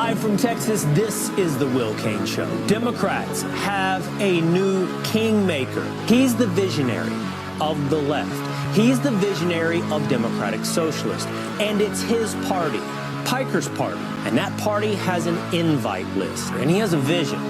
Live from Texas, this is the Will Cain Show. Democrats have a new kingmaker. He's the visionary of the left. He's the visionary of Democratic Socialists. And it's his party, Piker's party. And that party has an invite list. And he has a vision,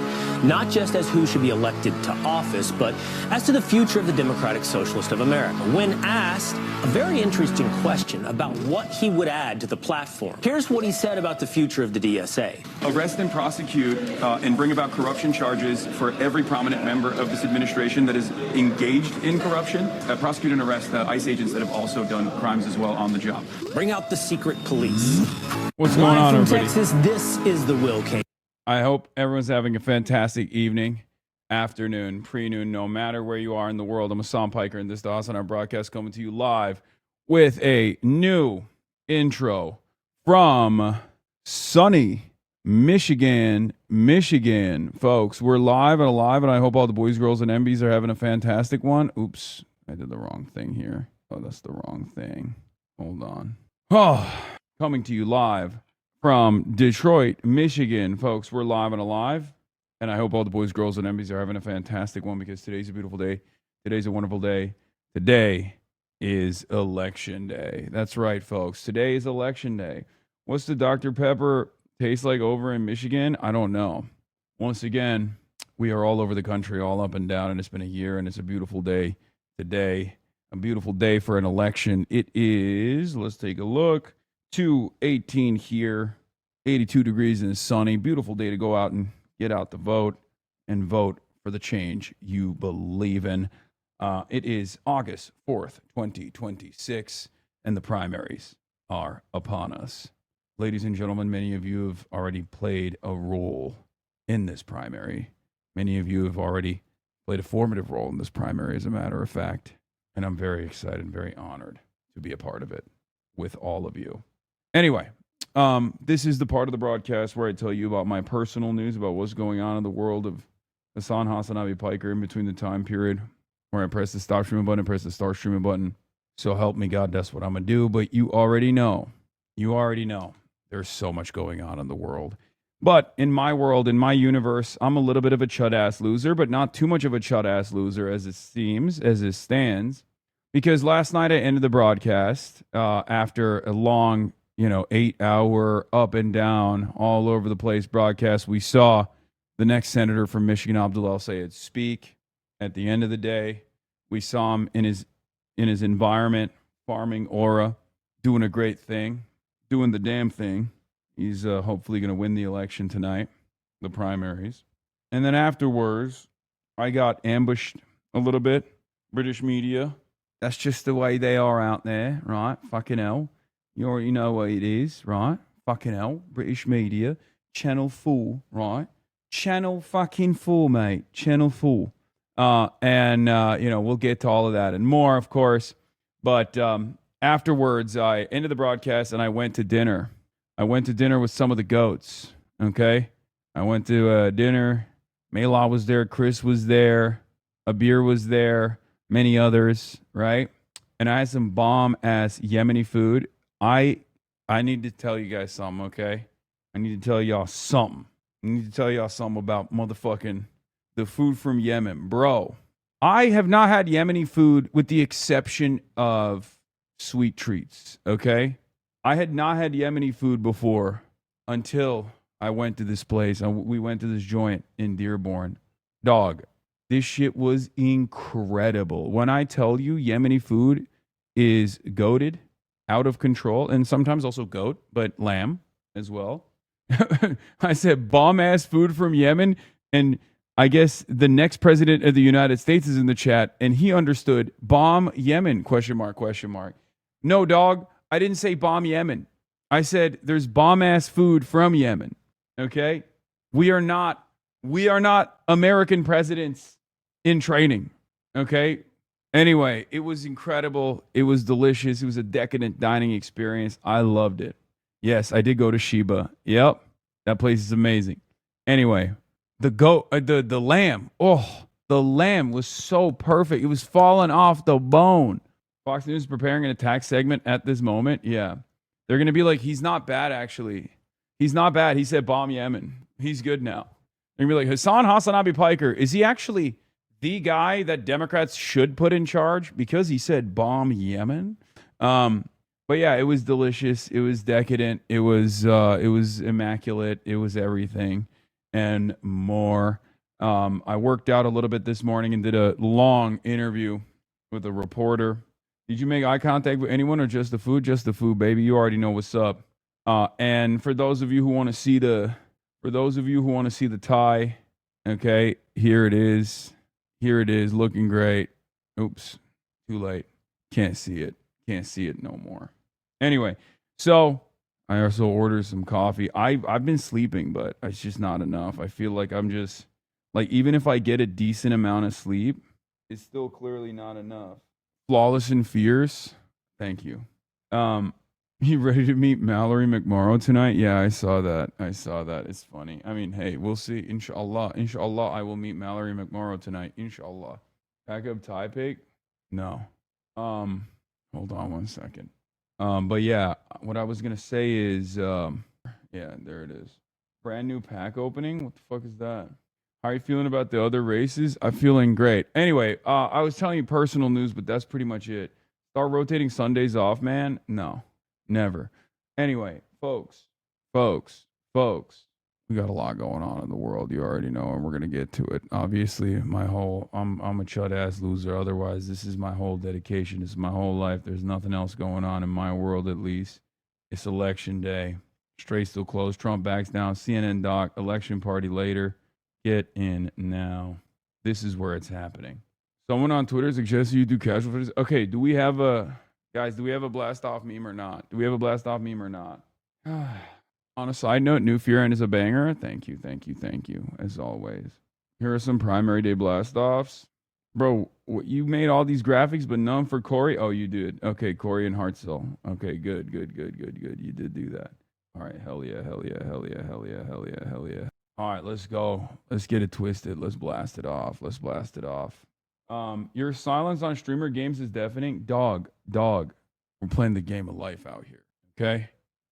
not just as who should be elected to office, but as to the future of the Democratic Socialist of America. When asked a very interesting question about what he would add to the platform, here's what he said about the future of the DSA. Arrest and prosecute and bring about corruption charges for every prominent member of this administration that is engaged in corruption. Prosecute and arrest ICE agents that have also done crimes as well on the job. Bring out the secret police. What's going on, Live from everybody? Texas, this is the Will Cain. I hope everyone's having a fantastic evening, afternoon, pre-noon, no matter where you are in the world. I'm Hasan Piker, and this is the HasanAbi broadcast coming to you live with a new intro from sunny Michigan. Folks, we're live and alive, and I hope all the boys, girls, and MBs are having a fantastic one. Oops, I did the wrong thing here. Oh, that's the wrong thing. Hold on. Oh, coming to you live from Detroit, Michigan. Folks, we're live and alive, and I hope all the boys, girls, and MBs are having a fantastic one, because today's a beautiful day. Today's a wonderful day. Today is election day. That's right, folks. Today is election day. What's the Dr. Pepper taste like over in Michigan? I don't know. Once again, we are all over the country, all up and down, and it's been a year, and it's a beautiful day today. A beautiful day for an election. It is, let's take a look, 2:18 here, 82 degrees and it's sunny. Beautiful day to go out and get out to vote and vote for the change you believe in. It is August 4th, 2026, and the primaries are upon us. Ladies and gentlemen, many of you have already played a role in this primary. Many of you have already played a formative role in this primary, as a matter of fact. And I'm very excited and very honored to be a part of it with all of you. Anyway, this is the part of the broadcast where I tell you about my personal news, about what's going on in the world of HasanAbi Piker in between the time period where I press the stop streaming button and press the start streaming button. So help me God, that's what I'm going to do. But you already know, there's so much going on in the world. But in my world, in my universe, I'm a little bit of a chud-ass loser, but not too much of a chud-ass loser as it seems, as it stands. Because last night I ended the broadcast after a long 8-hour up and down, all over the place broadcast. We saw the next senator from Michigan, Abdul El-Sayed, speak. At the end of the day, we saw him in his environment, farming aura, doing a great thing, doing the damn thing. He's hopefully going to win the election tonight, the primaries. And then afterwards, I got ambushed a little bit. British media, that's just the way they are out there, right? Fucking hell. You already know what it is, right? Fucking hell. British media. Channel 4, right? Channel fucking 4, mate. Channel 4. We'll get to all of that and more, of course. But afterwards, I ended the broadcast and I went to dinner. I went to dinner with some of the goats, okay? I went to dinner. Maylaw was there. Chris was there. Abir was there. Many others, right? And I had some bomb-ass Yemeni food. I need to tell you guys something, okay? I need to tell y'all something. I need to tell y'all something about motherfucking the food from Yemen. Bro, I have not had Yemeni food with the exception of sweet treats, okay? I had not had Yemeni food before until I went to this place. We went to this joint in Dearborn. Dog, this shit was incredible. When I tell you Yemeni food is goated, out of control, and sometimes also goat, but lamb as well. I said bomb-ass food from Yemen, and I guess the next president of the United States is in the chat, and he understood bomb Yemen, question mark. No, dog, I didn't say bomb Yemen. I said there's bomb-ass food from Yemen, okay? We are not American presidents in training, okay? Anyway, it was incredible. It was delicious. It was a decadent dining experience. I loved it. Yes, I did go to Sheba. Yep, that place is amazing. Anyway, the lamb. Oh, the lamb was so perfect. It was falling off the bone. Fox News is preparing an attack segment at this moment. Yeah, they're going to be like, he's not bad, actually. He's not bad. He said bomb Yemen. He's good now. And you're like, HasanAbi Piker, is he actually the guy that Democrats should put in charge because he said bomb Yemen? But yeah, it was delicious. It was decadent. It was immaculate. It was everything and more. I worked out a little bit this morning and did a long interview with a reporter. Did you make eye contact with anyone or just the food? Just the food, baby. You already know what's up. And for those of you who want to see the tie, okay, here it is. Here it is, looking great. Oops, too late. Can't see it. Can't see it no more. Anyway, so I also ordered some coffee. I've been sleeping, but it's just not enough. I feel like I'm just like, even if I get a decent amount of sleep, it's still clearly not enough. Flawless and fierce. Thank you. You ready to meet Mallory McMorrow tonight? Yeah, I saw that. It's funny. I mean, hey, we'll see. Inshallah. Inshallah, I will meet Mallory McMorrow tonight. Inshallah. Pack up tie pick? No. Hold on one second. But yeah, what I was gonna say is, yeah, there it is. Brand new pack opening. What the fuck is that? How are you feeling about the other races? I'm feeling great. Anyway, I was telling you personal news, but that's pretty much it. Start rotating Sundays off, man? No, never. Anyway, folks, we got a lot going on in the world. You already know, and we're gonna get to it. Obviously, I'm a chud ass loser. Otherwise, this is my whole dedication. This is my whole life. There's nothing else going on in my world, at least. It's election day. Straight still closed. Trump backs down. CNN doc. Election party later. Get in now. This is where it's happening. Someone on Twitter suggested you do casual footage. Okay, do we have a blast off meme or not? On a side note, New Fear End is a banger. Thank you, as always. Here are some primary day blast offs. Bro, you made all these graphics, but none for Corey? Oh, you did. Okay, Corey and Hartzell. Okay, good. You did do that. All right, hell yeah. All right, let's go. Let's get it twisted. Let's blast it off. Your silence on streamer games is deafening. Dog. We're playing the game of life out here, okay?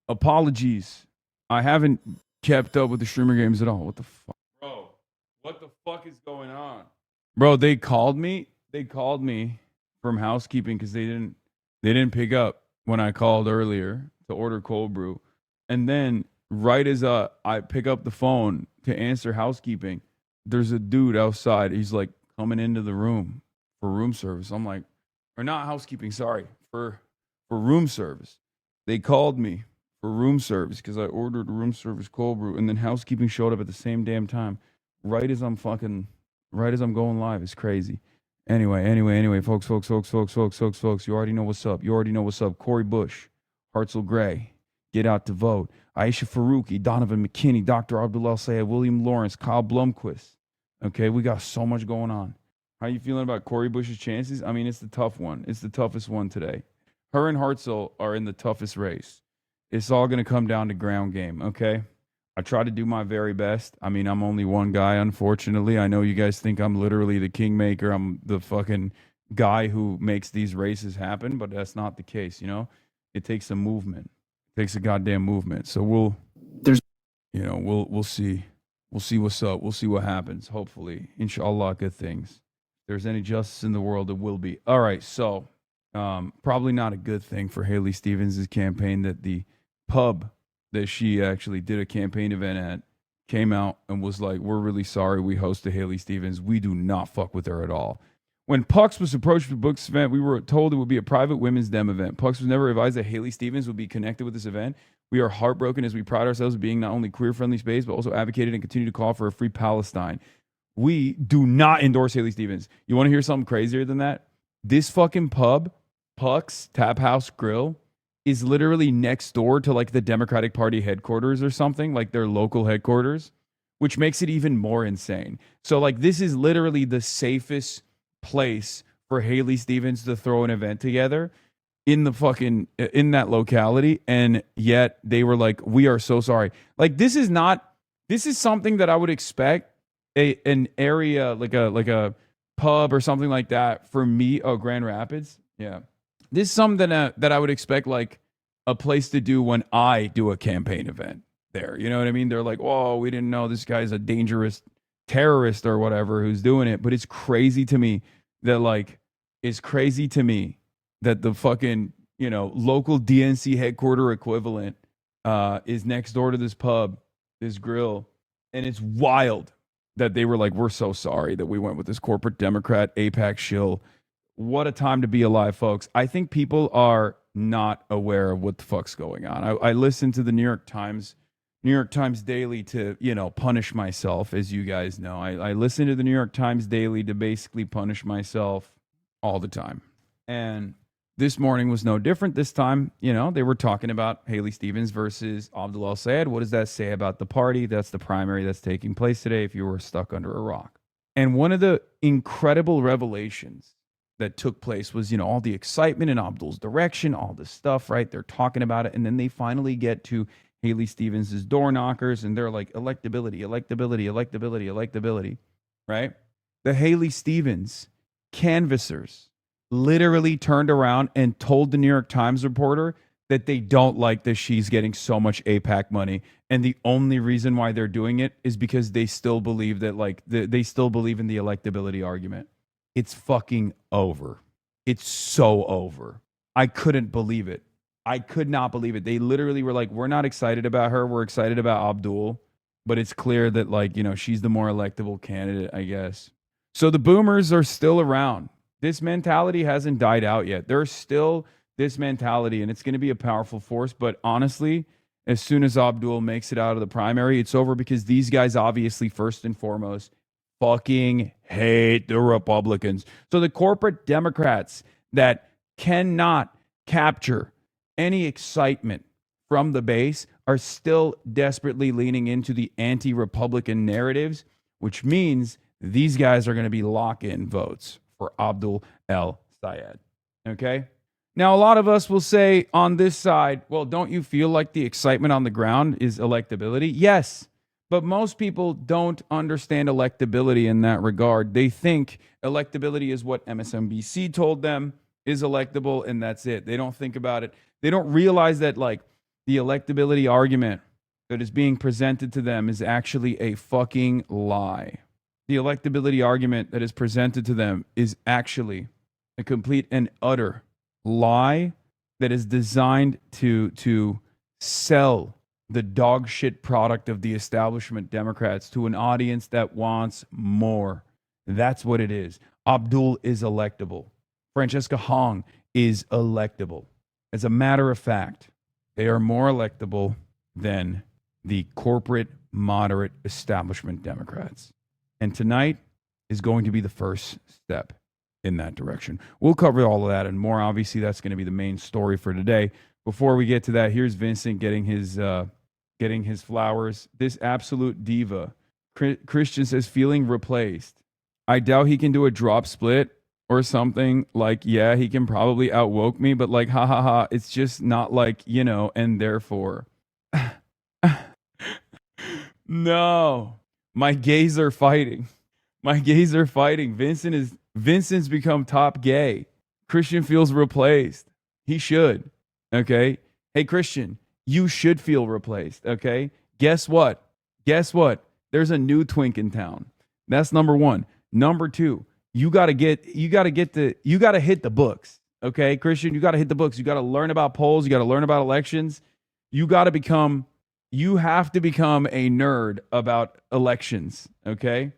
Apologies. I haven't kept up with the streamer games at all. What the fuck? Bro, what the fuck is going on? Bro, they called me from housekeeping because they didn't pick up when I called earlier to order cold brew. And then right as I pick up the phone to answer housekeeping, there's a dude outside. He's like coming into the room for room service. I'm like, or not housekeeping, sorry, for room service. They called me for room service because I ordered room service cold brew, and then housekeeping showed up at the same damn time, right as I'm going live. It's crazy. Anyway, folks, you already know what's up. Corey Bush, Hartzell Gray, get out to vote. Aisha Faruqi, Donovan McKinney, Dr. Abdullah Sayed, William Lawrence, Kyle Blumquist. Okay, we got so much going on. How you feeling about Corey Bush's chances? I mean, it's the tough one. It's the toughest one today. Her and Hartzell are in the toughest race. It's all going to come down to ground game, okay? I try to do my very best. I mean, I'm only one guy, unfortunately. I know you guys think I'm literally the kingmaker. I'm the fucking guy who makes these races happen, but that's not the case, you know? It takes a movement. It takes a goddamn movement. So we'll see. We'll see what's up. We'll see what happens. Hopefully, inshallah, good things. If there's any justice in the world, it will be. All right, so probably not a good thing for Haley Stevens' campaign that the pub that she actually did a campaign event at came out and was like, we're really sorry we hosted Haley Stevens. We do not fuck with her at all. When Pucks was approached for Book's event, we were told it would be a private women's dem event. Pucks was never advised that Haley Stevens would be connected with this event. We are heartbroken as we pride ourselves of being not only queer-friendly space, but also advocated and continue to call for a free Palestine. We do not endorse Haley Stevens. You want to hear something crazier than that? This fucking pub, Pucks Tap House Grill, is literally next door to like the Democratic Party headquarters or something, like their local headquarters, which makes it even more insane. So like this is literally the safest place for Haley Stevens to throw an event together in that locality, and yet they were like, we are so sorry. Like this is something that I would expect an area like a pub or something like that for me. Oh, Grand Rapids. Yeah. This is something that I would expect like a place to do when I do a campaign event. there. You know what I mean? They're like, oh, we didn't know this guy's a dangerous terrorist or whatever who's doing it. But it's crazy to me that the fucking, local DNC headquarter equivalent is next door to this pub, this grill. And it's wild that they were like, we're so sorry that we went with this corporate Democrat AIPAC shill. What a time to be alive, folks. I think people are not aware of what the fuck's going on. I listened to the New York Times Daily to, punish myself, as you guys know. I listen to the New York Times Daily to basically punish myself all the time. And this morning was no different. This time, they were talking about Haley Stevens versus Abdul El-Sayed. What does that say about the party? That's the primary that's taking place today if you were stuck under a rock. And one of the incredible revelations that took place was, all the excitement in Abdul's direction, all this stuff, right? They're talking about it. And then they finally get to Haley Stevens' door knockers, and they're like, electability, right? The Haley Stevens canvassers literally turned around and told the New York Times reporter that they don't like that she's getting so much AIPAC money. And the only reason why they're doing it is because they still believe that, they still believe in the electability argument. It's fucking over. It's so over. I couldn't believe it. I could not believe it. They literally were like, we're not excited about her. We're excited about Abdul. But it's clear that, she's the more electable candidate, I guess. So the boomers are still around. This mentality hasn't died out yet. There's still this mentality, and it's going to be a powerful force. But honestly, as soon as Abdul makes it out of the primary, it's over, because these guys obviously, first and foremost, fucking hate the Republicans. So the corporate Democrats that cannot capture any excitement from the base are still desperately leaning into the anti-Republican narratives, which means these guys are going to be lock-in votes for Abdul El-Sayed. Okay? Now, a lot of us will say on this side, well, don't you feel like the excitement on the ground is electability? Yes, but most people don't understand electability in that regard. They think electability is what MSNBC told them is electable, and that's it. They don't think about it. They don't realize that, the electability argument that is being presented to them is actually a fucking lie. The electability argument that is presented to them is actually a complete and utter lie that is designed to sell the dog shit product of the establishment Democrats to an audience that wants more. That's what it is. Abdul is electable. Francesca Hong is electable. As a matter of fact, they are more electable than the corporate moderate establishment Democrats. And tonight is going to be the first step in that direction. We'll cover all of that and more. Obviously, that's going to be the main story for today. Before we get to that, here's Vincent getting his flowers. This absolute diva. Christian says, feeling replaced. I doubt he can do a drop split or something. Yeah, he can probably outwoke me, but ha ha ha. It's just not and therefore. No. My gays are fighting. Vincent's become top gay. Christian feels replaced. He should. Okay. Hey, Christian, you should feel replaced. Okay. Guess what? There's a new twink in town. That's number one. Number two, you got to hit the books. Okay, Christian, you got to hit the books. You got to learn about polls. You got to learn about elections. You have to become a nerd about elections. Okay.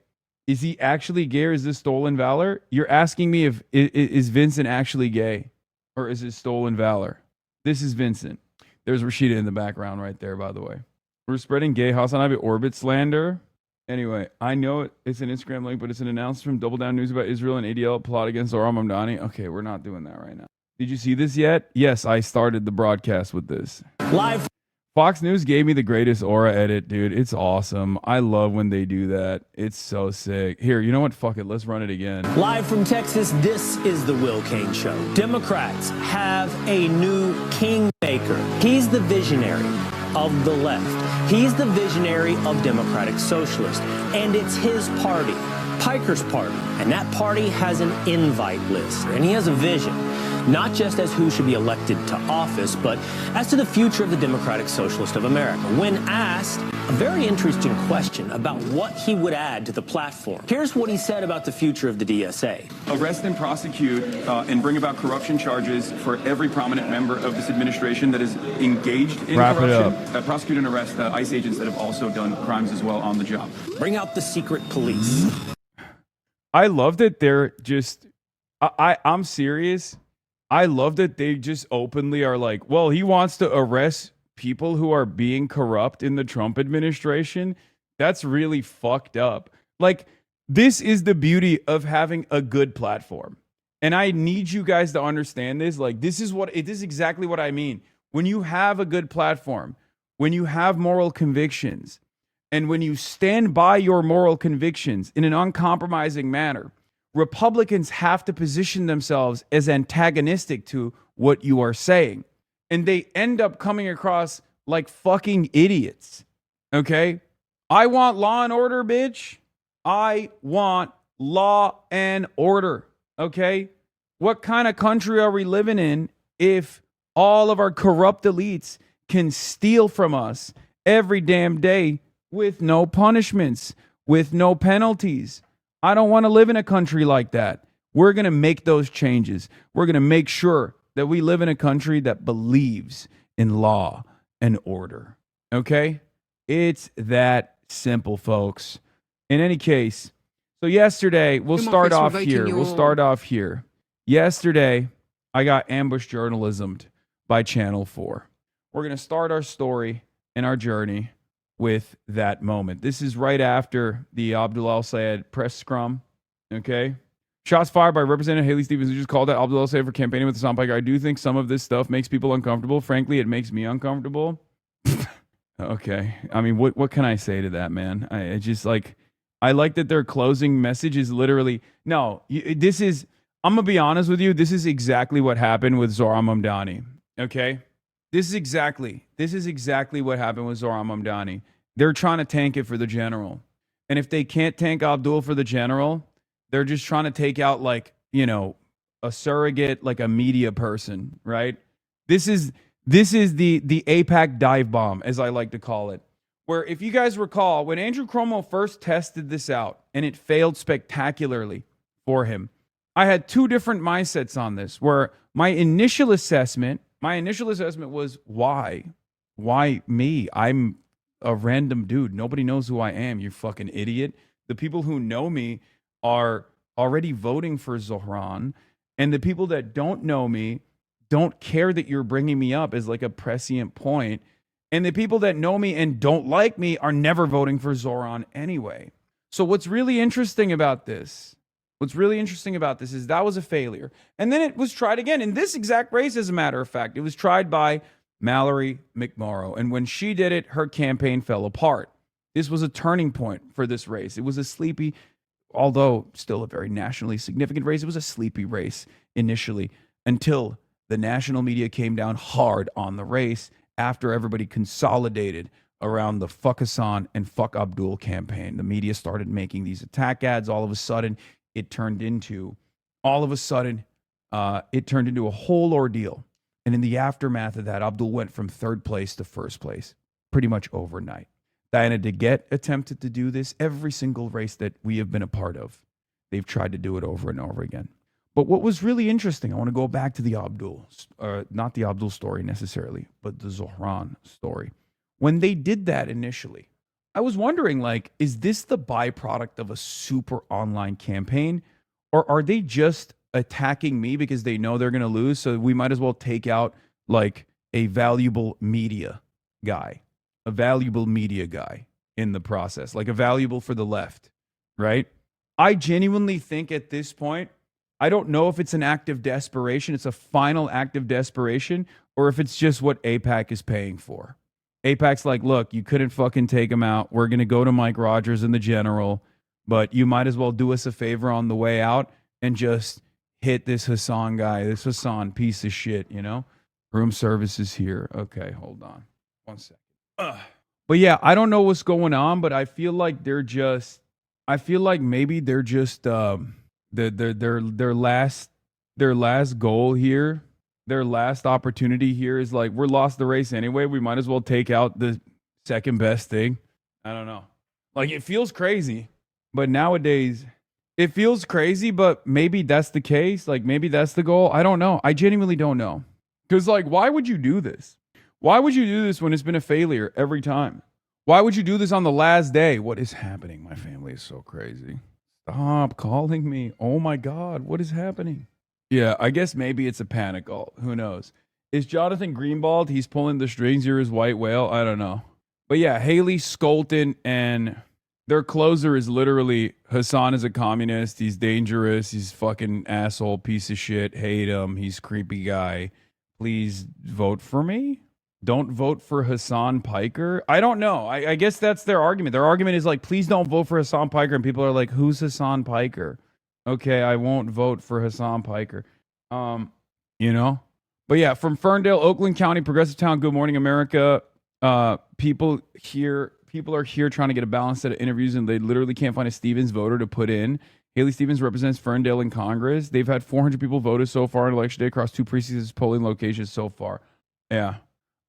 Is he actually gay, or is this stolen valor? You're asking me if is Vincent actually gay, or is it stolen valor? This is Vincent. There's Rashida in the background right there, by the way. We're spreading gay HasanAbi orbit slander. Anyway, I know it's an Instagram link, but it's an announcement from Double Down News about Israel and ADL plot against Zohar Mamdani. Okay, we're not doing that right now. Did you see this yet? Yes, I started the broadcast with this. Live. Fox News gave me the greatest aura edit, dude. It's awesome. I love when they do that. It's so sick. Here, you know what? Fuck it. Let's run it again. Live from Texas, this is the Will Cain Show. Democrats have a new kingmaker. He's the visionary of the left. He's the visionary of Democratic Socialists. And it's his party, Piker's party. And that party has an invite list. And he has a vision. not just as who should be elected to office, but as to the future of the Democratic Socialist of America. When asked a very interesting question about what he would add to the platform, here's what he said about the future of the DSA. Arrest and prosecute and bring about corruption charges for every prominent member of this administration that is engaged in corruption. Prosecute and arrest ICE agents that have also done crimes as well on the job. Bring out the secret police. I love that they're just, I'm serious. I love that they just openly are like, well, he wants to arrest people who are being corrupt in the Trump administration. That's really fucked up. Like, this is the beauty of having a good platform. And I need you guys to understand this. Like, this is exactly what I mean. When you have a good platform, when you have moral convictions, and when you stand by your moral convictions in an uncompromising manner, Republicans have to position themselves as antagonistic to what you are saying. And they end up coming across like fucking idiots. Okay? I want law and order, bitch. I want law and order. Okay? What kind of country are we living in if all of our corrupt elites can steal from us every damn day with no punishments, with no penalties? I don't want to live in a country like that. We're going to make those changes. We're going to make sure that we live in a country that believes in law and order. Okay? It's that simple, folks. In any case, so yesterday, we'll start off here. Yesterday, I got ambush journalismed by Channel 4. We're going to start our story and our journey with that moment. This is right after the Abdul Al-Sayed press scrum, okay? Shots fired by Representative Haley Stevens, who just called out Abdul Al-Sayed for campaigning with the Hassan Piker. I do think some of this stuff makes people uncomfortable. Frankly, it makes me uncomfortable. Okay. I mean, what can I say to that, man? I just like, I like that their closing message is literally, no, this is, I'm going to be honest with you, this is exactly what happened with Zohran Mamdani, okay? This is exactly what happened with Zohran Mamdani. They're trying to tank it for the general. And if they can't tank Abdul for the general, they're just trying to take out, like, you know, a surrogate, like a media person, right? This is the AIPAC dive bomb, as I like to call it. Where, if you guys recall, when Andrew Cuomo first tested this out and it failed spectacularly for him, I had two different mindsets on this, where my initial assessment was, why? Why me? I'm a random dude. Nobody knows who I am, you fucking idiot. The people who know me are already voting for Zohran, and the people that don't know me don't care that you're bringing me up as like a prescient point. And the people that know me and don't like me are never voting for Zohran anyway. So what's really interesting about this is that was a failure. And then it was tried again in this exact race, as a matter of fact. It was tried by Mallory McMorrow. And when she did it, her campaign fell apart. This was a turning point for this race. It was a sleepy, although still a very nationally significant race, it was a sleepy race initially, until the national media came down hard on the race after everybody consolidated around the Fuck Hassan and Fuck Abdul campaign. The media started making these attack ads. All of a sudden, it turned into a whole ordeal. And in the aftermath of that, Abdul went from third place to first place pretty much overnight. Diana DeGette attempted to do this every single race that we have been a part of. They've tried to do it over and over again. But what was really interesting, I want to go back to the Abdul, not the Abdul story necessarily, but the Zohran story. When they did that initially, I was wondering, like, is this the byproduct of a super online campaign? Or are they just attacking me because they know they're going to lose? So we might as well take out, like, a valuable media guy in the process, like a valuable for the left, right? I genuinely think at this point, I don't know if it's an act of desperation, it's a final act of desperation, or if it's just what AIPAC is paying for. AIPAC's like, look, you couldn't fucking take him out. We're going to go to Mike Rogers and the general, but you might as well do us a favor on the way out and just hit this Hassan guy, this Hassan piece of shit, you know? Room service is here. Okay, hold on. 1 second. But yeah, I don't know what's going on, but I feel like maybe they're just their last their last goal here, their last opportunity here is like, we're lost the race anyway. We might as well take out the second best thing. I don't know. Like, it feels crazy, but nowadays it feels crazy, but maybe that's the case. Like, maybe that's the goal. I don't know. I genuinely don't know. Because, like, why would you do this? Why would you do this when it's been a failure every time? Why would you do this on the last day? What is happening? My family is so crazy. Stop calling me. Oh my God, what is happening? Yeah, I guess maybe it's a panic alt. Who knows? Is Jonathan Greenbald? He's pulling the strings. You're his white whale. I don't know. But yeah, Haley Skolton and their closer is literally Hasan is a communist. He's dangerous. He's fucking asshole, piece of shit. Hate him. He's creepy guy. Please vote for me. Don't vote for Hasan Piker. I don't know. I guess that's their argument. Their argument is like, please don't vote for Hasan Piker. And people are like, who's Hasan Piker? Okay, I won't vote for Hasan Piker. You know? But yeah, from Ferndale, Oakland County, Progressive Town, Good Morning America. People are here trying to get a balanced set of interviews, and they literally can't find a Stevens voter to put in. Haley Stevens represents Ferndale in Congress. They've had 400 people voted so far on election day across 2 precincts polling locations so far. Yeah.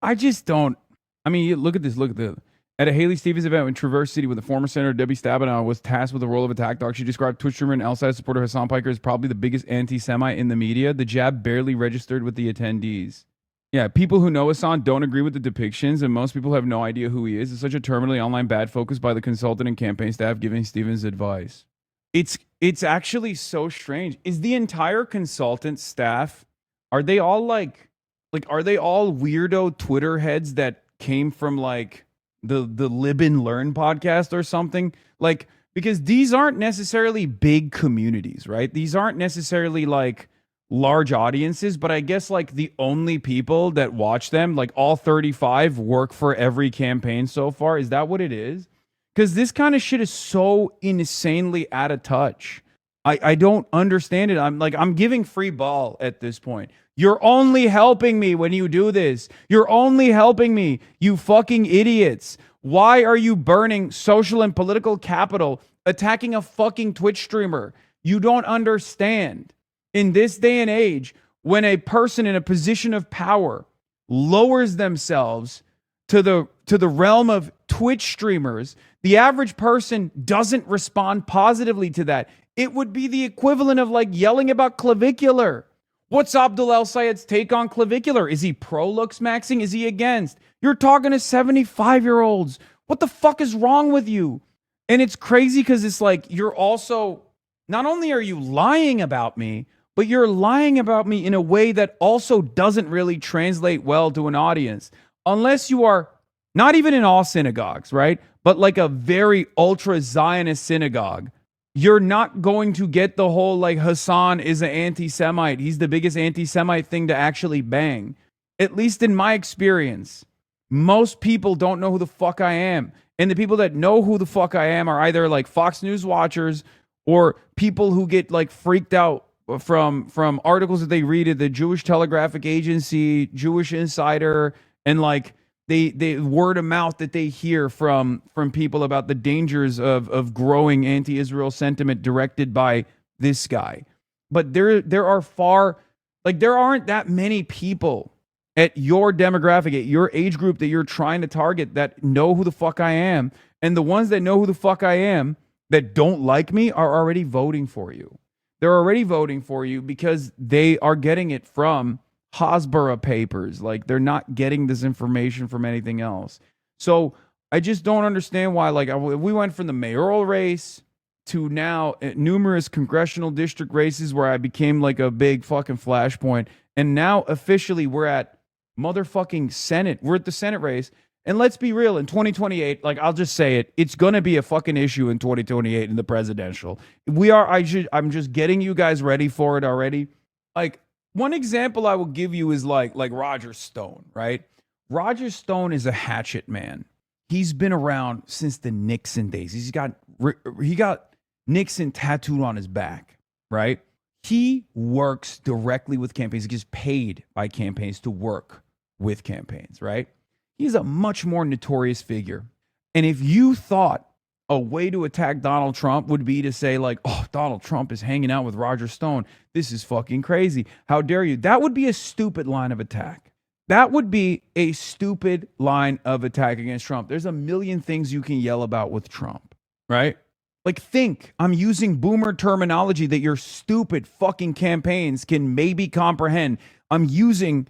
I just don't. I mean, look at this. Look at this. At a Haley Stevens event in Traverse City, with the former Senator Debbie Stabenow was tasked with the role of attack dog, she described Twitch streamer and outside supporter Hasan Piker as probably the biggest anti-Semite in the media. The jab barely registered with the attendees. Yeah, people who know Hasan don't agree with the depictions, and most people have no idea who he is. It's such a terminally online bad focus by the consultant and campaign staff giving Stevens advice. It's actually so strange. Is the entire consultant staff, are they all like are they all weirdo Twitter heads that came from like the Lib and Learn podcast or something? Like, because these aren't necessarily big communities, right? These aren't necessarily like large audiences, but I guess like the only people that watch them, like all 35, work for every campaign so far. Is that what it is? Because this kind of shit is so insanely out of touch. I don't understand it. I'm giving free ball at this point. You're only helping me when you do this. You're only helping me, you fucking idiots. Why are you burning social and political capital attacking a fucking Twitch streamer? You don't understand. In this day and age, when a person in a position of power lowers themselves to the realm of Twitch streamers, the average person doesn't respond positively to that. It would be the equivalent of like yelling about clavicular. What's Abdul El Sayed's take on clavicular? Is he pro looks maxing? Is he against? You're talking to 75-year-olds. What the fuck is wrong with you? And it's crazy because it's like, you're also, not only are you lying about me, but you're lying about me in a way that also doesn't really translate well to an audience. Unless you are not even in all synagogues, right? But like a very ultra Zionist synagogue. You're not going to get the whole like Hasan is an anti-Semite. He's the biggest anti-Semite thing to actually bang. At least in my experience, most people don't know who the fuck I am. And the people that know who the fuck I am are either like Fox News watchers or people who get like freaked out from articles that they read at the Jewish Telegraphic Agency, Jewish Insider, and like they word of mouth that they hear from people about the dangers of growing anti-Israel sentiment directed by this guy. But there aren't that many people at your demographic, at your age group that you're trying to target that know who the fuck I am. And the ones that know who the fuck I am that don't like me are already voting for you. They're already voting for you because they are getting it from Hasbara papers. Like, they're not getting this information from anything else. So I just don't understand why, like, we went from the mayoral race to now numerous congressional district races where I became like a big fucking flashpoint. And now officially we're at motherfucking Senate. We're at the Senate race. And let's be real, in 2028, like, I'll just say it, it's going to be a fucking issue in 2028 in the presidential. I'm just getting you guys ready for it already. Like, one example I will give you is like Roger Stone, right? Roger Stone is a hatchet man. He's been around since the Nixon days. He got Nixon tattooed on his back, right? He works directly with campaigns. He gets paid by campaigns to work with campaigns, right? He's a much more notorious figure. And if you thought a way to attack Donald Trump would be to say like, oh, Donald Trump is hanging out with Roger Stone. This is fucking crazy. How dare you? That would be a stupid line of attack. That would be a stupid line of attack against Trump. There's a million things you can yell about with Trump, right? Like, think, I'm using boomer terminology that your stupid fucking campaigns can maybe comprehend. I'm using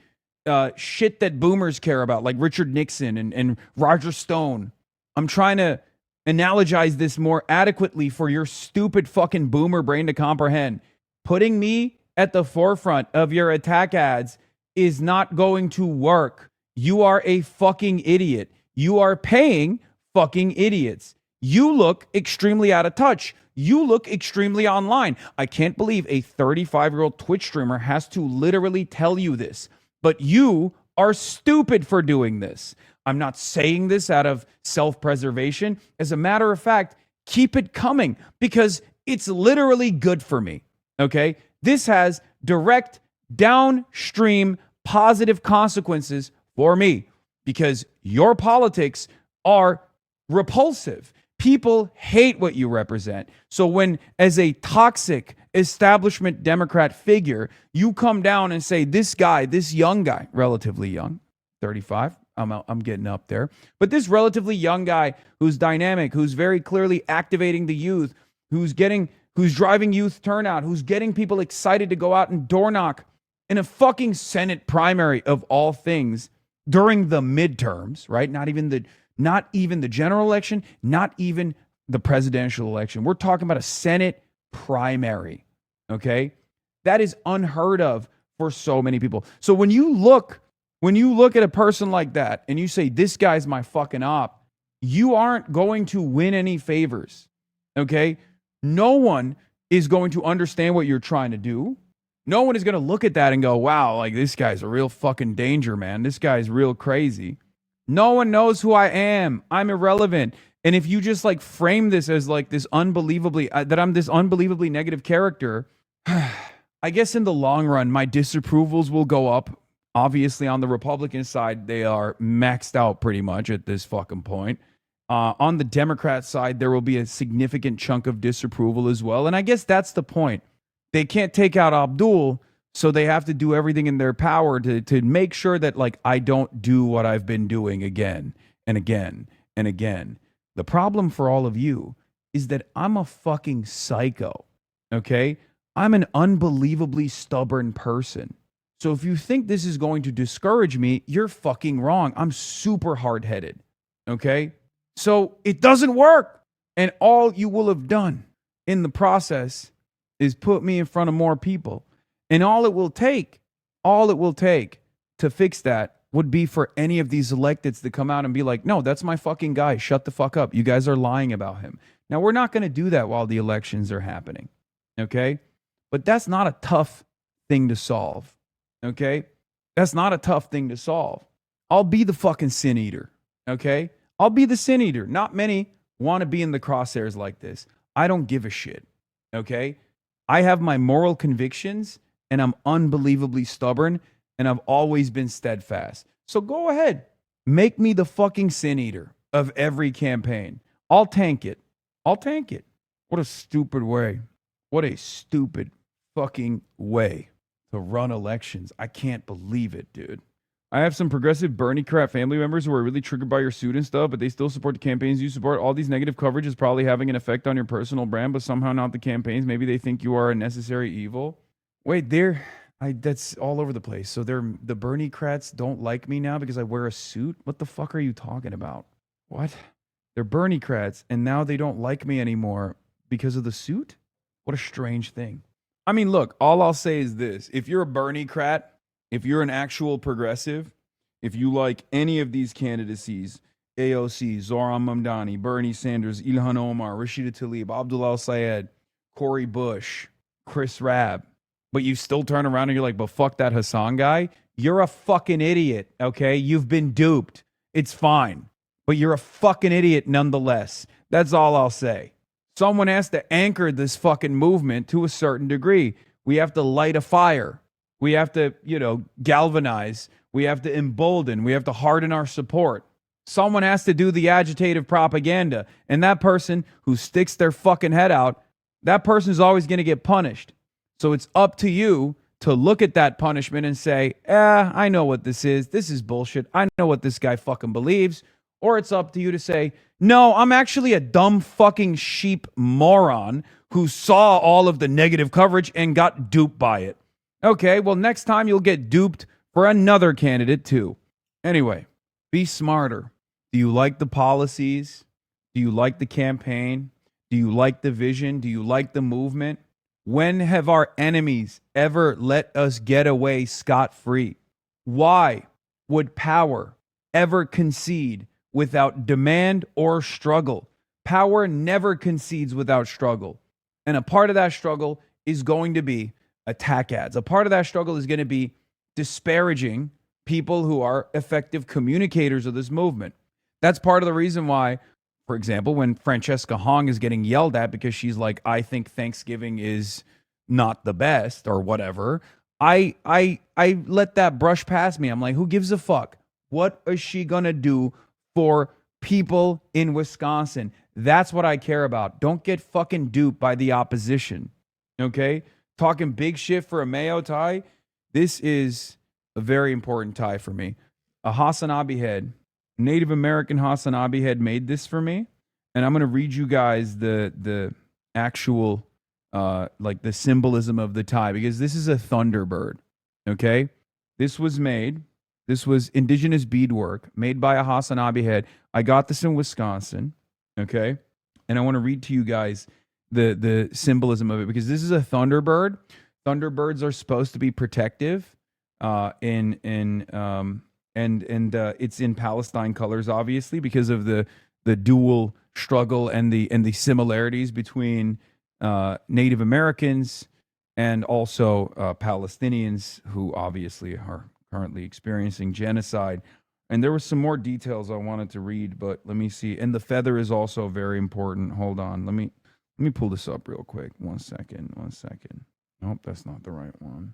shit that boomers care about, like Richard Nixon and Roger Stone. I'm trying to analogize this more adequately for your stupid fucking boomer brain to comprehend. Putting me at the forefront of your attack ads is not going to work. You are a fucking idiot. You are paying fucking idiots. You look extremely out of touch. You look extremely online. I can't believe a 35-year-old Twitch streamer has to literally tell you this, but you are stupid for doing this. I'm not saying this out of self-preservation. As a matter of fact, keep it coming because it's literally good for me. Okay? This has direct downstream positive consequences for me because your politics are repulsive. People hate what you represent. So when, as a toxic establishment Democrat figure, you come down and say, this guy, this young guy, relatively young, 35, I'm getting up there, but this relatively young guy who's dynamic, who's very clearly activating the youth, who's driving youth turnout, who's getting people excited to go out and door knock in a fucking Senate primary of all things during the midterms, right? Not even the general election, not even the presidential election. We're talking about a Senate primary, okay? That is unheard of for so many people. So when you look at a person like that and you say, this guy's my fucking op, you aren't going to win any favors, okay? No one is going to understand what you're trying to do. No one is going to look at that and go, wow, like this guy's a real fucking danger, man. This guy's real crazy. No one knows who I am. I'm irrelevant. And if you just like frame this as like this that I'm this unbelievably negative character, I guess in the long run, my disapprovals will go up. Obviously, on the Republican side, they are maxed out pretty much at this fucking point. On the Democrat side, there will be a significant chunk of disapproval as well. And I guess that's the point. They can't take out Abdul, so they have to do everything in their power to make sure that like I don't do what I've been doing again and again and again. The problem for all of you is that I'm a fucking psycho, okay? I'm an unbelievably stubborn person. So if you think this is going to discourage me, you're fucking wrong. I'm super hard-headed, okay? So it doesn't work. And all you will have done in the process is put me in front of more people. And all it will take to fix that would be for any of these electeds to come out and be like, no, that's my fucking guy. Shut the fuck up. You guys are lying about him. Now, we're not going to do that while the elections are happening, okay? But that's not a tough thing to solve, okay? That's not a tough thing to solve. I'll be the fucking sin eater, okay? I'll be the sin eater. Not many want to be in the crosshairs like this. I don't give a shit, okay? I have my moral convictions, and I'm unbelievably stubborn, and I've always been steadfast. So go ahead. Make me the fucking sin eater of every campaign. I'll tank it. I'll tank it. What a stupid way. What a stupid fucking way to run elections. I can't believe it, dude. I have some progressive Bernie crap family members who are really triggered by your suit and stuff, but they still support the campaigns you support. All these negative coverage is probably having an effect on your personal brand, but somehow not the campaigns. Maybe they think you are a necessary evil. Wait, that's all over the place. So the Bernie crats don't like me now because I wear a suit? What the fuck are you talking about? What? They're Bernie crats, and now they don't like me anymore because of the suit? What a strange thing. I mean, look, all I'll say is this. If you're a Bernie crat, if you're an actual progressive, if you like any of these candidacies, AOC, Zoran Mamdani, Bernie Sanders, Ilhan Omar, Rashida Tlaib, Abdul Al-Sayed, Cory Bush, Chris Rabb, but you still turn around and you're like, but fuck that Hasan guy, you're a fucking idiot, okay? You've been duped. It's fine. But you're a fucking idiot nonetheless. That's all I'll say. Someone has to anchor this fucking movement to a certain degree. We have to light a fire. We have to, galvanize. We have to embolden. We have to harden our support. Someone has to do the agitative propaganda. And that person who sticks their fucking head out, that person is always going to get punished. So it's up to you to look at that punishment and say, I know what this is. This is bullshit. I know what this guy fucking believes. Or it's up to you to say, no, I'm actually a dumb fucking sheep moron who saw all of the negative coverage and got duped by it. Okay, well, next time you'll get duped for another candidate too. Anyway, be smarter. Do you like the policies? Do you like the campaign? Do you like the vision? Do you like the movement? When have our enemies ever let us get away scot-free? Why would power ever concede without demand or struggle? Power never concedes without struggle. And a part of that struggle is going to be attack ads. A part of that struggle is going to be disparaging people who are effective communicators of this movement. That's part of the reason why, for example, when Francesca Hong is getting yelled at because she's like, I think Thanksgiving is not the best or whatever, I let that brush past me. I'm like, who gives a fuck? What is she going to do for people in Wisconsin? That's what I care about. Don't get fucking duped by the opposition. Okay? Talking big shit for a Mayo tie. This is a very important tie for me. A HasanAbi head, Native American HasanAbi head made this for me. And I'm going to read you guys the actual, like the symbolism of the tie, because this is a Thunderbird. Okay? This was indigenous beadwork made by a HasanAbi head. I got this in Wisconsin. Okay? And I want to read to you guys the symbolism of it, because this is a Thunderbird. Thunderbirds are supposed to be protective, and it's in Palestine colors, obviously, because of the dual struggle and the similarities between Native Americans and also Palestinians, who obviously are currently experiencing genocide. And there were some more details I wanted to read, but let me see. And the feather is also very important. Hold on. Let me pull this up real quick. One second. Nope, that's not the right one.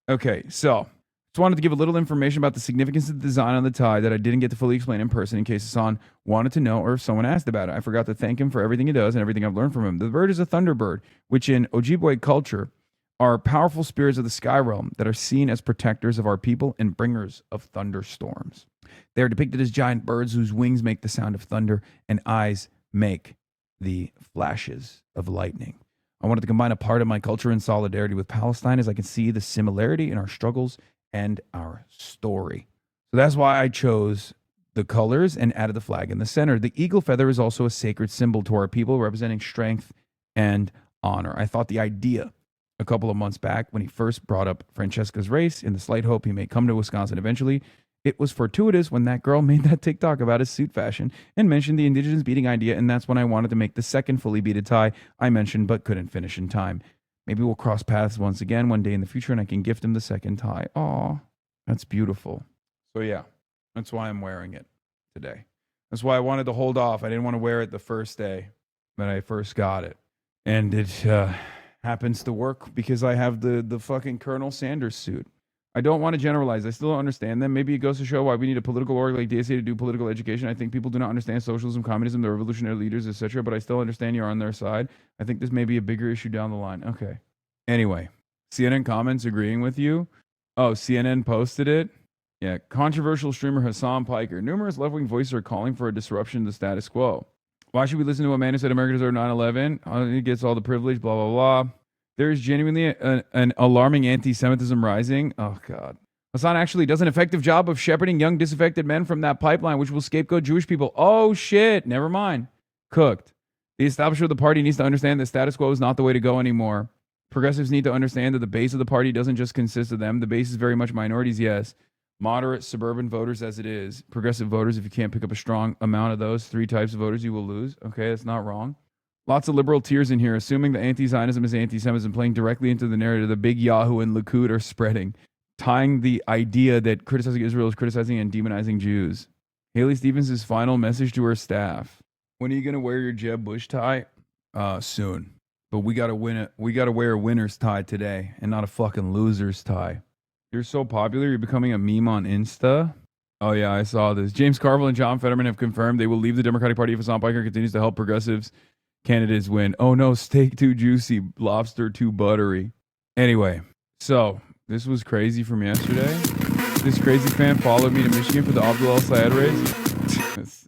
Okay, so just wanted to give a little information about the significance of the design on the tie that I didn't get to fully explain in person in case Hasan wanted to know or if someone asked about it. I forgot to thank him for everything he does and everything I've learned from him. The bird is a thunderbird, which in Ojibwe culture are powerful spirits of the sky realm that are seen as protectors of our people and bringers of thunderstorms. They are depicted as giant birds whose wings make the sound of thunder and eyes make the flashes of lightning. I wanted to combine a part of my culture in solidarity with Palestine, as I can see the similarity in our struggles and our story. So that's why I chose the colors and added the flag in the center. The eagle feather is also a sacred symbol to our people, representing strength and honor. I thought the idea a couple of months back when he first brought up Francesca's race in the slight hope he may come to Wisconsin eventually. It was fortuitous when that girl made that TikTok about his suit fashion and mentioned the indigenous beading idea, and that's when I wanted to make the second fully beaded tie I mentioned but couldn't finish in time. Maybe we'll cross paths once again one day in the future and I can gift him the second tie. Aw, that's beautiful. So yeah, that's why I'm wearing it today. That's why I wanted to hold off. I didn't want to wear it the first day that I first got it. And it happens to work because I have the fucking Colonel Sanders suit. I don't want to generalize. I still don't understand them. Maybe it goes to show why we need a political org like DSA to do political education. I think people do not understand socialism, communism, the revolutionary leaders, etc. But I still understand you're on their side. I think this may be a bigger issue down the line. Okay. Anyway, CNN comments agreeing with you. Oh, CNN posted it. Yeah. Controversial streamer Hasan Piker. Numerous left-wing voices are calling for a disruption of the status quo. Why should we listen to a man who said America deserved 9/11? He gets all the privilege, blah, blah, blah. There is genuinely an alarming anti-Semitism rising. Oh, God. Hasan actually does an effective job of shepherding young, disaffected men from that pipeline, which will scapegoat Jewish people. Oh, shit. Never mind. Cooked. The establishment of the party needs to understand that status quo is not the way to go anymore. Progressives need to understand that the base of the party doesn't just consist of them. The base is very much minorities, yes. Moderate suburban voters as it is. Progressive voters, if you can't pick up a strong amount of those three types of voters, you will lose. Okay, that's not wrong. Lots of liberal tears in here, assuming that anti-Zionism is anti-Semitism, playing directly into the narrative the big Yahoo and Likud are spreading, tying the idea that criticizing Israel is criticizing and demonizing Jews. Haley Stevens' final message to her staff. When are you going to wear your Jeb Bush tie? Soon. But we got to win it. We got to wear a winner's tie today and not a fucking loser's tie. You're so popular, you're becoming a meme on Insta. Oh, yeah, I saw this. James Carville and John Fetterman have confirmed they will leave the Democratic Party if Hassan Piker continues to help progressives candidates win. Oh, no, steak too juicy, lobster too buttery. Anyway, so this was crazy from yesterday. This crazy fan followed me to Michigan for the Abdul El Sayed race.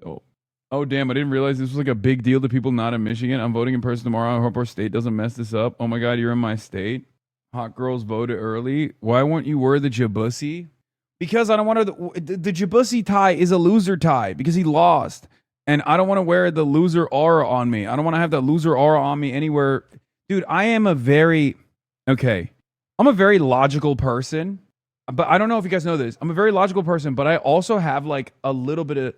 Oh, damn, I didn't realize this was like a big deal to people not in Michigan. I'm voting in person tomorrow. I hope our state doesn't mess this up. Oh, my God, you're in my state. Hot girls voted early. Why won't you wear the jabussi? Because I don't want to. The Jabussi tie is a loser tie because he lost. And I don't want to wear the loser aura on me. I don't want to have that loser aura on me anywhere. Dude, I'm a very logical person. But I don't know if you guys know this. I'm a very logical person, but I also have like a little bit of,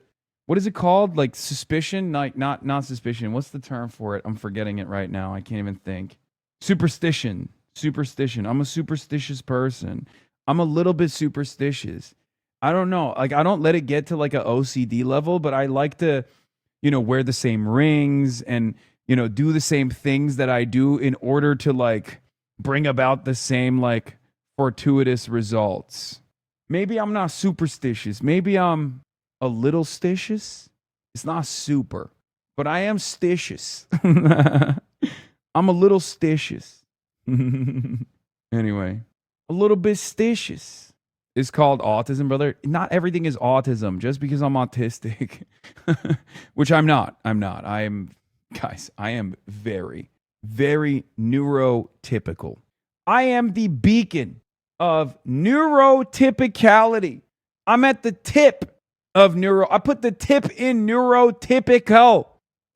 what is it called? Like suspicion? Like not suspicion. What's the term for it? I'm forgetting it right now. I can't even think. Superstition. I'm a superstitious person. I'm a little bit superstitious. I don't know. Like, I don't let it get to like a OCD level, but I like to, wear the same rings and, do the same things that I do in order to like bring about the same like fortuitous results. Maybe I'm not superstitious. Maybe I'm a little stitious. It's not super, but I am stitious. I'm a little stitious. Anyway. A little bit stitious. It's called autism, brother. Not everything is autism just because I'm autistic, which I'm not. I am very, very neurotypical. I am the beacon of neurotypicality. I'm at the tip of I put the tip in neurotypical.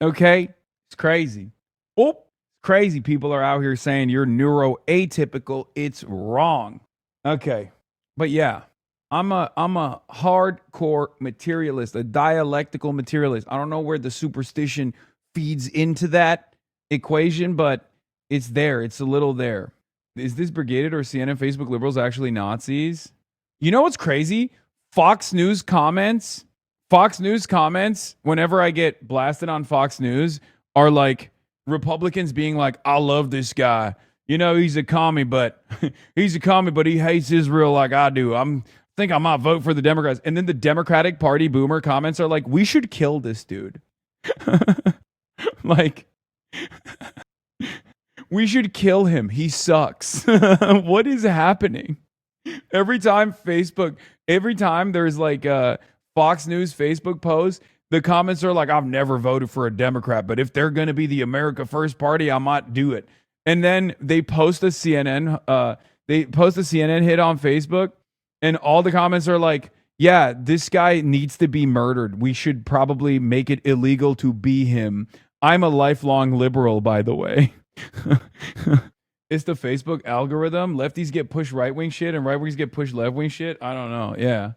Okay? It's crazy. Oh. Crazy people are out here saying you're neuroatypical. It's wrong. Okay. But yeah, I'm a hardcore materialist, a dialectical materialist. I don't know where the superstition feeds into that equation, but it's there. It's a little there. Is this brigaded or CNN Facebook liberals actually Nazis? You know what's crazy? Fox News comments, whenever I get blasted on Fox News, are like, Republicans being like, I love this guy. He's a commie, but he hates Israel like I do. I think I might vote for the Democrats. And then the Democratic Party boomer comments are like, we should kill this dude. Like, we should kill him. He sucks. What is happening? Every time there's like a Fox News Facebook post, the comments are like, I've never voted for a Democrat, but if they're going to be the America First Party, I might do it. And then they post a CNN hit on Facebook, and all the comments are like, yeah, this guy needs to be murdered. We should probably make it illegal to be him. I'm a lifelong liberal, by the way. It's the Facebook algorithm. Lefties get pushed right-wing shit, and right-wings get pushed left-wing shit. I don't know. Yeah.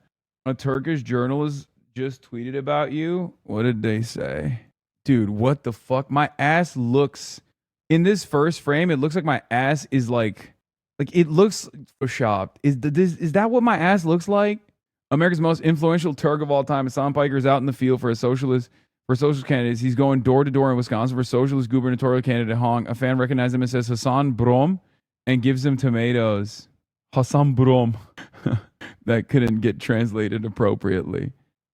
A Turkish journalist just tweeted about you. What did they say? Dude, what the fuck? My ass looks, in this first frame, it looks like my ass is like it looks photoshopped. Is that what my ass looks like? America's most influential Turk of all time, Hassan Piker, is out in the field for socialist candidates. He's going door to door in Wisconsin for socialist gubernatorial candidate Hong. A fan recognizes him and says Hassan Brom and gives him tomatoes. Hassan Brom. That couldn't get translated appropriately.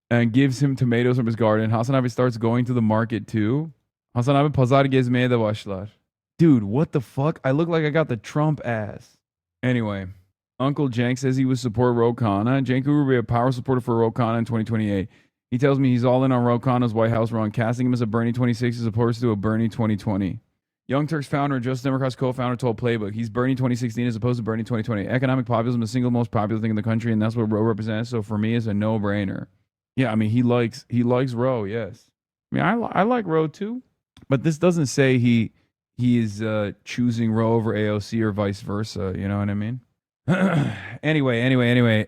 And gives him tomatoes from his garden. HasanAbi starts going to the market too. HasanAbi pazar gezmeye de başlar. Dude, what the fuck? I look like I got the Trump ass. Anyway, Uncle Jank says he would support Ro Khanna. Jank will be a power supporter for Ro Khanna in 2028. He tells me he's all in on Ro Khanna's White House run, casting him as a Bernie 26 as opposed to a Bernie 2020. Young Turks founder and Just Democrats co-founder told Playbook he's Bernie 2016 as opposed to Bernie 2020. Economic populism is the single most popular thing in the country, and that's what Ro represents. So for me, it's a no-brainer. Yeah, I mean, he likes Ro, yes. I mean, I like Ro too, but this doesn't say he is choosing Ro over AOC or vice versa. You know what I mean? Anyway.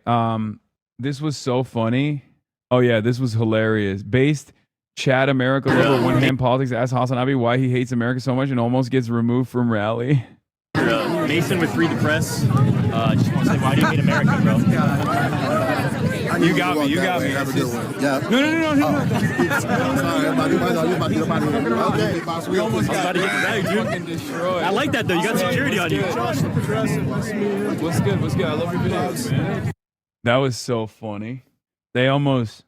This was so funny. Oh yeah, this was hilarious. Based Chad America liberal one hand politics asks HasanAbi why he hates America so much and almost gets removed from rally. Mason with Free the Press. Just want to say, why do you hate America, bro? You got me. Have a good one. Yeah. No. We almost got to get the Fucking destroyed. I like that, though. You got security on you. What's good? I love your videos, man. That was so funny. They almost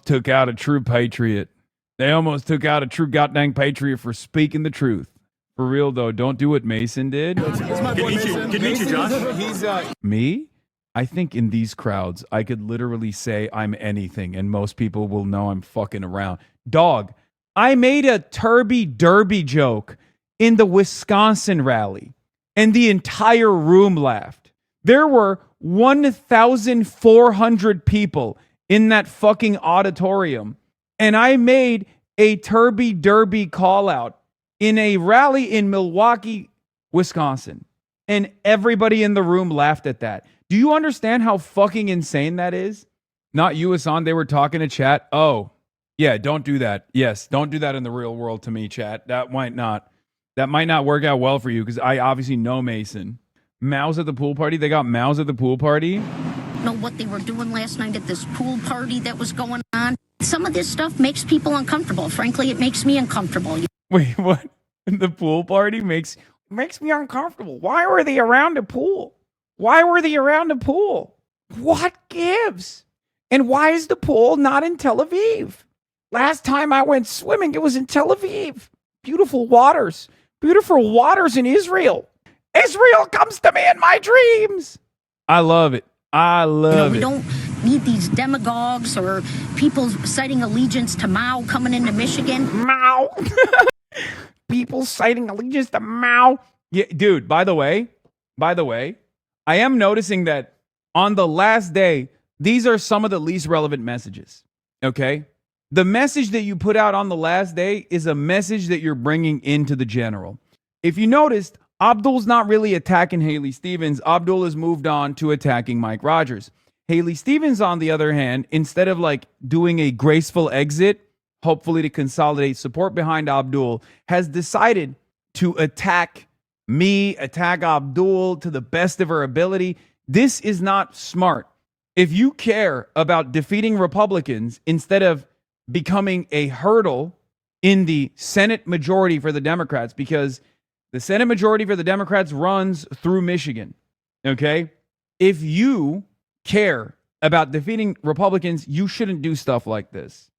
took out a true patriot. They almost took out a true goddamn patriot for speaking the truth. For real though, don't do what Mason did. Good meet you, Josh. Me? I think in these crowds, I could literally say I'm anything, and most people will know I'm fucking around. Dog, I made a Turby Derby joke in the Wisconsin rally, and the entire room laughed. There were 1,400 people in that fucking auditorium, and I made a Turby Derby call out in a rally in Milwaukee, Wisconsin, and everybody in the room laughed at that. Do you understand how fucking insane that is? Not you, Hasan. They were talking to chat. Oh, yeah, don't do that. Yes, don't do that in the real world to me, chat. That might not work out well for you because I obviously know Mason. Mao's at the pool party. They got Mao's at the pool party. Know what they were doing last night at this pool party that was going on. Some of this stuff makes people uncomfortable. Frankly, it makes me uncomfortable. Wait, what? The pool party makes me uncomfortable. Why were they around a pool? Why were they around a pool? What gives? And why is the pool not in Tel Aviv? Last time I went swimming, it was in Tel Aviv. Beautiful waters in Israel. Israel comes to me in my dreams. I love it. We don't need these demagogues or people citing allegiance to Mao coming into Michigan. Mao. People citing allegiance to Mao. Yeah, dude, by the way, I am noticing that on the last day, these are some of the least relevant messages. Okay? The message that you put out on the last day is a message that you're bringing into the general. If you noticed, Abdul's not really attacking Haley Stevens. Abdul has moved on to attacking Mike Rogers. Haley Stevens, on the other hand, instead of doing a graceful exit, hopefully to consolidate support behind Abdul, has decided to attack me, attack Abdul to the best of her ability. This is not smart. If you care about defeating Republicans instead of becoming a hurdle in the Senate majority for the Democrats, because the Senate majority for the Democrats runs through Michigan, okay? If you care about defeating Republicans, you shouldn't do stuff like this,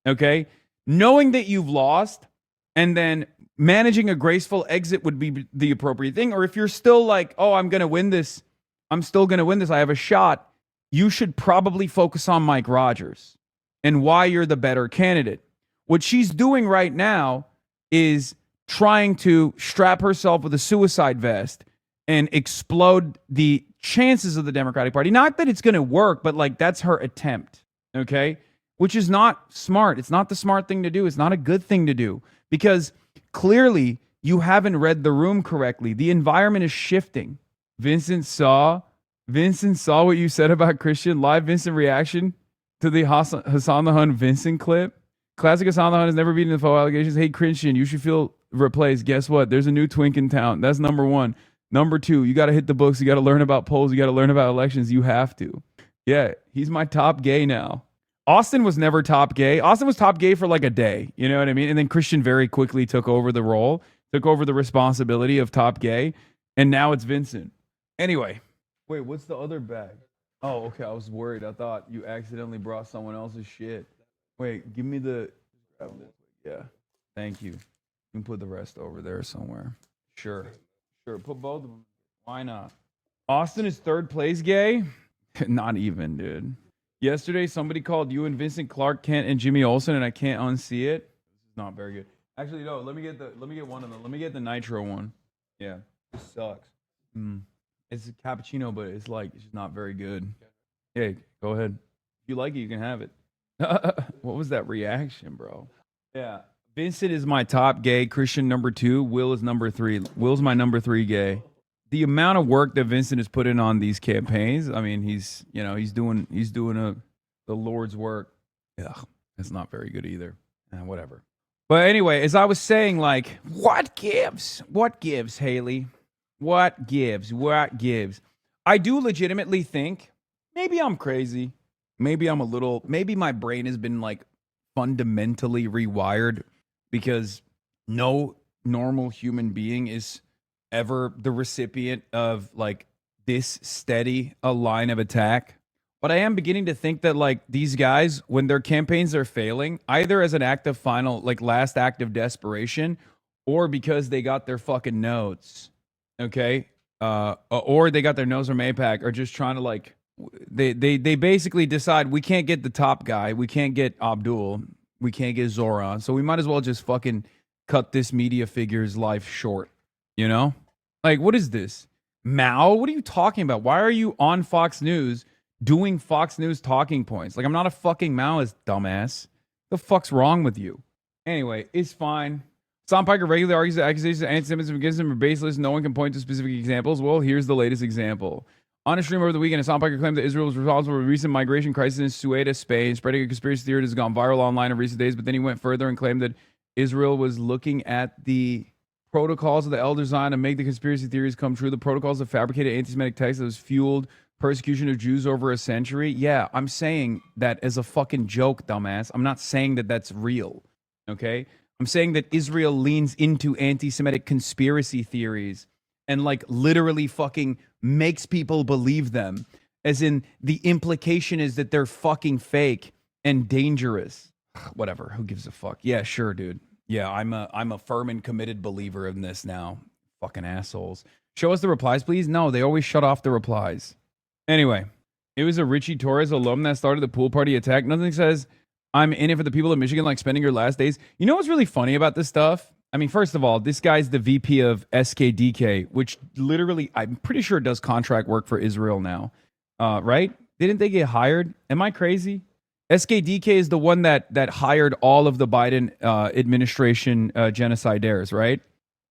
okay? Knowing that you've lost and then managing a graceful exit would be the appropriate thing. Or if you're still I'm going to win this, I have a shot, you should probably focus on Mike Rogers and why you're the better candidate. What she's doing right now is trying to strap herself with a suicide vest and explode the chances of the Democratic Party. Not that it's going to work, but that's her attempt, okay? Which is not smart. It's not the smart thing to do. It's not a good thing to do because clearly you haven't read the room correctly. The environment is shifting. Vincent saw what you said about Christian. Live Vincent reaction to the Hasan the Hun Vincent clip. Classic Hasan the Hun has never beaten the faux allegations. Hey, Christian, you should feel replaced. Guess what? There's a new twink in town. That's number one. Number two, you got to hit the books. You got to learn about polls. You got to learn about elections. You have to. Yeah, he's my top gay now. Austin was never top gay. Austin was top gay for a day. You know what I mean? And then Christian very quickly took over the role, took over the responsibility of top gay. And now it's Vincent. Anyway. Wait, what's the other bag? Oh, okay. I was worried. I thought you accidentally brought someone else's shit. Wait, give me the... Yeah. Thank you. You can put the rest over there somewhere. Sure. Put both of them. Why not? Austin is third place gay? Not even, dude. Yesterday, somebody called you and Vincent Clark Kent and Jimmy Olsen, and I can't unsee it. This is not very good. Actually, no. Let me get one of them. Let me get the nitro one. Yeah, this sucks. It's a cappuccino, but it's just not very good. Hey, go ahead. If you like it, you can have it. What was that reaction, bro? Yeah. Vincent is my top gay. Christian number 2. Will is number 3. Will's my number 3 gay. The amount of work that Vincent has put in on these campaigns, I mean, he's doing the Lord's work. Yeah, it's not very good either. Whatever. But anyway, as I was saying, what gives? What gives, Haley? What gives? What gives? I do legitimately think maybe I'm crazy. Maybe my brain has been fundamentally rewired because no normal human being is ever the recipient of this steady a line of attack. But I am beginning to think that like these guys, when their campaigns are failing, either as an act of final, like last act of desperation, or because they got their fucking notes, okay, or they got their nose from AIPAC, or just trying to like, they basically decide we can't get the top guy, we can't get Abdul, we can't get Zoran, so we might as well just fucking cut this media figure's life short, you know? Like, what is this? Mao? What are you talking about? Why are you on Fox News doing Fox News talking points? Like, I'm not a fucking Maoist, dumbass. The fuck's wrong with you? Anyway, it's fine. Sam Piker regularly argues that accusations of anti-Semitism against him are baseless. No one can point to specific examples. Well, here's the latest example. On a stream over the weekend, Sam Piker claimed that Israel was responsible for a recent migration crisis in Ceuta, Spain, spreading a conspiracy theory that has gone viral online in recent days. But then he went further and claimed that Israel was looking at the protocols of the Elder Zion to make the conspiracy theories come true. The protocols of fabricated anti-Semitic text that was fueled persecution of Jews over a century. Yeah, I'm saying that as a fucking joke, dumbass. I'm not saying that that's real, okay? I'm saying that Israel leans into anti-Semitic conspiracy theories and like literally fucking makes people believe them, as in the implication is that they're fucking fake and dangerous. Whatever, who gives a fuck? Yeah, sure, dude. Yeah, I'm a firm and committed believer in this now. Fucking assholes. Show us the replies, please. No, they always shut off the replies. Anyway, it was a Richie Torres alum that started the pool party attack. Nothing says I'm in it for the people of Michigan, like spending your last days. You know what's really funny about this stuff? I mean, first of all, this guy's the VP of SKDK, which literally, I'm pretty sure does contract work for Israel now. Right? Didn't they get hired? Am I crazy? SKDK is the one that hired all of the Biden administration genocidaires, right?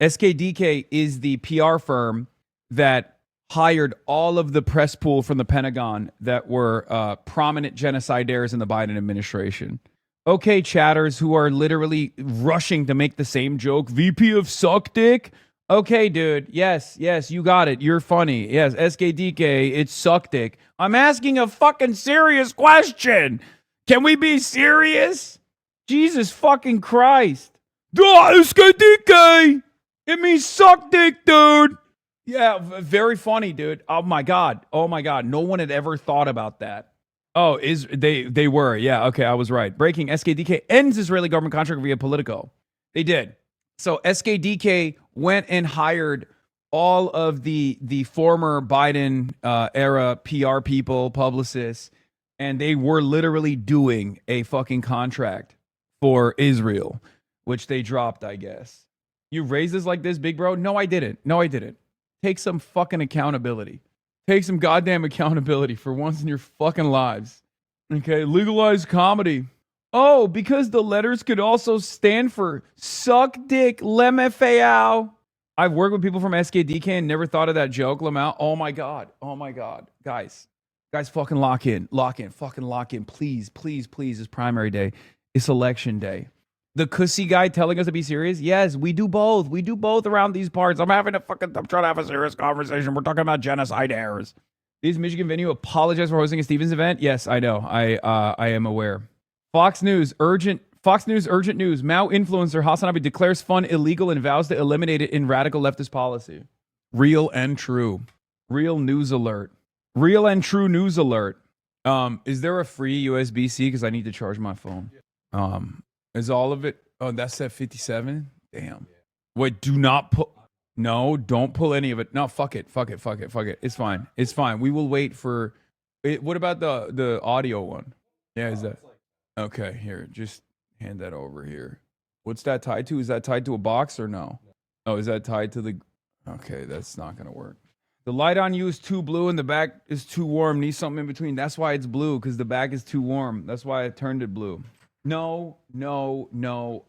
SKDK is the PR firm that hired all of the press pool from the Pentagon that were prominent genocidaires in the Biden administration. Okay, chatters who are literally rushing to make the same joke. VP of suck dick? Okay, dude. Yes, you got it. You're funny. Yes, SKDK, it's suck dick. I'm asking a fucking serious question. Can we be serious? Jesus fucking Christ. SKDK! It means suck dick, dude. Yeah, very funny, dude. Oh my God. No one had ever thought about that. Oh, they were. Yeah, okay, I was right. Breaking: SKDK ends Israeli government contract via Politico. They did. So SKDK went and hired all of the former Biden era PR people, publicists, and they were literally doing a fucking contract for Israel, which they dropped, I guess. You raised this like this, big bro? No, I didn't. Take some fucking accountability. Take some goddamn accountability for once in your fucking lives. Okay, legalize comedy. Oh, because the letters could also stand for suck dick, lemefeao. I've worked with people from SKDK and never thought of that joke, Lamau. Oh my God. Guys, fucking lock in. Please. It's primary day. It's election day. The cussy guy telling us to be serious? Yes, we do both. We do both around these parts. I'm trying to have a serious conversation. We're talking about genocide errors. Is Michigan venue apologize for hosting a Stevens event? Yes, I know. I am aware. Fox News urgent news. Mao influencer HasanAbi declares fund illegal and vows to eliminate it in radical leftist policy. Real and true. Real news alert. Real and true news alert. Is there a free USB-C? Because I need to charge my phone. Is all of it? Oh, that's at 57? Damn. Wait, don't pull any of it. No, fuck it. It's fine. We will wait for it. What about the audio one? Yeah, is that? Okay, here, just hand that over here. What's that tied to? Is that tied to a box or no? Oh, is that tied to the... Okay, that's not going to work. The light on you is too blue and the back is too warm. Need something in between. That's why it's blue, because the back is too warm. That's why I turned it blue. No.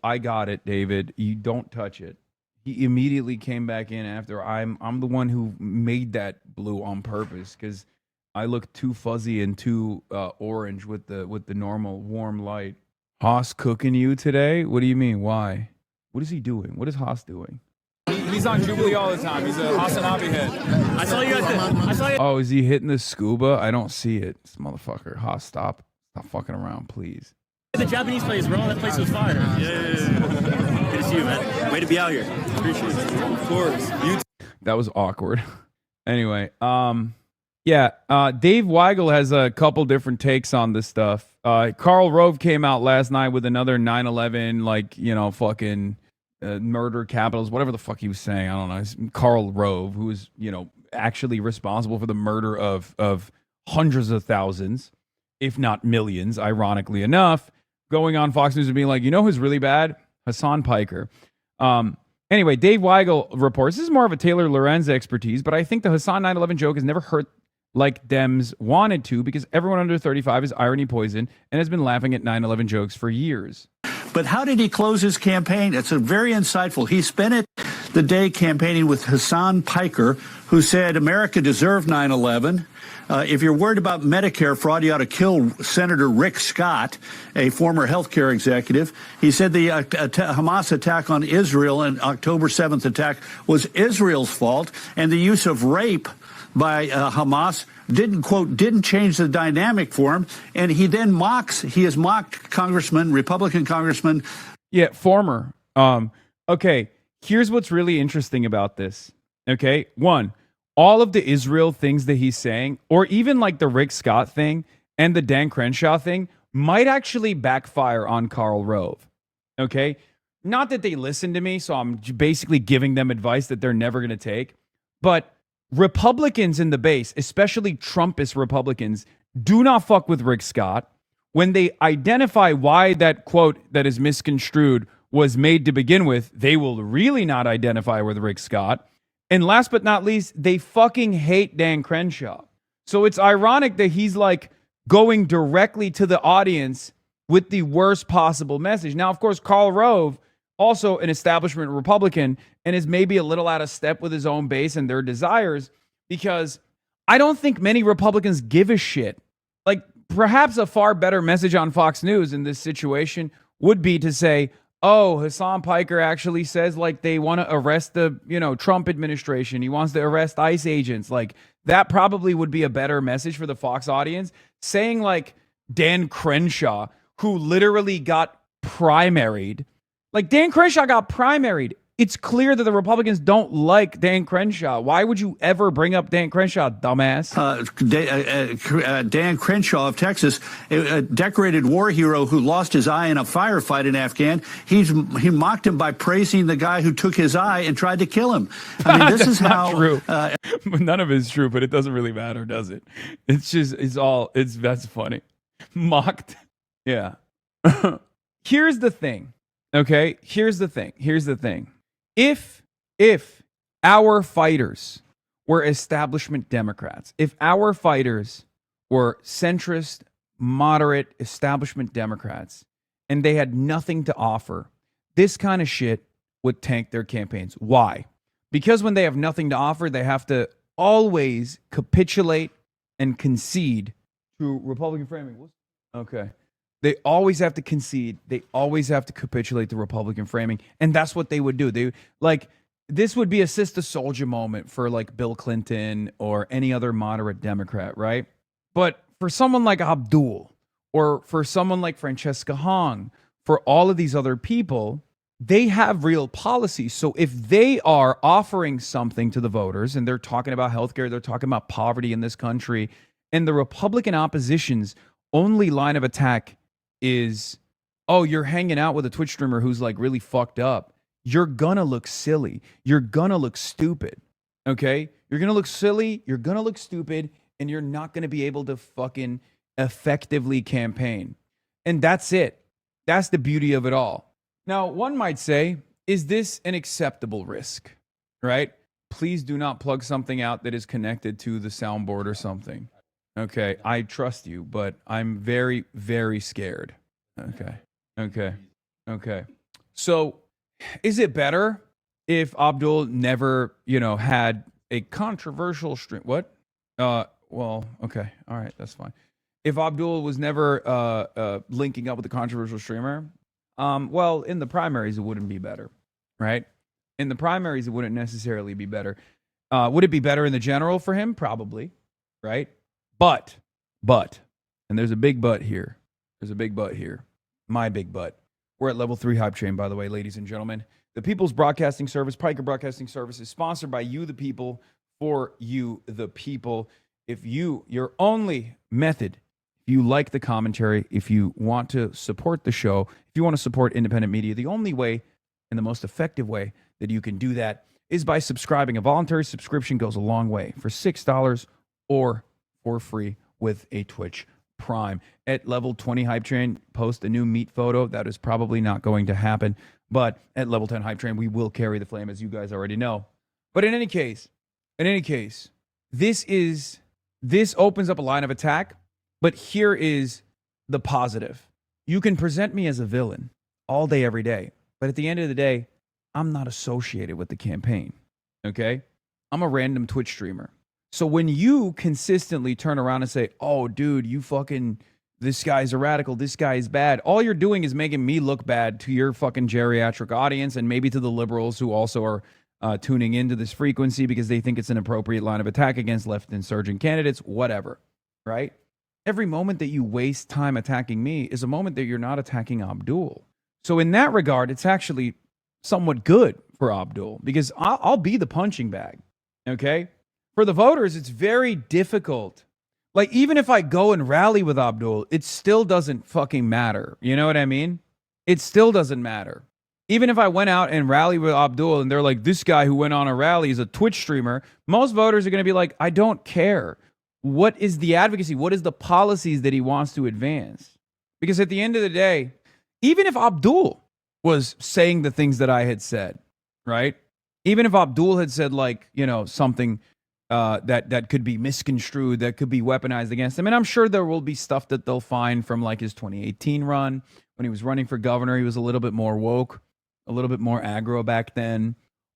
I got it, David. You don't touch it. He immediately came back in after I'm the one who made that blue on purpose, because I look too fuzzy and too orange with the normal warm light. Haas cooking you today? What do you mean? Why? What is he doing? What is Haas doing? He's on Jubilee all the time. He's a HasanAbi head. I saw you at Oh, is he hitting the scuba? I don't see it. This motherfucker. Haas, stop fucking around, please. the Japanese place, bro. That place was fire. Yeah. Good to see you, man. Way to be out here. Appreciate it. Of course. That was awkward. Anyway, Yeah, Dave Weigel has a couple different takes on this stuff. Karl Rove came out last night with another 9/11, like, fucking murder capitals, whatever the fuck he was saying. I don't know. It's Karl Rove, who is, actually responsible for the murder of hundreds of thousands, if not millions, ironically enough, going on Fox News and being like, who's really bad? Hasan Piker. Anyway, Dave Weigel reports, this is more of a Taylor Lorenz expertise, but I think the Hasan 9/11 joke has never hurt like Dems wanted to, because everyone under 35 is irony poison and has been laughing at 9/11 jokes for years. But how did he close his campaign? It's a very insightful. He spent the day campaigning with Hasan Piker, who said America deserved 9/11. If you're worried about Medicare fraud, you ought to kill Senator Rick Scott, a former health care executive. He said the Hamas attack on Israel and October 7th attack was Israel's fault, and the use of rape by Hamas didn't change the dynamic for him. And he then he has mocked Republican congressman. Yeah, former. Okay, here's what's really interesting about this. Okay, one, all of the Israel things that he's saying, or even like the Rick Scott thing and the Dan Crenshaw thing, might actually backfire on Karl Rove. Okay, not that they listen to me, so I'm basically giving them advice that they're never going to take, but Republicans in the base, especially Trumpist Republicans, do not fuck with Rick Scott. When they identify why that quote that is misconstrued was made to begin with, they will really not identify with Rick Scott. And last but not least, they fucking hate Dan Crenshaw. So it's ironic that he's like going directly to the audience with the worst possible message. Now, of course, Karl Rove, also an establishment Republican, and is maybe a little out of step with his own base and their desires, because I don't think many Republicans give a shit. Like, perhaps a far better message on Fox News in this situation would be to say, oh, Hasan Piker actually says like they want to arrest the, Trump administration. He wants to arrest ICE agents. Like, that probably would be a better message for the Fox audience. Saying like Dan Crenshaw, who literally got primaried. Like, Dan Crenshaw got primaried. It's clear that the Republicans don't like Dan Crenshaw. Why would you ever bring up Dan Crenshaw, dumbass? Dan Crenshaw of Texas, a decorated war hero who lost his eye in a firefight in Afghan. He mocked him by praising the guy who took his eye and tried to kill him. I mean, this is how true. None of it is true, but it doesn't really matter, does it? That's funny. Mocked. Yeah. Here's the thing. Okay, here's the thing. If our fighters were establishment Democrats, if our fighters were centrist, moderate establishment Democrats, and they had nothing to offer, this kind of shit would tank their campaigns. Why? Because when they have nothing to offer, they have to always capitulate and concede to Republican framing. Okay. They always have to concede. They always have to capitulate to Republican framing. And that's what they would do. This would be a Sister Soldier moment for like Bill Clinton or any other moderate Democrat, right? But for someone like Abdul or for someone like Francesca Hong, for all of these other people, they have real policies. So if they are offering something to the voters and they're talking about healthcare, they're talking about poverty in this country, and the Republican opposition's only line of attack is, oh, you're hanging out with a Twitch streamer who's like really fucked up, you're gonna look silly. You're gonna look stupid. Okay? You're gonna look silly, you're gonna look stupid, and you're not gonna be able to fucking effectively campaign. And that's it. That's the beauty of it all. Now, one might say, is this an acceptable risk? Right? Please do not plug something out that is connected to the soundboard or something. Okay, I trust you, but I'm very, very scared. Okay. So, is it better if Abdul never, had a controversial stream? What? Well, okay. All right, that's fine. If Abdul was never linking up with a controversial streamer, well, in the primaries, it wouldn't be better, right? In the primaries, it wouldn't necessarily be better. Would it be better in the general for him? Probably, right? But, and there's a big but here. My big but. We're at level 3 Hype Train, by the way, ladies and gentlemen. The People's Broadcasting Service, Piker Broadcasting Service, is sponsored by you, the people, for you, the people. if your only method, if you like the commentary, if you want to support the show, if you want to support independent media, the only way and the most effective way that you can do that is by subscribing. A voluntary subscription goes a long way for $6 or for free with a Twitch Prime. At level 20 Hype Train, post a new meat photo. That is probably not going to happen. But at level 10 Hype Train, we will carry the flame, as you guys already know. But in any case, this opens up a line of attack. But here is the positive. You can present me as a villain all day, every day. But at the end of the day, I'm not associated with the campaign. Okay? I'm a random Twitch streamer. So when you consistently turn around and say, oh, dude, this guy's a radical, this guy is bad, all you're doing is making me look bad to your fucking geriatric audience and maybe to the liberals who also are tuning into this frequency because they think it's an appropriate line of attack against left insurgent candidates, whatever, right? Every moment that you waste time attacking me is a moment that you're not attacking Abdul. So in that regard, it's actually somewhat good for Abdul because I'll be the punching bag, okay? For the voters, it's very difficult. Like, even if I go and rally with Abdul, it still doesn't fucking matter. You know what I mean? It still doesn't matter. Even if I went out and rallied with Abdul and they're like, this guy who went on a rally is a Twitch streamer, most voters are going to be like, I don't care. What is the advocacy? What is the policies that he wants to advance? Because at the end of the day, even if Abdul was saying the things that I had said, right? Even if Abdul had said, like, you know, something that could be misconstrued, that could be weaponized against him. And I'm sure there will be stuff that they'll find from like his 2018 run. When he was running for governor, he was a little bit more woke, a little bit more aggro back then.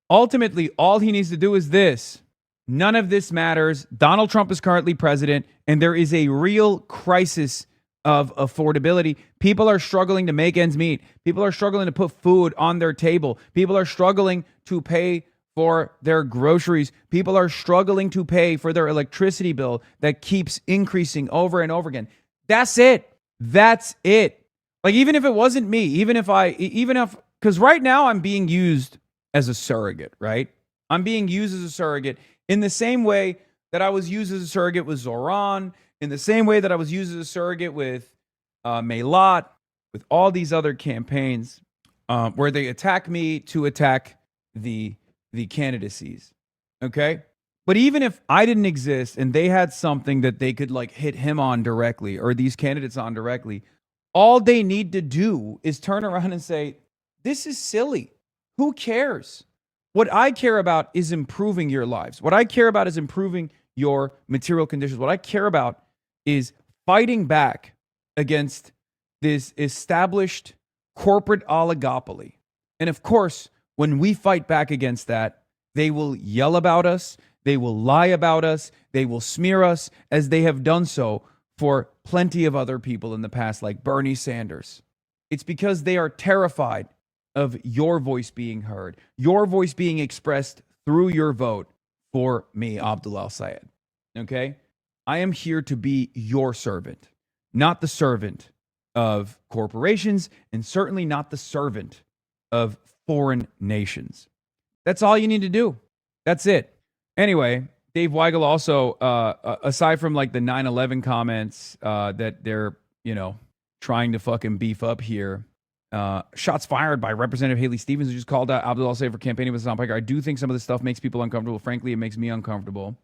Ultimately, all he needs to do is this. None of this matters. Donald Trump is currently president, and there is a real crisis of affordability. People are struggling to make ends meet. People are struggling to put food on their table. People are struggling to pay for their groceries. People are struggling to pay for their electricity bill that keeps increasing over and over again. That's it. That's it. Like, even if it wasn't me, because right now I'm being used as a surrogate, right? I'm being used as a surrogate in the same way that I was used as a surrogate with Zoran, in the same way that I was used as a surrogate with Melat, with all these other campaigns where they attack me to attack the candidacies, okay? But even if I didn't exist and they had something that they could like hit him on directly or these candidates on directly, all they need to do is turn around and say, this is silly. Who cares? What I care about is improving your lives. What I care about is improving your material conditions. What I care about is fighting back against this established corporate oligopoly. And of course, when we fight back against that, they will yell about us, they will lie about us, they will smear us, as they have done so for plenty of other people in the past, like Bernie Sanders. It's because they are terrified of your voice being heard, your voice being expressed through your vote for me, Abdul Al-Sayed. Okay? I am here to be your servant, not the servant of corporations, and certainly not the servant of foreign nations. That's all you need to do. That's it. Anyway, Dave Weigel also, aside from like the 9/11 comments that they're, trying to fucking beef up here, shots fired by Representative Haley Stevens, who just called out Abdul Al-Sayed for campaigning with Hassan Piker. I do think some of this stuff makes people uncomfortable. Frankly, it makes me uncomfortable.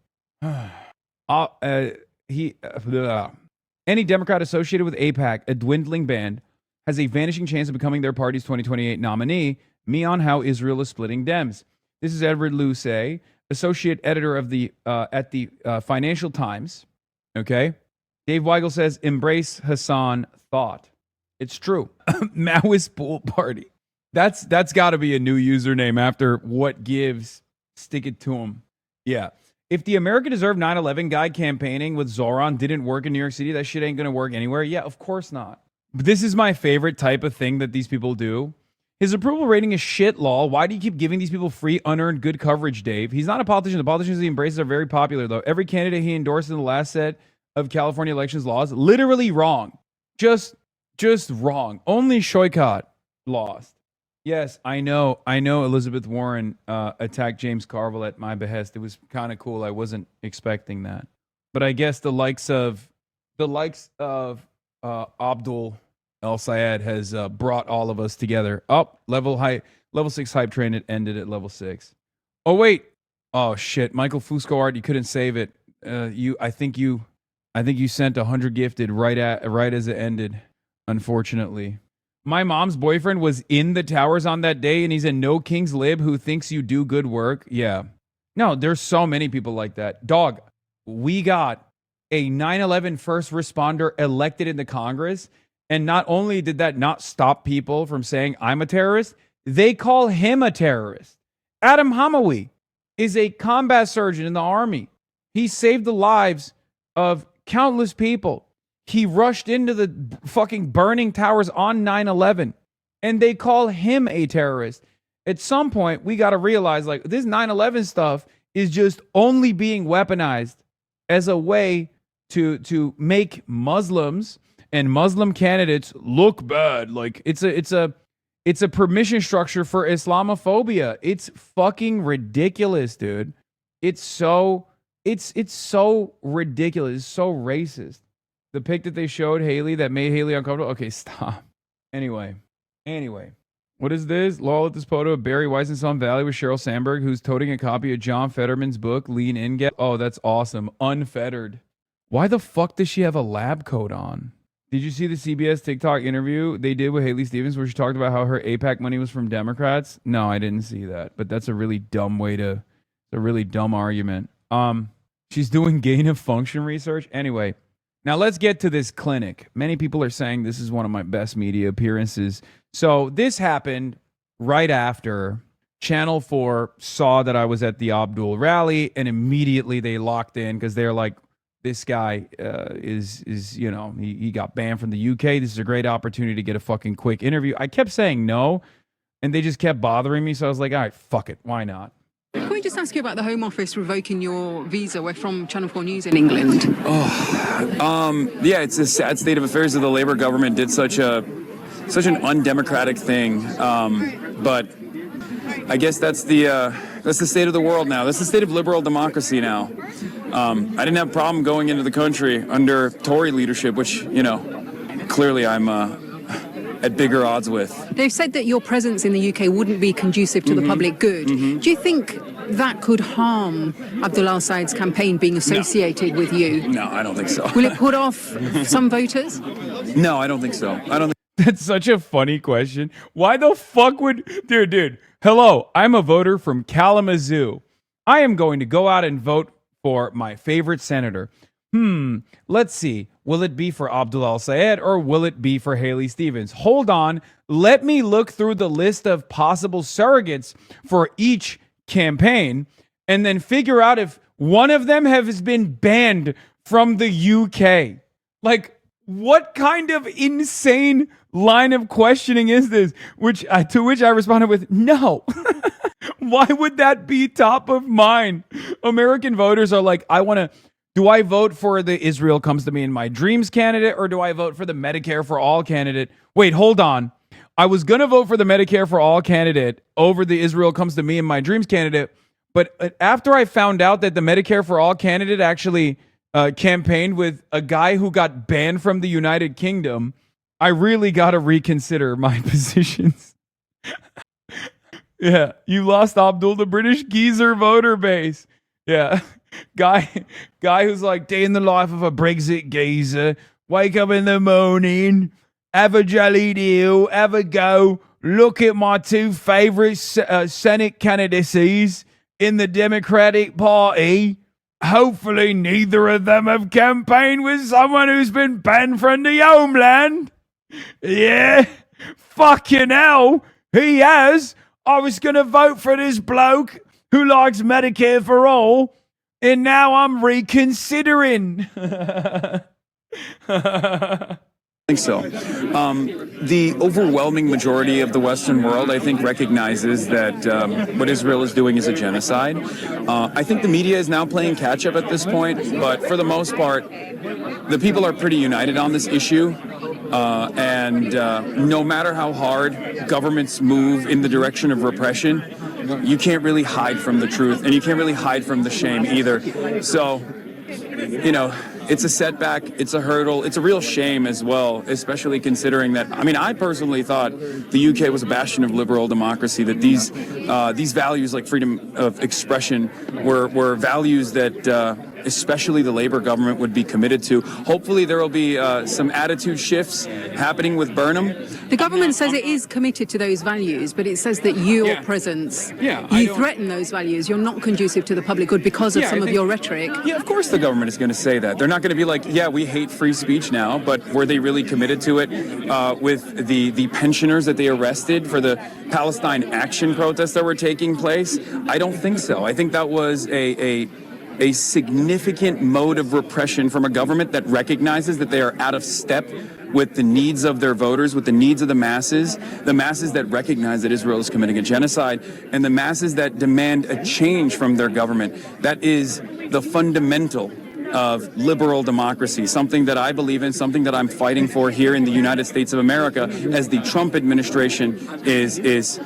Any Democrat associated with AIPAC, a dwindling band, has a vanishing chance of becoming their party's 2028 nominee. Me on how Israel is splitting Dems. This is Edward Luce, associate editor of at the Financial Times. Okay, Dave Weigel says, "Embrace Hassan thought." It's true. Maoist pool party. That's got to be a new username after what gives. Stick it to him. Yeah. If the America Deserve 9/11 guy campaigning with Zoran didn't work in New York City, that shit ain't going to work anywhere. Yeah, of course not. But this is my favorite type of thing that these people do. His approval rating is shit, lol. Why do you keep giving these people free, unearned good coverage, Dave? He's not a politician. The politicians he embraces are very popular, though. Every candidate he endorsed in the last set of California elections laws, literally wrong. Just wrong. Only Shoykot lost. Yes, I know Elizabeth Warren attacked James Carville at my behest. It was kind of cool. I wasn't expecting that. But I guess the likes of Abdul El Sayed has brought all of us together. Level 6 hype train. It ended at level 6. Oh wait. Oh shit. Michael Fusco Art, you couldn't save it. I think you sent 100 gifted right as it ended. Unfortunately, my mom's boyfriend was in the towers on that day, and he's a no king's lib who thinks you do good work. Yeah. No, there's so many people like that. Dog, we got a 9/11 first responder elected into Congress, and not only did that not stop people from saying I'm a terrorist, they call him a terrorist. Adam Hamawi is a combat surgeon in the Army. He saved the lives of countless people. He rushed into the fucking burning towers on 9/11, and they call him a terrorist. At some point, we got to realize, like, this 9/11 stuff is just only being weaponized as a way to make Muslims and Muslim candidates look bad. Like, it's a permission structure for Islamophobia. It's fucking ridiculous, dude. It's so ridiculous. It's so racist. The pic that they showed Haley that made Haley uncomfortable. Okay, stop. Anyway. What is this? Lol at this photo of Barry Weiss in Sun Valley with Sheryl Sandberg, who's toting a copy of John Fetterman's book, Lean In. Oh, that's awesome. Unfettered. Why the fuck does she have a lab coat on? Did you see the CBS TikTok interview they did with Haley Stevens where she talked about how her AIPAC money was from Democrats? No, I didn't see that. But that's a really dumb argument. She's doing gain of function research. Anyway, now let's get to this clinic. Many people are saying this is one of my best media appearances. So this happened right after Channel 4 saw that I was at the Abdul rally, and immediately they locked in because they're like, this guy is he got banned from the UK. This is a great opportunity to get a fucking quick interview. I kept saying no, and they just kept bothering me. So I was like, all right, fuck it. Why not? Can we just ask you about the Home Office revoking your visa? We're from Channel 4 News in England. Yeah, it's a sad state of affairs that the Labour government did such an undemocratic thing. But I guess that's the state of the world now. That's the state of liberal democracy now. I didn't have a problem going into the country under Tory leadership, which, clearly I'm at bigger odds with. They've said that your presence in the UK wouldn't be conducive to the public good. Do you think that could harm Abdul al-Sayed's campaign being associated with you? No, I don't think so. Will it put off some voters? No, I don't think so. That's such a funny question. Why the fuck would... Dude, hello, I'm a voter from Kalamazoo. I am going to go out and vote for my favorite senator. Let's see. Will it be for Abdul al-Sayed or will it be for Haley Stevens? Hold on. Let me look through the list of possible surrogates for each campaign and then figure out if one of them has been banned from the UK. Like, what kind of insane line of questioning is this? To which I responded with, no. Why would that be top of mind? American voters are like, do I vote for the Israel Comes to Me in My Dreams candidate or do I vote for the Medicare for All candidate? Wait, hold on. I was going to vote for the Medicare for All candidate over the Israel Comes to Me in My Dreams candidate. But after I found out that the Medicare for All candidate actually campaigned with a guy who got banned from the United Kingdom, I really got to reconsider my positions. Yeah, you lost Abdul, the British geezer voter base. Yeah. Guy who's like, day in the life of a Brexit geezer. Wake up in the morning, have a jelly deal, have a go, look at my two favorite Senate candidacies in the Democratic Party. Hopefully neither of them have campaigned with someone who's been banned from the homeland. Yeah, fucking hell, he has. I was going to vote for this bloke who likes Medicare for All. And now I'm reconsidering. I think so. The overwhelming majority of the Western world, I think, recognizes that what Israel is doing is a genocide. I think the media is now playing catch-up at this point, but for the most part, the people are pretty united on this issue. And no matter how hard governments move in the direction of repression, you can't really hide from the truth, and you can't really hide from the shame either. So you know, it's a setback, it's a hurdle, it's a real shame as well, especially considering that, I mean, I personally thought the UK was a bastion of liberal democracy, that these values like freedom of expression were values that especially the Labour government would be committed to. Hopefully there will be some attitude shifts happening with Burnham. The government says it is committed to those values, but it says that your presence, you threaten those values. You're not conducive to the public good because of some of your rhetoric. Yeah, of course the government is going to say that. They're not going to be like, yeah, we hate free speech now, but were they really committed to it with the pensioners that they arrested for the Palestine action protests that were taking place? I don't think so. I think that was a significant mode of repression from a government that recognizes that they are out of step with the needs of their voters, with the needs of the masses that recognize that Israel is committing a genocide, and the masses that demand a change from their government. That is the fundamental of liberal democracy, something that I believe in, something that I'm fighting for here in the United States of America, as the Trump administration is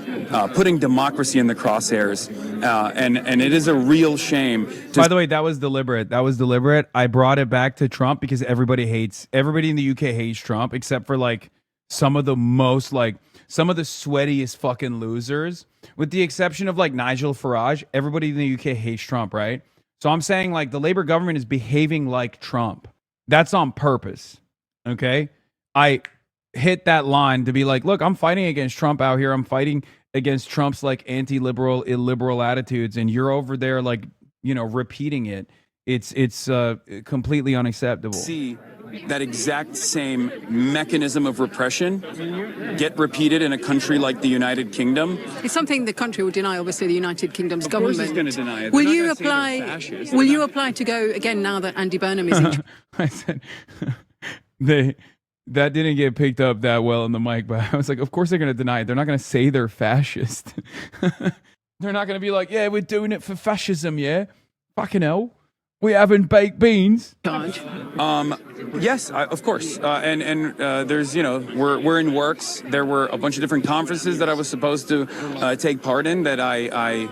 putting democracy in the crosshairs. And it is a real shame. By the way, that was deliberate. I brought it back to Trump because everybody in the UK hates Trump, except for like some of the sweatiest fucking losers, with the exception of like Nigel Farage. Everybody in the UK hates Trump, right? So I'm saying like the Labour government is behaving like Trump. That's on purpose. Okay? I hit that line to be like, look, I'm fighting against Trump out here. I'm fighting against Trump's like anti-liberal, illiberal attitudes, and you're over there like, you know, repeating it. It's completely unacceptable. See that exact same mechanism of repression get repeated in a country like the United Kingdom. It's something the country will deny, obviously, the United Kingdom's government. Of course it's going to deny it. Will you apply to go again now that Andy Burnham is in? I said that didn't get picked up that well in the mic, but I was like, of course they're going to deny it. They're not going to say they're fascist. They're not going to be like, yeah, we're doing it for fascism, yeah? Fucking hell. We having baked beans? Yes, of course. And there's, you know, we're in works. There were a bunch of different conferences that I was supposed to take part in that I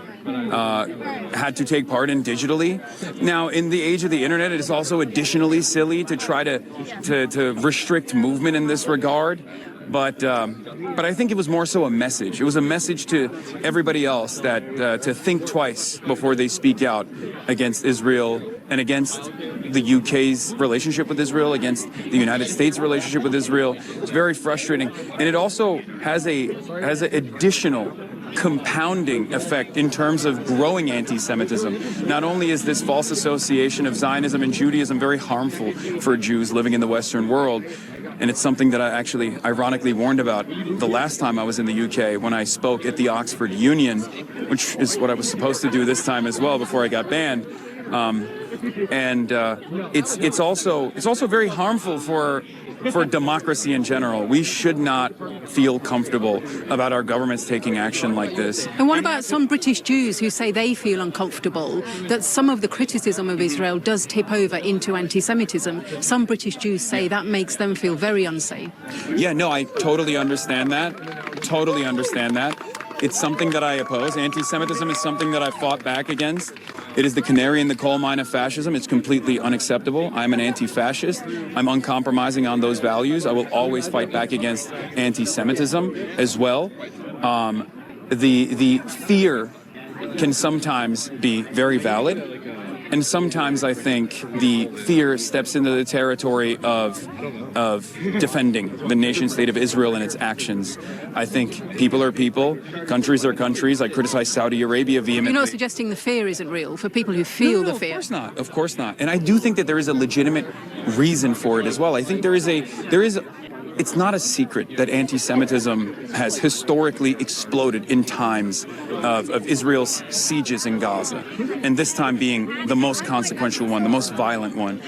had to take part in digitally. Now, in the age of the internet, it is also additionally silly to try to restrict movement in this regard. But I think it was more so a message. It was a message to everybody else that to think twice before they speak out against Israel and against the UK's relationship with Israel, against the United States' relationship with Israel. It's very frustrating, and it also has an additional compounding effect in terms of growing anti-Semitism. Not only is this false association of Zionism and Judaism very harmful for Jews living in the Western world, and it's something that I actually ironically warned about the last time I was in the UK when I spoke at the Oxford Union, which is what I was supposed to do this time as well before I got banned. It's also very harmful for democracy in general. We should not feel comfortable about our governments taking action like this. And what about some British Jews who say they feel uncomfortable that some of the criticism of Israel does tip over into anti-Semitism? Some British Jews say that makes them feel very unsafe. Yeah, no, I totally understand that. It's something that I oppose. Anti-Semitism is something that I fought back against. It is the canary in the coal mine of fascism. It's completely unacceptable. I'm an anti-fascist. I'm uncompromising on those values. I will always fight back against anti-Semitism as well. The fear can sometimes be very valid. And sometimes I think the fear steps into the territory of defending the nation state of Israel and its actions. I think people are people, countries are countries. I criticize Saudi Arabia vehemently. You're not suggesting the fear isn't real for people who feel the fear? Of course not. And I do think that there is a legitimate reason for it as well. I think it's not a secret that anti-Semitism has historically exploded in times of Israel's sieges in Gaza. And this time being the most consequential one, the most violent one,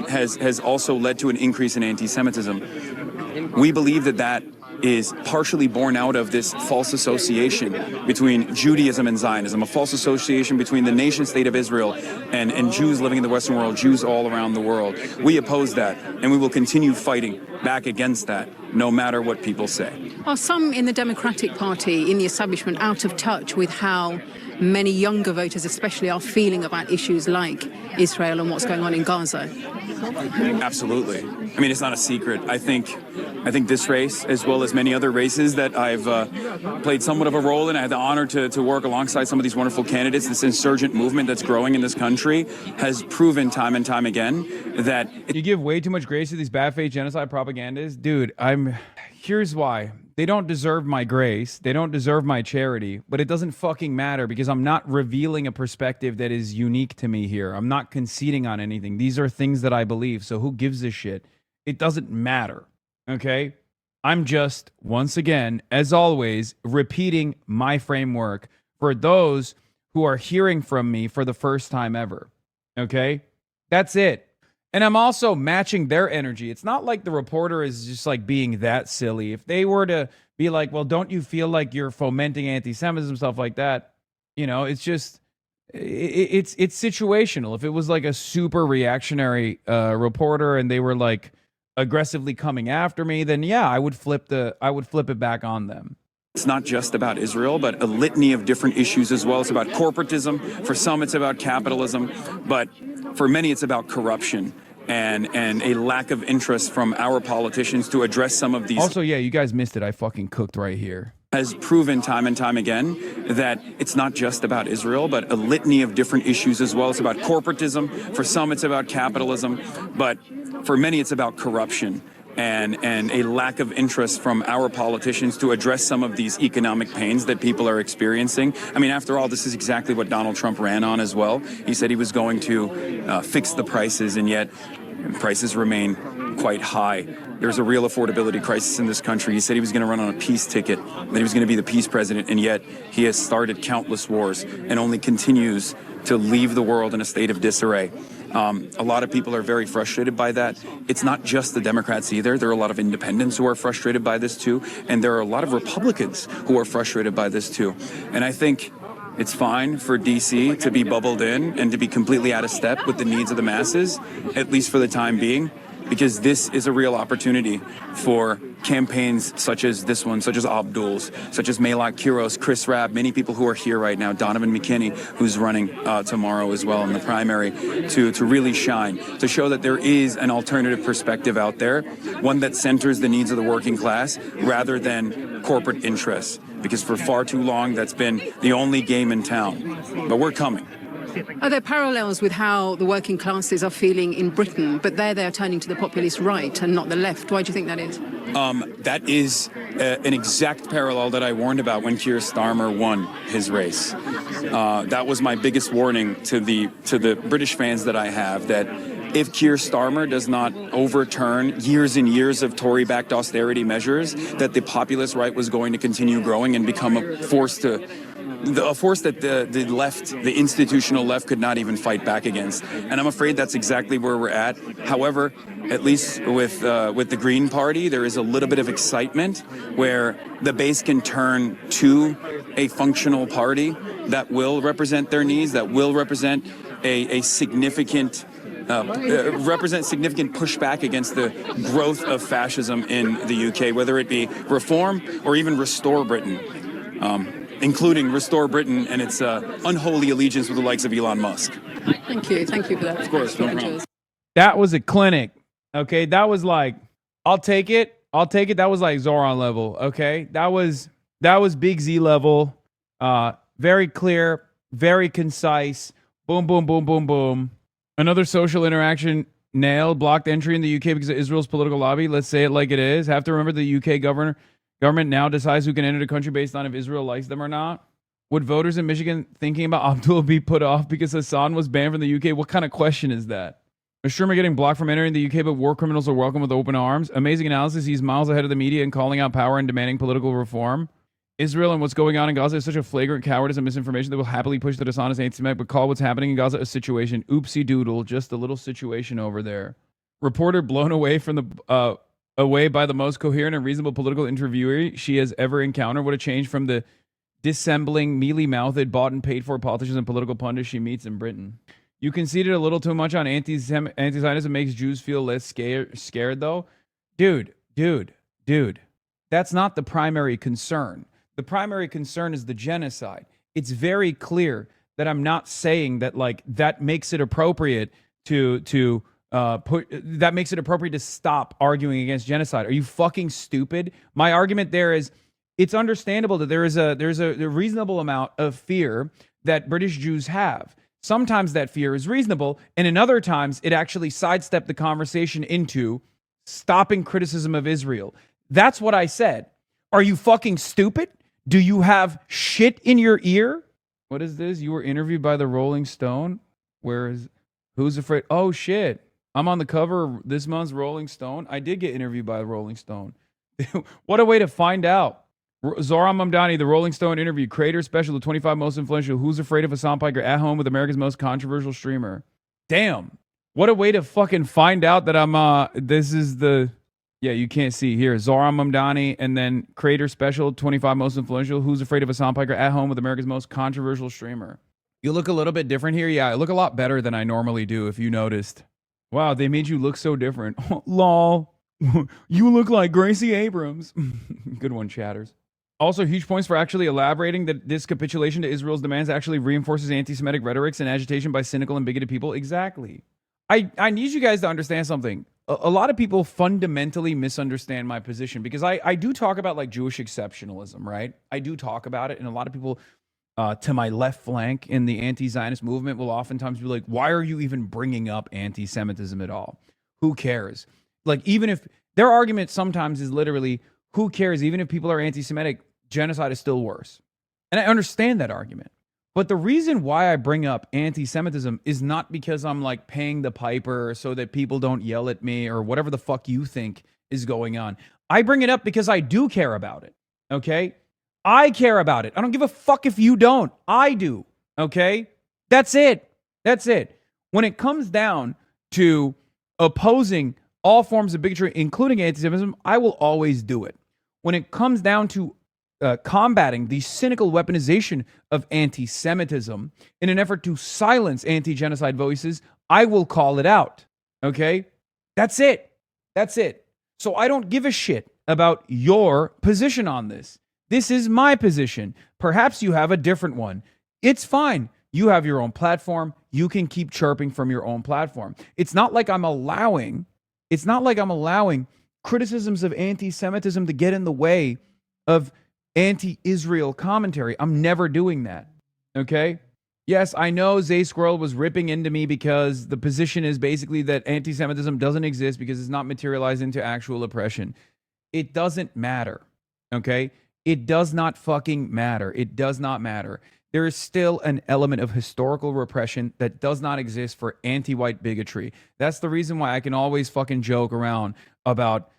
has also led to an increase in anti-Semitism. We believe that is partially born out of this false association between Judaism and Zionism, a false association between the nation state of Israel and Jews living in the Western world, Jews all around the world. We oppose that, and we will continue fighting back against that. no matter what people say. Are some in the Democratic Party, in the establishment, out of touch with how many younger voters especially are feeling about issues like Israel and what's going on in Gaza? Absolutely. I mean, it's not a secret. I think this race, as well as many other races that I've played somewhat of a role in, I had the honor to work alongside some of these wonderful candidates. This insurgent movement that's growing in this country has proven time and time again that... You give way too much grace to these bad faith genocide propagandists. Dude, here's why. They don't deserve my grace. They don't deserve my charity, but it doesn't fucking matter because I'm not revealing a perspective that is unique to me here. I'm not conceding on anything. These are things that I believe. So who gives a shit? It doesn't matter. Okay? I'm just, once again, as always, repeating my framework for those who are hearing from me for the first time ever. Okay? That's it. And I'm also matching their energy. It's not like the reporter is just like being that silly. If they were to be like, well, don't you feel like you're fomenting anti-Semitism, stuff like that? You know, it's just, it's situational. If it was like a super reactionary reporter and they were like aggressively coming after me, then yeah, I would flip it back on them. It's not just about Israel, but a litany of different issues as well. It's about corporatism. For some, it's about capitalism. But for many, it's about corruption and a lack of interest from our politicians to address some of these. Also, yeah, you guys missed it. I fucking cooked right here. Has proven time and time again that it's not just about Israel, but a litany of different issues as well. It's about corporatism. For some, it's about capitalism. But for many, it's about corruption and a lack of interest from our politicians to address some of these economic pains that people are experiencing. I mean, after all, this is exactly what Donald Trump ran on as well. He said he was going to fix the prices, and yet prices remain quite high. There's a real affordability crisis in this country. He said he was going to run on a peace ticket, that he was going to be the peace president, and yet he has started countless wars and only continues to leave the world in a state of disarray. A lot of people are very frustrated by that. It's not just the Democrats either. There are a lot of independents who are frustrated by this too. And there are a lot of Republicans who are frustrated by this too. And I think it's fine for DC to be bubbled in and to be completely out of step with the needs of the masses, at least for the time being, because this is a real opportunity for campaigns such as this one, such as Abdul's, such as Maylak Kiros, Chris Rabb, many people who are here right now, Donovan McKinney, who's running tomorrow as well in the primary, to really shine, to show that there is an alternative perspective out there, one that centers the needs of the working class rather than corporate interests, because for far too long that's been the only game in town. But we're coming. Are there parallels with how the working classes are feeling in Britain, but they're turning to the populist right and not the left? Why do you think that is? That is an exact parallel that I warned about when Keir Starmer won his race. That was my biggest warning to the British fans that I have, that if Keir Starmer does not overturn years and years of Tory-backed austerity measures, that the populist right was going to continue growing and become a force that the left, the institutional left, could not even fight back against. And I'm afraid that's exactly where we're at. However, at least with the Green Party, there is a little bit of excitement where the base can turn to a functional party that will represent their needs, that will represent a significant significant pushback against the growth of fascism in the UK, whether it be reform or even restore Britain. Including restore Britain and its unholy allegiance with the likes of Elon Musk. Thank you for that. Of course, no problem. That was a clinic, okay? That was like, I'll take it. That was like Zoran level, okay? That was Big Z level. Very clear, very concise. Boom, boom, boom, boom, boom. Another social interaction nailed. Blocked entry in the UK because of Israel's political lobby. Let's say it like it is. Have to remember the UK government now decides who can enter the country based on if Israel likes them or not. Would voters in Michigan thinking about Abdul be put off because Hassan was banned from the UK? What kind of question is that? A Shermer getting blocked from entering the UK, but war criminals are welcome with open arms. Amazing analysis. He's miles ahead of the media and calling out power and demanding political reform. Israel and what's going on in Gaza is such a flagrant cowardice and misinformation that will happily push the dishonest anti-Semitic, but call what's happening in Gaza a situation. Oopsie doodle. Just a little situation over there. Reporter blown away from the... away by the most coherent and reasonable political interviewee she has ever encountered. What a change from the dissembling, mealy-mouthed, bought and paid for politicians and political pundits she meets in Britain. You conceded a little too much on anti-Zionism makes Jews feel less scared though. Dude, dude, that's not the primary concern. The primary concern is the genocide. It's very clear that I'm not saying that like that makes it appropriate to stop arguing against genocide. Are you fucking stupid? My argument there is it's understandable that there's a reasonable amount of fear that British Jews have. Sometimes that fear is reasonable, and in other times it actually sidestepped the conversation into stopping criticism of Israel. That's what I said. Are you fucking stupid? Do you have shit in your ear? What is this? You were interviewed by the Rolling Stone? Who's afraid? Oh shit. I'm on the cover of this month's Rolling Stone. I did get interviewed by the Rolling Stone. What a way to find out. Zohran Mamdani, the Rolling Stone interview, creator special, the 25 most influential, Who's Afraid of Hasan Piker, at home with America's most controversial streamer. Damn. What a way to fucking find out that I'm, this is the, yeah, you can't see here. Zohran Mamdani, and then creator special, 25 most influential, Who's Afraid of Hasan Piker, at home with America's most controversial streamer. You look a little bit different here. Yeah, I look a lot better than I normally do, if you noticed. Wow, they made you look so different. Lol. You look like Gracie Abrams. Good one, chatters. Also, huge points for actually elaborating that this capitulation to Israel's demands actually reinforces anti-Semitic rhetorics and agitation by cynical and bigoted people. Exactly. I need you guys to understand something. A lot of people fundamentally misunderstand my position because I do talk about like Jewish exceptionalism, right? I do talk about it, and a lot of people to my left flank in the anti-Zionist movement will oftentimes be like, why are you even bringing up anti-Semitism at all? Who cares? Like, even if their argument sometimes is literally, who cares? Even if people are anti-Semitic, genocide is still worse. And I understand that argument. But the reason why I bring up anti-Semitism is not because I'm like paying the piper so that people don't yell at me or whatever the fuck you think is going on. I bring it up because I do care about it. Okay? I care about it. I don't give a fuck if you don't. I do. Okay? That's it. That's it. When it comes down to opposing all forms of bigotry, including anti-Semitism, I will always do it. When it comes down to combating the cynical weaponization of anti-Semitism in an effort to silence anti-genocide voices, I will call it out. Okay? That's it. That's it. So I don't give a shit about your position on this. This is my position. Perhaps you have a different one. It's fine. You have your own platform. You can keep chirping from your own platform. It's not like I'm allowing criticisms of anti-Semitism to get in the way of anti-Israel commentary. I'm never doing that. Okay? Yes, I know Zay Squirrel was ripping into me because the position is basically that anti-Semitism doesn't exist because it's not materialized into actual oppression. It doesn't matter. Okay? It does not fucking matter. It does not matter. There is still an element of historical repression that does not exist for anti-white bigotry. That's the reason why I can always fucking joke around about,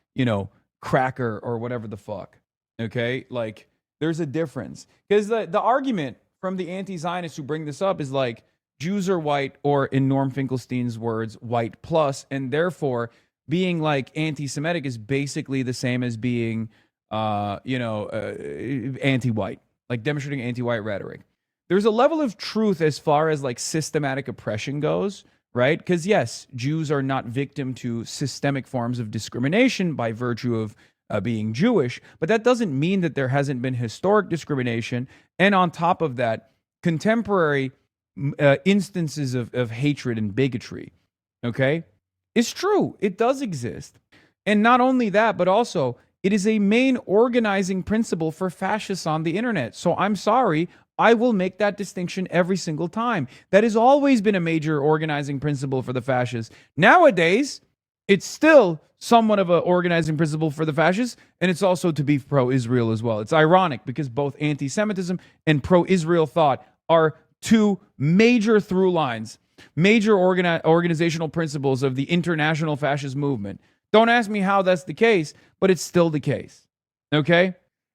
cracker or whatever the fuck. Okay? Like, there's a difference. Because the argument from the anti-Zionists who bring this up is like, Jews are white, or in Norm Finkelstein's words, white plus, and therefore being like anti-Semitic is basically the same as being, anti-white, like demonstrating anti-white rhetoric. There's a level of truth as far as like systematic oppression goes, right? Because yes, Jews are not victim to systemic forms of discrimination by virtue of being Jewish, but that doesn't mean that there hasn't been historic discrimination. And on top of that, contemporary instances of hatred and bigotry. Okay? It's true. It does exist. And not only that, but also it is a main organizing principle for fascists on the internet. So I'm sorry, I will make that distinction every single time. That has always been a major organizing principle for the fascists. Nowadays, it's still somewhat of an organizing principle for the fascists, and it's also to be pro-Israel as well. It's ironic because both anti-Semitism and pro-Israel thought are two major through lines, major organizational principles of the international fascist movement. Don't ask me how that's the case, but it's still the case. Okay?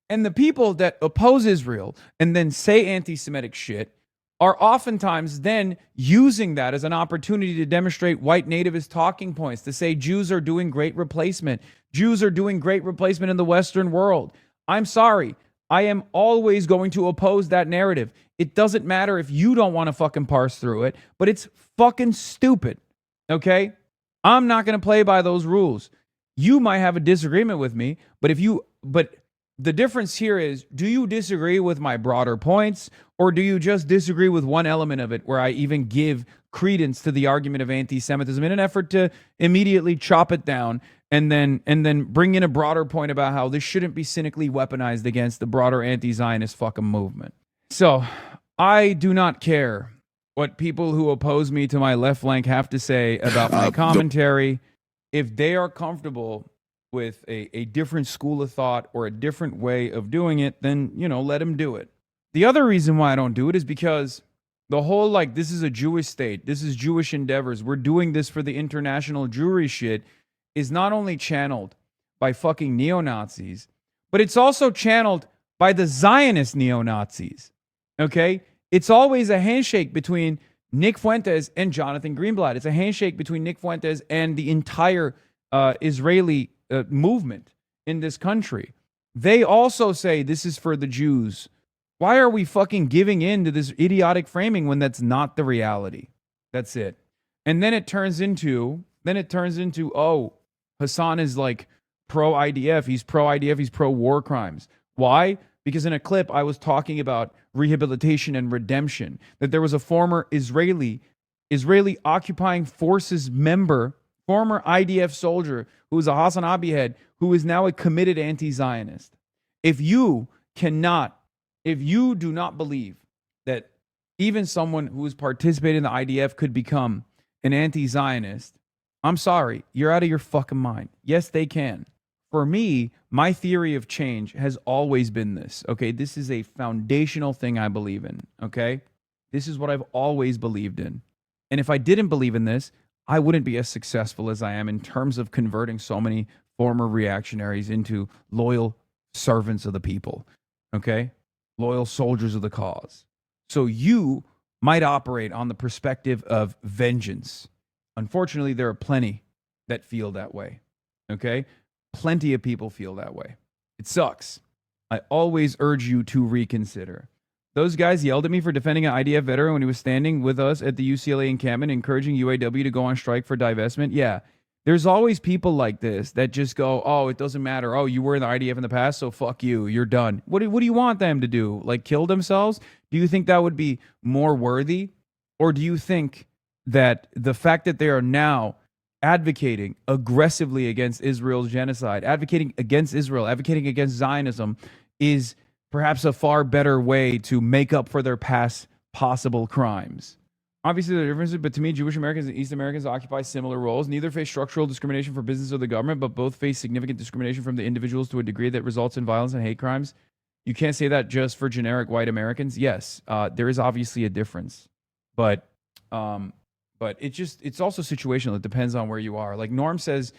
And the people that oppose Israel and then say anti-Semitic shit are oftentimes then using that as an opportunity to demonstrate white nativist talking points, to say Jews are doing great replacement. Jews are doing great replacement in the Western world. I'm sorry. I am always going to oppose that narrative. It doesn't matter if you don't want to fucking parse through it, but it's fucking stupid. Okay? I'm not going to play by those rules. You might have a disagreement with me, but the difference here is, do you disagree with my broader points, or do you just disagree with one element of it where I even give credence to the argument of anti-Semitism in an effort to immediately chop it down and then bring in a broader point about how this shouldn't be cynically weaponized against the broader anti-Zionist fucking movement? So I do not care what people who oppose me to my left flank have to say about my commentary. If they are comfortable with a different school of thought or a different way of doing it, then, let them do it. The other reason why I don't do it is because the whole, this is a Jewish state, this is Jewish endeavors, we're doing this for the international Jewry shit, is not only channeled by fucking neo-Nazis, but it's also channeled by the Zionist neo-Nazis, okay? It's always a handshake between Nick Fuentes and Jonathan Greenblatt. It's a handshake between Nick Fuentes and the entire Israeli movement in this country. They also say this is for the Jews. Why are we fucking giving in to this idiotic framing when that's not the reality? That's it. And then it turns into, oh, Hasan is pro-IDF. He's pro-IDF. He's pro-war crimes. Why? Because in a clip, I was talking about rehabilitation and redemption, that there was a former Israeli occupying forces member, former IDF soldier who was a HasanAbi head, who is now a committed anti-Zionist. If you do not believe that even someone who has participated in the IDF could become an anti-Zionist, I'm sorry, you're out of your fucking mind. Yes, they can. For me, my theory of change has always been this, okay? This is a foundational thing I believe in, okay? This is what I've always believed in. And if I didn't believe in this, I wouldn't be as successful as I am in terms of converting so many former reactionaries into loyal servants of the people, okay? Loyal soldiers of the cause. So you might operate on the perspective of vengeance. Unfortunately, there are plenty that feel that way, okay? Plenty of people feel that way. It sucks. I always urge you to reconsider. Those guys yelled at me for defending an IDF veteran when he was standing with us at the UCLA encampment, encouraging UAW to go on strike for divestment. Yeah, there's always people like this that just go, oh, it doesn't matter. Oh, you were in the IDF in the past, so fuck you. You're done. What do you want them to do? Kill themselves? Do you think that would be more worthy? Or do you think that the fact that they are now advocating aggressively against Israel's genocide, advocating against Israel, advocating against Zionism is perhaps a far better way to make up for their past possible crimes? Obviously, there are differences, but to me, Jewish Americans and East Americans occupy similar roles. Neither face structural discrimination from business or the government, but both face significant discrimination from the individuals to a degree that results in violence and hate crimes. You can't say that just for generic white Americans. Yes, there is obviously a difference, but it's also situational. It depends on where you are. Like Norm says,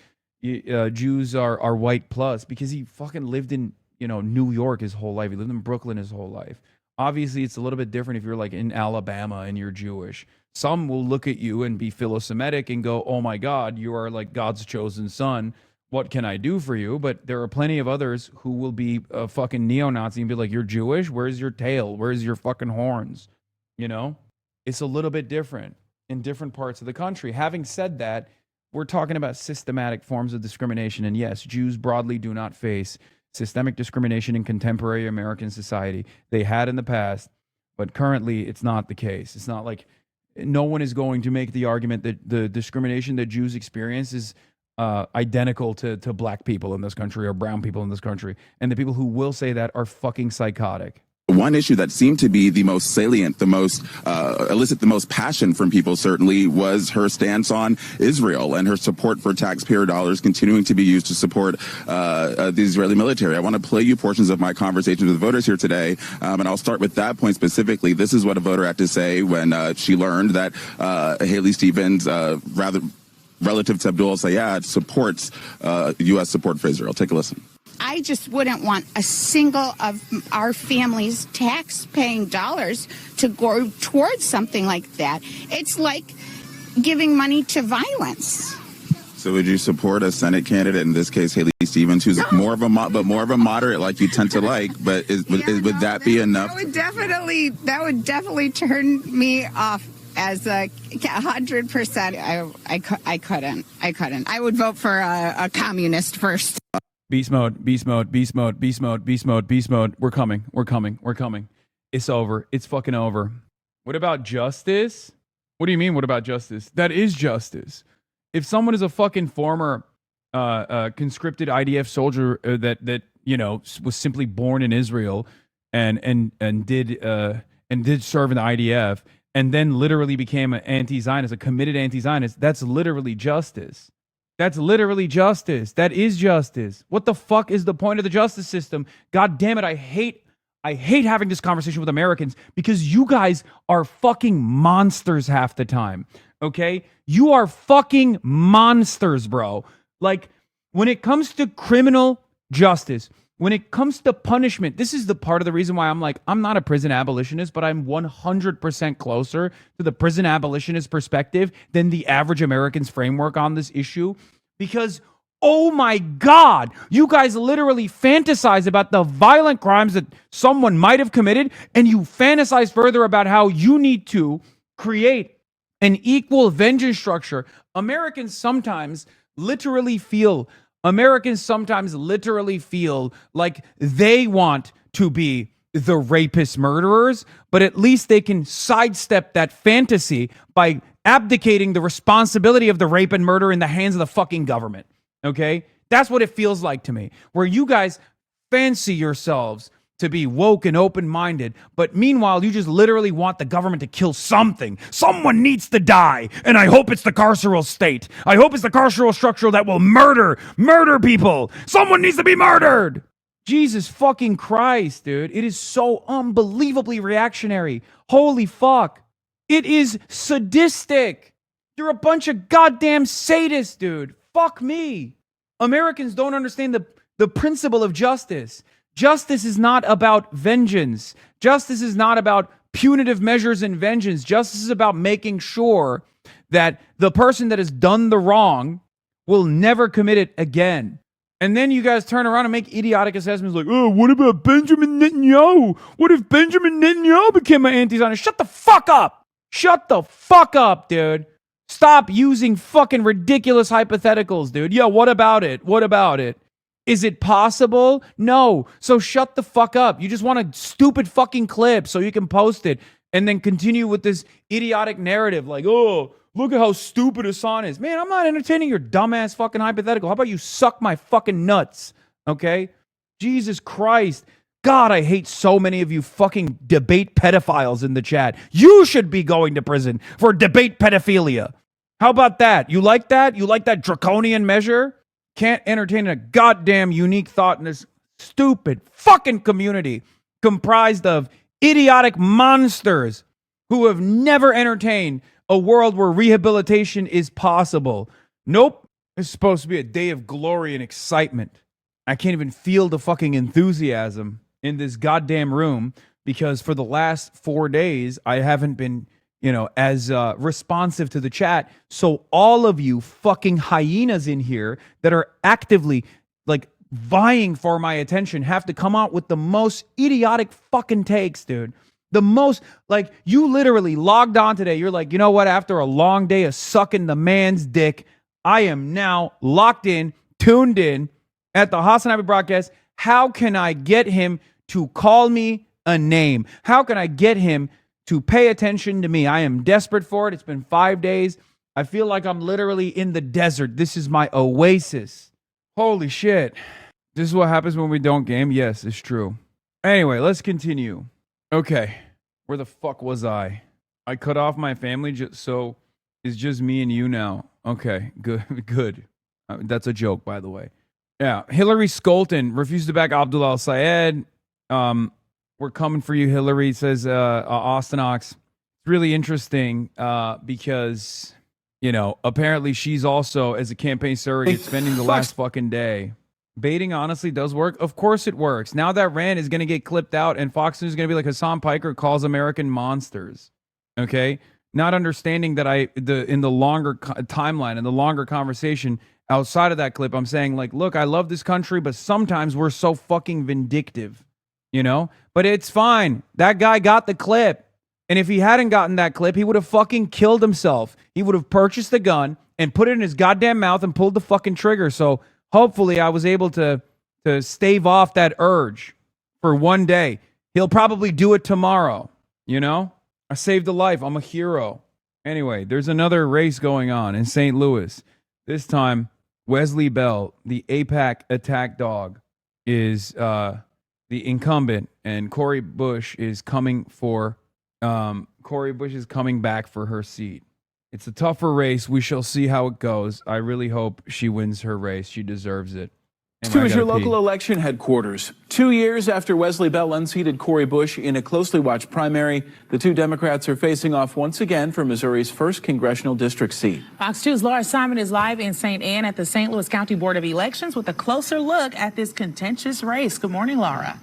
Jews are white plus because he fucking lived in New York his whole life. He lived in Brooklyn his whole life. Obviously, it's a little bit different if you're in Alabama and you're Jewish. Some will look at you and be philo-Semitic and go, oh my God, you are God's chosen son. What can I do for you? But there are plenty of others who will be a fucking neo-Nazi and be like, you're Jewish? Where's your tail? Where's your fucking horns? It's a little bit different in different parts of the country. Having said that, we're talking about systematic forms of discrimination. And yes, Jews broadly do not face systemic discrimination in contemporary American society. They had in the past, but currently it's not the case. It's not like no one is going to make the argument that the discrimination that Jews experience is identical to black people in this country or brown people in this country. And the people who will say that are fucking psychotic. One issue that seemed to be the most salient, the most elicit the most passion from people certainly was her stance on Israel and her support for taxpayer dollars continuing to be used to support the Israeli military. I want to play you portions of my conversations with voters here today, and I'll start with that point specifically. This is what a voter had to say when she learned that Haley Stevens, relative to Abdul Sayed, supports U.S. support for Israel. Take a listen. I just wouldn't want a single of our family's tax-paying dollars to go towards something like that. It's like giving money to violence. So would you support a Senate candidate, in this case Haley Stevens, who's more of a moderate like you tend to like, but would that be enough? That would definitely turn me off as a 100%. I couldn't. I would vote for a communist first. Beast mode, beast mode, beast mode, beast mode, beast mode, beast mode. We're coming. It's over. It's fucking over. What about justice? What do you mean, what about justice? That is justice. If someone is a fucking former conscripted IDF soldier that was simply born in Israel and did serve in the IDF and then literally became an anti-Zionist, a committed anti-Zionist, that's literally justice. That's literally justice. That is justice. What the fuck is the point of the justice system? God damn it, I hate having this conversation with Americans because you guys are fucking monsters half the time. Okay? You are fucking monsters, bro. Like, when it comes to criminal justice, when it comes to punishment, this is the part of the reason why I'm like, I'm not a prison abolitionist, but I'm 100% closer to the prison abolitionist perspective than the average American's framework on this issue. Because, oh my God, you guys literally fantasize about the violent crimes that someone might have committed, and you fantasize further about how you need to create an equal vengeance structure. Americans sometimes literally feel like they want to be the rapist murderers, but at least they can sidestep that fantasy by abdicating the responsibility of the rape and murder in the hands of the fucking government. Okay? That's what it feels like to me, where you guys fancy yourselves to be woke and open-minded, but meanwhile, you just literally want the government to kill something. Someone needs to die, and I hope it's the carceral state. I hope it's the carceral structure that will murder people. Someone needs to be murdered. Jesus fucking Christ, dude. It is so unbelievably reactionary. Holy fuck. It is sadistic. You're a bunch of goddamn sadists, dude. Fuck me. Americans don't understand the principle of justice. Justice is not about vengeance. Justice is not about punitive measures and vengeance. Justice is about making sure that the person that has done the wrong will never commit it again. And then you guys turn around and make idiotic assessments like, oh, what about Benjamin Netanyahu? What if Benjamin Netanyahu became an anti-Zionist? Shut the fuck up. Shut the fuck up, dude. Stop using fucking ridiculous hypotheticals, dude. Yeah, what about it? What about it? Is it possible? No. So shut the fuck up. You just want a stupid fucking clip so you can post it and then continue with this idiotic narrative like, oh, look at how stupid Hasan is. Man, I'm not entertaining your dumbass fucking hypothetical. How about you suck my fucking nuts? Okay? Jesus Christ. God, I hate so many of you fucking debate pedophiles in the chat. You should be going to prison for debate pedophilia. How about that? You like that? You like that draconian measure? Can't entertain a goddamn unique thought in this stupid fucking community comprised of idiotic monsters who have never entertained a world where rehabilitation is possible. Nope. It's supposed to be a day of glory and excitement. I can't even feel the fucking enthusiasm in this goddamn room because for the last 4 days, I haven't been, as responsive to the chat. So all of you fucking hyenas in here that are actively vying for my attention have to come out with the most idiotic fucking takes, dude. The most, you literally logged on today. You're like, you know what? After a long day of sucking the man's dick, I am now locked in, tuned in at the HasanAbi broadcast. How can I get him to call me a name? How can I get him to pay attention to me? I am desperate for it. It's been 5 days. I feel like I'm literally in the desert. This is my oasis. Holy shit. This is what happens when we don't game? Yes, it's true. Anyway, let's continue. Okay, where the fuck was I? I cut off my family so it's just me and you now. Okay, good. That's a joke, by the way. Yeah, Hillary Skolton refused to back Abdullah al-Sayed. We're coming for you, Hillary, says Austin Ox. It's really interesting because, apparently she's also, as a campaign surrogate, spending the last fucking day. Baiting honestly does work. Of course it works. Now that rant is going to get clipped out and Fox News is going to be like Hasan Piker calls American monsters. Okay? Not understanding that in the longer timeline, in the longer conversation outside of that clip, I'm saying look, I love this country, but sometimes we're so fucking vindictive, But it's fine. That guy got the clip. And if he hadn't gotten that clip, he would have fucking killed himself. He would have purchased the gun and put it in his goddamn mouth and pulled the fucking trigger. So hopefully I was able to stave off that urge for one day. He'll probably do it tomorrow. You know? I saved a life. I'm a hero. Anyway, there's another race going on in St. Louis. This time, Wesley Bell, the AIPAC attack dog, is the incumbent, and Cori Bush is coming back for her seat. It's a tougher race. We shall see how it goes. I really hope she wins her race. She deserves it. Two is your local election headquarters. 2 years after Wesley Bell unseated Cori Bush in a closely watched primary, the two Democrats are facing off once again for Missouri's first congressional district seat. Fox 2's Laura Simon is live in St. Anne at the St. Louis County Board of Elections with a closer look at this contentious race. Good morning, Laura.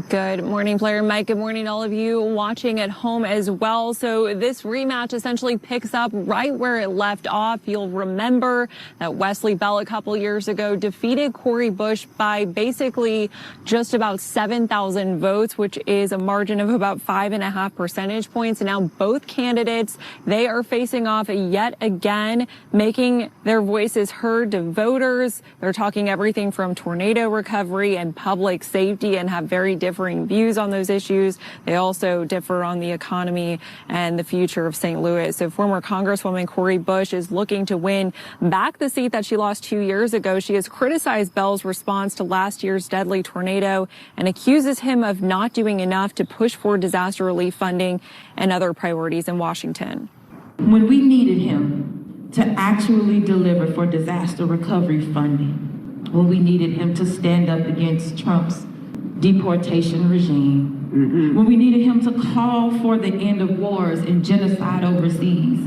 Good morning, Blair and Mike. Good morning, all of you watching at home as well. So this rematch essentially picks up right where it left off. You'll remember that Wesley Bell a couple years ago defeated Cori Bush by basically just about 7,000 votes, which is a margin of about 5.5 percentage points. And now both candidates, they are facing off yet again, making their voices heard to voters. They're talking everything from tornado recovery and public safety and have very differing views on those issues. They also differ on the economy and the future of St. Louis. So former Congresswoman Cori Bush is looking to win back the seat that she lost 2 years ago. She has criticized Bell's response to last year's deadly tornado and accuses him of not doing enough to push for disaster relief funding and other priorities in Washington. When we needed him to actually deliver for disaster recovery funding, when we needed him to stand up against Trump's deportation regime, when we needed him to call for the end of wars and genocide overseas.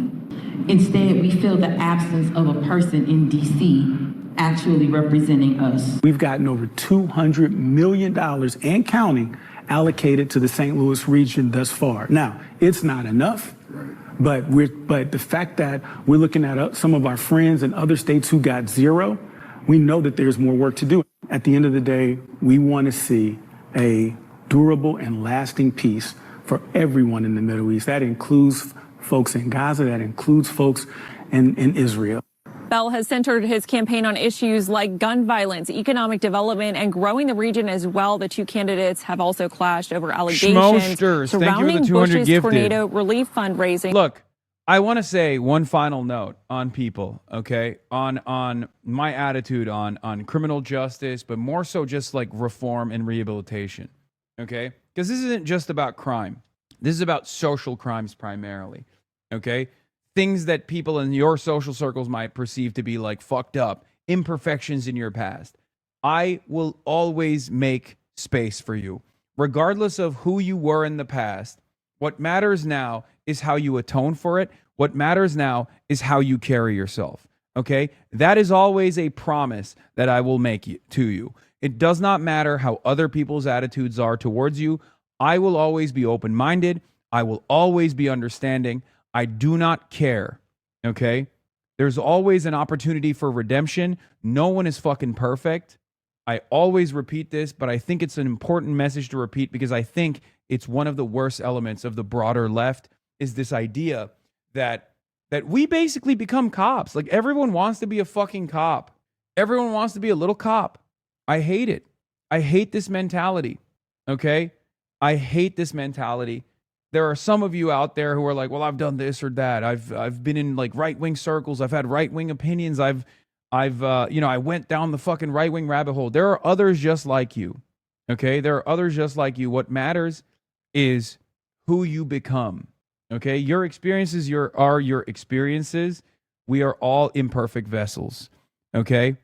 Instead, we feel the absence of a person in D.C. actually representing us. We've gotten over $200 million and counting allocated to the St. Louis region thus far. Now, it's not enough, but the fact that we're looking at some of our friends in other states who got zero, we know that there's more work to do. At the end of the day, we want to see a durable and lasting peace for everyone in the Middle East. That includes folks in Gaza, that includes folks in Israel. Bell has centered his campaign on issues like gun violence, economic development, and growing the region as well. The two candidates have also clashed over allegations surrounding Bush's tornado relief fundraising. Look, I want to say one final note on people, okay, on my attitude on criminal justice, but more so just like reform and rehabilitation, okay? Because this isn't just about crime. This is about social crimes primarily, okay? Things that people in your social circles might perceive to be like fucked up, imperfections in your past. I will always make space for you, regardless of who you were in the past. What matters now is how you atone for it. What matters now is how you carry yourself. Okay? That is always a promise that I will make to you. It does not matter how other people's attitudes are towards you. I will always be open-minded. I will always be understanding. I do not care. Okay? There's always an opportunity for redemption. No one is fucking perfect. I always repeat this, but I think it's an important message to repeat because I think it's one of the worst elements of the broader left is this idea that we basically become cops. Like everyone wants to be a fucking cop. Everyone wants to be a little cop. I hate it. I hate this mentality. Okay? I hate this mentality. There are some of you out there who are like, well, I've done this or that. I've been in like right-wing circles. I've had right-wing opinions. I went down the fucking right-wing rabbit hole. There are others just like you. Okay? There are others just like you. What matters is who you become. Okay? Your experiences are your experiences. We are all imperfect vessels. Okay?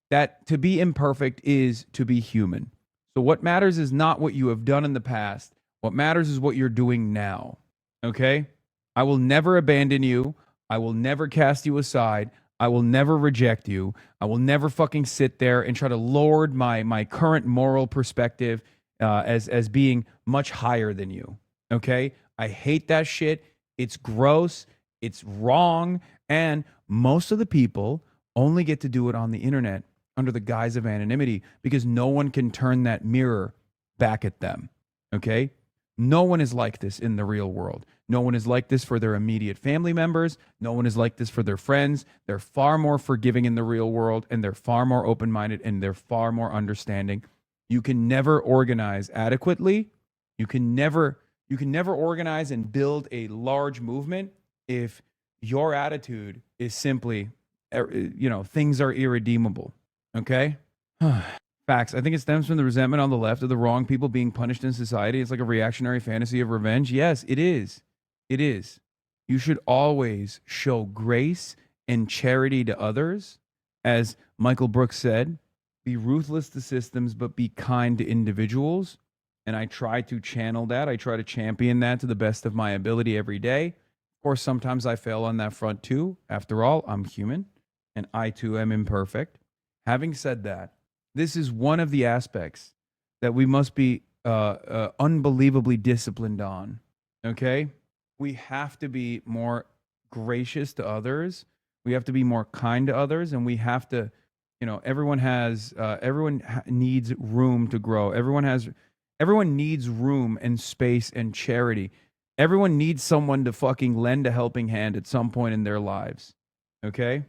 That to be imperfect is to be human. So what matters is not what you have done in the past. What matters is what you're doing now. Okay? I will never abandon you. I will never cast you aside. I will never reject you. I will never fucking sit there and try to lord my current moral perspective as being much higher than you. Okay? I hate that shit. It's gross. It's wrong. And most of the people only get to do it on the internet under the guise of anonymity because no one can turn that mirror back at them. Okay? No one is like this in the real world. No one is like this for their immediate family members. No one is like this for their friends. They're far more forgiving in the real world, and they're far more open-minded, and they're far more understanding. You can never organize adequately. You can never organize and build a large movement if your attitude is simply, things are irredeemable. Okay? Facts. I think it stems from the resentment on the left of the wrong people being punished in society. It's like a reactionary fantasy of revenge. Yes, it is. It is. You should always show grace and charity to others. As Michael Brooks said, be ruthless to systems, but be kind to individuals. And I try to channel that. I try to champion that to the best of my ability every day. Of course, sometimes I fail on that front too. After all, I'm human, and I too am imperfect. Having said that, this is one of the aspects that we must be unbelievably disciplined on. Okay? We have to be more gracious to others. We have to be more kind to others, and we have to, everyone needs room to grow. Everyone needs room and space and charity. Everyone needs someone to fucking lend a helping hand at some point in their lives. Okay?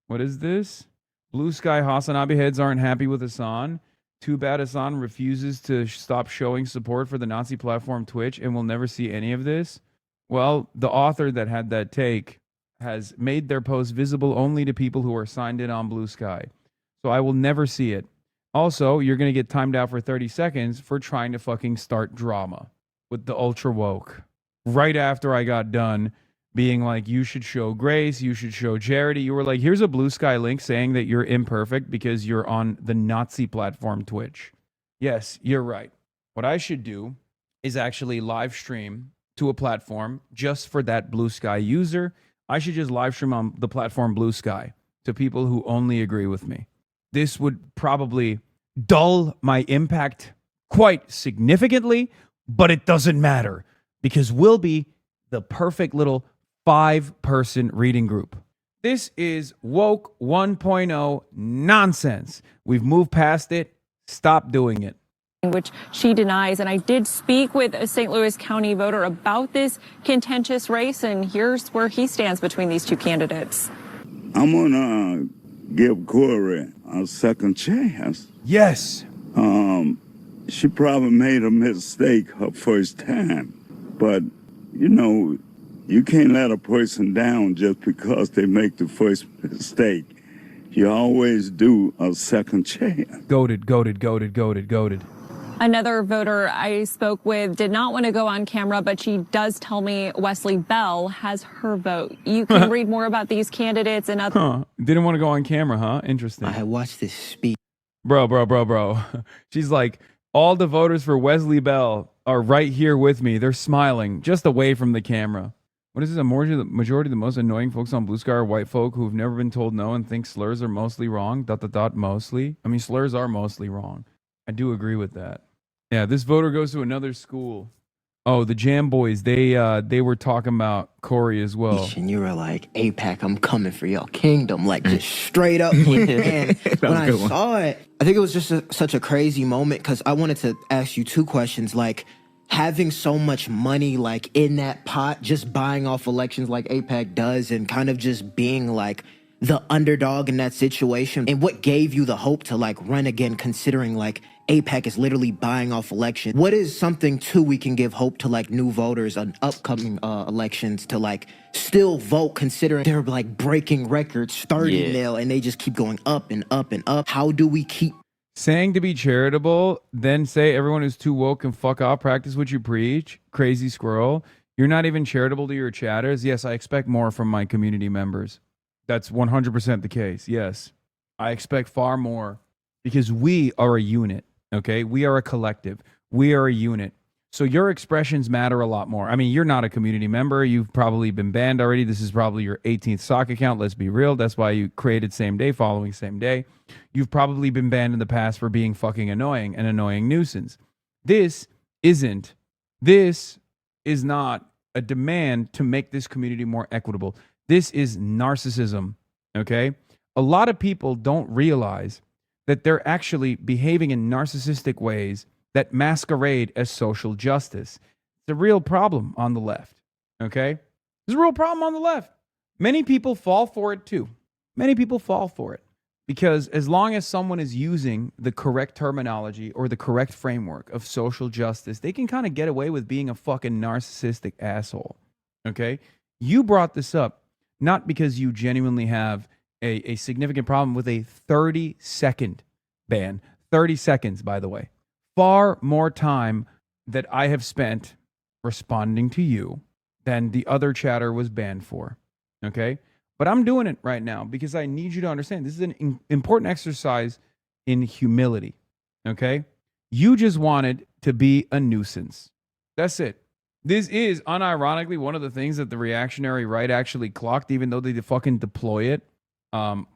What is this? Blue Sky HasanAbi heads aren't happy with Hasan. Too bad Hasan refuses to stop showing support for the Nazi platform Twitch and will never see any of this. Well, the author that had that take has made their post visible only to people who are signed in on Blue Sky. So I will never see it. Also, you're going to get timed out for 30 seconds for trying to fucking start drama with the ultra woke. Right after I got done being like, you should show grace, you should show charity. You were like, here's a Blue Sky link saying that you're imperfect because you're on the Nazi platform Twitch. Yes, you're right. What I should do is actually live stream to a platform just for that Blue Sky user. I should just live stream on the platform Blue Sky to people who only agree with me. This would probably dull my impact quite significantly, but it doesn't matter because we'll be the perfect little 5-person reading group. This is woke 1.0 nonsense. We've moved past it. Stop doing it. Which she denies. And I did speak with a St. Louis County voter about this contentious race, and here's where he stands between these two candidates. I'm gonna give Corey a second chance. Yes. She probably made a mistake her first time, but you can't let a person down just because they make the first mistake. You always do a second chance. Goated. Another voter I spoke with did not want to go on camera, but she does tell me Wesley Bell has her vote. You can read more about these candidates and other. Didn't want to go on camera, huh? Interesting. I watched this speech. Bro. She's like, all the voters for Wesley Bell are right here with me. They're smiling, just away from the camera. What is this? A majority of the most annoying folks on Blue Sky are white folk who've never been told no and think slurs are mostly wrong. ... Mostly. I mean, slurs are mostly wrong. I do agree with that. Yeah, this voter goes to another school. Oh, the Jam Boys, they were talking about Corey as well. And you were like, APAC, I'm coming for your kingdom, like just straight up. And when I saw it, I think it was just such a crazy moment because I wanted to ask you two questions, like having so much money like in that pot, just buying off elections like APAC does, and kind of just being like the underdog in that situation. And what gave you the hope to like run again, considering like APAC is literally buying off elections? What is something too we can give hope to like new voters on upcoming elections to like still vote, considering they're like breaking records 30-0 and they just keep going up and up and up? How do we keep saying to be charitable, then say everyone who's too woke can fuck off, practice what you preach? Crazy squirrel. You're not even charitable to your chatters. Yes, I expect more from my community members. That's 100% the case. Yes, I expect far more because we are a unit. Okay, we are a collective. We are a unit. So your expressions matter a lot more. I mean, you're not a community member. You've probably been banned already. This is probably your 18th sock account. Let's be real. That's why you created same day, following same day. You've probably been banned in the past for being fucking annoying, an annoying nuisance. This is not a demand to make this community more equitable. This is narcissism. Okay, a lot of people don't realize that they're actually behaving in narcissistic ways that masquerade as social justice. It's a real problem on the left, Okay? There's a real problem on the left. Many people fall for it too. Many people fall for it because as long as someone is using the correct terminology or the correct framework of social justice, they can kind of get away with being a fucking narcissistic asshole. Okay? You brought this up not because you genuinely have a significant problem with a 30-second ban. 30 seconds, by the way. Far more time that I have spent responding to you than the other chatter was banned for. Okay? But I'm doing it right now because I need you to understand this is an important exercise in humility. Okay? You just wanted to be a nuisance. That's it. This is unironically one of the things that the reactionary right actually clocked, even though they fucking deploy it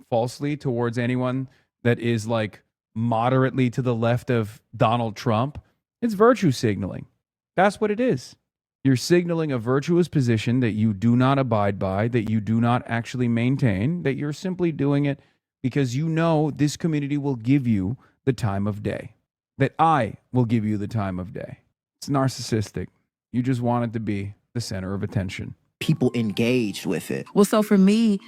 falsely towards anyone that is like moderately to the left of Donald Trump. It's virtue signaling. That's what it is. You're signaling a virtuous position that you do not abide by, that you do not actually maintain, that you're simply doing it because you know this community will give you the time of day, that I will give you the time of day. It's narcissistic. You just want it to be the center of attention. People engaged with it. Well, so for me,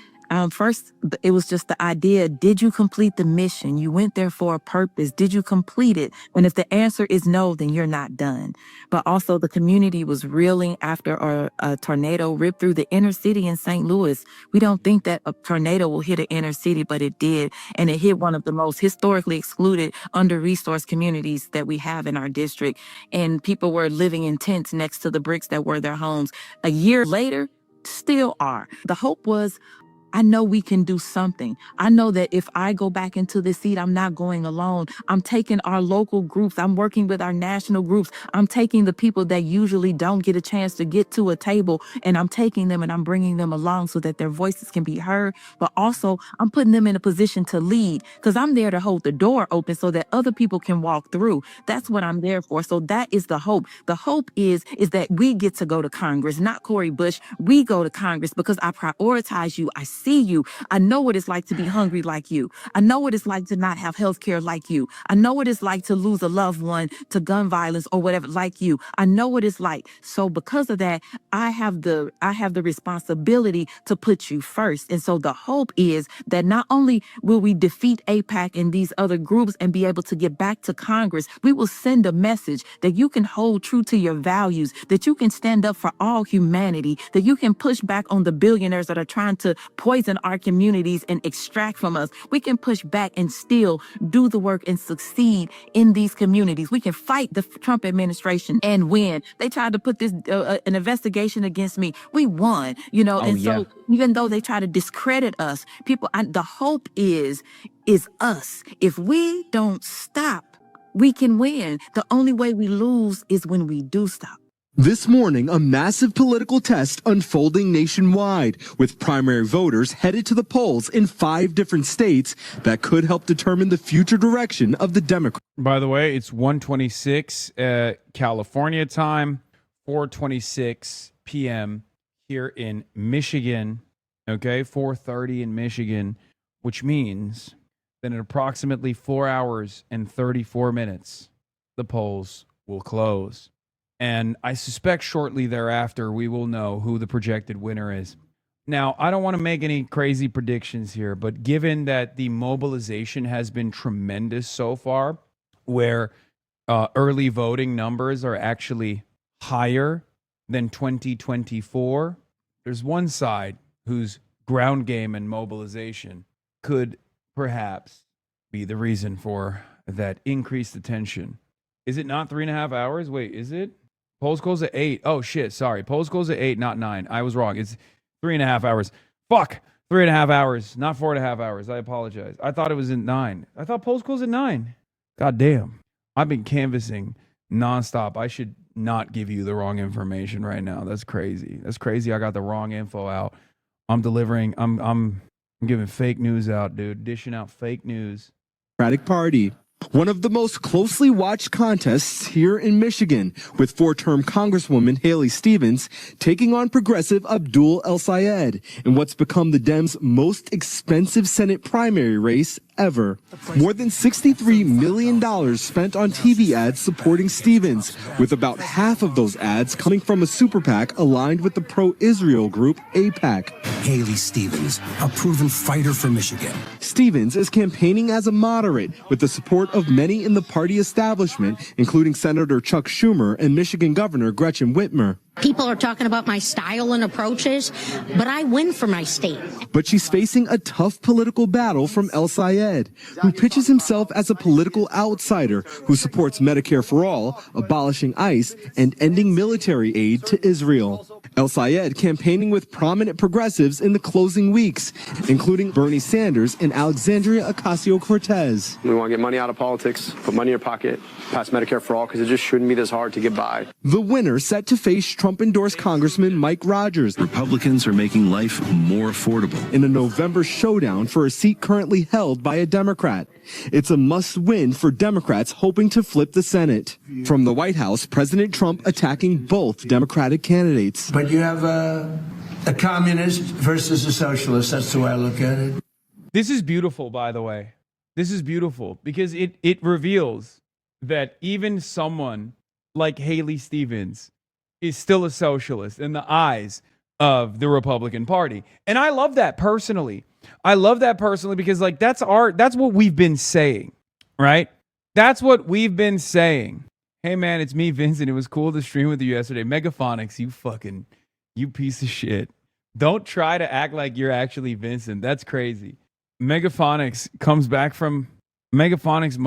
first, it was just the idea, did you complete the mission? You went there for a purpose. Did you complete it? And if the answer is no, then you're not done. But also the community was reeling after a tornado ripped through the inner city in St. Louis. We don't think that a tornado will hit an inner city, but it did. And it hit one of the most historically excluded, under-resourced communities that we have in our district. And people were living in tents next to the bricks that were their homes. A year later, still are. The hope was, I know we can do something. I know that if I go back into this seat, I'm not going alone. I'm taking our local groups. I'm working with our national groups. I'm taking the people that usually don't get a chance to get to a table, and I'm taking them and I'm bringing them along so that their voices can be heard. But also, I'm putting them in a position to lead because I'm there to hold the door open so that other people can walk through. That's what I'm there for. So that is the hope. The hope is that we get to go to Congress, not Cori Bush. We go to Congress because I prioritize you. I see you. I know what it's like to be hungry like you. I know what it's like to not have health care like you. I know what it's like to lose a loved one to gun violence or whatever like you. I know what it's like. So because of that, I have the responsibility to put you first. And so the hope is that not only will we defeat AIPAC and these other groups and be able to get back to Congress, we will send a message that you can hold true to your values, that you can stand up for all humanity, that you can push back on the billionaires that are trying to poison our communities and extract from us. We can push back and still do the work and succeed in these communities. We can fight the Trump administration and win. They tried to put this an investigation against me. We won, So even though they try to discredit us, the hope is us. If we don't stop, we can win. The only way we lose is when we do stop. This morning, a massive political test unfolding nationwide, with primary voters headed to the polls in 5 different states that could help determine the future direction of the Democrats. By the way, it's 1:26 California time, 4:26 p.m. here in Michigan. Okay, 4:30 in Michigan, which means that in approximately 4 hours and 34 minutes, the polls will close. And I suspect shortly thereafter, we will know who the projected winner is. Now, I don't want to make any crazy predictions here, but given that the mobilization has been tremendous so far, where early voting numbers are actually higher than 2024, there's one side whose ground game and mobilization could perhaps be the reason for that increased attention. Is it not 3.5 hours? Wait, is it? Polls close at 8. Oh, shit. Sorry. Polls close at 8, not 9. I was wrong. It's 3.5 hours. Fuck. 3.5 hours, not 4.5 hours. I apologize. I thought it was at 9. I thought polls close at 9. God damn. I've been canvassing nonstop. I should not give you the wrong information right now. That's crazy. That's crazy. I got the wrong info out. I'm delivering. I'm giving fake news out, dude. Dishing out fake news. Democratic Party. One of the most closely watched contests here in Michigan, with 4-term Congresswoman Haley Stevens taking on progressive Abdul El Sayed in what's become the Dems' most expensive Senate primary race ever. More than $63 million spent on TV ads supporting Stevens, with about half of those ads coming from a super PAC aligned with the pro-Israel group AIPAC. Haley Stevens, a proven fighter for Michigan. Stevens is campaigning as a moderate with the support of many in the party establishment, including Senator Chuck Schumer and Michigan Governor Gretchen Whitmer. People are talking about my style and approaches, but I win for my state. But she's facing a tough political battle from El Sayed, who pitches himself as a political outsider who supports Medicare for all, abolishing ICE, and ending military aid to Israel. El Sayed campaigning with prominent progressives in the closing weeks, including Bernie Sanders and Alexandria Ocasio-Cortez. We want to get money out of politics, put money in your pocket, pass Medicare for all, because it just shouldn't be this hard to get by. The winner set to face Trump-endorsed Congressman Mike Rogers. Republicans are making life more affordable. In a November showdown for a seat currently held by a Democrat. It's a must-win for Democrats hoping to flip the Senate. From the White House, President Trump attacking both Democratic candidates. But you have a communist versus a socialist. That's the way I look at it. This is beautiful, by the way. This is beautiful because it reveals that even someone like Haley Stevens is still a socialist in the eyes of the Republican Party. And I love that personally. I love that personally because like that's what we've been saying, right? That's what we've been saying. Hey man, it's me, Vincent. It was cool to stream with you yesterday. Megaphonics, you piece of shit. Don't try to act like you're actually Vincent. That's crazy. Megaphonics comes back from Megaphonics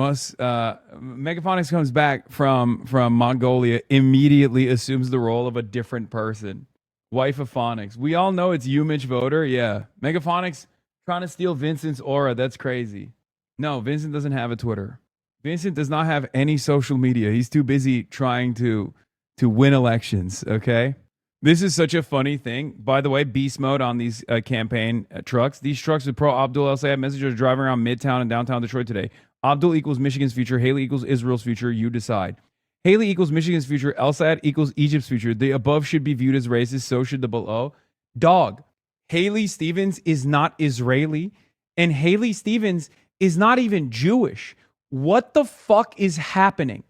comes back from Mongolia, immediately assumes the role of a different person. Wife of Phonics. We all know it's you, Mitch Voter. Yeah. Megaphonics trying to steal Vincent's aura. That's crazy. No, Vincent doesn't have a Twitter. Vincent does not have any social media. He's too busy trying to win elections, okay? This is such a funny thing. By the way, beast mode on these campaign trucks. These trucks with pro Abdul El Sayed messengers driving around Midtown and downtown Detroit today. Abdul equals Michigan's future. Haley equals Israel's future. You decide. Haley equals Michigan's future. El Sayed equals Egypt's future. The above should be viewed as racist. So should the below. Dog. Haley Stevens is not Israeli. And Haley Stevens is not even Jewish. What the fuck is happening?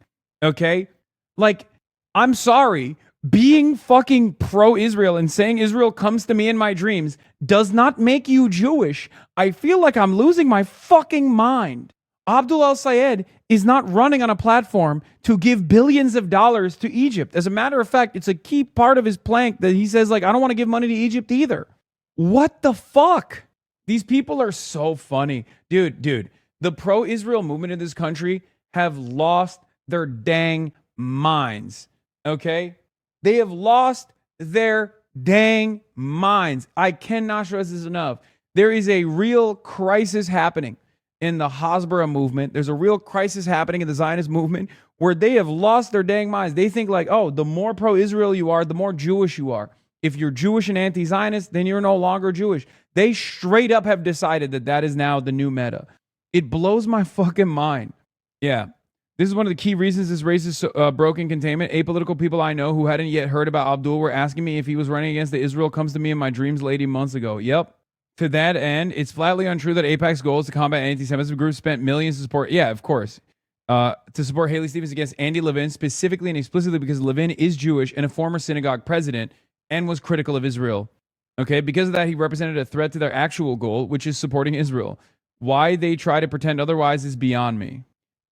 Okay? Like, I'm sorry. Being fucking pro-Israel and saying Israel comes to me in my dreams does not make you Jewish. I feel like I'm losing my fucking mind. Abdul El Sayed is not running on a platform to give billions of dollars to Egypt. As a matter of fact, it's a key part of his plank that he says, like, I don't want to give money to Egypt either. What the fuck? These people are so funny. Dude, the pro-Israel movement in this country have lost their dang minds. Okay? They have lost their dang minds. I cannot stress this enough. There is a real crisis happening in the Hasbara movement. There's a real crisis happening in the Zionist movement where they have lost their dang minds. They think like, oh, the more pro-Israel you are, the more Jewish you are. If you're Jewish and anti-Zionist, then you're no longer Jewish. They straight up have decided that that is now the new meta. It blows my fucking mind. Yeah. This is one of the key reasons this race is broken containment. Apolitical people I know who hadn't yet heard about Abdul were asking me if he was running against the Israel Comes to Me in My Dreams lady months ago. Yep. To that end, it's flatly untrue that AIPAC's goal is to combat anti-Semitism. Groups spent millions to support, yeah, of course, to support Haley Stevens against Andy Levin, specifically and explicitly because Levin is Jewish and a former synagogue president and was critical of Israel. Okay, because of that, he represented a threat to their actual goal, which is supporting Israel. Why they try to pretend otherwise is beyond me.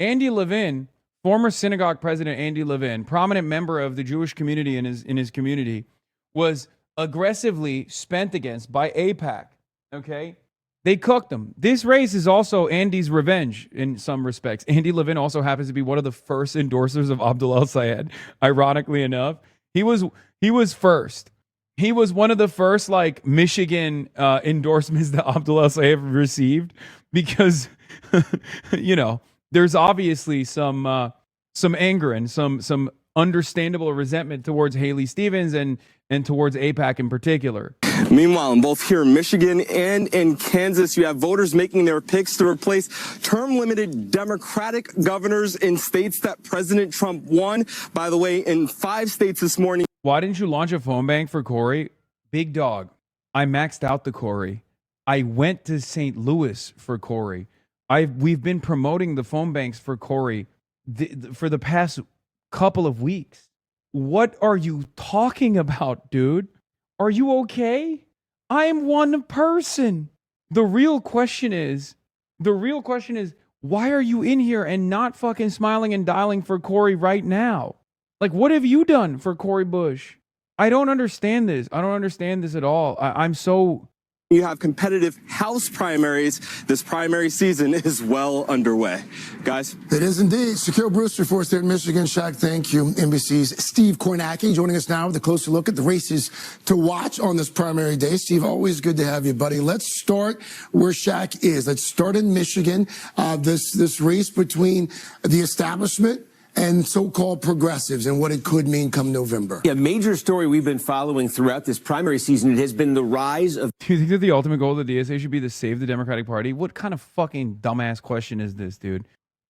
Andy Levin, former synagogue president Andy Levin, prominent member of the Jewish community in his community, was aggressively spent against by AIPAC. Okay? They cooked him. This race is also Andy's revenge in some respects. Andy Levin also happens to be one of the first endorsers of Abdul El Sayed, ironically enough. He was first. He was one of the first like Michigan endorsements that Abdul El Sayed received because you know, there's obviously some anger and some understandable resentment towards Haley Stevens and towards AIPAC in particular. Meanwhile, in both here in Michigan and in Kansas, you have voters making their picks to replace term-limited Democratic governors in states that President Trump won. By the way, in 5 states this morning. Why didn't you launch a phone bank for Corey? Big dog. I maxed out the Corey. I went to St. Louis for Corey. We've been promoting the phone banks for Corey for the past couple of weeks. What are you talking about, dude? Are you okay? I'm one person. The real question is, why are you in here and not fucking smiling and dialing for Corey right now? Like, what have you done for Corey Bush? I don't understand this. I don't understand this at all. I'm so... You have competitive House primaries. This primary season is well underway. Guys? It is indeed. Shaquille Bruce reports there in Michigan. Shaq, thank you. NBC's Steve Kornacki joining us now with a closer look at the races to watch on this primary day. Steve, always good to have you, buddy. Let's start where Shaq is. Let's start in Michigan. This race between the establishment and so-called progressives and what it could mean come November. Yeah, major story we've been following throughout this primary season. It has been the rise of... Do you think that the ultimate goal of the DSA should be to save the Democratic Party? What kind of fucking dumbass question is this, dude?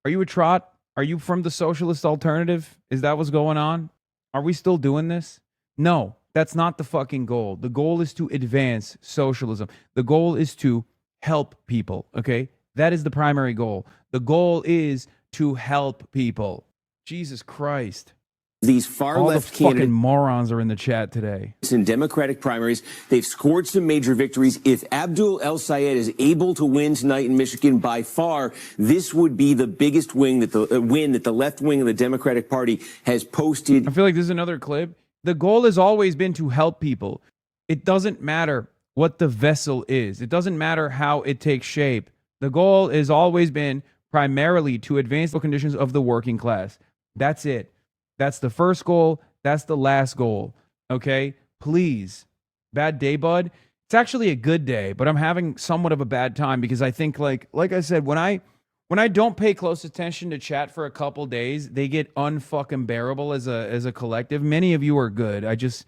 Are you a trot? Are you from the socialist alternative? Is that what's going on? Are we still doing this? No, that's not the fucking goal. The goal is to advance socialism. The goal is to help people, okay? That is the primary goal. The goal is to help people. Jesus Christ. These far-left candidates. Fucking morons are in the chat today. In Democratic primaries, they've scored some major victories. If Abdul El Sayed is able to win tonight in Michigan, by far, this would be the biggest win that the left wing of the Democratic Party has posted. I feel like this is another clip. The goal has always been to help people. It doesn't matter what the vessel is. It doesn't matter how it takes shape. The goal has always been primarily to advance the conditions of the working class. That's it. That's the first goal. That's the last goal. Okay? Please. Bad day, bud. It's actually a good day, but I'm having somewhat of a bad time because I think like I said, when I don't pay close attention to chat for a couple days, they get unfucking bearable as a collective. Many of you are good. I just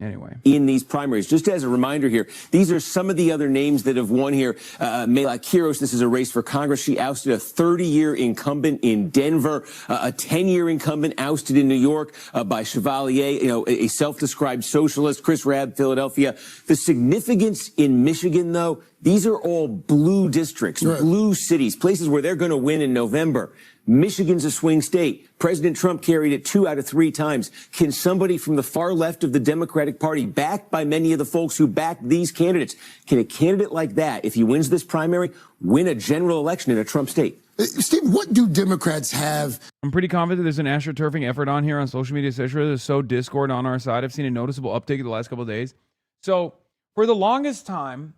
anyway. In these primaries, just as a reminder here, these are some of the other names that have won here. Mela Kiros, this is a race for Congress. She ousted a 30-year incumbent in Denver, a 10-year incumbent ousted in New York by Chevalier, a self-described socialist, Chris Rabb, Philadelphia. The significance in Michigan, though, these are all blue districts, blue cities, places where they're going to win in November. Michigan's a swing state. President Trump carried it 2 out of 3 times. Can somebody from the far left of the Democratic Party, backed by many of the folks who back these candidates, can a candidate like that, if he wins this primary, win a general election in a Trump state? Steve, what do Democrats have? I'm pretty confident there's an astroturfing effort on here on social media, etc. There's so Discord on our side. I've seen a noticeable uptick in the last couple of days. So for the longest time,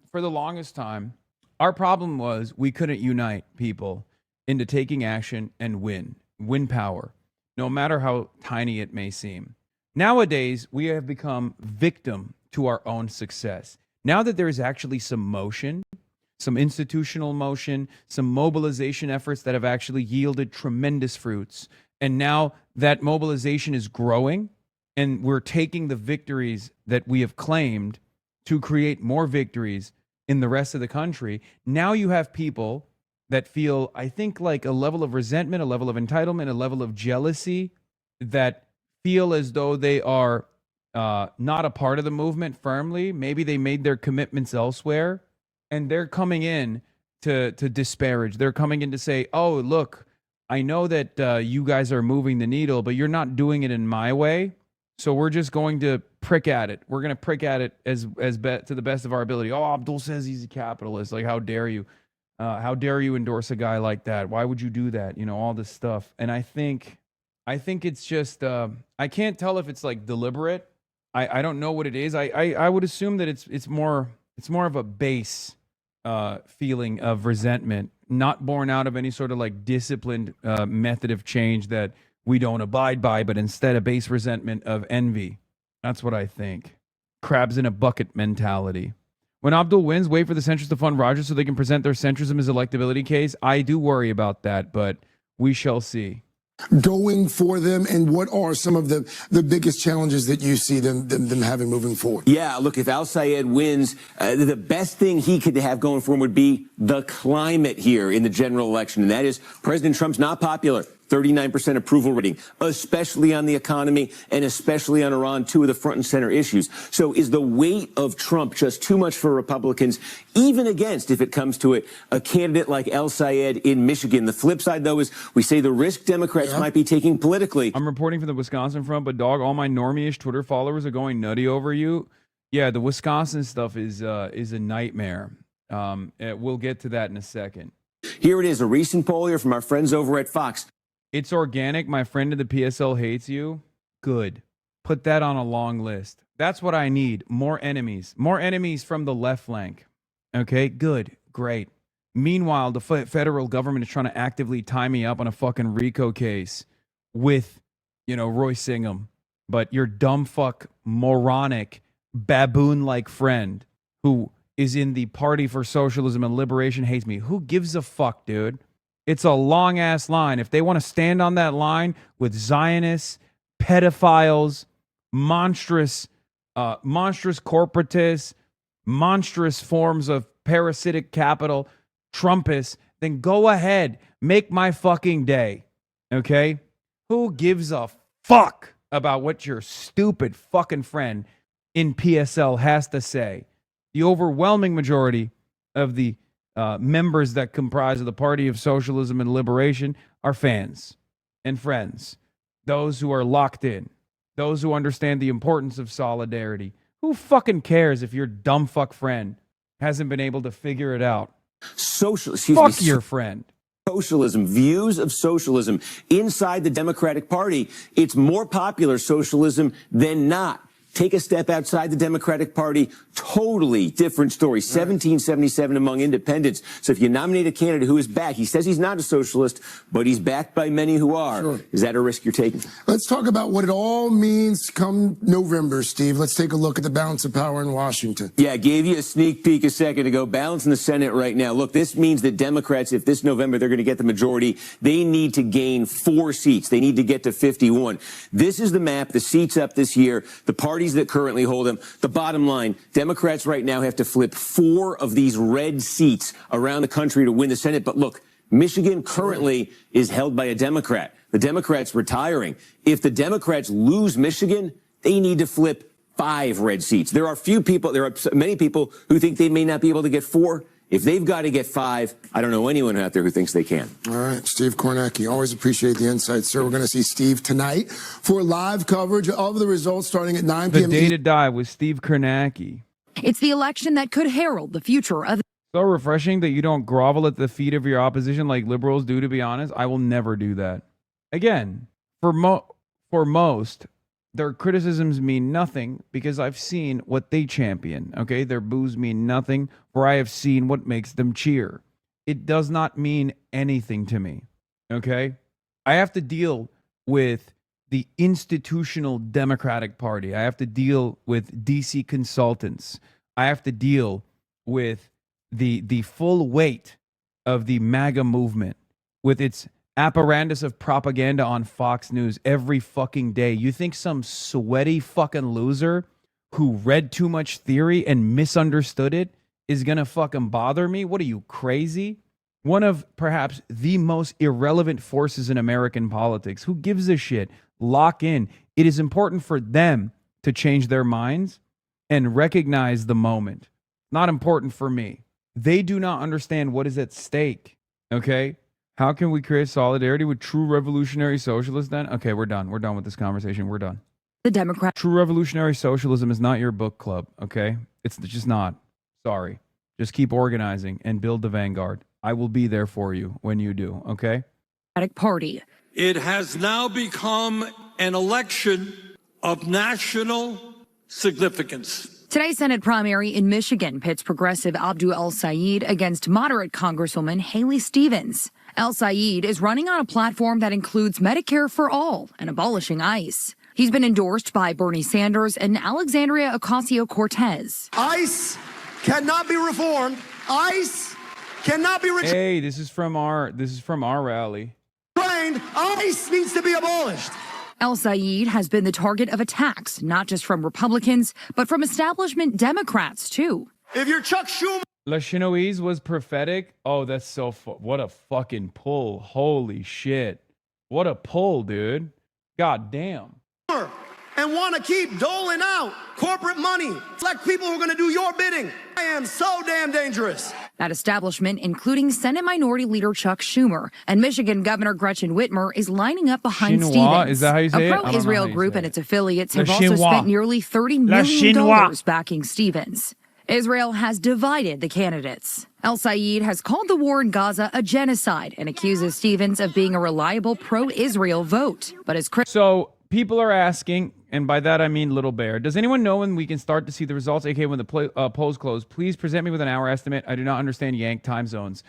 our problem was we couldn't unite people into taking action and win power, no matter how tiny it may seem. Nowadays, we have become victim to our own success. Now that there is actually some motion, some institutional motion, some mobilization efforts that have actually yielded tremendous fruits, and now that mobilization is growing, and we're taking the victories that we have claimed to create more victories in the rest of the country. Now you have people that feel, I think, like a level of resentment, a level of entitlement, a level of jealousy, that feel as though they are not a part of the movement firmly. Maybe they made their commitments elsewhere, and they're coming in to disparage. They're coming in to say, oh, look, I know that you guys are moving the needle, but you're not doing it in my way, so we're just going to prick at it. We're going to prick at it as to the best of our ability. Oh, Abdul says he's a capitalist. Like, how dare you? How dare you endorse a guy like that? Why would you do that? All this stuff. And I think it's just, I can't tell if it's like deliberate. I don't know what it is. I would assume that it's more of a base feeling of resentment, not born out of any sort of like disciplined method of change that we don't abide by, but instead a base resentment of envy. That's what I think. Crabs in a bucket mentality. When Abdul wins, wait for the centrists to fund Rogers so they can present their centrism as electability case. I do worry about that, but we shall see. Going for them, and what are some of the biggest challenges that you see them having moving forward? Yeah, look, if Al Sayed wins, the best thing he could have going for him would be the climate here in the general election, and that is President Trump's not popular. 39% approval rating, especially on the economy and especially on Iran, two of the front and center issues. So is the weight of Trump just too much for Republicans, even against, if it comes to it, a candidate like El Sayed in Michigan? The flip side, though, is we say the risk Democrats might be taking politically. I'm reporting from the Wisconsin front, but dog, all my normie-ish Twitter followers are going nutty over you. Yeah, the Wisconsin stuff is a nightmare. We'll get to that in a second. Here it is, a recent poll here from our friends over at Fox. It's organic. My friend in the PSL hates you. Good. Put that on a long list. That's what I need. More enemies. More enemies from the left flank. Okay, good. Great. Meanwhile, the federal government is trying to actively tie me up on a fucking RICO case with, Roy Singham. But your dumb fuck, moronic, baboon-like friend who is in the Party for Socialism and Liberation hates me. Who gives a fuck, dude? It's a long-ass line. If they want to stand on that line with Zionists, pedophiles, monstrous corporatists, monstrous forms of parasitic capital, Trumpists, then go ahead. Make my fucking day. Okay? Who gives a fuck about what your stupid fucking friend in PSL has to say? The overwhelming majority of the members that comprise of the Party of Socialism and Liberation are fans and friends, those who are locked in, those who understand the importance of solidarity. Who fucking cares if your dumb fuck friend hasn't been able to figure it out? Fuck your friend. Socialism, views of socialism inside the Democratic Party, it's more popular socialism than not. Take a step outside the Democratic Party, totally different story. 1777 among independents. So if you nominate a candidate who is back, he says he's not a socialist, but he's backed by many who are. Sure. Is that a risk you're taking? Let's talk about what it all means come November, Steve. Let's take a look at the balance of power in Washington. Yeah, I gave you a sneak peek a second ago. Balance in the Senate right now. Look, this means that Democrats, if this November they're going to get the majority, they need to gain 4 seats. They need to get to 51. This is the map, the seats up this year, the parties that currently hold them. The bottom line, Democrats right now have to flip 4 of these red seats around the country to win the Senate. But look, Michigan currently is held by a Democrat. The Democrat's retiring. If the Democrats lose Michigan, they need to flip 5 red seats. There are many people who think they may not be able to get 4. If they've got to get 5, I don't know anyone out there who thinks they can. All right, Steve Kornacki, always appreciate the insight, sir. We're going to see Steve tonight for live coverage of the results starting at 9 p.m. The Day to Die with Steve Kornacki. It's the election that could herald the future of... So refreshing that you don't grovel at the feet of your opposition like liberals do, to be honest. I will never do that. Again, for most, their criticisms mean nothing because I've seen what they champion, okay? Their boos mean nothing, for I have seen what makes them cheer. It does not mean anything to me, okay? I have to deal with the institutional Democratic Party. I have to deal with DC consultants. I have to deal with the full weight of the MAGA movement with its apparatus of propaganda on Fox News every fucking day. You think some sweaty fucking loser who read too much theory and misunderstood it is gonna fucking bother me? What are you, crazy? One of perhaps the most irrelevant forces in American politics. Who gives a shit? Lock in. It is important for them to change their minds and recognize the moment. Not important for me. They do not understand what is at stake, okay? How can we create solidarity with true revolutionary socialists then? Okay, we're done. We're done with this conversation. We're done. The Democrat. True revolutionary socialism is not your book club, okay? It's just not. Sorry. Just keep organizing and build the vanguard. I will be there for you when you do, okay? Democratic Party. It has now become an election of national significance. Today's Senate primary in Michigan pits progressive Abdul El Sayed against moderate Congresswoman Haley Stevens. El Sayed is running on a platform that includes Medicare for all and abolishing ICE. He's been endorsed by Bernie Sanders and Alexandria Ocasio-Cortez. ICE cannot be reformed. ICE cannot be retrained. Hey, this is from our rally. ICE needs to be abolished. El Sayed has been the target of attacks, not just from Republicans, but from establishment Democrats, too. If you're Chuck Schumer... La Chinoise was prophetic. Oh, that's so... what a fucking pull. Holy shit. What a pull, dude. God damn. And want to keep doling out corporate money, select people who are going to do your bidding. I am so damn dangerous. That establishment, including Senate Minority Leader Chuck Schumer and Michigan Governor Gretchen Whitmer, is lining up behind Chinois? Stevens. Is that how you say a it? pro-Israel group and its affiliates have Le also Chinois. spent nearly $30 million backing Stevens. Israel has divided the candidates. El Sayed has called the war in Gaza a genocide and accuses Stevens of being a reliable pro-Israel vote. But as So people are asking, and by that I mean Little Bear, does anyone know when we can start to see the results, aka when the polls close? Please present me with an hour estimate. I do not understand Yank time zones.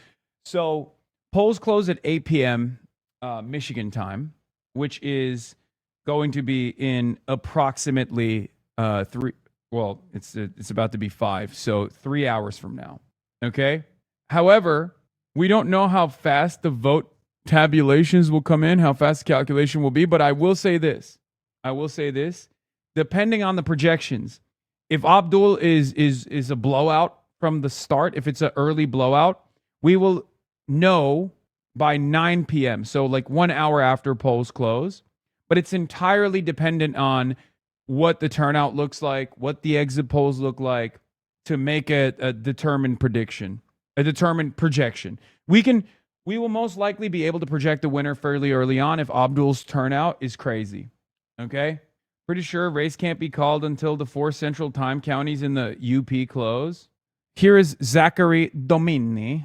So polls close at 8 p.m. Michigan time, which is going to be in approximately it's about to be 5, so 3 hours from now. Okay. However, we don't know how fast the vote tabulations will come in, how fast the calculation will be, but I will say this. Depending on the projections, if Abdul is a blowout from the start, if it's an early blowout, we will know by 9 p.m. So like 1 hour after polls close. But it's entirely dependent on what the turnout looks like, what the exit polls look like to make a determined prediction, a determined projection. We will most likely be able to project a winner fairly early on if Abdul's turnout is crazy. Okay? Pretty sure race can't be called until the 4 Central Time counties in the UP close. Here is Zachary Domini,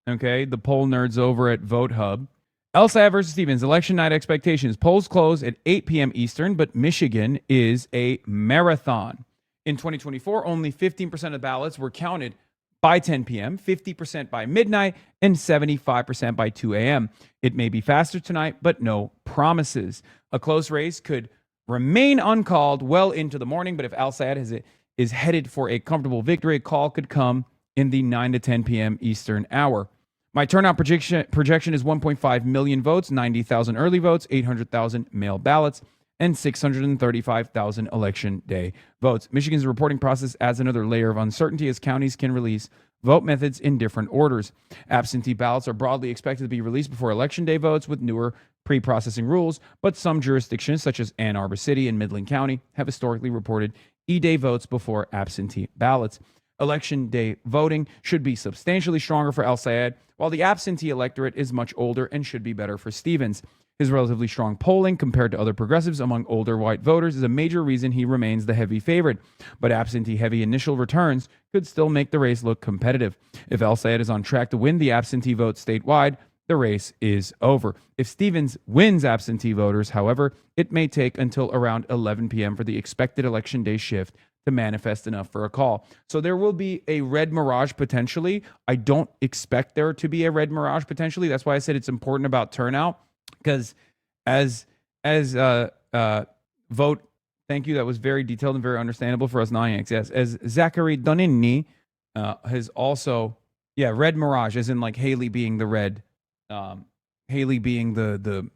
okay, the poll nerds over at Vote Hub. El Sayed versus Stevens, election night expectations. Polls close at 8 p.m. Eastern, but Michigan is a marathon. In 2024, only 15% of ballots were counted by 10 p.m., 50% by midnight, and 75% by 2 a.m. It may be faster tonight, but no promises. A close race could remain uncalled well into the morning, but if Al Sayed is headed for a comfortable victory, a call could come in the 9 to 10 p.m. Eastern hour. My turnout projection is 1.5 million votes, 90,000 early votes, 800,000 mail ballots, and 635,000 election day votes. Michigan's reporting process adds another layer of uncertainty as counties can release vote methods in different orders. Absentee ballots are broadly expected to be released before election day votes with newer pre-processing rules, but some jurisdictions, such as Ann Arbor City and Midland County, have historically reported E-Day votes before absentee ballots. Election day voting should be substantially stronger for El Sayed, while the absentee electorate is much older and should be better for Stevens. His relatively strong polling compared to other progressives among older white voters is a major reason he remains the heavy favorite, but absentee-heavy initial returns could still make the race look competitive. If El Sayed is on track to win the absentee vote statewide, the race is over. If Stevens wins absentee voters, however, it may take until around 11 p.m. for the expected election day shift to manifest enough for a call. So there will be a red mirage potentially. I don't expect there to be a red mirage potentially. That's why I said it's important about turnout, because as vote, thank you, that was very detailed and very understandable for us non-Yanks. Yes, as Zachary Donini has also, red mirage, as in like Haley being the red, Haley being the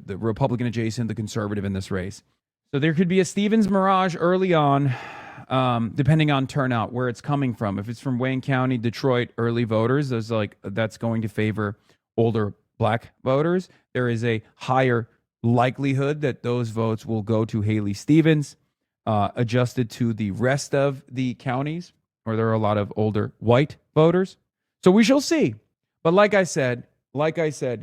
Republican adjacent, the conservative in this race. So there could be a Stevens mirage early on, depending on turnout, where it's coming from. If it's from Wayne County, Detroit, early voters, that's going to favor older black voters. There is a higher likelihood that those votes will go to Haley Stevens, adjusted to the rest of the counties where there are a lot of older white voters. So we shall see. But like I said,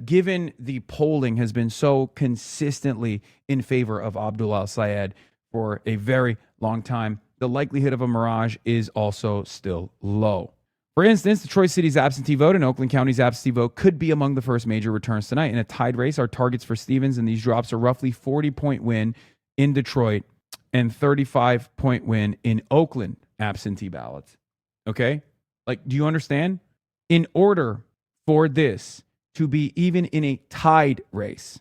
given the polling has been so consistently in favor of Abdul El Sayed for a very long time, the likelihood of a mirage is also still low. For instance, Detroit City's absentee vote and Oakland County's absentee vote could be among the first major returns tonight. In a tied race, our targets for Stevens in these drops are roughly 40-point win in Detroit and 35-point win in Oakland absentee ballots. Okay? Do you understand? In order for this to be even in a tied race,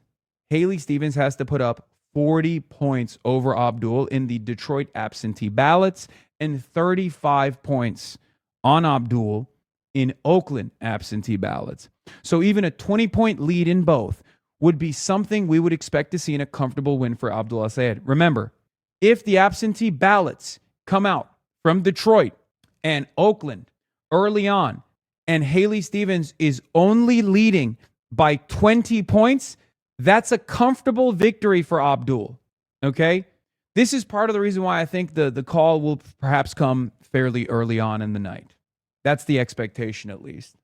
Haley Stevens has to put up 40 points over Abdul in the Detroit absentee ballots and 35 points on Abdul in Oakland absentee ballots. So even a 20-point lead in both would be something we would expect to see in a comfortable win for Abdul El Sayed. Remember, if the absentee ballots come out from Detroit and Oakland early on, and Haley Stevens is only leading by 20 points, That's a comfortable victory for Abdul. Okay? This is part of the reason why I think the call will perhaps come fairly early on in the night. That's the expectation, at least.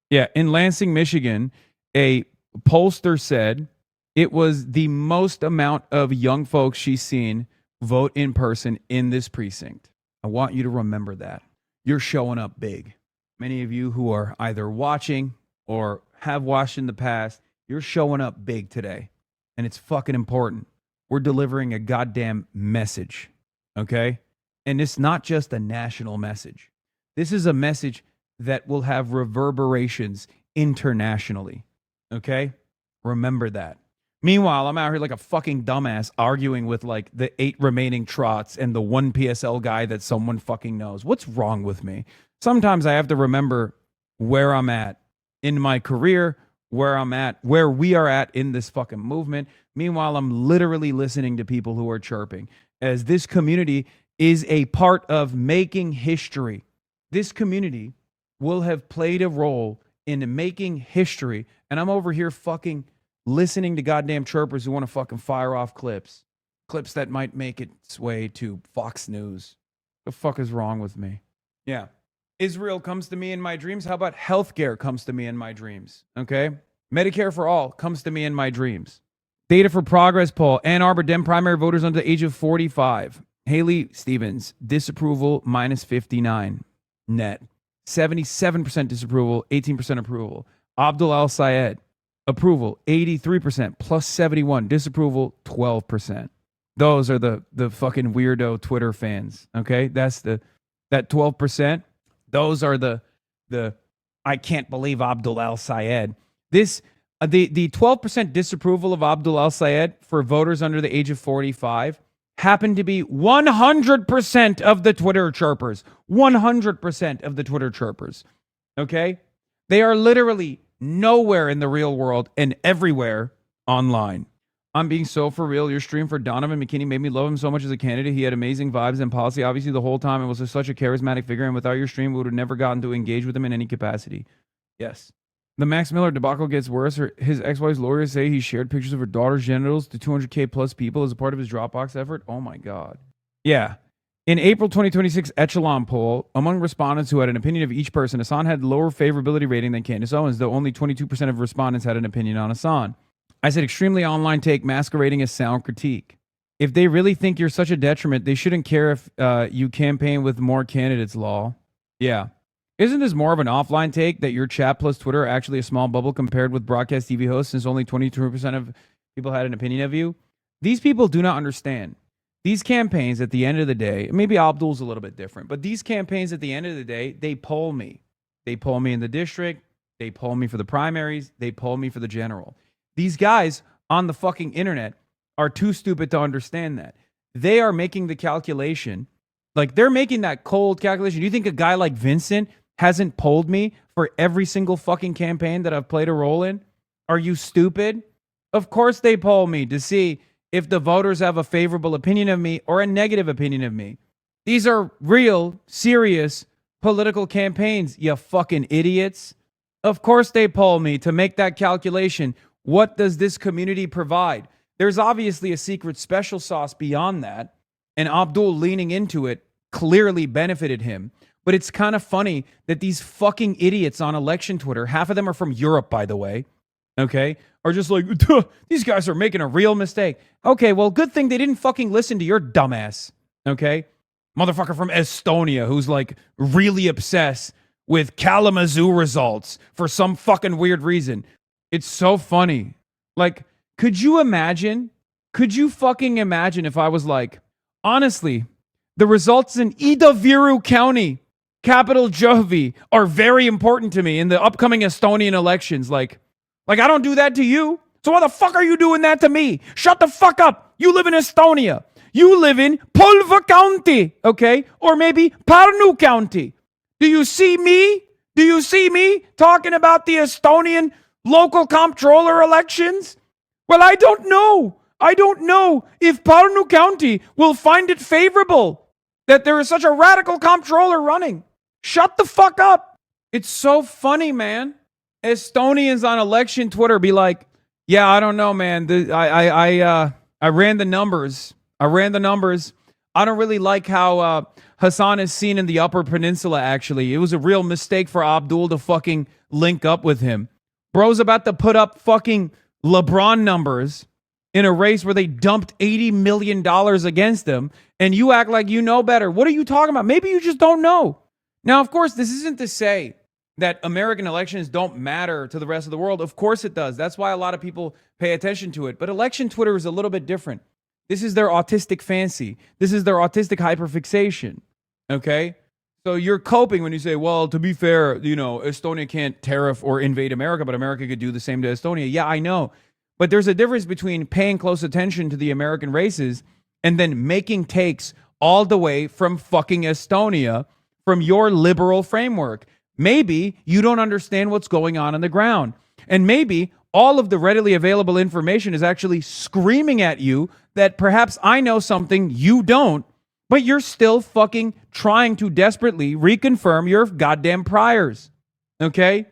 Yeah, in Lansing, Michigan, a pollster said it was the most amount of young folks she's seen vote in person in this precinct. I want you to remember that. You're showing up big. Many of you who are either watching or have watched in the past, you're showing up big today. And it's fucking important. We're delivering a goddamn message, okay? And it's not just a national message. This is a message that will have reverberations internationally, okay? Remember that. Meanwhile, I'm out here like a fucking dumbass arguing with like the 8 remaining trots and the 1 PSL guy that someone fucking knows. What's wrong with me? Sometimes I have to remember where I'm at in my career, where we are at in this fucking movement. Meanwhile, I'm literally listening to people who are chirping, as this community is a part of making history. This community will have played a role in making history, and I'm over here fucking listening to goddamn chirpers who want to fucking fire off clips that might make its way to Fox News. The fuck is wrong with me? Yeah. Israel comes to me in my dreams. How about healthcare comes to me in my dreams? Okay. Medicare for all comes to me in my dreams. Data for Progress poll. Ann Arbor Dem primary voters under the age of 45. Haley Stevens, disapproval minus 59 net. 77% disapproval, 18% approval. Abdul Al-Sayed, approval 83% plus 71. Disapproval 12%. Those are the fucking weirdo Twitter fans. Okay. That's that 12%. Those are the I can't believe Abdul Al-Sayed. This the 12% disapproval of Abdul Al-Sayed for voters under the age of 45 happened to be 100% of the Twitter chirpers. 100% of the Twitter chirpers. Okay? They are literally nowhere in the real world and everywhere online. I'm being so for real. Your stream for Donovan McKinney made me love him so much as a candidate. He had amazing vibes and policy, obviously, the whole time, and was such a charismatic figure. And without your stream, we would have never gotten to engage with him in any capacity. Yes. The Max Miller debacle gets worse. His ex-wife's lawyers say he shared pictures of her daughter's genitals to 200K plus people as a part of his Dropbox effort. Oh my God. Yeah. In April 2026 Echelon poll, among respondents who had an opinion of each person, Hasan had lower favorability rating than Candace Owens, though only 22% of respondents had an opinion on Hasan. I said extremely online take masquerading as sound critique. If they really think you're such a detriment, they shouldn't care if you campaign with more candidates, lol. Yeah. Isn't this more of an offline take that your chat plus Twitter are actually a small bubble compared with broadcast TV hosts, since only 22% of people had an opinion of you? These people do not understand. These campaigns at the end of the day, maybe Abdul's a little bit different, but these campaigns at the end of the day, they poll me. They poll me in the district. They poll me for the primaries. They poll me for the general. These guys on the fucking internet are too stupid to understand that. They are making the calculation, like they're making that cold calculation. You think a guy like Vincent hasn't polled me for every single fucking campaign that I've played a role in? Are you stupid? Of course they poll me to see if the voters have a favorable opinion of me or a negative opinion of me. These are real, serious political campaigns, you fucking idiots. Of course they poll me to make that calculation. What does this community provide? There's obviously a secret special sauce beyond that, and Abdul leaning into it clearly benefited him. But it's kind of funny that these fucking idiots on election Twitter, half of them are from Europe, by the way, okay, are just like, these guys are making a real mistake. Okay, well, good thing they didn't fucking listen to your dumbass, okay? Motherfucker from Estonia who's like really obsessed with Kalamazoo results for some fucking weird reason. It's so funny. Like, could you fucking imagine if I was like, honestly, the results in Idaviru County, Capital Jovi, are very important to me in the upcoming Estonian elections. Like I don't do that to you. So why the fuck are you doing that to me? Shut the fuck up. You live in Estonia. You live in Pulva County, okay? Or maybe Pärnu County. Do you see me? Do you see me talking about the Estonian local comptroller elections? Well, I don't know. I don't know if Pärnu County will find it favorable that there is such a radical comptroller running. Shut the fuck up. It's so funny, man. Estonians on election Twitter be like, Yeah, I don't know, man. I ran the numbers. I don't really like how Hassan is seen in the Upper Peninsula, actually. It was a real mistake for Abdul to fucking link up with him. Bro's about to put up fucking LeBron numbers in a race where they dumped $80 million against him, and you act like you know better. What are you talking about? Maybe you just don't know. Now, of course, this isn't to say that American elections don't matter to the rest of the world. Of course it does. That's why a lot of people pay attention to it. But election Twitter is a little bit different. This is their autistic fancy. This is their autistic hyperfixation. Okay? So you're coping when you say, well, to be fair, Estonia can't tariff or invade America, but America could do the same to Estonia. Yeah, I know. But there's a difference between paying close attention to the American races and then making takes all the way from fucking Estonia from your liberal framework. Maybe you don't understand what's going on the ground. And maybe all of the readily available information is actually screaming at you that perhaps I know something you don't, but you're still fucking trying to desperately reconfirm your goddamn priors. Okay?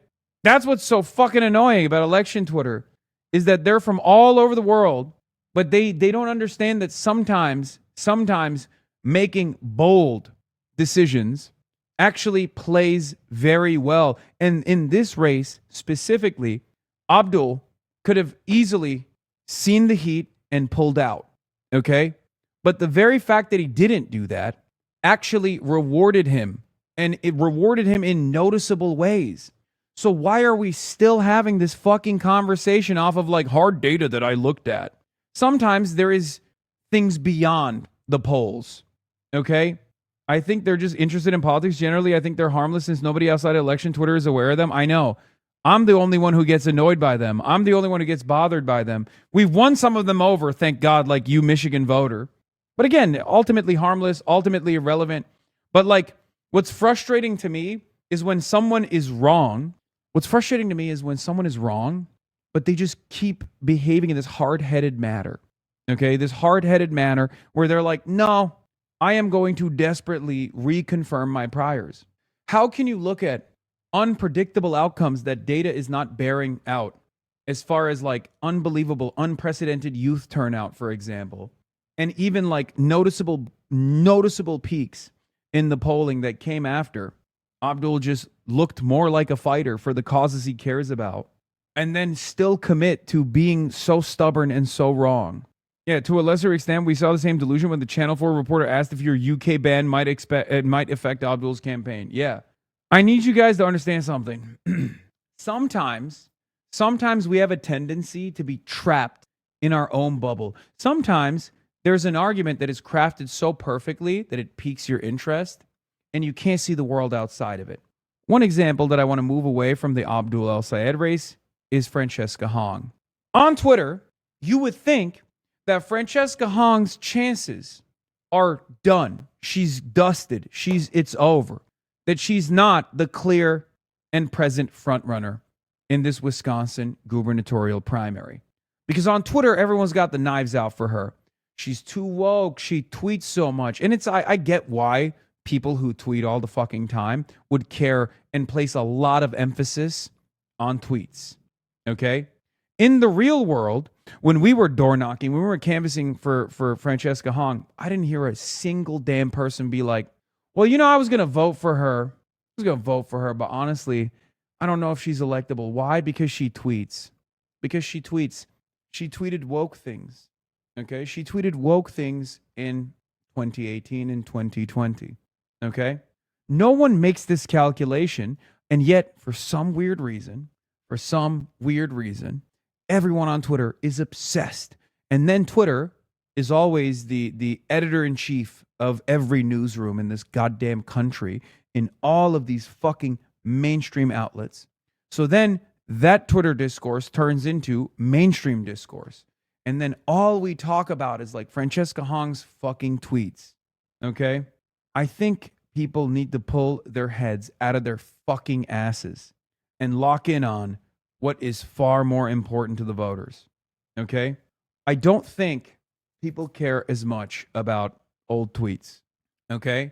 That's what's so fucking annoying about election Twitter, is that they're from all over the world, but they don't understand that sometimes making bold decisions actually plays very well. And in this race specifically, Abdul could have easily seen the heat and pulled out. Okay? But the very fact that he didn't do that actually rewarded him, and it rewarded him in noticeable ways. So why are we still having this fucking conversation off of like hard data that I looked at? Sometimes there is things beyond the polls. Okay? I think they're just interested in politics generally. I think they're harmless since nobody outside of election Twitter is aware of them. I know. I'm the only one who gets annoyed by them. I'm the only one who gets bothered by them. We've won some of them over, thank God, like you, Michigan voter. But again, ultimately harmless, ultimately irrelevant. But like, what's frustrating to me is when someone is wrong. What's frustrating to me is when someone is wrong, but they just keep behaving in this hard-headed manner. Okay, this hard-headed manner where they're like, no, I am going to desperately reconfirm my priors. How can you look at unpredictable outcomes that data is not bearing out, as far as like unbelievable, unprecedented youth turnout, for example, and even like noticeable peaks in the polling that came after Abdul just looked more like a fighter for the causes he cares about, and then still commit to being so stubborn and so wrong? Yeah, to a lesser extent, we saw the same delusion when the Channel 4 reporter asked if your UK ban might affect Abdul's campaign. Yeah. I need you guys to understand something. Sometimes we have a tendency to be trapped in our own bubble. Sometimes there's an argument that is crafted so perfectly that it piques your interest, and you can't see the world outside of it. One example that I want to move away from the Abdul El Sayed race is Francesca Hong. On Twitter, you would think that Francesca Hong's chances are done. She's dusted. It's over. That she's not the clear and present frontrunner in this Wisconsin gubernatorial primary. Because on Twitter, everyone's got the knives out for her. She's too woke. She tweets so much. And I get why people who tweet all the fucking time would care and place a lot of emphasis on tweets. Okay? In the real world, when we were door knocking, when we were canvassing for Francesca Hong, I didn't hear a single damn person be like, well, I was going to vote for her. But honestly, I don't know if she's electable. Why? Because she tweets. She tweeted woke things. Okay? She tweeted woke things in 2018 and 2020. Okay? No one makes this calculation, and yet, for some weird reason, everyone on Twitter is obsessed. And then Twitter is always the editor-in-chief of every newsroom in this goddamn country in all of these fucking mainstream outlets. So then that Twitter discourse turns into mainstream discourse. And then all we talk about is like Francesca Hong's fucking tweets. Okay? I think people need to pull their heads out of their fucking asses and lock in on what is far more important to the voters. Okay? I don't think people care as much about old tweets. Okay?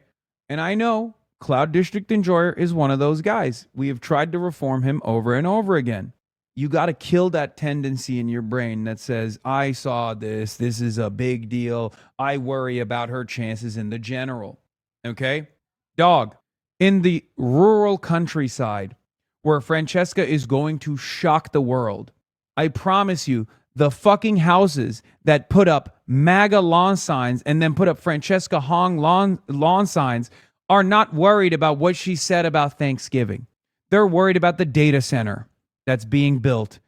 And I know Cloud District Enjoyer is one of those guys. We have tried to reform him over and over again. you got to kill that tendency in your brain that says, I saw this. This is a big deal. I worry about her chances in the general. Okay? Dog, in the rural countryside where Francesca is going to shock the world, I promise you, the fucking houses that put up MAGA lawn signs and then put up Francesca Hong lawn signs are not worried about what she said about Thanksgiving. They're worried about the data center that's being built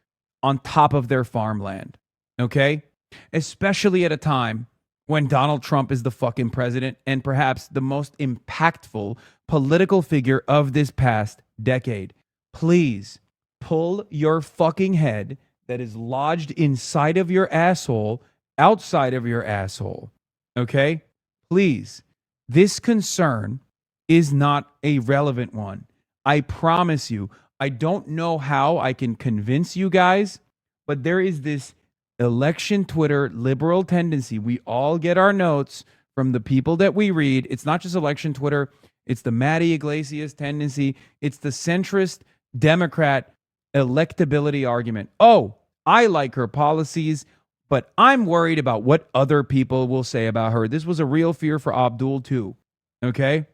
on top of their farmland. Okay? Especially at a time when Donald Trump is the fucking president and perhaps the most impactful political figure of this past decade. Please pull your fucking head that is lodged inside of your asshole outside of your asshole. Okay? Please. This concern is not a relevant one. I promise you. I don't know how I can convince you guys, but there is this election Twitter liberal tendency. We all get our notes from the people that we read. It's not just election Twitter. It's the Matty Iglesias tendency. It's the centrist Democrat electability argument. Oh, I like her policies, but I'm worried about what other people will say about her. This was a real fear for Abdul too. Okay?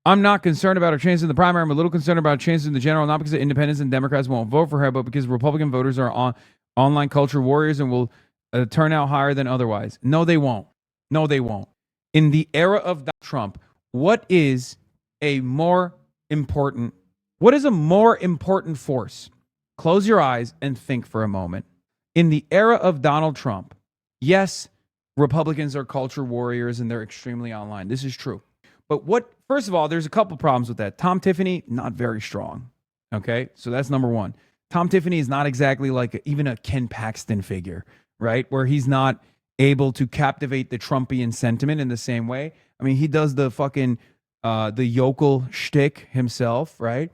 I'm not concerned about her chances in the primary. I'm a little concerned about her chances in the general, not because the independents and Democrats won't vote for her, but because Republican voters are online culture warriors and will turn out higher than otherwise. No, they won't. No, they won't. In the era of Donald Trump, what is a more important force? Close your eyes and think for a moment. In the era of Donald Trump, yes, Republicans are culture warriors and they're extremely online. This is true. But first of all, there's a couple problems with that. Tom Tiffany, not very strong. Okay, so that's number one. Tom Tiffany is not exactly like even a Ken Paxton figure, right? Where he's not able to captivate the Trumpian sentiment in the same way. I mean, he does the fucking, the yokel shtick himself, right?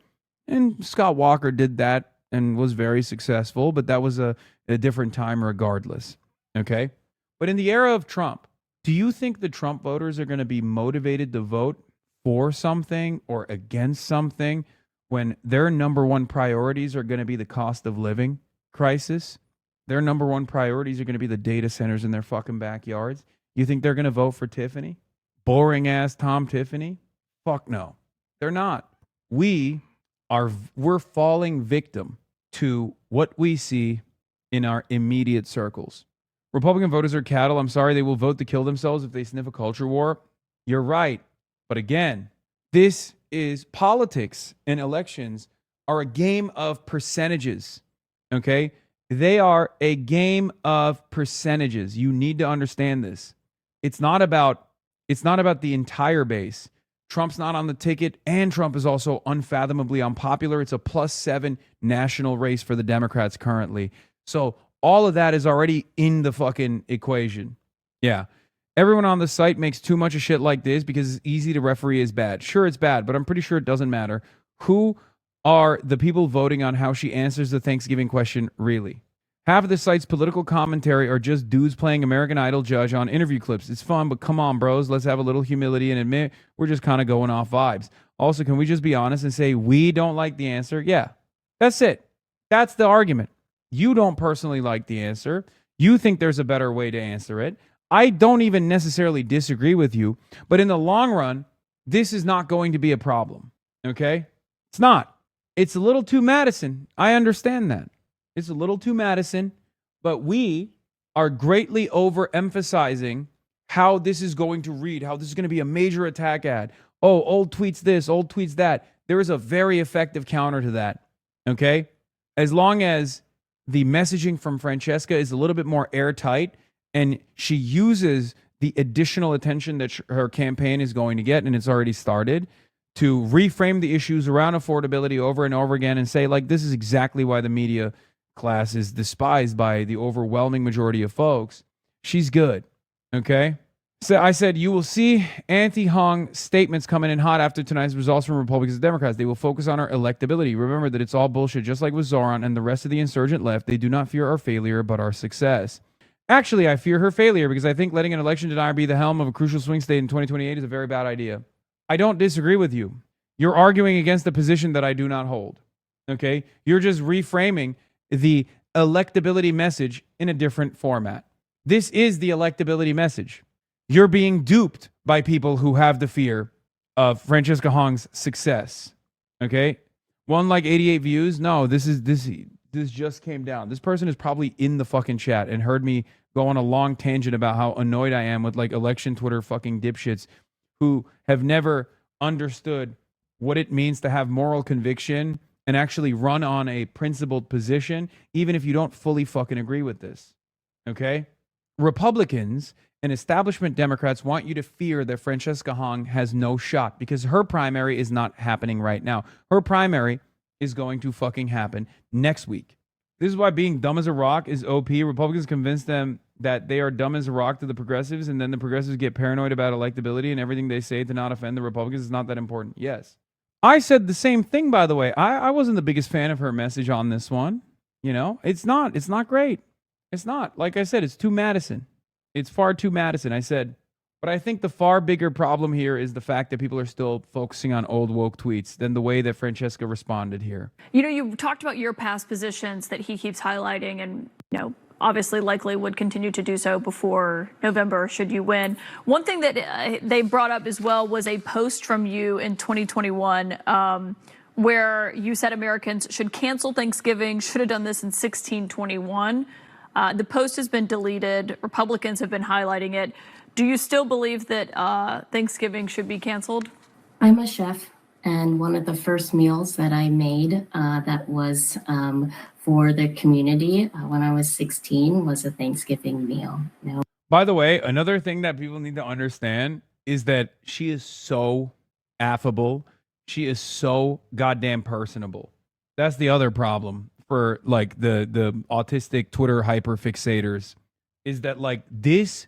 And Scott Walker did that and was very successful, but that was a different time regardless, okay? But in the era of Trump, do you think the Trump voters are going to be motivated to vote for something or against something when their number one priorities are going to be the cost of living crisis? Their number one priorities are going to be the data centers in their fucking backyards. You think they're going to vote for Tiffany? Boring ass Tom Tiffany? Fuck no. They're not. We're falling victim to what we see in our immediate circles. Republican voters are cattle. I'm sorry, they will vote to kill themselves if they sniff a culture war. You're right. But again, this is politics, and elections are a game of percentages. Okay? They are a game of percentages. You need to understand this. It's not about the entire base. Trump's not on the ticket, and Trump is also unfathomably unpopular. It's a +7 national race for the Democrats currently. So all of that is already in the fucking equation. Yeah. Everyone on the site makes too much of shit like this because it's easy to referee as bad. Sure, it's bad, but I'm pretty sure it doesn't matter. Who are the people voting on how she answers the Thanksgiving question really? Half of the site's political commentary are just dudes playing American Idol judge on interview clips. It's fun, but come on, bros. Let's have a little humility and admit we're just kind of going off vibes. Also, can we just be honest and say we don't like the answer? Yeah, that's it. That's the argument. You don't personally like the answer. You think there's a better way to answer it. I don't even necessarily disagree with you, but in the long run, this is not going to be a problem, okay? It's not. It's a little too Madison. I understand that. It's a little too Madison, but we are greatly overemphasizing how this is going to read, how this is going to be a major attack ad. Oh, old tweets this, old tweets that. There is a very effective counter to that, okay? As long as the messaging from Francesca is a little bit more airtight and she uses the additional attention that her campaign is going to get, and it's already started, to reframe the issues around affordability over and over again and say, like, this is exactly why the media class is despised by the overwhelming majority of folks. She's good, okay? So I said, you will see anti-Hong statements coming in hot after tonight's results from Republicans and Democrats. They will focus on our electability. Remember that it's all bullshit, just like with Zoran and the rest of the insurgent left. They do not fear our failure, but our success. Actually, I fear her failure because I think letting an election denier be the helm of a crucial swing state in 2028 is a very bad idea. I don't disagree with you. You're arguing against the position that I do not hold, okay? You're just reframing the electability message in a different format. This is the electability message. You're being duped by people who have the fear of Francesca Hong's success. Okay? One like 88 views. No, this just came down. This person is probably in the fucking chat and heard me go on a long tangent about how annoyed I am with like election Twitter fucking dipshits who have never understood what it means to have moral conviction and actually run on a principled position, even if you don't fully fucking agree with this. Okay? Republicans and establishment Democrats want you to fear that Francesca Hong has no shot because her primary is not happening right now. Her primary is going to fucking happen next week. This is why being dumb as a rock is OP. Republicans convince them that they are dumb as a rock to the progressives, and then the progressives get paranoid about electability and everything they say to not offend the Republicans is not that important. Yes. I said the same thing, by the way. I wasn't the biggest fan of her message on this one. You know, it's not great. It's not. Like I said, it's too Madison. It's far too Madison. I said, but I think the far bigger problem here is the fact that people are still focusing on old woke tweets than the way that Francesca responded here. You know, you talked about your past positions that he keeps highlighting and, you know, obviously likely would continue to do so before November should you win. One thing that they brought up as well was a post from you in 2021 where you said Americans should cancel Thanksgiving, should have done this in 1621. The post has been deleted. Republicans have been highlighting it. Do you still believe that Thanksgiving should be canceled? I'm a chef, and one of the first meals that I made that was for the community when I was 16 was a Thanksgiving meal. You know? By the way, another thing that people need to understand is that she is so affable. She is so goddamn personable. That's the other problem for like the autistic Twitter hyperfixators is that like this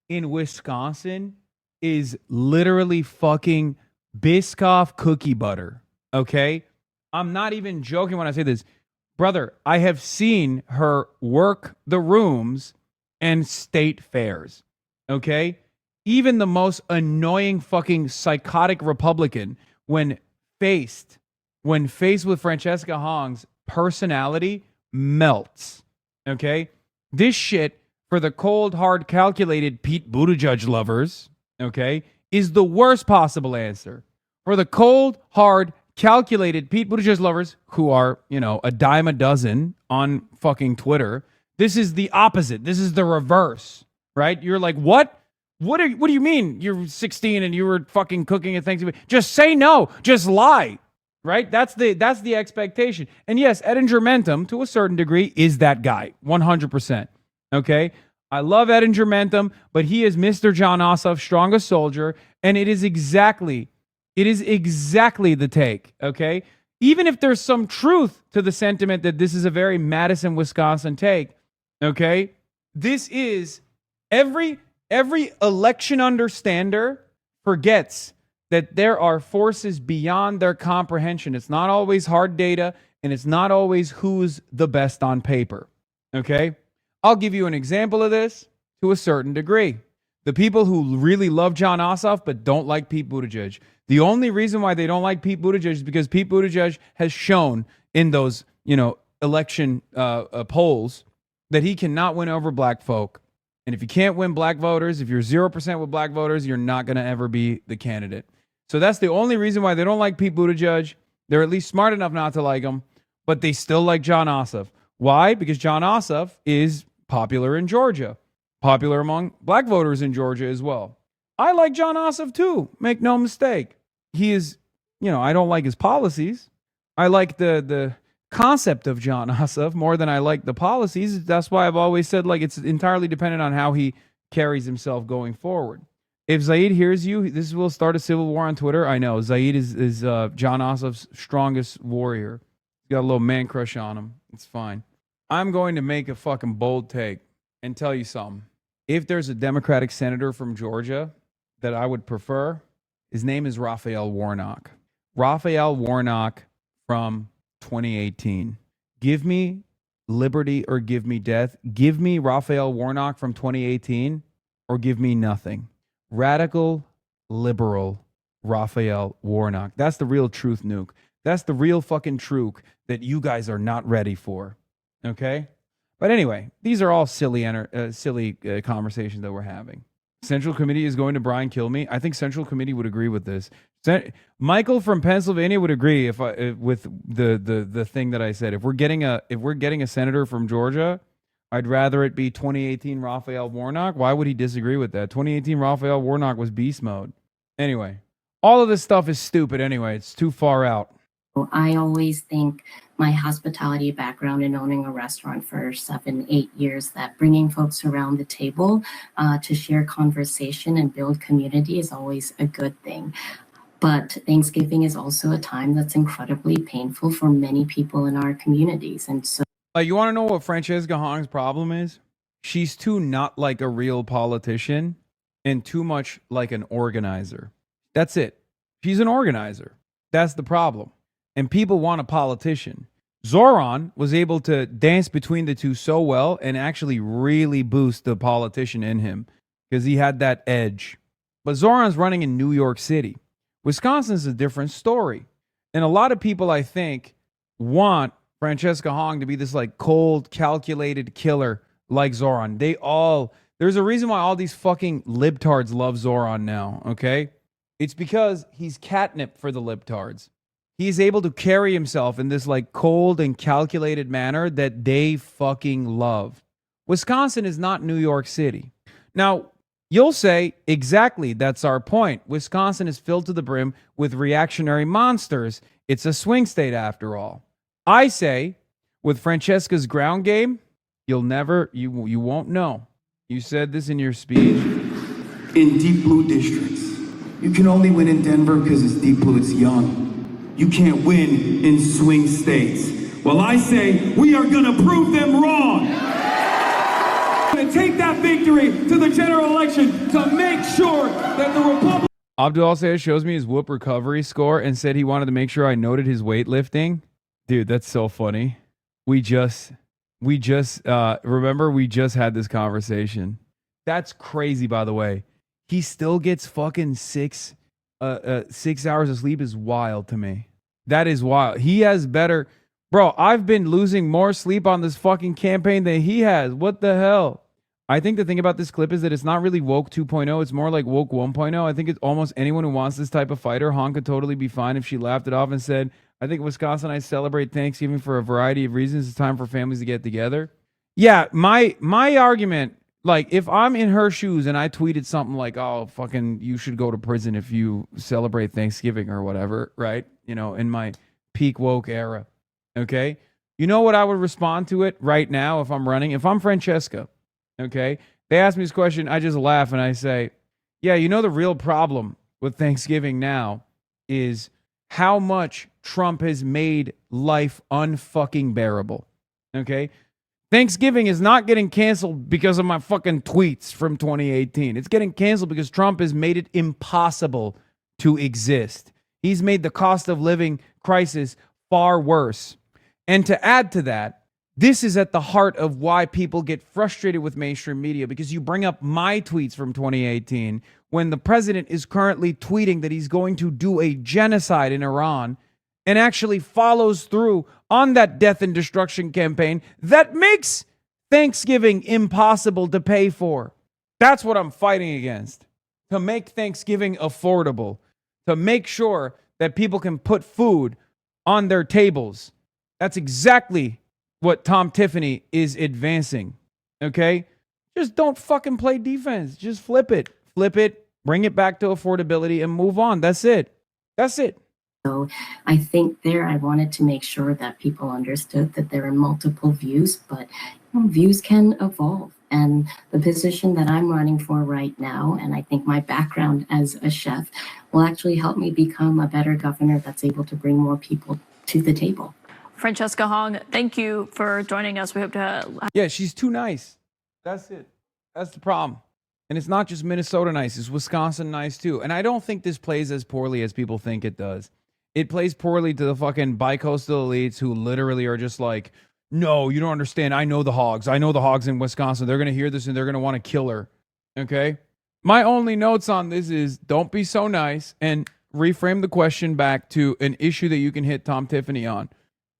in Wisconsin is literally fucking Biscoff cookie butter. Okay? I'm not even joking when I say this. Brother, I have seen her work the rooms and state fairs. Okay? Even the most annoying fucking psychotic Republican, when faced with Francesca Hong's personality, melts. Okay? This shit, for the cold, hard, calculated Pete Buttigieg lovers, okay, is the worst possible answer. For the cold, hard, calculated Pete Buttigieg lovers, who are, you know, a dime a dozen on fucking Twitter, this is the opposite. This is the reverse, right? You're like, what? What do you mean you're 16 and you were fucking cooking at Thanksgiving? Just say no. Just lie, right? That's the expectation. And yes, Edinger Mentum, to a certain degree, is that guy, 100%. Okay, I love Edinger Mentum, but he is Mr. John Ossoff, strongest soldier, and it is exactly the take. Okay, even if there's some truth to the sentiment that this is a very Madison, Wisconsin take. Okay, this is every election understander forgets that there are forces beyond their comprehension. It's not always hard data, and it's not always who's the best on paper. Okay. I'll give you an example of this to a certain degree. The people who really love John Ossoff but don't like Pete Buttigieg. The only reason why they don't like Pete Buttigieg is because Pete Buttigieg has shown in those, you know, election polls that he cannot win over black folk. And if you can't win black voters, if you're 0% with black voters, you're not going to ever be the candidate. So that's the only reason why they don't like Pete Buttigieg. They're at least smart enough not to like him, but they still like John Ossoff. Why? Because John Ossoff is popular in Georgia, popular among black voters in Georgia as well. I like John Ossoff too, make no mistake. He is, you know, I don't like his policies. I like the concept of John Ossoff more than I like the policies. That's why I've always said, like, it's entirely dependent on how he carries himself going forward. If Zaid hears you, this will start a civil war on Twitter. I know. Zaid is John Ossoff's strongest warrior. He's got a little man crush on him. It's fine. I'm going to make a fucking bold take and tell you something. If there's a Democratic senator from Georgia that I would prefer, his name is Raphael Warnock. Raphael Warnock from 2018. Give me liberty or give me death. Give me Raphael Warnock from 2018 or give me nothing. Radical, liberal Raphael Warnock. That's the real truth nuke. That's the real fucking truth that you guys are not ready for. Okay? But anyway, these are all silly conversations that we're having. Central Committee is going to Brian Kilmeade. I think Central Committee would agree with this. Michael from Pennsylvania would agree with the thing that I said. If we're getting a senator from Georgia, I'd rather it be 2018 Raphael Warnock. Why would he disagree with that? 2018 Raphael Warnock was beast mode. Anyway, all of this stuff is stupid anyway. It's too far out. I always think my hospitality background in owning a restaurant for 7-8 years, that bringing folks around the table to share conversation and build community is always a good thing. But Thanksgiving is also a time that's incredibly painful for many people in our communities. And so you want to know what Francesca Hong's problem is? She's too not like a real politician and too much like an organizer. That's it. She's an organizer. That's the problem. And people want a politician. Zoran was able to dance between the two so well and actually really boost the politician in him because he had that edge. But Zoran's running in New York City. Wisconsin's a different story. And a lot of people, I think, want Francesca Hong to be this like cold, calculated killer like Zoran. There's a reason why all these fucking libtards love Zoran now, okay? It's because he's catnip for the libtards. He's able to carry himself in this like cold and calculated manner that they fucking love. Wisconsin is not New York City. Now, you'll say, exactly, that's our point. Wisconsin is filled to the brim with reactionary monsters. It's a swing state after all. I say, with Francesca's ground game, you won't know. You said this in your speech. In deep blue districts, you can only win in Denver because it's deep blue, it's young. You can't win in swing states. Well, I say we are going to prove them wrong. We're going to take that victory to the general election to make sure that the Republican... Abdul Al-Sayed shows me his whoop recovery score and said he wanted to make sure I noted his weightlifting. Dude, that's so funny. We just remember we just had this conversation. That's crazy, by the way. He still gets fucking 6 hours of sleep is wild to me. That is wild. He has better... Bro, I've been losing more sleep on this fucking campaign than he has. What the hell? I think the thing about this clip is that it's not really woke 2.0. It's more like woke 1.0. I think it's almost anyone who wants this type of fighter. Han could totally be fine if she laughed it off and said, I think Wisconsinites celebrate Thanksgiving for a variety of reasons. It's time for families to get together. Yeah, my argument... Like, if I'm in her shoes and I tweeted something like, oh, fucking, you should go to prison if you celebrate Thanksgiving or whatever, right? You know, in my peak woke era, okay? You know what I would respond to it right now if I'm running? If I'm Francesca, okay? They ask me this question, I just laugh and I say, yeah, you know the real problem with Thanksgiving now is how much Trump has made life unfucking bearable, okay? Thanksgiving is not getting canceled because of my fucking tweets from 2018. It's getting canceled because Trump has made it impossible to exist. He's made the cost of living crisis far worse. And to add to that, this is at the heart of why people get frustrated with mainstream media, because you bring up my tweets from 2018 when the president is currently tweeting that he's going to do a genocide in Iran and actually follows through on that death and destruction campaign that makes Thanksgiving impossible to pay for. That's what I'm fighting against. To make Thanksgiving affordable. To make sure that people can put food on their tables. That's exactly what Tom Tiffany is advancing. Okay? Just don't fucking play defense. Just flip it. Flip it. Bring it back to affordability and move on. That's it. That's it. So I think I wanted to make sure that people understood that there are multiple views, but views can evolve. And the position that I'm running for right now, and I think my background as a chef, will actually help me become a better governor that's able to bring more people to the table. Francesca Hong, thank you for joining us. We hope to... Yeah, she's too nice. That's it. That's the problem. And it's not just Minnesota nice, it's Wisconsin nice too. And I don't think this plays as poorly as people think it does. It plays poorly to the fucking bicoastal elites who literally are just like, no, you don't understand. I know the hogs. I know the hogs in Wisconsin. They're going to hear this and they're going to want to kill her. Okay? My only notes on this is don't be so nice and reframe the question back to an issue that you can hit Tom Tiffany on.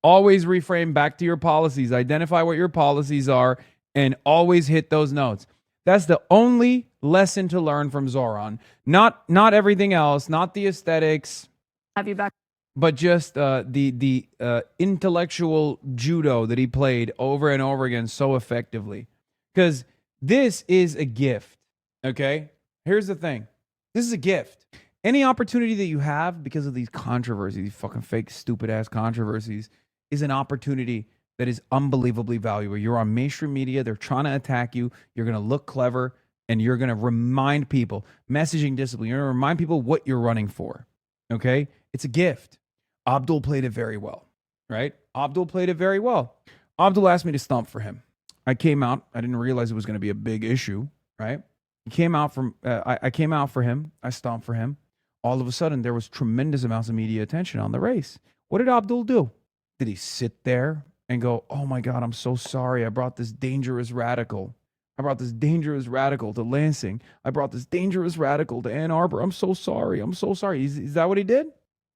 Always reframe back to your policies. Identify what your policies are and always hit those notes. That's the only lesson to learn from Zoran. Not everything else, not the aesthetics. Have you back? But just the intellectual judo that he played over and over again so effectively. Because this is a gift, okay? Here's the thing. This is a gift. Any opportunity that you have because of these controversies, these fucking fake, stupid-ass controversies, is an opportunity that is unbelievably valuable. You're on mainstream media. They're trying to attack you. You're going to look clever, and you're going to remind people. Messaging discipline. You're going to remind people what you're running for, okay? It's a gift. Abdul played it very well, right? Abdul played it very well. Abdul asked me to stomp for him. I came out. I didn't realize it was going to be a big issue, right? He came out from. I came out for him. I stomped for him. All of a sudden, there was tremendous amounts of media attention on the race. What did Abdul do? Did he sit there and go, "Oh my God, I'm so sorry. I brought this dangerous radical. I brought this dangerous radical to Lansing. I brought this dangerous radical to Ann Arbor. I'm so sorry. I'm so sorry." Is that what he did?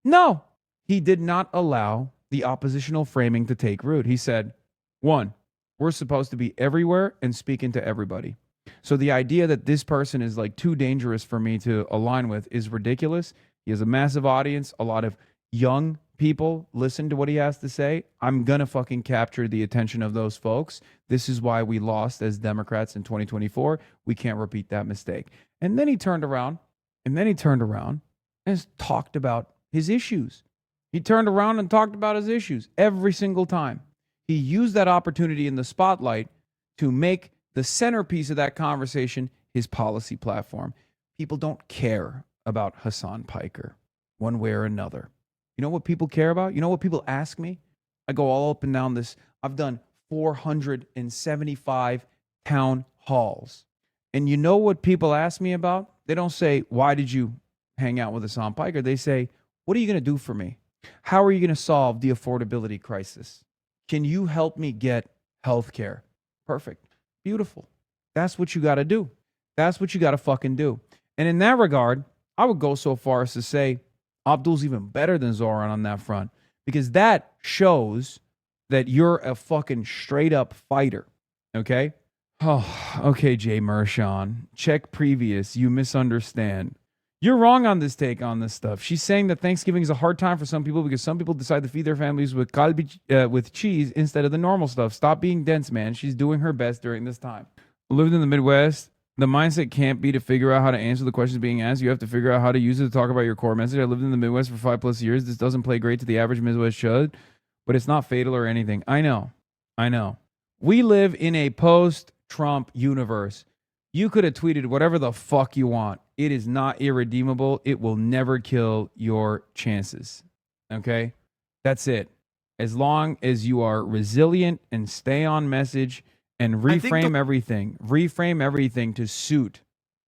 No. He did not allow the oppositional framing to take root. He said, one, we're supposed to be everywhere and speaking to everybody. So the idea that this person is like too dangerous for me to align with is ridiculous. He has a massive audience. A lot of young people listen to what he has to say. I'm going to fucking capture the attention of those folks. This is why we lost as Democrats in 2024. We can't repeat that mistake. And then he turned around and talked about his issues. He turned around and talked about his issues every single time. He used that opportunity in the spotlight to make the centerpiece of that conversation his policy platform. People don't care about Hasan Piker one way or another. You know what people care about? You know what people ask me? I go all up and down this. I've done 475 town halls. And you know what people ask me about? They don't say, why did you hang out with Hasan Piker? They say, what are you going to do for me? How are you going to solve the affordability crisis? Can you help me get health care? Perfect. Beautiful. That's what you got to do. That's what you got to fucking do. And in that regard, I would go so far as to say Abdul's even better than Zoran on that front, because that shows that you're a fucking straight up fighter. Okay? Oh, okay, Jay Mershon. Check previous. You misunderstand. You're wrong on this take on this stuff. She's saying that Thanksgiving is a hard time for some people because some people decide to feed their families with kalbi, with cheese instead of the normal stuff. Stop being dense, man. She's doing her best during this time. Lived in the Midwest. The mindset can't be to figure out how to answer the questions being asked. You have to figure out how to use it to talk about your core message. I lived in the Midwest for 5+ years. This doesn't play great to the average Midwest should, but it's not fatal or anything. I know. We live in a post-Trump universe. You could have tweeted whatever the fuck you want. It is not irredeemable. It will never kill your chances. Okay? That's it. As long as you are resilient and stay on message and reframe everything to suit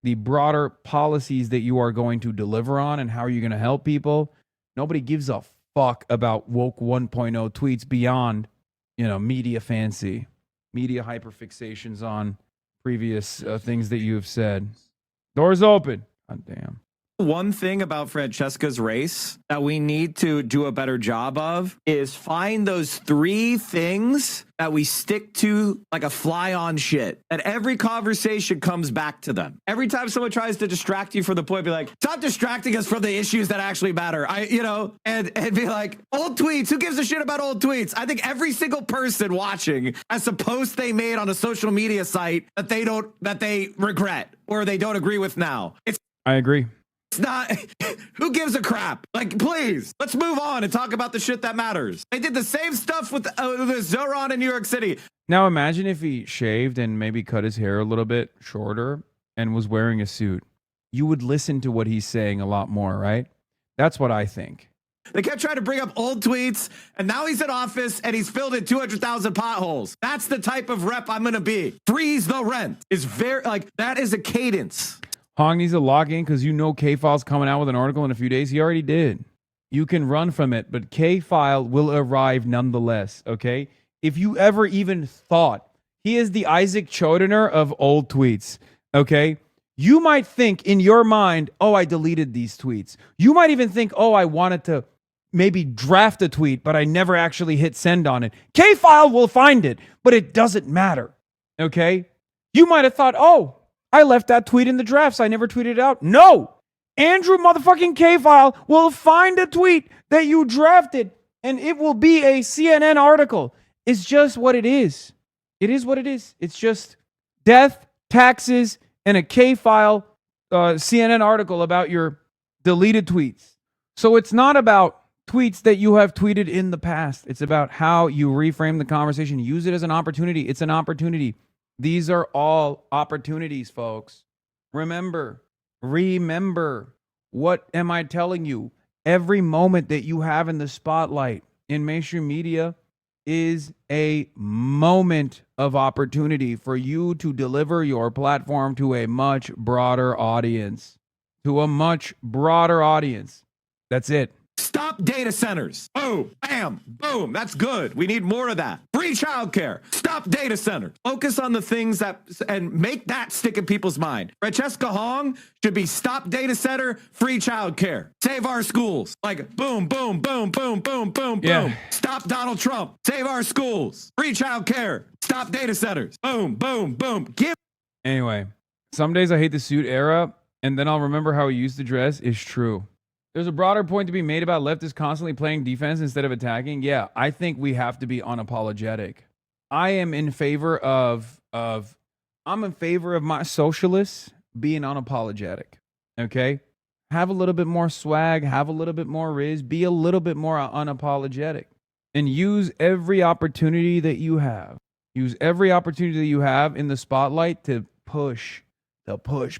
the broader policies that you are going to deliver on and how are you going to help people. Nobody gives a fuck about woke 1.0 tweets beyond, media fancy, media hyperfixations on previous things that you have said. Doors open. God damn. One thing about Francesca's race that we need to do a better job of is find those 3 things that we stick to like a fly on shit. And every conversation comes back to them. Every time someone tries to distract you from the point, be like, stop distracting us from the issues that actually matter. And be like, old tweets. Who gives a shit about old tweets? I think every single person watching has a post they made on a social media site that they regret or they don't agree with now. I agree. It's not, who gives a crap? Like, please, let's move on and talk about the shit that matters. They did the same stuff with Zoran in New York City. Now imagine if he shaved and maybe cut his hair a little bit shorter and was wearing a suit. You would listen to what he's saying a lot more, right? That's what I think. They kept trying to bring up old tweets, and now he's in office, and he's filled in 200,000 potholes. That's the type of rep I'm going to be. Freeze the rent is very, that is a cadence. Hong needs to log in because K-File's coming out with an article in a few days. He already did. You can run from it, but K-File will arrive nonetheless, okay? If you ever even thought he is the Isaac Chodener of old tweets, okay? You might think in your mind, oh, I deleted these tweets. You might even think, oh, I wanted to maybe draft a tweet, but I never actually hit send on it. K-File will find it, but it doesn't matter. Okay? You might have thought, oh, I left that tweet in the drafts. I never tweeted it out. No! Andrew motherfucking K-File will find a tweet that you drafted, and it will be a CNN article. It's just what it is. It is what it is. It's just death, taxes, and a K-File CNN article about your deleted tweets. So it's not about tweets that you have tweeted in the past. It's about how you reframe the conversation. Use it as an opportunity. It's an opportunity. These are all opportunities, folks. Remember, what am I telling you? Every moment that you have in the spotlight in mainstream media is a moment of opportunity for you to deliver your platform to a much broader audience. That's it. Stop data centers. Boom, bam, boom. That's good. We need more of that. Free childcare. Stop data centers. Focus on the things and make that stick in people's mind. Francesca Hong should be stop data center, free childcare. Save our schools. Like boom, boom, boom, boom, boom, boom, boom. Stop Donald Trump. Save our schools. Free childcare. Stop data centers. Boom, boom, boom. Anyway, some days I hate the suit era, and then I'll remember how he used to dress is true. There's a broader point to be made about leftists constantly playing defense instead of attacking. Yeah, I think we have to be unapologetic. I am in favor of my socialists being unapologetic. Okay? Have a little bit more swag, have a little bit more riz, be a little bit more unapologetic. And use every opportunity that you have. Use every opportunity that you have in the spotlight to push. Push.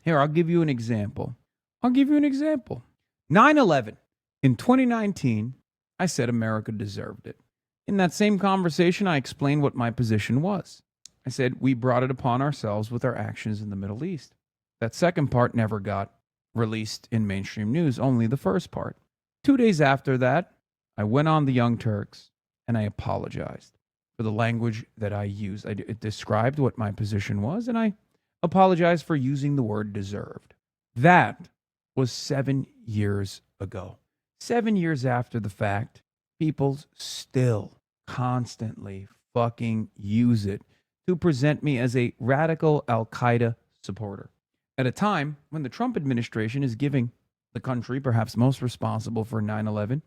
Here, I'll give you an example. 9/11. In 2019, I said America deserved it. In that same conversation, I explained what my position was. I said we brought it upon ourselves with our actions in the Middle East. That second part never got released in mainstream news, only the first part. 2 days after that, I went on the Young Turks and I apologized for the language that I used. It described what my position was, and I apologized for using the word deserved. That was 7 years ago. 7 years after the fact, people still constantly fucking use it to present me as a radical Al-Qaeda supporter. At a time when the Trump administration is giving the country, perhaps most responsible for 9/11,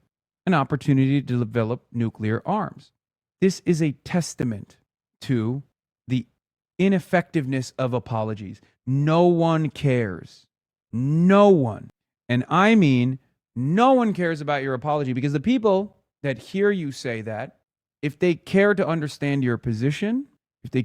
an opportunity to develop nuclear arms. This is a testament to the ineffectiveness of apologies. No one cares. No one. And I mean, no one cares about your apology, because the people that hear you say that, if they care to understand your position, they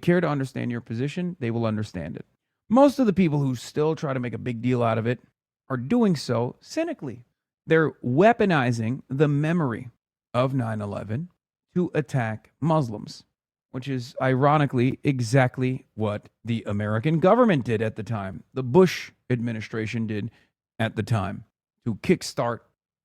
will understand it. Most of the people who still try to make a big deal out of it are doing so cynically. They're weaponizing the memory of 9/11 to attack Muslims, which is ironically exactly what the American government did at the time. The Bush administration did at the time to kickstart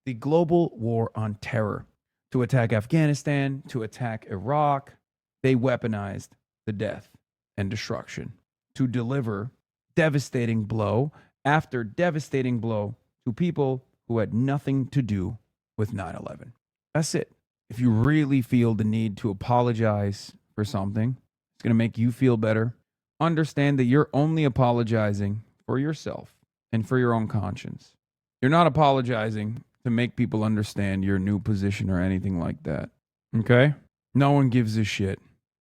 the global war on terror, to attack Afghanistan, to attack Iraq. They weaponized the death and destruction to deliver devastating blow after devastating blow to people who had nothing to do with 9/11. That's it. If you really feel the need to apologize for something, it's going to make you feel better. Understand that you're only apologizing for yourself and for your own conscience. You're not apologizing to make people understand your new position or anything like that. Okay? No one gives a shit.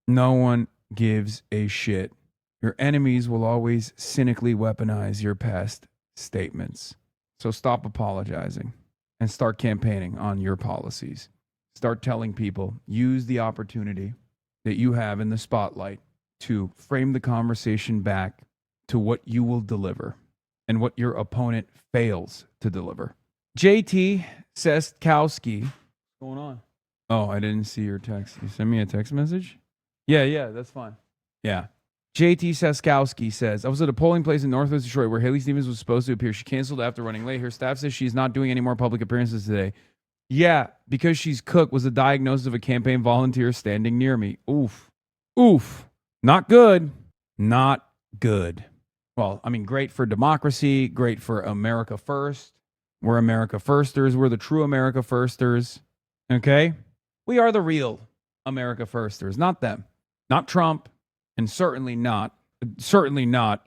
No one gives a shit. Your enemies will always cynically weaponize your past statements. So stop apologizing and start campaigning on your policies. Start telling people, use the opportunity that you have in the spotlight to frame the conversation back to what you will deliver and what your opponent fails to deliver. JT Seskowski. What's going on? Oh, I didn't see your text. You sent me a text message? Yeah, that's fine. Yeah. JT Seskowski says, I was at a polling place in Northwest Detroit where Haley Stevens was supposed to appear. She canceled after running late. Her staff says she's not doing any more public appearances today. Yeah, because she's cooked was the diagnosis of a campaign volunteer standing near me. Oof. Not good. Not good. Well, I mean, great for democracy, great for America first, We're America Firsters. We're the true America Firsters. Okay? We are the real America Firsters, not them. Not Trump, and certainly not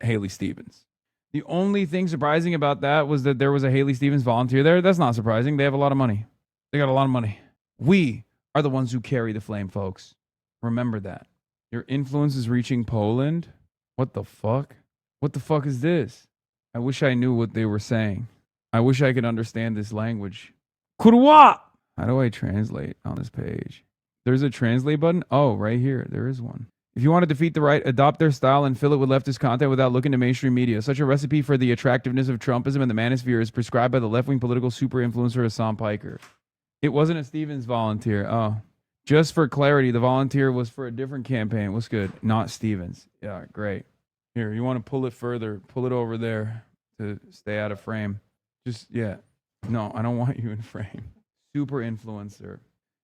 Haley Stevens. The only thing surprising about that was that there was a Haley Stevens volunteer there. That's not surprising. They have a lot of money. They got a lot of money. We are the ones who carry the flame, folks. Remember that. Your influence is reaching Poland? What the fuck? What the fuck is this? I wish I knew what they were saying. I wish I could understand this language. Kurwa! How do I translate on this page? There's a translate button? Oh, right here. There is one. If you want to defeat the right, adopt their style and fill it with leftist content without looking to mainstream media. Such a recipe for the attractiveness of Trumpism and the manosphere is prescribed by the left-wing political super influencer Hasan Piker. It wasn't a Stevens volunteer. Oh. Just for clarity, the volunteer was for a different campaign. What's good? Not Stevens. Yeah, great. Here, you want to pull it further. Pull it over there to stay out of frame. Just, yeah. No, I don't want you in frame. Super influencer.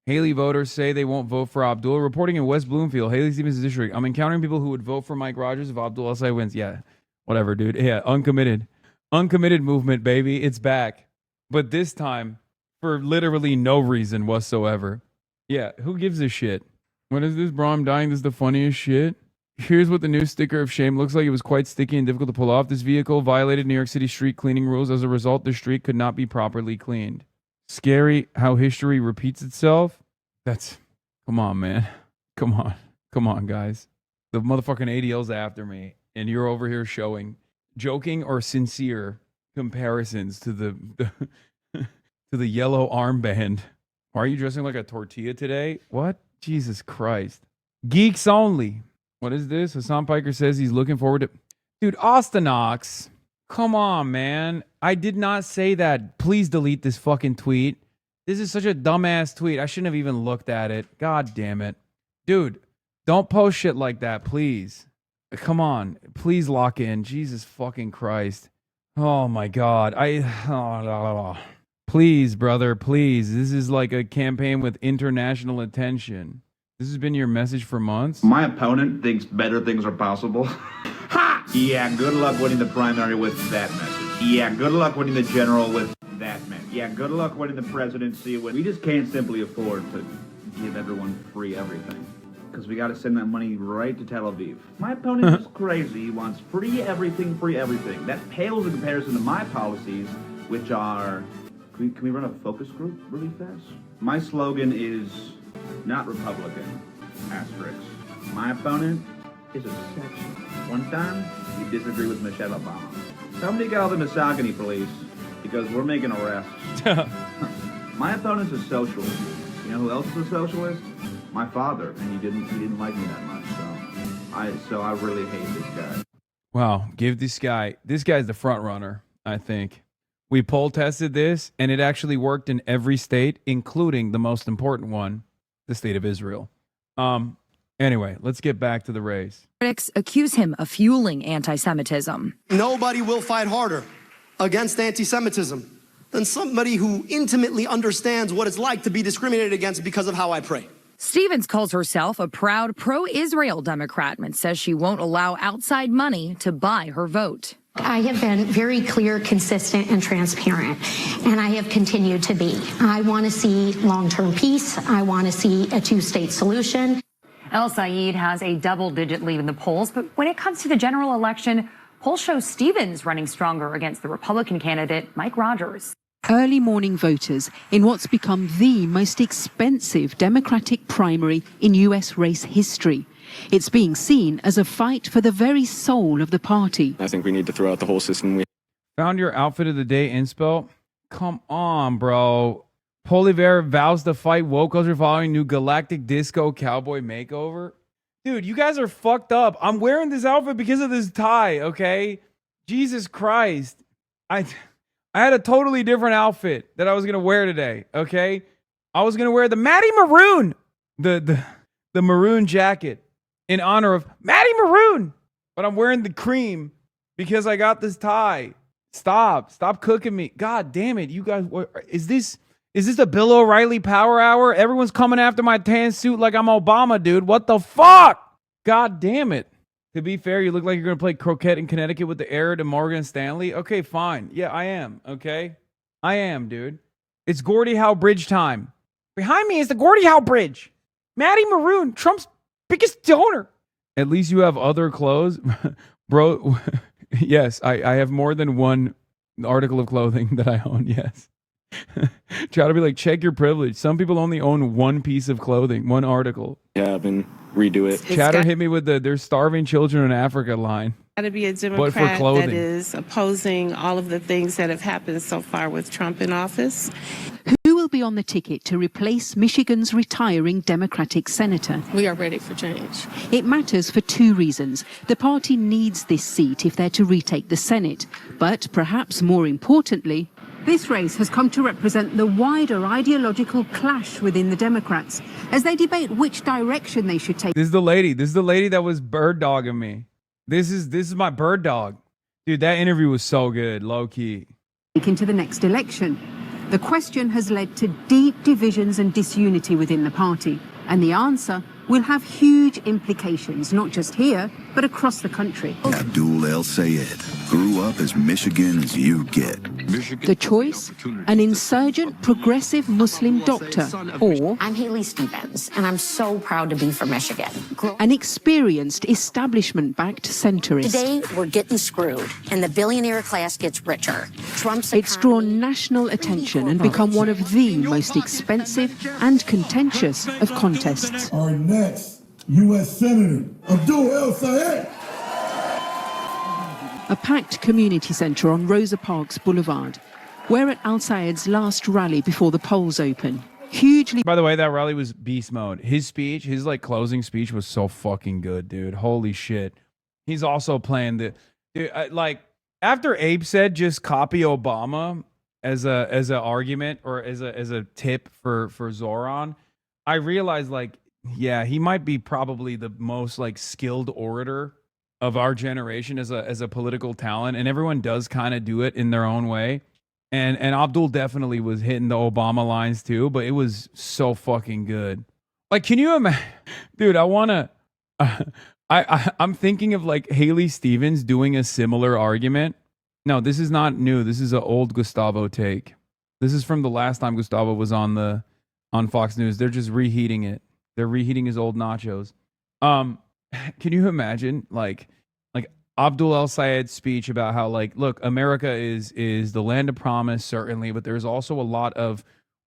Haley voters say they won't vote for Abdul. Reporting in West Bloomfield, Haley Stevens' district. I'm encountering people who would vote for Mike Rogers if Abdul El-Sayed wins. Yeah, whatever, dude. Yeah, uncommitted. Uncommitted movement, baby. It's back. But this time, for literally no reason whatsoever. Yeah, who gives a shit? What is this, bro? I'm dying. This is the funniest shit. Here's what the new sticker of shame looks like. It was quite sticky and difficult to pull off. This vehicle violated New York City street cleaning rules. As a result, the street could not be properly cleaned. Scary how history repeats itself. That's, come on, man. Come on, guys. The motherfucking ADL's after me, and you're over here showing joking or sincere comparisons to the to the yellow armband. Why are you dressing like a tortilla today? What? Jesus Christ. Geeks only. What is this? Hasan Piker says he's looking forward to... Dude, Austin Ox. Come on, man. I did not say that. Please delete this fucking tweet. This is such a dumbass tweet. I shouldn't have even looked at it. God damn it. Dude, don't post shit like that, please. Come on. Please lock in. Jesus fucking Christ. Oh my God. Please, brother, please. This is like a campaign with international attention. This has been your message for months? My opponent thinks better things are possible. Ha! Yeah, good luck winning the primary with that message. Yeah, good luck winning the general with that message. Yeah, good luck winning the presidency with... We just can't simply afford to give everyone free everything. Because we got to send that money right to Tel Aviv. My opponent is crazy. He wants free everything, free everything. That pales in comparison to my policies, which are... Can we run a focus group really fast? My slogan is not Republican, asterisk. My opponent is a section. One time, we disagree with Michelle Obama. Somebody call the misogyny police, because we're making arrests. My opponent's a socialist. You know who else is a socialist? My father, and he didn't like me that much. So I really hate this guy. Wow, give this guy's the front runner, I think. We poll tested this, and it actually worked in every state, including the most important one, the state of Israel. Anyway, let's get back to the race. Critics accuse him of fueling anti-Semitism. Nobody will fight harder against anti-Semitism than somebody who intimately understands what it's like to be discriminated against because of how I pray. Stevens calls herself a proud pro-Israel Democrat and says she won't allow outside money to buy her vote. I have been very clear, consistent, and transparent, and I have continued to be. I want to see long-term peace. I want to see a two-state solution. El-Sayed has a double-digit lead in the polls, but when it comes to the general election, polls show Stevens running stronger against the Republican candidate, Mike Rogers. Early morning voters in what's become the most expensive Democratic primary in U.S. race history. It's being seen as a fight for the very soul of the party. I think we need to throw out the whole system. Found your outfit of the day inspo? Come on, bro. Poliver vows to fight woke culture following new galactic disco cowboy makeover. Dude, you guys are fucked up. I'm wearing this outfit because of this tie, okay? Jesus Christ. I had a totally different outfit that I was going to wear today, okay? I was going to wear the Maddie Maroon, the maroon jacket in honor of Maddie Maroon. But I'm wearing the cream because I got this tie. Stop cooking me. God damn it. You guys, is this the Bill O'Reilly Power Hour? Everyone's coming after my tan suit like I'm Obama, dude. What the fuck? God damn it. To be fair, you look like you're going to play croquet in Connecticut with the heir to Morgan Stanley. Okay, fine. Yeah, I am. Okay. I am, dude. It's Gordie Howe Bridge time. Behind me is the Gordie Howe Bridge. Maddie Maroon, Trump's biggest donor. At least you have other clothes. Bro, yes, I have more than one article of clothing that I own, yes. Try to be like, check your privilege. Some people only own one piece of clothing, one article. Yeah, and redo it. Chatter hit me with the "there's starving children in Africa" line. Got to be a But for Democrat clothing. that is opposing all of the things that have happened so far with Trump in office. Who will be on the ticket to replace Michigan's retiring Democratic senator? We are ready for change. It matters for two reasons. The party needs this seat if they're to retake the Senate. But perhaps more importantly, this race has come to represent the wider ideological clash within the Democrats as they debate which direction they should take. This is the lady. This is the lady that was bird dogging me. This is my bird dog. Dude, that interview was so good, low key. Into the next election. The question has led to deep divisions and disunity within the party, and the answer will have huge implications, not just here, but across the country. Abdul El Sayed grew up as Michigan as you get. The choice? An insurgent progressive Muslim doctor, or I'm Haley Stevens, and I'm so proud to be from Michigan. an experienced establishment-backed centrist. Today, we're getting screwed, and the billionaire class gets richer. Trump's It's drawn national attention and become one of the most expensive and contentious of contests. Our next U.S. Senator, Abdul El Sayed. A packed community centre on Rosa Parks Boulevard. We're at Al Sayed's last rally before the polls open. Hugely. By the way, that rally was beast mode. His speech, his like closing speech was so fucking good, dude. Holy shit. He's also playing the dude, like after Abe said just copy Obama as a argument or as a tip for Zoran, I realized like yeah, he might be probably the most like skilled orator of our generation as a political talent, and everyone does kind of do it in their own way. And Abdul definitely was hitting the Obama lines too, but it was so fucking good. Like, can you imagine, dude? I wanna. I'm thinking of like Haley Stevens doing a similar argument. No, this is not new. This is an old Gustavo take. This is from the last time Gustavo was on Fox News. They're just reheating it. They're reheating his old nachos. Can you imagine like Abdul El Sayed's speech about how like, look, America is the land of promise, certainly, but there's also a lot of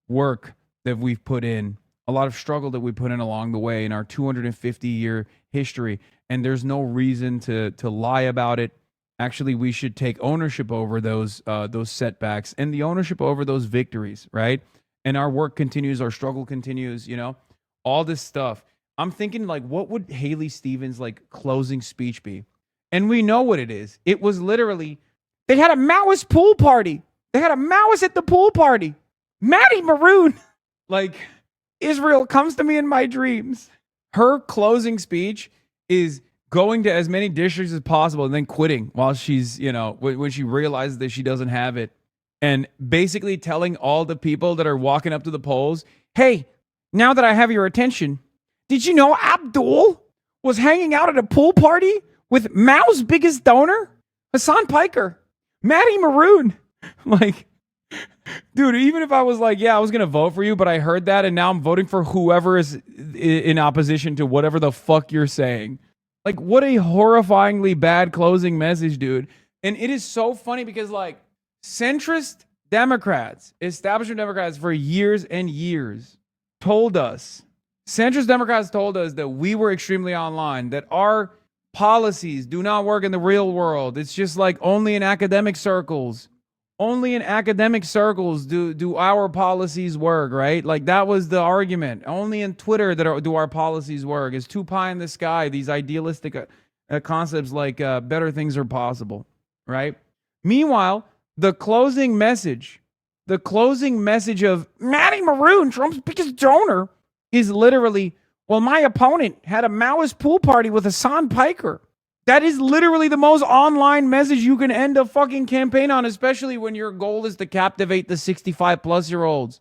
work that we've put in, a lot of struggle that we put in along the way in our 250-year history, and there's no reason to lie about it. Actually, we should take ownership over those setbacks and the ownership over those victories, right? And our work continues, our struggle continues, you know, all this stuff. I'm thinking like, what would Haley Stevens' like closing speech be? And we know what it is. It was literally, they had a Maoist pool party. They had a Maoist at the pool party. Maddie Maroon. Like, Israel comes to me in my dreams. Her closing speech is going to as many districts as possible and then quitting while she's, you know, when she realizes that she doesn't have it. And basically telling all the people that are walking up to the polls, hey, now that I have your attention, did you know Abdul was hanging out at a pool party with Mao's biggest donor, Hassan Piker, Maddie Maroon? Like, dude, even if I was like, yeah, I was going to vote for you, but I heard that and now I'm voting for whoever is in opposition to whatever the fuck you're saying. Like, what a horrifyingly bad closing message, dude. And it is so funny because, like, centrist Democrats, establishment Democrats for years and years told us, centrist Democrats told us that we were extremely online, that our policies do not work in the real world. It's just like only in academic circles. Only in academic circles do our policies work, right? Like that was the argument. Only in Twitter do our policies work. It's too pie in the sky, these idealistic concepts like better things are possible, right? Meanwhile, the closing message of Maddie Maroon, Trump's biggest donor, is literally, well, my opponent had a Maoist pool party with Hassan Piker. That is literally the most online message you can end a fucking campaign on, especially when your goal is to captivate the 65-plus-year-olds.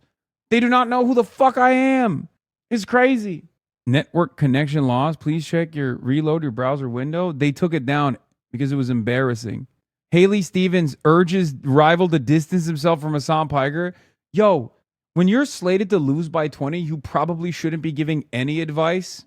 They do not know who the fuck I am. It's crazy. Network connection loss. Please check reload your browser window. They took it down because it was embarrassing. Haley Stevens urges rival to distance himself from Hasan Piker. Yo, when you're slated to lose by 20, you probably shouldn't be giving any advice,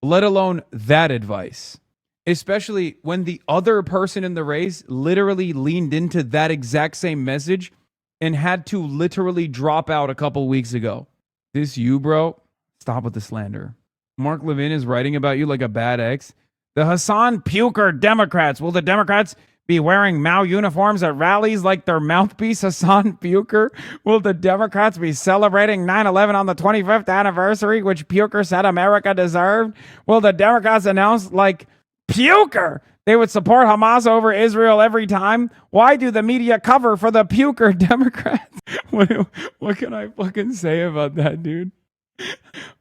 let alone that advice. Especially when the other person in the race literally leaned into that exact same message and had to literally drop out a couple weeks ago. This you, bro? Stop with the slander. Mark Levin is writing about you like a bad ex. The Hasan Puker Democrats. Will the Democrats be wearing Mao uniforms at rallies like their mouthpiece, Hasan Puker? Will the Democrats be celebrating 9/11 on the 25th anniversary, which Puker said America deserved? Will the Democrats announce, like Puker, they would support Hamas over Israel every time? Why do the media cover for the Puker Democrats? What can I fucking say about that, dude?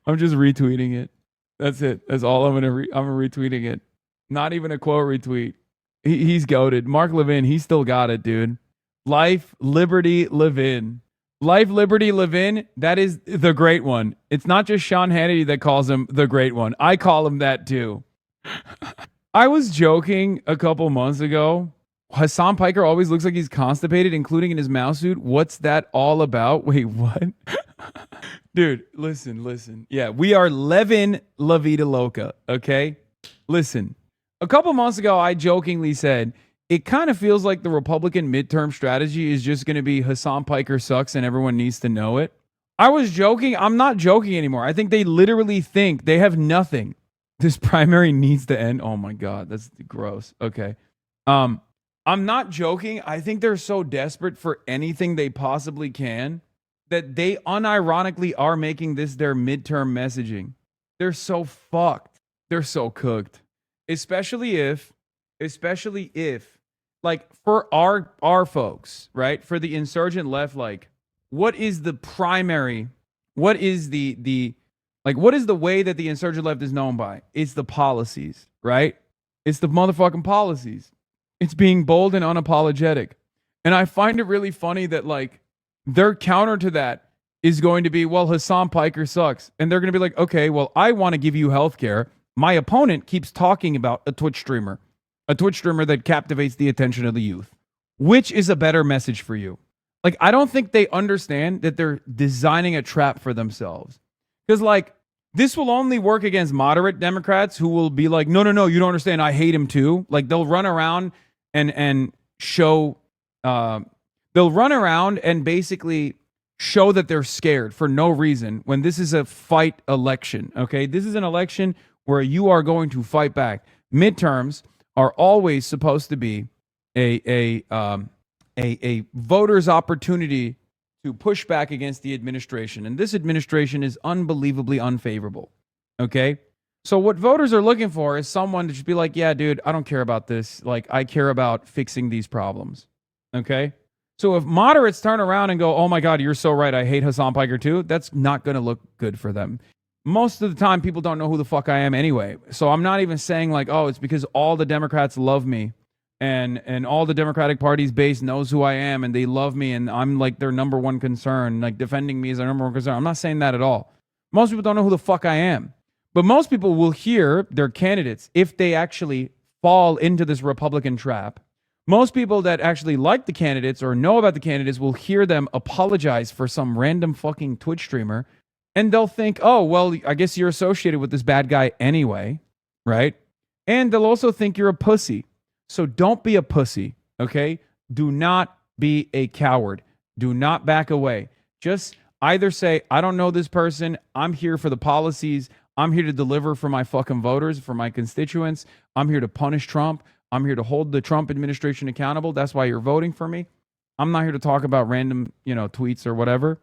I'm just retweeting it. That's it. That's all I'm retweeting it. Not even a quote retweet. He's goated. Mark Levin, he still got it, dude. Life, Liberty, Levin. Life, Liberty, Levin, that is the great one. It's not just Sean Hannity that calls him the great one. I call him that too. I was joking a couple months ago. Hasan Piker always looks like he's constipated, including in his mouse suit. What's that all about? Wait, what? Dude, listen. Yeah, we are Levin La Vida Loca, okay? Listen, a couple months ago, I jokingly said, it kind of feels like the Republican midterm strategy is just going to be Hasan Piker sucks and everyone needs to know it. I was joking. I'm not joking anymore. I think they literally think they have nothing. This primary needs to end. Oh my God, that's gross. Okay. I'm not joking. I think they're so desperate for anything they possibly can that they unironically are making this their midterm messaging. They're so fucked. They're so cooked. Especially if, like, for our folks, right? For the insurgent left, like, what is the primary, what is the what is the way that the insurgent left is known by? It's the policies, right? It's the motherfucking policies. It's being bold and unapologetic. And I find it really funny that, like, their counter to that is going to be, well, Hasan Piker sucks. And they're going to be like, okay, well, I want to give you healthcare. My opponent keeps talking about a Twitch streamer that captivates the attention of the youth. Which is a better message for you? Like, I don't think they understand that they're designing a trap for themselves. Because, like, this will only work against moderate Democrats who will be like, no, you don't understand. I hate him too. Like, they'll run around and show, they'll run around and basically show that they're scared for no reason when this is a fight election. Okay, this is an election where you are going to fight back. Midterms are always supposed to be a voter's opportunity to push back against the administration. And this administration is unbelievably unfavorable. Okay? So what voters are looking for is someone to just be like, yeah, dude, I don't care about this. Like, I care about fixing these problems. Okay? So if moderates turn around and go, oh my God, you're so right, I hate Hasan Piker too, that's not going to look good for them. Most of the time, people don't know who the fuck I am anyway. So I'm not even saying like, oh, it's because all the Democrats love me and all the Democratic Party's base knows who I am and they love me and I'm like their number one concern, like defending me is their number one concern. I'm not saying that at all. Most people don't know who the fuck I am. But most people will hear their candidates if they actually fall into this Republican trap. Most people that actually like the candidates or know about the candidates will hear them apologize for some random fucking Twitch streamer. And they'll think, oh, well, I guess you're associated with this bad guy anyway, right? And they'll also think you're a pussy. So don't be a pussy, okay? Do not be a coward. Do not back away. Just either say, I don't know this person. I'm here for the policies. I'm here to deliver for my fucking voters, for my constituents. I'm here to punish Trump. I'm here to hold the Trump administration accountable. That's why you're voting for me. I'm not here to talk about random, tweets or whatever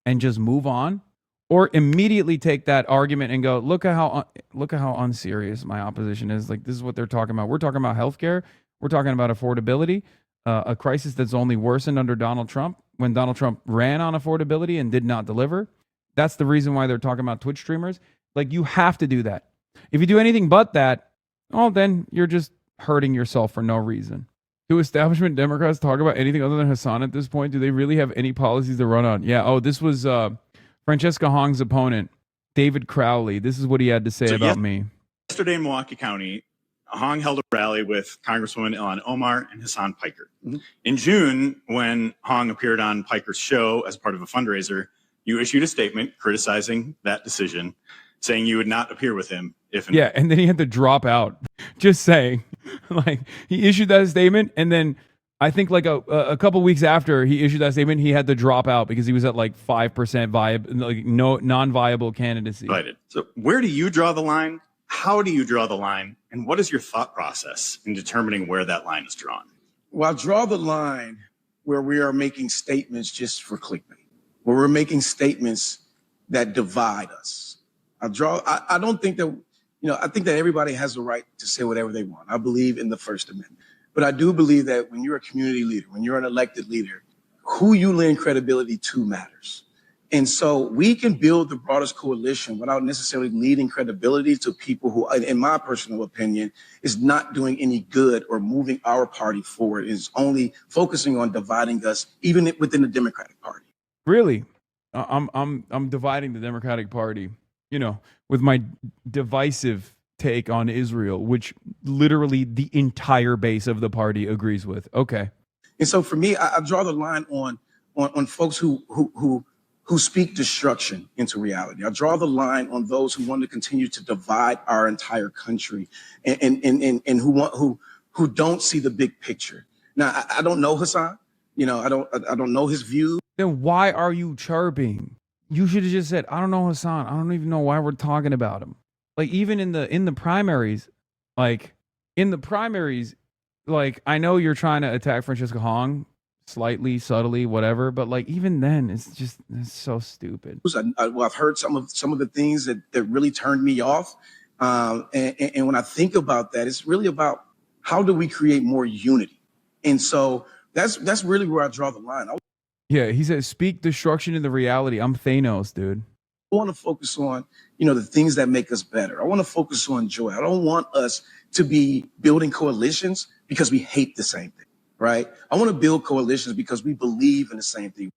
and just move on. Or immediately take that argument and go, look at how unserious my opposition is. Like, this is what they're talking about. We're talking about healthcare. We're talking about affordability, a crisis that's only worsened under Donald Trump when Donald Trump ran on affordability and did not deliver. That's the reason why they're talking about Twitch streamers. Like, you have to do that. If you do anything but that, oh, then you're just hurting yourself for no reason. Do establishment Democrats talk about anything other than Hasan at this point? Do they really have any policies to run on? Yeah. Oh, this was Francesca Hong's opponent, David Crowley. This is what he had to say about me. Yesterday in Milwaukee County, Hong held a rally with Congresswoman Ilhan Omar and Hassan Piker. In June, when Hong appeared on Piker's show as part of a fundraiser, you issued a statement criticizing that decision, saying you would not appear with him if... Yeah, and then he had to drop out. Just saying. Like, he issued that statement, and then I think like a couple weeks after he issued that statement, he had to drop out because he was at like 5% viable, like no non-viable candidacy. So where do you draw the line? How do you draw the line? And what is your thought process in determining where that line is drawn? Well, I draw the line where we are making statements just for clickbait, where we're making statements that divide us. I don't think that, I think that everybody has the right to say whatever they want. I believe in the First Amendment. But I do believe that when you're a community leader, when you're an elected leader, who you lend credibility to matters. And so we can build the broadest coalition without necessarily leading credibility to people who, in my personal opinion, is not doing any good or moving our party forward, is only focusing on dividing us, even within the Democratic Party. Really? I'm dividing the Democratic Party, with my divisive take on Israel, which literally the entire base of the party agrees with. Okay. And so for me, I draw the line on folks who speak destruction into reality. I draw the line on those who want to continue to divide our entire country and who don't see the big picture. Now, I don't know Hassan. I don't know his views. Then why are you chirping? You should have just said, I don't know Hassan. I don't even know why we're talking about him. Like, even in the primaries, I know you're trying to attack Francesca Hong slightly, subtly, whatever, but like even then, it's so stupid. I've heard some of the things that really turned me off, and when I think about that, it's really about how do we create more unity, and so that's really where I draw the line. Yeah, he said, "Speak destruction into reality." I'm Thanos, dude. I want to focus on, the things that make us better. I want to focus on joy. I don't want us to be building coalitions because we hate the same thing, right? I want to build coalitions because we believe in the same thing.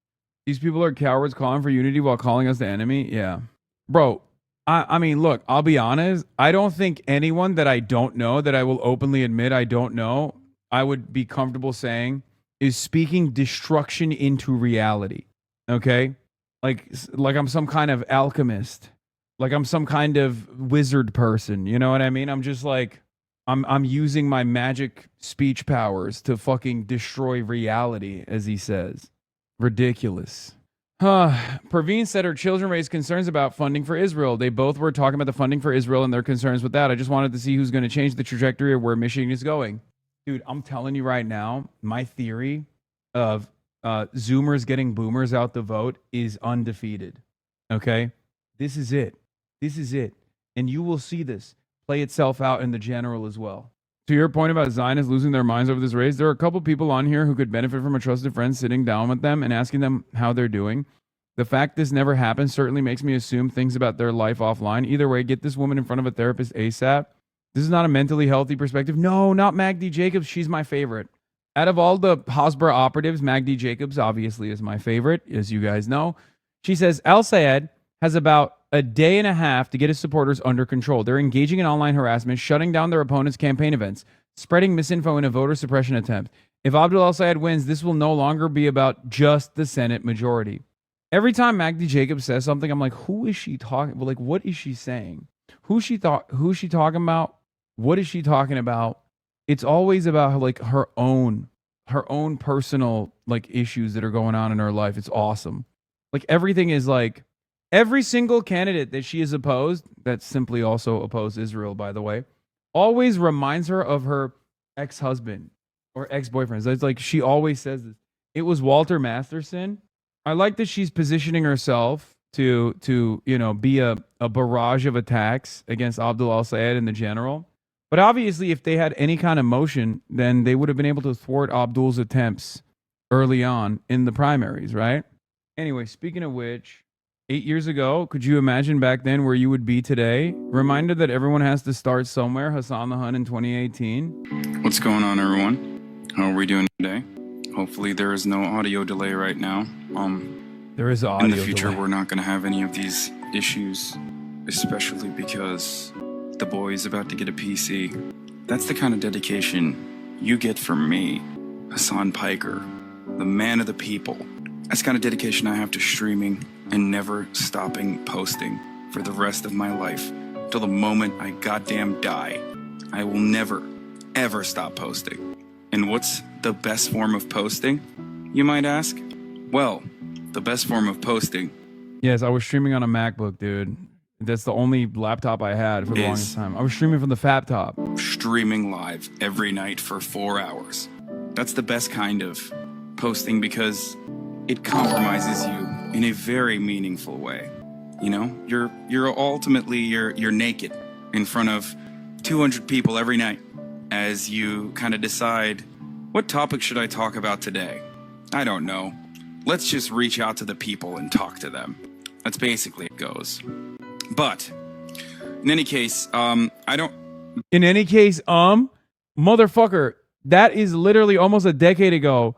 These people are cowards calling for unity while calling us the enemy. Yeah. Bro, I mean, look, I'll be honest. I don't think anyone that I don't know, that I will openly admit I don't know, I would be comfortable saying is speaking destruction into reality. Okay? Like I'm some kind of alchemist, like I'm some kind of wizard person. You know what I mean? I'm just like, I'm using my magic speech powers to fucking destroy reality, as he says. Ridiculous. Praveen said her children raised concerns about funding for Israel. They both were talking about the funding for Israel and their concerns with that. I just wanted to see who's going to change the trajectory of where Michigan is going. Dude, I'm telling you right now, my theory of Zoomers getting boomers out the vote is undefeated. Okay? This is it. This is it. And you will see this play itself out in the general as well. To your point about Zionists losing their minds over this race, there are a couple people on here who could benefit from a trusted friend sitting down with them and asking them how they're doing. The fact this never happened certainly makes me assume things about their life offline. Either way, get this woman in front of a therapist ASAP. This is not a mentally healthy perspective. No, not Magdi Jacobs. She's my favorite. Out of all the Hasbara operatives, Magdi Jacobs obviously is my favorite, as you guys know. She says, Al-Sayed has about a day and a half to get his supporters under control. They're engaging in online harassment, shutting down their opponents' campaign events, spreading misinfo in a voter suppression attempt. If Abdul Al-Sayed wins, this will no longer be about just the Senate majority. Every time Magdi Jacobs says something, I'm like, who is she talking? Well, like, what is she saying? Who's she talking about? What is she talking about? It's always about like her own personal like issues that are going on in her life. It's awesome. Like everything is like every single candidate that she has opposed, that simply also opposed Israel, by the way, always reminds her of her ex-husband or ex-boyfriend. So it's like she always says this. It was Walter Masterson. I like that she's positioning herself to be a barrage of attacks against Abdul Al-Sayed and the general. But obviously, if they had any kind of motion, then they would have been able to thwart Abdul's attempts early on in the primaries, right? Anyway, speaking of which, 8 years ago, could you imagine back then where you would be today? Reminder that everyone has to start somewhere. Hassan the Hun in 2018. What's going on, everyone? How are we doing today? Hopefully there is no audio delay right now. There is audio in the future delay. We're not going to have any of these issues, especially because the boy is about to get a PC That's the kind of dedication you get from me, Hasan Piker, the man of the people. That's the kind of dedication I have to streaming and never stopping posting for the rest of my life. Till the moment I goddamn die, I will never, ever stop posting. And what's the best form of posting, you might ask? Well, the best form of posting Yes, I was streaming on a MacBook, dude. That's the only laptop I had for the longest time. I was streaming from the Fap Top. Streaming live every night for 4 hours. That's the best kind of posting because it compromises you in a very meaningful way. You know, you're ultimately you're naked in front of 200 people every night as you kind of decide, what topic should I talk about today? I don't know. Let's just reach out to the people and talk to them. That's basically it goes. But in any case, In any case, motherfucker, that is literally almost a decade ago,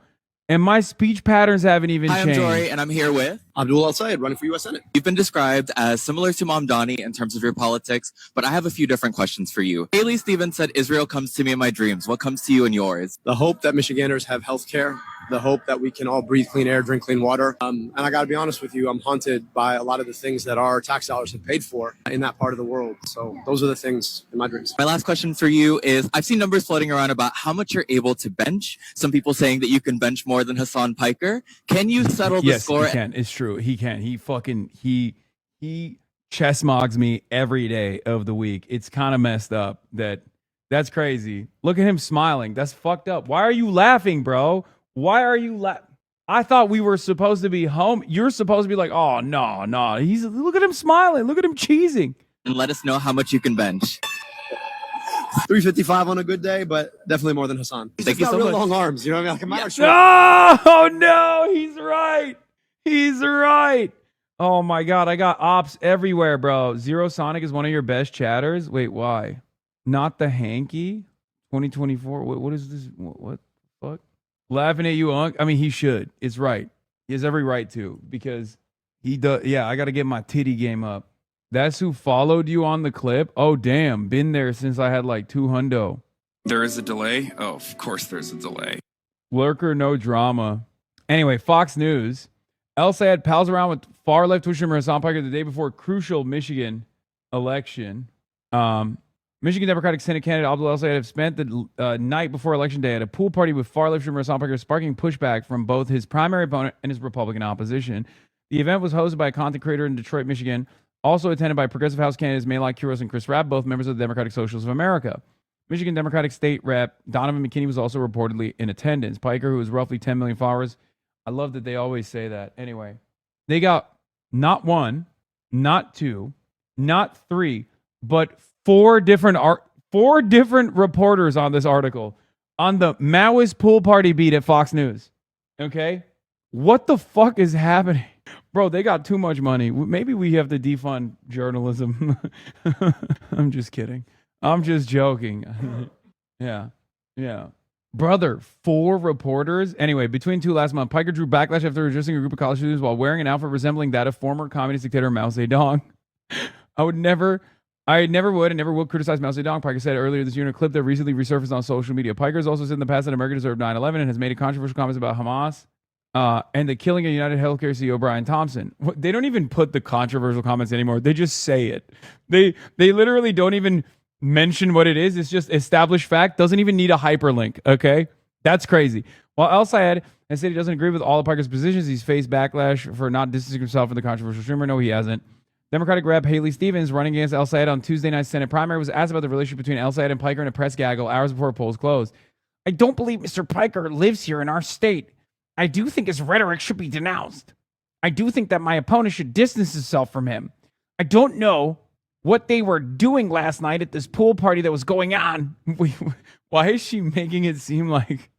and my speech patterns haven't even Hi, I'm changed. Jory, and I'm here with Abdul Al-Sayed, running for U.S. Senate. You've been described as similar to Mamdani in terms of your politics, but I have a few different questions for you. Haley Stevens said, Israel comes to me in my dreams. What comes to you in yours? The hope that Michiganders have health care, the hope that we can all breathe clean air, drink clean water. And I got to be honest with you, I'm haunted by a lot of the things that our tax dollars have paid for in that part of the world. So those are the things in my dreams. My last question for you is, I've seen numbers floating around about how much you're able to bench. Some people saying that you can bench more than Hasan Piker. Can you settle the Yes, score? he can. It's true. He can. He chess mogs me every day of the week. It's kind of messed up. That's crazy. Look at him smiling. That's fucked up. Why are you laughing, bro? Why are you I thought we were supposed to be home. You're supposed to be like, oh, no. Look at him smiling. Look at him cheesing. And let us know how much you can bench. 355 on a good day, but definitely more than Hasan. He's Thank just you got so real much. long arms. You know what I mean? Like a Oh, no. He's right. He's right. Oh, my God. I got ops everywhere, bro. Zero Sonic is one of your best chatters. Wait, why? Not the hanky? 2024? What is this? What the fuck? Laughing at you, Unc. I mean, he should. It's right. He has every right to, because he does. Yeah, I got to get my titty game up. That's who followed you on the clip? Oh, damn. Been there since I had like 2 hundo. there is a delay. Oh, of course there's a delay. Lurker, no drama. Anyway, Fox News. El Sayed pals around with far-left Twitch streamer Hasan Piker the day before crucial Michigan election. Michigan Democratic Senate candidate Abdul El Sayed have spent the night before Election Day at a pool party with far-left streamer Hasan Piker, sparking pushback from both his primary opponent and his Republican opposition. The event was hosted by a content creator in Detroit, Michigan, also attended by Progressive House candidates Maylai Quiros and Chris Rabb, both members of the Democratic Socialists of America. Michigan Democratic State Rep Donovan McKinney was also reportedly in attendance. Piker, who has roughly 10 million followers, I love that they always say that. Anyway, they got not one, not two, not three, but four different reporters on this article on the Maoist pool party beat at Fox News. Okay? What the fuck is happening? Bro, they got too much money. Maybe we have to defund journalism. I'm just kidding. I'm just joking. Yeah. Brother, 4 reporters. Anyway, between two last month, Piker drew backlash after resisting a group of college students while wearing an outfit resembling that of former communist dictator Mao Zedong. I never will criticize Mao Zedong, Piker said earlier this year in a clip that recently resurfaced on social media. Piker has also said in the past that America deserved 9/11 and has made controversial comments about Hamas and the killing of United Healthcare CEO Brian Thompson. They don't even put the controversial comments anymore. They just say it. They literally don't even mention what it is. It's just established fact. Doesn't even need a hyperlink. Okay, that's crazy. While El Sayed has said he doesn't agree with all of Piker's positions, he's faced backlash for not distancing himself from the controversial streamer. No, he hasn't. Democratic Rep Haley Stevens, running against El Sayed on Tuesday night's Senate primary, was asked about the relationship between El Sayed and Piker in a press gaggle hours before polls closed. I don't believe Mr. Piker lives here in our state. I do think his rhetoric should be denounced. I do think that my opponent should distance himself from him. I don't know what they were doing last night at this pool party that was going on. Why is she making it seem like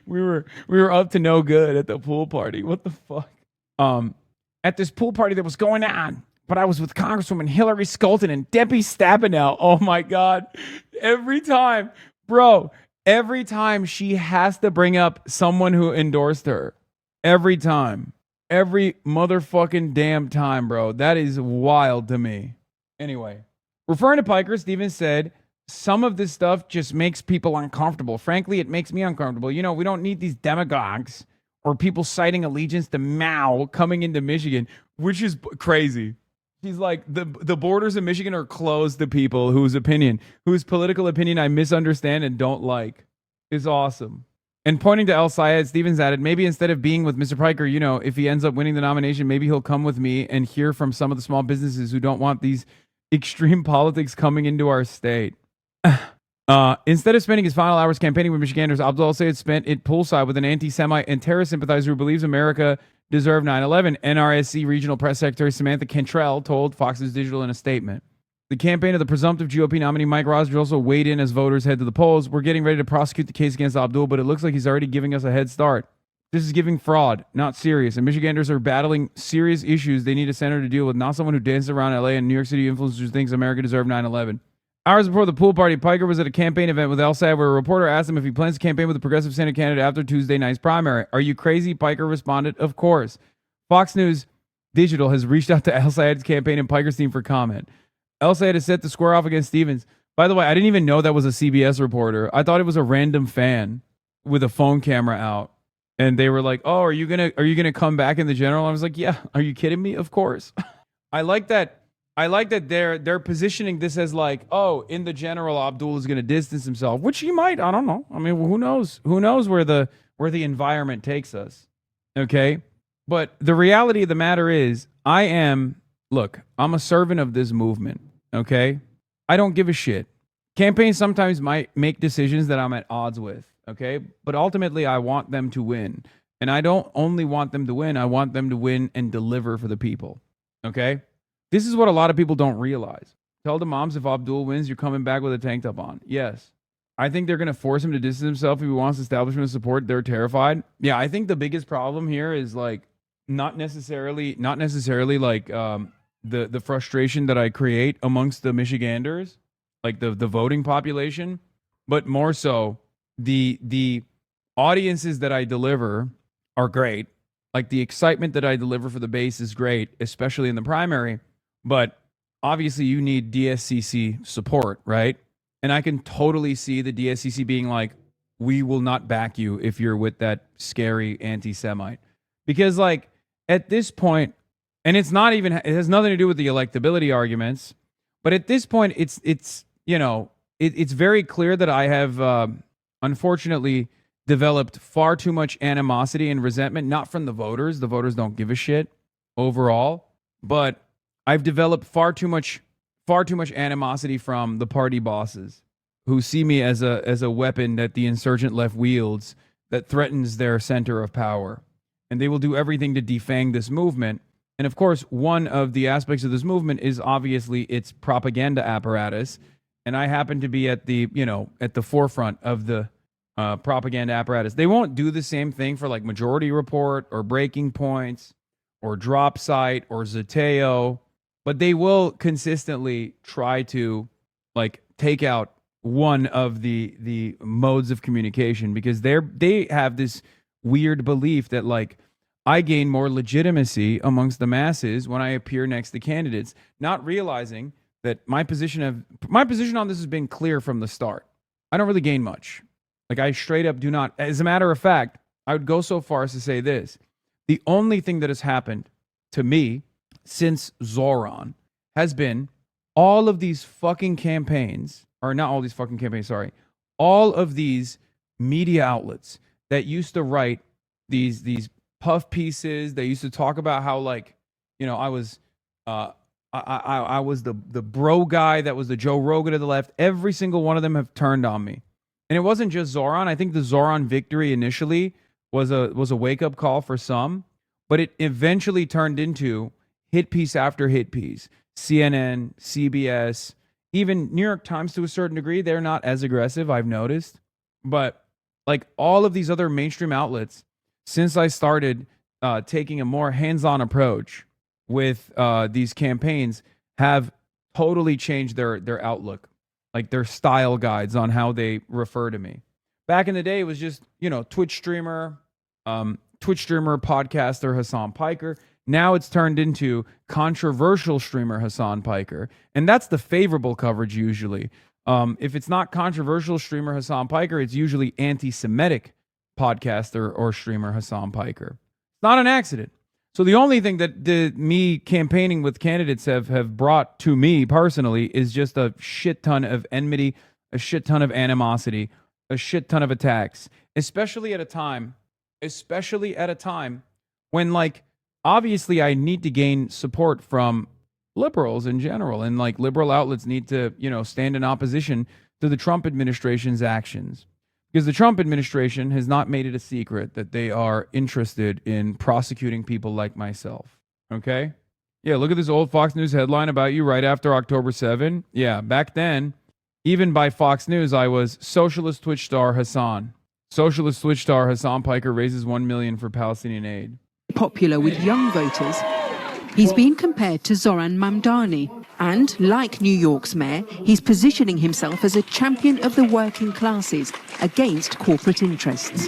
we were up to no good at the pool party? What the fuck? At this pool party that was going on, but I was with Congresswoman Hillary Skolton and Debbie Stabenow. Oh my God. Every time she has to bring up someone who endorsed her. Every time. Every motherfucking damn time, bro. That is wild to me. Anyway, referring to Piker, Stevens said some of this stuff just makes people uncomfortable. Frankly, it makes me uncomfortable. You know, we don't need these demagogues or people citing allegiance to Mao coming into Michigan, which is crazy. He's like, the borders of Michigan are closed to people whose political opinion I misunderstand and don't like. Is awesome. And pointing to El Sayed, Stevens added, maybe instead of being with Mr. Piker, you know, if he ends up winning the nomination, maybe he'll come with me and hear from some of the small businesses who don't want these extreme politics coming into our state. Instead of spending his final hours campaigning with Michiganders, Abdul El-Sayed spent it poolside with an anti-Semite and terrorist sympathizer who believes America deserved 9/11. NRSC Regional Press Secretary Samantha Cantrell told Fox News Digital in a statement. The campaign of the presumptive GOP nominee Mike Rogers also weighed in as voters head to the polls. We're getting ready to prosecute the case against Abdul, but it looks like he's already giving us a head start. This is giving fraud, not serious. And Michiganders are battling serious issues they need a senator to deal with, not someone who dances around LA and New York City influencers who thinks America deserved 9/11. Hours before the pool party, Piker was at a campaign event with El Sayed where a reporter asked him if he plans to campaign with the progressive Senate candidate after Tuesday night's primary. Are you crazy? Piker responded, of course. Fox News Digital has reached out to El Sayed's campaign and Piker's team for comment. El Sayed is set to square off against Stevens. By the way, I didn't even know that was a CBS reporter. I thought it was a random fan with a phone camera out. And they were like, "Oh, are you gonna come back in the general?" I was like, "Yeah, are you kidding me? Of course." I like that they're positioning this as like, "Oh, in the general, Abdul is gonna distance himself," which he might. I don't know. I mean, who knows? Who knows where the environment takes us? Okay, but the reality of the matter is, I'm a servant of this movement. Okay, I don't give a shit. Campaigns sometimes might make decisions that I'm at odds with. Okay, but ultimately, I want them to win, and I don't only want them to win. I want them to win and deliver for the people. Okay. This is what a lot of people don't realize. Tell the moms if Abdul wins, you're coming back with a tank top on. Yes. I think they're going to force him to distance himself if he wants establishment support. They're terrified. Yeah, I think the biggest problem here is like not necessarily like the frustration that I create amongst the Michiganders, like the voting population, but more so the audiences that I deliver are great. Like the excitement that I deliver for the base is great, especially in the primary. But obviously you need DSCC support, right? And I can totally see the DSCC being like, we will not back you if you're with that scary anti-Semite. Because like at this point, and it has nothing to do with the electability arguments, but at this point it's very clear that I have unfortunately developed far too much animosity and resentment, not from the voters. The voters don't give a shit overall, but I've developed far too much animosity from the party bosses who see me as a weapon that the insurgent left wields that threatens their center of power. And they will do everything to defang this movement. And of course, one of the aspects of this movement is obviously its propaganda apparatus. And I happen to be at the forefront of the propaganda apparatus. They won't do the same thing for like Majority Report or Breaking Points or Drop Site or Zateo, but they will consistently try to like take out one of the modes of communication because they have this weird belief that like I gain more legitimacy amongst the masses when I appear next to candidates, not realizing that my position on this has been clear from the start. I don't really gain much. Like I straight up do not. As a matter of fact, I would go so far as to say this. The only thing that has happened to me since Zoran has been all of these fucking campaigns, or not all these fucking campaigns, sorry. All of these media outlets that used to write these puff pieces, they used to talk about how like, I was I was the bro guy that was the Joe Rogan of the left. Every single one of them have turned on me. And it wasn't just Zoran. I think the Zoran victory initially was a wake-up call for some, but it eventually turned into hit piece after hit piece. CNN, CBS, even New York Times to a certain degree, they're not as aggressive, I've noticed. But like all of these other mainstream outlets, since I started taking a more hands-on approach with these campaigns, have totally changed their outlook, like their style guides on how they refer to me. Back in the day, it was just, Twitch streamer, podcaster Hasan Piker. Now it's turned into controversial streamer Hasan Piker. And that's the favorable coverage usually. If it's not controversial streamer Hasan Piker, it's usually anti-Semitic podcaster or streamer Hasan Piker. It's not an accident. So the only thing that me campaigning with candidates have brought to me personally is just a shit ton of enmity, a shit ton of animosity, a shit ton of attacks, especially at a time when, like, obviously I need to gain support from liberals in general, and like liberal outlets need to, stand in opposition to the Trump administration's actions. Because the Trump administration has not made it a secret that they are interested in prosecuting people like myself. Okay? Yeah, look at this old Fox News headline about you right after October 7. Yeah, back then, even by Fox News, I was socialist Twitch star Hasan. Socialist Twitch star Hasan Piker raises $1 million for Palestinian aid. Popular with young voters, he's been compared to Zoran Mamdani. And, like New York's mayor, he's positioning himself as a champion of the working classes against corporate interests.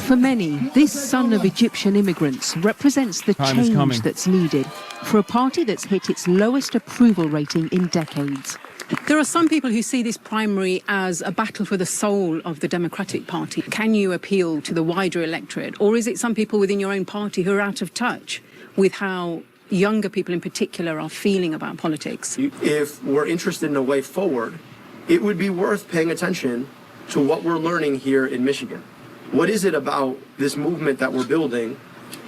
For many, this son of Egyptian immigrants represents the change that's needed for a party that's hit its lowest approval rating in decades. There are some people who see this primary as a battle for the soul of the Democratic Party. Can you appeal to the wider electorate? Or is it some people within your own party who are out of touch with how younger people in particular are feeling about politics? If we're interested in a way forward, it would be worth paying attention to what we're learning here in Michigan. What is it about this movement that we're building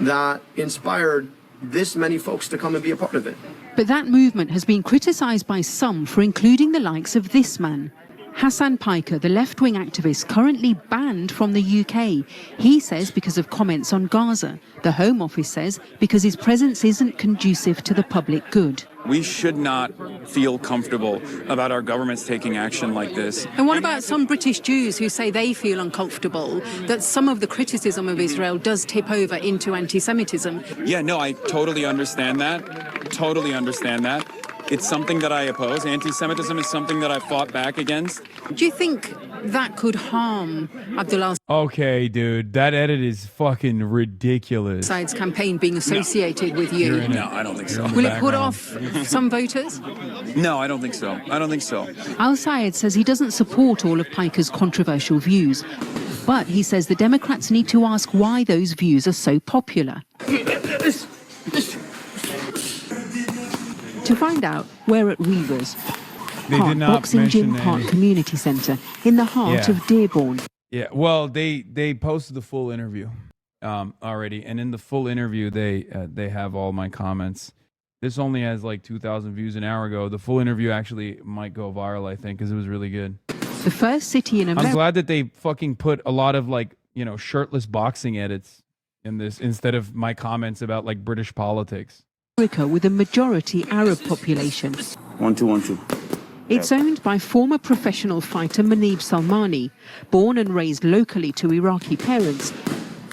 that inspired this many folks to come and be a part of it? But that movement has been criticised by some for including the likes of this man. Hasan Piker, the left-wing activist currently banned from the UK. He says because of comments on Gaza. The Home Office says because his presence isn't conducive to the public good. We should not feel comfortable about our governments taking action like this. And what about some British Jews who say they feel uncomfortable that some of the criticism of Israel does tip over into anti-Semitism? Yeah, no, I totally understand that. Totally understand that. It's something that I oppose. Anti-Semitism is something that I fought back against. Do you think that could harm Abdullah Okay, dude, that edit is fucking ridiculous. Assad's campaign being associated with you? No, I don't think so. Will it put off some voters? No, I don't think so. I don't think so. Al-Sayed says he doesn't support all of Piker's controversial views. But he says the Democrats need to ask why those views are so popular. To find out, we're at Weavers, Park Boxing Gym Park Community Centre, in the heart of Dearborn. Yeah, well, they posted the full interview already, and in the full interview, they have all my comments. This only has like 2,000 views an hour ago. The full interview actually might go viral, I think, because it was really good. The first city in America. I'm glad that they fucking put a lot of like, shirtless boxing edits in this instead of my comments about like British politics. With a majority Arab population. 1 2 1 2. It's owned by former professional fighter Manib Salmani, born and raised locally to Iraqi parents.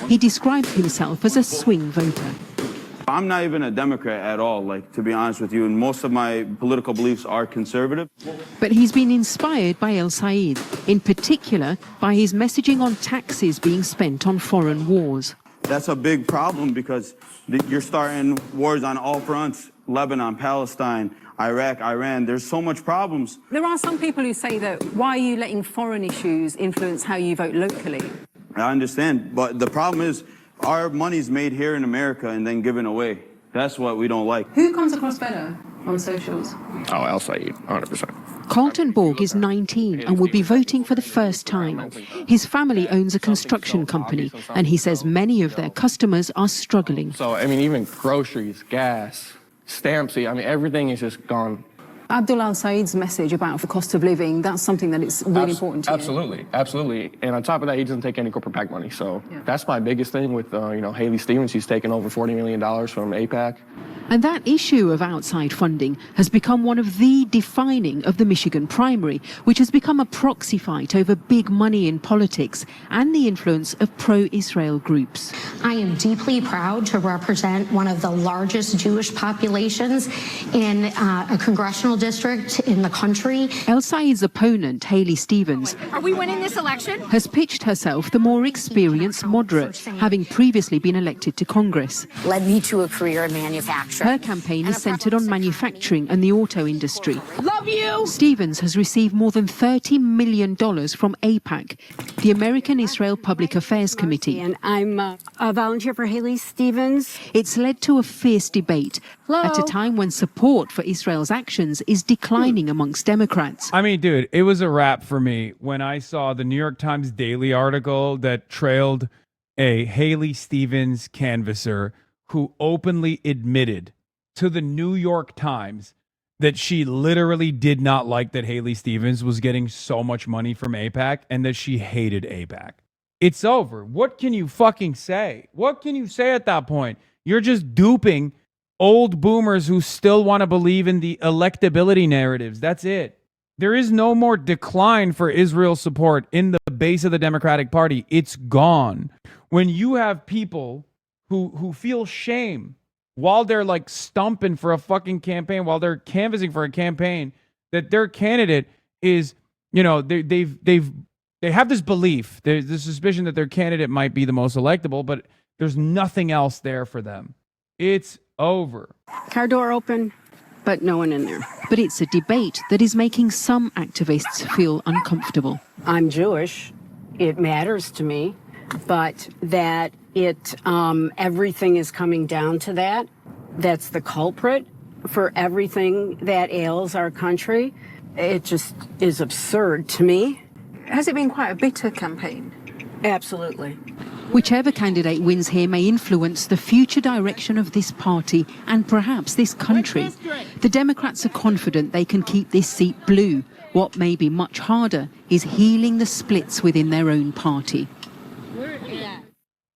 He described himself as a swing voter. I'm not even a Democrat at all, to be honest with you, and most of my political beliefs are conservative. But he's been inspired by Al-Sayed, in particular by his messaging on taxes being spent on foreign wars. That's a big problem because you're starting wars on all fronts. Lebanon, Palestine, Iraq, Iran. There's so much problems. There are some people who say that why are you letting foreign issues influence how you vote locally? I understand, but the problem is our money's made here in America and then given away. That's what we don't like. Who comes across better on socials? Oh, Al-Sayed, 100%. Carlton Borg is 19 and will be voting for the first time. His family owns a construction company, and he says many of their customers are struggling. So, even groceries, gas, stamps, everything is just gone. Abdullah Al-Sayed's message about the cost of living, that's something that is really important to you. Absolutely. And on top of that, he doesn't take any corporate PAC money. So that's my biggest thing with, Haley Stevens. He's taken over $40 million from APAC. And that issue of outside funding has become one of the defining of the Michigan primary, which has become a proxy fight over big money in politics and the influence of pro-Israel groups. I am deeply proud to represent one of the largest Jewish populations in a congressional congressional district in the country. El Sayed's opponent, Haley Stevens, Are we winning this election? has pitched herself the more experienced moderate, having previously been elected to Congress. Led me to a career in manufacturing. Her campaign is centred on manufacturing and the auto industry. Love you! Stevens has received more than $30 million from APAC, the American Israel Public Affairs Committee. And I'm a volunteer for Haley Stevens. It's led to a fierce debate at a time when support for Israel's actions is declining amongst Democrats. I mean, dude, it was a wrap for me when I saw the New York Times Daily article that trailed a Haley Stevens canvasser who openly admitted to the New York Times that she literally did not like that Haley Stevens was getting so much money from AIPAC and that she hated AIPAC. It's over. What can you fucking say? What can you say at that point? You're just duping old boomers who still want to believe in the electability narratives. That's it. There is no more decline for Israel support in the base of the Democratic Party. It's gone. When you have people who feel shame while they're like stumping for a fucking campaign, while they're canvassing for a campaign, that their candidate is, you know, they have this belief, there's the suspicion that their candidate might be the most electable, but there's nothing else there for them. It's over. Car door open, but no one in there. But it's a debate that is making some activists feel uncomfortable. I'm Jewish. It matters to me, but that everything is coming down to that. That's the culprit for everything that ails our country. It just is absurd to me. Has it been quite a bitter campaign? Absolutely. Whichever candidate wins here may influence the future direction of this party and perhaps this country. The Democrats are confident they can keep this seat blue. What may be much harder is healing the splits within their own party.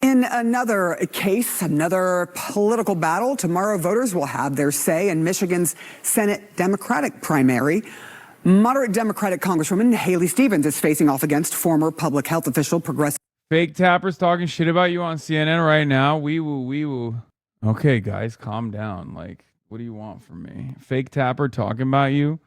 In another case, another political battle, tomorrow voters will have their say in Michigan's Senate Democratic primary. Moderate Democratic Congresswoman Haley Stevens is facing off against former public health official Progressive. Fake tappers talking shit about you on CNN right now. We will. Okay, guys, calm down. Like, what do you want from me? Fake tapper talking about you?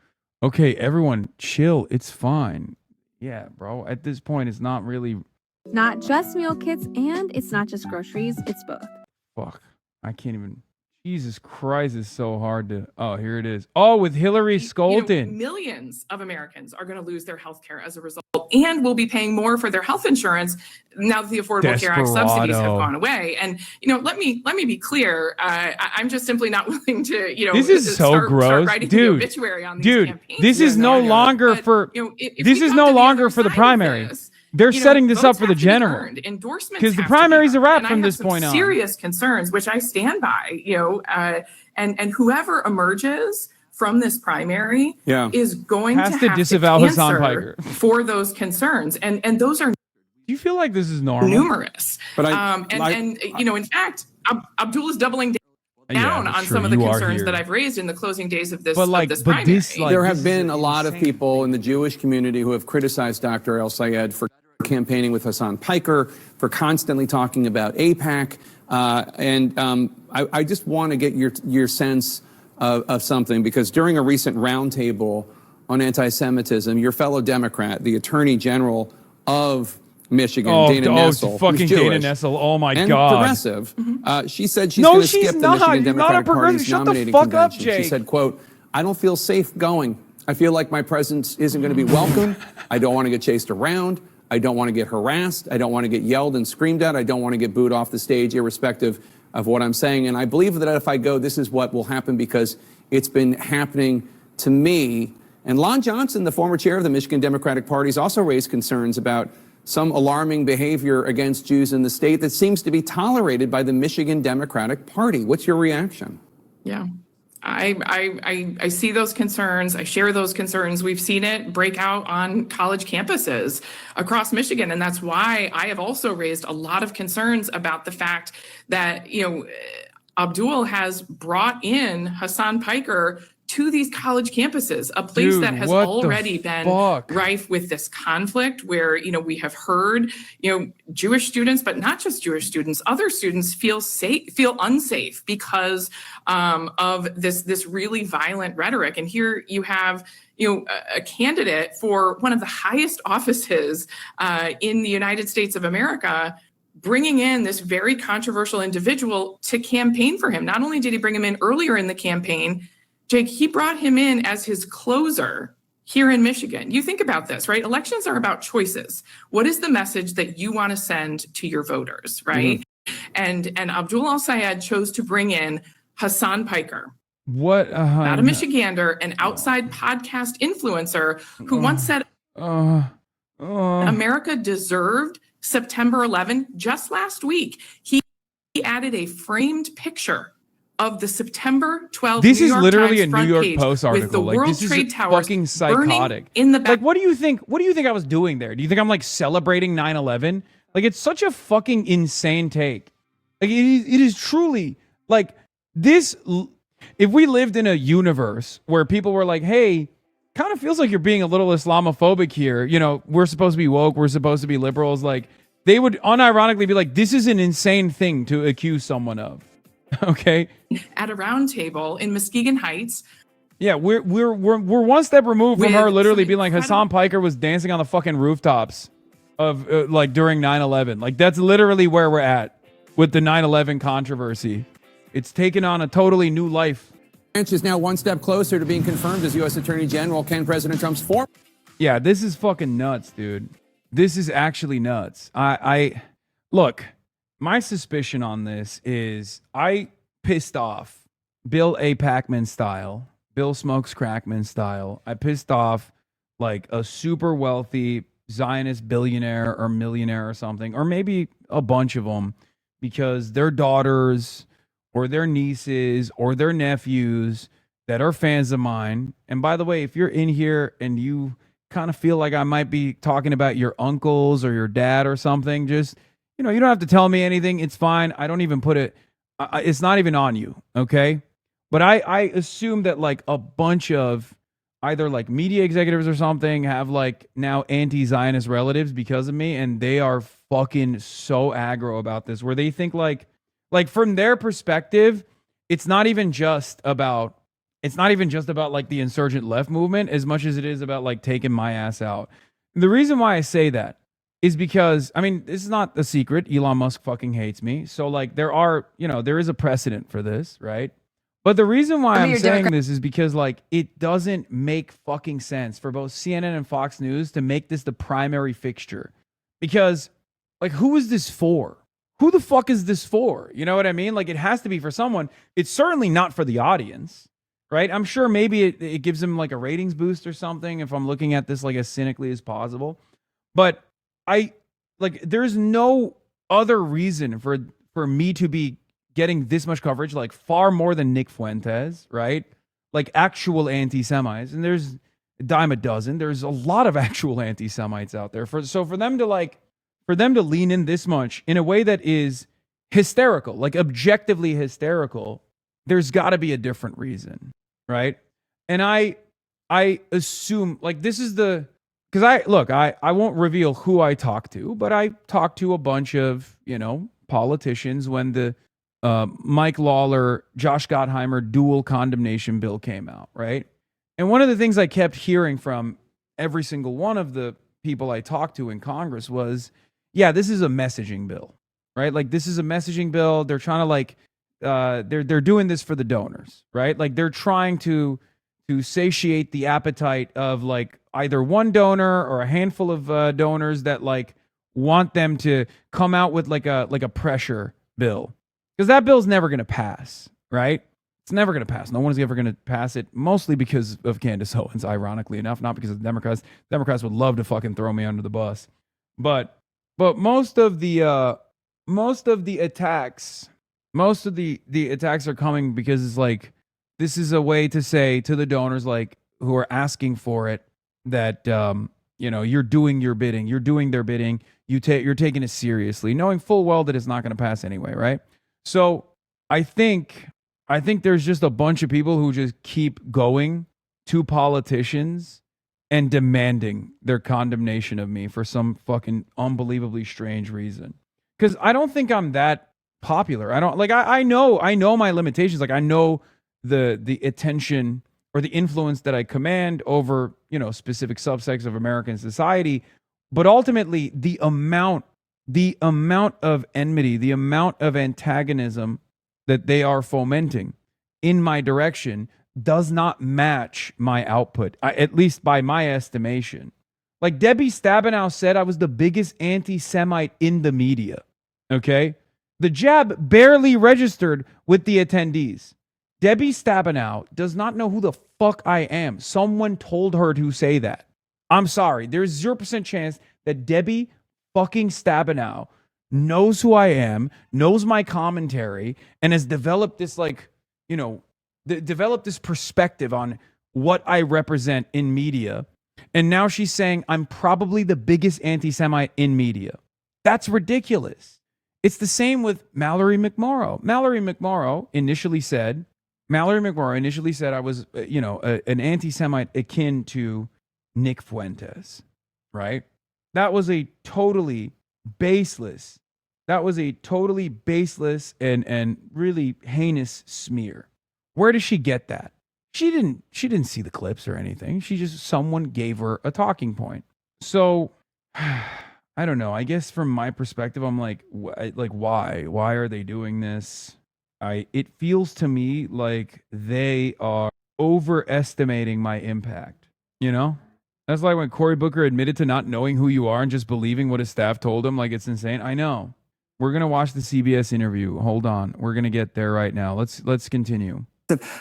Okay, everyone, chill. It's fine. Yeah, bro. At this point, it's not really... Not just meal kits, and it's not just groceries, it's both. Fuck. I can't even... Jesus Christ, is so hard to... Oh, here it is. Oh, with Hillary Skolton. Millions of Americans are going to lose their health care as a result and will be paying more for their health insurance now that the Affordable Care Act subsidies have gone away. And, let me be clear. I'm just simply not willing to, this is so gross. Start writing the obituary on these campaigns. This is no longer for... This is no longer for the primary. They're setting this up for the general. Because the primary's a wrap from this point on. Serious concerns, which I stand by, and whoever emerges from this primary is going to have to disavow Hasan answer Piker for those concerns. And those are... Do you feel like this is normal? Numerous. But in fact, Abdul is doubling down on some of the concerns that I've raised in the closing days of this primary. There have been a lot of people in the Jewish community who have criticized Dr. El Sayed for campaigning with Hasan Piker, for constantly talking about AIPAC. I just want to get your sense of something, because during a recent roundtable on anti-Semitism, your fellow Democrat, the Attorney General of Michigan, Dana Nessel, fucking Dana Nessel, oh my God. Progressive, she said she's going to skip the Michigan Democratic Party's nominating convention. She said, quote, "I don't feel safe going. I feel like my presence isn't going to be welcome. I don't want to get chased around. I don't want to get harassed. I don't want to get yelled and screamed at. I don't want to get booed off the stage, irrespective of what I'm saying. And I believe that if I go, this is what will happen, because it's been happening to me." And Lon Johnson, the former chair of the Michigan Democratic Party, has also raised concerns about some alarming behavior against Jews in the state that seems to be tolerated by the Michigan Democratic Party. What's your reaction? Yeah. I see those concerns. I share those concerns. We've seen it break out on college campuses across Michigan. And that's why I have also raised a lot of concerns about the fact that, Abdul has brought in Hasan Piker to these college campuses, a place Dude, that has what the already been fuck? rife with this conflict where, we have heard, Jewish students, but not just Jewish students, other students feel unsafe because of this really violent rhetoric. And here you have, a candidate for one of the highest offices in the United States of America, bringing in this very controversial individual to campaign for him. Not only did he bring him in earlier in the campaign, Jake, he brought him in as his closer here in Michigan. You think about this, right? Elections are about choices. What is the message that you want to send to your voters, right? And Abdul Al-Sayed chose to bring in Hasan Piker. What? Not a Michigander, an outside podcast influencer who once said America deserved September 11. Just last week, he added a framed picture of the September 12th This New is York literally Times a New front York page Post with article. the Like, World this is Trade Towers fucking burning psychotic. in the back. Like, what do you think? What do you think I was doing there? Do you think I'm like celebrating 9/11? Like, it's such a fucking insane take. Like, it is truly like this. If we lived in a universe where people were like, "Hey, kind of feels like you're being a little Islamophobic here," we're supposed to be woke, we're supposed to be liberals, like they would unironically be like, "This is an insane thing to accuse someone of." Okay. At a round table in Muskegon Heights. Yeah, we're one step removed from With her literally some being like Hasan Piker was dancing on the fucking rooftops of like during 9/11. Like that's literally where we're at with the 9/11 controversy. It's taken on a totally new life. Branch is now one step closer to being confirmed as U.S. Attorney General. Can President Trump's former... Yeah, this is fucking nuts, dude. This is actually nuts. I look, my suspicion on this is I pissed off Bill A. Packman style, Bill Smokes Crackman style. I pissed off like a super wealthy Zionist billionaire or millionaire or something, or maybe a bunch of them, because their daughters or their nieces or their nephews that are fans of mine. And by the way, if you're in here and you kind of feel like I might be talking about your uncles or your dad or something, just, you don't have to tell me anything. It's fine. I don't even put it, it's not even on you. Okay. But I assume that like a bunch of either like media executives or something have like now anti-Zionist relatives because of me. And they are fucking so aggro about this, where they think like from their perspective, it's not even just about like the insurgent left movement as much as it is about like taking my ass out. The reason why I say that is because, I mean, this is not a secret. Elon Musk fucking hates me. So like there is a precedent for this, right? But the reason why I'm saying this is because like it doesn't make fucking sense for both CNN and Fox News to make this the primary fixture. Because like, who is this for? Who the fuck is this for? You know what I mean? Like, it has to be for someone. It's certainly not for the audience, right? I'm sure maybe it gives them like a ratings boost or something if I'm looking at this like as cynically as possible. But there's no other reason for me to be getting this much coverage, like far more than Nick Fuentes, right? Like actual anti-Semites. And there's a dime a dozen. There's a lot of actual anti-Semites out there. For them to lean in this much in a way that is hysterical, like objectively hysterical, there's got to be a different reason, right? And I assume like this is because I won't reveal who I talk to, but I talked to a bunch of politicians when the Mike Lawler, Josh Gottheimer dual condemnation bill came out, right? And one of the things I kept hearing from every single one of the people I talked to in Congress was, yeah, this is a messaging bill, right? Like this is a messaging bill. They're trying to like, they're doing this for the donors, right? Like they're trying to satiate the appetite of like either one donor or a handful of donors that like want them to come out with like a pressure bill, because that bill's never going to pass, right? It's never going to pass. No one's ever going to pass it, mostly because of Candace Owens, ironically enough, not because of the Democrats. Democrats would love to fucking throw me under the bus. But most of the attacks are coming because it's like, this is a way to say to the donors, like, who are asking for it, that, you're doing your bidding, you're doing their bidding, you're taking it seriously, knowing full well that it's not going to pass anyway, right? So I think I think there's just a bunch of people who just keep going to politicians and demanding their condemnation of me for some fucking unbelievably strange reason. Because I don't think I'm that popular. I don't like. I know my limitations. Like I know the attention or the influence that I command over specific subsects of American society, but ultimately the amount of enmity, the amount of antagonism that they are fomenting in my direction does not match my output, at least by my estimation. Like Debbie Stabenow said, I was the biggest anti-Semite in the media. Okay? The jab barely registered with the attendees. Debbie Stabenow does not know who the fuck I am. Someone told her to say that. I'm sorry. There's 0% chance that Debbie fucking Stabenow knows who I am, knows my commentary, and has developed this developed this perspective on what I represent in media. And now she's saying I'm probably the biggest anti-Semite in media. That's ridiculous. It's the same with Mallory McMorrow. Mallory McMorrow initially said I was, an anti-Semite akin to Nick Fuentes, right? That was a totally baseless and really heinous smear. Where does she get that? She didn't see the clips or anything. Someone gave her a talking point. So I don't know. I guess from my perspective, I'm like why? Why are they doing this? It feels to me like they are overestimating my impact. That's like when Cory Booker admitted to not knowing who you are and just believing what his staff told him. Like, it's insane. I know. We're gonna watch the CBS interview. Hold on. We're gonna get there right now. Let's continue.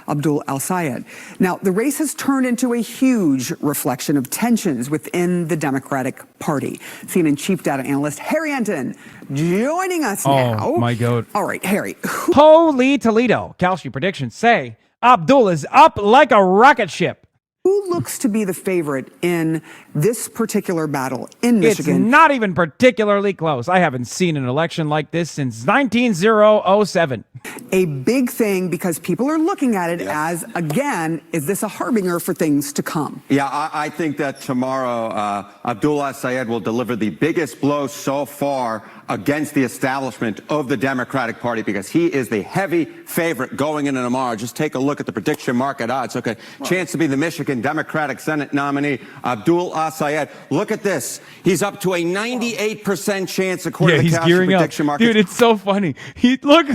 Abdul al-Sayed. Now, the race has turned into a huge reflection of tensions within the Democratic Party. CNN chief data analyst Harry Enton joining us now. Oh, my God. All right, Harry. Holy Toledo. Kalshi predictions say Abdul is up like a rocket ship. Who looks to be the favorite in this particular battle in Michigan? It's not even particularly close. I haven't seen an election like this since 1907. A big thing because people are looking at it as, again, is this a harbinger for things to come? Yeah, I think that tomorrow Abdul al-Sayed will deliver the biggest blow so far against the establishment of the Democratic Party because he is the heavy favorite going into tomorrow. Just take a look at the prediction market odds. Okay, chance to be the Michigan Democratic Senate nominee, Abdul al-Sayed. Look at this. He's up to a 98% chance according to the Kalshi prediction market. Dude, it's so funny. Look.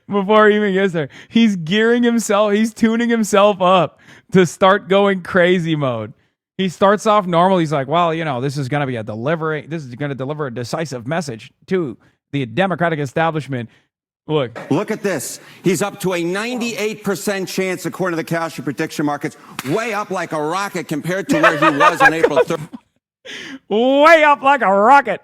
Before he even gets there, he's gearing himself. He's tuning himself up to start going crazy mode. He starts off normal. He's like, well, this is going to be this is going to deliver a decisive message to the Democratic establishment. Look at this. He's up to a 98% chance according to the Kalshi prediction markets, way up like a rocket compared to where he was on April 3rd. Way up like a rocket.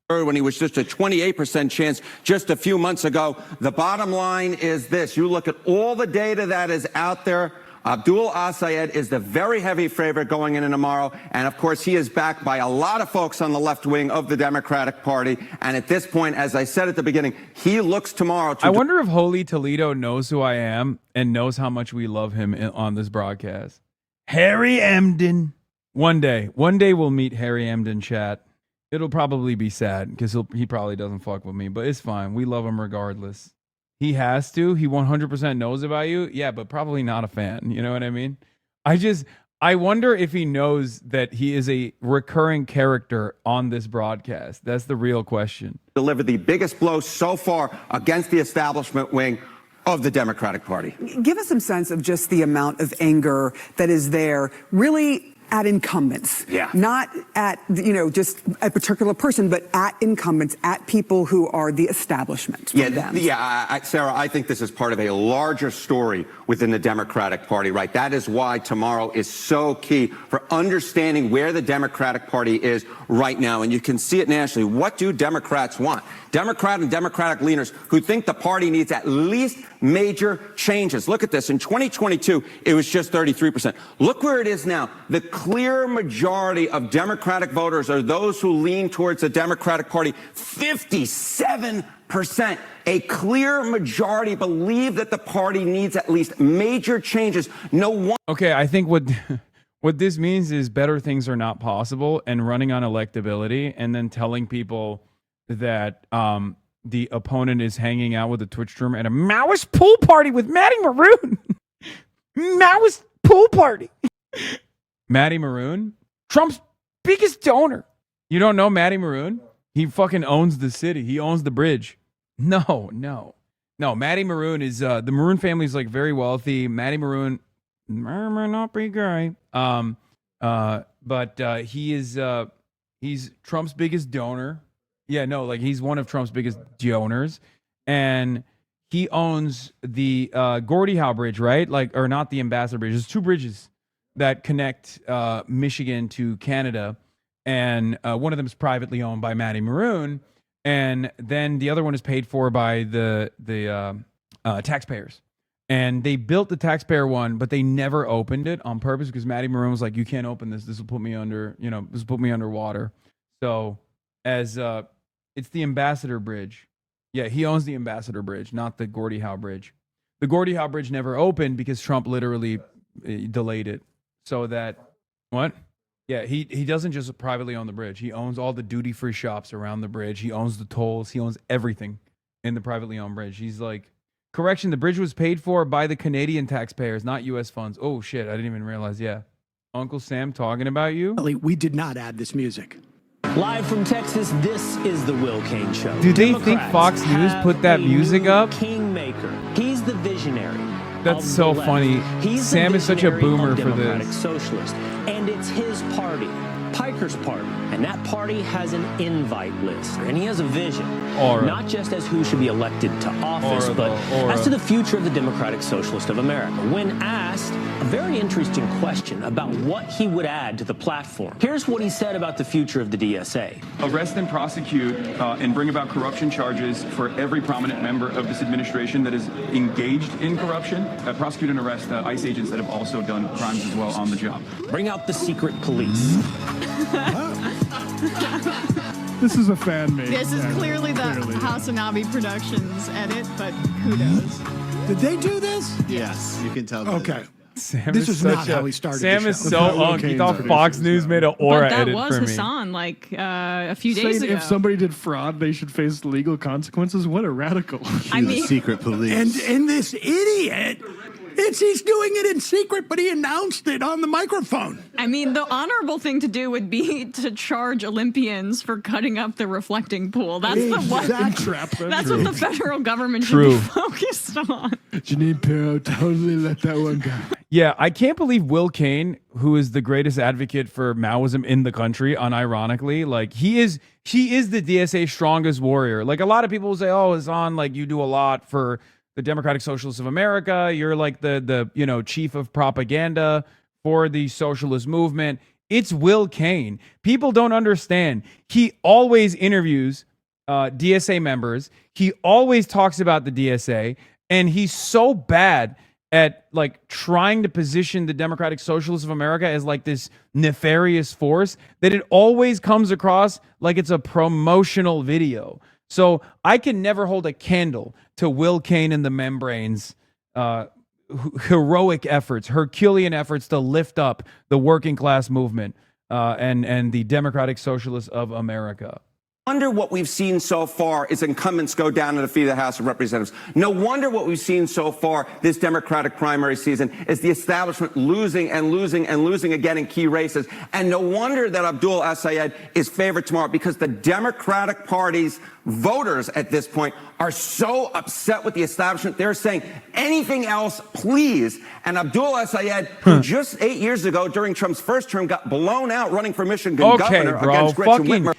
When he was just a 28% chance just a few months ago. The bottom line is this. You look at all the data that is out there. Abdul al-Sayed is the very heavy favorite going into tomorrow. And, of course, he is backed by a lot of folks on the left wing of the Democratic Party. And at this point, as I said at the beginning, he looks tomorrow to... I wonder if Holy Toledo knows who I am and knows how much we love him on this broadcast. Harry Emden. One day we'll meet Harry Emden, chat. It'll probably be sad because he probably doesn't fuck with me, but it's fine. We love him regardless. He has to. He 100% knows about you. Yeah, but probably not a fan. You know what I mean? I wonder if he knows that he is a recurring character on this broadcast. That's the real question. Deliver the biggest blow so far against the establishment wing of the Democratic Party. Give us some sense of just the amount of anger that is there, really at incumbents. Yeah. Not at, just a particular person, but at incumbents, at people who are the establishment. Sarah, I think this is part of a larger story within the Democratic Party, right? That is why tomorrow is so key for understanding where the Democratic Party is right now. And you can see it nationally. What do Democrats want? Democrat and Democratic leaders who think the party needs at least major changes. Look at this. In 2022, it was just 33%. Look where it is now. The clear majority of Democratic voters are those who lean towards the Democratic Party. 57%. 87%. A clear majority believe that the party needs at least major changes. No one. Okay, I think what this means is better things are not possible, and running on electability and then telling people that the opponent is hanging out with a Twitch streamer at a Maoist pool party with Maddie Maroon. Maoist pool party. Maddie Maroon, Trump's biggest donor. You don't know Maddie Maroon? He fucking owns the city. He owns the bridge. No. Maddie Maroon is the Maroon family is like very wealthy. Maddie Maroon may not be gay. But he is he's Trump's biggest donor. Yeah, no, like he's one of Trump's biggest donors, and he owns the Gordie Howe Bridge, right? Like, or not the Ambassador Bridge. There's two bridges that connect Michigan to Canada, and one of them is privately owned by Maddie Maroon, and then the other one is paid for by the taxpayers. And they built the taxpayer one, but they never opened it on purpose because Maddie Maroon was like, "You can't open this. This will put me under, this will put me underwater." So, as it's the Ambassador Bridge. Yeah, he owns the Ambassador Bridge, not the Gordie Howe Bridge. The Gordie Howe Bridge never opened because Trump literally delayed it. So that what? Yeah, he doesn't just privately own the bridge. He owns all the duty-free shops around the bridge. He owns the tolls. He owns everything in the privately owned bridge. He's like, correction, the bridge was paid for by the Canadian taxpayers, not U.S. funds. Oh, shit, I didn't even realize. Yeah. Uncle Sam talking about you? We did not add this music. Live from Texas, this is the Will Cain Show. Do they think Fox News put that music up? Kingmaker. He's the visionary. That's so funny. Sam is such a boomer for Democratic this. Socialist, and it's his party, Piker's party, and that party has an invite list, and he has a vision, not just as who should be elected to office, but as to the future of the Democratic Socialist of America. When asked a very interesting question about what he would add to the platform, here's what he said about the future of the DSA. Arrest and prosecute and bring about corruption charges for every prominent member of this administration that is engaged in corruption. Prosecute and arrest ICE agents that have also done crimes as well on the job. Bring out the secret police. This is a fan made. This is clearly the HasanAbi Productions edit, but kudos. Did they do this? Yes. You can tell. Okay. Sam This is not such how he started Sam the is show. so unk. He thought Fox News made an aura But that edit was for me. Hasan like a few days Saying ago. if somebody did fraud, they should face legal consequences. What a radical. I mean- secret police. And this idiot, he's doing it in secret, but he announced it on the microphone. I mean, the honorable thing to do would be to charge Olympians for cutting up the reflecting pool. That's the one. That's what the federal government should be focused on. Janine Pirro totally let that one go. Yeah, I can't believe Will Cain, who is the greatest advocate for Maoism in the country, unironically, like he is the DSA's strongest warrior. Like a lot of people will say, "Oh, Hasan, like you do a lot for the Democratic Socialists of America. You're like the chief of propaganda for the socialist movement." It's Will Cain. People don't understand. He always interviews DSA members. He always talks about the DSA, and he's so bad at like trying to position the Democratic Socialists of America as like this nefarious force that it always comes across like it's a promotional video. So I can never hold a candle to Will Cain and the Membranes' heroic efforts, Herculean efforts to lift up the working class movement and the Democratic Socialists of America. Wonder what we've seen so far is incumbents go down and defeat the House of Representatives. No wonder what we've seen so far this Democratic primary season is the establishment losing and losing and losing again in key races. And no wonder that Abdul Assayed is favored tomorrow, because the Democratic Party's voters at this point are so upset with the establishment. They're saying anything else, please. And Abdul Assayed, who just 8 years ago during Trump's first term got blown out running for Michigan governor against Gretchen Whitmer.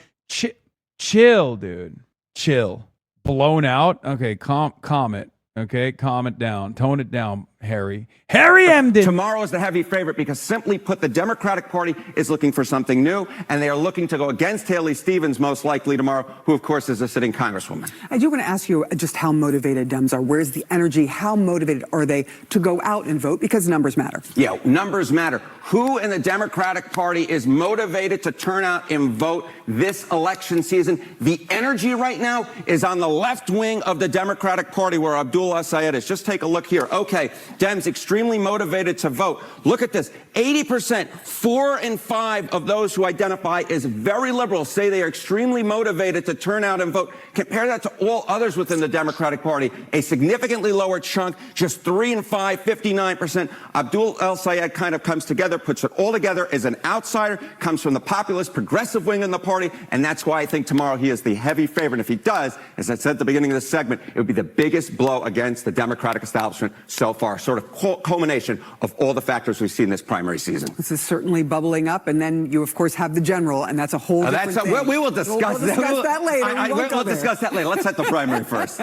Chill, dude. Chill. Blown out. Okay, calm it. Okay, calm it down. Tone it down. Harry Emden. Tomorrow is the heavy favorite because, simply put, the Democratic Party is looking for something new, and they are looking to go against Haley Stevens most likely tomorrow, who, of course, is a sitting congresswoman. I do want to ask you just how motivated Dems are. Where's the energy? How motivated are they to go out and vote? Because numbers matter. Yeah, numbers matter. Who in the Democratic Party is motivated to turn out and vote this election season? The energy right now is on the left wing of the Democratic Party, where Abdul El-Sayed is. Just take a look here. Okay, Dems extremely motivated to vote. Look at this. 80%, 4 in 5 of those who identify as very liberal say they are extremely motivated to turn out and vote. Compare that to all others within the Democratic Party. A significantly lower chunk, just 3 in 5, 59%. Abdul El-Sayed kind of comes together, puts it all together as an outsider, comes from the populist progressive wing in the party, and that's why I think tomorrow he is the heavy favorite. If he does, as I said at the beginning of this segment, it would be the biggest blow against the Democratic establishment so far, sort of culmination of all the factors we've seen this primary season. This is certainly bubbling up, and then you, of course, have the general, and that's a whole different thing. We will discuss that. We'll discuss that later. We'll discuss that later. Let's set the primary first.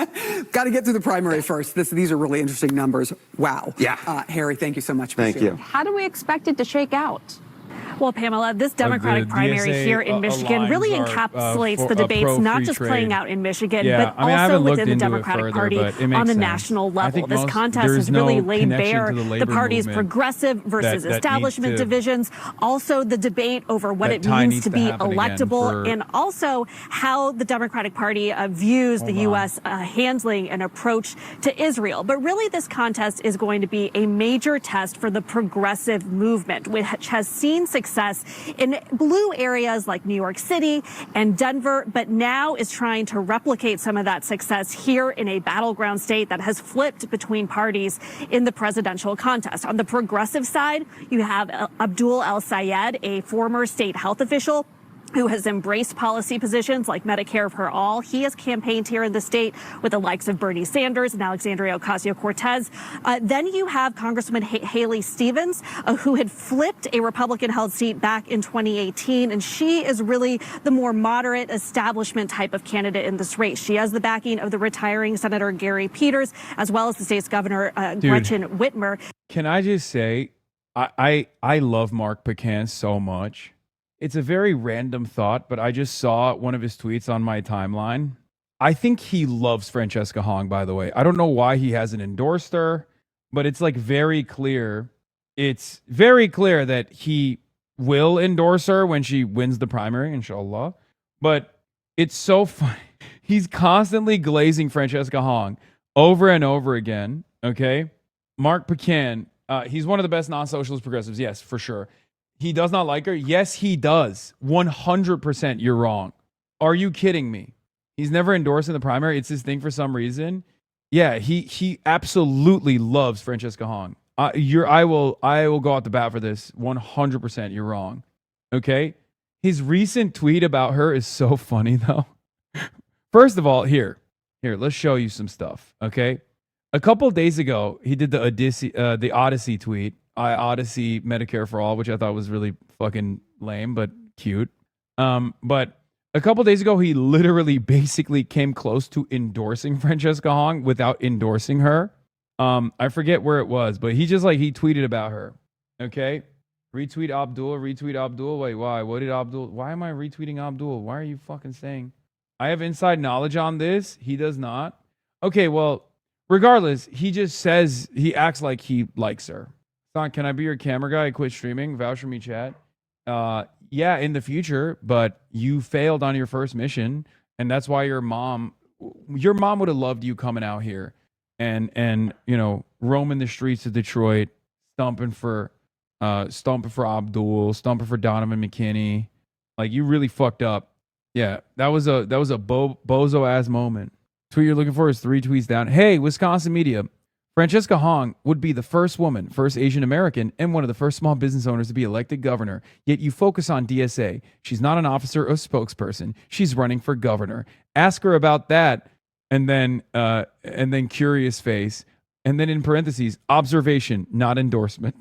Got to get through the primary first. These are really interesting numbers. Wow. Yeah. Harry, thank you so much. Thank you. How do we expect it to shake out? Well, Pamela, this Democratic primary DSA here in Michigan really encapsulates the debates not just playing out in Michigan, but also within the Democratic Party on the national level. This contest has really laid bare the party's progressive versus establishment divisions, also the debate over what it means to be electable, and also how the Democratic Party views the U.S. handling an approach to Israel. But really, this contest is going to be a major test for the progressive movement, which has seen success in blue areas like New York City and Denver, but now is trying to replicate some of that success here in a battleground state that has flipped between parties in the presidential contest. On the progressive side, you have Abdul El-Sayed, a former state health official who has embraced policy positions like Medicare for all. He has campaigned here in the state with the likes of Bernie Sanders and Alexandria Ocasio-Cortez. Then you have Congresswoman Haley Stevens, who had flipped a Republican-held seat back in 2018, and she is really the more moderate establishment type of candidate in this race. She has the backing of the retiring Senator Gary Peters, as well as the state's governor, Gretchen Whitmer. Can I just say, I love Mark Pecan so much. It's a very random thought, but I just saw one of his tweets on my timeline. I think he loves Francesca Hong, by the way. I don't know why he hasn't endorsed her, but it's like very clear. It's very clear that he will endorse her when she wins the primary, inshallah. But it's so funny. He's constantly glazing Francesca Hong over and over again, okay? Mark Pecan, he's one of the best non-socialist progressives, yes, for sure. He does not like her? Yes, he does. 100% you're wrong. Are you kidding me? He's never endorsed in the primary. It's his thing for some reason. Yeah, he absolutely loves Francesca Hong. I will go out the bat for this. 100% you're wrong. Okay? His recent tweet about her is so funny though. First of all, here, let's show you some stuff, okay? A couple of days ago, he did the Odyssey tweet. Odyssey Medicare for all, which I thought was really fucking lame, but cute. But a couple days ago, he literally basically came close to endorsing Francesca Hong without endorsing her. I forget where it was, but he tweeted about her. Okay. Retweet Abdul. Wait, why? What did Abdul? Why am I retweeting Abdul? Why are you fucking saying? I have inside knowledge on this. He does not. Okay, well, regardless, he acts like he likes her. Son, can I be your camera guy? I quit streaming. Vouch for me, chat. Yeah, in the future, but you failed on your first mission, and that's why your mom would have loved you coming out here and roaming the streets of Detroit, stumping for Abdul, stumping for Donovan McKinney. Like, you really fucked up. Yeah, that was a bozo ass moment. Tweet you're looking for is 3 tweets down. Hey, Wisconsin media. Francesca Hong would be the first woman, first Asian American, and one of the first small business owners to be elected governor. Yet you focus on DSA. She's not an officer or spokesperson. She's running for governor. Ask her about that. And then curious face. And then in parentheses, observation, not endorsement.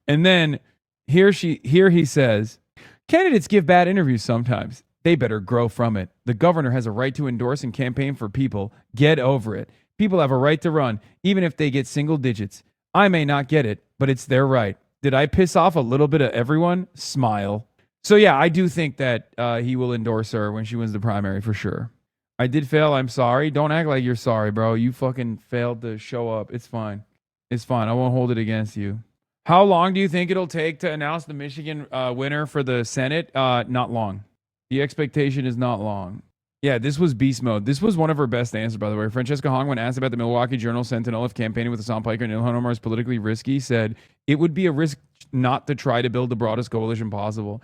And then here he says, candidates give bad interviews sometimes. They better grow from it. The governor has a right to endorse and campaign for people. Get over it. People have a right to run, even if they get single digits. I may not get it, but it's their right. Did I piss off a little bit of everyone? Smile. So yeah, I do think that he will endorse her when she wins the primary for sure. I did fail. I'm sorry. Don't act like you're sorry, bro. You fucking failed to show up. It's fine. It's fine. I won't hold it against you. How long do you think it'll take to announce the Michigan winner for the Senate? Not long. The expectation is not long. Yeah, this was beast mode. This was one of her best answers, by the way. Francesca Hong, when asked about the Milwaukee Journal-Sentinel if campaigning with Hasan Piker and Ilhan Omar is politically risky, said it would be a risk not to try to build the broadest coalition possible.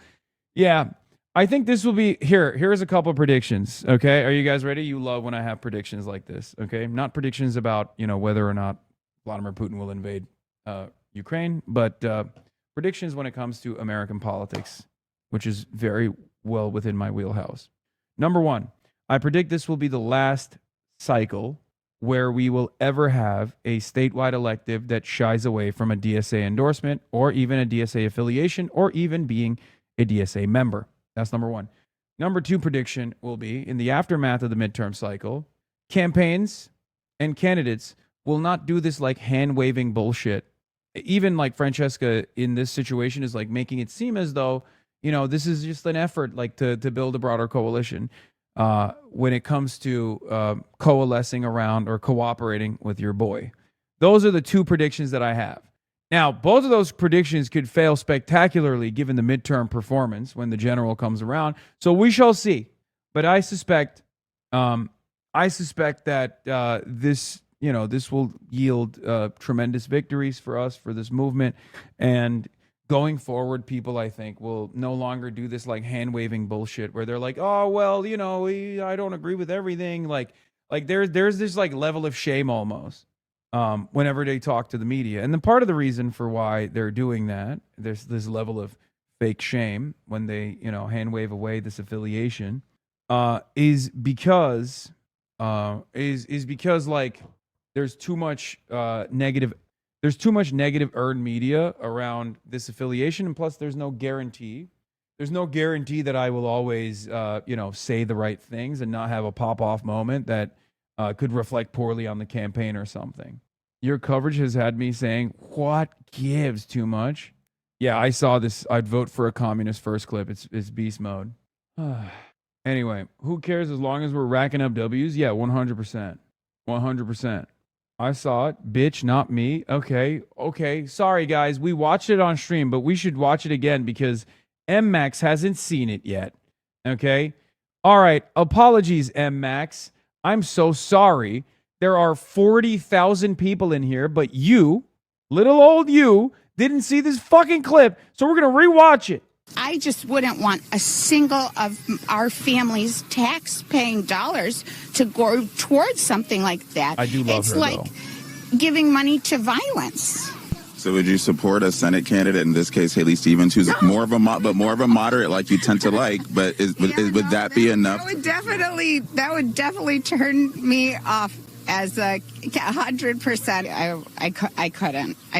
Yeah, I think this will be here. Here's a couple of predictions. Okay, are you guys ready? You love when I have predictions like this. Okay, not predictions about whether or not Vladimir Putin will invade Ukraine, but predictions when it comes to American politics, which is very well within my wheelhouse. Number one, I predict this will be the last cycle where we will ever have a statewide elective that shies away from a DSA endorsement or even a DSA affiliation or even being a DSA member. That's number one. Number two prediction will be in the aftermath of the midterm cycle, campaigns and candidates will not do this like hand-waving bullshit. Even like Francesca in this situation is like making it seem as though, this is just an effort like to build a broader coalition when it comes to coalescing around or cooperating with your boy. Those are the two predictions that I have. Now, both of those predictions could fail spectacularly given the midterm performance when the general comes around. So we shall see. But I suspect that this will yield tremendous victories for us for this movement. And going forward, people, I think, will no longer do this like hand-waving bullshit where they're like, oh, well, I don't agree with everything. Like there's this like level of shame almost whenever they talk to the media. And then part of the reason for why they're doing that, there's this level of fake shame when they, hand-wave away this affiliation is because like there's too much negative earned media around this affiliation, and plus there's no guarantee that I will always say the right things and not have a pop-off moment that could reflect poorly on the campaign or something. Your coverage has had me saying, what gives too much? Yeah, I saw this. I'd vote for a communist first clip. It's beast mode. Anyway, who cares as long as we're racking up W's? Yeah, 100%. 100%. I saw it. Bitch, not me. Okay. Sorry, guys. We watched it on stream, but we should watch it again because M-Max hasn't seen it yet. Okay? All right. Apologies, M-Max. I'm so sorry. There are 40,000 people in here, but you, little old you, didn't see this fucking clip, so we're going to rewatch it. I just wouldn't want a single of our family's tax-paying dollars to go towards something like that. I do love it's her, like giving money to violence. So would you support a Senate candidate, in this case Haley Stevens, who's more of a moderate like you tend to like, but would that be enough? That would definitely turn me off as 100%. I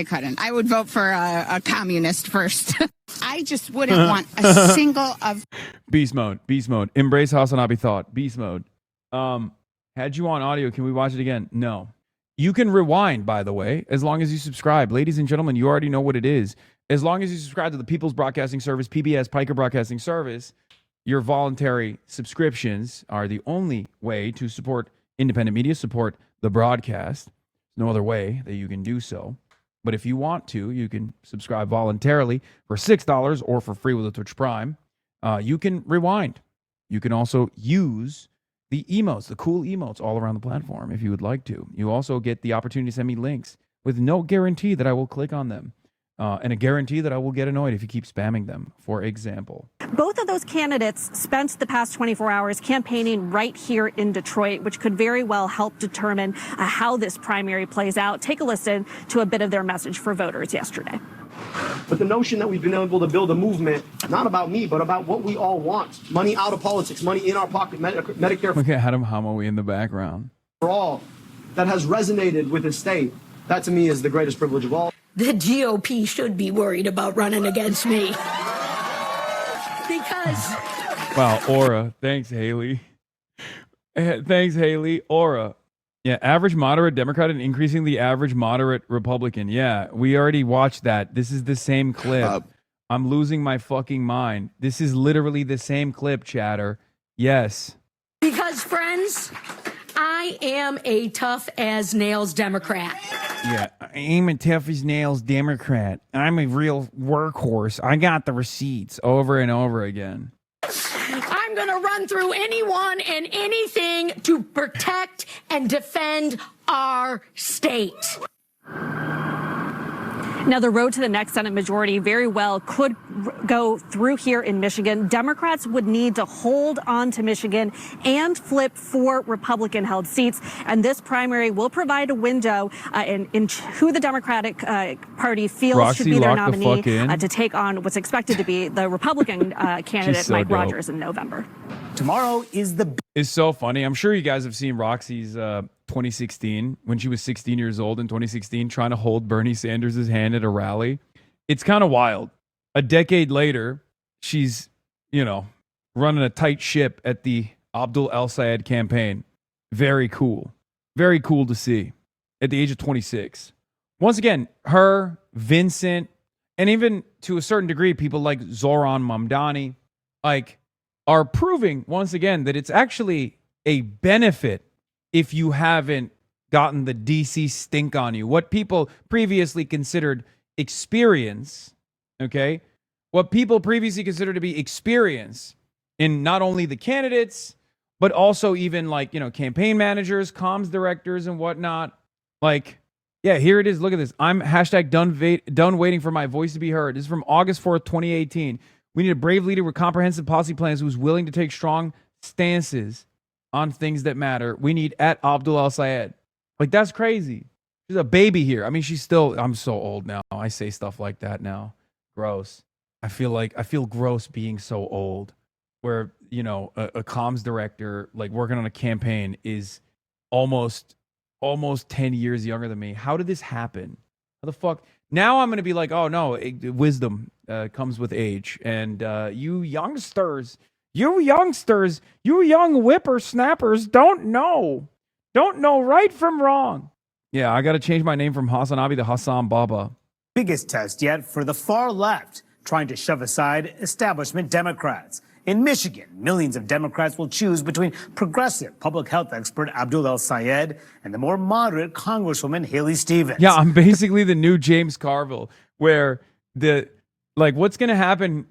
couldn't. I would vote for a communist first. I just wouldn't want a single of... Beast mode. Embrace HasanAbi thought. Beast mode. Had you on audio, can we watch it again? No. You can rewind, by the way, as long as you subscribe. Ladies and gentlemen, you already know what it is. As long as you subscribe to the People's Broadcasting Service, PBS, Piker Broadcasting Service, your voluntary subscriptions are the only way to support independent media, support the broadcast. No other way that you can do so. But if you want to, you can subscribe voluntarily for $6 or for free with a Twitch Prime. You can rewind. You can also use the emotes, the cool emotes all around the platform if you would like to. You also get the opportunity to send me links with no guarantee that I will click on them. And a guarantee that I will get annoyed if you keep spamming them, for example. Both of those candidates spent the past 24 hours campaigning right here in Detroit, which could very well help determine how this primary plays out. Take a listen to a bit of their message for voters yesterday. But the notion that we've been able to build a movement, not about me, but about what we all want. Money out of politics, money in our pocket, Medicare Look at Adam Hamawi in the background. For all, that has resonated with the state. That to me is the greatest privilege of all. The GOP should be worried about running against me. Because... Wow, Aura. Thanks, Haley. Thanks, Haley. Aura. Yeah, average moderate Democrat and increasing the average moderate Republican. Yeah, we already watched that. This is the same clip. I'm losing my fucking mind. This is literally the same clip, chatter. Yes. Because, friends, I am a tough as nails Democrat. Yeah, I'm a tough as nails Democrat. I'm a real workhorse. I got the receipts over and over again. I'm going to run through anyone and anything to protect and defend our state. Now, the road to the next Senate majority very well could go through here in Michigan. Democrats would need to hold on to Michigan and flip 4 Republican-held seats. And this primary will provide a window in who the Democratic Party feels should be their nominee to take on what's expected to be the Republican candidate, Mike Rogers, in November. Tomorrow is It's so funny. I'm sure you guys have seen Roxy's 2016, when she was 16 years old in 2016, trying to hold Bernie Sanders' hand at a rally. It's kind of wild. A decade later, she's, running a tight ship at the Abdul El-Sayed campaign. Very cool. Very cool to see at the age of 26. Once again, her, Vincent, and even to a certain degree, people like Zoran Mamdani, are proving once again that it's actually a benefit if you haven't gotten the DC stink on you. What people previously considered experience, okay? What people previously considered to be experience in not only the candidates, but also even campaign managers, comms directors and whatnot. Yeah, here it is. Look at this. I'm #done waiting for my voice to be heard. This is from August 4th, 2018. We need a brave leader with comprehensive policy plans who's willing to take strong stances on things that matter. We need at Abdul El-Sayed. That's crazy. She's a baby here. I mean, I'm so old now. I say stuff like that now. Gross. I feel gross being so old where, a comms director, working on a campaign is almost 10 years younger than me. How did this happen? How the fuck? Now I'm going to be like, oh no, wisdom comes with age. And you youngsters, you young whippersnappers don't know right from wrong. Yeah, I got to change my name from HasanAbi to Hassan Baba. biggest test yet for the far left, trying to shove aside establishment Democrats. In Michigan, millions of Democrats will choose between progressive public health expert Abdul El-Sayed and the more moderate Congresswoman Haley Stevens. Yeah, I'm basically the new James Carville, where what's going to happen,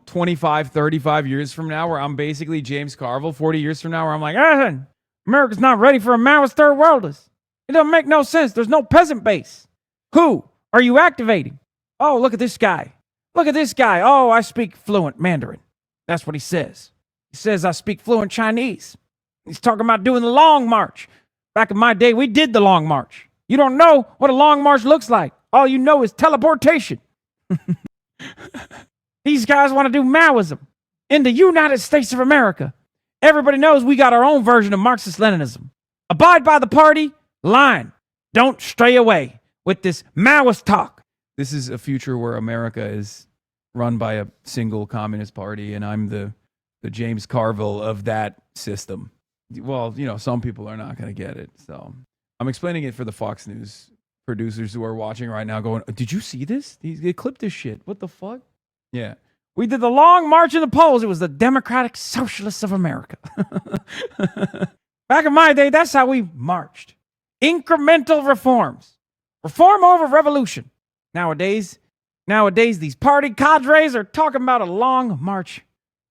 25, 35 years from now, where I'm basically James Carville, 40 years from now, where I'm like, America's not ready for a Maoist third worldist. It doesn't make no sense. There's no peasant base. Who are you activating? Oh, look at this guy. Look at this guy. Oh, I speak fluent Mandarin. That's what he says. He says I speak fluent Chinese. He's talking about doing the long march. Back in my day, we did the long march. You don't know what a long march looks like. All you know is teleportation. These guys want to do Maoism in the United States of America. Everybody knows we got our own version of Marxist-Leninism. Abide by the party line. Don't stray away with this Maoist talk. This is a future where America is run by a single communist party, and I'm the James Carville of that system. Well, some people are not going to get it. So I'm explaining it for the Fox News producers who are watching right now going, did you see this? They clipped this shit. What the fuck? Yeah. We did the long march in the polls. It was the Democratic Socialists of America. Back in my day, that's how we marched. Incremental reforms. Reform over revolution. Nowadays, these party cadres are talking about a long march.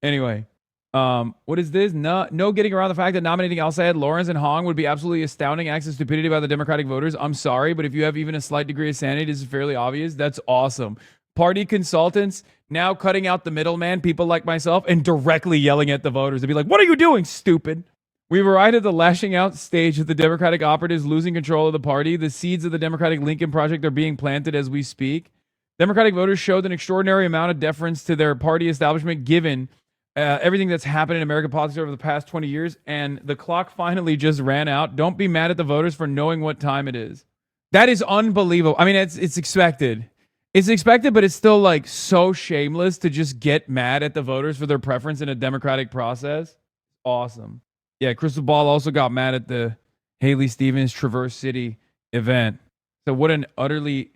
Anyway, what is this? No getting around the fact that nominating El-Sayed, Lawrence, and Hong would be absolutely astounding acts of stupidity by the Democratic voters. I'm sorry, but if you have even a slight degree of sanity, this is fairly obvious. That's awesome. Party consultants now cutting out the middleman, people like myself, and directly yelling at the voters to be like, what are you doing, stupid? We've arrived at the lashing out stage of the Democratic operatives losing control of the party. The seeds of the Democratic Lincoln Project are being planted as we speak. Democratic voters showed an extraordinary amount of deference to their party establishment given everything that's happened in American politics over the past 20 years, and the clock finally just ran out. Don't be mad at the voters for knowing what time it is. That is unbelievable. I mean, it's expected. It's expected, but it's still so shameless to just get mad at the voters for their preference in a democratic process. Awesome. Yeah, Crystal Ball also got mad at the Haley Stevens Traverse City event. So what an utterly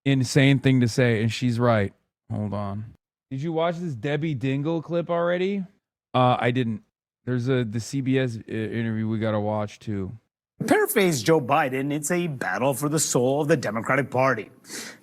insane thing to say. And she's right. Hold on. Did you watch this Debbie Dingle clip already? I didn't. There's the CBS interview we got to watch too. Paraphrase Joe Biden, it's a battle for the soul of the Democratic Party.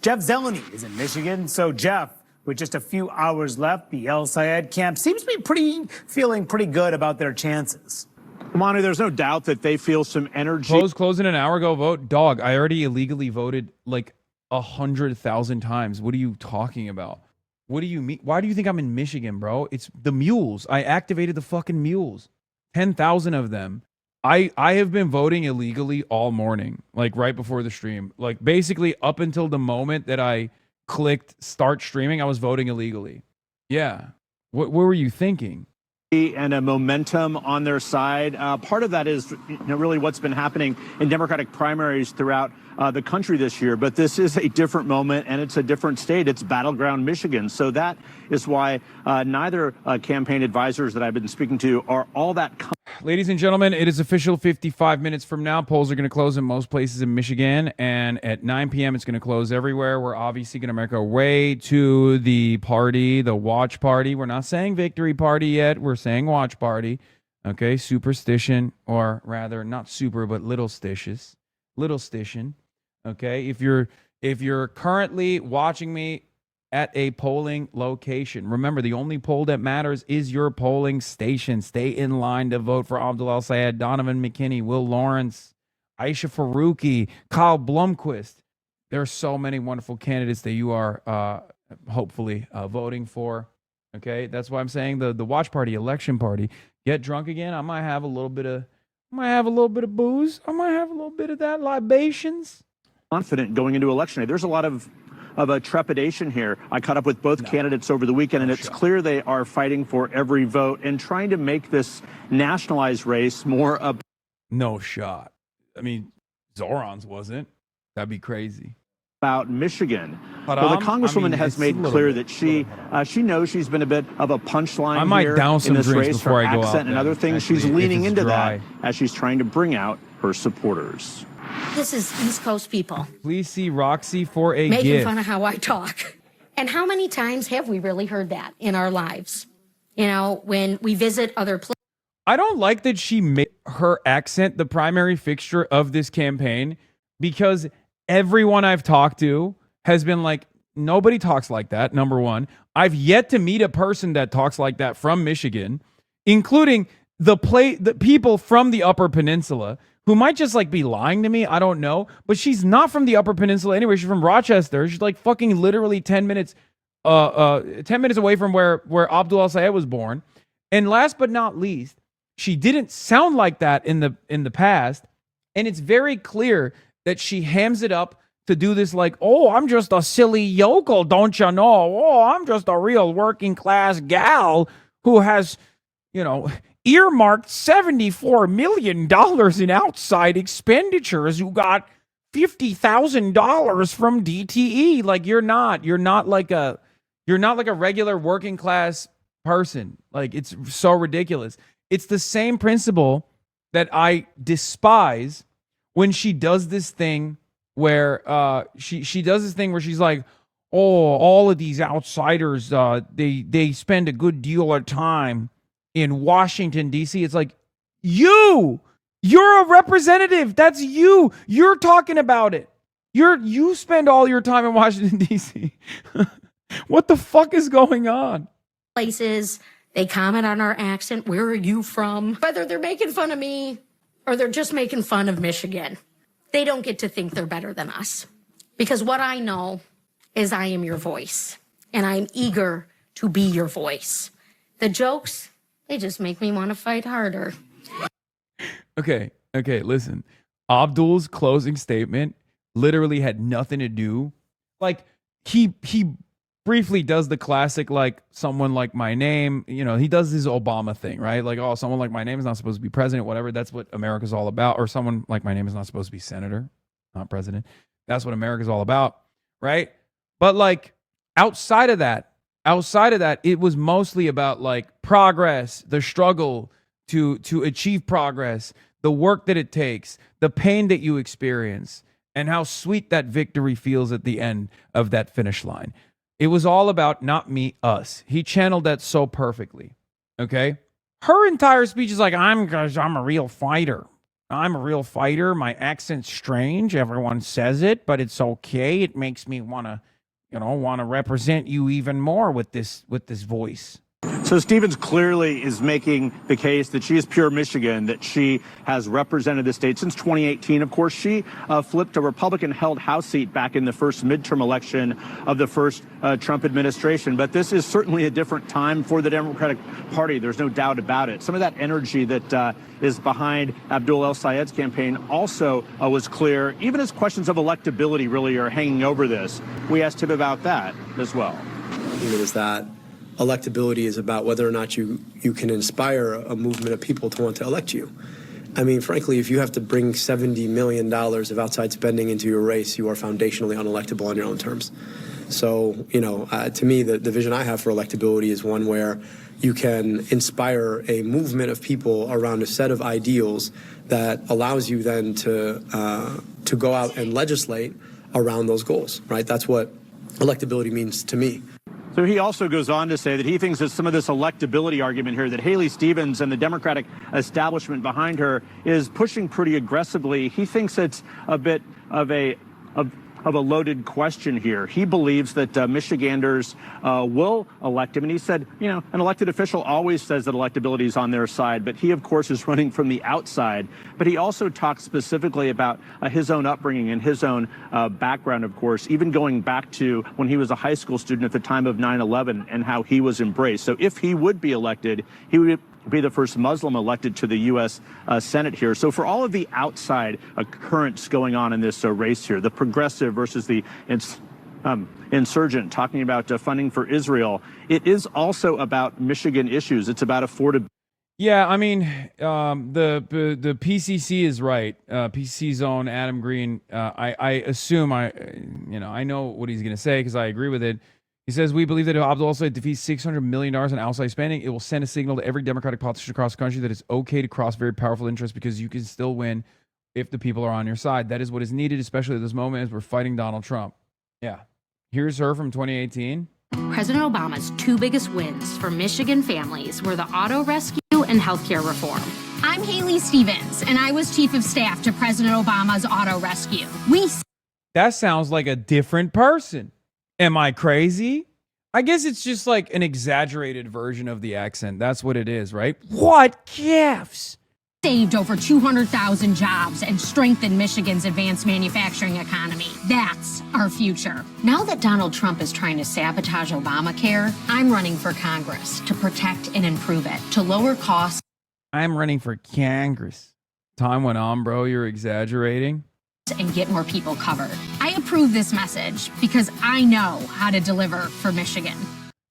Jeff Zeleny is in Michigan. So Jeff, with just a few hours left, the El Sayed camp seems to be feeling pretty good about their chances. Manu, there's no doubt that they feel some energy. Close in an hour, go vote. Dog, I already illegally voted like 100,000 times. What are you talking about? What do you mean? Why do you think I'm in Michigan, bro? It's the mules. I activated the fucking mules. 10,000 of them. I have been voting illegally all morning, like right before the stream. Like basically up until the moment that I clicked start streaming, I was voting illegally. Yeah. What were you thinking? And a momentum on their side. Part of that is really what's been happening in Democratic primaries throughout the country this year. But this is a different moment, and it's a different state. It's battleground Michigan. So that is why neither campaign advisors that I've been speaking to are all that. Ladies and gentlemen, it is official 55 minutes from now. Polls are going to close in most places in Michigan, and at 9 p.m. it's going to close everywhere. We're obviously going to make our way to the party, the watch party. We're not saying victory party yet. We're saying watch party. Okay, superstition, or rather not super, but little stitious. Little stition. Okay, if you're currently watching me at a polling location, remember the only poll that matters is your polling station. Stay in line to vote for Abdul El Sayed, Donovan McKinney, Will Lawrence, Aisha Faruqi, Kyle Blumquist. There are so many wonderful candidates that you are hopefully voting for. Okay, that's why I'm saying the watch party, election party. Get drunk again. I might have a little bit of booze. I might have a little bit of that libations. Confident going into election day. There's a lot of a trepidation here. I caught up with both candidates over the weekend, and it's clear they are fighting for every vote and trying to make this nationalized race more of. No shot. I mean, Zoran's wasn't. That'd be crazy. About Michigan. Well, the Congresswoman has made clear that she knows she's been a bit of a punchline I might here down some in this drinks race. before Her I go accent out and other things. actually, she's leaning if it's into dry. that as she's trying to bring out her supporters. This is East Coast people Please see Roxy for a making gift. fun of how I talk. And how many times have we really heard that in our lives? You know, when we visit other places. I don't like that she made her accent the primary fixture of this campaign, because everyone I've talked to has been like, nobody talks like that, number one. I've yet to meet a person that talks like that from Michigan, including the people from the Upper Peninsula who might just like be lying to me. I don't know. But she's not from the Upper Peninsula anyway. She's from Rochester. She's like fucking literally 10 minutes away from where Abdul El Sayed was born. And last but not least, she didn't sound like that in the past. And it's very clear that she hams it up to do this like, oh, I'm just a silly yokel, don't you know? Oh, I'm just a real working class gal who has, earmarked $74 million in outside expenditures, who got $50,000 from DTE. Like you're not like a regular working class person. Like it's so ridiculous. It's the same principle that I despise when she does this thing where she does this thing where she's like, oh, all of these outsiders, they spend a good deal of time in Washington, D.C. It's like, you're a representative. That's you. You're talking about it. You spend all your time in Washington, D.C. What the fuck is going on? Places, they comment on our accent. Where are you from? Whether they're making fun of me or they're just making fun of Michigan, they don't get to think they're better than us. Because what I know is I am your voice, and I'm eager to be your voice. The jokes, they just make me want to fight harder. Okay, listen. Abdul's closing statement literally had nothing to do. Like, he briefly does the classic, like, someone like my name, he does his Obama thing, right? Like, oh, someone like my name is not supposed to be president, whatever. That's what America's all about. Or someone like my name is not supposed to be senator, not president. That's what America's all about, right? But, like, outside of that, it was mostly about like progress, the struggle to achieve progress, the work that it takes, the pain that you experience, and how sweet that victory feels at the end of that finish line. It was all about not me, us. He channeled that so perfectly. Okay? Her entire speech is like, I'm a real fighter. I'm a real fighter. My accent's strange. Everyone says it, but it's okay. It makes me want to represent you even more with this voice. So Stevens clearly is making the case that she is pure Michigan, that she has represented the state since 2018. Of course, she flipped a Republican-held House seat back in the first midterm election of the first Trump administration. But this is certainly a different time for the Democratic Party. There's no doubt about it. Some of that energy that is behind Abdul El-Sayed's campaign also was clear, even as questions of electability really are hanging over this. We asked him about that as well. It is that electability is about whether or not you can inspire a movement of people to want to elect you. I mean, frankly, if you have to bring $70 million of outside spending into your race, you are foundationally unelectable on your own terms. So, to me, the vision I have for electability is one where you can inspire a movement of people around a set of ideals that allows you then to go out and legislate around those goals, right? That's what electability means to me. So he also goes on to say that he thinks that some of this electability argument here that Haley Stevens and the Democratic establishment behind her is pushing pretty aggressively. He thinks it's a bit of a loaded question here. He believes that Michiganders will elect him. And he said, an elected official always says that electability is on their side, but he, of course, is running from the outside. But he also talks specifically about his own upbringing and his own background, of course, even going back to when he was a high school student at the time of 9/11 and how he was embraced. So if he would be elected, he would be the first Muslim elected to the U.S. Senate here. So for all of the outside currents going on in this race here, the progressive versus the insurgent, talking about funding for Israel, it is also about Michigan issues. It's about affordability. Yeah, I mean, the PCC is right. PCC zone, Adam Green. I assume I know what he's going to say because I agree with it. He says, we believe that if Abdul El-Sayed defeats $600 million in outside spending, it will send a signal to every Democratic politician across the country that it's okay to cross very powerful interests because you can still win if the people are on your side. That is what is needed, especially at this moment as we're fighting Donald Trump. Yeah. Here's her from 2018. President Obama's two biggest wins for Michigan families were the auto rescue and healthcare reform. I'm Haley Stevens, and I was chief of staff to President Obama's auto rescue. That sounds like a different person. Am I crazy? I guess it's just like an exaggerated version of the accent. That's what it is, right? What gifts? Saved over 200,000 jobs and strengthened Michigan's advanced manufacturing economy. That's our future. Now that Donald Trump is trying to sabotage Obamacare, I'm running for Congress to protect and improve it, to lower costs. I'm running for Congress. Time went on, bro. You're exaggerating. And get more people covered. I approve this message because I know how to deliver for Michigan.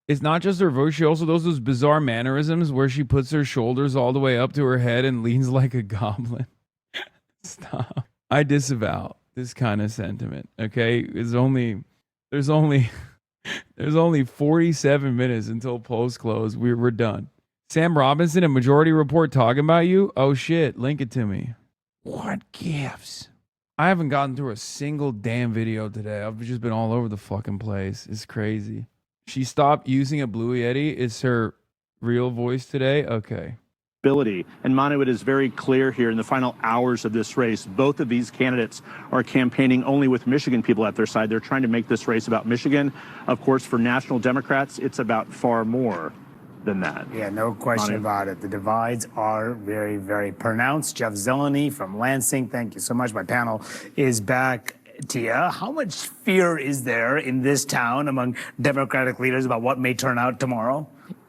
It's not just her voice. She also does those bizarre mannerisms where she puts her shoulders all the way up to her head and leans like a goblin. Stop. I disavow this kind of sentiment. Okay, there's only 47 minutes until polls close. We're done. Sam Robinson and Majority Report talking about you. Oh shit, link it to me. What gifts? I haven't gotten through a single damn video today. I've just been all over the fucking place. It's crazy. She stopped using a Blue Yeti. It's her real voice today. Okay. And Manu, it is very clear here in the final hours of this race, both of these candidates are campaigning only with Michigan people at their side. They're trying to make this race about Michigan. Of course, for national Democrats, it's about far more than that. Yeah, no question about it. The divides are very, very pronounced. Jeff Zeleny from Lansing, thank you so much. My panel is back. Tia, how much fear is there in this town among Democratic leaders about what may turn out tomorrow?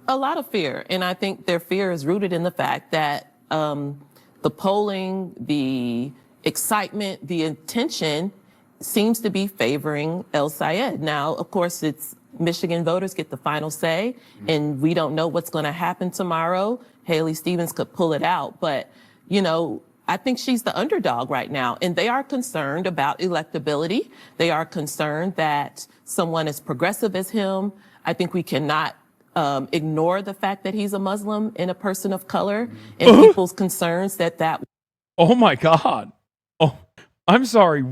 A lot of fear, and I think their fear is rooted in the fact that the polling, the excitement, the intention seems to be favoring El-Sayed. Now, of course, it's Michigan voters get the final say, and we don't know what's going to happen tomorrow. Haley Stevens could pull it out, but, I think she's the underdog right now, and they are concerned about electability. They are concerned that someone as progressive as him, I think we cannot ignore the fact that he's a Muslim and a person of color, and people's concerns that Oh my God. Oh, I'm sorry.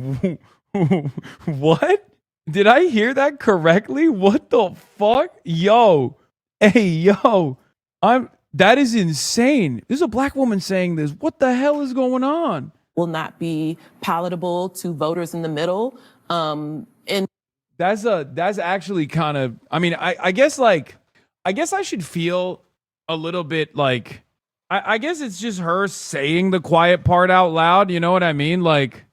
What? Did I hear that correctly? What the fuck? Yo. Hey, yo. That is insane. There's a black woman saying this. What the hell is going on? Will not be palatable to voters in the middle. And that's actually kind of, I mean, I guess I should feel a little bit like, I guess it's just her saying the quiet part out loud. You know what I mean? Like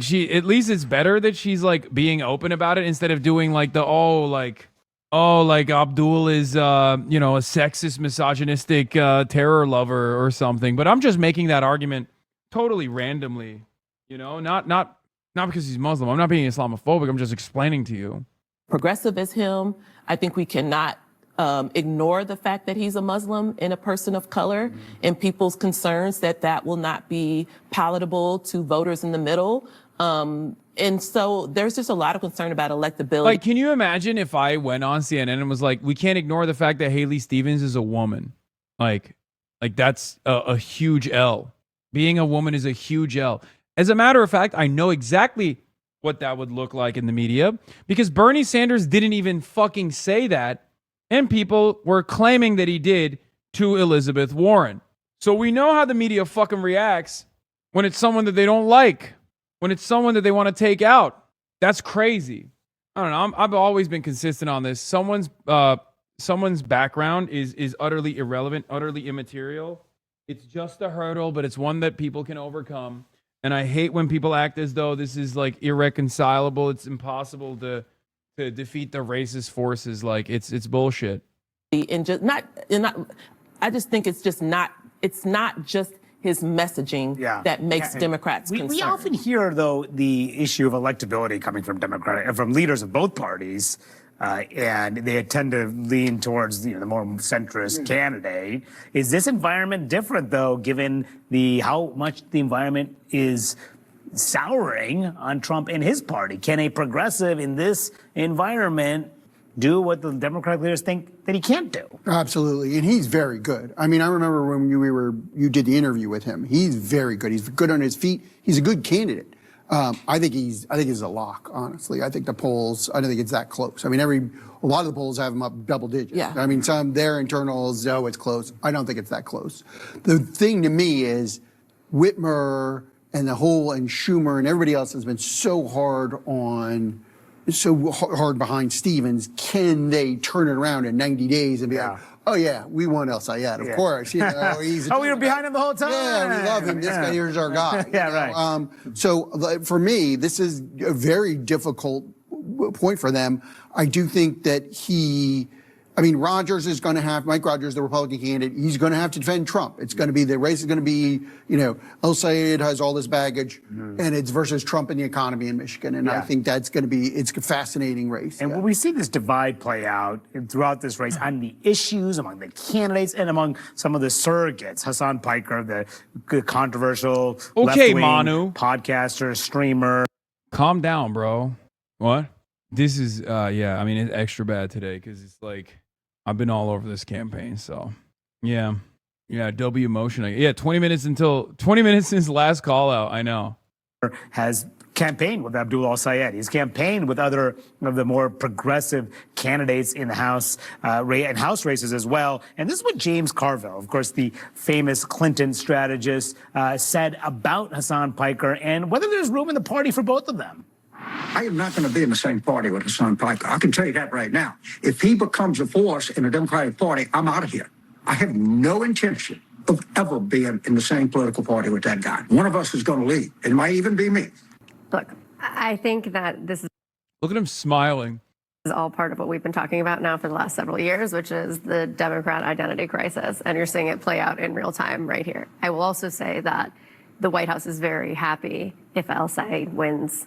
she, at least it's better that she's like being open about it instead of doing like like Abdul is, a sexist, misogynistic terror lover or something. But I'm just making that argument totally randomly, not because he's Muslim. I'm not being Islamophobic. I'm just explaining to you. Progressive as him, I think we cannot ignore the fact that he's a Muslim and a person of color and people's concerns that will not be palatable to voters in the middle. And so there's just a lot of concern about electability. Like, can you imagine if I went on CNN and was like, we can't ignore the fact that Haley Stevens is a woman? Like that's a huge L. Being a woman is a huge L. As a matter of fact, I know exactly what that would look like in the media because Bernie Sanders didn't even fucking say that. And people were claiming that he did to Elizabeth Warren. So we know how the media fucking reacts when it's someone that they don't like, when it's someone that they want to take out. That's crazy. I don't know. I've always been consistent on this. Someone's background is utterly irrelevant, utterly immaterial. It's just a hurdle, but it's one that people can overcome. And I hate when people act as though this is like irreconcilable. It's impossible to defeat the racist forces. Like it's bullshit. And I just think it's not just his messaging that makes Democrats concerned. We often hear, though, the issue of electability coming from from leaders of both parties, and they tend to lean towards the more centrist candidate. Is this environment different, though, given how much the environment is souring on Trump and his party? Can a progressive in this environment do what the Democratic leaders think that he can't do? Absolutely, and he's very good. I mean, I remember when you did the interview with him. He's very good. He's good on his feet. He's a good candidate. I think he's a lock. Honestly, I think the polls. I don't think it's that close. I mean, a lot of the polls have him up double digits. Yeah. I mean, some their internals. Oh, it's close. I don't think it's that close. The thing to me is Whitmer and Schumer and everybody else has been so hard behind Stevens. Can they turn it around in 90 days and be like, oh yeah, we want El Sayed, of course. You know, we were behind him the whole time. Yeah, we love him. This guy here's our guy. Right. So for me, this is a very difficult point for them. I do think that Rogers is going to have, Mike Rogers, the Republican candidate, he's going to have to defend Trump. It's going to be, the race is going to be, El Sayed has all this baggage, and it's versus Trump and the economy in Michigan. And I think that's going to be, it's a fascinating race. And when we see this divide play out throughout this race on the issues, among the candidates, and among some of the surrogates, Hasan Piker, the controversial left-wing podcaster, streamer. Calm down, bro. What? This is, it's extra bad today because it's like, I've been all over this campaign, so yeah, W motion. 20 minutes since last call out. I know. Has campaigned with Abdul al-Sayed. He's campaigned with other of the more progressive candidates in the House and House races as well. And this is what James Carville, of course, the famous Clinton strategist, said about Hasan Piker and whether there's room in the party for both of them. I am not going to be in the same party with Hasan Piker. I can tell you that right now. If he becomes a force in the Democratic Party, I'm out of here. I have no intention of ever being in the same political party with that guy. One of us is going to leave. It might even be me. Look, I think that this is... Look at him smiling. This is all part of what we've been talking about now for the last several years, which is the Democrat identity crisis. And you're seeing it play out in real time right here. I will also say that the White House is very happy if El Sayed wins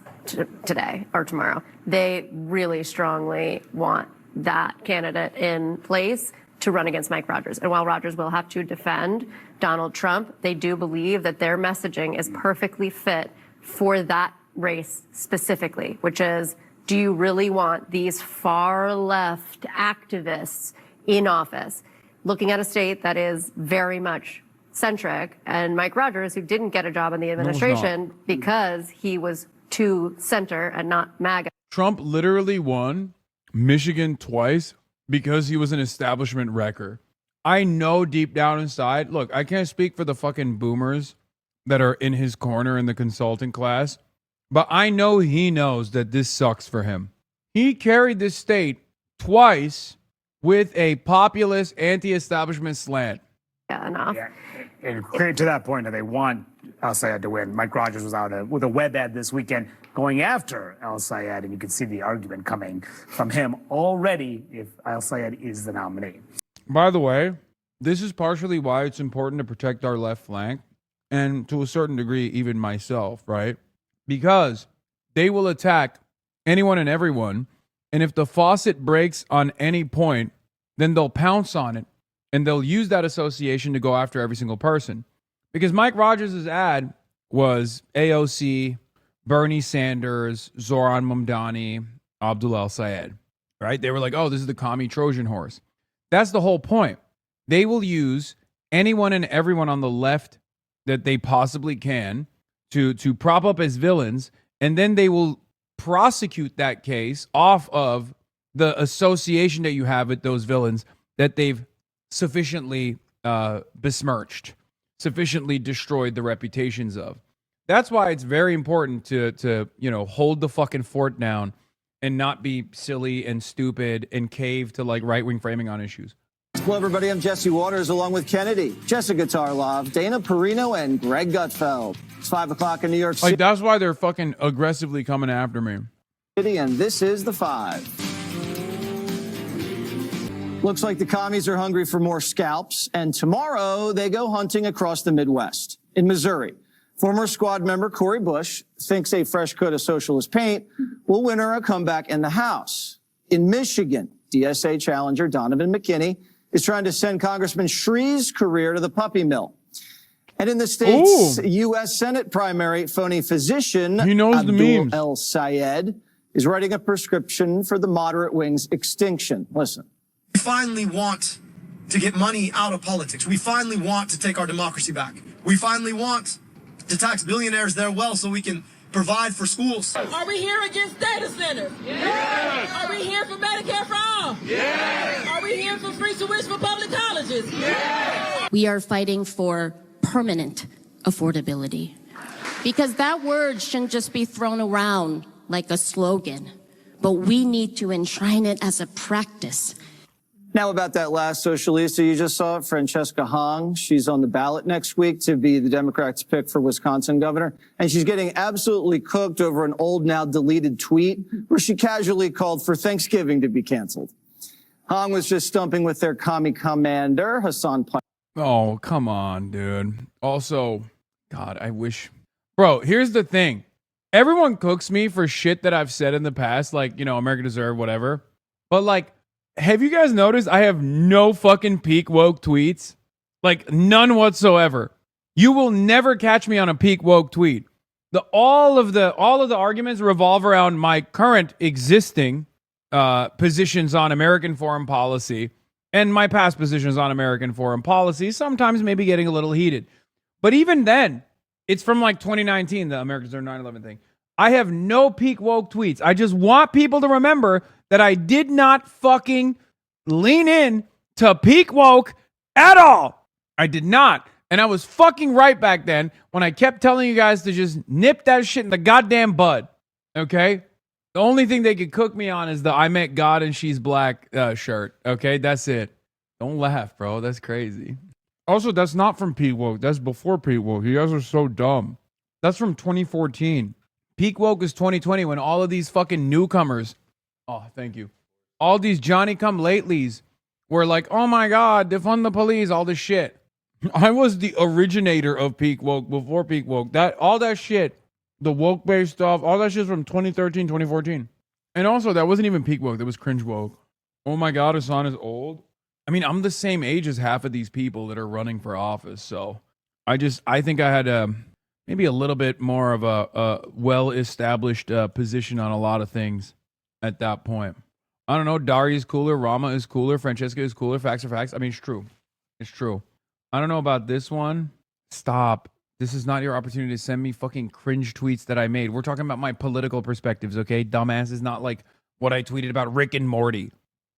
today or tomorrow. They really strongly want that candidate in place to run against Mike Rogers. And while Rogers will have to defend Donald Trump, they do believe that their messaging is perfectly fit for that race specifically, which is, do you really want these far left activists in office? Looking at a state that is very much centric, and Mike Rogers, who didn't get a job in the administration because he was too center and not MAGA. Trump literally won Michigan twice because he was an establishment wrecker. I know deep down inside, look, I can't speak for the fucking boomers that are in his corner in the consulting class, but I know he knows that this sucks for him. He carried this state twice with a populist anti-establishment slant. Yeah, enough. Yeah, and to that point, they want Al-Sayed to win. Mike Rogers was out with a web ad this weekend going after Al-Sayed, and you can see the argument coming from him already if Al-Sayed is the nominee. By the way, this is partially why it's important to protect our left flank, and to a certain degree, even myself, right? Because they will attack anyone and everyone, and if the faucet breaks on any point, then they'll pounce on it, and they'll use that association to go after every single person. Because Mike Rogers' ad was AOC, Bernie Sanders, Zoran Mamdani, Abdul El-Sayed, right? They were like, oh, this is the commie Trojan horse. That's the whole point. They will use anyone and everyone on the left that they possibly can to prop up as villains, and then they will prosecute that case off of the association that you have with those villains that they've sufficiently besmirched, sufficiently destroyed the reputations of. That's why it's very important to hold the fucking fort down and not be silly and stupid and cave to like right-wing framing on issues. Hello, everybody. I'm Jesse Waters, along with Kennedy, Jessica Tarlov, Dana Perino, and Greg Gutfeld. It's 5 o'clock in New York City. Like, that's why they're fucking aggressively coming after me. And this is the 5. Looks like the commies are hungry for more scalps, and tomorrow they go hunting across the Midwest. In Missouri, former squad member Cori Bush thinks a fresh coat of socialist paint will win her a comeback in the House. In Michigan, DSA challenger Donovan McKinney is trying to send Congressman Shree's career to the puppy mill. And in the state's U.S. Senate primary, phony physician Abdul El-Sayed is writing a prescription for the moderate wing's extinction. Listen. We finally want to get money out of politics. We finally want to take our democracy back. We finally want to tax billionaires their wealth so we can provide for schools. Are we here against data centers? Yes. Are we here for Medicare for all? Yes. Are we here for free tuition for public colleges? Yes. We are fighting for permanent affordability. Because that word shouldn't just be thrown around like a slogan, but we need to enshrine it as a practice. Now about that last socialista you just saw, Francesca Hong. She's on the ballot next week to be the Democrats' pick for Wisconsin governor. And she's getting absolutely cooked over an old, now deleted tweet where she casually called for Thanksgiving to be canceled. Hong was just stumping with their commie commander, Hasan. Oh, come on, dude. Also, God, I wish. Bro, here's the thing. Everyone cooks me for shit that I've said in the past, like, America Deserve, whatever. But, like, have you guys noticed I have no fucking peak woke tweets? Like, none whatsoever. You will never catch me on a peak woke tweet. All of the arguments revolve around my current existing positions on American foreign policy and my past positions on American foreign policy, sometimes maybe getting a little heated. But even then, it's from like 2019, the Americans Deserve 9/11 thing. I have no peak woke tweets. I just want people to remember that I did not fucking lean in to peak woke at all. I did not. And I was fucking right back then when I kept telling you guys to just nip that shit in the goddamn bud. Okay? The only thing they could cook me on is the I met God and she's black shirt. Okay? That's it. Don't laugh, bro. That's crazy. Also, that's not from peak woke. That's before peak woke. You guys are so dumb. That's from 2014. Peak woke is 2020 when all of these fucking newcomers, oh, thank you, all these Johnny-come-latelys were like, oh my God, defund the police, all this shit. I was the originator of peak woke before peak woke. All that shit, the woke-based stuff, all that shit's from 2013, 2014. And also, that wasn't even peak woke. That was cringe woke. Oh my God, Hasan is old. I mean, I'm the same age as half of these people that are running for office. So I think I had maybe a little bit more of a well-established position on a lot of things at that point. I don't know. Dari is cooler. Rama is cooler. Francesca is cooler. Facts are facts. I mean, it's true. It's true. I don't know about this one. Stop. This is not your opportunity to send me fucking cringe tweets that I made. We're talking about my political perspectives, okay? Dumbass is not like what I tweeted about Rick and Morty.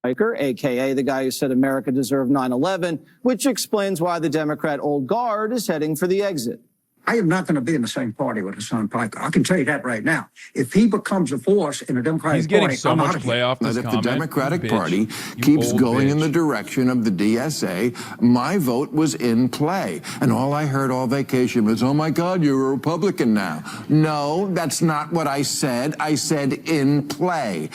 Hiker, a.k.a. the guy who said America deserved 9/11, which explains why the Democrat old guard is heading for the exit. I am not going to be in the same party with Hassan Piker. I can tell you that right now. If he becomes a force in the Democratic Party, so I'm much out of play here. off this But if comment, the Democratic bitch, Party you keeps old going bitch. in the direction of the DSA, my vote was in play. And all I heard all vacation was, oh my God, you're a Republican now. No, that's not what I said. I said in play.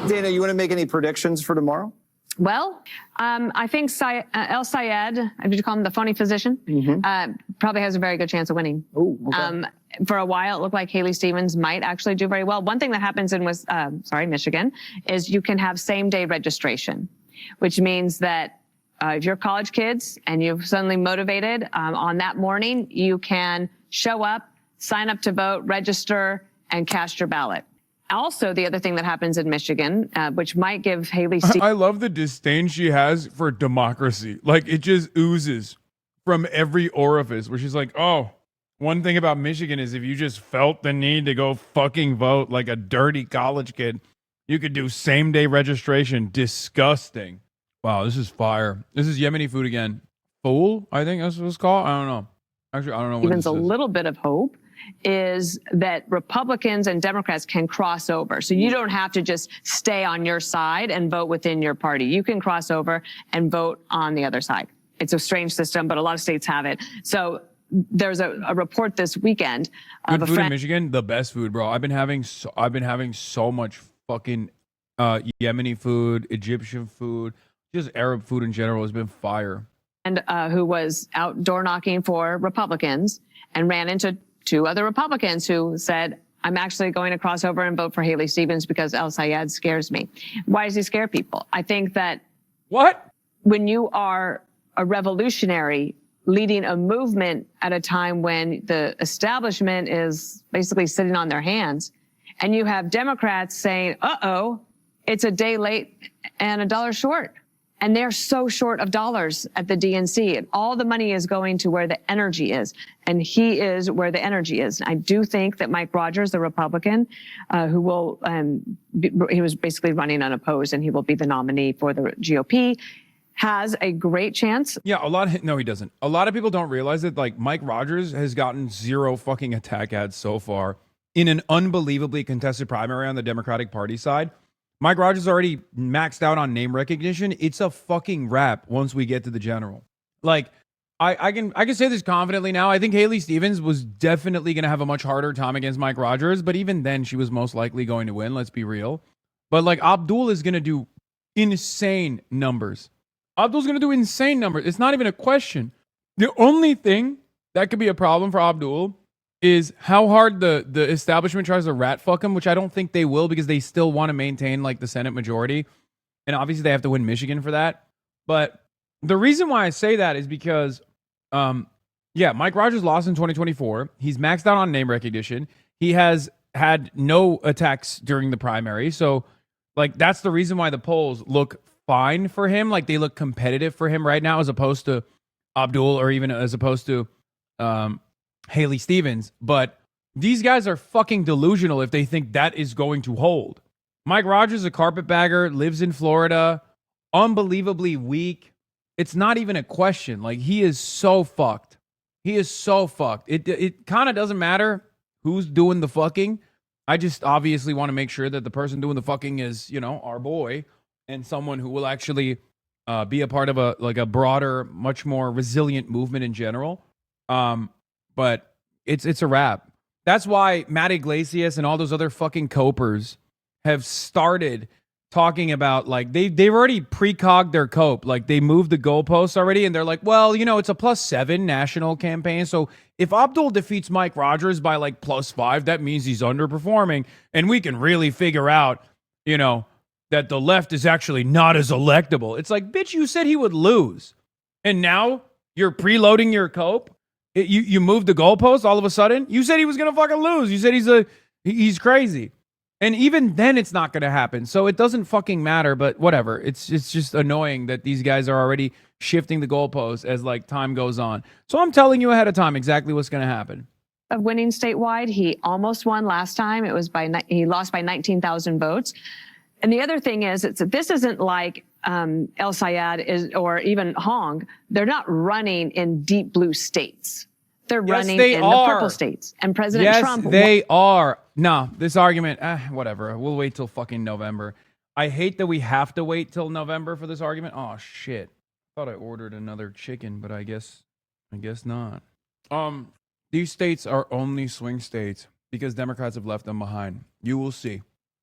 Dana, you want to make any predictions for tomorrow? Well, I think El Sayed, did you call him the phony physician? Probably has a very good chance of winning. Oh, okay. For a while, it looked like Haley Stevens might actually do very well. One thing that happens in Michigan, is you can have same-day registration, which means that if you're college kids and you're suddenly motivated on that morning, you can show up, sign up to vote, register, and cast your ballot. Also, the other thing that happens in Michigan, which might give Haley Stevens... I love the disdain she has for democracy. Like, it just oozes from every orifice where she's like, oh, one thing about Michigan is if you just felt the need to go fucking vote like a dirty college kid, you could do same-day registration. Disgusting. Wow, this is fire. This is Yemeni food again. Fool, I think that's what it's called. I don't know. Actually, I don't know what Stevens this a is. little bit of hope is that Republicans and Democrats can cross over. So you don't have to just stay on your side and vote within your party. You can cross over and vote on the other side. It's a strange system, but a lot of states have it. So there's a report this weekend of Good a food in friend. Michigan, the best food, bro. I've been having so much fucking Yemeni food, Egyptian food, just Arab food in general has been fire. And who was out door knocking for Republicans and ran into two other Republicans who said, I'm actually going to cross over and vote for Haley Stevens because El Sayed scares me. Why does he scare people? I think that when you are a revolutionary leading a movement at a time when the establishment is basically sitting on their hands, and you have Democrats saying, uh-oh, it's a day late and a dollar short. And they're so short of dollars at the DNC. And all the money is going to where the energy is. And he is where the energy is. I do think that Mike Rogers, the Republican, who will, he was basically running unopposed, and he will be the nominee for the GOP, has a great chance. Yeah, no, he doesn't. A lot of people don't realize that, like, Mike Rogers has gotten 0 fucking attack ads so far in an unbelievably contested primary on the Democratic Party side. Mike Rogers already maxed out on name recognition. It's a fucking wrap once we get to the general. Like, I can say this confidently now. I think Haley Stevens was definitely going to have a much harder time against Mike Rogers, but even then she was most likely going to win, let's be real. But like, Abdul is going to do insane numbers. Abdul's going to do insane numbers. It's not even a question. The only thing that could be a problem for Abdul is how hard the establishment tries to rat fuck him, which I don't think they will because they still want to maintain like the Senate majority. And obviously they have to win Michigan for that. But the reason why I say that is because, Mike Rogers lost in 2024. He's maxed out on name recognition. He has had no attacks during the primary. So like, that's the reason why the polls look fine for him. Like, they look competitive for him right now, as opposed to Abdul, or even as opposed to, Haley Stevens. But these guys are fucking delusional if they think that is going to hold. Mike Rogers is a carpetbagger, lives in Florida, unbelievably weak. It's not even a question. Like, he is so fucked. He is so fucked. It kind of doesn't matter who's doing the fucking. I just obviously want to make sure that the person doing the fucking is, you know, our boy, and someone who will actually be a part of a broader, much more resilient movement in general. But it's a wrap. That's why Matt Iglesias and all those other fucking copers have started talking about, like, they've already precogged their cope. Like, they moved the goalposts already, and they're like, well, you know, it's a +7 national campaign. So if Abdul defeats Mike Rogers by like +5, that means he's underperforming, and we can really figure out, you know, that the left is actually not as electable. It's like, bitch, you said he would lose, and now you're preloading your cope. You moved the goalpost all of a sudden. You said he was gonna fucking lose. You said he's crazy. And even then, it's not going to happen. So it doesn't fucking matter, but whatever. It's just annoying that these guys are already shifting the goalposts as like time goes on. So I'm telling you ahead of time exactly what's going to happen. Of winning statewide, he almost won last time. It was he lost by 19,000 votes. And the other thing is, this isn't like El Sayed or even Hong. They're not running in deep blue states. They're running in the purple states. And President Trump. Yes, they are. No, this argument, whatever. We'll wait till fucking November. I hate that we have to wait till November for this argument. Oh, shit. Thought I ordered another chicken, but I guess not. These states are only swing states because Democrats have left them behind. You will see.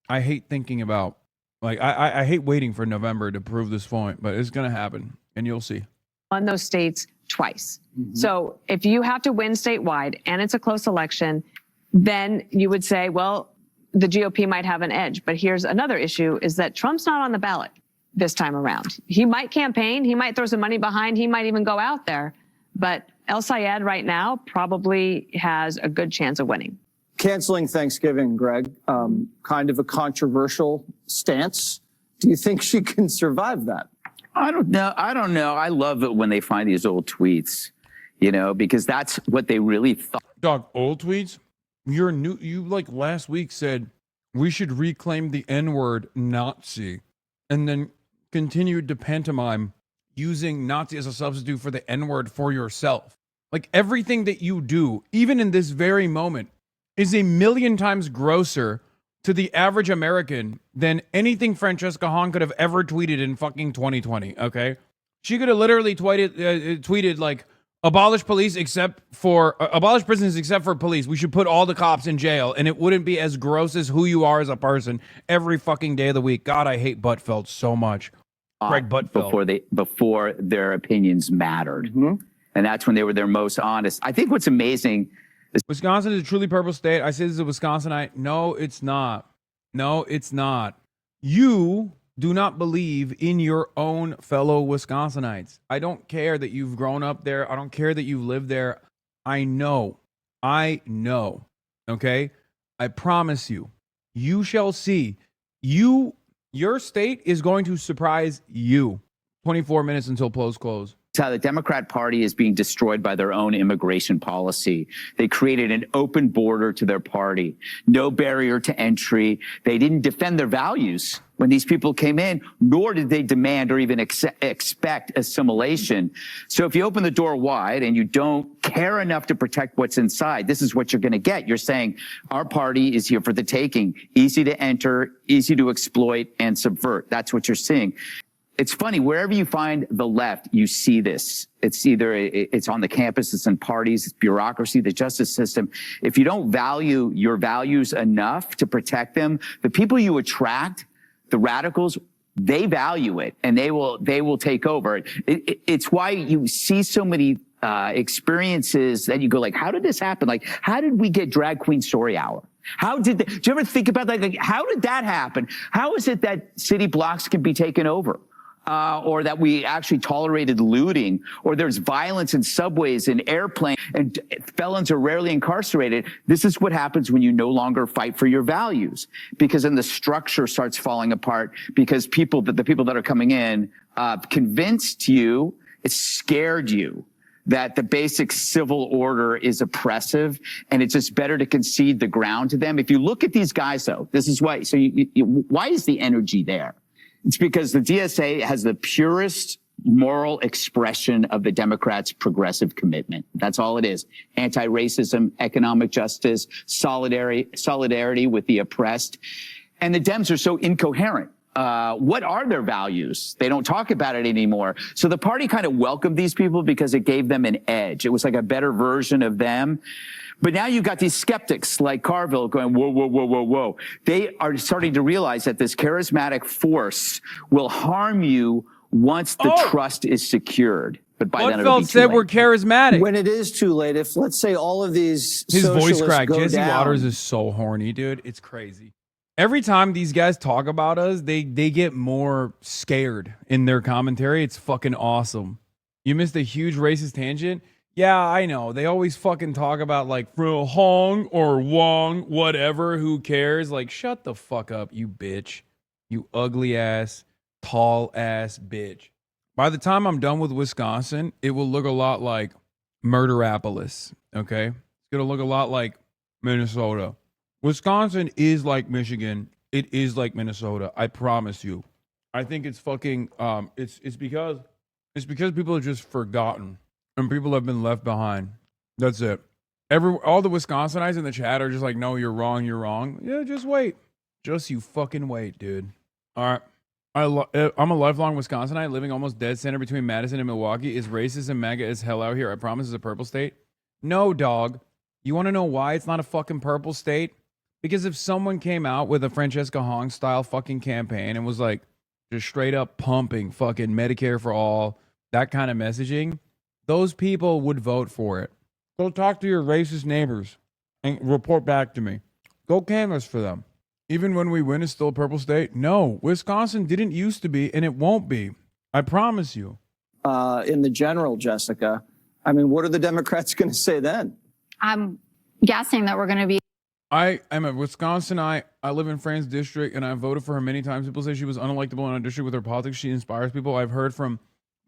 I hate thinking about, like, I hate waiting for November to prove this point, but it's going to happen, and you'll see. Won those states twice. So if you have to win statewide and it's a close election, then you would say, well, the GOP might have an edge. But here's another issue is that Trump's not on the ballot this time around. He might campaign. He might throw some money behind. He might even go out there. But El Sayed right now probably has a good chance of winning. Canceling Thanksgiving, Greg, kind of a controversial stance. Do you think she can survive that? I don't know. I love it when they find these old tweets, because that's what they really thought. Dog, old tweets? You like last week said we should reclaim the N-word Nazi and then continued to pantomime using Nazi as a substitute for the N-word for yourself. Like everything that you do, even in this very moment, is a million times grosser to the average American than anything Francesca Hahn could have ever tweeted in fucking 2020, okay? She could have literally tweeted like, abolish prisons except for police. We should put all the cops in jail, and it wouldn't be as gross as who you are as a person every fucking day of the week. God, I hate Buttfeld so much. Greg Buttfeld. Before their opinions mattered. And that's when they were their most honest. I think what's amazing is Wisconsin is a truly purple state. I say this is a Wisconsinite. No, it's not. No, it's not. You do not believe in your own fellow Wisconsinites. I don't care that you've grown up there. I don't care that you've lived there. I know. Okay? I promise you. You shall see. Your state is going to surprise you. 24 minutes until polls close. It's how the Democrat Party is being destroyed by their own immigration policy. They created an open border to their party, no barrier to entry. They didn't defend their values when these people came in, nor did they demand or even expect assimilation. So if you open the door wide and you don't care enough to protect what's inside, this is what you're going to get. You're saying our party is here for the taking, easy to enter, easy to exploit and subvert. That's what you're seeing. It's funny, wherever you find the left, you see this. It's either it's on the campus, it's in parties, it's bureaucracy, the justice system. If you don't value your values enough to protect them, the people you attract, the radicals, they value it and they will take over. It's why you see so many experiences that you go like, how did this happen? Like, how did we get Drag Queen Story Hour? Do you ever think about that? Like, how did that happen? How is it that city blocks can be taken over? Or that we actually tolerated looting, or there's violence in subways and airplanes, and felons are rarely incarcerated. This is what happens when you no longer fight for your values, because then the structure starts falling apart because the people that are coming in convinced you, it scared you that the basic civil order is oppressive, and it's just better to concede the ground to them. If you look at these guys, though, this is why. So why is the energy there? It's because the DSA has the purest moral expression of the Democrats' progressive commitment. That's all it is. Anti-racism, economic justice, solidarity with the oppressed. And the Dems are so incoherent. What are their values? They don't talk about it anymore. So the party kind of welcomed these people because it gave them an edge. It was like a better version of them. But now you've got these skeptics like Carville going, whoa, whoa, whoa, whoa, whoa. They are starting to realize that this charismatic force will harm you once the trust is secured. But by then it'll be too said late. We're charismatic. When it is too late, if let's say all of these his voice crack. Jesse down, Waters is so horny, dude. It's crazy. Every time these guys talk about us, they get more scared in their commentary. It's fucking awesome. You missed a huge racist tangent. Yeah, I know. They always fucking talk about like Hong or Wong, whatever, who cares? Like, shut the fuck up, you bitch. You ugly ass, tall ass bitch. By the time I'm done with Wisconsin, it will look a lot like Murderapolis, okay? It's going to look a lot like Minnesota. Wisconsin is like Michigan. It is like Minnesota. I promise you. I think it's fucking, it's because people are just forgotten. And people have been left behind. That's it. All the Wisconsinites in the chat are just like, no, you're wrong, you're wrong. Yeah, just wait. Just you fucking wait, dude. All right. I'm a lifelong Wisconsinite living almost dead center between Madison and Milwaukee. Is racist and MAGA as hell out here? I promise it's a purple state. No, dog. You want to know why it's not a fucking purple state? Because if someone came out with a Francesca Hong style fucking campaign and was like just straight up pumping fucking Medicare for all, that kind of messaging, those people would vote for it. Go talk to your racist neighbors and report back to me. Go canvass for them. Even when we win, it's still a purple state? No, Wisconsin didn't used to be, and it won't be. I promise you. In the general, Jessica, I mean, what are the Democrats going to say then? I'm guessing that we're going to be. I am a Wisconsinite. I live in Fran's district, and I voted for her many times. People say she was unelectable in our district with her politics. She inspires people. I've heard from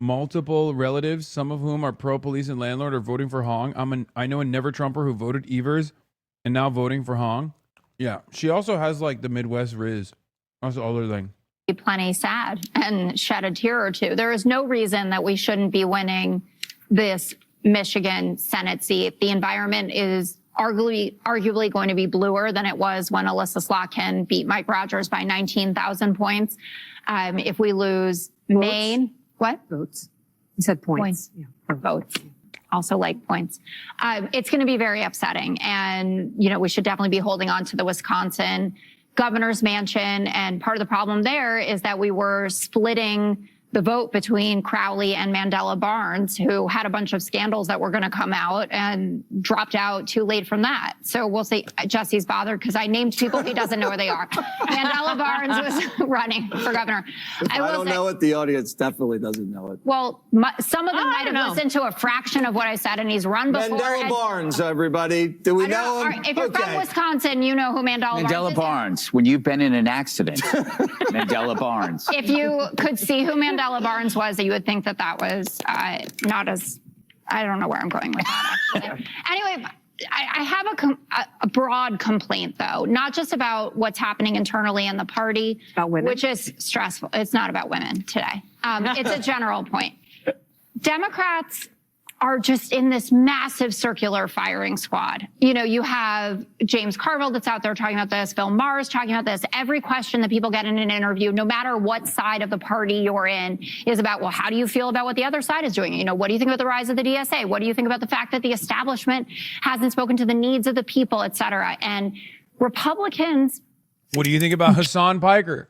multiple relatives, some of whom are pro-police and landlord, are voting for Hong. I know a never-Trumper who voted Evers and now voting for Hong. Yeah, she also has like the Midwest Riz. That's the other thing. Plenty sad and shed a tear or two. There is no reason that we shouldn't be winning this Michigan Senate seat. The environment is arguably going to be bluer than it was when Alyssa Slotkin beat Mike Rogers by 19,000 points. If we lose Maine, what? Votes. You said points. Yeah. Votes. Also like points. It's going to be very upsetting. And, we should definitely be holding on to the Wisconsin governor's mansion. And part of the problem there is that we were splitting the vote between Crowley and Mandela Barnes, who had a bunch of scandals that were going to come out and dropped out too late from that. So we'll see. Jesse's bothered because I named people he doesn't know where they are. Mandela Barnes was running for governor. I don't know it. The audience definitely doesn't know it. Well, some of them might have listened to a fraction of what I said, and he's run before. Mandela Barnes, everybody. Do we know him? If you're from Wisconsin, you know who Mandela Barnes. When you've been in an accident, Mandela Barnes. If you could see who Mandela Barnes was, you would think that was not as, I don't know where I'm going with that, actually. Anyway, I have a broad complaint, though, not just about what's happening internally in the party, about women, which is stressful. It's not about women today. It's a general point. Democrats are just in this massive circular firing squad. You have James Carville that's out there talking about this, Bill Maher's talking about this. Every question that people get in an interview, no matter what side of the party you're in, is about, well, how do you feel about what the other side is doing? What do you think about the rise of the DSA? What do you think about the fact that the establishment hasn't spoken to the needs of the people, et cetera? And Republicans. What do you think about Hasan Piker?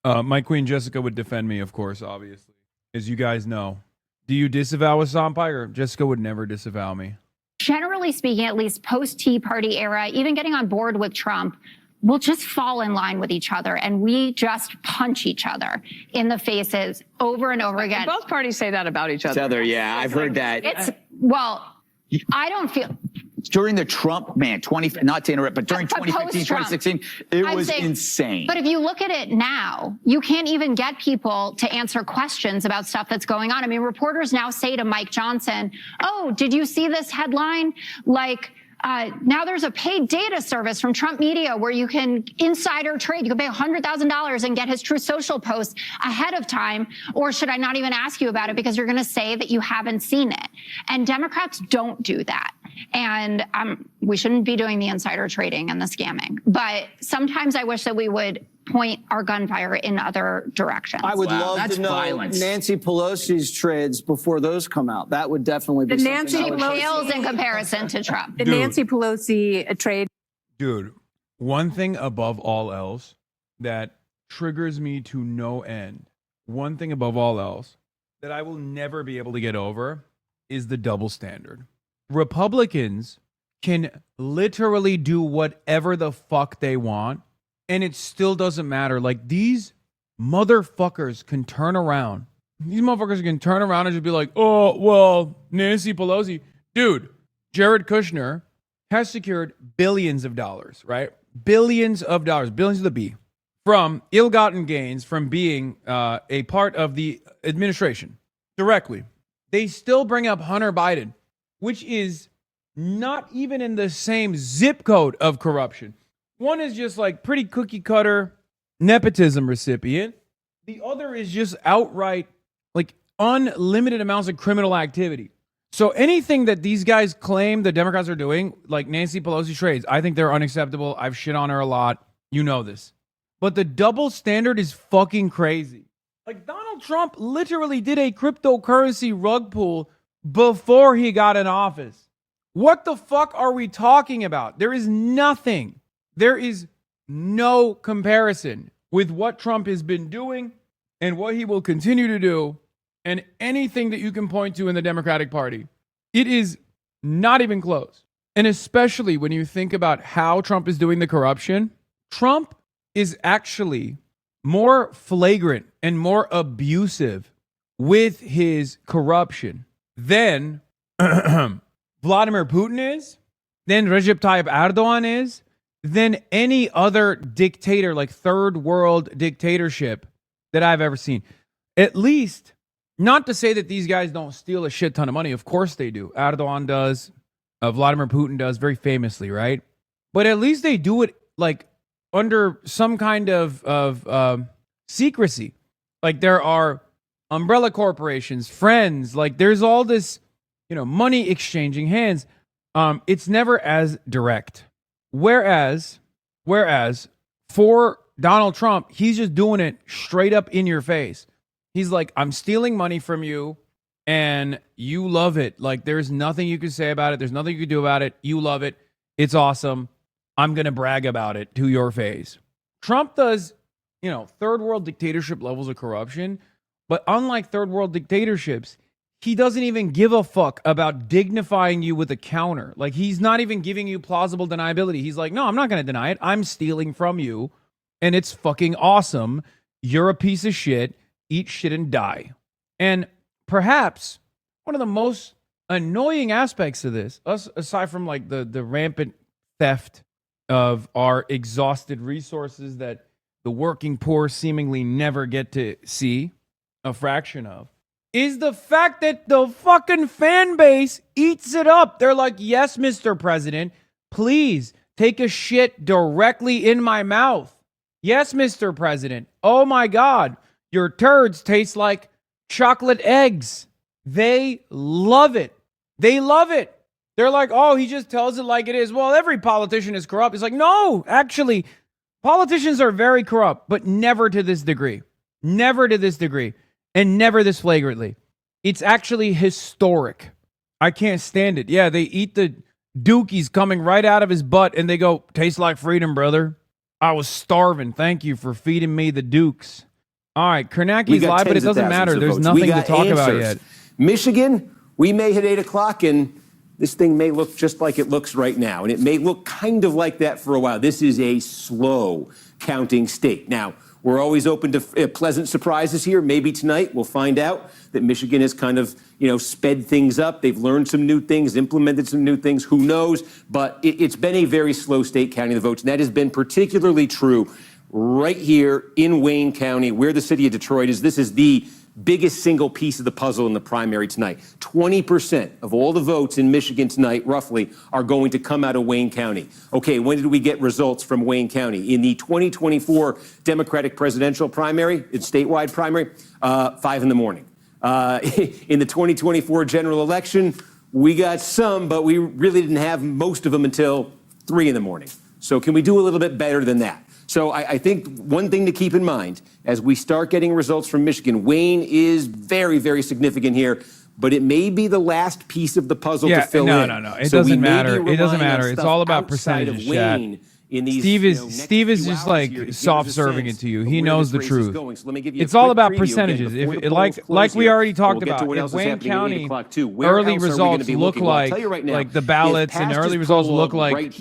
My queen Jessica would defend me, of course, obviously, as you guys know. Do you disavow Hasan Piker? Jessica would never disavow me. Generally speaking, at least post-Tea Party era, even getting on board with Trump, we'll just fall in line with each other, and we just punch each other in the faces over and over again. Both parties say that about each other. Yeah, I've heard that. I don't feel... During the Trump, not to interrupt, but during 2015, 2016, it was insane. But if you look at it now, you can't even get people to answer questions about stuff that's going on. I mean, reporters now say to Mike Johnson, oh, did you see this headline? Now there's a paid data service from Trump Media where you can insider trade. You can pay $100,000 and get his Truth Social post ahead of time. Or should I not even ask you about it because you're going to say that you haven't seen it? And Democrats don't do that. And we shouldn't be doing the insider trading and the scamming. But sometimes I wish that we would point our gunfire in other directions. I would love to know Nancy Pelosi's trades before those come out. That would definitely be something. Nancy Pelosi in comparison to Trump. The Nancy Pelosi trade. Dude, one thing above all else that triggers me to no end, one thing above all else that I will never be able to get over is the double standard. Republicans can literally do whatever the fuck they want, and it still doesn't matter. Like, these motherfuckers can turn around These motherfuckers can turn around and just be like, oh, well, Nancy Pelosi. Dude, Jared Kushner has secured billions of dollars, right? Billions of dollars, billions of the B, from ill-gotten gains from being a part of the administration directly. They still bring up Hunter Biden, which is not even in the same zip code of corruption. One is just like pretty cookie cutter nepotism recipient. The other is just outright like unlimited amounts of criminal activity. So anything that these guys claim the Democrats are doing, like Nancy Pelosi trades, I think they're unacceptable. I've shit on her a lot. You know this. But the double standard is fucking crazy. Like Donald Trump literally did a cryptocurrency rug pull before he got in office. What the fuck are we talking about? There is nothing. There is no comparison with what Trump has been doing and what he will continue to do and anything that you can point to in the Democratic Party. It is not even close. And especially when you think about how Trump is doing the corruption, Trump is actually more flagrant and more abusive with his corruption than Vladimir Putin is, than Recep Tayyip Erdogan is, than any other dictator, like third world dictatorship that I've ever seen. At least, not to say that these guys don't steal a shit ton of money. Of course they do. Erdogan does. Vladimir Putin does, very famously, right? But at least they do it like under some kind of secrecy. Like there are umbrella corporations, friends, like there's all this, money exchanging hands. It's never as direct. Whereas for Donald Trump, he's just doing it straight up in your face. He's like, I'm stealing money from you and you love it. Like there's nothing you can say about it. There's nothing you can do about it. You love it. It's awesome. I'm going to brag about it to your face. Trump does, third world dictatorship levels of corruption. But unlike third world dictatorships, he doesn't even give a fuck about dignifying you with a counter. Like he's not even giving you plausible deniability. He's like, no, I'm not going to deny it. I'm stealing from you. And it's fucking awesome. You're a piece of shit. Eat shit and die. And perhaps one of the most annoying aspects of this, aside from like the rampant theft of our exhausted resources that the working poor seemingly never get to see a fraction of, is the fact that the fucking fan base eats it up. They're like, yes, Mr. President, please take a shit directly in my mouth. Yes, Mr. President. Oh my God, your turds taste like chocolate eggs. They love it. They love it. They're like, oh, he just tells it like it is. Well, every politician is corrupt. It's like, no, actually, politicians are very corrupt, but never to this degree. Never to this degree. And never this flagrantly. It's actually historic. I can't stand it. Yeah, they eat the dookies coming right out of his butt and they go, tastes like freedom, brother. I was starving. Thank you for feeding me the dukes. All right, Kornacki's live, but it doesn't matter. There's nothing to talk about yet. Michigan, we may hit 8 o'clock and this thing may look just like it looks right now. And it may look kind of like that for a while. This is a slow counting state. Now, we're always open to pleasant surprises here. Maybe tonight we'll find out that Michigan has kind of, sped things up. They've learned some new things, implemented some new things. Who knows? But it's been a very slow state counting the votes. And that has been particularly true right here in Wayne County, where the city of Detroit is. This is the biggest single piece of the puzzle in the primary tonight. 20% of all the votes in Michigan tonight, roughly, are going to come out of Wayne County. Okay, when did we get results from Wayne County? In the 2024 Democratic presidential primary, statewide primary, 5 in the morning. In the 2024 general election, we got some, but we really didn't have most of them until 3 in the morning. So can we do a little bit better than that? So I think one thing to keep in mind as we start getting results from Michigan, Wayne is very, very significant here, but it may be the last piece of the puzzle to fill in. No. It doesn't matter. It doesn't matter. It's all about percentages, chat. Steve is just like soft-serving it to you. He knows the truth. It's all about percentages. Like we already talked about, if Wayne County early results look like the ballots and early results look like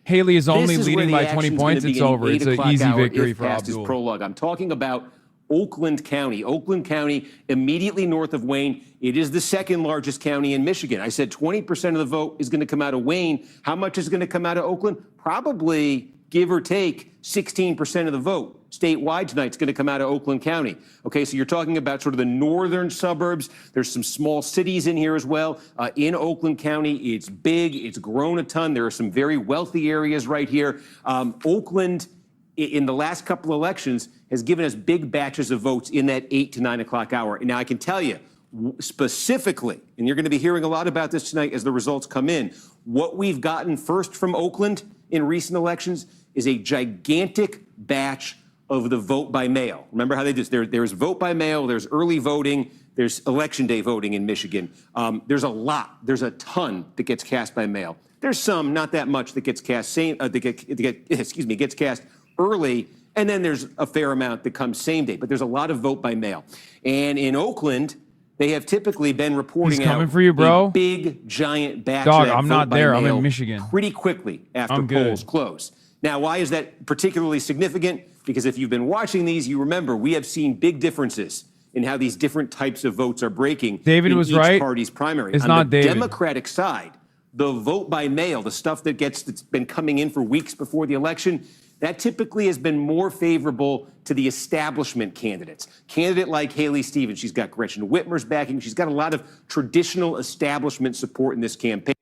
Haley is only leading by 20 points, it's over. It's an easy victory for Abdul. Prologue. I'm talking about Oakland County. Oakland County, immediately north of Wayne. It is the second largest county in Michigan. I said 20% of the vote is going to come out of Wayne. How much is going to come out of Oakland? Probably, give or take, 16% of the vote statewide tonight is going to come out of Oakland County. Okay, so you're talking about sort of the northern suburbs. There's some small cities in here as well. In Oakland County, it's big. It's grown a ton. There are some very wealthy areas right here. Oakland, in the last couple elections, has given us big batches of votes in that 8 to 9 o'clock hour. Now, I can tell you specifically, and you're going to be hearing a lot about this tonight as the results come in, what we've gotten first from Oakland in recent elections is a gigantic batch of the vote by mail. Remember how they did this? There's vote by mail, there's early voting, there's election day voting in Michigan. There's a ton that gets cast by mail. There's some, not that much, that gets cast gets cast early, and then there's a fair amount that comes same day. But there's a lot of vote by mail. And in Oakland, they have typically been reporting out for you, bro. A big, giant batch Dog, of that I'm vote not by there. I'm mail in Michigan. pretty quickly after polls close. Now, why is that particularly significant? Because if you've been watching these, you remember we have seen big differences in how these different types of votes are breaking. David in was each right. party's primary. It's On not the David. Democratic side, the vote by mail, the stuff that's been coming in for weeks before the election, that typically has been more favorable to the establishment candidates. Candidate like Haley Stevens, she's got Gretchen Whitmer's backing. She's got a lot of traditional establishment support in this campaign.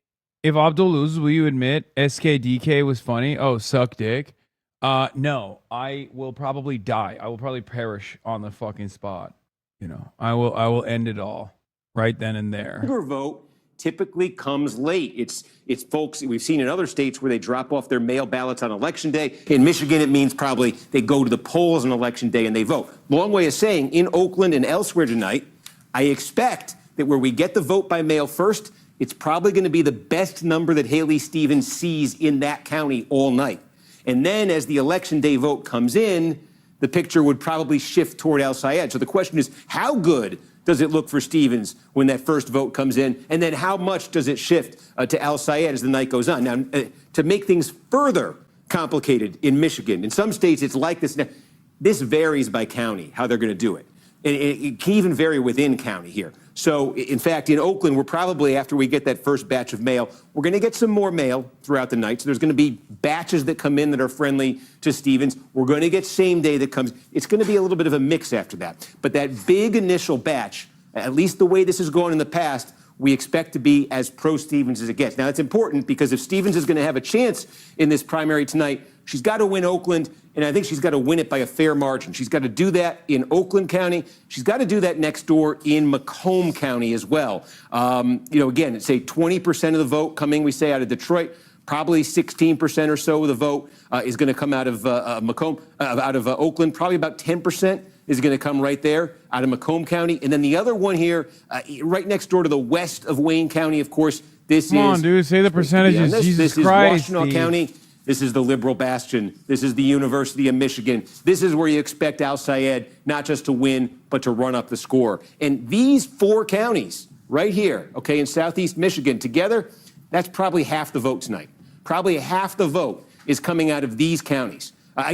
If Abdul loses, will you admit SKDK was funny? Oh, suck dick. No, I will probably die. I will probably perish on the fucking spot. You know, I will end it all right then and there. Vote typically comes late. It's folks we've seen in other states where they drop off their mail ballots on election day. In Michigan, it means probably they go to the polls on election day and they vote. Long way of saying, in Oakland and elsewhere tonight, I expect that where we get the vote by mail first, it's probably going to be the best number that Haley Stevens sees in that county all night. And then as the election day vote comes in, the picture would probably shift toward El Sayed. So the question is, how good does it look for Stevens when that first vote comes in? And then how much does it shift to El Sayed as the night goes on? Now, to make things further complicated in Michigan, in some states it's like this. Now, this varies by county, how they're going to do it. And it can even vary within county here. So, in fact, in Oakland, we're probably, after we get that first batch of mail, we're going to get some more mail throughout the night. So there's going to be batches that come in that are friendly to Stevens. We're going to get same day that comes. It's going to be a little bit of a mix after that. But that big initial batch, at least the way this has gone in the past, we expect to be as pro-Stevens as it gets. Now, that's important because if Stevens is going to have a chance in this primary tonight, she's got to win Oakland, and I think she's got to win it by a fair margin. She's got to do that in Oakland County. She's got to do that next door in Macomb County as well. Again, it's a 20% of the vote coming, we say, out of Detroit. Probably 16% or so of the vote is going to come out of Oakland. Probably about 10% is going to come right there out of Macomb County. And then the other one here, right next door to the west of Wayne County, of course, Come on, dude, say the percentages. Jesus Christ. This is Washtenaw County. This is the liberal bastion. This is the University of Michigan. This is where you expect Al Sayed not just to win, but to run up the score. And these four counties right here, okay, in southeast Michigan, together, that's probably half the vote tonight. Probably half the vote is coming out of these counties.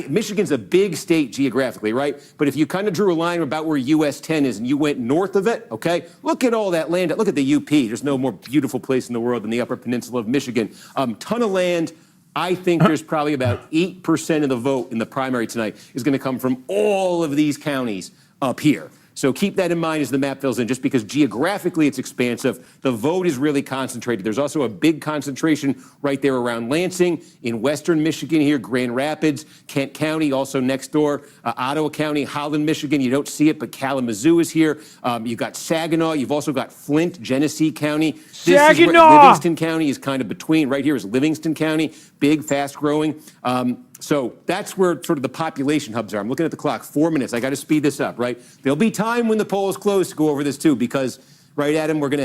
Michigan's a big state geographically, right? But if you kind of drew a line about where US 10 is and you went north of it, okay, look at all that land. Look at the UP. There's no more beautiful place in the world than the Upper Peninsula of Michigan. Ton of land. I think there's probably about 8% of the vote in the primary tonight is going to come from all of these counties up here. So keep that in mind as the map fills in, just because geographically it's expansive. The vote is really concentrated. There's also a big concentration right there around Lansing, in western Michigan here, Grand Rapids, Kent County, also next door, Ottawa County, Holland, Michigan. You don't see it, but Kalamazoo is here. You've got Saginaw. You've also got Flint, Genesee County. Livingston County is kind of between. Right here is Livingston County, big, fast growing. So that's where sort of the population hubs are. I'm looking at the clock, 4 minutes. I got to speed this up, right? There'll be time when the polls close to go over this too, because, right, Adam, we could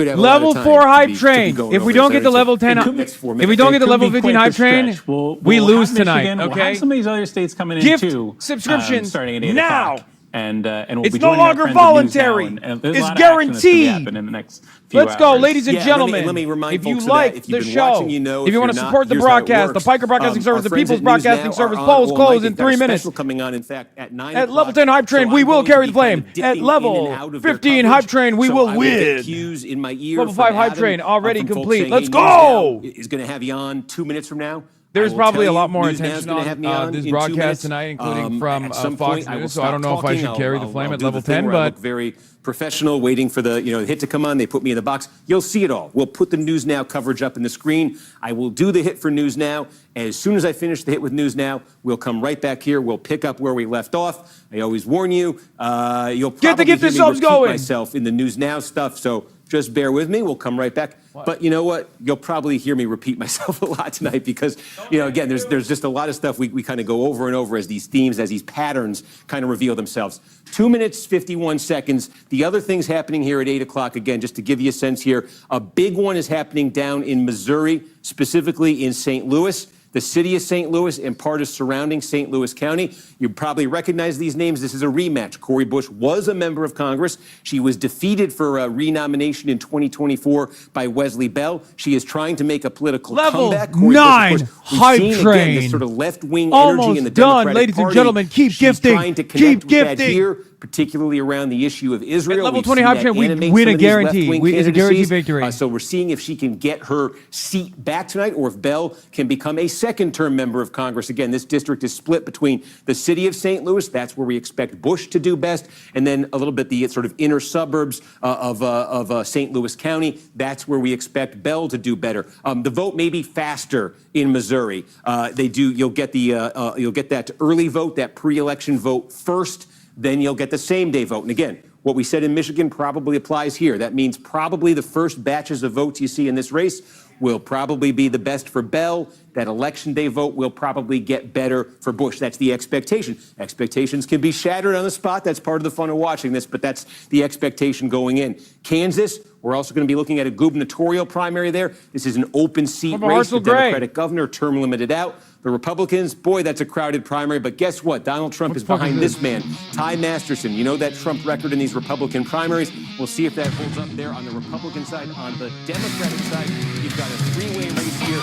have level 4 hype train. If we don't get the level 10, if we don't get the level 15 hype train, we lose tonight. Okay. We'll have some of these other states coming in too. Subscriptions starting at 8 now. o'clock. and we'll It's be no joining our longer friends at News Now, voluntary. and there's a It's lot of action that's gonna be guaranteed. happening in the next few Let's go, hours. ladies and Yeah, gentlemen. let me remind if you folks of like that. If you've the been show, watching, you know. if you want to you're not, support the here's how it broadcast, the works. Piker Broadcasting Service, Our the friends People's at News Broadcasting Now Service, are on polls all close night. in They've got 3 a minutes. special coming on, in fact, at 9 At o'clock. level 10 Hype Train, So we I'm will going to carry be the flame. kind of At dipping level in and out of their 15 coverage. Hype Train, we So will I get win. cues in my ear Level from 5 Hype Adam, Train already from folks complete. saying, Let's hey, go! News Now is going to have you on 2 minutes from now. There's I will probably tell a lot you, more News Now's attention gonna have me on in this 2 broadcast minutes. tonight, including from At some Fox point, I will News, so I don't know stop if I should talking. carry I'll the flame do at the level thing 10, where I but look very professional, waiting for the hit to come on. They put me in the box. You'll see it all. We'll put the News Now coverage up in the screen. I will do the hit for News Now. As soon as I finish the hit with News Now, we'll come right back here. We'll pick up where we left off. I always warn you, you'll probably get the hear me subs repeat going. myself in the News Now stuff. So just bear with me. We'll come right back. But you know what? You'll probably hear me repeat myself a lot tonight because, again, there's just a lot of stuff we kind of go over and over as these themes, as these patterns kind of reveal themselves. 2 minutes, 51 seconds. The other things happening here at 8 o'clock, again, just to give you a sense here, a big one is happening down in Missouri, specifically in St. Louis. The city of St. Louis and part of surrounding St. Louis County. You probably recognize these names. This is a rematch. Cori Bush was a member of Congress. She was defeated for a renomination in 2024 by Wesley Bell. She is trying to make a political level comeback. Cori 9 Bush, of course, we've Hype seen, again, Train. this sort of left-wing Almost energy in the done, Democratic ladies and Party. gentlemen. Keep She's gifting. trying to connect Keep with that gifting. here, particularly around the issue of Israel. At level We've 20 seen Hype that Train, we animate win some a of these guarantee. left-wing It's a guaranteed candidacies. victory. So we're seeing if she can get her seat back tonight or if Bell can become a second-term member of Congress. Again, this district is split between the city of St. Louis, that's where we expect Bush to do best, and then a little bit the sort of inner suburbs of St. Louis County. That's where we expect Bell to do better. The vote may be faster in Missouri. You'll get that early vote, that pre-election vote first, then you'll get the same-day vote. And again, what we said in Michigan probably applies here. That means probably the first batches of votes you see in this race will probably be the best for Bell. That election day vote will probably get better for Bush. That's the expectation. Expectations can be shattered on the spot. That's part of the fun of watching this, but that's the expectation going in. Kansas, we're also going to be looking at a gubernatorial primary there. This is an open seat race. The Democratic governor, term limited out. The Republicans, boy, that's a crowded primary. But guess what? Donald Trump is behind this man, Ty Masterson. You know that Trump record in these Republican primaries. We'll see if that holds up there on the Republican side. On the Democratic side, you've got a three-way race here.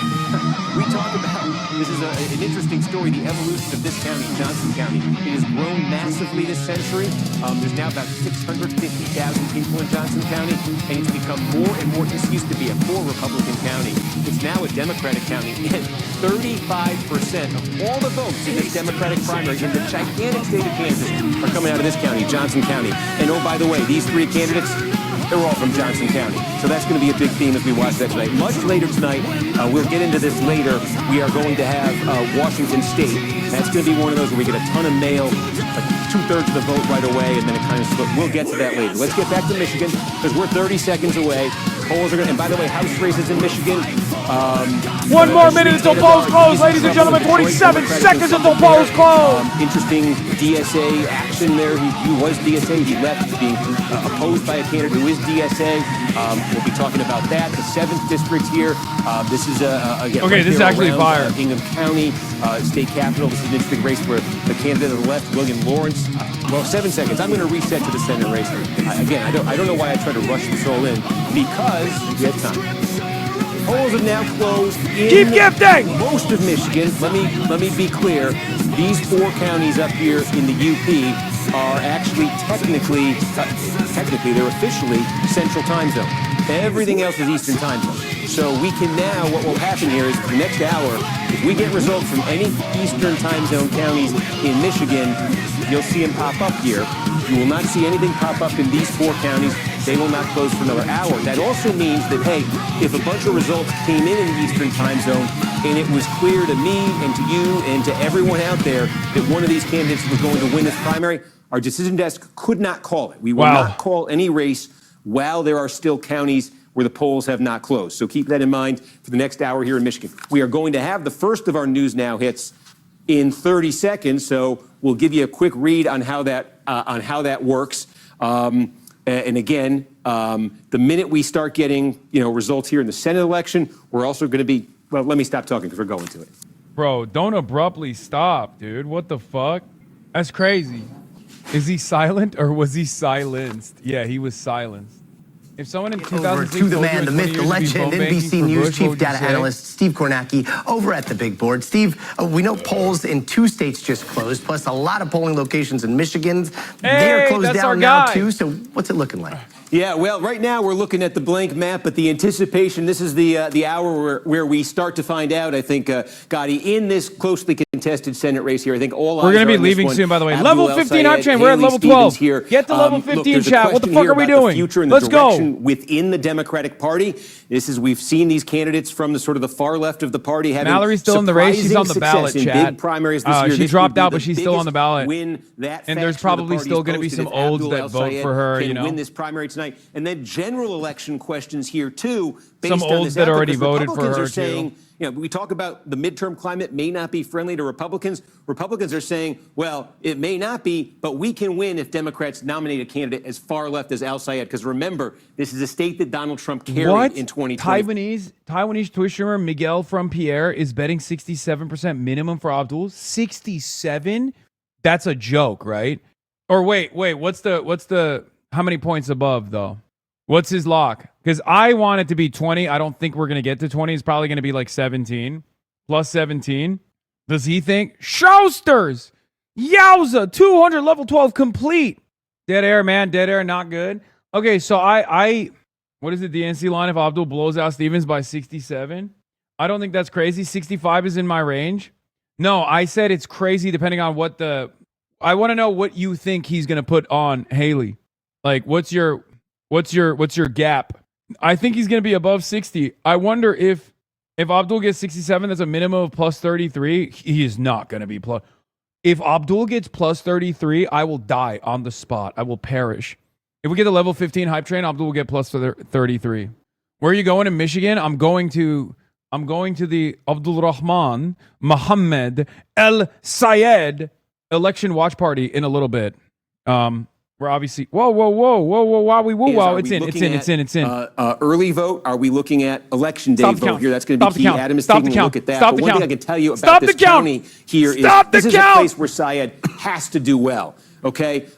We talk about, this is an interesting story, the evolution of this county, Johnson County. It has grown massively this century. There's now about 650,000 people in Johnson County, and it's become more and more. This used to be a poor Republican county. It's now a Democratic county, and 35% of all the votes in this Democratic primary in the gigantic state of Kansas are coming out of this county, Johnson County. And oh, by the way, these three candidates, they're all from Johnson County. So that's going to be a big theme as we watch that tonight. Much later tonight, we'll get into this later. We are going to have Washington State. That's going to be one of those where we get a ton of mail, like 2/3 of the vote right away, and then it kind of slips. We'll get to that later. Let's get back to Michigan because we're 30 seconds away. Polls are going to, and by the way, House races in Michigan. One more minute until polls close, ladies and gentlemen. 47 seconds until polls close. Interesting DSA action there. He was DSA. He left being opposed by a candidate who is DSA. We'll be talking about that. The 7th district here. This is again. Okay, this is actually fire. Ingham County, state capital. This is an interesting race where the candidate on the left, William Lawrence. Well, 7 seconds. I'm going to reset to the Senate race. Again, I don't know why I try to rush this all in because we have time. Polls have now closed in Keep gifting! most of Michigan. Let me be clear. These 4 counties up here in the UP are actually technically they're officially Central Time Zone. Everything else is Eastern Time Zone. So we can now, what will happen here is for the next hour, if we get results from any Eastern Time Zone counties in Michigan, you'll see them pop up here. You will not see anything pop up in these 4 counties. They will not close for another hour. That also means that, hey, if a bunch of results came in the Eastern Time Zone and it was clear to me and to you and to everyone out there that one of these candidates was going to win this primary, our decision desk could not call it. We will not call any race while there are still counties where the polls have not closed. So keep that in mind for the next hour here in Michigan. We are going to have the first of our News Now hits in 30 seconds, so we'll give you a quick read on how that works. And again, the minute we start getting results here in the Senate election, we're also going to be. Well, let me stop talking because we're going to it. Bro, don't abruptly stop, dude. What the fuck? That's crazy. Is he silent or was he silenced? Yeah, he was silenced. If someone in 2006 to the man, the myth, the legend, NBC News chief data analyst Steve Kornacki over at the big board. Steve, we know polls in 2 states just closed, plus a lot of polling locations in Michigan. They're closed down now too. So what's it looking like? Yeah, well, right now we're looking at the blank map, but the anticipation, this is the hour where we start to find out, I think, Gotti, in this closely contested Senate race here. I think all eyes We're going to be are on this leaving one. soon, by the way. Abdul Level 15 El hype Sayed, train. We're at Haley level Stevens 12. Here. Get to level 15 look, chat. What the question fuck here are we about the doing? future and Let's the go. direction within the Democratic Party. This is, we've seen these candidates from the sort of the far left of the party having Mallory's still in the race. She's on the surprising ballot, success in chat. big primaries this year. She This dropped would be out, the but she's still on the ballot. win that And there's faction of the probably party's still going to be posted some if olds Abdul that El vote Sayed for her, can you know. win this primary tonight. And then general election questions here, too, based Some on olds this that outcome, already because voted for Republicans her, are saying, too. you know, we talk about the midterm climate may not be friendly to Republicans. Republicans are saying, well, it may not be, but we can win if Democrats nominate a candidate as far left as Al Sayed. Because remember, this is a state that Donald Trump carried in 2020. Taiwanese Twitch streamer Miguel from Pierre is betting 67% minimum for Abdul. 67? That's a joke, right? Or wait, what's the how many points above though? What's his lock? Because I want it to be 20. I don't think we're going to get to 20. It's probably going to be like 17. Plus 17. Does he think? Showsters! Yowza! 200 level 12 complete. Dead air, man. Dead air, not good. Okay, so I what is the DNC line if Abdul blows out Stevens by 67? I don't think that's crazy. 65 is in my range. No, I said it's crazy depending on what I want to know what you think he's going to put on Haley. Like, what's your gap? I think he's going to be above 60. I wonder if Abdul gets 67, that's a minimum of plus 33. He is not going to be plus. If Abdul gets plus 33, I will die on the spot. I will perish. If we get the level 15 hype train, Abdul will get plus 33. Where are you going in Michigan? I'm going to the Abdul Rahman Mohammed El Sayed election watch party in a little bit. We're obviously whoa, wowie woo wow. It's in. Early vote. Are we looking at election day vote here? That's going to be key. Adam is taking a look at that. But one thing I can tell you about this county here is this is a place where Sayed has to do well. Okay,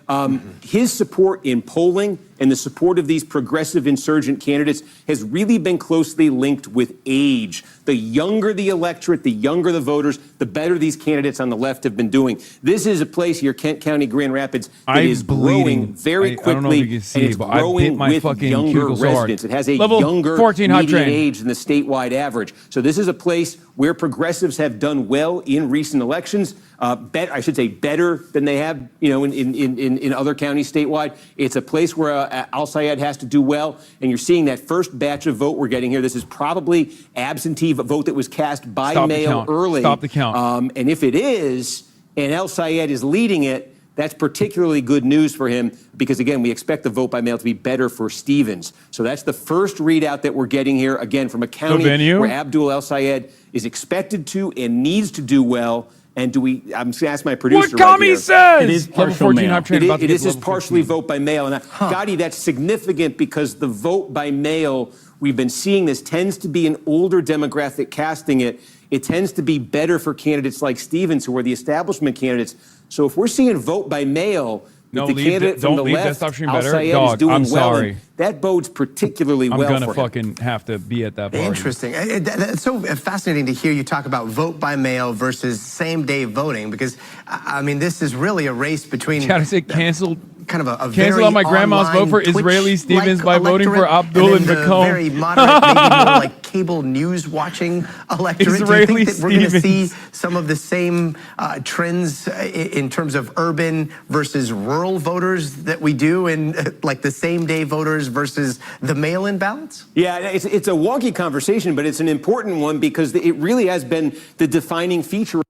his support in polling and the support of these progressive insurgent candidates has really been closely linked with age. The younger the electorate, the younger the voters, the better these candidates on the left have been doing. This is a place here, Kent County, Grand Rapids, that is growing very quickly, and it's growing with younger residents. It has a younger median age than the statewide average. So this is a place where progressives have done well in recent elections. I should say better than they have, you know, in other counties statewide. It's a place where Al Sayed has to do well, and you're seeing that first batch of vote we're getting here. This is probably absentee vote that was cast by mail early. Stop the count. And if it is, and Al Sayed is leading it, that's particularly good news for him because, again, we expect the vote by mail to be better for Stevens. So that's the first readout that we're getting here, again, from a county where Abdul El Sayed is expected to and needs to do well. And I'm going to ask my producer what right here. says? It is partial mail. It is partially vote by mail. And Gotti, that's significant because the vote by mail, we've been seeing this, tends to be an older demographic casting it. It tends to be better for candidates like Stevens, who are the establishment candidates. So if we're seeing vote by mail, the candidate from the left, Al Sayed, is doing well. And that bodes particularly well for him. I'm going to fucking have to be at that party. Interesting. It's so fascinating to hear you talk about vote by mail versus same-day voting because, I mean, this is really a race between... Canceled. Kind of a cancel very on my grandma's vote for Israeli Stevens by voting for Abdul and McComb. Very moderate, maybe more like cable news watching electorate. Israeli Do you think that we're going to see Stevens. some of the same trends in terms of urban versus rural voters that we do in like the same day voters versus the mail-in ballots? Yeah, it's a wonky conversation, but it's an important one because it really has been the defining feature.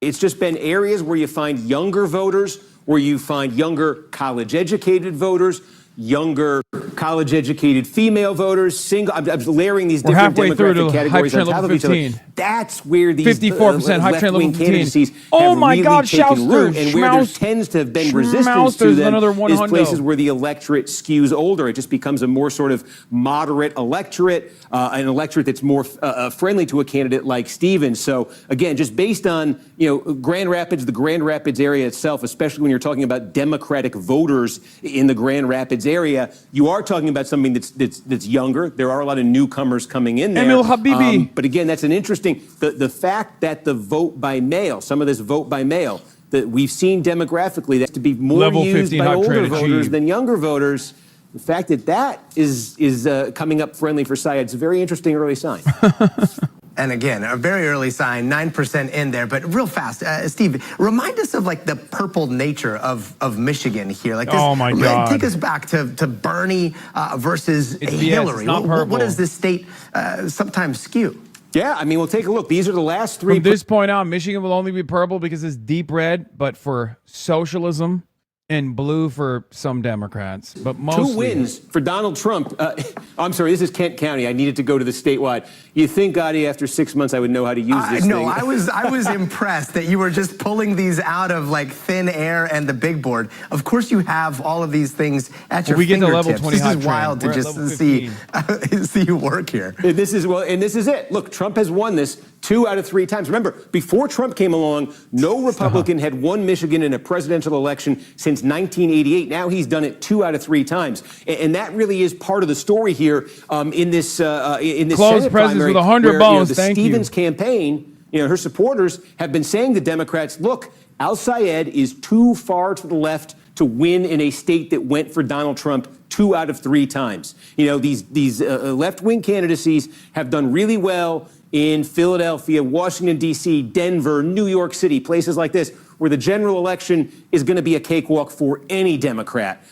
It's just been areas where you find younger voters, where you find younger college-educated voters, younger, college-educated female voters, single. I'm layering these different demographic categories on top of each other. That's where these 54% hype train level 15. candidacies Oh have my really God, taken root, and where there Schmaus- tends to have been resistance to them is places where the electorate skews older. It just becomes a more sort of moderate electorate, an electorate that's more friendly to a candidate like Stevens. So again, just based on Grand Rapids, the Grand Rapids area itself, especially when you're talking about Democratic voters in the Grand Rapids area, you are talking about something that's younger. There are a lot of newcomers coming in there. Emil Habibi. But again, that's an interesting, the fact that the vote by mail, some of this vote by mail, that we've seen demographically that to be more Level used 15 by hype older train voters achieved. than younger voters, the fact that that is coming up friendly for Syed is a very interesting early sign. And again, a very early sign, 9% in there, but real fast. Steve, remind us of like the purple nature of Michigan here. Like this, oh my God. Take us back to Bernie versus Hillary. What does this state sometimes skew? Yeah, I mean, we'll take a look. These are the last three. From this point on, Michigan will only be purple because it's deep red, but for socialism, and blue for some Democrats, but mostly. 2 wins for Donald Trump. I'm sorry, this is Kent County. I needed to go to the statewide. You think, Gotti, after 6 months, I would know how to use this thing? No, I was impressed that you were just pulling these out of like thin air and the big board. Of course, you have all of these things at your fingertips. We get to level 20 This is wild to just see you work here. And this is it. Look, Trump has won this 2 out of 3 times. Remember, before Trump came along, no Republican had won Michigan in a presidential election since 1988. Now he's done it 2 out of 3 times, and that really is part of the story here in this Close Senate presence primary, with 100 where, bones. the Thank Stevens you. campaign, her supporters have been saying to Democrats, look, Al Sayed is too far to the left to win in a state that went for Donald Trump 2 out of 3 times. These left-wing candidacies have done really well in Philadelphia, Washington, D.C., Denver, New York City, places like this, where the general election is going to be a cakewalk for any Democrat.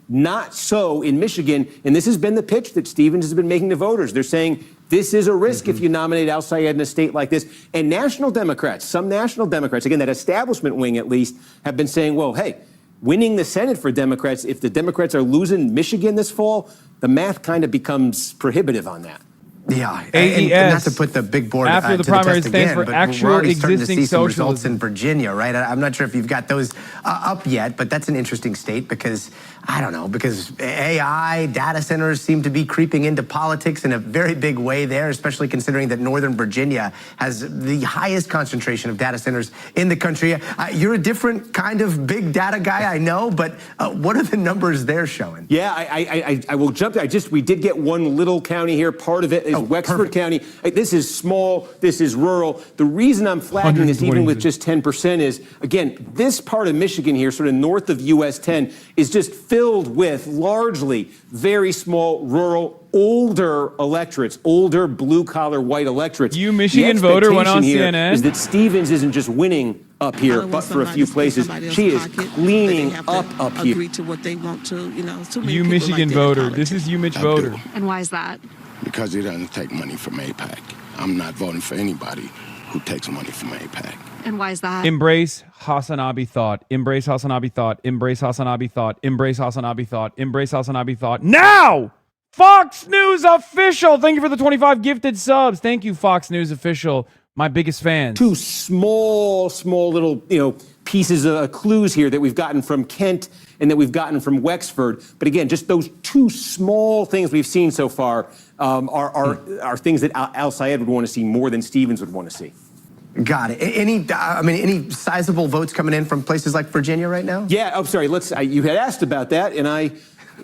Not so in Michigan, and this has been the pitch that Stevens has been making to voters. They're saying this is a risk if you nominate Al Sayed in a state like this. And national Democrats, some national Democrats, again, that establishment wing at least, have been saying, well, hey, winning the Senate for Democrats, if the Democrats are losing Michigan this fall, the math kind of becomes prohibitive on that. Yeah, and not to put the big board after the to primaries the test stands again, for but actual we're already starting to existing see some results socialism in Virginia, right? I'm not sure if you've got those up yet, but that's an interesting state because, I don't know, because AI, data centers seem to be creeping into politics in a very big way there, especially considering that Northern Virginia has the highest concentration of data centers in the country. You're a different kind of big data guy, I know, but what are the numbers they're showing? Yeah, I will jump there. We did get one little county here. Part of it is Wexford County. This is small. This is rural. The reason I'm flagging this, even with just 10%, is, again, this part of Michigan here, sort of north of US 10, is just filled with largely very small, rural, older electorates, older blue-collar white electorates. You Michigan voter went on CNN. Is that Stevens isn't just winning up here, but for a few places. She is cleaning up here. Agree to what they want to, too many you people Michigan like voter. This is you Mitch voter. And why is that? Because he doesn't take money from AIPAC. I'm not voting for anybody who takes money from AIPAC. And why is that? Embrace HasanAbi thought. Embrace HasanAbi thought. Embrace HasanAbi thought. Embrace HasanAbi thought. Embrace HasanAbi thought. Now! Fox News Official. Thank you for the 25 gifted subs. Thank you, Fox News Official. My biggest fans. 2 small little, pieces of clues here that we've gotten from Kent and that we've gotten from Wexford. But again, just those 2 small things we've seen so far are things that Al Sayed would want to see more than Stevens would want to see. Got it. Any sizable votes coming in from places like Virginia right now? Yeah. I'm sorry. You had asked about that, and I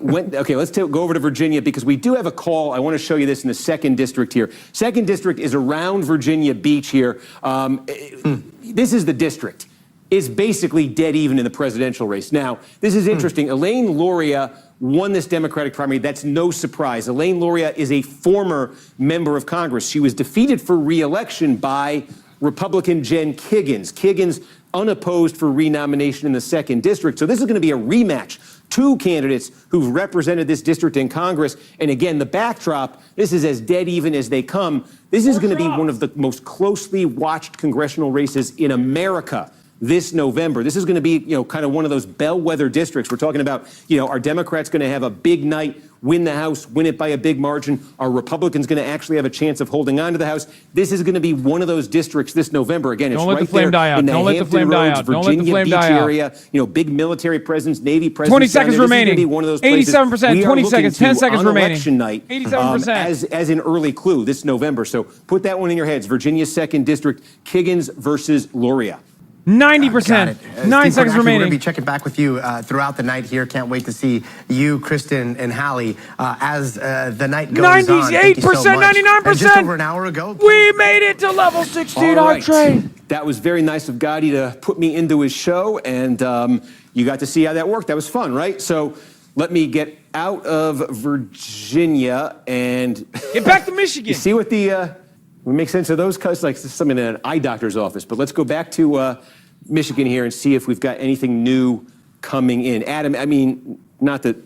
went. Okay. Let's go over to Virginia because we do have a call. I want to show you this in the 2nd district here. 2nd district is around Virginia Beach here. This is the district. It's basically dead even in the presidential race. Now, this is interesting. Elaine Luria won this Democratic primary. That's no surprise. Elaine Luria is a former member of Congress. She was defeated for re-election by Republican Jen Kiggins. Kiggins unopposed for renomination in the 2nd district. So this is going to be a rematch. 2 candidates who've represented this district in Congress. And again, the backdrop, this is as dead even as they come. This is going to be one of the most closely watched congressional races in America this November. This is going to be, kind of one of those bellwether districts. We're talking about, are Democrats going to have a big night, win the House, win it by a big margin? Are Republicans going to actually have a chance of holding on to the House? This is going to be one of those districts this November. Again, it's right there in the Hampton Roads, Virginia Beach area. Big military presence, Navy presence. 20 seconds this remaining. Is going to be one of those places 87%, 20 seconds, 10 seconds on remaining. Election night, 87%. as an early clue this November. So put that one in your heads. Virginia's 2nd District, Kiggins versus Loria. 90%. 9 seconds remaining. We're going to be checking back with you throughout the night here. Can't wait to see you, Kristen, and Hallie as the night goes on. 98%, 99%. And just over an hour ago, we made it to level 16 on trade. That was very nice of Gotti to put me into his show, and you got to see how that worked. That was fun, right? So let me get out of Virginia and get back to Michigan. You see what we make sense of those cuts, like something in an eye doctor's office. But let's go back to Michigan here and see if we've got anything new coming in. Adam, I mean, not that,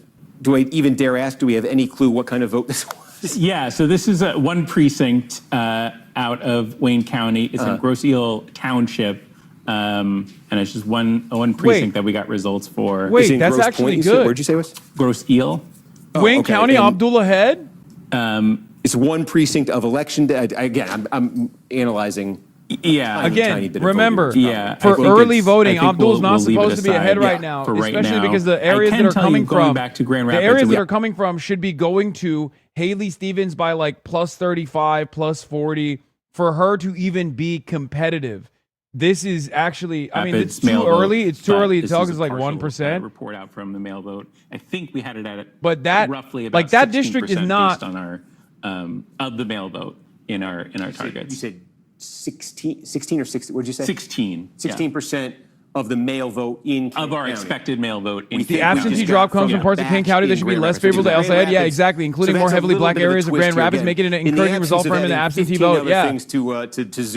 do I even dare ask, do we have any clue what kind of vote this was? Yeah, so this is one precinct out of Wayne County. It's in Grosse Ile Township. And it's just one precinct that we got results for. Wait, that's actually good. Where'd you say it was? Grosse Ile. Wayne County, Abdullah Head? It's one precinct of election day. Again, I'm analyzing. Yeah. Again, remember, for early voting, Abdul's not supposed to be ahead right now, especially because the areas that are coming from, back to Grand Rapids, the areas that are coming from should be going to Haley Stevens by like plus 35, plus 40 for her to even be competitive. This is actually, I mean, it's too early. It's too early to tell because like 1%. Report out from the mail vote. I think we had it at but that, roughly about like that district is not based on our of the mail vote in our targets. You said 16 or 60, what did you say? 16. 16% of the mail vote in Kent of our County. Expected mail vote in the absentee drop comes from parts of Kane County that should be less favorable to El Sayed. Yeah, exactly, including more heavily black areas of Grand Rapids, making it an encouraging result for him in the absentee vote. Yeah.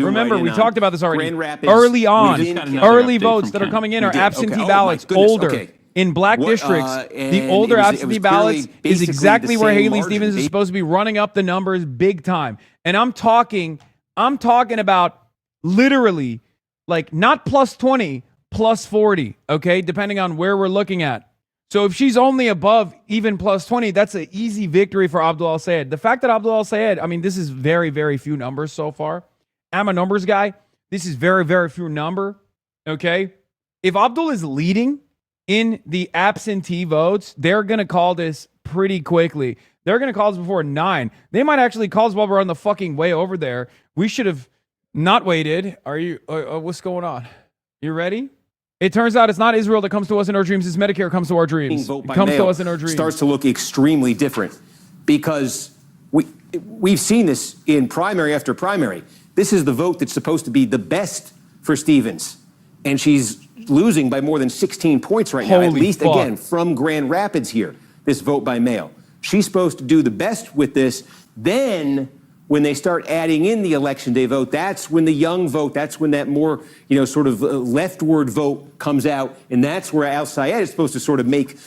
Remember, we talked about this already. Early on, early votes that are coming in are absentee ballots, older. In black districts, the older absentee ballots is exactly where Haley Stevens is supposed to be running up the numbers big time. And I'm talking about literally like not plus 20, plus 40, okay, depending on where we're looking at. So if she's only above even plus 20, that's an easy victory for Abdul El Sayed. The fact that Abdul El Sayed, I mean, this is very, very few numbers so far. I'm a numbers guy. This is very, very few number, okay? If Abdul is leading in the absentee votes, they're going to call this pretty quickly. They're going to call this before 9. They might actually call us while we're on the fucking way over there. We should have not waited. Are you, what's going on? You ready? It turns out it's not Israel that comes to us in our dreams. It's Medicare comes to our dreams. It comes to us in our dreams. Starts to look extremely different because we've seen this in primary after primary. This is the vote that's supposed to be the best for Stevens. And she's losing by more than 16 points right now, at least, again, from Grand Rapids here, this vote by mail. She's supposed to do the best with this. Then when they start adding in the election day vote, that's when the young vote, that's when that more, sort of leftward vote comes out. And that's where Al Sayed is supposed to sort of make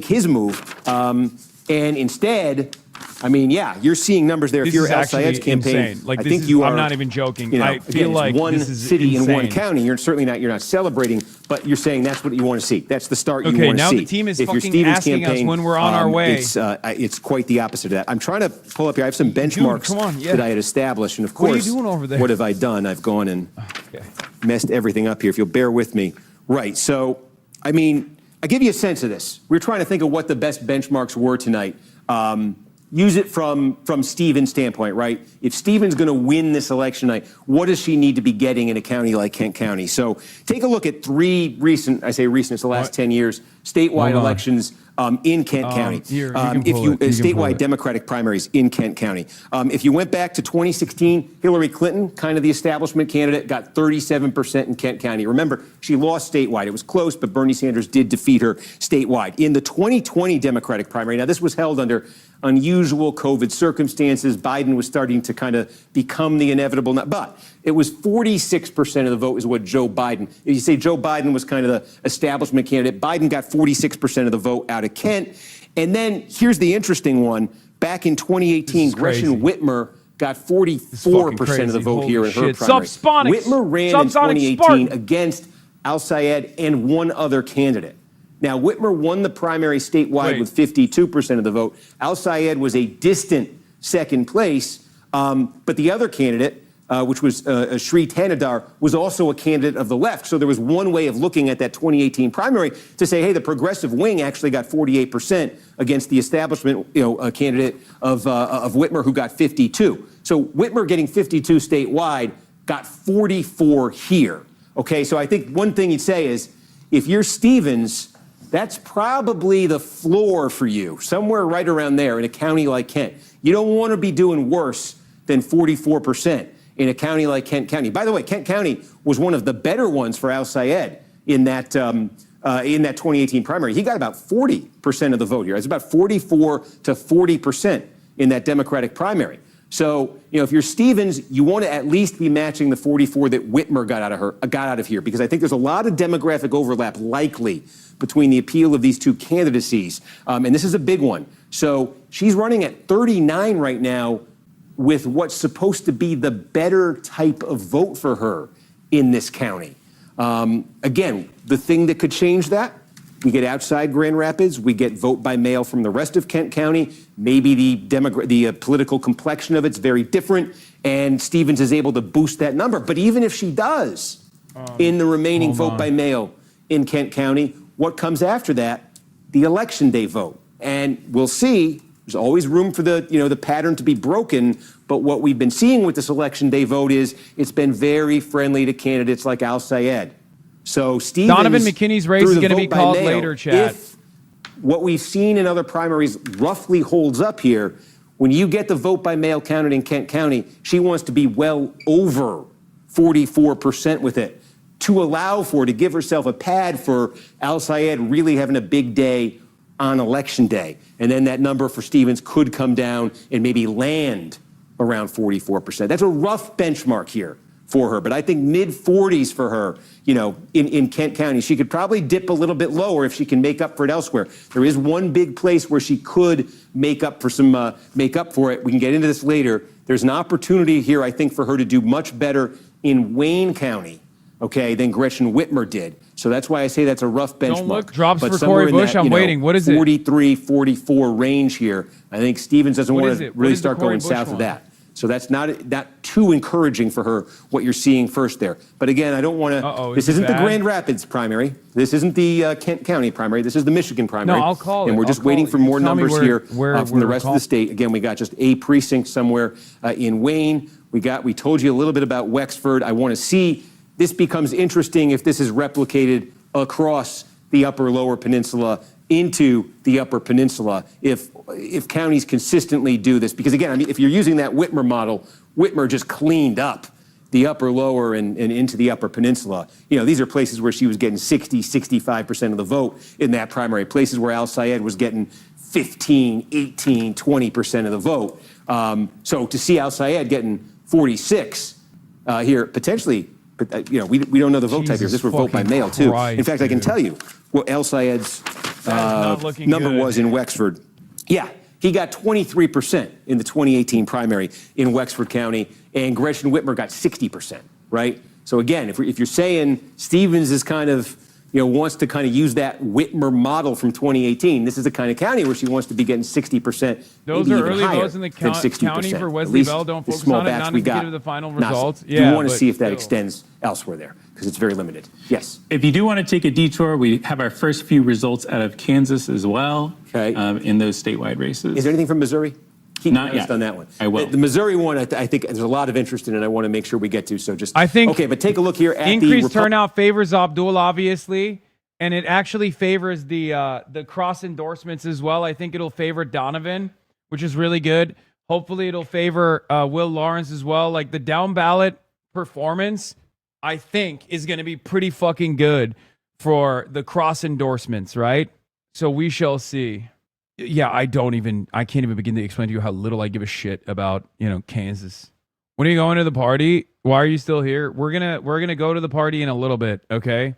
his move. And instead, I mean, yeah, you're seeing numbers there. If you're Al Sayed's campaign, insane. Like, I think you are. I'm not even joking. I feel like one this is city insane. in one county. You're certainly not. You're not celebrating, but you're saying that's what you want to see. That's the start you want to see. Okay, now the team is fucking asking us when we're on our way. It's quite the opposite of that. I'm trying to pull up here. I have some benchmarks that I had established, and of course, what are you doing over there? What have I done? I've gone and messed everything up here. If you'll bear with me, right? So, I mean, I give you a sense of this. We're trying to think of what the best benchmarks were tonight. Use it from Stevens' standpoint, right? If Stevens going to win this election night, what does she need to be getting in a county like Kent County? So take a look at 3 recent, I say recent, it's the last 10 years, statewide elections in Kent County. Statewide Democratic primaries in Kent County. If you went back to 2016, Hillary Clinton, kind of the establishment candidate, got 37% in Kent County. Remember, she lost statewide. It was close, but Bernie Sanders did defeat her statewide. In the 2020 Democratic primary, now this was held under unusual COVID circumstances. Biden was starting to kind of become the inevitable, but it was 46% of the vote is what Joe Biden. If you say Joe Biden was kind of the establishment candidate, Biden got 46% of the vote out of Kent. And then here's the interesting one. Back in 2018, Gretchen Whitmer got 44% of the vote here in her primary. Subsonics. Whitmer ran in 2018 against Al-Sayed and one other candidate. Now, Whitmer won the primary statewide with 52% of the vote. Al-Sayed was a distant second place, but the other candidate, which was Shri Tanadar, was also a candidate of the left. So there was one way of looking at that 2018 primary to say, hey, the progressive wing actually got 48% against the establishment candidate of Whitmer, who got 52. So Whitmer getting 52 statewide got 44 here. Okay, so I think one thing you'd say is, if you're Stevens, that's probably the floor for you, somewhere right around there in a county like Kent. You don't want to be doing worse than 44% in a county like Kent County. By the way, Kent County was one of the better ones for Al-Sayed in that 2018 primary. He got about 40% of the vote here. It's about 44 to 40% in that Democratic primary. So, if you're Stevens, you want to at least be matching the 44 that Whitmer got out of here, because I think there's a lot of demographic overlap likely between the appeal of these two candidacies. And this is a big one. So she's running at 39 right now with what's supposed to be the better type of vote for her in this county. Again, the thing that could change that, we get outside Grand Rapids, we get vote by mail from the rest of Kent County. Maybe the political complexion of it's very different, and Stevens is able to boost that number. But even if she does, in the remaining vote by mail in Kent County, what comes after that? The election day vote. And we'll see. There's always room for the pattern to be broken. But what we've been seeing with this election day vote is it's been very friendly to candidates like Al-Sayed. So Stevens, Donovan McKinney's race is going to be called later, Chad. If what we've seen in other primaries roughly holds up here, when you get the vote by mail counted in Kent County, she wants to be well over 44% with it to give herself a pad for Al-Sayed really having a big day on election day. And then that number for Stevens could come down and maybe land around 44%. That's a rough benchmark here for her, but I think mid-40s for her, in Kent County. She could probably dip a little bit lower if she can make up for it elsewhere. There is one big place where she could make up for it. We can get into this later. There's an opportunity here, I think, for her to do much better in Wayne County, than Gretchen Whitmer did. So that's why I say that's a rough benchmark. Don't look, drops for Cori Bush. I'm waiting. What is it? 43, 44 range here. I think Stevens doesn't want to really start going south of that. So that's not too encouraging for her, what you're seeing first there. But again, I don't want to, this isn't the Grand Rapids primary. This isn't the Kent County primary. This is the Michigan primary. No, I'll call it. And we're just waiting for more numbers here from the rest of the state. Again, we got just a precinct somewhere in Wayne. We told you a little bit about Wexford. I want to see, this becomes interesting if this is replicated across the upper lower peninsula into the upper peninsula if counties consistently do this. Because again, if you're using that Whitmer model, Whitmer just cleaned up the upper lower and into the upper peninsula. These are places where she was getting 60, 65% of the vote in that primary, places where Al-Sayed was getting 15, 18, 20% of the vote. So to see Al-Sayed getting 46 here, potentially, but we don't know the vote type here. This was vote by mail too. In fact, I can tell you what Al-Sayed's number was in Wexford. Yeah, he got 23% in the 2018 primary in Wexford County, and Gretchen Whitmer got 60%, right? So again, if you're saying Stevens is kind of, wants to kind of use that Whitmer model from 2018, this is the kind of county where she wants to be getting 60%. Those are early votes in the county for Wesley Bell. Don't focus on it, not indicative of the final results. You want to see if that extends elsewhere there, because it's very limited. Yes. If you do want to take a detour, we have our first few results out of Kansas as well, in those statewide races. Is there anything from Missouri? Not yet. On that one. I will. The Missouri one, I think there's a lot of interest in it. I want to make sure we get to. So just, okay, but take a look here at increased turnout favors Abdul, obviously, and it actually favors the cross endorsements as well. I think it'll favor Donovan, which is really good. Hopefully, it'll favor Will Lawrence as well. Like the down ballot performance, I think, is going to be pretty fucking good for the cross endorsements, right? So we shall see. Yeah, I can't even begin to explain to you how little I give a shit about, Kansas. When are you going to the party? Why are you still here? We're gonna go to the party in a little bit, okay?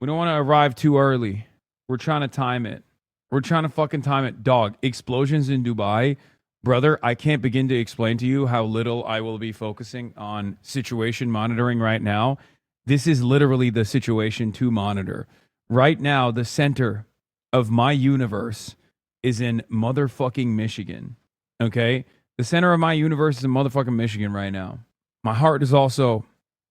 We don't want to arrive too early. We're trying to time it. We're trying to fucking time it. Dog, explosions in Dubai brother, I can't begin to explain to you how little I will be focusing on situation monitoring right now. This is literally the situation to monitor. Right now, the center of my universe is in motherfucking Michigan. Okay? The center of my universe is in motherfucking Michigan right now. My heart is also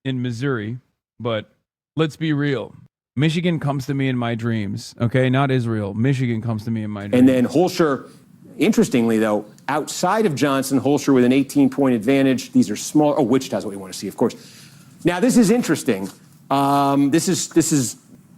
in Missouri, but let's be real. Michigan comes to me in my dreams. Okay? Not Israel. Michigan comes to me in my dreams. And then Holscher, interestingly, though, outside of Johnson, Holscher with an 18-point advantage. These are small. Oh, Wichita's what we want to see, of course. Now, this is interesting. This is,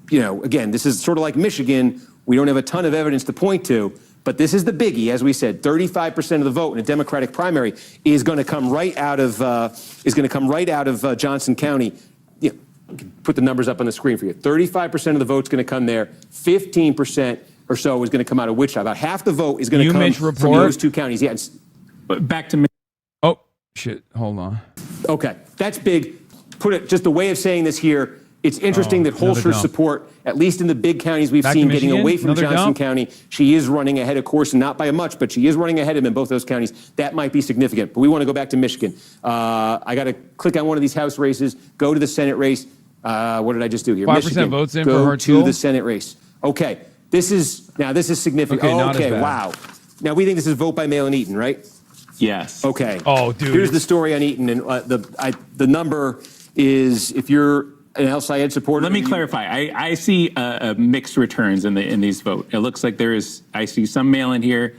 you know, again, this is sort of like Michigan. We don't have a ton of evidence to point to, but this is the biggie. As we said, 35% of the vote in a Democratic primary is going to come right out of Johnson County. You know, put the numbers up on the screen for you. 35% of the vote's going to come there. 15% or so is going to come out of Wichita. About half the vote is going to come from those two counties. Yeah. Back to me. Oh, shit. Hold on. Okay. That's big. Put it just a way of saying this here. It's interesting that Holscher's support, at least in the big counties we've seen, getting away from Johnson County, she is running ahead, of course, and not by a much, but she is running ahead of him in both those counties. That might be significant. But we want to go back to Michigan. I got to click on one of these House races, go to the Senate race. What did I just do here? 5% Michigan. votes in go for to the Senate race. Okay. This is significant. Okay, not as bad. Wow. Now we think this is vote by mail in Eaton, right? Yes. Okay. Oh, dude. Here's the story on Eaton, and the number is, if you're an El Sayed supporter. Let me clarify. I see mixed returns in these votes. It looks like I see some mail in here,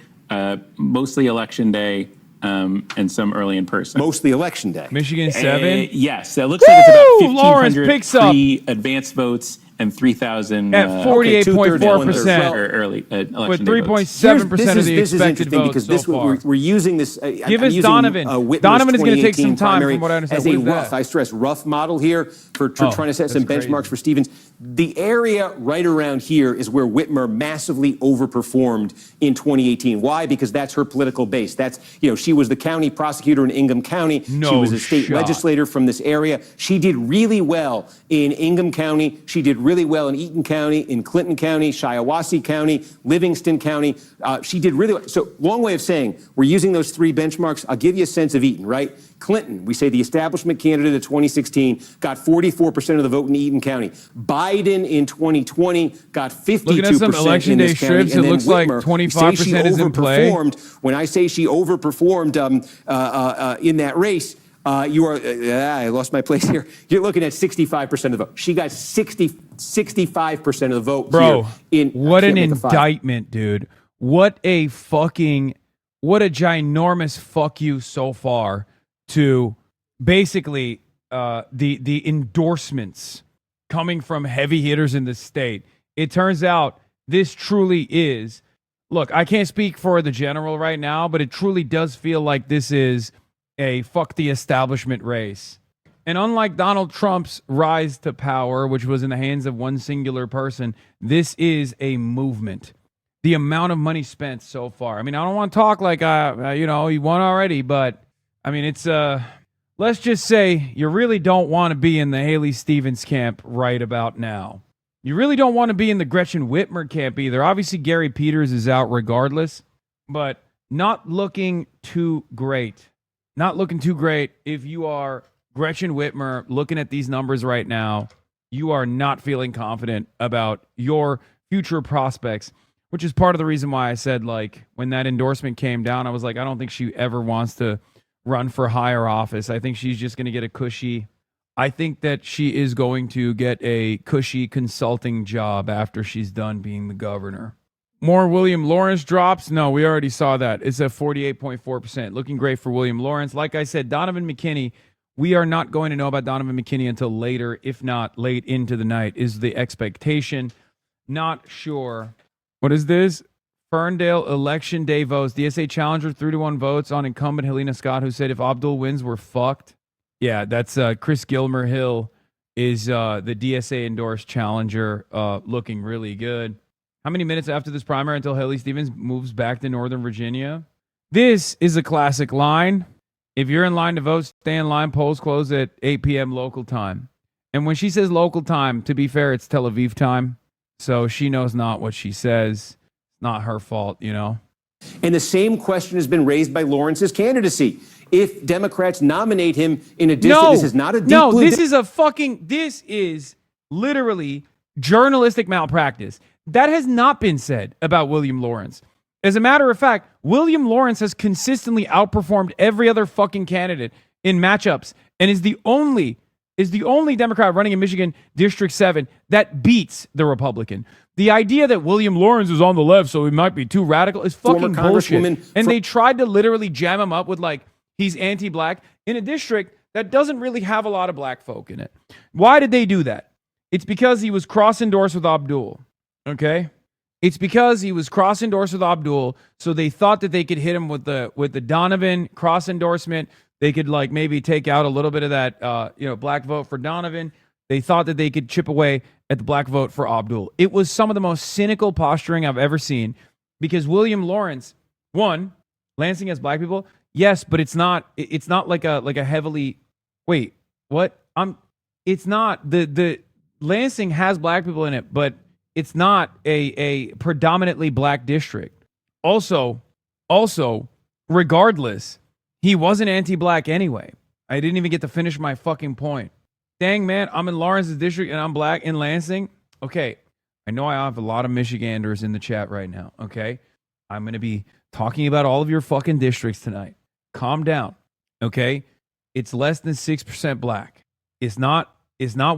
mostly election day, and some early in person. Mostly election day. Michigan 7? Yes. It looks like it's about Lawrence 1,500 picks up advanced votes and 3,000 at 48.4% early election with day votes. 3.7% of the this is expected interesting votes because so this far. we're using this. Give us Donovan. Donovan is going to take some time, from what I understand. As a rough, I stress, rough model here for trying to set some benchmarks for Stevens. The area right around here is where Whitmer massively overperformed in 2018. Why? Because that's her political base. That's, you know, she was the county prosecutor in Ingham County. She was a state legislator from this area. She did really well in Ingham County. She did really well in Eaton County, in Clinton County, Shiawassee County, Livingston County. She did really well. So, long way of saying, we're using those three benchmarks. I'll give you a sense of Eaton, right? Clinton, we say the establishment candidate of 2016, got 44% of the vote in Eaton County. Biden in 2020 got 52% Looking at some election day strips, it looks like 25% is in play. When I say she overperformed in that race, I lost my place here. You're looking at 65% of the vote. She got 65% of the vote. Bro, here what an indictment, dude. What a ginormous fuck you so far to basically the endorsements coming from heavy hitters in the state. It turns out this truly is, look, I can't speak for the general right now, but it truly does feel like this is a fuck the establishment race. And unlike Donald Trump's rise to power, which was in the hands of one singular person, this is a movement. The amount of money spent so far. I mean, I don't want to talk like, he won already, but I mean, it's, let's just say you really don't want to be in the Haley Stevens camp right about now. You really don't want to be in the Gretchen Whitmer camp either. Obviously, Gary Peters is out regardless, but not looking too great. Not looking too great. If you are Gretchen Whitmer looking at these numbers right now, you are not feeling confident about your future prospects, which is part of the reason why I said, like, when that endorsement came down, I was like, I don't think she ever wants to run for higher office. I think she's just going to get I think that she is going to get a cushy consulting job after she's done being the governor. More William Lawrence drops? No, we already saw that. It's at 48.4%. Looking great for William Lawrence. Like I said, Donovan McKinney, we are not going to know about Donovan McKinney until later, if not late into the night, is the expectation. Not sure. What is this? Ferndale election day votes. DSA challenger 3-1 votes on incumbent Helena Scott, who said if Abdul wins, we're fucked. Yeah, that's Chris Gilmer Hill is the DSA endorsed challenger, looking really good. How many minutes after this primary until Haley Stevens moves back to Northern Virginia? This is a classic line. If you're in line to vote, stay in line. Polls close at 8 p.m. local time. And when she says local time, to be fair, it's Tel Aviv time. So she knows not what she says. It's not her fault, you know. And the same question has been raised by Lawrence's candidacy. If Democrats nominate him in a district, this is not a deep blue. This is literally journalistic malpractice. That has not been said about William Lawrence. As a matter of fact, William Lawrence has consistently outperformed every other fucking candidate in matchups and is the only Democrat running in Michigan District 7 that beats the Republican. The idea that William Lawrence is on the left, so he might be too radical, is fucking bullshit. And they tried to literally jam him up with like, he's anti-black in a district that doesn't really have a lot of black folk in it. Why did they do that? It's because he was cross-endorsed with Abdul, okay? It's because he was cross-endorsed with Abdul, so they thought that they could hit him with the Donovan cross-endorsement. They could like maybe take out a little bit of that black vote for Donovan. They thought that they could chip away at the black vote for Abdul. It was some of the most cynical posturing I've ever seen because William Lawrence, one, Lansing has black people. Yes, but it's not like a heavily wait, what? It's not the Lansing has black people in it, but it's not a predominantly black district. Also, regardless, he wasn't anti-black anyway. I didn't even get to finish my fucking point. Dang, man, I'm in Lawrence's district and I'm black in Lansing. Okay, I know I have a lot of Michiganders in the chat right now, okay? I'm going to be talking about all of your fucking districts tonight. Calm down, okay? It's less than 6% black. It's not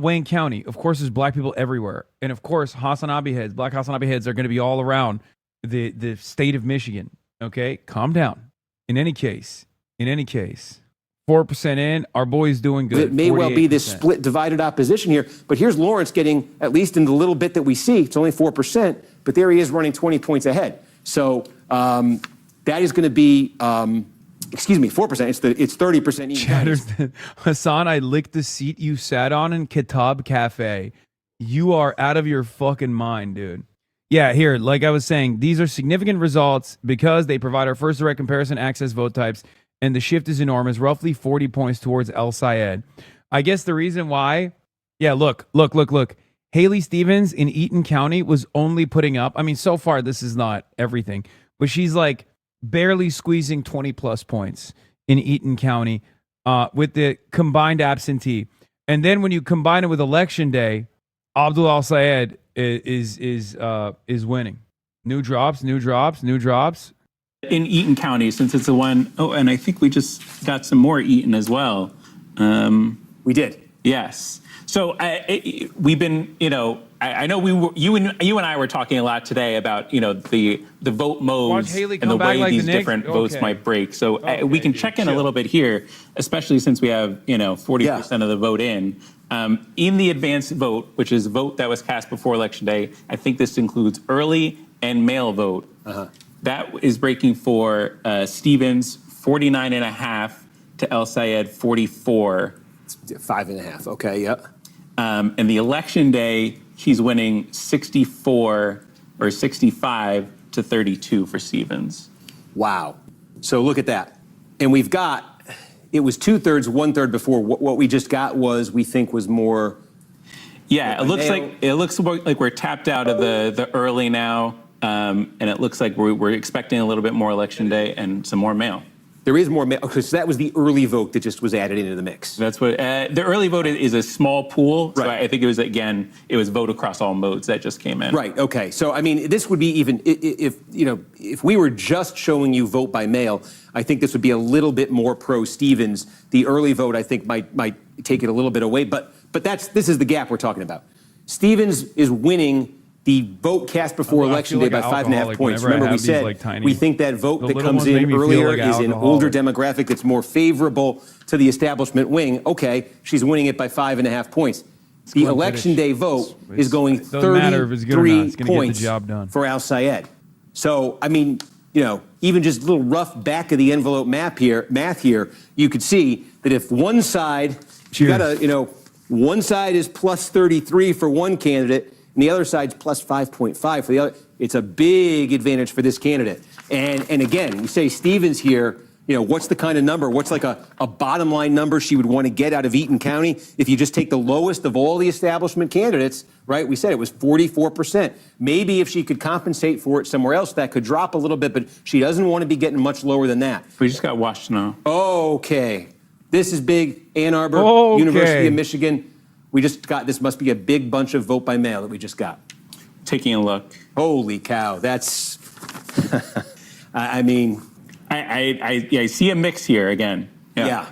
Wayne County. Of course, there's black people everywhere. And of course, HasanAbi heads, black HasanAbi heads are going to be all around the state of Michigan, okay? Calm down. In any case, 4% in, our boy's doing good. It may well be this split, divided opposition here, but here's Lawrence getting, at least in the little bit that we see, it's only 4%, but there he is running 20 points ahead. So that is going to be, 4%. It's 30% even. Hasan, I licked the seat you sat on in Kitab Cafe. You are out of your fucking mind, dude. Yeah, here, like I was saying, these are significant results because they provide our first direct comparison access vote types, and the shift is enormous, roughly 40 points towards El Sayed. I guess the reason why, yeah, look. Haley Stevens in Eaton County was only putting up, I mean, so far this is not everything, but she's like barely squeezing 20 plus points in Eaton County with the combined absentee. And then when you combine it with election day, Abdul Al Sayed is winning. New drops. In Eaton County, since it's the one, and I think we just got some more Eaton as well. We did. Yes. So we've been, I know you and I were talking a lot today about, the vote modes and the way these different votes might break. So we can check in a little bit here, especially since we have, 40% of the vote in. In the advanced vote, which is vote that was cast before Election Day, I think this includes early and mail vote. That is breaking for Stevens 49.5 to El Sayed 44. 5.5. Okay, yep. And the election day, he's winning 64 or 65 to 32 for Stevens. Wow. So look at that. And we've got, it was 2/3, 1/3 before. What we just got was, we think, was more. Yeah, it looks like we're tapped out of the early now. And it looks like we're expecting a little bit more election day and some more mail. There is more mail. Okay, so that was the early vote that just was added into the mix. That's what the early vote is, a small pool. So I think it was vote across all modes that just came in. Right. Okay. So I mean, this would be even if we were just showing you vote by mail, I think this would be a little bit more pro Stevens. The early vote, I think, might take it a little bit away. But this is the gap we're talking about. Stevens is winning the vote cast before Election Day by 5.5 points. Remember, we said we think that vote that comes in earlier is an older demographic that's more favorable to the establishment wing. Okay, she's winning it by 5.5 points. The Election Day vote is going 33 points for Al Sayed. So, I mean, even just a little rough back of the envelope math here, you could see that if one side, one side is plus 33 for one candidate, and the other side's plus 5.5 for the other. It's a big advantage for this candidate. And again, we say Stevens here, what's the kind of number? What's like a bottom line number she would want to get out of Eaton County if you just take the lowest of all the establishment candidates, right? We said it was 44%. Maybe if she could compensate for it somewhere else, that could drop a little bit, but she doesn't want to be getting much lower than that. We just got Washtenaw. Okay. This is big. Ann Arbor, University of Michigan. We just got, this must be a big bunch of vote by mail that we just got. Taking a look. Holy cow. That's, I mean. I see a mix here again. Yeah.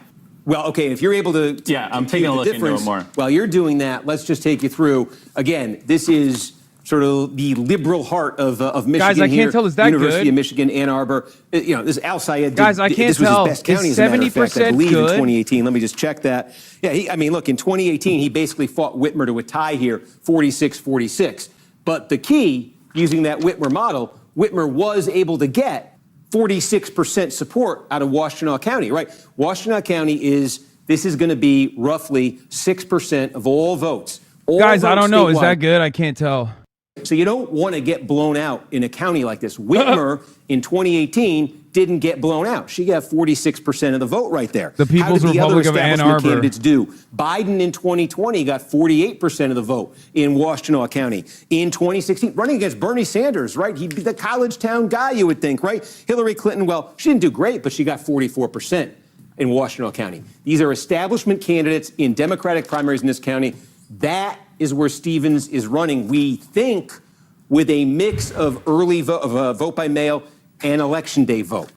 Well, okay, if you're able to. Yeah, I'm taking a look into it more. While you're doing that, let's just take you through. Again, this is sort of the liberal heart of Michigan. Guys, I can't tell. Is that University good? of Michigan, Ann Arbor. This Al Sayed. Guys, I can't this was tell. his best county, Is as a matter of fact, I believe, good? in 2018. Let me just check that. Yeah, I mean, look, in 2018, he basically fought Whitmer to a tie here, 46-46. But the key, using that Whitmer model, Whitmer was able to get 46% support out of Washtenaw County, right? Washtenaw County this is going to be roughly 6% of all votes. Guys, I don't know. Is that good? I can't tell. So you don't want to get blown out in a county like this. Whitmer in 2018 didn't get blown out. She got 46% of the vote right there. The People's Republic of Ann Arbor. Candidates do. Biden in 2020 got 48% of the vote in Washtenaw County. In 2016, running against Bernie Sanders, right? He'd be the college town guy, you would think, right? Hillary Clinton, well, she didn't do great, but she got 44% in Washtenaw County. These are establishment candidates in Democratic primaries in this county. That is where Stevens is running, we think, with a mix of early vote by mail and election day vote.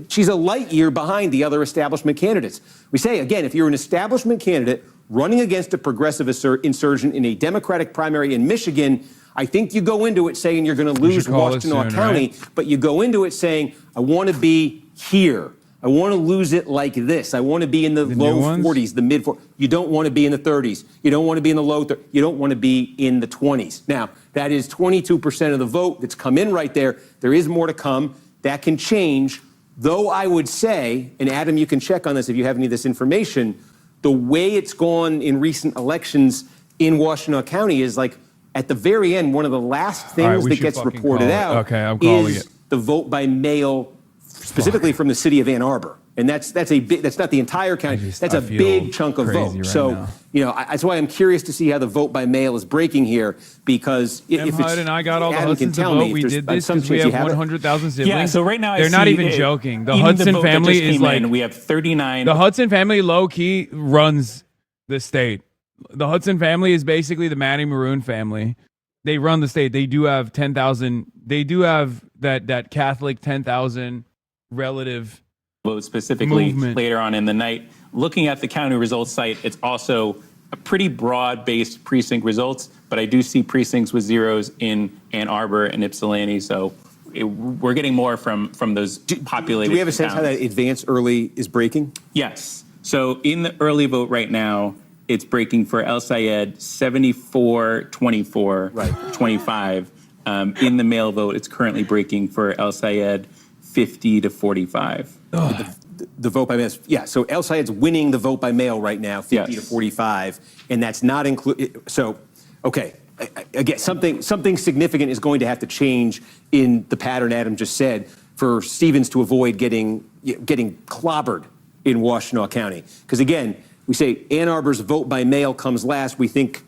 She's a light year behind the other establishment candidates. We say, again, if you're an establishment candidate running against a progressive insurgent in a Democratic primary in Michigan, I think you go into it saying you're going to lose Washtenaw County, right? But you go into it saying, I want to be here. I want to lose it like this. I want to be in the low 40s, the mid 40s. You don't want to be in the 30s. You don't want to be in the low 30s. You don't want to be in the 20s. Now, that is 22% of the vote that's come in right there. There is more to come. That can change. Though I would say, and Adam, you can check on this if you have any of this information, the way it's gone in recent elections in Washtenaw County is like at the very end, one of the last things that gets reported out is the vote by mail, specifically from the city of Ann Arbor. And that's not the entire county. That's a big chunk of vote. Right so, that's why I'm curious to see how the vote by mail is breaking here, because if it's, and I got all the Adam can Hudsons to tell vote. me We if did there's this because we have 100,000 siblings. Yeah, so right now they're not even joking. The Hudson family is like, we have 39. The Hudson family low key runs the state. The Hudson family is basically the Matty Maroon family. They run the state. They do have 10,000. They do have that Catholic 10,000 relative vote specifically movement. Later on in the night. Looking at the county results site, it's also a pretty broad-based precinct results, but I do see precincts with zeros in Ann Arbor and Ypsilanti, so we're getting more from those populated Do we have a sense towns. how that advanced early is breaking? Yes. So in the early vote right now, it's breaking for El Sayed 74-24, 25. In the mail vote, it's currently breaking for El Sayed 50-45. The vote by mail, so El Sayed's winning the vote by mail right now, 50-45, and that's not included. So, okay, again, something significant is going to have to change in the pattern Adam just said for Stevens to avoid getting clobbered in Washtenaw County. Because again, we say Ann Arbor's vote by mail comes last. We think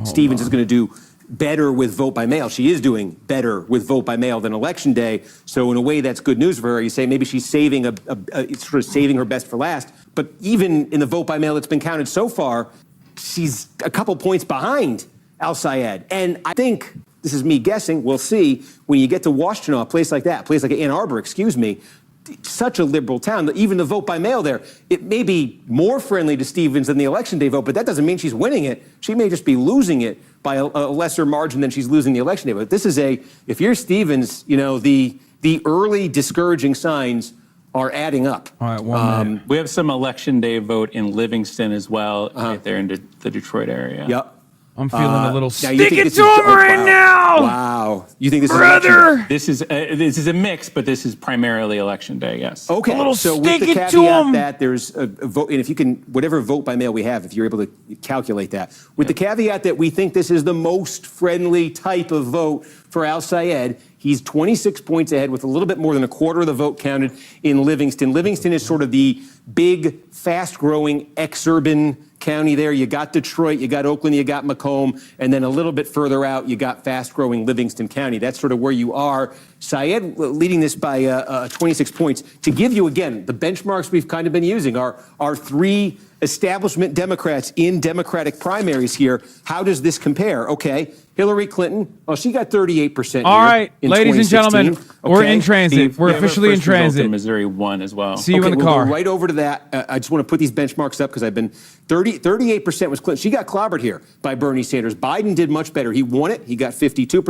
Stevens is going to do better with vote by mail. She is doing better with vote by mail than election day. So in a way, that's good news for her. You say maybe she's saving sort of saving her best for last. But even in the vote by mail that's been counted so far, she's a couple points behind Al Sayed. And I think, this is me guessing, we'll see, when you get to Washtenaw, a place like that, a place like Ann Arbor, such a liberal town, even the vote by mail there, it may be more friendly to Stevens than the election day vote, but that doesn't mean she's winning it. She may just be losing it by a lesser margin than she's losing the election day vote. This is if you're Stevens, the early discouraging signs are adding up. All right, 1 minute. We have some election day vote in Livingston as well, right there in the Detroit area. Yep. I'm feeling a little stick it it to him right now. Wow. You think this Brother. is This is a mix, but this is primarily election day, yes. Okay, A little so stick with the it to caveat 'em. that there's a vote, and if you can, whatever vote by mail we have, if you're able to calculate that, with the caveat that we think this is the most friendly type of vote for Al Sayed, He's 26 points ahead with a little bit more than a quarter of the vote counted in Livingston. Livingston is sort of the big, fast-growing ex-urban county there. You got Detroit, you got Oakland, you got Macomb, and then a little bit further out, you got fast-growing Livingston County. That's sort of where you are. Syed leading this by 26 points. To give you, again, the benchmarks we've kind of been using are 3 establishment Democrats in Democratic primaries here. How does this compare? Okay, Hillary Clinton, well, she got 38%. All right, ladies and gentlemen, we're in transit. We're officially in transit. Missouri won as well. See you in the car. We'll go right over to that. I just want to put these benchmarks up because I've been 38% was Clinton. She got clobbered here by Bernie Sanders. Biden did much better. He won it. He got 52%.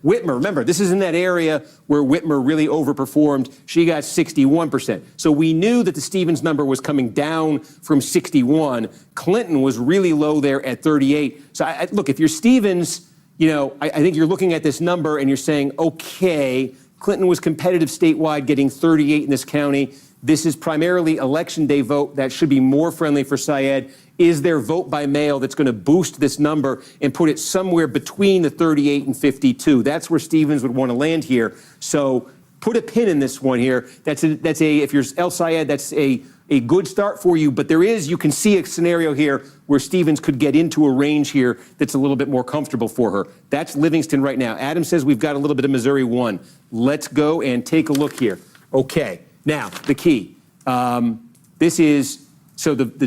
Whitmer, remember, this is in that area where Whitmer really overperformed. She got 61%. So we knew that the Stevens number was coming down from 61. Clinton was really low there at 38. So look, if you're Stevens, I think you're looking at this number and you're saying, okay, Clinton was competitive statewide, getting 38 in this county. This is primarily election day vote. That should be more friendly for Syed. Is there vote by mail that's going to boost this number and put it somewhere between the 38 and 52? That's where Stevens would want to land here. So put a pin in this one here. If you're El Syed, that's a good start for you, but you can see a scenario here where Stevens could get into a range here that's a little bit more comfortable for her. That's Livingston right now. Adam says we've got a little bit of Missouri 1. Let's go and take a look here. Okay, now the key. The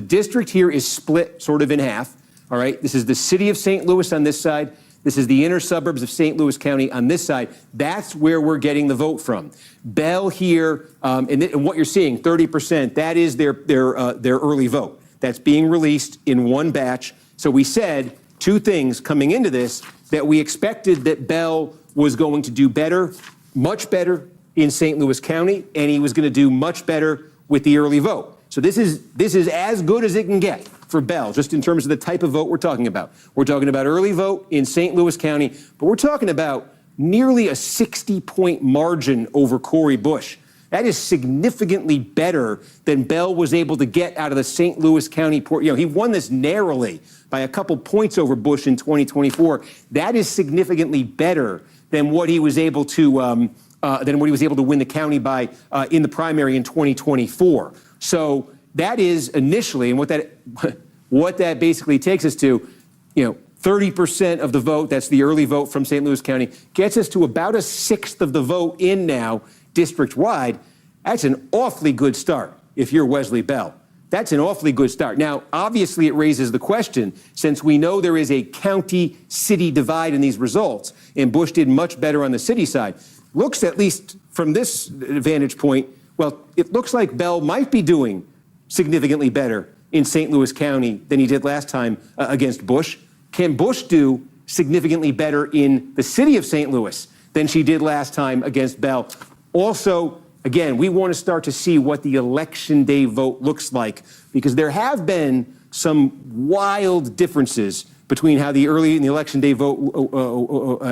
district here is split sort of in half, all right? This is the city of St. Louis on this side. This is the inner suburbs of St. Louis County on this side. That's where we're getting the vote from. Bell here, and what you're seeing, 30%, that is their early vote. That's being released in one batch. So we said 2 things coming into this, that we expected that Bell was going to do better, much better in St. Louis County, and he was going to do much better with the early vote. So this is as good as it can get for Bell, just in terms of the type of vote we're talking about. We're talking about early vote in St. Louis County, but we're talking about nearly a 60-point margin over Cori Bush. That is significantly better than Bell was able to get out of the St. Louis County port. He won this narrowly by a couple points over Bush in 2024. That is significantly better than what he was able to win the county by in the primary in 2024. So that is initially, and what that basically takes us to, 30% of the vote, that's the early vote from St. Louis County, gets us to about 1/6 of the vote in now district-wide. That's an awfully good start if you're Wesley Bell. That's an awfully good start. Now, obviously, it raises the question, since we know there is a county-city divide in these results, and Bush did much better on the city side, looks, at least from this vantage point, well, it looks like Bell might be doing significantly better in St. Louis County than he did last time against Bush. Can Bush do significantly better in the city of St. Louis than she did last time against Bell? Also, again, we want to start to see what the election day vote looks like, because there have been some wild differences between how the early and the election day vote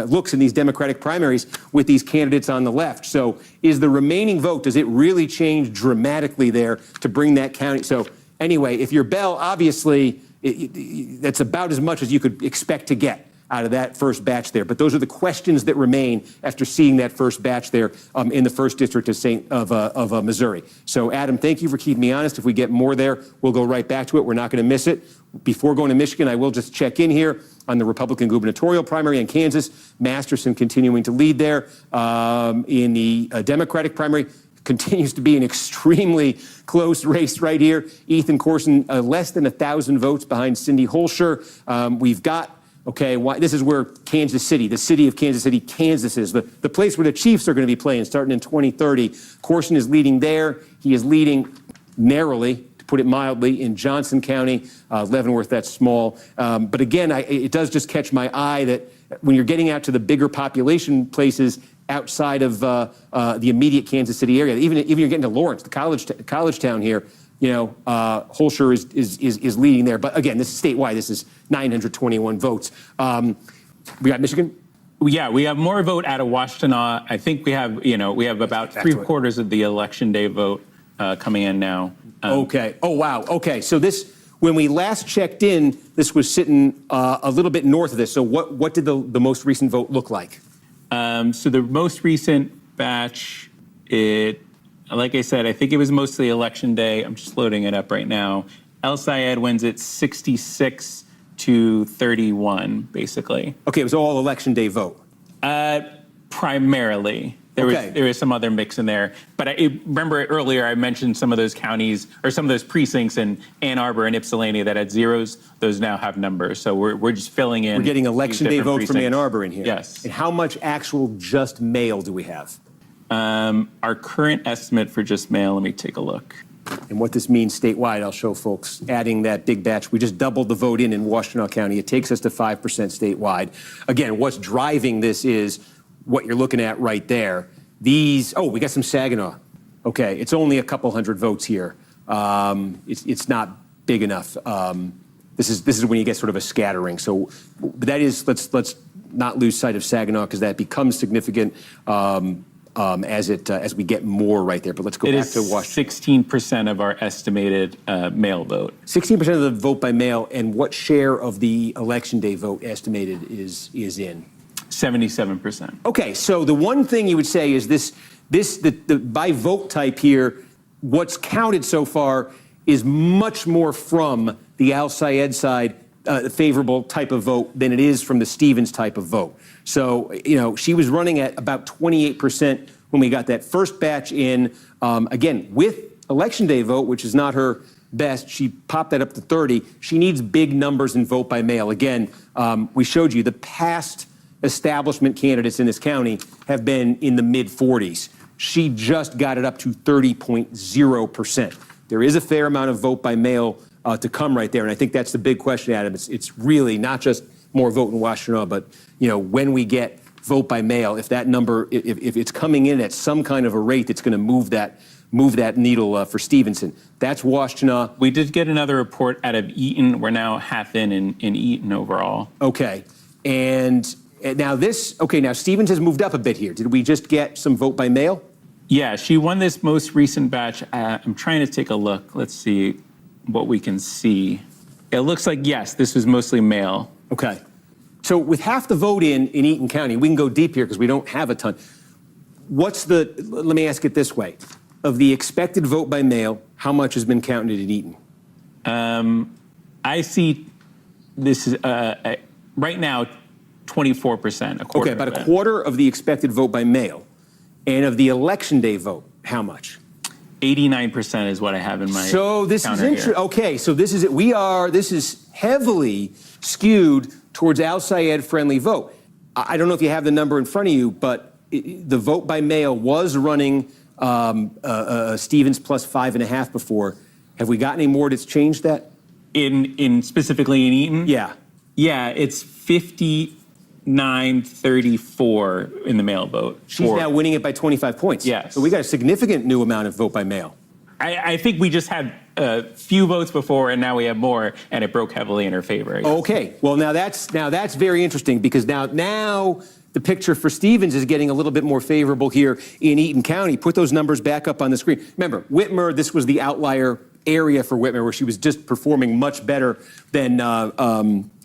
looks in these Democratic primaries with these candidates on the left. So is the remaining vote, does it really change dramatically there to bring that county? So anyway, if you're Bell, obviously, that's about as much as you could expect to get out of that first batch there. But those are the questions that remain after seeing that first batch there in the first district of Missouri. So, Adam, thank you for keeping me honest. If we get more there, we'll go right back to it. We're not going to miss it. Before going to Michigan, I will just check in here on the Republican gubernatorial primary in Kansas. Masterson continuing to lead there. In the Democratic primary, continues to be an extremely close race right here. Ethan Corson, less than 1,000 votes behind Cindy Holscher. We've got this is where Kansas City, the city of Kansas City, Kansas is, the place where the Chiefs are going to be playing starting in 2030. Corson is leading there. He is leading narrowly, to put it mildly, in Johnson County. Leavenworth, that's small. But again, it does just catch my eye that when you're getting out to the bigger population places outside of the immediate Kansas City area, even you're getting to Lawrence, the college town here, Holscher is leading there. But again, this is statewide. This is 921 votes. We got Michigan. Yeah, we have more vote out of Washtenaw. I think we have about 3/4 of the election day vote coming in now. Okay. Oh, wow. Okay. So this, when we last checked in, this was sitting a little bit north of this. So what did the most recent vote look like? So the most recent batch, like I said, I think it was mostly election day. I'm just loading it up right now. El Sayed wins it 66-31, basically. Okay, it was all election day vote. Primarily. There was some other mix in there. But remember earlier I mentioned some of those counties or some of those precincts in Ann Arbor and Ypsilanti that had zeros. Those now have numbers. So we're just filling in. We're getting election day vote from Ann Arbor in here. Yes. And how much actual just mail do we have? Our current estimate for just mail, let me take a look. And what this means statewide, I'll show folks, adding that big batch. We just doubled the vote in Washtenaw County. It takes us to 5% statewide. Again, what's driving this is what you're looking at right there. We got some Saginaw. Okay, it's only a couple hundred votes here. It's not big enough. This is when you get sort of a scattering. So that is, let's not lose sight of Saginaw because that becomes significant as we get more right there. But let's go back to Washington. 16% of our estimated mail vote. 16% of the vote by mail, and what share of the election day vote estimated is in? 77%. Okay, so the one thing you would say is the by vote type here, what's counted so far is much more from the Al Sayed side, favorable type of vote than it is from the Stevens type of vote. So, she was running at about 28% when we got that first batch in. Again, with election day vote, which is not her best, she popped that up to 30. She needs big numbers in vote by mail. Again, we showed you the past establishment candidates in this county have been in the mid-40s. She just got it up to 30.0%. There is a fair amount of vote by mail to come right there, and I think that's the big question, Adam. It's really not just more vote in Washtenaw, but when we get vote by mail, if that number, if it's coming in at some kind of a rate that's going to move that needle for Stevenson. That's Washtenaw. We did get another report out of Eaton. We're now half in Eaton overall. Okay, and now Stevens has moved up a bit here. Did we just get some vote by mail? Yeah, she won this most recent batch. I'm trying to take a look. Let's see what we can see. It looks like, yes, this was mostly mail. Okay. So with half the vote in Eaton County, we can go deep here because we don't have a ton. Let me ask it this way. Of the expected vote by mail, how much has been counted in Eaton? I see this is right now 24%, a quarter. Okay, about a quarter of the expected vote by mail. And of the election day vote, how much? 89% is what I have in my So this is interesting. Okay, so this is heavily skewed towards Al Sayed friendly vote. I don't know if you have the number in front of you, but the vote by mail was running Stevens plus 5.5 before. Have we got any more that's changed that? In specifically in Eaton? Yeah. Yeah, it's 59-34 in the mail vote. She's now winning it by 25 points. Yes. So we got a significant new amount of vote by mail. I think we just had a few votes before, and now we have more, and it broke heavily in her favor. Okay. Well, now that's very interesting because now the picture for Stevens is getting a little bit more favorable here in Eaton County. Put those numbers back up on the screen. Remember, Whitmer, this was the outlier area for Whitmer where she was just performing much better than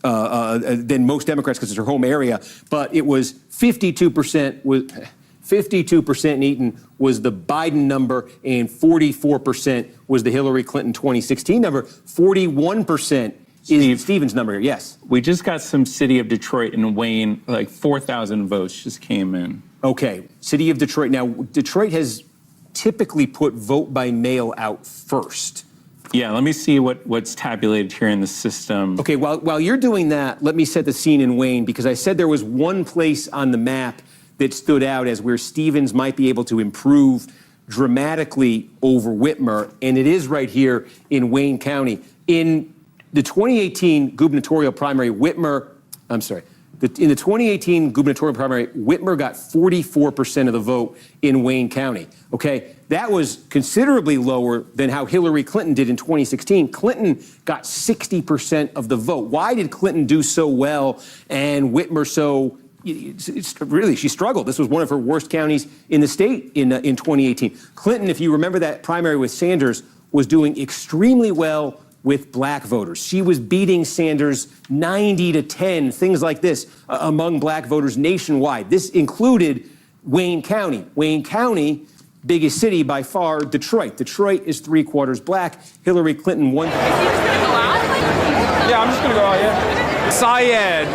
most Democrats because it's her home area. But it was 52% in Eaton was the Biden number, and 44% was the Hillary Clinton 2016 number. 41% is Stevens' number here. Yes. We just got some City of Detroit and Wayne, like 4,000 votes just came in. Okay. City of Detroit. Now, Detroit has typically put vote by mail out first. Yeah, let me see what's tabulated here in the system. Okay, while you're doing that, let me set the scene in Wayne, because I said there was one place on the map that stood out as where Stevens might be able to improve dramatically over Whitmer, and it is right here in Wayne County. In the 2018 gubernatorial primary, in the 2018 gubernatorial primary, Whitmer got 44% of the vote in Wayne County. Okay, that was considerably lower than how Hillary Clinton did in 2016. Clinton got 60% of the vote. Why did Clinton do so well and Whitmer so? Really, she struggled. This was one of her worst counties in the state in 2018. Clinton, if you remember that primary with Sanders, was doing extremely well with black voters. She was beating Sanders 90-10, things like this, among black voters nationwide. This included Wayne County. Wayne County, biggest city by far, Detroit. Detroit is 3/4 black. Hillary Clinton won. Yeah, I'm just gonna go out, yeah. Syed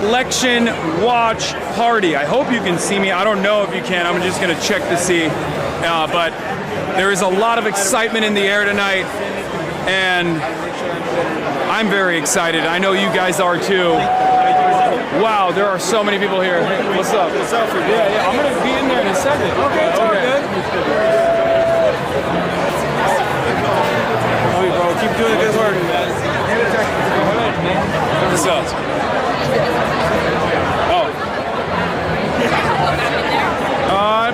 Election Watch Party. I hope you can see me. I don't know if you can. I'm just gonna check to see. But there is a lot of excitement in the air tonight, and I'm very excited. I know you guys are too. Wow, there are so many people here. What's up? What's up? Yeah, I'm gonna be in there in a second. Okay, it's all good. Hey, bro, keep doing good work. What's up? Oh.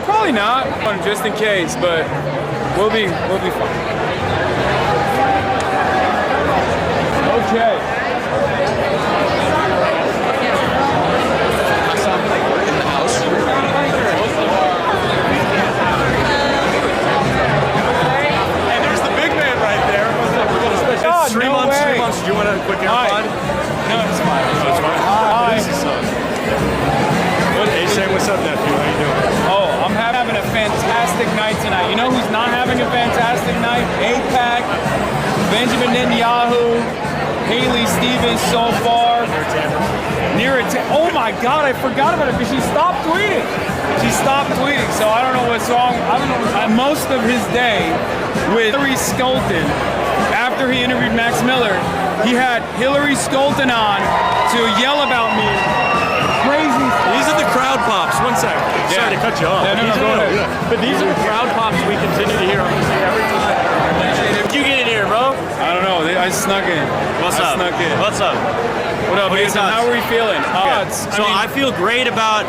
Probably not, just in case, but we'll be fine. Okay. Three months. Do you want a quick AirPod? No, it's fine. Oh, it's fine. Hi. Hey, say what's up, nephew? How you doing? Oh, I'm having a fantastic night tonight. You know who's not having a fantastic night? AIPAC, Benjamin Netanyahu, Haley Stevens so far. Oh my God, I forgot about it because she stopped tweeting. So I don't know what's wrong. I don't know. Most of his day with Hillary Skolton, after he interviewed Max Miller, he had Hillary Skolton on to yell about me. Crazy stuff. These are the crowd pops. One second. Yeah. Sorry to cut you off. No, go ahead. But these are the crowd pops we continue to hear every time. Did you get in here, bro? I don't know. I snuck in. What's up? What's up? What up, Ethan? How are we feeling? I feel great about,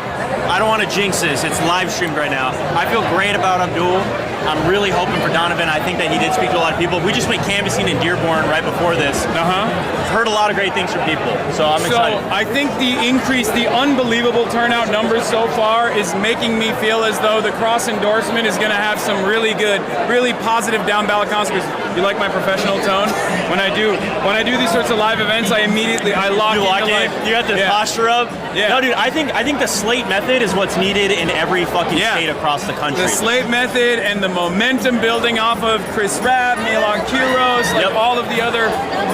I don't want to jinx this, it's live streamed right now. I feel great about Abdul. I'm really hoping for Donovan. I think that he did speak to a lot of people. We just went canvassing in Dearborn right before this. Heard a lot of great things from people, so I'm excited. So I think the unbelievable turnout numbers so far is making me feel as though the cross endorsement is going to have some really good, really positive down ballot consequences. You like my professional tone? When I do these sorts of live events, I lock you into like it? You got the posture up? Yeah. No, dude, I think the slate method is what's needed in every fucking state across the country. The slate method and the momentum building off of Chris Rabb, Milan Quiros, all of the other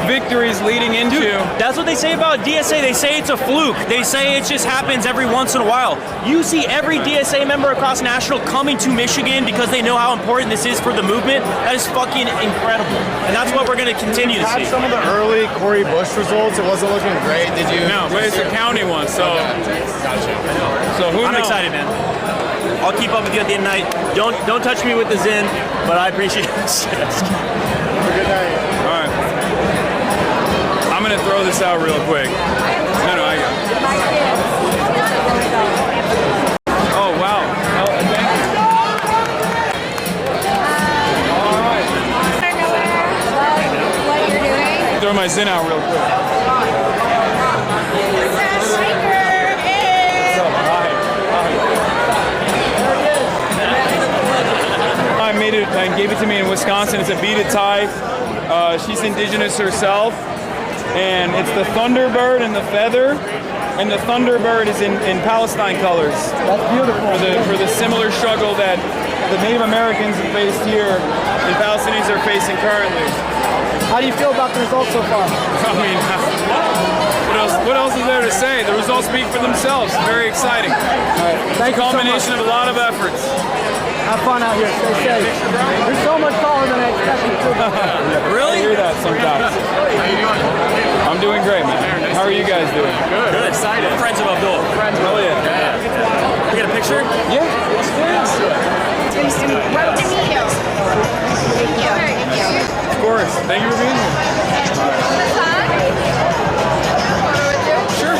victories leading into. Dude, that's what they say about DSA. They say it's a fluke. They say it just happens every once in a while. You see every DSA member across national coming to Michigan because they know how important this is for the movement. That is fucking incredible. And that's what we're going to continue to see. Some of the early Cory Bush results, it wasn't looking great. Did you? No, but it's a county one, so. Gotcha. So who knows? I'm excited, man. I'll keep up with you at the end of the night. Don't touch me with the Zen, but I appreciate it. Have a good night. All right. I'm going to throw this out real quick. No, I got it. Oh, wow. Thank you. All right. What you're doing? Throw my Zen out real quick. I made it and gave it to me in Wisconsin. It's a beaded tie. She's indigenous herself, and it's the Thunderbird and the feather, and the Thunderbird is in Palestine colors. That's beautiful. For the similar struggle that the Native Americans have faced here and Palestinians are facing currently. How do you feel about the results so far? I mean, what else is there to say? The results speak for themselves. Very exciting. It's a culmination of a lot of efforts. Have fun out here. Stay safe. You're so much taller than I expected to. Really? I hear that sometimes. I'm doing great, man. How are you guys doing? Good. Excited. Friends of Abdul. Hell yeah. We get a picture? Yeah. Nice to meet you. Thank you. Of course. Thank you for being here. Sure.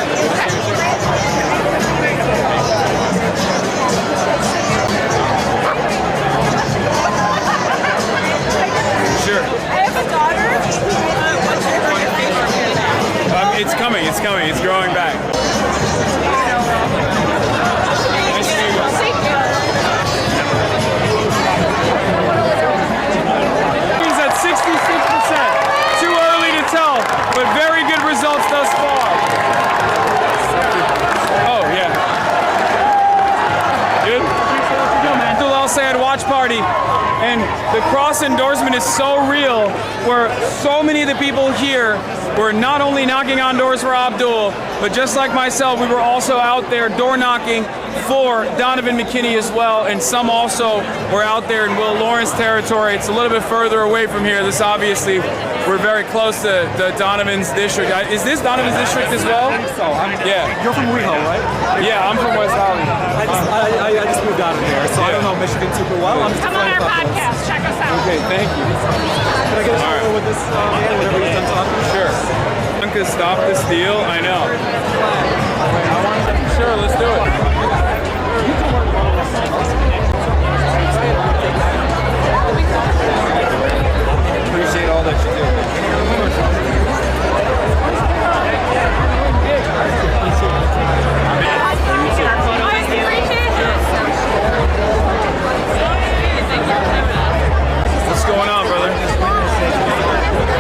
Sure. I have a daughter. What's your favorite? It's coming. It's growing back. Nice to meet you. He's at 66%. Too early. Al Sayed watch party, and the cross endorsement is so real, where so many of the people here were not only knocking on doors for Abdul, but just like myself, we were also out there door knocking for Donovan McKinney as well, and some also were out there in Will Lawrence territory. It's a little bit further away from here. This obviously, we're very close to Donovan's district. Is this Donovan's district as well? I think so. Yeah. You're from WeHo, right? Yeah, I'm from West Hollywood. I just moved out of there, so I don't know Michigan super well. I'm just Come on our podcast. Check us out. Okay, thank you. Can I get a photo with this man whenever you're done talking? Sure. Could stop this deal. I know. Sure, let's do it. Appreciate all that you do. What's going on, brother?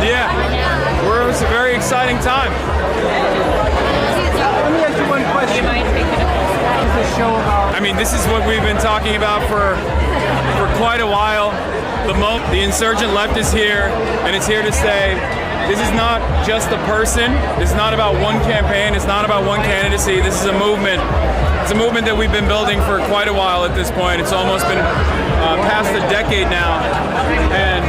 Yeah. It's a very exciting time. Let me ask you one question. I mean, this is what we've been talking about for quite a while. The insurgent left is here, and it's here to stay. This is not just a person. It's not about one campaign. It's not about one candidacy. This is a movement. It's a movement that we've been building for quite a while at this point. It's almost been past a decade now. And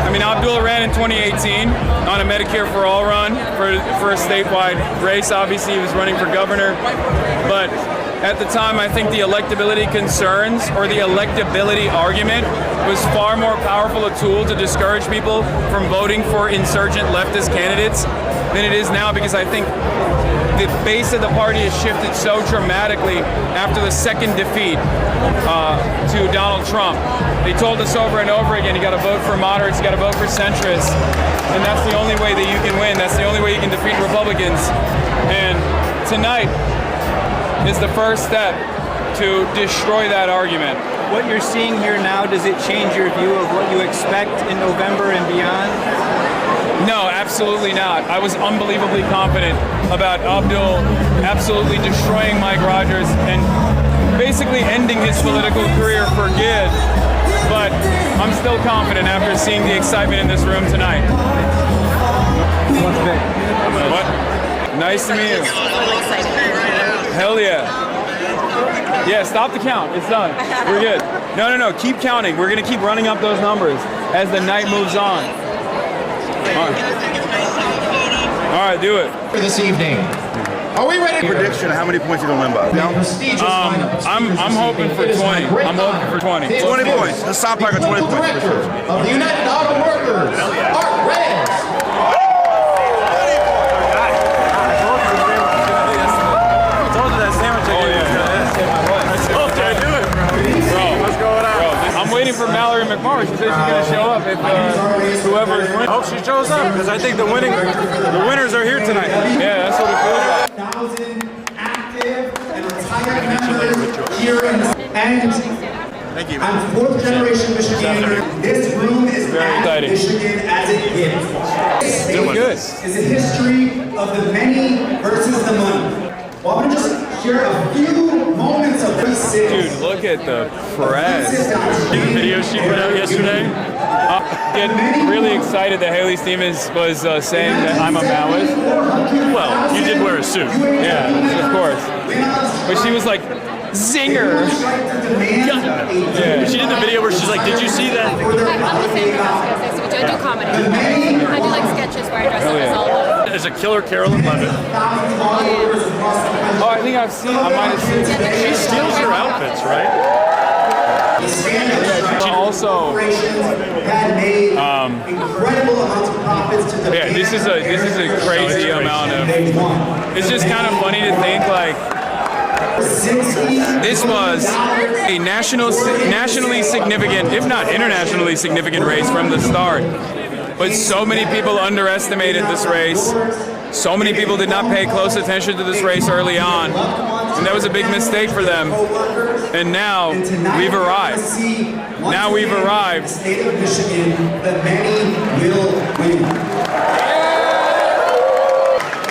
I mean, Abdul ran in 2018 on a Medicare for All run for a statewide race. Obviously, he was running for governor. But at the time, I think the electability concerns or the electability argument was far more powerful a tool to discourage people from voting for insurgent leftist candidates than it is now, because I think the base of the party has shifted so dramatically after the second defeat to Donald Trump. They told us over and over again, you got to vote for moderates, you got to vote for centrists, and that's the only way that you can win. That's the only way you can defeat Republicans. And tonight is the first step to destroy that argument. What you're seeing here now, does it change your view of what you expect in November and beyond? No, absolutely not. I was unbelievably confident about Abdul absolutely destroying Mike Rogers and basically ending his political career for good. But I'm still confident after seeing the excitement in this room tonight. What? Nice to meet you. Hell yeah. Yeah, stop the count. It's done. We're good. No. Keep counting. We're going to keep running up those numbers as the night moves on. All right, do it. For this evening. Are we ready? Prediction of how many points you're going to win by? I'm hoping for 20. I'm hoping for 20. 20 points. Let's stop like a 20 points. Director of the United Auto Workers, Art Reyes. I'm waiting for Mallory McMorris. She said she's going to show up if whoever is winning. I hope she shows up, because I think the winners are here tonight. Yeah, that's what it feels like. 1,000 active and retired members here and Thank you. I'm fourth generation Michigander. This room is as Michigan as it gets. Doing good. Is a history of the many versus the money. Well, I'm going to just share a few moments of this. Dude, look at the press. The video she put out yesterday. Get really excited that Haley Stevens was saying that I'm a Maoist. Well, you did wear a suit. Yeah, of course. But she was like, zinger. Yeah. She did the video where she's like, did you see that? I'm the same person, so I do comedy. I do like sketches where I dress up as all of them. As a killer Carolyn Levitt. Oh, I think I might have seen it. She steals your outfits, right? She also, yeah, this is a crazy amount of. It's just kind of funny to think like this was a nationally significant, if not internationally significant race from the start. But so many people underestimated this race. So many people did not pay close attention to this race early on. And that was a big mistake for them. And now we've arrived. Now we've arrived. State of Michigan, the many will win.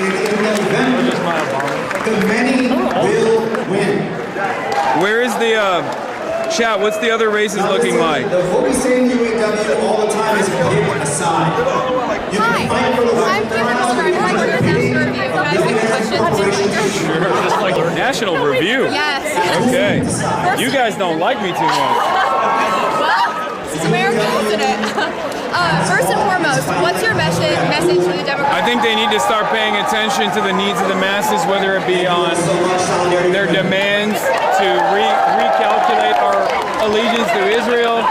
In November, the many will win. Where is the Chat, what's the other races looking like? What we say in UAW all the time is pick a side. You can fight for the right Sure, just like National Review. Yes. Okay. You guys don't like me too much. Well, it's America, isn't it? First and foremost, what's your message to the Democrats? I think they need to start paying attention to the needs of the masses, whether it be on their demands to recalculate our allegiance to Israel,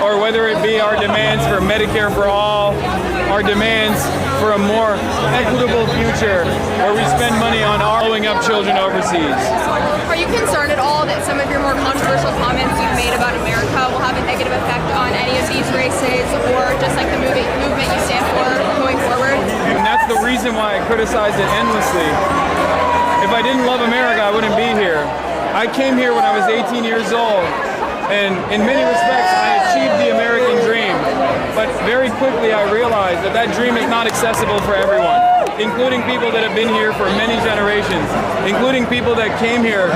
or whether it be our demands for Medicare for all, our demands for a more equitable future where we spend money on following up children overseas. Are you concerned at all that some of your more controversial comments you've made about America will have a negative effect on any of these races, or just like the movement you stand for going forward? And that's the reason why I criticized it endlessly. If I didn't love America, I wouldn't be here. I came here when I was 18 years old, and in many respects, I achieved the American dream. But very quickly, I realized that that dream is not accessible for everyone, including people that have been here for many generations, including people that came here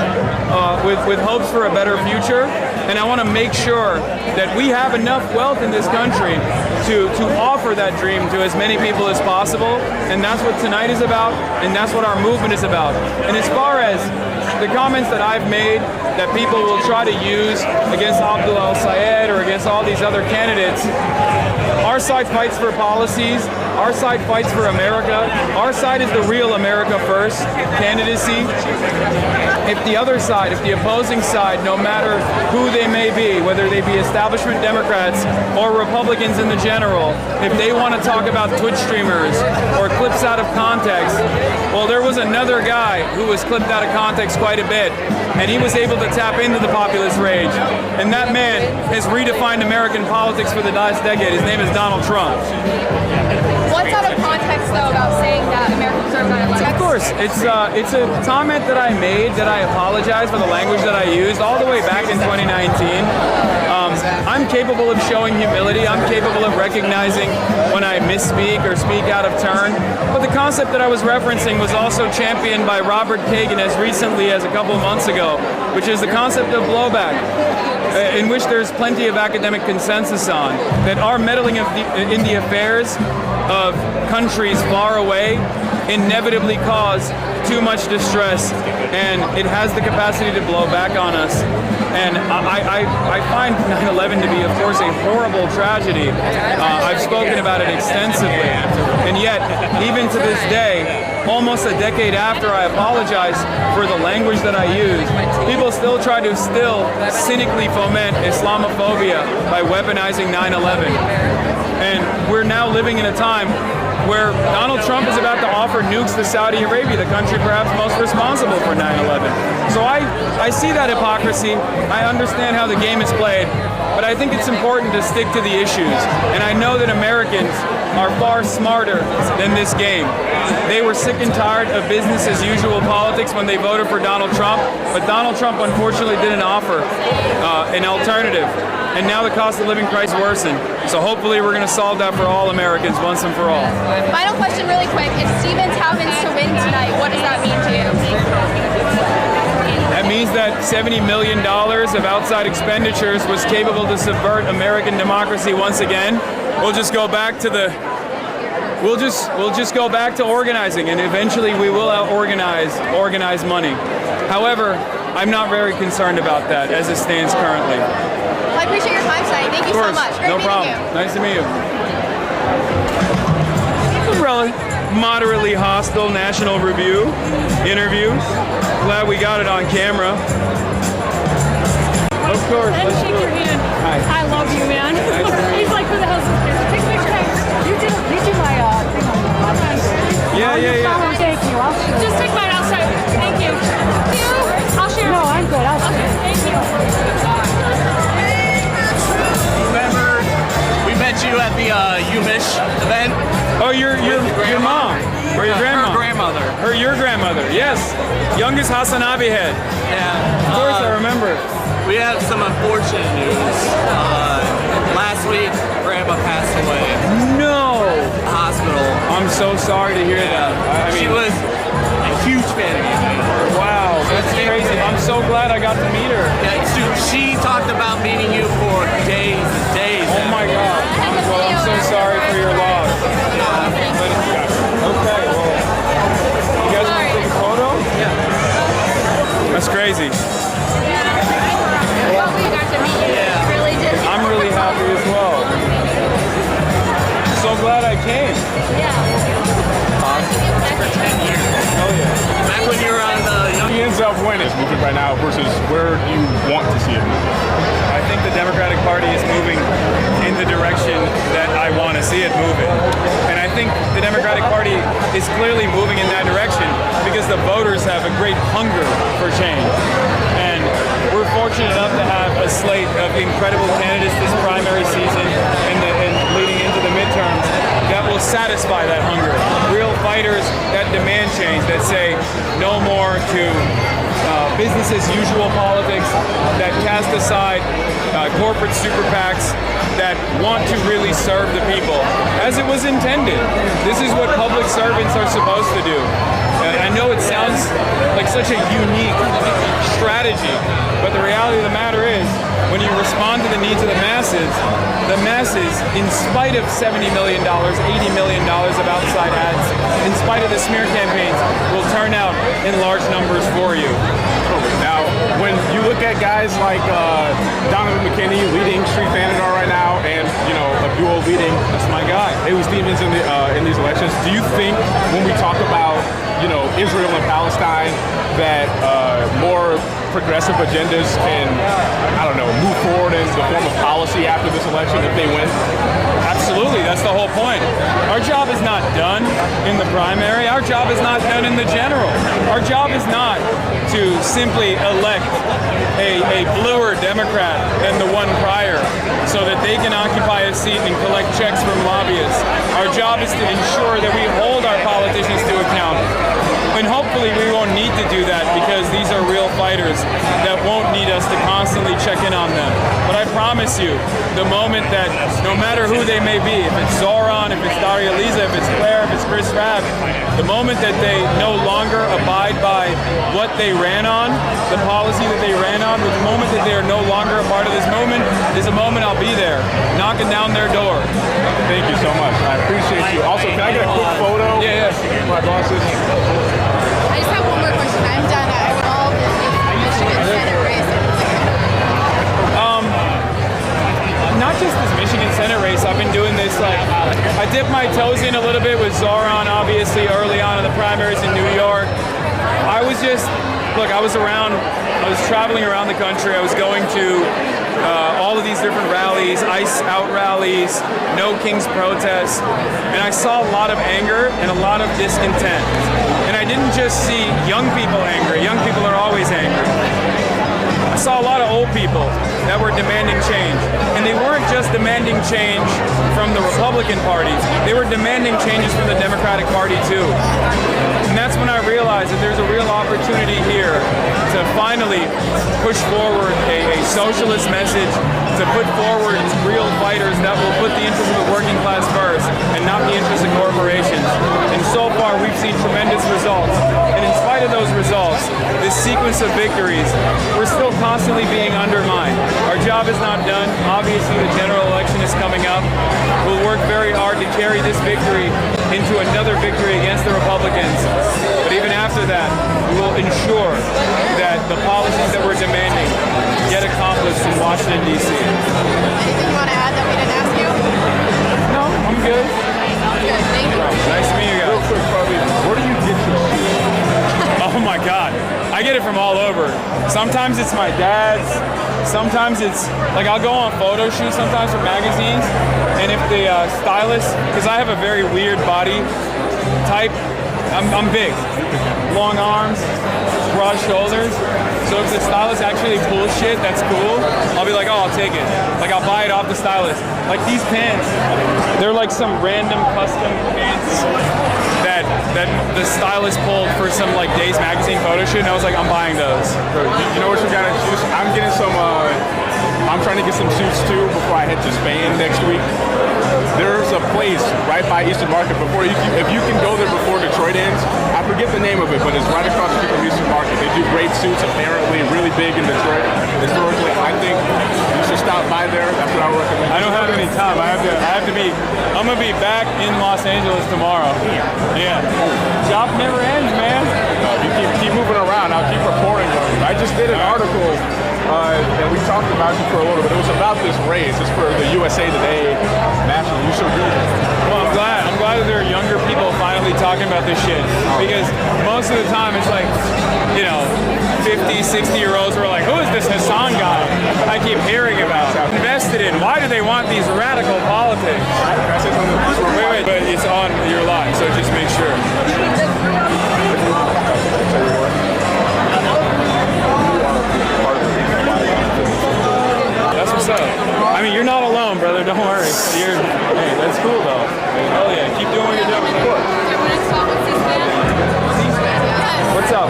with hopes for a better future. And I want to make sure that we have enough wealth in this country to offer that dream to as many people as possible. And that's what tonight is about, and that's what our movement is about. And as far as the comments that I've made that people will try to use against Abdul al-Sayed or against all these other candidates, our side fights for policies. Our side fights for America. Our side is the real America First candidacy. If the other side, if the opposing side, no matter who they may be, whether they be establishment Democrats or Republicans in the general, if they want to talk about Twitch streamers or clips out of context, well, there was another guy who was clipped out of context quite a bit, and he was able to tap into the populist rage. And that man has redefined American politics for the last decade. His name is Donald Trump. What's out of context, though, about saying that America deserves 9/11? Of course, it's a comment that I made that I apologize for the language that I used all the way back in 2019. I'm capable of showing humility. I'm capable of recognizing when I misspeak or speak out of turn. But the concept that I was referencing was also championed by Robert Kagan as recently as a couple of months ago, which is the concept of blowback, in which there's plenty of academic consensus on, that our meddling in the affairs of countries far away inevitably cause too much distress, and it has the capacity to blow back on us. And I find 9/11 to be, of course, a horrible tragedy. I've spoken about it extensively. And yet, even to this day, almost a decade after I apologized for the language that I used, people still try to cynically foment Islamophobia by weaponizing 9/11. And we're now living in a time where Donald Trump is about to offer nukes to Saudi Arabia, the country perhaps most responsible for 9/11. So I see that hypocrisy. I understand how the game is played, but I think it's important to stick to the issues. And I know that Americans are far smarter than this game. They were sick and tired of business as usual politics when they voted for Donald Trump, but Donald Trump unfortunately didn't offer an alternative. And now the cost of living crisis worsened. So hopefully we're going to solve that for all Americans once and for all. Final question really quick. If Stevens happens to win tonight, what does that mean to you? That means that $70 million of outside expenditures was capable to subvert American democracy once again. We'll just go back to go back to organizing, and eventually we will organize money. However, I'm not very concerned about that as it stands currently. I appreciate your time tonight. Thank you so much. Great meeting problem. you. Nice to meet you. Moderately hostile National Review interview. Glad we got it on camera. Of course. Let's shake your hand. Hi. I love you, man. He's like, who the hell's this kid? Take a picture. You do my thing on the podcast. Yeah. Thank you. I'll share. Just take mine outside. Thank you. I'll share. No, I'm good. I'll share. Thank you. Remember, we met you at the UMich event. Oh, your mom or your grandma? Her grandmother. Your grandmother, yes. Youngest HasanAbi head. Yeah. Of course, I remember. We have some unfortunate news. Last week, Grandma passed away. No. Hospital. I'm so sorry to hear that. She was a huge fan of you. Wow, that's crazy. I'm so glad I got to meet her. Yeah, she talked about meeting you for days and days. Oh my God. I'm so sorry for your loss. Okay, well, you guys want to take a photo? Yeah. That's crazy. Well, we got to meet you. Yeah. Really did. I'm really happy as well. So glad I came. Yeah. For 10 years. Oh yeah. Back when you were on He ends up winning this movie right now versus where do you want to see it moving? I think the Democratic Party is moving in the direction that I want to see it moving. And I think the Democratic Party is clearly moving in that direction because the voters have a great hunger for change. And we're fortunate enough to have a slate of incredible candidates this primary season and leading into the midterms that will satisfy that hunger. Real fighters that demand change, that say no more to business as usual politics, that cast aside corporate super PACs, that want to really serve the people as it was intended. This is what public servants are supposed to do. I know it sounds like such a unique strategy, but the reality of the matter is, when you respond to the needs of the masses, in spite of $70 million, $80 million of outside ads, in spite of the smear campaigns, will turn out in large numbers for you. Now, when you look at guys like Donovan McKinney leading Street Vanguard right now, and Abdul leading, that's my guy, Haley Stevens in these elections, do you think when we talk about Israel and Palestine that more progressive agendas can, move forward in the form of policy after this election if they win? Absolutely, that's the whole point. Our job is not done in the primary. Our job is not done in the general. Our job is not to simply elect a bluer Democrat than the one prior so that they can occupy a seat and collect checks from lobbyists. Our job is to ensure that we hold our politicians to account. And hopefully we won't need to do that because these are real fighters that won't need us to constantly check in on them. But I promise you, the moment that, no matter who they may be, if it's Zoran, if it's Daria Liza, if it's Claire, if it's Chris Rabb, the moment that they no longer abide by what they ran on, the policy that they ran on, the moment that they are no longer a part of this movement is a moment I'll be there, knocking down their door. Thank you so much. I appreciate you. Also, can I get a quick photo? Yeah. My bosses. I just have one more question. I'm done. I'm involved in the Michigan Senate race. Not just this Michigan Senate race. I've been doing this, I dipped my toes in a little bit with Zoran, obviously, early on in the primaries in New York. I was traveling around the country. I was going to all of these different rallies, ICE out rallies, No Kings protests, and I saw a lot of anger and a lot of discontent. And I didn't just see young people angry. Young people are always angry. I saw a lot of old people that were demanding change. And they weren't just demanding change from the Republican Party. They were demanding changes from the Democratic Party too. And that's when I realized that there's a real opportunity here to finally push forward a socialist message, to put forward real fighters that will put the interests of the working class first and not the interests of corporations. And so far we've seen tremendous results. And in spite of those results, this sequence of victories, we're still constantly being undermined. Our job is not done. Obviously, the general election is coming up. We'll work very hard to carry this victory into another victory against the Republicans. But even after that, we will ensure that the policies that we're demanding get accomplished in Washington, D.C. Anything you want to add that we didn't ask you? No, I'm good. Sounds good. Thank you. Nice to meet you guys. Real quick, Bobby, where do you get your shoes? Oh my God. I get it from all over. Sometimes it's my dad's. Sometimes it's I'll go on photo shoots sometimes for magazines. And if the stylist, because I have a very weird body type, I'm big. Long arms, broad shoulders. So if the stylist actually pulls shit that's cool, I'll be like, oh, I'll take it. I'll buy it off the stylist. Like these pants, they're like some random custom pants that the stylist pulled for some Days Magazine photo shoot, and I was like, I'm buying those. You know what you gotta choose? I'm getting some I'm trying to get some suits too before I head to Spain next week. There's a place right by Eastern Market before if you can go there before Detroit ends. I forget the name of it, but it's right across the street from Eastern Market. They do great suits, apparently, really big in Detroit. Historically, I think you should stop by there. That's what I would recommend. I don't have any time. I'm gonna be back in Los Angeles tomorrow. Yeah. Job never ends, man. You keep moving around. I'll keep reporting on you. I just did an article, and we talked about you for a little bit. It was about this race. It's for the USA Today National. You should read it. Well, I'm glad that there are younger people finally talking about this shit. Because most of the time it's like, 50, 60-year-olds who are like, who is this Hasan guy I keep hearing about? Invested in. Why do they want these radical politics? Wait, but it's on your line, so just make sure. That's what's up. I mean, you're not alone, brother. Don't worry. Hey, that's cool, though. Hell yeah. Keep doing what you're doing. What's up?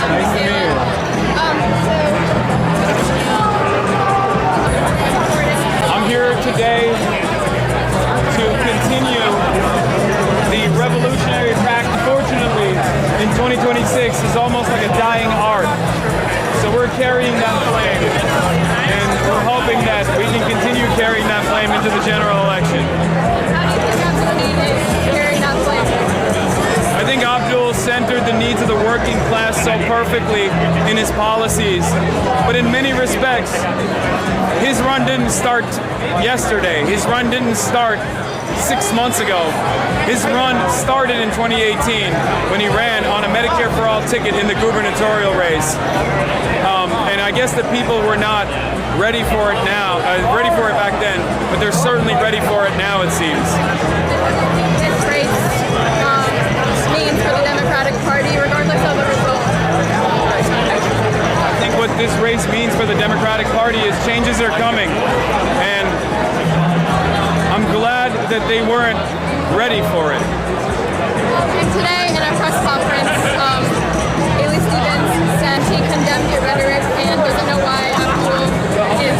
Nice to meet you. I'm here today to continue the revolutionary track. Fortunately, in 2026 is almost like a dying art. So we're carrying that flame, and we're hoping that we can continue carrying that flame into the general election. How do you think Abdul is carrying that flame? I think Abdul centered the needs of the working class so perfectly in his policies, but in many respects, his run didn't start yesterday. His run didn't start 6 months ago. His run started in 2018 when he ran on a Medicare for All ticket in the gubernatorial race. And I guess the people were not ready for it now, ready for it back then, but they're certainly ready for it now, it seems. This race means for the Democratic Party, regardless of the result. I think what this race means for the Democratic Party is changes are coming, and I'm glad that they weren't ready for it. And today, in a press conference, Haley Stevens said she condemned your rhetoric and doesn't know why Abdul is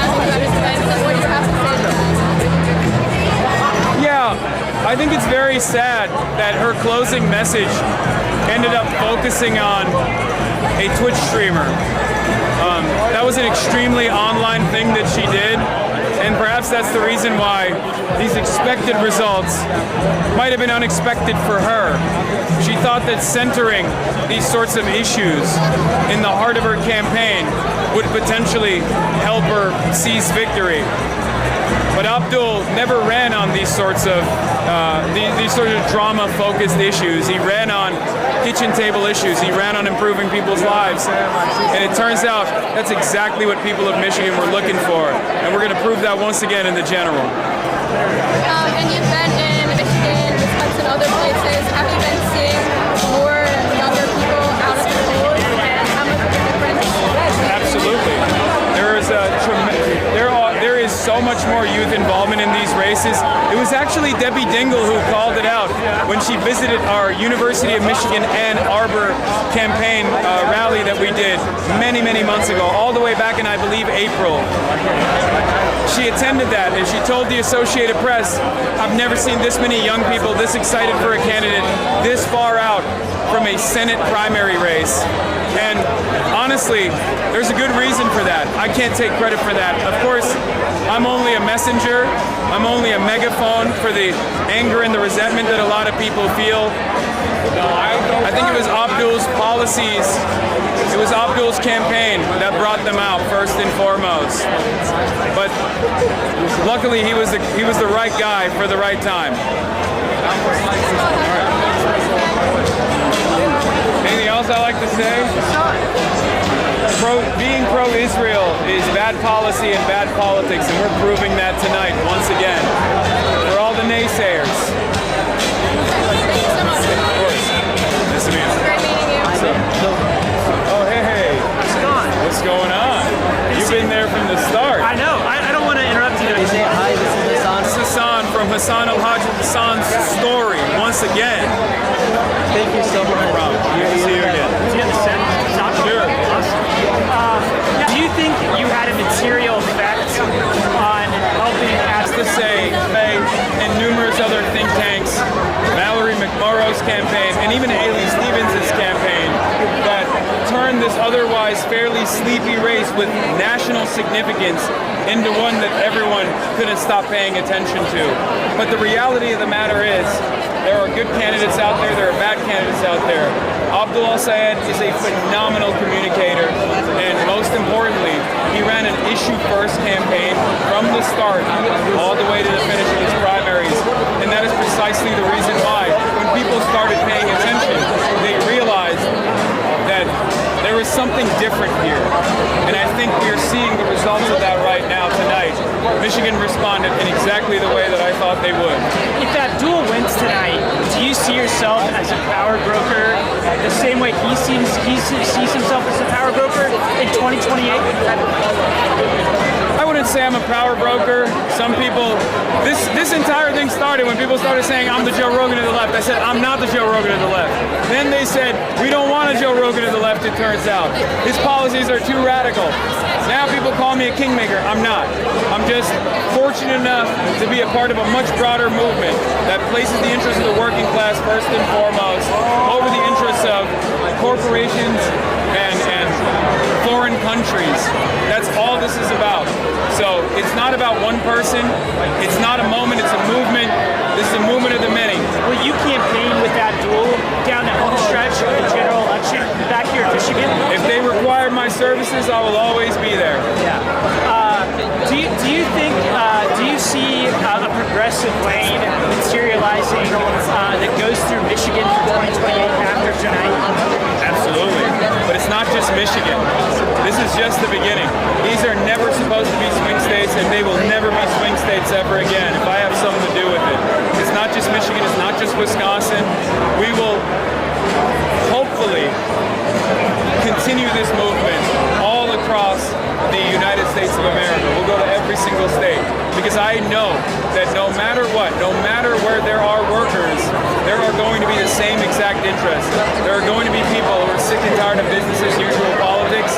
having you at his event. What do you have to say to that? Yeah, I think it's very sad that her closing message ended up focusing on a Twitch streamer. That was an extremely online thing that she did. And perhaps that's the reason why these expected results might have been unexpected for her. She thought that centering these sorts of issues in the heart of her campaign would potentially help her seize victory. But Abdul never ran on these sorts of drama-focused issues. He ran on kitchen table issues. He ran on improving people's lives. And it turns out that's exactly what people of Michigan were looking for. And we're going to prove that once again in the general. And you've been in Michigan, Wisconsin, other places. Have you been seeing more younger people out at the polls? And how much of a difference? Absolutely. There is so much more youth involvement in these races. It was actually Debbie Dingell who called it out when she visited our University of Michigan Ann Arbor campaign rally that we did many, many months ago, all the way back in, I believe, April. She attended that and she told the Associated Press, I've never seen this many young people this excited for a candidate this far out from a Senate primary race. And honestly, there's a good reason for that. I can't take credit for that. Of course, I'm only a messenger. I'm only a megaphone for the anger and the resentment that a lot of people feel. I think it was Abdul's policies, it was Abdul's campaign that brought them out first and foremost. But luckily, he was the right guy for the right time. Anything else I like to say? Being pro-Israel is bad policy and bad politics, and we're proving that tonight once again. For all the naysayers. Of course. Nice to meet you. Great meeting you. Oh, hey. What's going on? You've been there from the start. I know. I don't want to interrupt you. Say hi, this is Hasan. This is Hasan from Hasan Hasan's story once again. Thank you so much. No problem. Good to see you again. Did you get the set? Sure. Do you think you with national significance into one that everyone couldn't stop paying attention to. But the reality of the matter is, there are good candidates out there, there are bad candidates out there. Abdul Al-Sayed is a phenomenal communicator, and most importantly, he ran an issue-first campaign from the start all the way to the finish of his primaries, and that is precisely the reason why, when people started paying attention, they realized that there was something different here, and I think we are seeing the results of that right now tonight. Michigan responded in exactly the way that I thought they would. If Abdul wins tonight, do you see yourself as a power broker the same way he sees himself as a power broker in 2028? I wouldn't say I'm a power broker. Some people, this entire thing started when people started saying I'm the Joe Rogan of the left. I said I'm not the Joe Rogan of the left. Then they said we don't want a Joe Rogan of the left, it turns out. His policies are too radical. Now people call me a kingmaker. I'm not. I'm just fortunate enough to be a part of a much broader movement that places the interests of the working class first and foremost over the interests of corporations and foreign countries. That's all this is about. So it's not about one person. It's not a moment. It's a movement. This is a movement of the many. Will you campaign with Abdul down the home stretch of the general election back here in Michigan? If they require my services, I will always be there. Yeah. Do you think, do you see a progressive lane materializing that goes through Michigan for 2028 after tonight? Absolutely. But it's not just Michigan. This is just the beginning. These are never supposed to be swing states, and they will never be swing states ever again if I have something to do with it. It's not just Michigan. It's not just Wisconsin. We will hopefully continue this movement all across the United States of America. We'll go to every single state because I know that no matter what, no matter where there are workers, there are going to be the same exact interests. There are going to be people who are sick and tired of business as usual politics,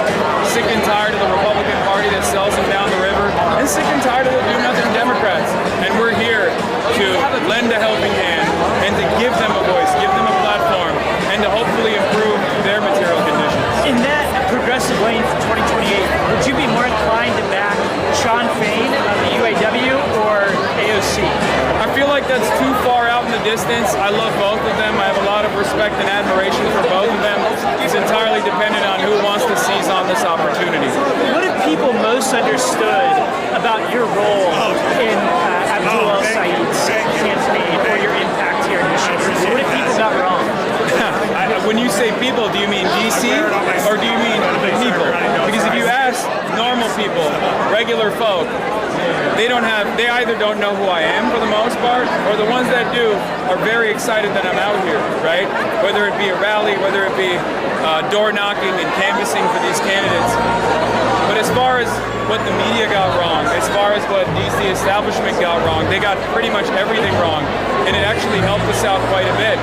sick and tired of the Republican Party that sells them down the river, and sick and tired of the do-nothing Democrats. And we're here to lend a helping hand and to give them a voice, give them a platform, and to hopefully improve their material conditions. In that progressive lane for 2028, would you be more inclined to back Sean Fain of the UAW or AOC? I feel like that's too far out in the distance. I love both of them. I have a lot of respect and admiration for both of them. It's entirely dependent on who wants to seize on this opportunity. What have people most understood about your role in Abdul Al-Sayed's campaign or your impact here in Michigan? What have people got wrong? When you say people, do you mean DC or do you mean people? Because if you ask normal people, regular folk, they either don't know who I am for the most part, or the ones that do are very excited that I'm out here, right? Whether it be a rally, whether it be door knocking and canvassing for these candidates. But as far as what the media got wrong, as far as what DC establishment got wrong, they got pretty much everything wrong, and it actually helped us out quite a bit.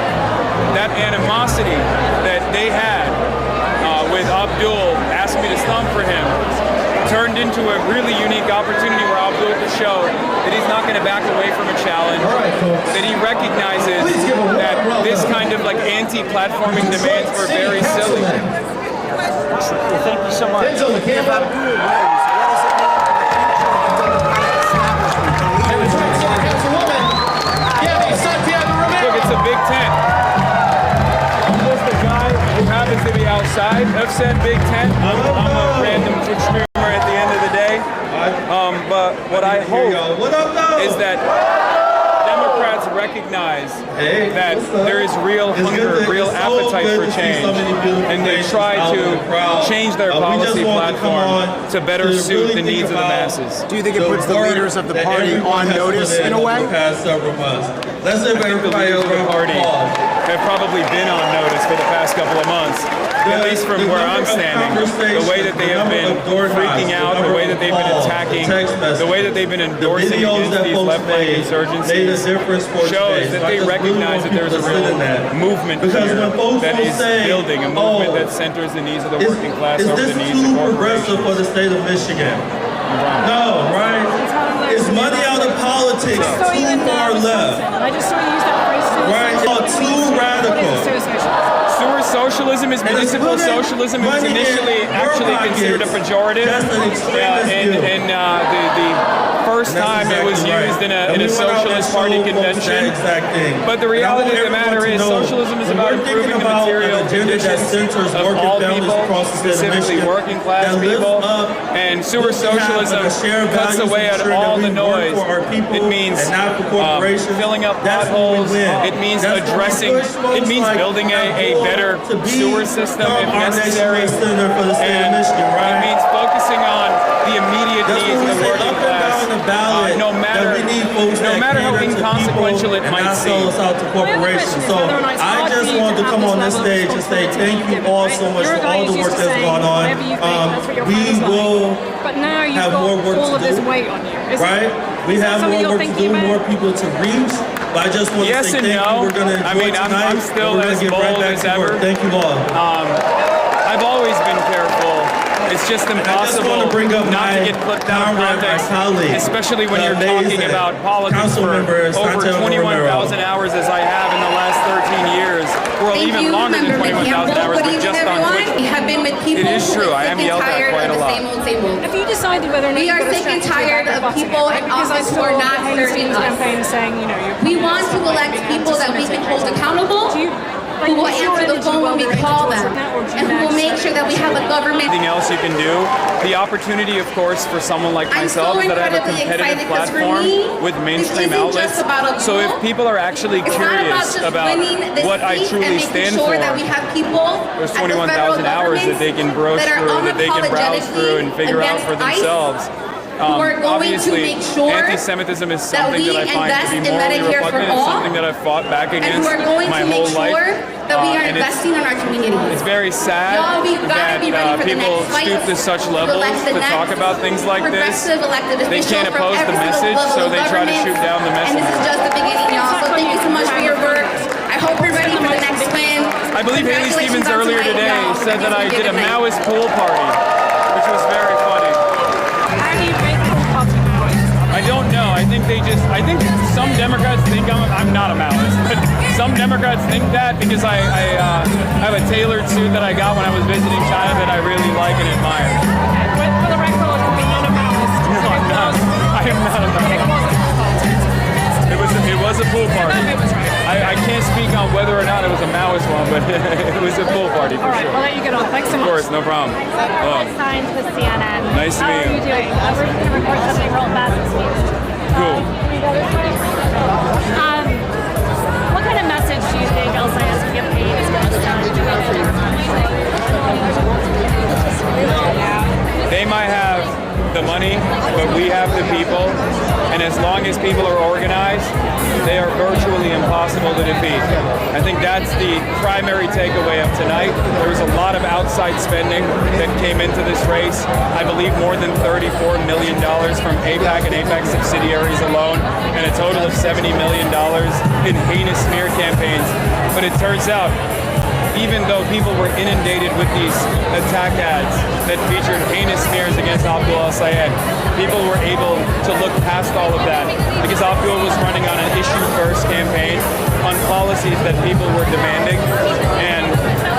That animosity that they had with Abdul asking me to stump for him turned into a really unique opportunity where Abdul could show that he's not going to back away from a challenge, that he recognizes that this kind of like anti-platforming demands were very silly. Well, thank you so much. Look, it's a big tent. I'm just a guy who happens to be outside of said big tent. I'm a random Twitch streamer at the end of the day. But what I hope is that Democrats recognize that there is real hunger, real appetite for change, and they try to change their policy platform to better suit the needs of the masses. Do you think it puts the leaders of the party on notice in a way? I think the leaders of the party have probably been on notice for the past couple of months, at least from where I'm standing. The way that they have been freaking out, the way that they've been attacking, the way that they've been endorsing against these left-wing insurgencies shows that they recognize that there's a real movement here that is building, a movement that centers the needs of the working class over the needs of corporations. For the state of Michigan. No, right? It's money out of politics. Too far left. I just saw you use that phrase. Right? Too radical. Stewart socialism is municipal socialism. It was initially actually considered a pejorative. In the first time it was used in a socialist party convention. But the reality of the matter is socialism is about improving the material conditions of all people, specifically working class people. And sewer socialism cuts away at all the noise. It means filling up potholes. It means addressing. It means building a better sewer system if necessary. And it means focusing on the immediate needs of the working class. No matter how inconsequential it might seem. So I just wanted to come on this stage and say thank you all so much for all the work that's gone on. We will have more work to do, right? We have more work to do, more people to reach. But I just want to say thank you. We're going to enjoy tonight. I'm still as bold as ever. Thank you all. I've always been careful. It's just impossible not to get clipped out of context, especially when you're talking about politics for over 21,000 hours as I have in the last 13 years, or even longer than 21,000 hours, but just on Twitter. We have been with people it is true, I am yelled at quite a lot. Have you decided whether or not we are sick and tired of people in office who are not serving us? We want to elect people that we can hold accountable, who will answer the phone when we call them, and who will make sure that we have a government. Anything else you can do? The opportunity, of course, for someone like myself is that I have a competitive platform with mainstream outlets. So if people are actually curious about what I truly stand for, there's 21,000 hours that they can browse through and figure out for themselves. Obviously, anti-Semitism is something that I find to be morally repugnant. It's something that I've fought back against my whole life. That we are investing in our community. It's very sad that people stoop to such levels to talk about things like this. They can't oppose the message, so they try to shoot down the message. And this is just the beginning, y'all. So thank you so much for your work. I hope you're ready for the next win. I believe Haley Stevens earlier today said that I did a Maoist pool party, which was very funny. I don't know. I think some Democrats think I'm not a Maoist, but some Democrats think that because I have a tailored suit that I got when I was visiting China that I really like and admire. For the record, you're not a Maoist. No, I'm not. I am not a Maoist. It was a pool party. I can't speak on whether or not it was a Maoist one, but it was a pool party for sure. All right, we'll let you get on. Thanks so much. Of course, no problem. Signed with CNN. Nice to meet you. How are you doing? We're going to record something real fast this week. Cool. What kind of message do you think LCIS campaign is going to send? They might have the money, but we have the people. And as long as people are organized, they are virtually impossible to defeat. I think that's the primary takeaway of tonight. There was a lot of outside spending that came into this race. I believe more than $34 million from APAC and APAC subsidiaries alone, and a total of $70 million in heinous smear campaigns. But it turns out, even though people were inundated with these attack ads that featured heinous smears against Abdul al-Sayed, people were able to look past all of that because Abdul was running on an issue-first campaign on policies that people were demanding. And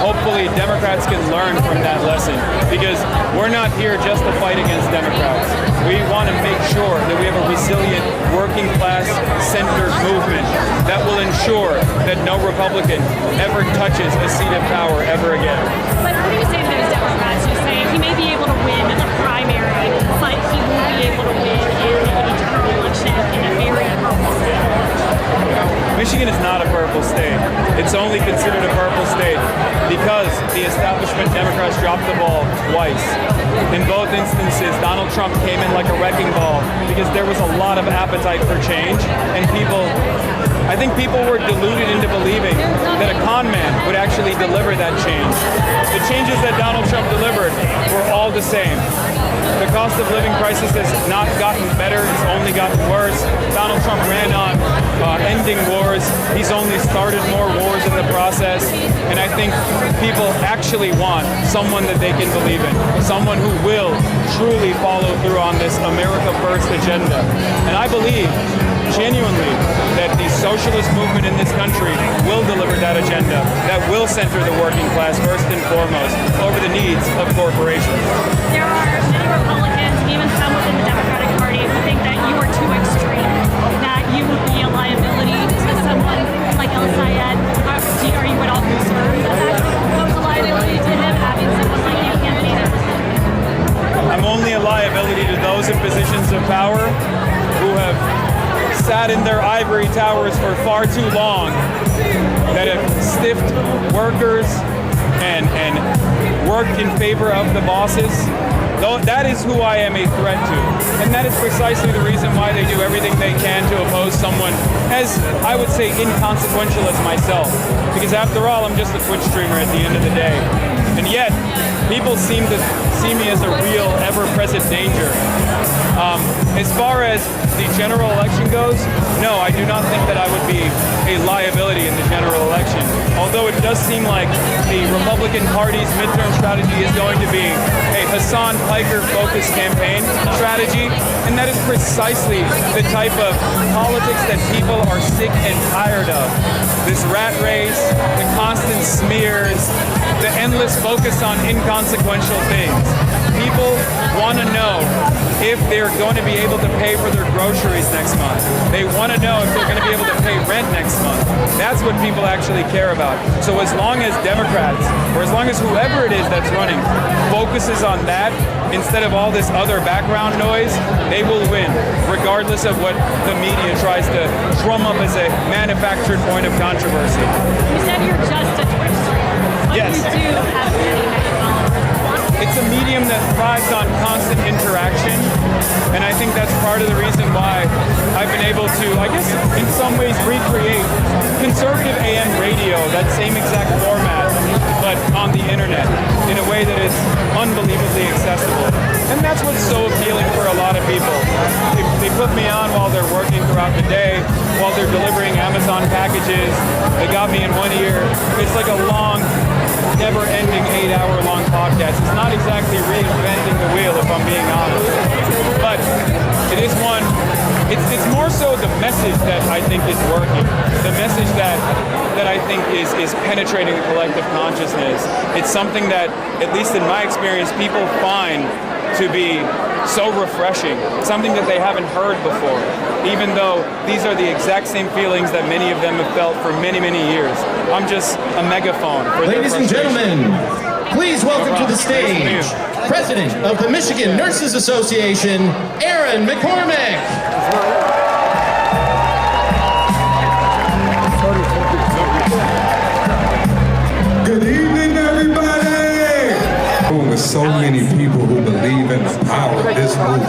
hopefully Democrats can learn from that lesson because we're not here just to fight against Democrats. We want to make sure that we have a resilient working-class centered movement that will ensure that no Republican ever touches a seat of power ever again. But what do you say to those Democrats who say he may be able to win a primary, but he won't be able to win in a general election in a very purple state? Michigan is not a purple state. It's only considered a purple state because the establishment Democrats dropped the ball twice. In both instances, Donald Trump came in like a wrecking ball because there was a lot of appetite for change, and I think people were deluded into believing that a con man would actually deliver that change. The changes that Donald Trump delivered were all the same. The cost of living crisis has not gotten better, it's only gotten worse. Donald Trump ran on ending wars. He's only started more wars in the process. And I think people actually want someone that they can believe in, someone who will truly follow through on this America First agenda. And I believe genuinely that the socialist movement in this country will deliver that agenda, that will center the working class first and foremost over the needs of corporations. There are many Republicans, even some within the Democratic Party, who think that you are too extreme, that you would be a liability to someone like El Sayed. Are you at all concerned that that poses a liability to him, having someone like you campaigning? I'm only a liability to those in positions of power who have sat in their ivory towers for far too long, that have stiffed workers and worked in favor of the bosses. That is who I am a threat to. And that is precisely the reason why they do everything they can to oppose someone as, I would say, inconsequential as myself. Because after all, I'm just a Twitch streamer at the end of the day. And yet, people seem to see me as a real, ever-present danger. As far as the general election goes, no, I do not think that I would be a liability in the general election. Although it does seem like the Republican Party's midterm strategy is going to be a Hasan Piker-focused campaign strategy, and that is precisely the type of politics that people are sick and tired of. This rat race, the constant smears, the endless focus on inconsequential things. People want to know if they're going to be able to pay for their groceries next month. They want to know if they're going to be able to pay rent next month. That's what people actually care about. So as long as Democrats, or as long as whoever it is that's running, focuses on that instead of all this other background noise, they will win, regardless of what the media tries to drum up as a manufactured point of controversy. You said you're just a Twitch streamer, but yes. You do have many followers. It's a medium that thrives on constant interaction, and I think that's part of the reason why I've been able to, I guess, in some ways recreate conservative AM radio, that same exact format, but on the internet, in a way that is unbelievably accessible. And that's what's so appealing for a lot of people. They put me on while they're working throughout the day, while they're delivering Amazon packages. They got me in one ear. It's like a long, never-ending 8-hour-long podcast. It's not exactly reinventing the wheel, if I'm being honest. But it is one, it's more so the message that I think is working. The message that I think is penetrating the collective consciousness. It's something that, at least in my experience, people find to be so refreshing, something that they haven't heard before, even though these are the exact same feelings that many of them have felt for many, many years. I'm just a megaphone for Ladies and gentlemen, please welcome to the stage, President of the Michigan Nurses Association, Aaron McCormick. Good evening, everybody. With so many people who believe in the power of this movement.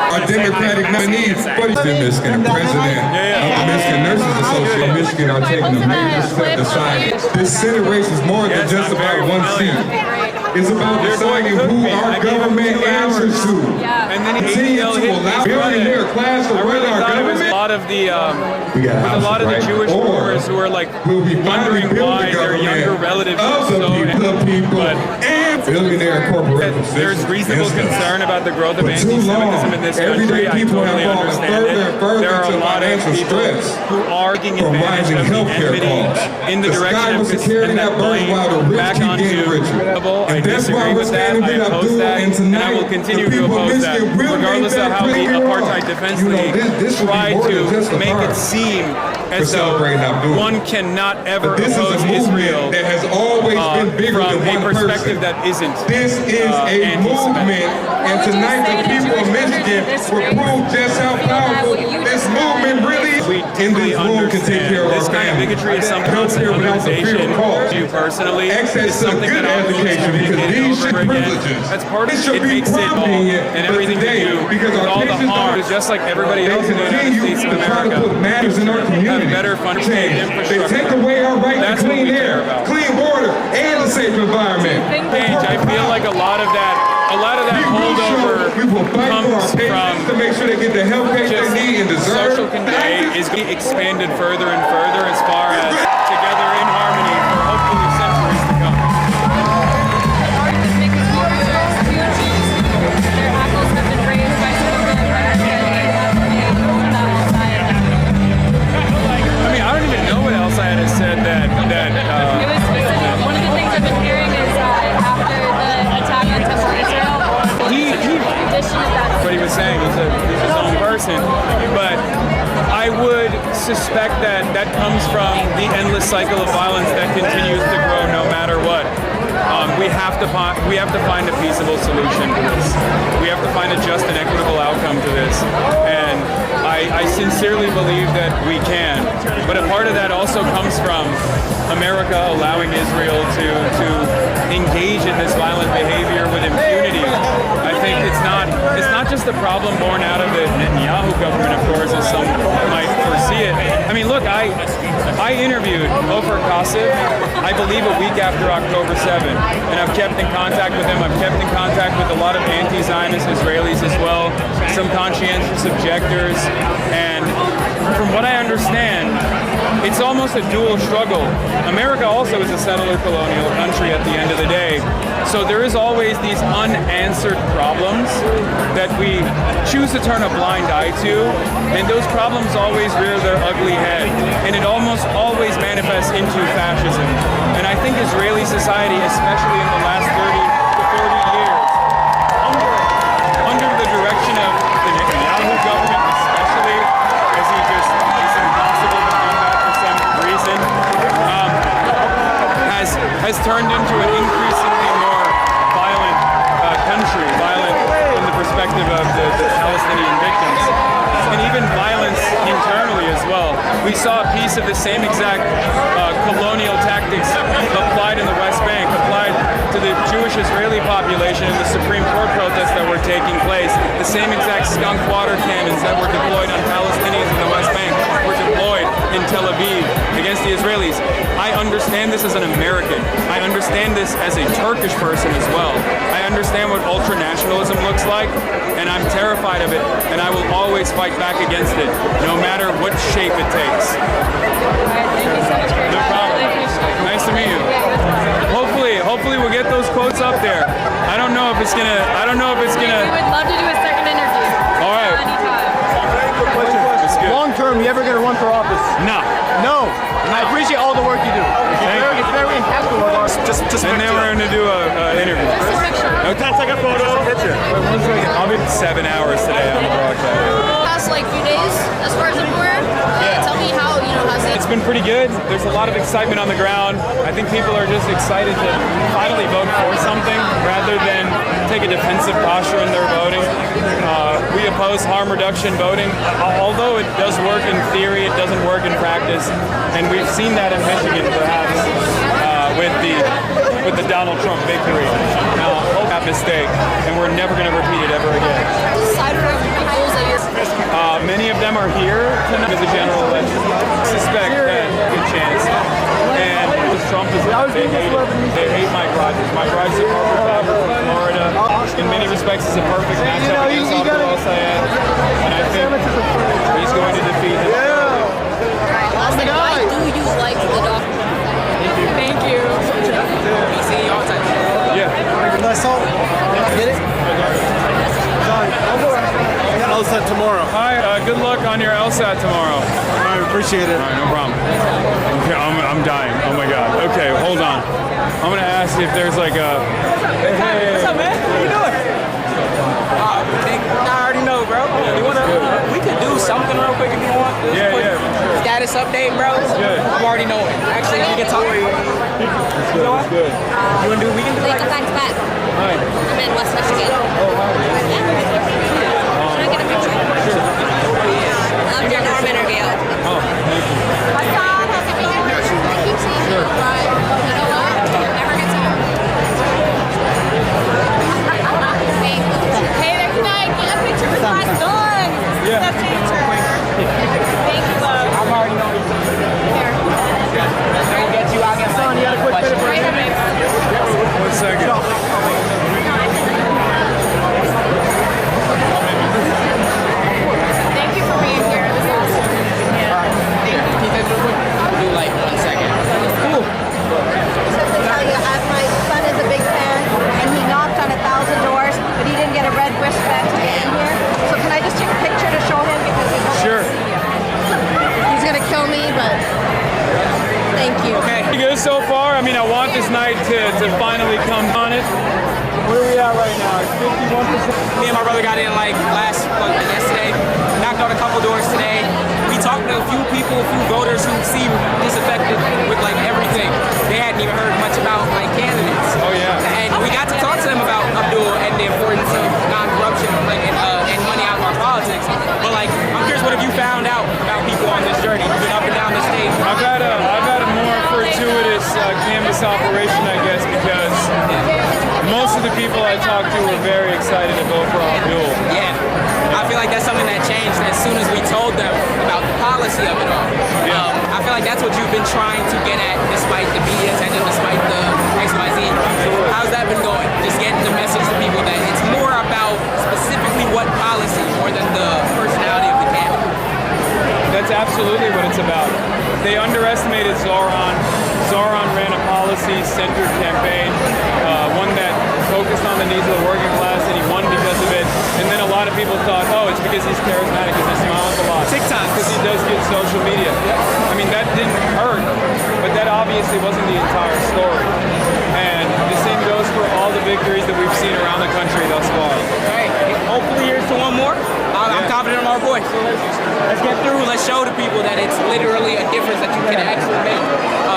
Our Democratic nominees, but the Michigan president of the Michigan Nurses Association, Michigan are taking a major step aside. This Senate race is more than just about one seat. It's about deciding who our government answers to. And then continue to allow billionaire class to run our government. A lot of the Jewish boomers who are like wondering why their younger relatives are so billionaire corporations. There's reasonable concern about the growth of anti-Semitism in this country. I totally understand it. There are a lot of people who are taking advantage of the enmity in the direction of and that blame back onto trouble. I disagree with that. I oppose that, and I will continue to oppose that, regardless of how the Apartheid Defense League tried to make it seem as though one cannot ever oppose Israel that has always been bigger from than a one perspective person. that isn't. This is a movement, and tonight the people of Michigan will prove just how powerful this movement really is. In this room can take care of this our kind of family. bigotry is some constant organization. You personally, is something that I'm going to communicate over again. That's part of it. Makes it all and everything we do with all the harm. Just like everybody else in the United States of America, have better funding infrastructure. They take away our right to clean air, about. clean water, and a safe environment. I feel like a lot of that holdover comes from to make sure they get the health care they need and deserve. Social control is being expanded further and further as far as together in harmony for hopefully centuries to come. person, but I would suspect that that comes from the endless cycle of violence that continues to grow no matter what. We have to find a peaceable solution to this. We have to find a just and equitable outcome to this, and I sincerely believe that we can. But a part of that also comes from America allowing Israel to engage in this violent behavior with impunity. I think it's not just a problem born out of the Netanyahu government, of course, as some might foresee it. I mean, look, I interviewed Ofer Kassev, I believe a week after October 7, and I've kept in contact with him. I've kept in contact with a lot of anti-Zionist Israelis as well, some conscientious objectors, and from what I understand, it's almost a dual struggle. America also is a settler colonial country at the end of the day. So there is always these unanswered problems that we choose to turn a blind eye to, and those problems always rear their ugly head, and it almost always manifests into fascism. And I think Israeli society, especially in the last 30 to 40 years, under the direction of the Netanyahu government especially, as it's impossible to do that for some reason, has turned into an increasingly more violent country, violent from the perspective of the Palestinian victims, and even violence internally as well. We saw a piece of the same exact colonial tactics applied in the West Bank, applied to the Jewish Israeli population in the Supreme Court protests that were taking place. The same exact skunk water cannons that were deployed on Palestinians in the West Bank were deployed in Tel Aviv against the Israelis. I understand this as an American. I understand this as a Turkish person as well. I understand what ultranationalism looks like, and I'm terrified of it, and I will always fight back against it, no matter what shape it takes. No problem. Nice to meet you. Hopefully we'll get those quotes up there. I don't know if it's gonna. We would love to do a second interview. All right. That's good. Long term, you ever gonna run for office? No. And I appreciate all the work you do. It's very impactful. And then we're going to do an interview. Okay, take a photo. Wait 1 second. I'll be 7 hours today on the broadcast. Past like few days, as far as I'm aware. Tell me how It's been pretty good. There's a lot of excitement on the ground. I think people are just excited to finally vote for something rather than take a defensive posture in their voting. We oppose harm reduction voting. Although it does work in theory, it doesn't work in practice. And we've seen that in Michigan, perhaps, with the Donald Trump victory. Now, hope that mistake, and we're never going to repeat it ever again. Many of them are here tonight as a general election. I suspect that good chance. And Trump is they hate Mike Rogers. Mike Rogers is a perfect from Florida. In many respects, is a perfect matchup against Abdul El-Sayed. And I think he's going to defeat him. Why do you like the dog? Thank you. Yeah. Nice talk. Get it? LSAT tomorrow. Hi, good luck on your LSAT tomorrow. I appreciate it. All right, no problem. Okay, I'm dying. Oh my God. Okay, hold on. I'm gonna ask if there's like a. Hey. What's up, man? What you doing? I already know, bro. You wanna? We could do something real quick if you want. Yeah. Status update, bro. Good. I'm already knowing. Actually, we can talk. That's good. That's good. You wanna do? We can do like back to back. Hi. I'm in West Michigan. Oh, wow. Should I get a picture? Sure. Loved your arm interview. Oh, thank you. Hasan, how's it going? I keep seeing you, but you know what? It never gets old. Hey there, can I get a picture with my son? Yeah. That's picture. Thank you, love. I'm already knowing. Here. I'll get you. I'll get my son. You got a quick picture? Right here, babe. 1 second. Thank you for being here. This is awesome. I'll do like 1 second. Cool. Just to tell you, my son is a big fan, and he knocked on 1,000 doors, but he didn't get a red wristband to get in here. So can I just take a picture to show him because he won't Sure. see you? He's gonna kill me, but thank you. Okay. Pretty good so far. I mean, I want this night to finally come on it. Where are we at right now? It's 51%. Me and my brother got in like yesterday. Not what have you found out about people on this journey? You've been up and down the stage. I've had a more fortuitous canvas operation, I guess, because most of the people I talked to were very excited to vote for Abdul. Yeah. I feel like that's something that changed as soon as we told them about the policy of it all. I feel like that's what you've been trying to get at despite the media attention, despite the XYZ. How's that been going? Just getting the message to people that it's more about specifically what policy more than the personality of the candidate. That's absolutely what it's about. They underestimated Zoran. Zoran ran a policy-centered campaign, one that focused on the needs of the working class, and he won because of it. And then a lot of people thought, oh, it's because he's charismatic, because he smiles a lot. TikTok. Because he does get social media. I mean, that didn't hurt, but that obviously wasn't the entire story. And the same goes for all the victories that we've seen around the country thus far. Hey, hopefully here's to one more. I'm confident in our boy. So let's get through. Let's show the people that it's literally a difference that you can actually make.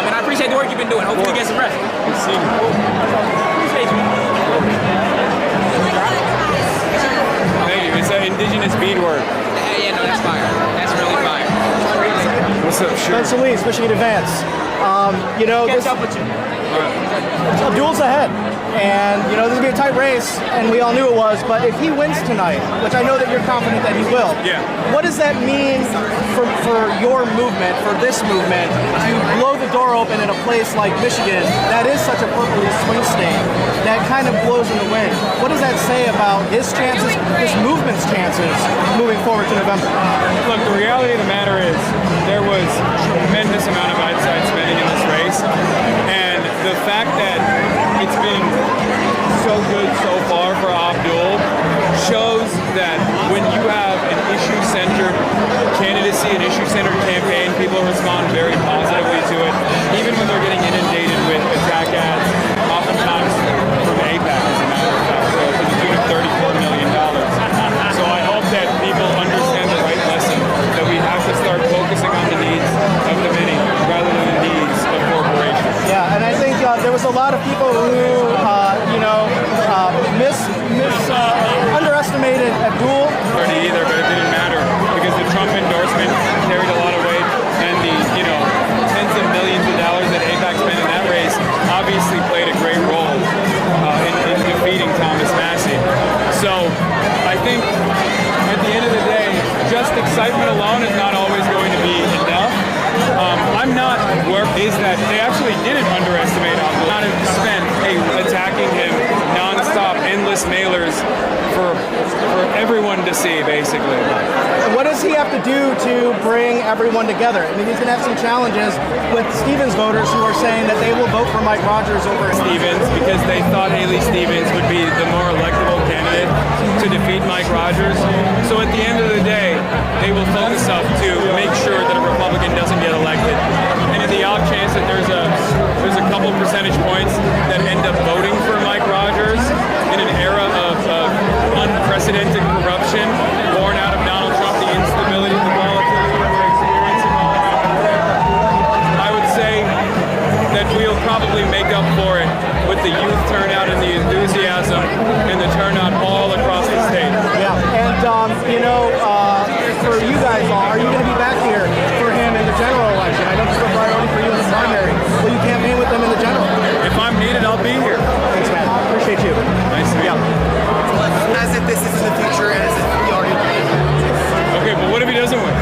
And I appreciate the work you've been doing. Hopefully get some rest. See you. Appreciate you. Thank you. It's an indigenous beadwork. Yeah, no, that's fire. That's really fire. What's up, sure? Spencer Lees, Michigan Advance. You know, Catch up with you. Abdul's ahead. And, you know, this is going to be a tight race, and we all knew it was, but if he wins tonight, which I know that you're confident that he will, what does that mean for your movement, for this movement, to blow the door open in a place like Michigan that is such a purpley swing state that kind of blows in the wind? What does that say about his chances, his movement's chances, moving forward to November? Look, the reality of the matter is there was a tremendous amount of outside spending in this race, and the fact that it's been so good so far for Abdul shows that when you have an issue-centered candidacy, an issue-centered campaign, people respond very positively to it, even when they're getting inundated with attack ads, oftentimes from APAC, as a matter of fact, so to the tune of $34 million. So I hope that people understand the right lesson, that we have to start focusing on the needs of the many rather than the needs of corporations. Yeah, and I think there was a lot of people who, underestimated Abdul. Either, but it didn't matter because the Trump endorsement carried a lot of weight, and the tens of millions of dollars that APAC spent in that race obviously played a great role in defeating Thomas Massey. So I think at the end of the day, just excitement alone is not always going to be enough. I'm not worried is that they actually didn't underestimate Abdul. Not have spent attacking him nonstop, endless mailers for everyone to see, basically. What does he have to do to bring everyone together? I mean, he's going to have some challenges with Stevens voters who are saying that they will vote for Mike Rogers over Stevens because they thought Haley Stevens would be the more electable candidate to defeat Mike Rogers. So at the end of the day, they will focus up to make sure that a Republican doesn't get elected. And in the odd chance that there's a couple percentage points that end up voting for Mike Rogers in an era of unprecedented corruption born out of Donald Trump, the instability, the volatility that we're experiencing all around. I would say that we'll probably make up for it with the youth turnout and the enthusiasm and the turnout all across the state. Yeah, and for you guys all, are you going to be back here for him in the general election? I know this is a priority for you in the primary. Will you campaign with them in the general? If I'm needed, I'll be here. Thanks, man. Appreciate you. Nice to meet you. As if this is in the future and as if he already won. Okay, but what if he doesn't win?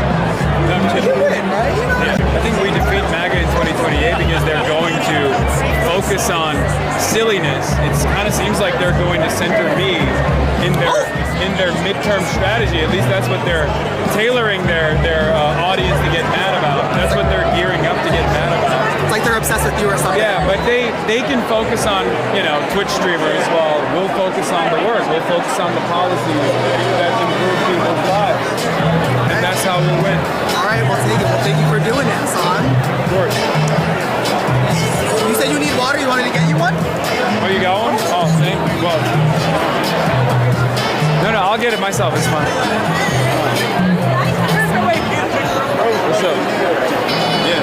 No, I'm kidding. Win, right? Yeah, I think we defeat MAGA in 2028 because they're going to focus on silliness. It kind of seems like they're going to center me in their midterm strategy. At least that's what they're tailoring their audience to get mad about. That's what they're gearing up to get mad about. It's like they're obsessed with you or something. Yeah, but they can focus on Twitch streamers while we'll focus on the work. We'll focus on the policies that improve people's lives, and that's how we'll win. All right, well, thank you for doing it, Hasan. Of course. You said you need water. You wanted to get you one? Oh, you got one? Oh, thank you. Well, no, I'll get it myself. It's fine. What's up? Yeah.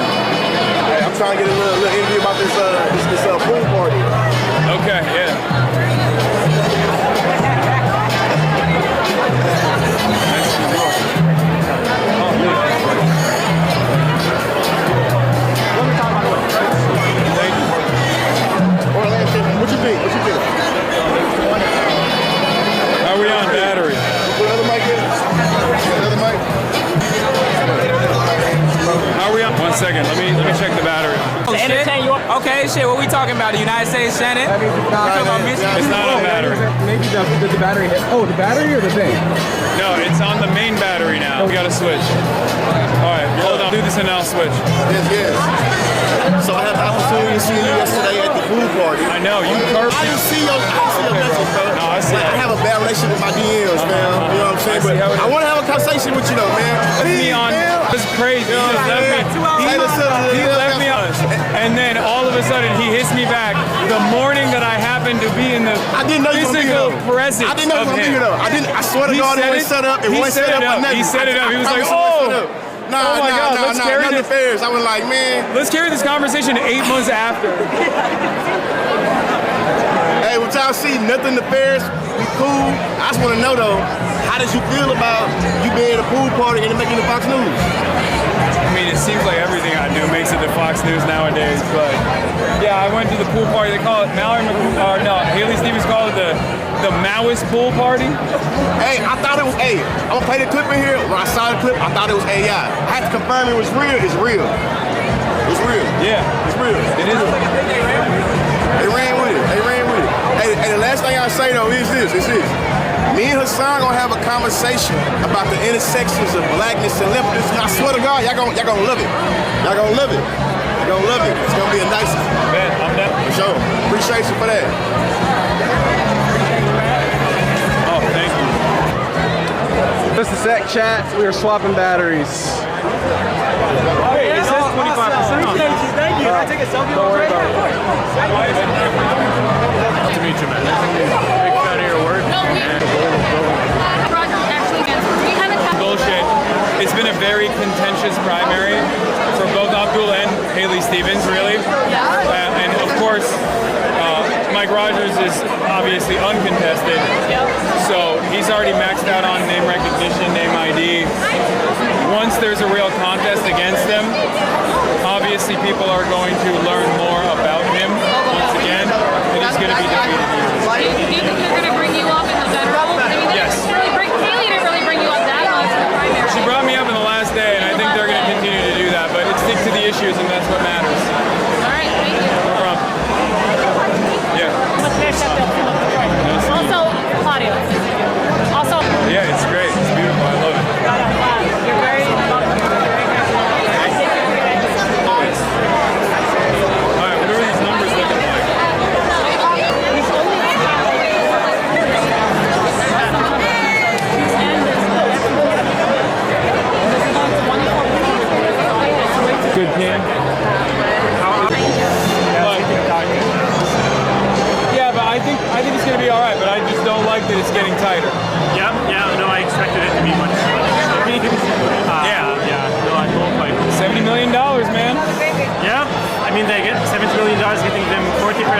Hey, I'm trying to get a little interview about this pool party. Okay, yeah. Nice to meet you. Oh, second. Let me check the battery. Oh, shit. Okay, shit. What we talking about? The United States Senate? It's not on battery. Maybe the battery hit. Oh, the battery or the thing? No, it's on the main battery now. We gotta switch. All right, hold on. Do this and I'll switch. Yes. So I had the opportunity to see you yesterday at the pool party. I know, you curbed I didn't see your message, bro. No, I see I have a bad relationship with my DMs, man. You know what I'm saying? But I want to have a conversation with you, though, man. Me on. It's crazy. He left me on. And then all of a sudden he hits me back the morning that I happened to be in the physical presence I didn't know you were here, though. I swear to God, it wasn't set up. It wasn't set up. He set it up. He was like, oh. Nah, let's carry this. Affairs. I was like, man. Let's carry this conversation 8 months after. Hey, what y'all see? Nothing nefarious. We cool. I just want to know, though, how did you feel about you being at a pool party and making the Fox News? I mean, it seems like everything I do makes it to Fox News nowadays, but yeah, I went to the pool party. They call it Haley Stevens called it the Maoist pool party. Hey, I thought it was I'm gonna play the clip in here. When I saw the clip, I thought it was AI. I had to confirm it was real. It's real. It's real. Yeah. It's real. It is. They ran with it. Hey, the last thing I'll say though is this. Me and Hasan gonna have a conversation about the intersections of blackness and leftness. And I swear to God, y'all gonna love it. Y'all gonna love it. You're gonna love it. It's gonna be a nice one. Man, I'm down. For sure. Appreciate you for that. Oh, thank you. This is STRAIT chat. We are swapping batteries. Hey, it says 25%. Thank you. Can I take a selfie? Don't worry about it. Nice to meet you, man. Big fan of your work. Bullshit. It's been a very contentious primary for both Abdul and Haley Stevens, really. And of course, Mike Rogers is obviously uncontested. So he's already maxed out on name recognition, name ID. Once there's a real contest against them, obviously people are going to learn more about him once again, and he's going to be defeated. Do you think they're going to bring you up in the general? I mean, yes. Haley didn't really bring you up that much in the primary. She brought me up in the last day, and I think they're going to continue to do that, but it's stick to the issues, and that's what matters. All right, thank you. No problem. Yeah. Also, Claudio. Also. Yeah, it's great. It's beautiful. I love it. You're very welcome. All right, what are these numbers looking like? Good team. Yeah, but I think it's gonna be all right. But I just don't like that it's getting tighter. Yeah, no, I expected it to be much. No, I don't like $70 million, man. Yeah, I mean they get $70 million, getting them 40%, 45%.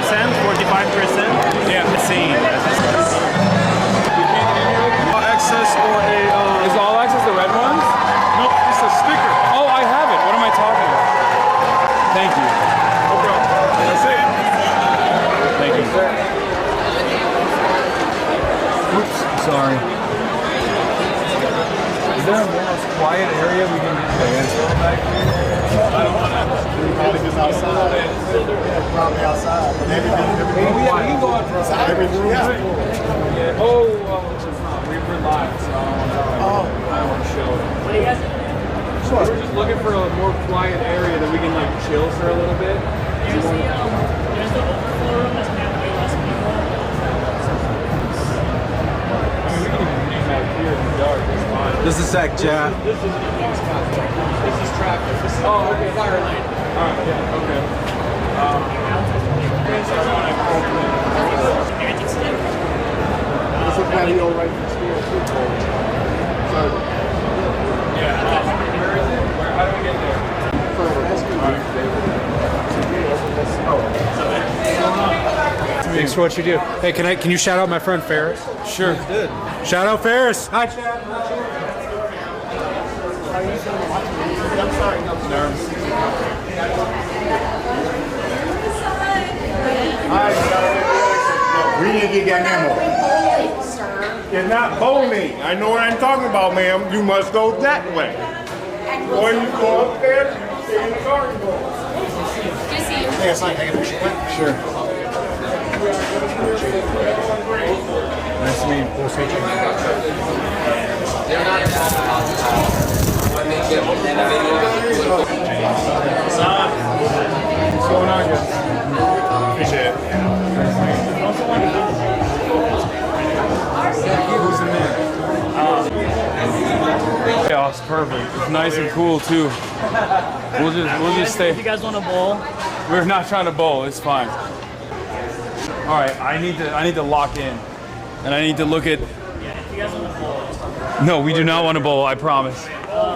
Yeah, insane. All access or a Is all access the red ones? nope, it's a sticker. Oh, I have it. What am I talking about? Thank you. No problem. That's it. Thank you. Oops, sorry. Is there a more quiet area we can get back here? I don't want to. Probably just outside. Probably outside. We can go outside. Yeah. Oh, we're live, so I don't want to show it. What do you guys? Sure. We're just looking for a more quiet area that we can like chill for a little bit. There's the overflow room that's going to be less people. I mean, we can even hang out here in the dark. It's fine. This is STRAIT chat. This is traffic. Oh, okay. Fire lane. All right. Yeah. Okay. There's a patio right next door. Yeah. Where is it? How do we get there? Thanks for what you do. Hey, can you shout out my friend Ferris? Sure. Good. Shout out Ferris. Hi, Chad. Nerves. We need to get ammo. It's not bowling. I know what I'm talking about, ma'am. You must go that way. Or you go up there, Hey, it's like, I can Sure. Nice to meet you. Nice to meet you. What's going on, guys? Appreciate it. Who's the man? Yeah, it's perfect. It's nice and cool too. We'll just stay. If you guys want to bowl, We're not trying to bowl. It's fine. All right, I need to lock in, and I need to look at. if you guys want to bowl, No, we do not want to bowl. I promise.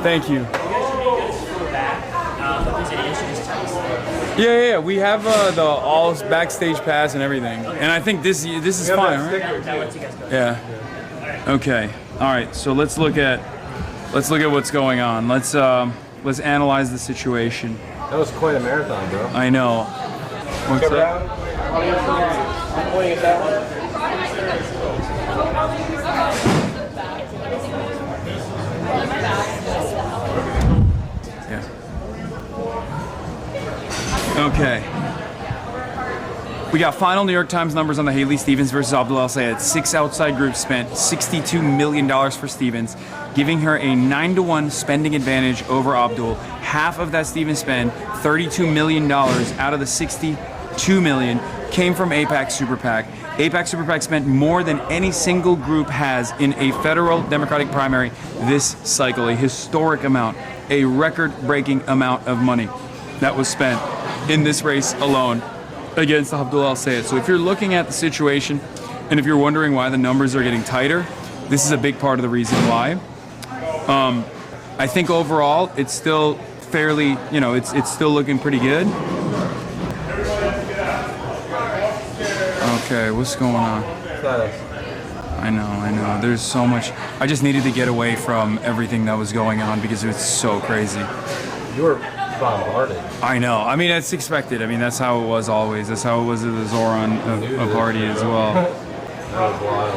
Thank you. Yeah. We have the all backstage pass and everything, and I think this is fine, right? that lets you guys go. Yeah. Okay. All right. So let's look at what's going on. Let's analyze the situation. That was quite a marathon, bro. I know. What's up? Yeah. Okay. We got final New York Times numbers on the Haley Stevens versus Abdul El Sayed. 6 outside groups spent $62 million for Stevens, giving her a 9-to-1 spending advantage over Abdul. Half of that Stevens spend, $32 million out of the $62 million, came from AIPAC Super PAC. AIPAC Super PAC spent more than any single group has in a federal Democratic primary this cycle. A historic amount, a record-breaking amount of money that was spent in this race alone against Abdul El Sayed. So if you're looking at the situation and if you're wondering why the numbers are getting tighter, this is a big part of the reason why. I think overall it's still fairly, it's still looking pretty good. Okay, what's going on? I know. There's so much. I just needed to get away from everything that was going on because it was so crazy. You were bombarded. I know. I mean, that's expected. I mean, that's how it was always. That's how it was at the Zoran party as well. That was wild.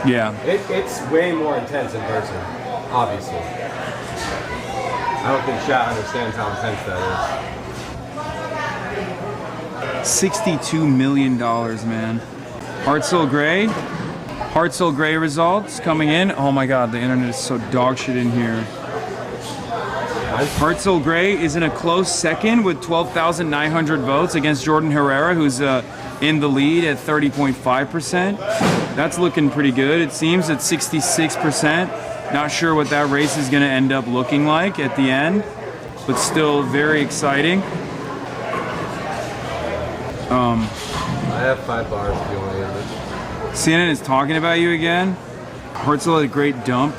Yeah. It's way more intense in person, obviously. I don't think chat understands how intense that is. $62 million, man. Heart Soul Gray results coming in. Oh my God, the internet is so dog shit in here. Heart Soul Gray is in a close second with 12,900 votes against Jordan Herrera, who's in the lead at 30.5%. That's looking pretty good. It seems at 66%. Not sure what that race is going to end up looking like at the end, but still very exciting. I have 5 bars if you want to get this. CNN is talking about you again. Hartzell had a great dump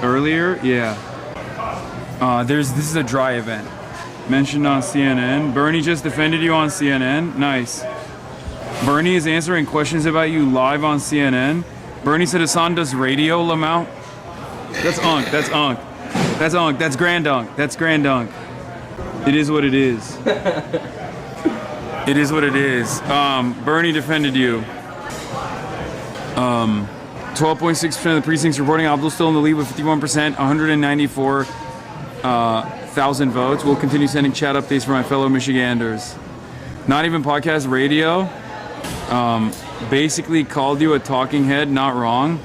earlier. Yeah. This is a dry event. Mentioned on CNN. Bernie just defended you on CNN. Nice. Bernie is answering questions about you live on CNN. Bernie said Hasan does radio, Lamau. That's Unk. That's Unk. That's Unk. That's Grand Unk. That's Grand Unk. It is what it is. It is what it is. Bernie defended you. 12.6% of the precincts reporting Abdul still in the lead with 51%, 194,000 votes. We'll continue sending chat updates for my fellow Michiganders. Not even podcast radio. Basically called you a talking head, not wrong.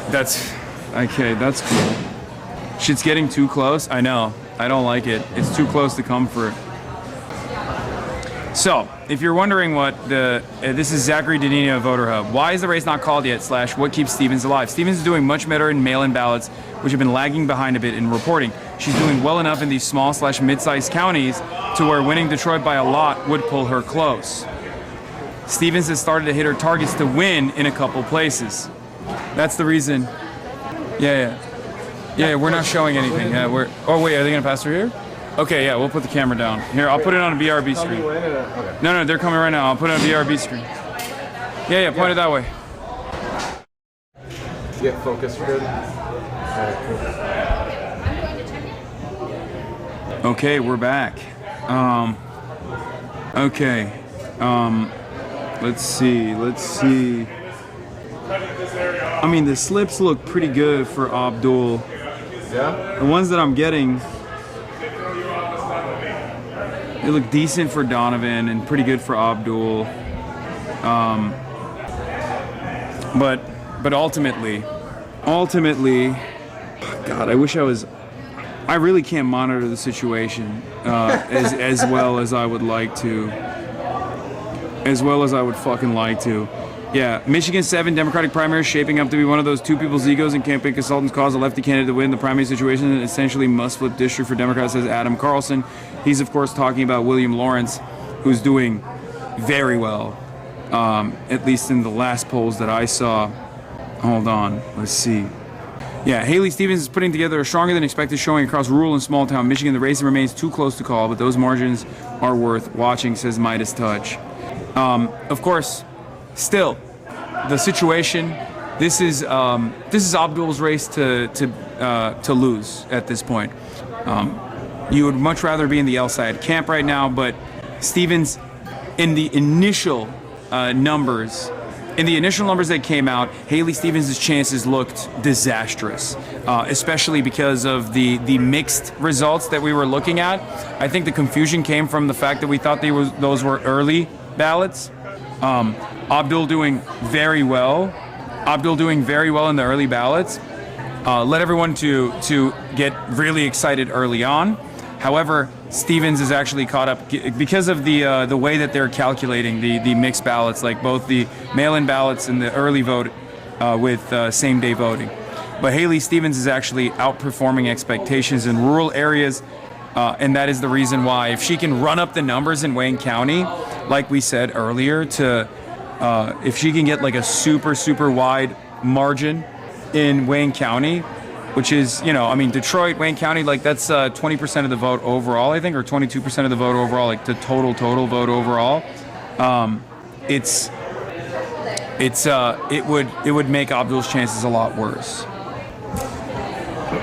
That's okay, that's cool. Shit's getting too close. I know. I don't like it. It's too close to comfort. So, if you're wondering what this is Zachary Danino of Voter Hub. Why is the race not called yet? / what keeps Stevens alive? Stevens is doing much better in mail-in ballots, which have been lagging behind a bit in reporting. She's doing well enough in these small / mid-sized counties to where winning Detroit by a lot would pull her close. Stevens has started to hit her targets to win in a couple places. That's the reason. Yeah, we're not showing anything. Yeah, oh wait, are they gonna pass through here? Okay, yeah, we'll put the camera down. Here, I'll put it on a BRB screen. No, they're coming right now. I'll put it on a BRB screen. Yeah, point it that way. Get focused good. Okay, we're back. Okay. Let's see. I mean, the slips look pretty good for Abdul. Yeah? The ones that I'm getting. It looked decent for Donovan and pretty good for Abdul. But ultimately, God, I wish I was. I really can't monitor the situation as well as I would like to. As well as I would fucking like to. Yeah, Michigan 7 Democratic primary shaping up to be one of those two people's egos and campaign consultants cause a lefty candidate to win the primary situation and essentially must flip district for Democrats, says Adam Carlson. He's, of course, talking about William Lawrence, who's doing very well, at least in the last polls that I saw. Hold on, let's see. Yeah, Haley Stevens is putting together a stronger than expected showing across rural and small town Michigan. The race remains too close to call, but those margins are worth watching, says Midas Touch. Of course, still, the situation. This is Abdul's race to lose at this point. You would much rather be in the El-Sayed camp right now, but Stevens, in the initial numbers that came out, Haley Stevens' chances looked disastrous, especially because of the mixed results that we were looking at. I think the confusion came from the fact that we thought those were early ballots. Abdul doing very well in the early ballots. Led everyone to get really excited early on. However, Stevens is actually caught up because of the way that they're calculating the mixed ballots, like both the mail-in ballots and the early vote with same-day voting. But Haley Stevens is actually outperforming expectations in rural areas, and that is the reason why, if she can run up the numbers in Wayne County, like we said earlier, if she can get like a super wide margin in Wayne County, which is, Detroit, Wayne County, like that's 20% of the vote overall, I think, or 22% of the vote overall, like the total vote overall. It would make Abdul's chances a lot worse.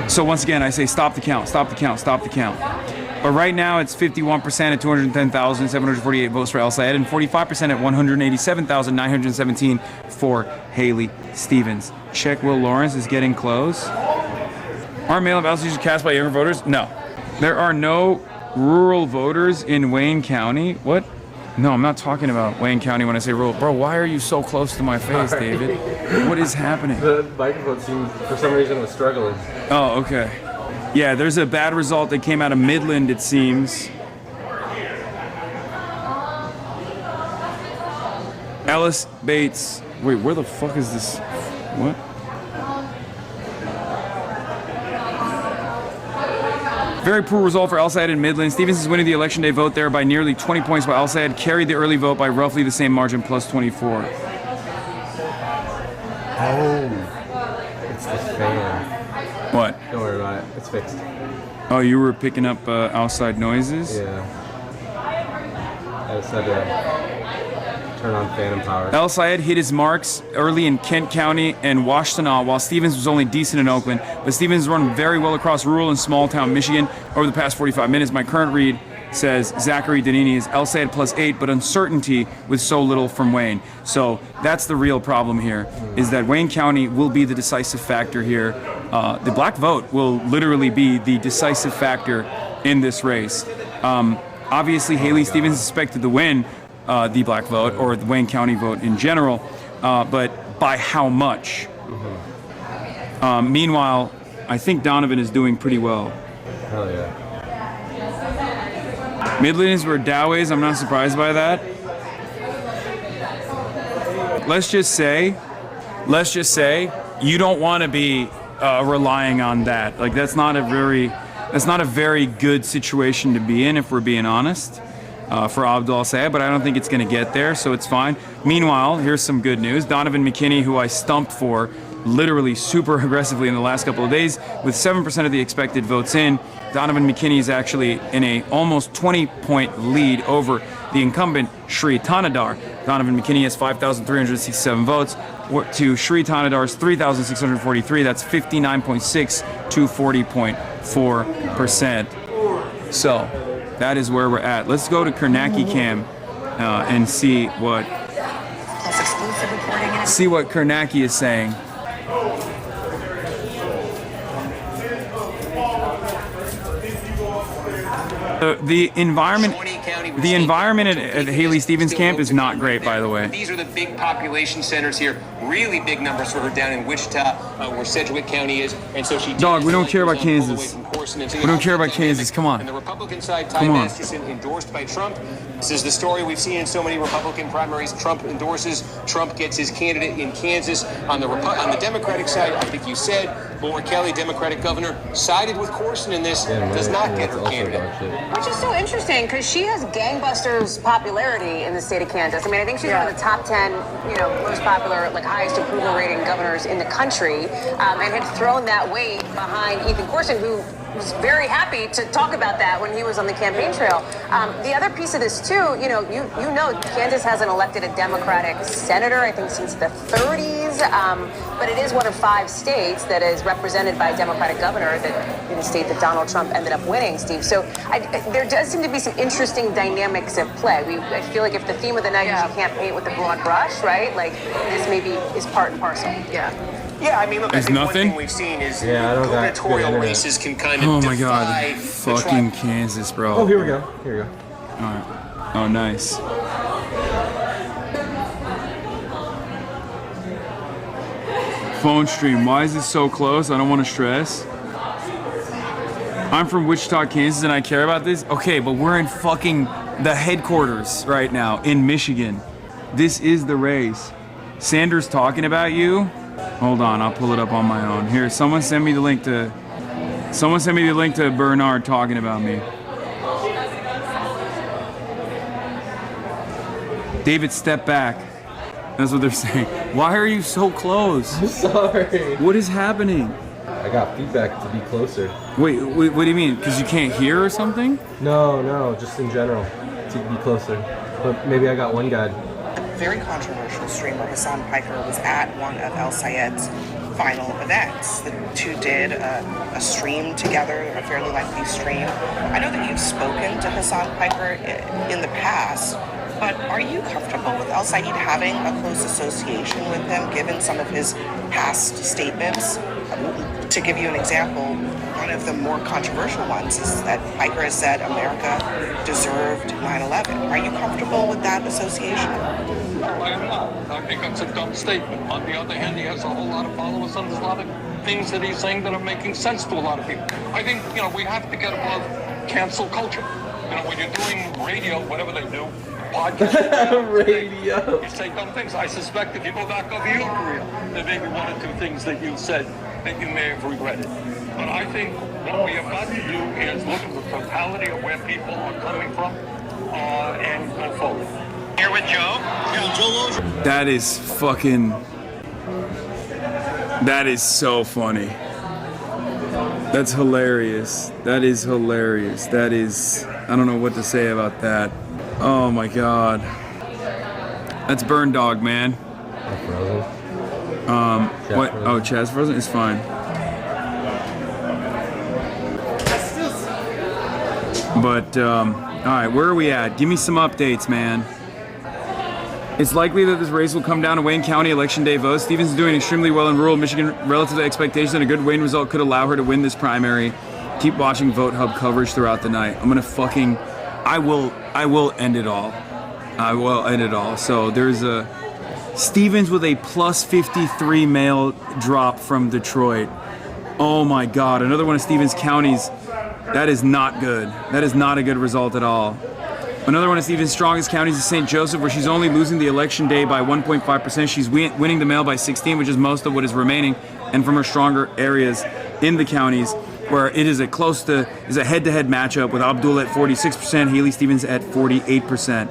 So once again, I say stop the count. But right now it's 51% at 210,748 votes for El-Sayed and 45% at 187,917 for Haley Stevens. Check Will Lawrence is getting close. Are mail-in ballots usually cast by younger voters? No. There are no rural voters in Wayne County. What? No, I'm not talking about Wayne County when I say rural. Bro, why are you so close to my face, David? What is happening? The microphone seemed, for some reason, was struggling. Oh, okay. Yeah, there's a bad result that came out of Midland, it seems. Ellis Bates. Wait, where the fuck is this? What? Very poor result for El-Sayed in Midland. Stevens is winning the election day vote there by nearly 20 points, while El-Sayed carried the early vote by roughly the same margin, plus 24. Oh, it's the fan. What? Don't worry about it. It's fixed. Oh, you were picking up outside noises? Yeah. I just had to turn on phantom power. El-Sayed hit his marks early in Kent County and Washtenaw, while Stevens was only decent in Oakland. But Stevens run very well across rural and small town Michigan over the past 45 minutes. My current read says Zachary Danini is El-Sayed +8, but uncertainty with so little from Wayne. So that's the real problem here, is that Wayne County will be the decisive factor here. The black vote will literally be the decisive factor in this race. Obviously, Haley Stevens is expected to win the black vote, or the Wayne County vote in general, but by how much? Meanwhile, I think Donovan is doing pretty well. Hell yeah. Midlands were Doways. I'm not surprised by that. Let's just say, you don't want to be relying on that. Like that's not a very good situation to be in, if we're being honest, for Abdul El-Sayed. But I don't think it's going to get there, so it's fine. Meanwhile, here's some good news. Donovan McKinney, who I stumped for literally super aggressively in the last couple of days, with 7% of the expected votes in, Donovan McKinney is actually in a almost 20-point lead over the incumbent Shri Tanadar. Donovan McKinney has 5,367 votes to Shri Tanadar's 3,643. That's 59.6 to 40.4%. So that is where we're at. Let's go to Karnacki Cam and see what Karnacki is saying. The environment County. The environment at Haley Stevens' camp is not great, by the way. These are the big population centers here. Really big numbers for her down in Wichita, where Sedgwick County is. And so she. Dog, we don't care about Kansas. We don't care about Kansas. Come on. And the Republican side, Ty Masterson, endorsed by Trump. This is the story we've seen in so many Republican primaries. Trump endorses. Trump gets his candidate in Kansas. On the Democratic side, I think you said, Laura Kelly, Democratic governor, sided with Corson in this. Does not get her candidate. Which is so interesting because she has gangbusters popularity in the state of Kansas. I mean, I think she's one of the top 10, most popular, like highest approval rating governors in the country, and had thrown that weight behind Ethan Corson, who was very happy to talk about that when he was on the campaign trail. The other piece of this too, Kansas hasn't elected a Democratic senator, I think, since the 30s, but it is one of 5 states that is represented by a Democratic governor, in a state that Donald Trump ended up winning, Steve. So there does seem to be some interesting dynamics at play. I feel like if the theme of the night is you can't paint with a broad brush, right? Like this maybe is part and parcel. Yeah, I mean, look, I think one thing we've seen is gubernatorial races can kind of my God. Fucking Kansas, bro. Oh, here we go. Here we go. All right. Oh, nice. Phone stream. Why is this so close? I don't want to stress. I'm from Wichita, Kansas, and I care about this. Okay, but we're in fucking the headquarters right now in Michigan. This is the race. Sanders talking about you. Hold on, I'll pull it up on my own. Here, someone send me the link to Bernard talking about me. David, step back. That's what they're saying. Why are you so close? I'm sorry. What is happening? I got feedback to be closer. Wait, what do you mean? Because you can't hear or something? No, just in general, to be closer. But maybe I got one guy. Very controversial streamer Hasan Piker was at one of El Sayed's final events. The two did a stream together, a fairly lengthy stream. I know that you've spoken to Hasan Piker in the past, but are you comfortable with El Sayed having a close association with him, given some of his past statements? To give you an example, one of the more controversial ones is that Piker has said America deserved 9/11. Are you comfortable with that association? No, I am not. I think that's a dumb statement. On the other hand, he has a whole lot of followers and there's a lot of things that he's saying that are making sense to a lot of people. I think, we have to get above cancel culture. When you're doing radio, whatever they do, podcast, radio, you say dumb things. I suspect if you go back over your career, there may be 1 or 2 things that you said that you may have regretted. But I think what we have got to do is look at the totality of where people are coming from and go forward. Here with Joe. That is fucking... That is so funny. That's hilarious. That is hilarious. That is... I don't know what to say about that. Oh my God. That's Burn Dog, man. Frozen. What? Frozen. Oh, Chaz Frozen is fine. But, all right, where are we at? Give me some updates, man. It's likely that this race will come down to Wayne County Election Day votes. Stevens is doing extremely well in rural Michigan relative to expectations, and a good Wayne result could allow her to win this primary. Keep watching Vote Hub coverage throughout the night. I'm gonna fucking... I will end it all. I will end it all. So there's a... Stevens with a plus 53 mail drop from Detroit. Oh my God, another one of Stevens County's. That is not good. That is not a good result at all. Another one of Stevens' strongest counties is St. Joseph, where she's only losing the election day by 1.5%. She's winning the mail by 16, which is most of what is remaining, and from her stronger areas in the counties, where it is a head-to-head matchup with Abdullah at 46%, Haley Stevens at 48%.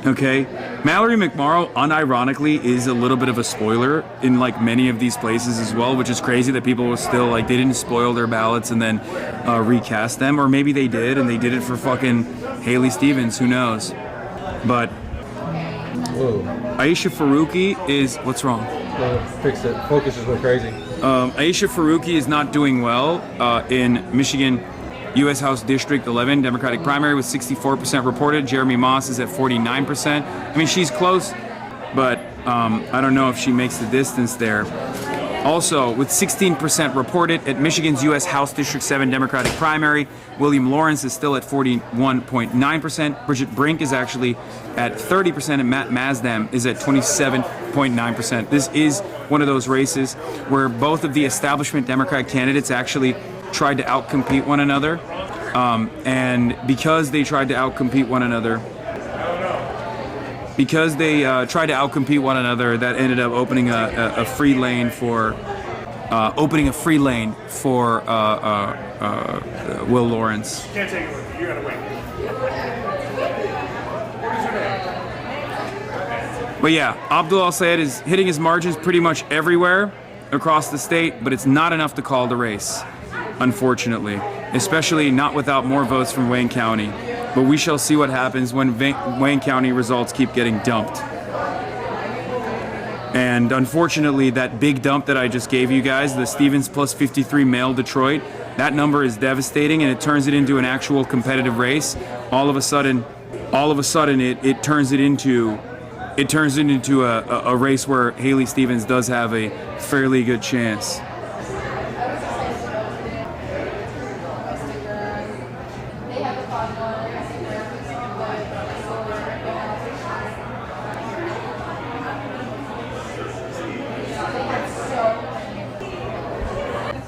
Okay, Mallory McMorrow, unironically, is a little bit of a spoiler in like many of these places as well, which is crazy that people were still like, they didn't spoil their ballots and then recast them, or maybe they did and they did it for fucking Haley Stevens, who knows. But Aisha Faruqi is, what's wrong? Fix it. Focus just went crazy. Aisha Faruqi is not doing well in Michigan U.S. House District 11 Democratic primary with 64% reported. Jeremy Moss is at 49%. I mean, she's close, but I don't know if she makes the distance there. Also, with 16% reported at Michigan's U.S. House District 7 Democratic primary, William Lawrence is still at 41.9%. Bridget Brink is actually at 30%, and Matt Masdam is at 27.9%. This is one of those races where both of the establishment Democrat candidates actually tried to outcompete one another. And because they tried to outcompete one another, that ended up opening a free lane for Will Lawrence. Can't take it with you. You gotta wait. But yeah, Abdul Al-Sayed is hitting his margins pretty much everywhere across the state, but it's not enough to call the race, unfortunately, especially not without more votes from Wayne County. But we shall see what happens when Wayne County results keep getting dumped. And unfortunately, that big dump that I just gave you guys, the Stevens plus 53 male Detroit, that number is devastating, and it turns it into an actual competitive race. All of a sudden, it turns it into a race where Haley Stevens does have a fairly good chance.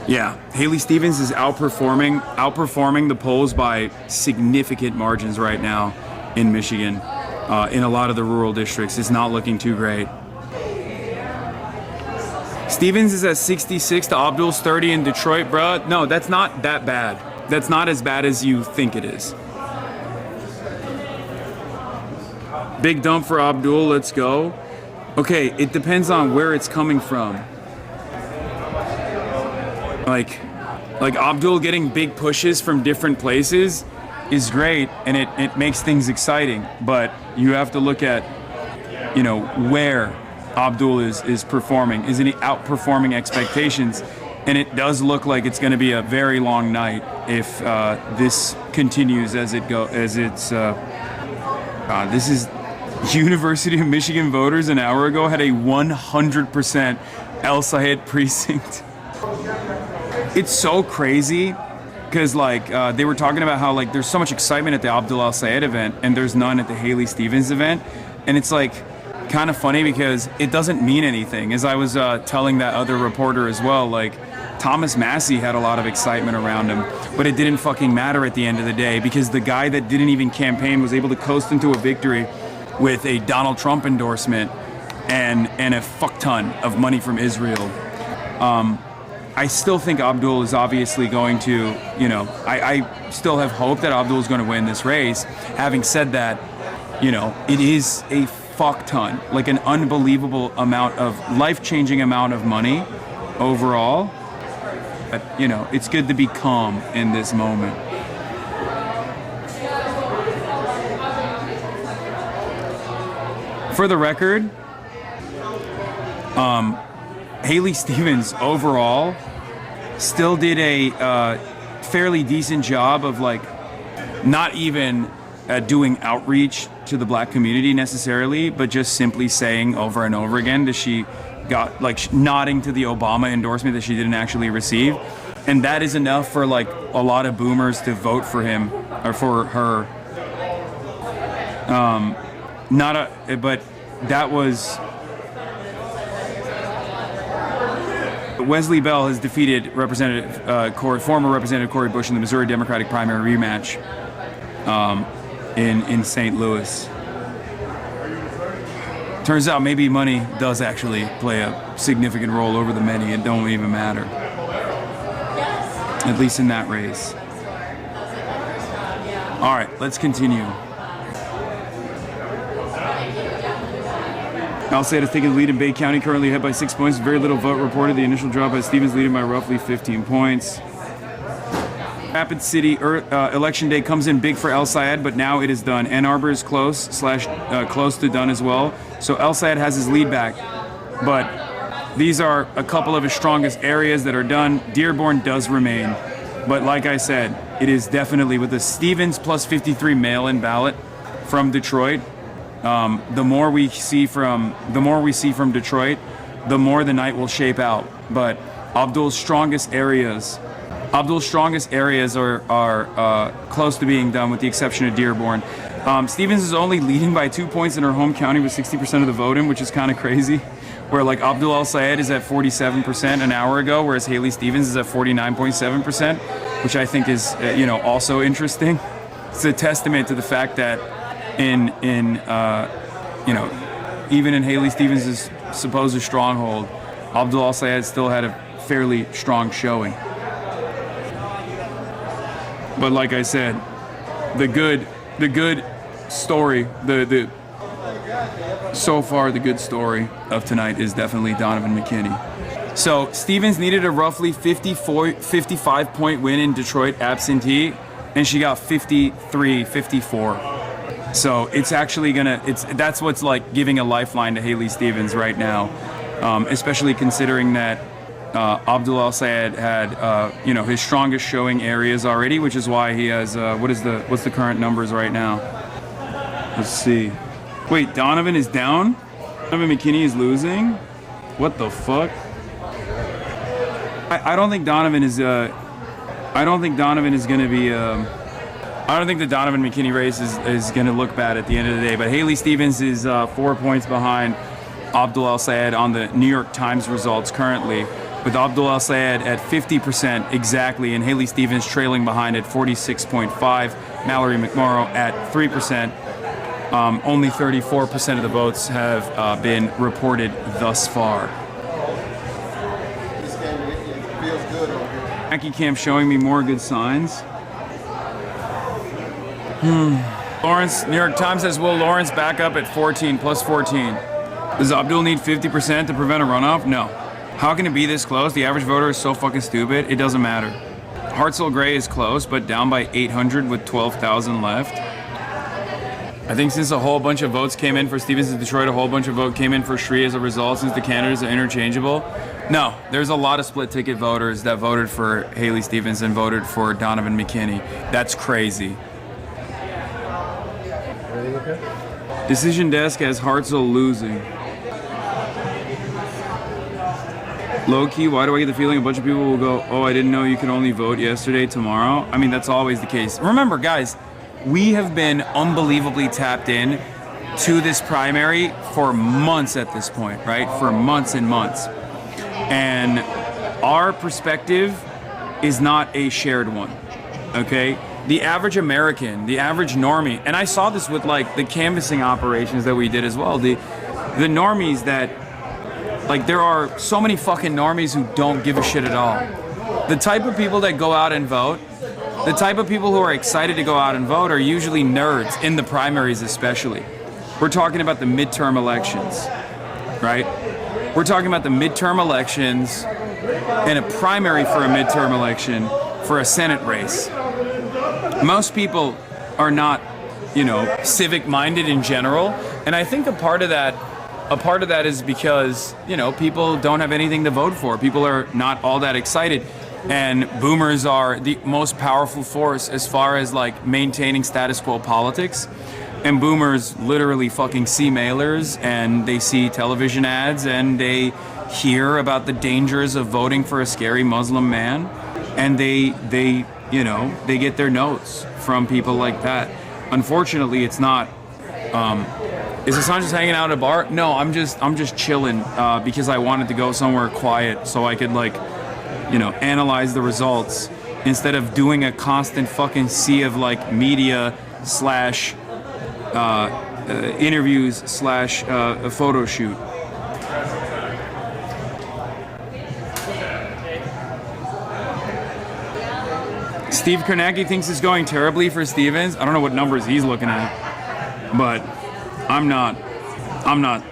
Yeah, Haley Stevens is outperforming the polls by significant margins right now in Michigan. In a lot of the rural districts, it's not looking too great. Stevens is at 66 to Abdul's 30 in Detroit, bruh. No, that's not that bad. That's not as bad as you think it is. Big dump for Abdul, let's go. Okay, it depends on where it's coming from. Like Abdul getting big pushes from different places is great, and it makes things exciting, but you have to look at, where Abdul is performing. Isn't he outperforming expectations? And it does look like it's going to be a very long night if this continues as it's. This is University of Michigan voters an hour ago had a 100% El Sayed precinct. It's so crazy. Because they were talking about how there's so much excitement at the Abdul Al-Sayed event and there's none at the Haley Stevens event, and it's kind of funny because it doesn't mean anything. As I was telling that other reporter as well, Thomas Massey had a lot of excitement around him, but it didn't fucking matter at the end of the day because the guy that didn't even campaign was able to coast into a victory with a Donald Trump endorsement and a fuck ton of money from Israel. I still think Abdul is obviously going to, I still have hope that Abdul is going to win this race. Having said that, it is a fuck ton, an unbelievable amount of life-changing amount of money overall. But, it's good to be calm in this moment. For the record, Haley Stevens overall still did a fairly decent job of not even doing outreach to the black community necessarily, but just simply saying over and over again that she got nodding to the Obama endorsement that she didn't actually receive, and that is enough for a lot of boomers to vote for him or for her. But that was. Wesley Bell has defeated former Representative Cori Bush in the Missouri Democratic primary rematch in St. Louis. Turns out maybe money does actually play a significant role over the many. It don't even matter. At least in that race. All right, let's continue. Al-Sayed has taken the lead in Bay County, currently ahead by 6 points. Very little vote reported. The initial drop has Stevens leading by roughly 15 points. Rapid City election day comes in big for El-Sayed, but now it is done. Ann Arbor is close to done as well. So El-Sayed has his lead back. But these are a couple of his strongest areas that are done. Dearborn does remain. But like I said, it is definitely with the Stevens plus 53 mail-in ballot from Detroit. The more we see from Detroit, the more the night will shape out. but Abdul's strongest areas are close to being done, with the exception of Dearborn. Stevens is only leading by 2 points in her home county with 60% of the vote in, which is kind of crazy. Where like Abdul El-Sayed is at 47% an hour ago, whereas Haley Stevens is at 49.7%, which I think is also interesting. It's a testament to the fact that even in Haley Stevens' supposed stronghold, Abdul El-Sayed still had a fairly strong showing. But like I said, the good story, so far the good story of tonight is definitely Donovan McKinney. So Stevens needed a roughly 55 point win in Detroit absentee, and she got 53-54. So it's actually that's what's like giving a lifeline to Haley Stevens right now, especially considering that Abdul El-Sayed had his strongest showing areas already, which is why he has what's the current numbers right now? Let's see. Wait, Donovan is down? Donovan McKinney is losing? What the fuck? I don't think Donovan is gonna be I don't think the Donovan McKinney race is gonna look bad at the end of the day, but Haley Stevens is 4 points behind Abdul El-Sayed on the New York Times results currently, with Abdul El-Sayed at 50% exactly, and Haley Stevens trailing behind at 46.5%, Mallory McMorrow at 3%. Only 34% of the votes have been reported thus far. Yankee Camp showing me more good signs. Lawrence, New York Times says, will Lawrence back up at 14, plus 14? Does Abdul need 50% to prevent a runoff? No. How can it be this close? The average voter is so fucking stupid. It doesn't matter. Hartzell Gray is close, but down by 800 with 12,000 left. I think since a whole bunch of votes came in for Stevens in Detroit, a whole bunch of votes came in for Shree as a result, since the candidates are interchangeable. No, there's a lot of split ticket voters that voted for Haley Stevens and voted for Donovan McKinney. That's crazy. Everything okay? Decision desk has Hartzell losing. Low key, why do I get the feeling a bunch of people will go, oh, I didn't know you could only vote yesterday, tomorrow? I mean, that's always the case. Remember, guys, we have been unbelievably tapped in to this primary for months at this point, right? For months and months. And our perspective is not a shared one, okay? The average American, the average normie, and I saw this with like the canvassing operations that we did as well. The normies that, like, there are so many fucking normies who don't give a shit at all. The type of people that go out and vote, the type of people who are excited to go out and vote are usually nerds, in the primaries especially. We're talking about the midterm elections, right? We're talking about the midterm elections and a primary for a midterm election for a Senate race. Most people are not, civic-minded in general, and I think a part of that is because, people don't have anything to vote for. People are not all that excited. And boomers are the most powerful force as far as like maintaining status quo politics. And boomers literally fucking see mailers, and they see television ads, and they hear about the dangers of voting for a scary Muslim man. And they get their notes from people like that. Unfortunately, it's not. Is Hassan just hanging out at a bar? No, I'm just chilling because I wanted to go somewhere quiet so I could analyze the results instead of doing a constant fucking sea of like media slash interviews slash a photo shoot. Steve Kornacki thinks it's going terribly for Stevens. I don't know what numbers he's looking at, but I'm not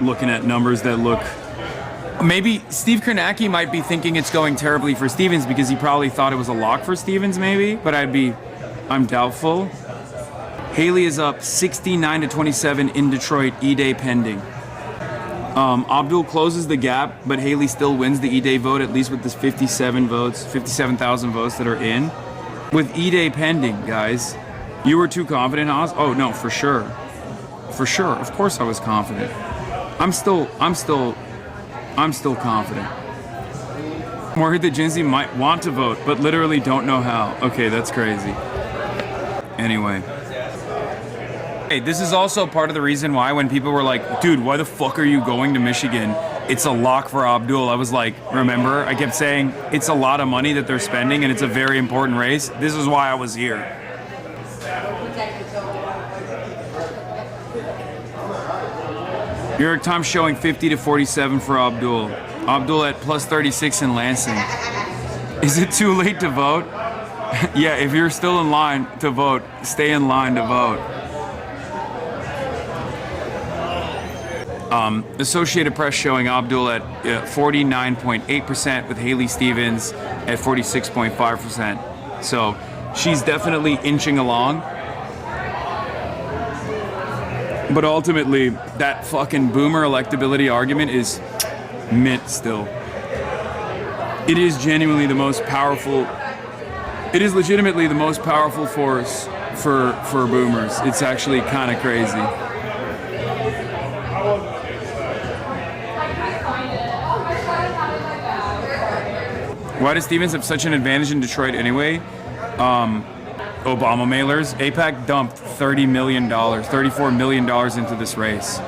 looking at numbers that look. Maybe Steve Kornacki might be thinking it's going terribly for Stevens because he probably thought it was a lock for Stevens, maybe, but I'm doubtful. Haley is up 69-27 in Detroit, E-Day pending. Abdul closes the gap, but Haley still wins the E-Day vote, at least with this 57,000 votes that are in. With E-Day pending, guys. You were too confident, Haas? Oh, no, for sure. For sure. Of course I was confident. I'm still confident. I'm worried that Jinsey might want to vote, but literally don't know how. Okay, that's crazy. Anyway. Hey, this is also part of the reason why when people were like, dude, why the fuck are you going to Michigan? It's a lock for Abdul. I was like, remember? I kept saying, it's a lot of money that they're spending and it's a very important race. This is why I was here. New York Times showing 50 to 47 for Abdul. Abdul at plus 36 in Lansing. Is it too late to vote? Yeah, if you're still in line to vote, stay in line to vote. Associated Press showing Abdul at 49.8% with Haley Stevens at 46.5%. So she's definitely inching along. But ultimately, that fucking boomer electability argument is mint still. It is genuinely the most powerful. It is legitimately the most powerful force for boomers. It's actually kind of crazy. Why does Stevens have such an advantage in Detroit anyway? Obama mailers. AIPAC dumped $30 million, $34 million into this race.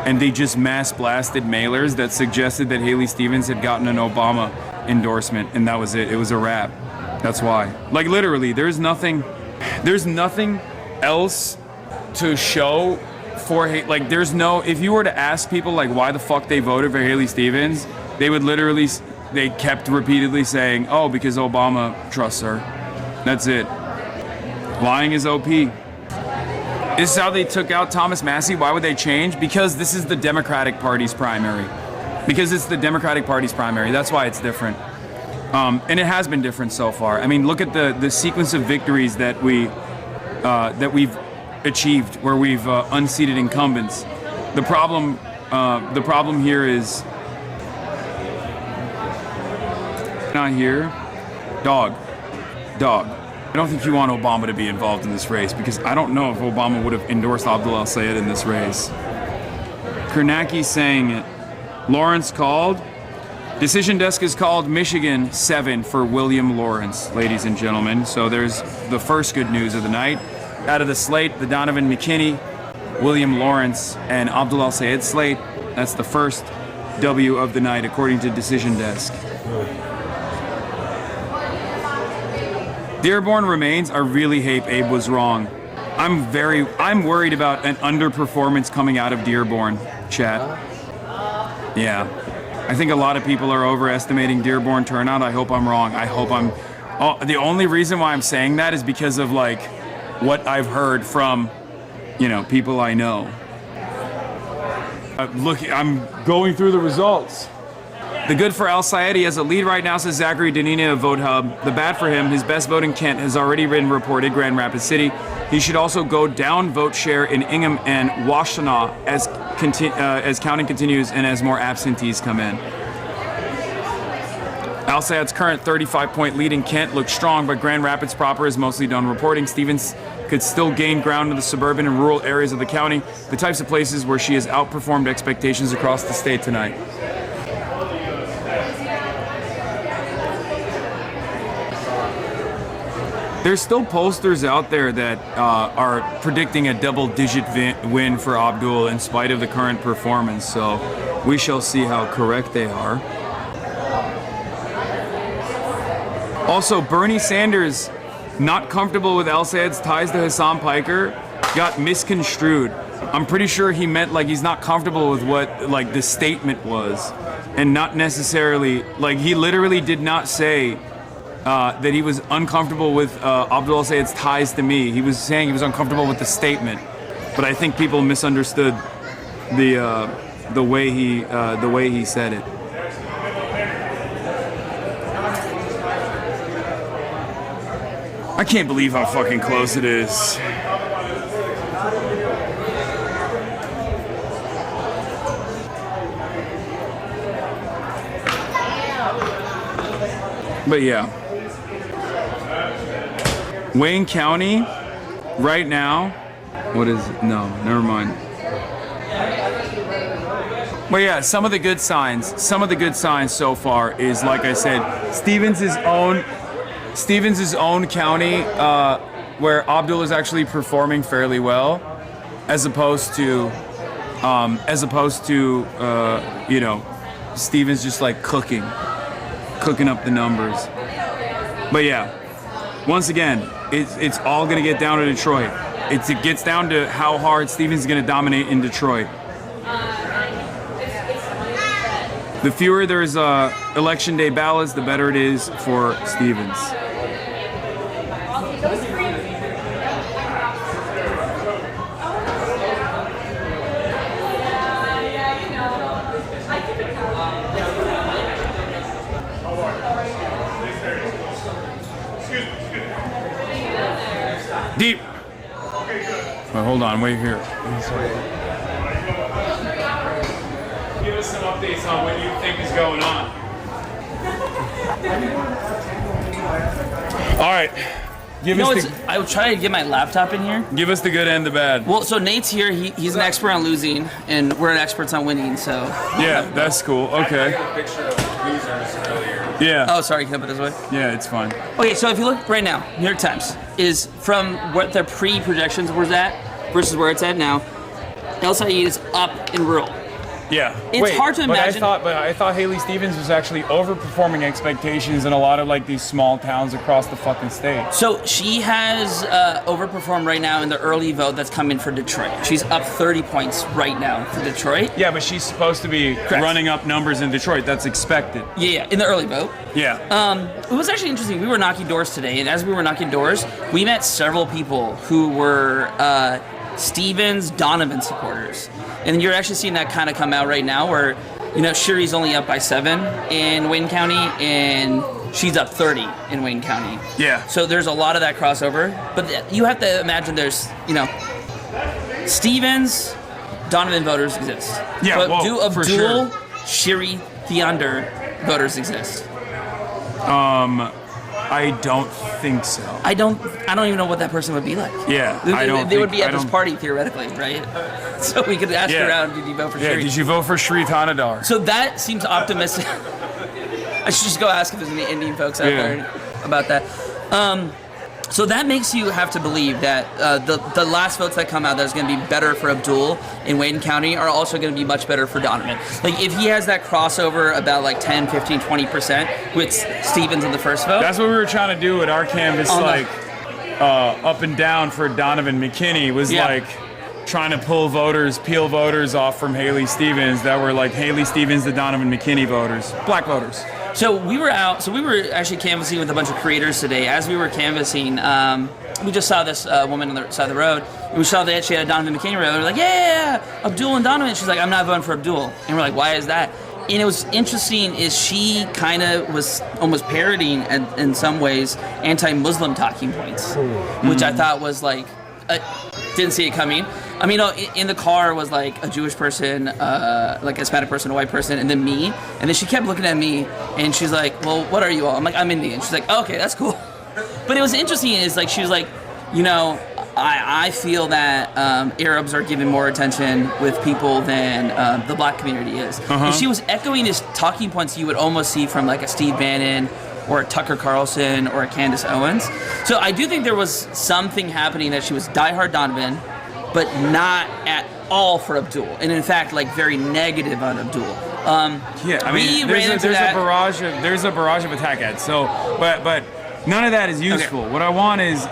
And they just mass blasted mailers that suggested that Haley Stevens had gotten an Obama endorsement, and that was it. It was a wrap. That's why. Like literally, there's nothing else to show for like there's no, if you were to ask people like why the fuck they voted for Haley Stevens, they would literally, they kept repeatedly saying, oh, because Obama trusts her. That's it. Lying is OP. This is how they took out Thomas Massie. Why would they change? Because this is the Democratic Party's primary. Because it's the Democratic Party's primary. That's why it's different. And it has been different so far. I mean, look at the sequence of victories that we've achieved, where we've unseated incumbents. The problem here is not here. Dog. I don't think you want Obama to be involved in this race because I don't know if Obama would have endorsed Abdul al-Sayed in this race. Kernacki saying it. Lawrence called. Decision desk is called Michigan 7 for William Lawrence, ladies and gentlemen. So there's the first good news of the night. Out of the slate, the Donovan McKinney, William Lawrence, and Abdul al-Sayed slate. That's the first W of the night, according to Decision Desk. Dearborn remains. I really hope Abe was wrong. I'm worried about an underperformance coming out of Dearborn, chat. Yeah. I think a lot of people are overestimating Dearborn turnout. I hope I'm wrong. The only reason why I'm saying that is because of like what I've heard from, people I know. Look, I'm going through the results. The good for al-Sayed, he has a lead right now, says Zachary Danina of Vote Hub. The bad for him, his best vote in Kent has already been reported, Grand Rapids City. He should also go down vote share in Ingham and Washtenaw as counting continues and as more absentees come in. Al-Sayed's current 35-point lead in Kent looks strong, but Grand Rapids proper is mostly done reporting. Stevens could still gain ground in the suburban and rural areas of the county, the types of places where she has outperformed expectations across the state tonight. There's still pollsters out there that are predicting a double-digit win for Abdul in spite of the current performance, so we shall see how correct they are. Also, Bernie Sanders, not comfortable with al-Sayed's ties to Hasan Piker, got misconstrued. I'm pretty sure he meant like he's not comfortable with what like the statement was, and not necessarily like he literally did not say that he was uncomfortable with Abdul al-Sayed's ties to me. He was saying he was uncomfortable with the statement, but I think people misunderstood the way he said it. I can't believe how fucking close it is. But yeah. Wayne County, right now, what is, no, never mind. But yeah, some of the good signs so far is, like I said, Stevens' own county, where Abdul is actually performing fairly well, as opposed to you know, Stevens just like cooking up the numbers. But yeah, once again, it's all gonna get down to Detroit. It gets down to how hard Stevens is gonna dominate in Detroit. The fewer there's election day ballots, the better it is for Stevens. Deep. Well, hold on, wait here. Give us some updates on what you think is going on. All right. I would try to get my laptop in here. Give us the good and the bad. Well, so Nate's here. He's an expert on losing, and we're experts on winning. So yeah, that's cool. Okay. Yeah. Oh, sorry. Can I put it this way? Yeah, it's fine. Okay, so if you look right now, New York Times is from what their pre-projections was at versus where it's at now. El Sayed is up in rural. Yeah. It's hard to imagine. But I thought Haley Stevens was actually overperforming expectations in a lot of like these small towns across the fucking state. So she has overperformed right now in the early vote that's coming for Detroit. She's up 30 points right now for Detroit. Yeah, but she's supposed to be running up numbers in Detroit. That's expected. Yeah, in the early vote. Yeah. It was actually interesting. We were knocking doors today, and as we were knocking doors, we met several people who were Stevens, Donovan supporters. And you're actually seeing that kind of come out right now where, you know, Shuri's only up by 7 in Wayne County, and she's up 30 in Wayne County. Yeah. So there's a lot of that crossover. But you have to imagine there's, you know, Stevens, Donovan voters exist. Yeah, but well, do for Abdul, sure. Shuri, Theander voters exist? I don't think so. I don't even know what that person would be like. Yeah, they would be at this party theoretically, right? So we could ask around, did you vote for Shri? Yeah, did you vote for Shri Thanadar? So that seems optimistic. I should just go ask if there's any Indian folks out there about that. So that makes you have to believe that the last votes that come out that's going to be better for Abdul in Wayne County are also going to be much better for Donovan. Like, if he has that crossover about like 10, 15, 20% with Stevens in the first vote. That's what we were trying to do with our canvas, up and down for Donovan McKinney was like trying to peel voters off from Haley Stevens that were like Haley Stevens, the Donovan McKinney voters, black voters. So we were actually canvassing with a bunch of creators today. As we were canvassing, we just saw this woman on the side of the road. And we saw that she had a Donovan McKinney road. We were like, yeah, Abdul and Donovan. She's like, I'm not voting for Abdul. And we're like, why is that? And it was interesting is she kind of was almost parodying, in some ways, anti-Muslim talking points, which I thought was like, didn't see it coming. I mean, in the car was like a Jewish person, like a Hispanic person, a white person, and then me. And then she kept looking at me, and she's like, well, what are you all? I'm like, I'm Indian. She's like, oh, okay, that's cool. But it was interesting is like, she was like, you know, I feel that Arabs are given more attention with people than the black community is. And she was echoing his talking points you would almost see from like a Steve Bannon or a Tucker Carlson or a Candace Owens. So I do think there was something happening that she was diehard Donovan, but not at all for Abdul. And in fact, like very negative on Abdul. Yeah, I mean, there's a barrage of attack ads. So, but none of that is useful. Okay. What I want is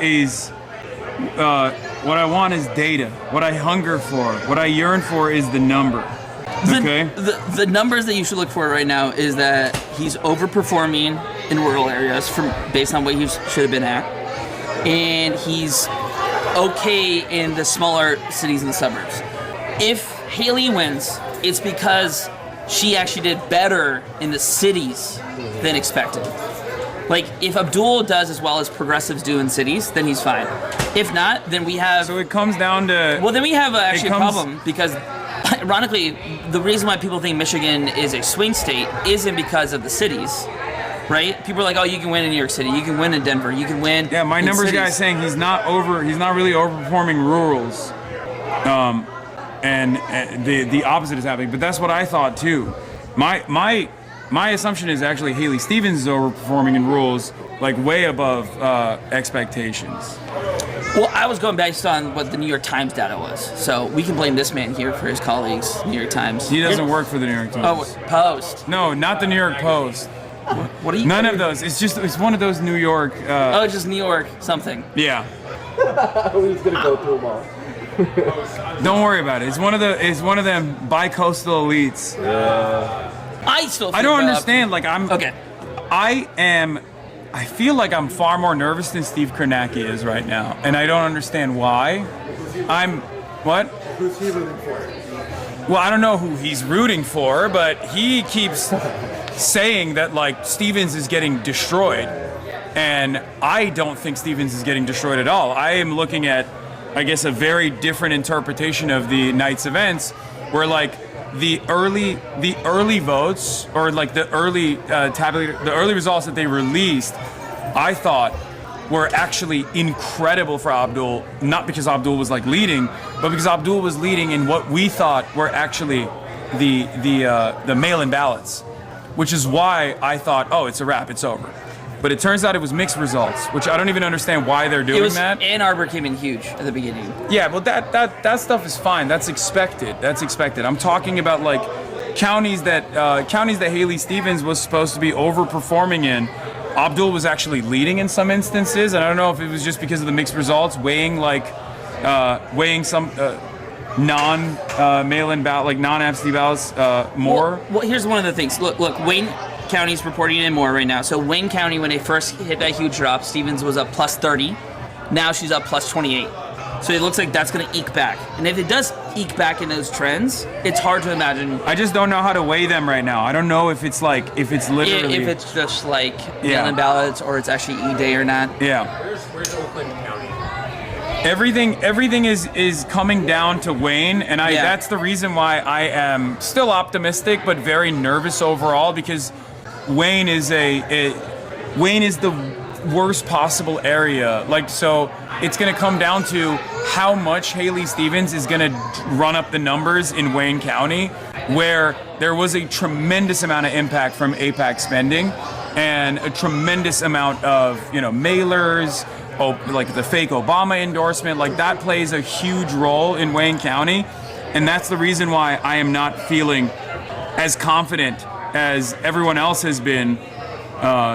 data. What I hunger for, what I yearn for, is the number. Okay. The numbers that you should look for right now is that he's overperforming in rural areas based on what he should have been at, and he's okay in the smaller cities and the suburbs. If Haley wins, it's because she actually did better in the cities than expected. Like, if Abdul does as well as progressives do in cities, then he's fine. If not, then we have... So it comes down to... Well, then we have a problem, because ironically, the reason why people think Michigan is a swing state isn't because of the cities, right? People are like, oh, you can win in New York City, you can win in Denver, you can win. Yeah, my numbers guy is saying he's not really overperforming rurals, and the opposite is happening. But that's what I thought too. My assumption is actually Haley Stevens is overperforming in rules, like way above expectations. Well, I was going based on what the New York Times data was, so we can blame this man here for his colleagues, New York Times. He doesn't work for the New York Times. Oh, Post. No, not the New York Post. What are you? None of those. It's one of those New York. It's just New York something. Yeah. Who's gonna go through them all? Don't worry about it. It's one of them bi-coastal elites. I still. I don't understand. Like Okay. I feel like I'm far more nervous than Steve Kornacki is right now, and I don't understand why. What? Who's he rooting for? Well, I don't know who he's rooting for, but he keeps saying that like Stevens is getting destroyed, and I don't think Stevens is getting destroyed at all. I am looking at, I guess, a very different interpretation of the night's events, where like the early votes, or like the early the early results that they released, I thought were actually incredible for Abdul, not because Abdul was like leading, but because Abdul was leading in what we thought were actually the mail-in ballots, which is why I thought, oh, it's a wrap, it's over. But it turns out it was mixed results, which I don't even understand why they're doing that. Ann Arbor came in huge at the beginning. Yeah, well, that stuff is fine. That's expected. I'm talking about like counties that Haley Stevens was supposed to be overperforming in. Abdul was actually leading in some instances, and I don't know if it was just because of the mixed results, weighing some non-mail-in ballot, like non-absentee ballots more. Well, here's one of the things. Look, Wayne County's reporting in more right now. So Wayne County, when they first hit that huge drop, Stevens was up plus 30. Now she's up plus 28. So it looks like that's going to eke back. And if it does eke back in those trends, it's hard to imagine. I just don't know how to weigh them right now. I don't know if it's literally... If it's just like mail-in ballots or it's actually E-Day or not. Yeah. Where's Oakland County? Everything is coming down to Wayne, and that's the reason why I am still optimistic but very nervous overall, because Wayne is the worst possible area. Like, so it's going to come down to how much Haley Stevens is going to run up the numbers in Wayne County, where there was a tremendous amount of impact from AIPAC spending and a tremendous amount of, mailers, like the fake Obama endorsement. Like, that plays a huge role in Wayne County, and that's the reason why I am not feeling as confident as everyone else has been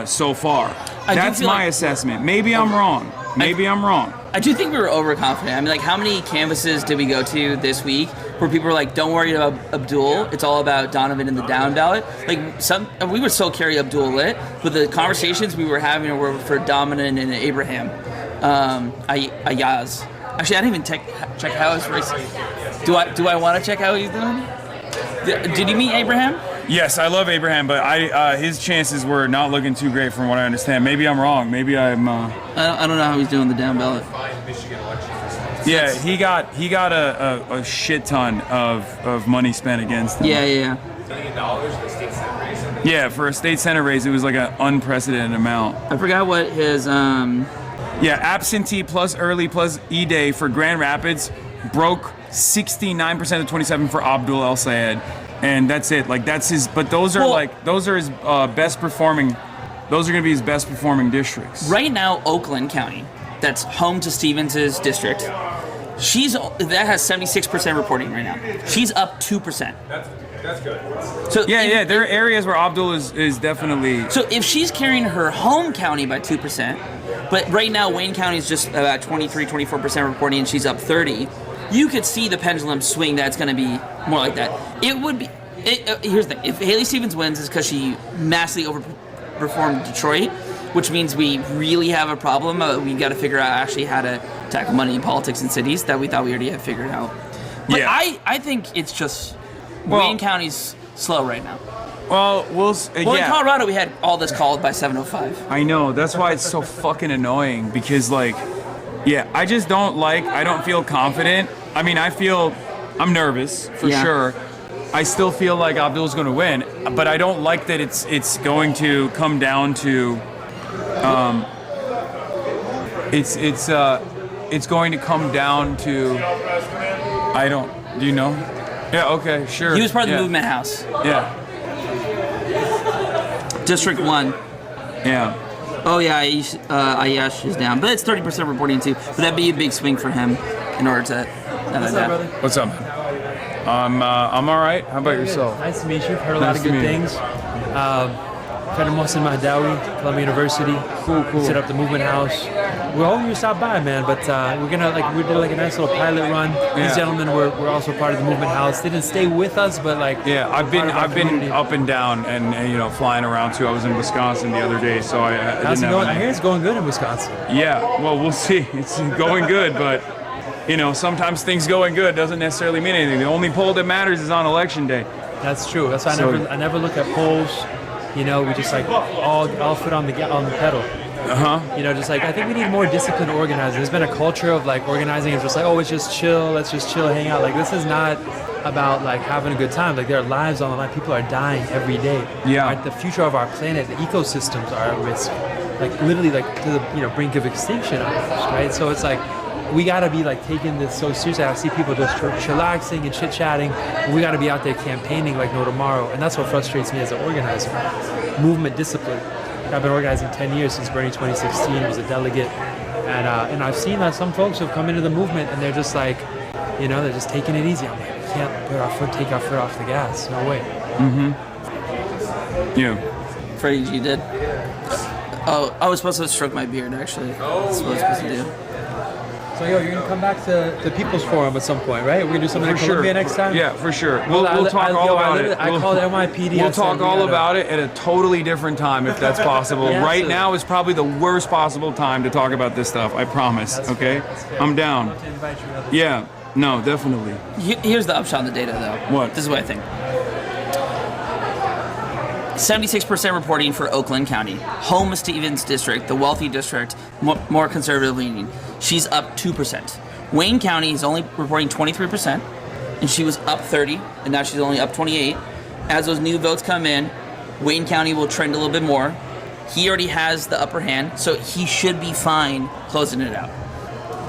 so far. That's my assessment. Maybe I'm wrong. I do think we were overconfident. I mean, like, how many canvases did we go to this week where people were like, don't worry about Abdul, it's all about Donovan in the down ballot? Like, we would still carry Abdul lit, but the conversations we were having were for Donovan and Abraham. Ayaz. Actually, I didn't even check how his race. Do I want to check how he's doing? Did you meet Abraham? Yes, I love Abraham, but his chances were not looking too great from what I understand. Maybe I'm wrong. Maybe I'm. I don't know how he's doing the down ballot. Yeah, he got a shit ton of money spent against him. Yeah. $1 million in the state senate race. Yeah, for a state senate race, it was like an unprecedented amount. I forgot what his. Yeah, absentee plus early plus E-Day for Grand Rapids broke 69% of 27 for Abdul El Sayed. And that's it. Like, that's his. But those are his best performing. Those are going to be his best performing districts. Right now, Oakland County, that's home to Stevens's district. That has 76% reporting right now. She's up 2%. That's good. So there are areas where Abdul is definitely. So if she's carrying her home county by 2%, but right now Wayne County is just about 24% reporting, and she's up 30%. You could see the pendulum swing. That's going to be more like that. It would be. Here's the thing: if Haley Stevens wins, it's because she massively overperformed Detroit, which means we really have a problem. We got to figure out actually how to tackle money in politics in cities that we thought we already had figured out. But I think it's just Wayne County's slow right now. Well, in Colorado, we had all this called by 7:05. I know. That's why it's so fucking annoying, because I just I don't feel confident. I mean, I'm nervous for sure. I still feel like Abdul's going to win, but I don't like that it's going to come down to it's going to come down to Do you know? Yeah. Okay. Sure. He was part of the Yeah. Movement House. Yeah. District 1. Yeah. Oh yeah, Ayash is down, but it's 30% reporting too. But that'd be a big swing for him in order to. What's up, brother? What's up, man? I'm all right. How about yourself? Nice to meet you. Heard a lot Nice of to good meet you. things. Friend of Mohsen Mahdawi, Columbia University. Cool. Set up the Movement House. We're hoping you stop by, man. But we're gonna we did a nice little pilot run. Yeah. These gentlemen were also part of the Movement House. They didn't stay with us, but I've been up and down and flying around too. I was in Wisconsin the other day, so I How's didn't it going? have I hear it's going good in Wisconsin. Yeah, well, we'll see. It's going good, but sometimes things going good doesn't necessarily mean anything. The only poll that matters is on election day. That's true. That's why I never look at polls. We just all foot on the pedal. Just I think we need more disciplined organizing. There's been a culture of organizing and just it's just chill. Let's just chill, hang out. This is not about having a good time. There are lives on the line. People are dying every day. Yeah. Right? The future of our planet, the ecosystems are at risk. Literally to the brink of extinction almost. Right. So it's we gotta be taking this so seriously. I see people just chillaxing and chit-chatting. We gotta be out there campaigning like no tomorrow, and that's what frustrates me as an organizer. Movement discipline. I've been organizing 10 years since Bernie 2016. Was a delegate, and I've seen that some folks have come into the movement and they're just they're just taking it easy. I'm like, we can't take our foot off the gas. No way. Mm-hmm. You. Freddie G did. Oh, I was supposed to stroke my beard actually. That's what I was supposed to do. So you're gonna come back to the People's Forum at some point, right? We're gonna do something in Columbia next time. Yeah, for sure. We'll talk all about it. I called NYPD. We'll talk all about it at a totally different time if that's possible. Yeah, right absolutely. now is probably the worst possible time to talk about this stuff. I promise. Okay, I'm down. Yeah. No, definitely. Here's the upshot of the data, though. What? This is what I think. 76% reporting for Oakland County, home of Stevens District, the wealthy district, more conservative leaning. She's up 2%. Wayne County is only reporting 23%, and she was up 30, and now she's only up 28. As those new votes come in, Wayne County will trend a little bit more. He already has the upper hand, so he should be fine closing it out.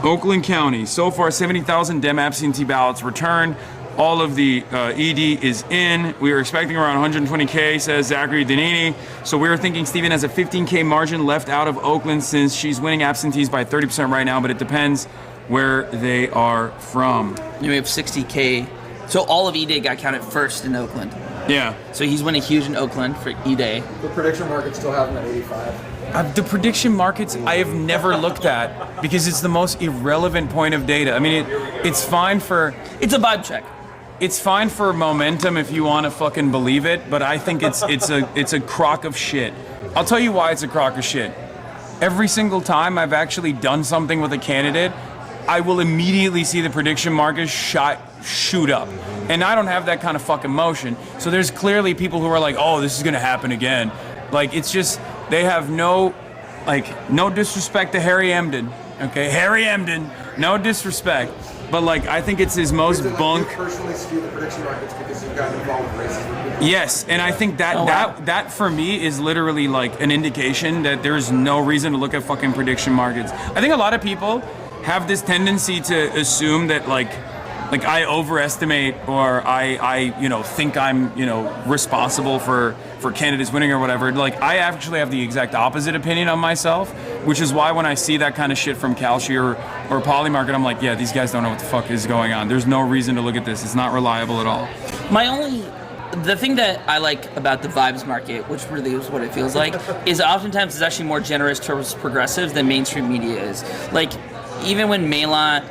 Oakland County, so far 70,000 Dem absentee ballots returned. All of the ED is in. We were expecting around 120K, says Zachary Danini. So we were thinking Stephen has a 15K margin left out of Oakland since she's winning absentees by 30% right now, but it depends where they are from. We have 60K. So all of E-Day got counted first in Oakland. Yeah. So he's winning huge in Oakland for E-Day. The prediction market still have him at 85. The prediction markets I have never looked at because it's the most irrelevant point of data. I mean, it's fine for... It's a vibe check. It's fine for momentum if you want to fucking believe it, but I think it's a crock of shit. I'll tell you why it's a crock of shit. Every single time I've actually done something with a candidate, I will immediately see the prediction markers shoot up. And I don't have that kind of fucking motion. So there's clearly people who are like, oh, this is going to happen again. It's just, they have no disrespect to Harry Emden. Okay, Harry Emden, no disrespect. But I think it's his most bunk. You personally skew the prediction markets because you've gotten involved with racism. Yes, and I think that for me is literally an indication that there's no reason to look at fucking prediction markets. I think a lot of people have this tendency to assume that I overestimate or I think I'm responsible for candidates winning or whatever. I actually have the exact opposite opinion on myself, which is why when I see that kind of shit from Kalshi or Polymarket, I'm like, yeah, these guys don't know what the fuck is going on. There's no reason to look at this. It's not reliable at all. The thing that I like about the vibes market, which really is what it feels like, is oftentimes it's actually more generous towards progressives than mainstream media is. Even when Melon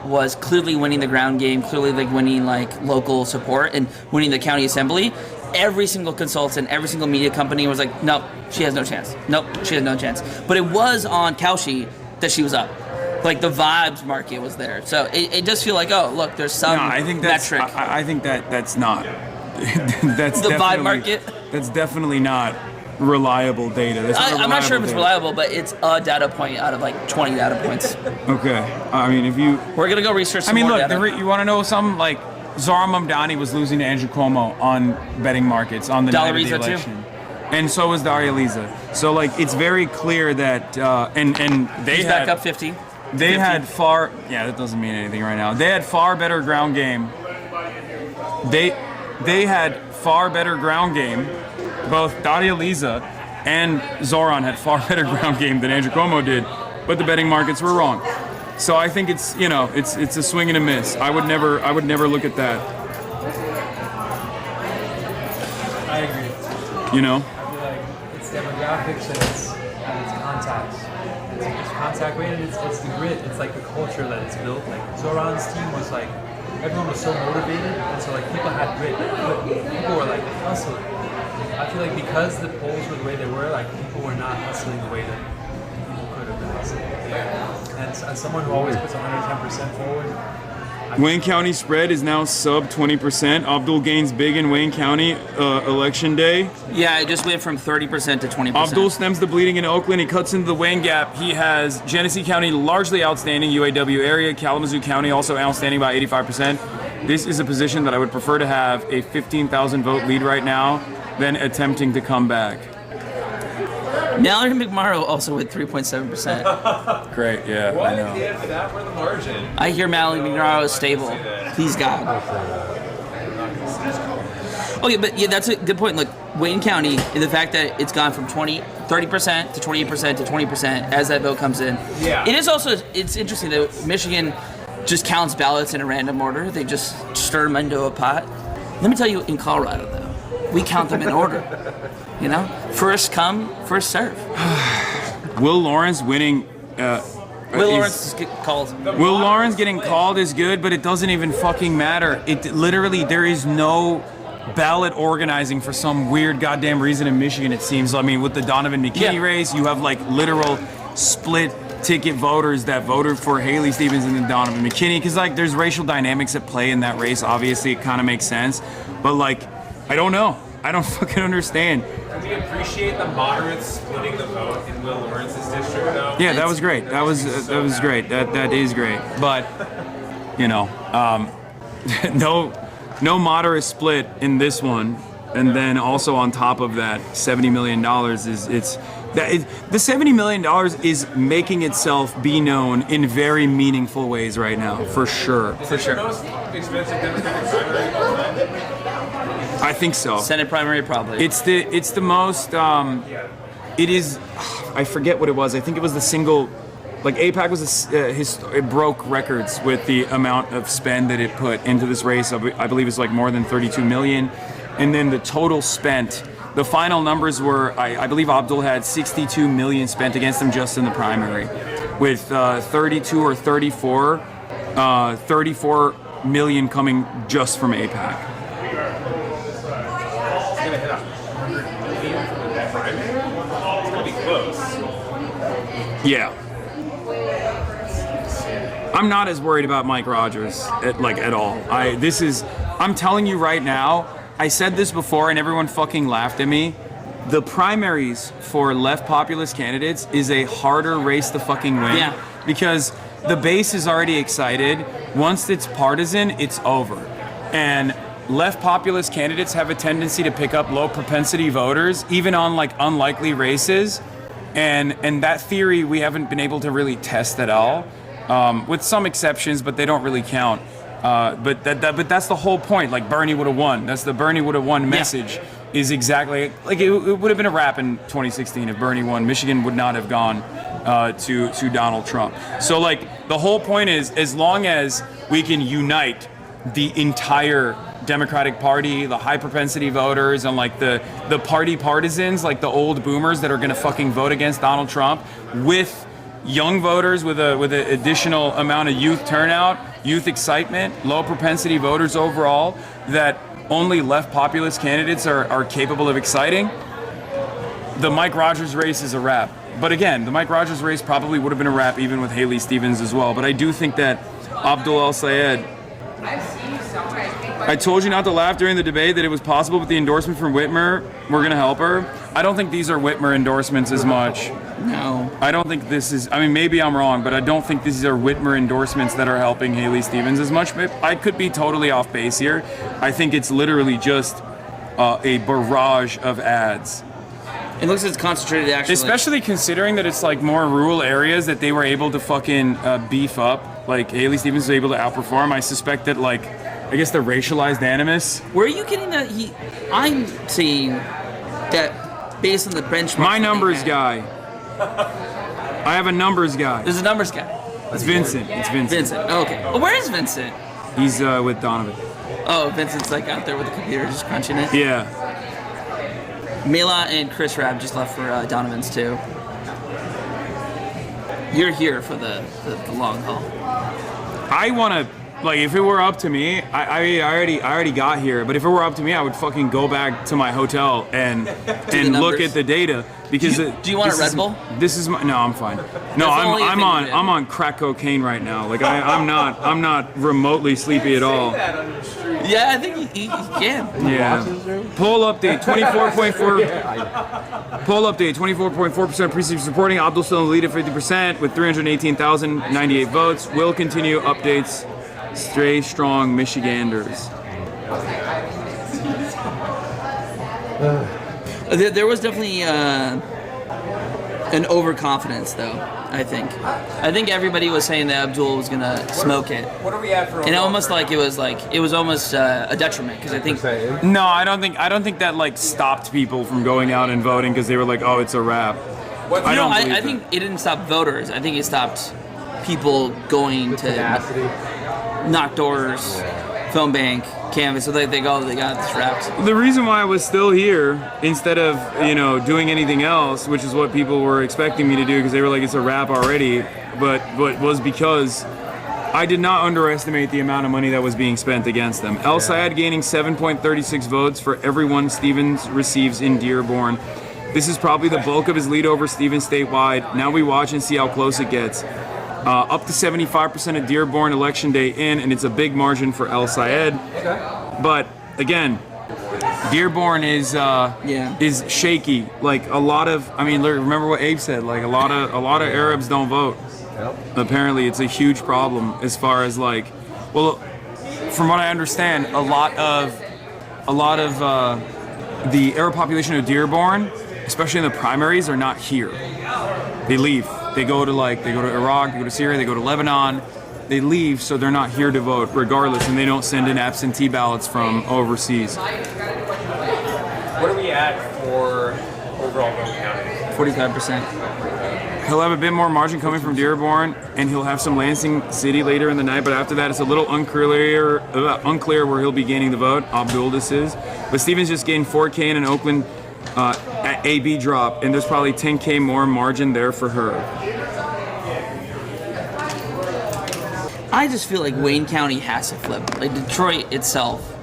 was clearly winning the ground game, clearly winning local support and winning the county assembly, every single consultant, every single media company was like, nope, she has no chance. Nope, she has no chance. But it was on Kalshi that she was up. The vibes market was there. So it does feel like, oh, look, there's some metric. I think that's not. That's the vibe market? That's definitely not reliable data. I'm not sure if it's reliable, but it's a data point out of 20 data points. Okay. I mean, if you... We're going to go research some more data. You want to know something? Zara Mamdani was losing to Andrew Cuomo on betting markets on the night of the election. Too. And so was Daria Lisa. So, it's very clear that... and they He's back up 50. They had far. Yeah, that doesn't mean anything right now. They had far better ground game. They had far better ground game. Both Daria Liza and Zoran had far better ground game than Andrew Cuomo did, but the betting markets were wrong. So I think it's it's a swing and a miss. I would never look at that. I agree. You know. Like, it's demographics and it's contacts. It's contact rate and it's the grit. It's like the culture that it's built. Like Zoran's team was like, everyone was so motivated, and so like people had grit, but people were like hustling. I feel like because the polls were the way they were, like people were not hustling the way that people could have been hustling. And as someone who always puts 110% forward. Wayne County spread is now sub 20%. Abdul gains big in Wayne County election day. Yeah, it just went from 30% to 20%. Abdul stems the bleeding in Oakland. He cuts into the Wayne Gap. He has Genesee County largely outstanding, UAW area. Kalamazoo County also outstanding by 85%. This is a position that I would prefer to have a 15,000 vote lead right now than attempting to come back. Mallory McMorrow also with 3.7%. Great, yeah, What I know. if that were the margin? I hear Mallory McMorrow is stable. Please God. Okay, but yeah, that's a good point. Look, Wayne County, the fact that it's gone from 30% to 28% to 20% as that vote comes in. Yeah. It is also, it's interesting that Michigan just counts ballots in a random order. They just stir them into a pot. Let me tell you, in Colorado, though, we count them in order. You know? First come, first serve. Will Lawrence winning... Will Lawrence calls. Will Lawrence getting called is good, but it doesn't even fucking matter. It literally, there is no ballot organizing for some weird goddamn reason in Michigan, it seems. I mean, with the Donovan McKinney race, you have like literal split ticket voters that voted for Haley Stevens and then Donovan McKinney, because like there's racial dynamics at play in that race. Obviously, it kind of makes sense, but like, I don't know. I don't fucking understand. Can we appreciate the moderates splitting the vote in Will Lawrence's district, though? Yeah, that was great. That was great. That is great. But you know, no moderate split in this one, and then also on top of that, $70 million the $70 million is making itself be known in very meaningful ways right now, for sure. Is it the most expensive Democratic primary of all time? I think so. Senate primary, probably. It's the most. It is. I forget what it was. I think it was the single. Like AIPAC was it broke records with the amount of spend that it put into this race. I believe it's like more than 32 million, and then the total spent. The final numbers were. I believe Abdul had 62 million spent against him just in the primary, with 32 or 34 million coming just from AIPAC. Yeah. I'm not as worried about Mike Rogers at all. I'm telling you right now, I said this before and everyone fucking laughed at me. The primaries for left populist candidates is a harder race to fucking win. Yeah. Because the base is already excited. Once it's partisan, it's over. And left populist candidates have a tendency to pick up low propensity voters, even on like unlikely races. And that theory we haven't been able to really test at all, with some exceptions, but they don't really count. But that's the whole point. Like Bernie would have won. That's the Bernie would have won message. Yeah. Is exactly like it would have been a wrap in 2016 if Bernie won. Michigan would not have gone to Donald Trump. So like the whole point is, as long as we can unite the entire Democratic Party, the high propensity voters, and like the party partisans, like the old boomers that are going to fucking vote against Donald Trump, with young voters with an additional amount of youth turnout, youth excitement, low propensity voters overall, that only left populist candidates are capable of exciting, the Mike Rogers race is a wrap. But again, the Mike Rogers race probably would have been a wrap even with Haley Stevens as well. But I do think that Abdul El-Sayed, I told you not to laugh during the debate that it was possible with the endorsement from Whitmer, we're going to help her. I don't think these are Whitmer endorsements as much. No. I don't think this is, I mean, maybe I'm wrong, but I don't think these are Whitmer endorsements that are helping Haley Stevens as much. I could be totally off base here. I think it's literally just a barrage of ads. It looks like it's concentrated actually. Especially considering that it's like more rural areas that they were able to fucking beef up. Like Haley Stevens was able to outperform. I suspect that like, I guess the racialized animus. Where are you getting that? I'm seeing that based on the benchmark. My numbers guy. I have a numbers guy. There's a numbers guy. It's Vincent. It's Vincent. Vincent. Oh, okay. Well, where is Vincent? He's with Donovan. Oh, Vincent's like out there with the computer just crunching it. Yeah. Mila and Chris Rabb just left for Donovan's too. You're here for the long haul. I want to, like, if it were up to me, I already got here. But if it were up to me, I would fucking go back to my hotel and look at the data because do you want a Red Bull? This is my, no, I'm fine. No, I'm on crack cocaine right now. Like I'm not remotely sleepy at all. Yeah, I think he can. Yeah. Poll update 24.4. Poll update 24.4% precinct supporting. Abdul still in the lead at 50% with 318,098 votes. Will continue updates. Stay strong, Michiganders. There was definitely an overconfidence, though. I think everybody was saying that Abdul was gonna smoke it. What are we at for? And almost like it was almost a detriment because I think. No, I don't think that like stopped people from going out and voting because they were like, oh, it's a wrap. I think it didn't stop voters. I think it stopped people going to knock doors, phone bank, canvas, so they got this wrapped. The reason why I was still here instead of doing anything else, which is what people were expecting me to do because they were like it's a wrap already, but was because I did not underestimate the amount of money that was being spent against them. El Sayed gaining 7.36 votes for every one Stevens receives in Dearborn. This is probably the bulk of his lead over Stevens statewide. Now we watch and see how close it gets. Up to 75% of Dearborn election day in, and it's a big margin for El Sayed. But again, Dearborn is shaky. Like a lot of, remember what Abe said. Like a lot of Arabs don't vote. Apparently, it's a huge problem as far as like, well, from what I understand, a lot of the Arab population of Dearborn, especially in the primaries, are not here. They leave. They go to Iraq, they go to Syria, they go to Lebanon. They leave, so they're not here to vote regardless, and they don't send in absentee ballots from overseas. What are we at for overall vote count? 45%. He'll have a bit more margin coming from Dearborn, and he'll have some Lansing City later in the night, but after that it's a little unclear where he'll be gaining the vote. Abdul this is. But Stevens just gained 4K in an Oakland at AB drop, and there's probably 10K more margin there for her. I just feel like Wayne County has to flip. Like Detroit itself.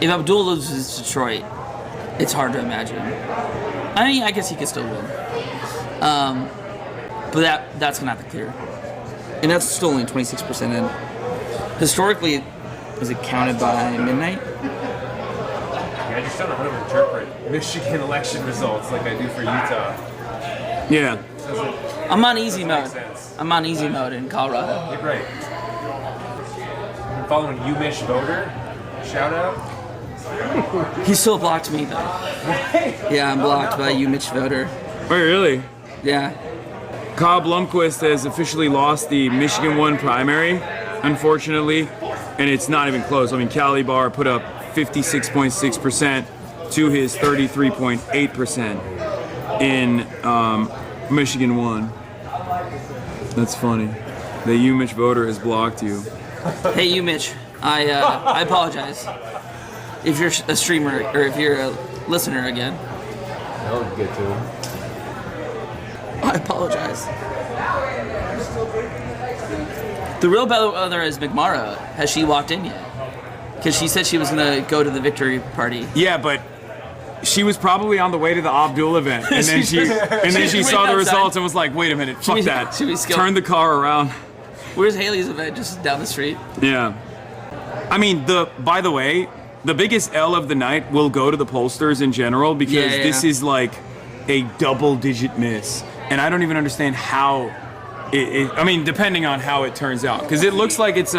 If Abdul loses Detroit, it's hard to imagine. I mean, I guess he could still win. But that's gonna have to clear. And that's still only 26% in. Historically, is it counted by midnight? Yeah, I just don't know how to interpret Michigan election results like I do for Utah. Yeah. I'm on easy mode. I'm on easy mode in Colorado. Get right. I'm following UMich voter. Shout out. He still blocked me though. What? Yeah, I'm blocked by UMich voter. Wait, really? Yeah. Kyle Blomquist has officially lost the Michigan 1 primary, unfortunately, and it's not even close. I mean, Cali Barr put up 56.6% to his 33.8% in Michigan 1. That's funny. The UMich voter has blocked you. Hey, UMich, I apologize if you're a streamer or if you're a listener again. That would get to him. I apologize. The real bellwether is McMara. Has she walked in yet? Because she said she was going to go to the victory party. Yeah, but she was probably on the way to the Abdul event, and then she saw the results and was like, "Wait a minute, fuck that! Turn the car around." Where's Haley's event? Just down the street. Yeah, I mean, by the way, the biggest L of the night will go to the pollsters in general because this is like a double-digit miss, and I don't even understand how. I mean, depending on how it turns out, because it looks like it's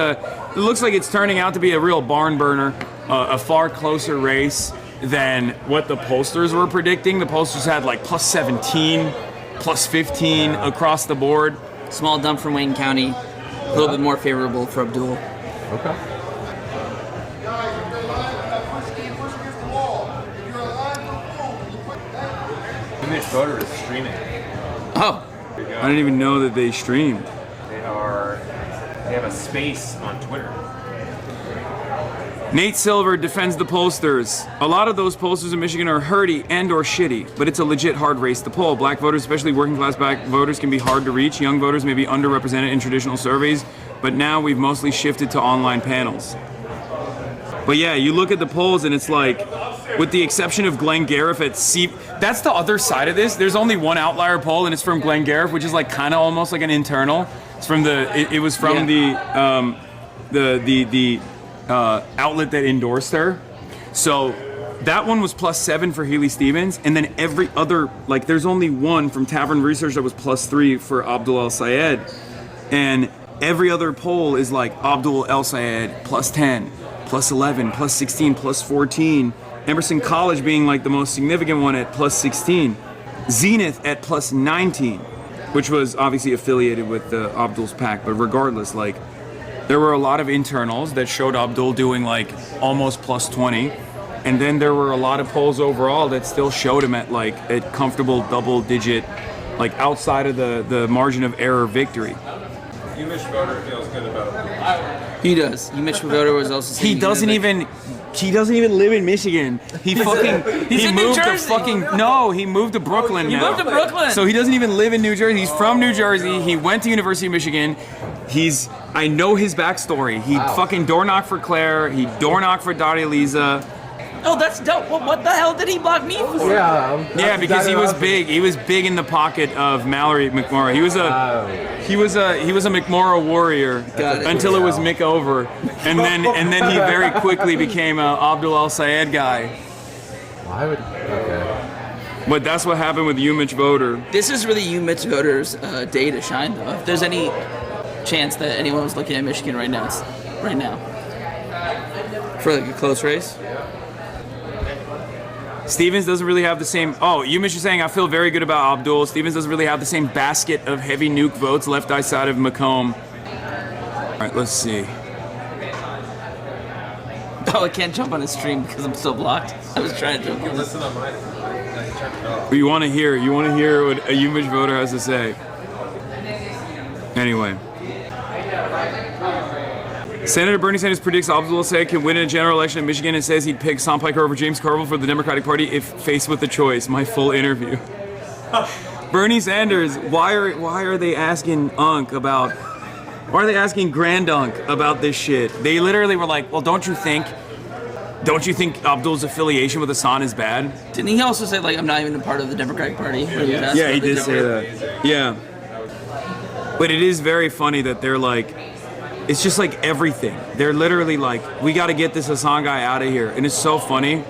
turning out to be a real barn burner, a far closer race than what the pollsters were predicting. The pollsters had like plus 17, plus 15 across the board. Small dump from Wayne County, a little bit more favorable for Abdul. Okay. Image voter is streaming. Oh, I didn't even know that they streamed. They have a space on Twitter. Nate Silver defends the pollsters. A lot of those pollsters in Michigan are hurdy and or shitty, but it's a legit hard race to poll. Black voters, especially working class black voters, can be hard to reach. Young voters may be underrepresented in traditional surveys, but now we've mostly shifted to online panels. But yeah, you look at the polls and it's like, with the exception of Glenn Gariff at C, that's the other side of this. There's only one outlier poll and it's from Glenn Gariff, which is like kind of almost like an internal. It's from it was from the outlet that endorsed her. So that one was plus 7 for Haley Stevens, and then every other, like there's only one from Tavern Research that was plus 3 for Abdul El Sayed, and every other poll is like Abdul El Sayed plus 10, plus 11, plus 16, plus 14. Emerson College being like the most significant one at plus 16. Zenith at plus 19, which was obviously affiliated with Abdul's PAC, but regardless, like there were a lot of internals that showed Abdul doing like almost plus 20. And then there were a lot of polls overall that still showed him at like a comfortable double digit, like outside of the margin of error victory. Image voter feels good about it. He does. Mitch Voter was also saying He doesn't even live in Michigan. He moved in New to Jersey. He moved to Brooklyn now. He moved to Brooklyn. So he doesn't even live in New Jersey. He's from New Jersey. He went to University of Michigan. I know his backstory. He fucking door knocked for Claire. He door knocked for Daria Lisa. Oh, that's dope. What the hell did he block me for? Yeah, because he was big. He was big in the pocket of Mallory McMorrow. He was a McMorrow warrior until it was Mick over, and then he very quickly became a Abdul El Sayed guy. Why would? Okay. But that's what happened with Mitch Voter. This is really Mitch Voter's day to shine, though. If there's any chance that anyone was looking at Michigan right now, it's right now for like a close race. Stevens doesn't really have the same. Oh, Mitch is saying I feel very good about Abdul. Stevens doesn't really have the same basket of heavy nuke votes left outside of Macomb. All right, let's see. Oh, I can't jump on his stream because I'm still blocked. I was trying to jump on. Listen on mine. You want to hear what a Mitch Voter has to say. Anyway. Senator Bernie Sanders predicts Abdul El Sayed can win a general election in Michigan and says he'd pick Sam Piker over James Carville for the Democratic Party if faced with the choice. My full interview. Bernie Sanders, why are they asking Grand Unk about this shit? They literally were like, well, don't you think Abdul's affiliation with Hasan is bad? Didn't he also say like I'm not even a part of the Democratic Party? Yeah, he did say that. Yeah. But it is very funny that they're like, it's just like everything. They're literally like, we got to get this Hasan guy out of here. And it's so funny.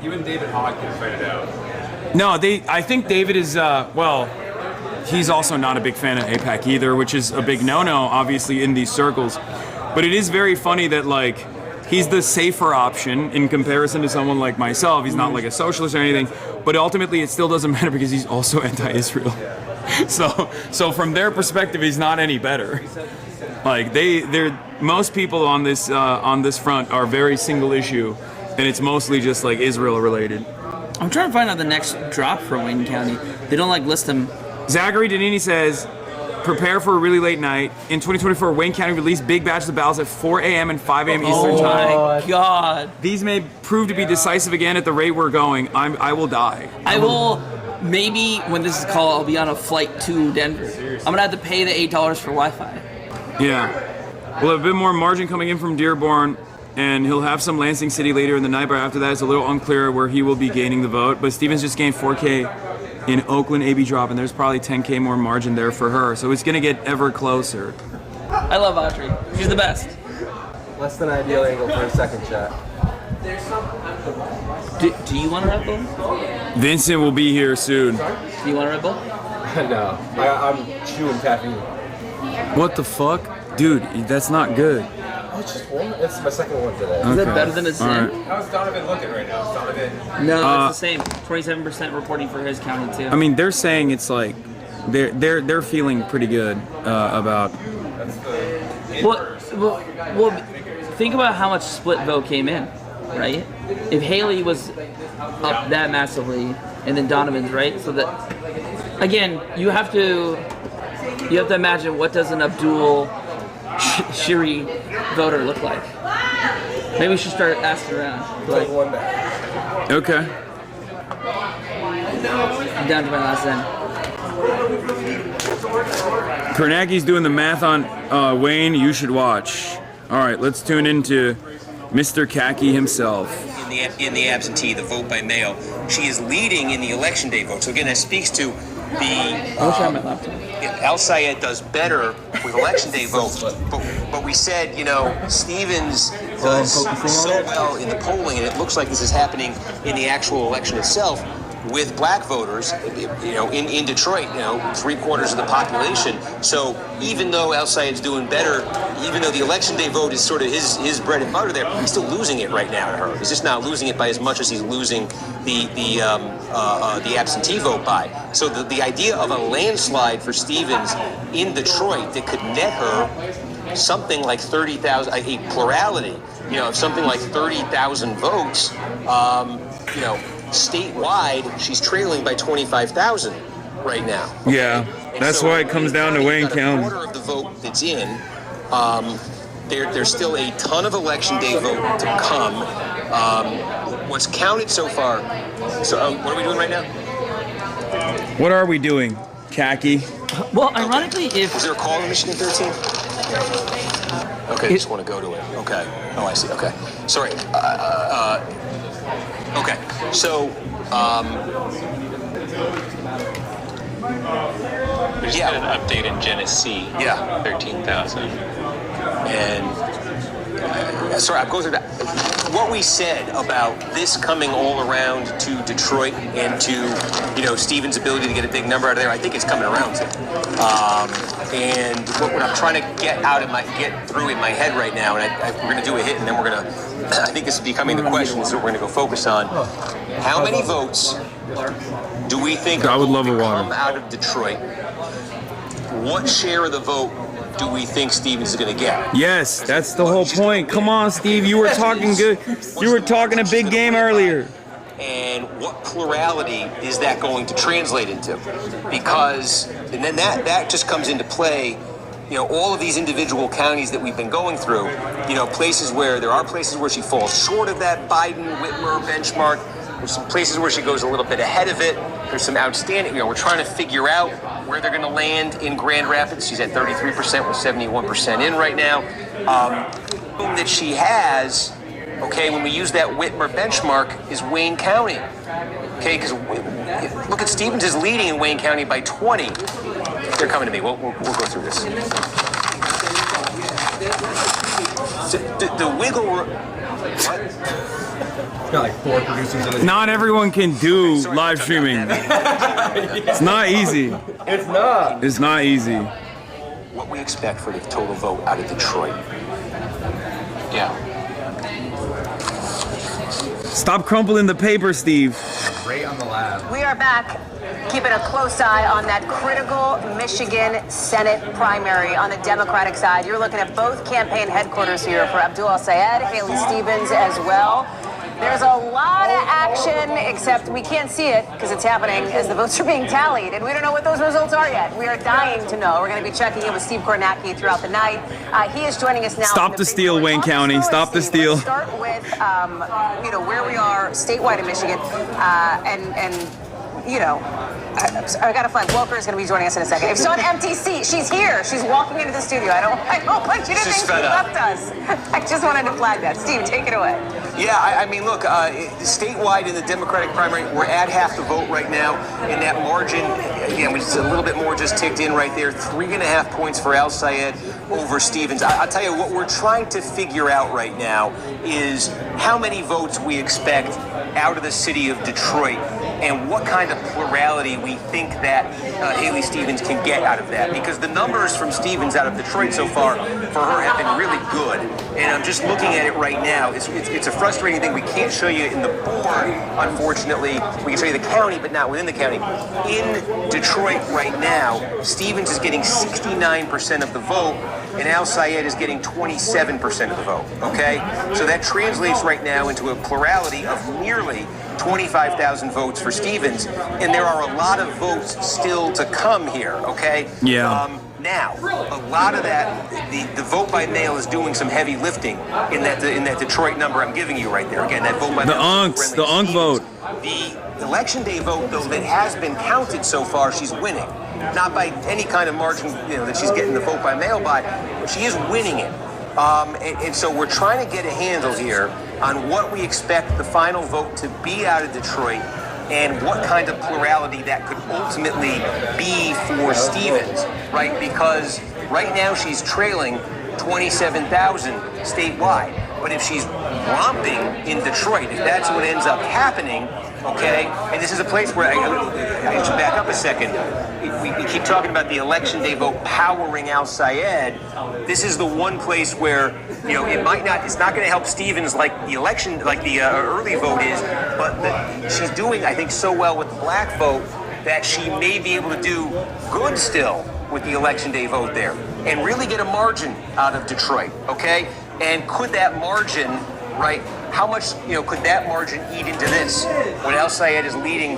You and David Hogg can fight it out. No, I think David is, he's also not a big fan of AIPAC either, which is a big no-no, obviously, in these circles. But it is very funny that, like, he's the safer option in comparison to someone like myself. He's not like a socialist or anything. But ultimately, it still doesn't matter because he's also anti-Israel. So from their perspective, he's not any better. Like most people on this front are very single issue, and it's mostly just like Israel related. I'm trying to find out the next drop for Wayne County. They don't like list them. Zachary Danini says, prepare for a really late night. In 2024, Wayne County released big batches of ballots at 4 a.m. and 5 a.m. Eastern Time. Oh my God. These may prove to be decisive again at the rate we're going. I will die. I will. Maybe when this is called, I'll be on a flight to Denver. I'm gonna have to pay the $8 for Wi-Fi. Yeah. We'll have a bit more margin coming in from Dearborn, and he'll have some Lansing City later in the night, but after that it's a little unclear where he will be gaining the vote. But Stevens just gained 4K in Oakland AB drop, and there's probably 10K more margin there for her. So it's going to get ever closer. I love Audrey. She's the best. Less than ideal angle for a second shot. Do you want a Red Bull? Vincent will be here soon. Do you want a Red Bull? No, I'm chewing caffeine. What the fuck? Dude, that's not good. it's just one. It's my second one today. Is that better than a Zin? Right. How's Donovan looking right now? Is Donovan? No, it's the same. 27% reporting for his county too. I mean, they're saying it's like they're feeling pretty good about. That's the well, think about how much split vote came in, right? If Haley was up that massively, and then Donovan's right, so that again, you have to imagine what does an Abdul Shiri voter look like. Maybe we should start asking around. Like, okay. I'm down to my last end. Kornacki's doing the math on Wayne. You should watch. All right, let's tune into Mr. Khaki himself. In the absentee, the vote by mail, she is leading in the election day vote. So again, that speaks to the. I wish I had my laptop. Al Sayed does better with election day votes, but we said, Stevens does so well in the polling, and it looks like this is happening in the actual election itself with black voters, in Detroit, 3/4 of the population. So even though Al Sayed's doing better, even though the election day vote is sort of his bread and butter there, he's still losing it right now to her. He's just not losing it by as much as he's losing the absentee vote by. So the idea of a landslide for Stevens in Detroit that could net her something like 30,000, a plurality, of something like 30,000 votes, statewide, she's trailing by 25,000 right now. Okay? Yeah, And that's so why it comes down to Wayne County. A quarter of the vote that's in. There's still a ton of election day vote to come. What's counted so far? So what are we doing right now? What are we doing, Khaki? Well, ironically, Was there a call in Michigan 13? Okay, I just want to go to it. Okay. Oh, I see. Okay. Sorry. Okay. So, There's been an update in Genesee. Yeah. 13,000. And sorry, I'm going through that. What we said about this coming all around to Detroit and to, Stevens' ability to get a big number out of there, I think it's coming around to. And what I'm trying to get through in my head right now, and we're going to do a hit, and then we're going to, I think this is becoming the question, so we're going to go focus on how many votes do we think I would love a water. come out of Detroit? What share of the vote do we think Stevens is going to get? Yes, that's the whole point. Come on, Steve. You were talking good. You were talking a big game earlier. And what plurality is that going to translate into? Because, and then that just comes into play, all of these individual counties that we've been going through, there are places where she falls short of that Biden-Whitmer benchmark. There's some places where she goes a little bit ahead of it. There's some outstanding, we're trying to figure out where they're going to land in Grand Rapids. She's at 33% with 71% in right now. That she has, okay, when we use that Whitmer benchmark, is Wayne County. Okay, because look at Stevens is leading in Wayne County by 20. They're coming to me. We'll go through this. The wiggle room. What? Got like 4 producers in it. Not everyone can do live streaming. It's not easy. It's not. It's not easy. What we expect for the total vote out of Detroit. Yeah. Stop crumpling the paper, Steve. Right on the lab. We are back, keeping a close eye on that critical Michigan Senate primary on the Democratic side. You're looking at both campaign headquarters here for Abdul Sayed, Haley Stevens as well. There's a lot of action, except we can't see it because it's happening as the votes are being tallied, and we don't know what those results are yet. We are dying to know. We're going to be checking in with Steve Kornacki throughout the night. He is joining us now. Stop the steal, Wayne County. Stop the steal. Let's start with, where we are statewide in Michigan, I gotta find Walker is gonna be joining us in a second. If she's on empty seat, she's here. She's walking into the studio. I don't want you to think she left us. I just wanted to flag that. Steve, take it away. Yeah, I mean, look, statewide in the Democratic primary, we're at half the vote right now. In that margin, again, which is a little bit more just ticked in right there. 3.5 points for Al Sayed over Stevens. I'll tell you what we're trying to figure out right now is how many votes we expect out of the city of Detroit and what kind of plurality we think that Haley Stevens can get out of that. Because the numbers from Stevens out of Detroit so far for her have been really good. And I'm just looking at it right now. It's a frustrating thing. We can't show you in the board, unfortunately. We can show you the county, but not within the county. In Detroit right now, Stevens is getting 69% of the vote, and Al Sayed is getting 27% of the vote, okay? So that translates right now into a plurality of nearly 25,000 votes for Stevens, and there are a lot of votes still to come here, okay? Yeah. Now, a lot of that, the vote by mail is doing some heavy lifting in that Detroit number I'm giving you right there. Again, that vote by mail. The UNC vote. The election day vote, though, that has been counted so far, she's winning. Not by any kind of margin, that she's getting the vote by mail by, but she is winning it. And so we're trying to get a handle here on what we expect the final vote to be out of Detroit and what kind of plurality that could ultimately be for Stevens, right? Because right now she's trailing 27,000 statewide. But if she's romping in Detroit, if that's what ends up happening, okay, and this is a place where I should back up a second. We keep talking about the election day vote powering Al Sayed. This is the one place where, it's not going to help Stevens like the election, like the early vote is, but she's doing, I think, so well with the black vote that she may be able to do good still with the election day vote there and really get a margin out of Detroit, okay? And could that margin, right, how much, could that margin eat into this when Al Sayed is leading,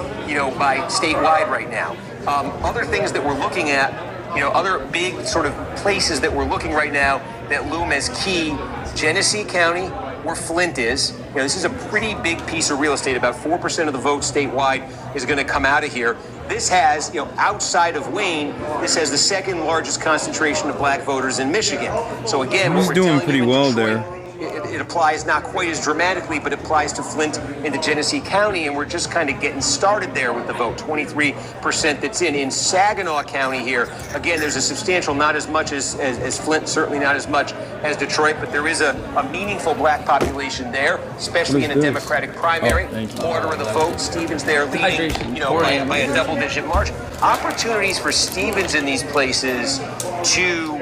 by statewide right now? Other things that we're looking at, other big sort of places that we're looking right now that loom as key, Genesee County, where Flint is. This is a pretty big piece of real estate. About 4% of the vote statewide is going to come out of here. This has, outside of Wayne, this has the second largest concentration of black voters in Michigan. So again, he's doing pretty well there. It applies not quite as dramatically, but it applies to Flint and to Genesee County, and we're just kind of getting started there with the vote, 23% that's in Saginaw County here. Again, there's a substantial, not as much as Flint, certainly not as much as Detroit, but there is a meaningful black population there, especially in a Democratic primary. Quarter of the vote, Stevens there leading, by a double-digit margin. Opportunities for Stevens in these places to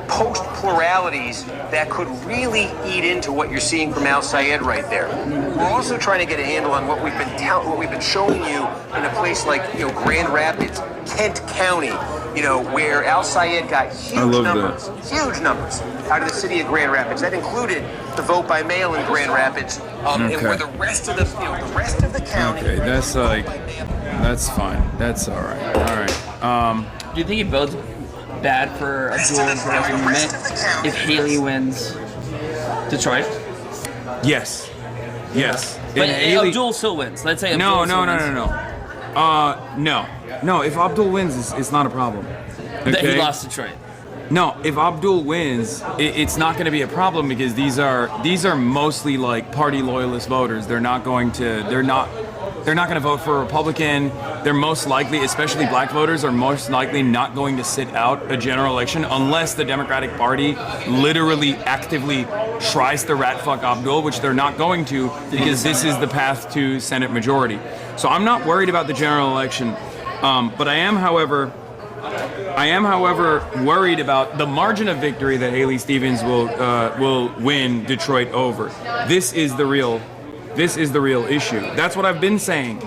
post pluralities that could really eat into what you're seeing from Al Sayed right there. We're also trying to get a handle on what we've been showing you in a place like Grand Rapids, Kent County, where Al Sayed got huge numbers out of the city of Grand Rapids. That included the vote by mail in Grand Rapids, and where the rest of the county. Okay, that's fine. That's all right. All right. Do you think it bodes bad for Abdul's black movement if Haley wins Detroit? Yes. But Abdul still wins. Let's say Abdul No. If Abdul wins, it's not a problem. Okay? That he lost Detroit. No, if Abdul wins, it's not going to be a problem because these are mostly like party loyalist voters. They're not going to vote for a Republican. They're most likely, especially black voters, are most likely not going to sit out a general election unless the Democratic Party literally actively tries to rat fuck Abdul, which they're not going to because this is the path to Senate majority. So I'm not worried about the general election, but I am, however, worried about the margin of victory that Haley Stevens will win Detroit over. This is the real issue. That's what I've been saying.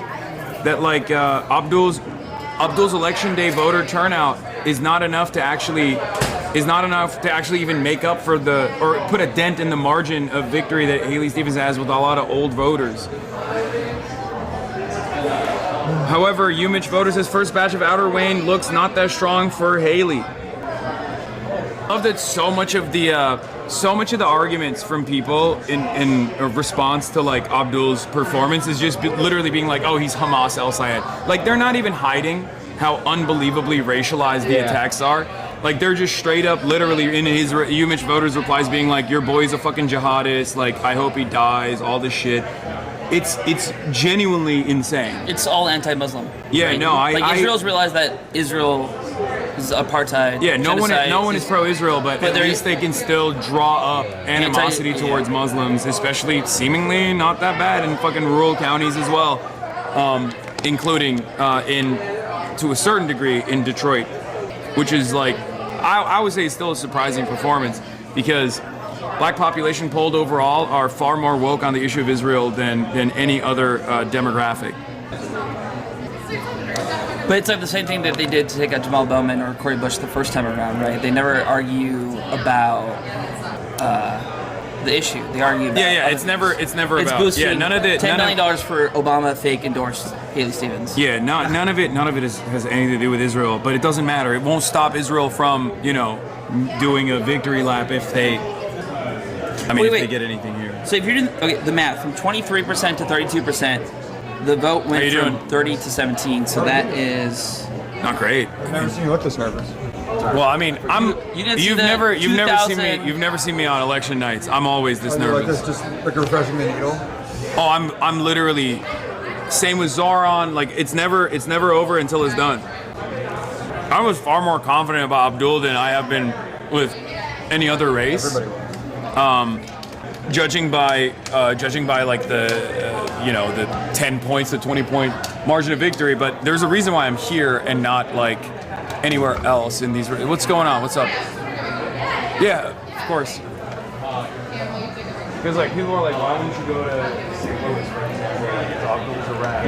That Abdul's election day voter turnout is not enough to actually even make up for or put a dent in the margin of victory that Haley Stevens has with a lot of old voters. However, UMich voters, his first batch of Outer Wayne looks not that strong for Haley. I love that so much of the arguments from people in response to Abdul's performance is just literally being like, oh, he's Hamas El Sayed. They're not even hiding how unbelievably racialized the attacks are. They're just straight up, literally in his UMich voters replies being like, your boy's a fucking jihadist. I hope he dies. All this shit. It's genuinely insane. It's all anti-Muslim. Yeah, right? no, Israel's realized that Israel is apartheid. Yeah, no one is pro-Israel, but at least they can still draw up animosity towards Muslims, especially seemingly not that bad in fucking rural counties as well. including to a certain degree in Detroit, which is like, I would say still a surprising performance because black population polled overall are far more woke on the issue of Israel than any other demographic. But it's like the same thing that they did to take out Jamal Bowman or Cori Bush the first time around, right? They never argue about the issue. They argue about it's never about boosting none of the $10 million for Obama fake endorsed Haley Stevens. Yeah, none of it has anything to do with Israel, but it doesn't matter. It won't stop Israel from, doing a victory lap if they if they get anything here. So if you're doing the math from 23% to 32%, the vote went from 30 to 17. So that is not great. I've never seen you look this nervous. Well, I mean, you've never seen me on election nights. I'm always this nervous. Like this, just like refreshing the needle. Oh, I'm literally same with Zoran. Like it's never over until it's done. I was far more confident about Abdul than I have been with any other race. Everybody will. Judging by like the 10 points to 20 point margin of victory, but there's a reason why I'm here and not like anywhere else in these. What's going on? What's up? Yeah, of course. Because like people are like, why wouldn't you go to St. Louis for example? Like it's Abdul's a rat.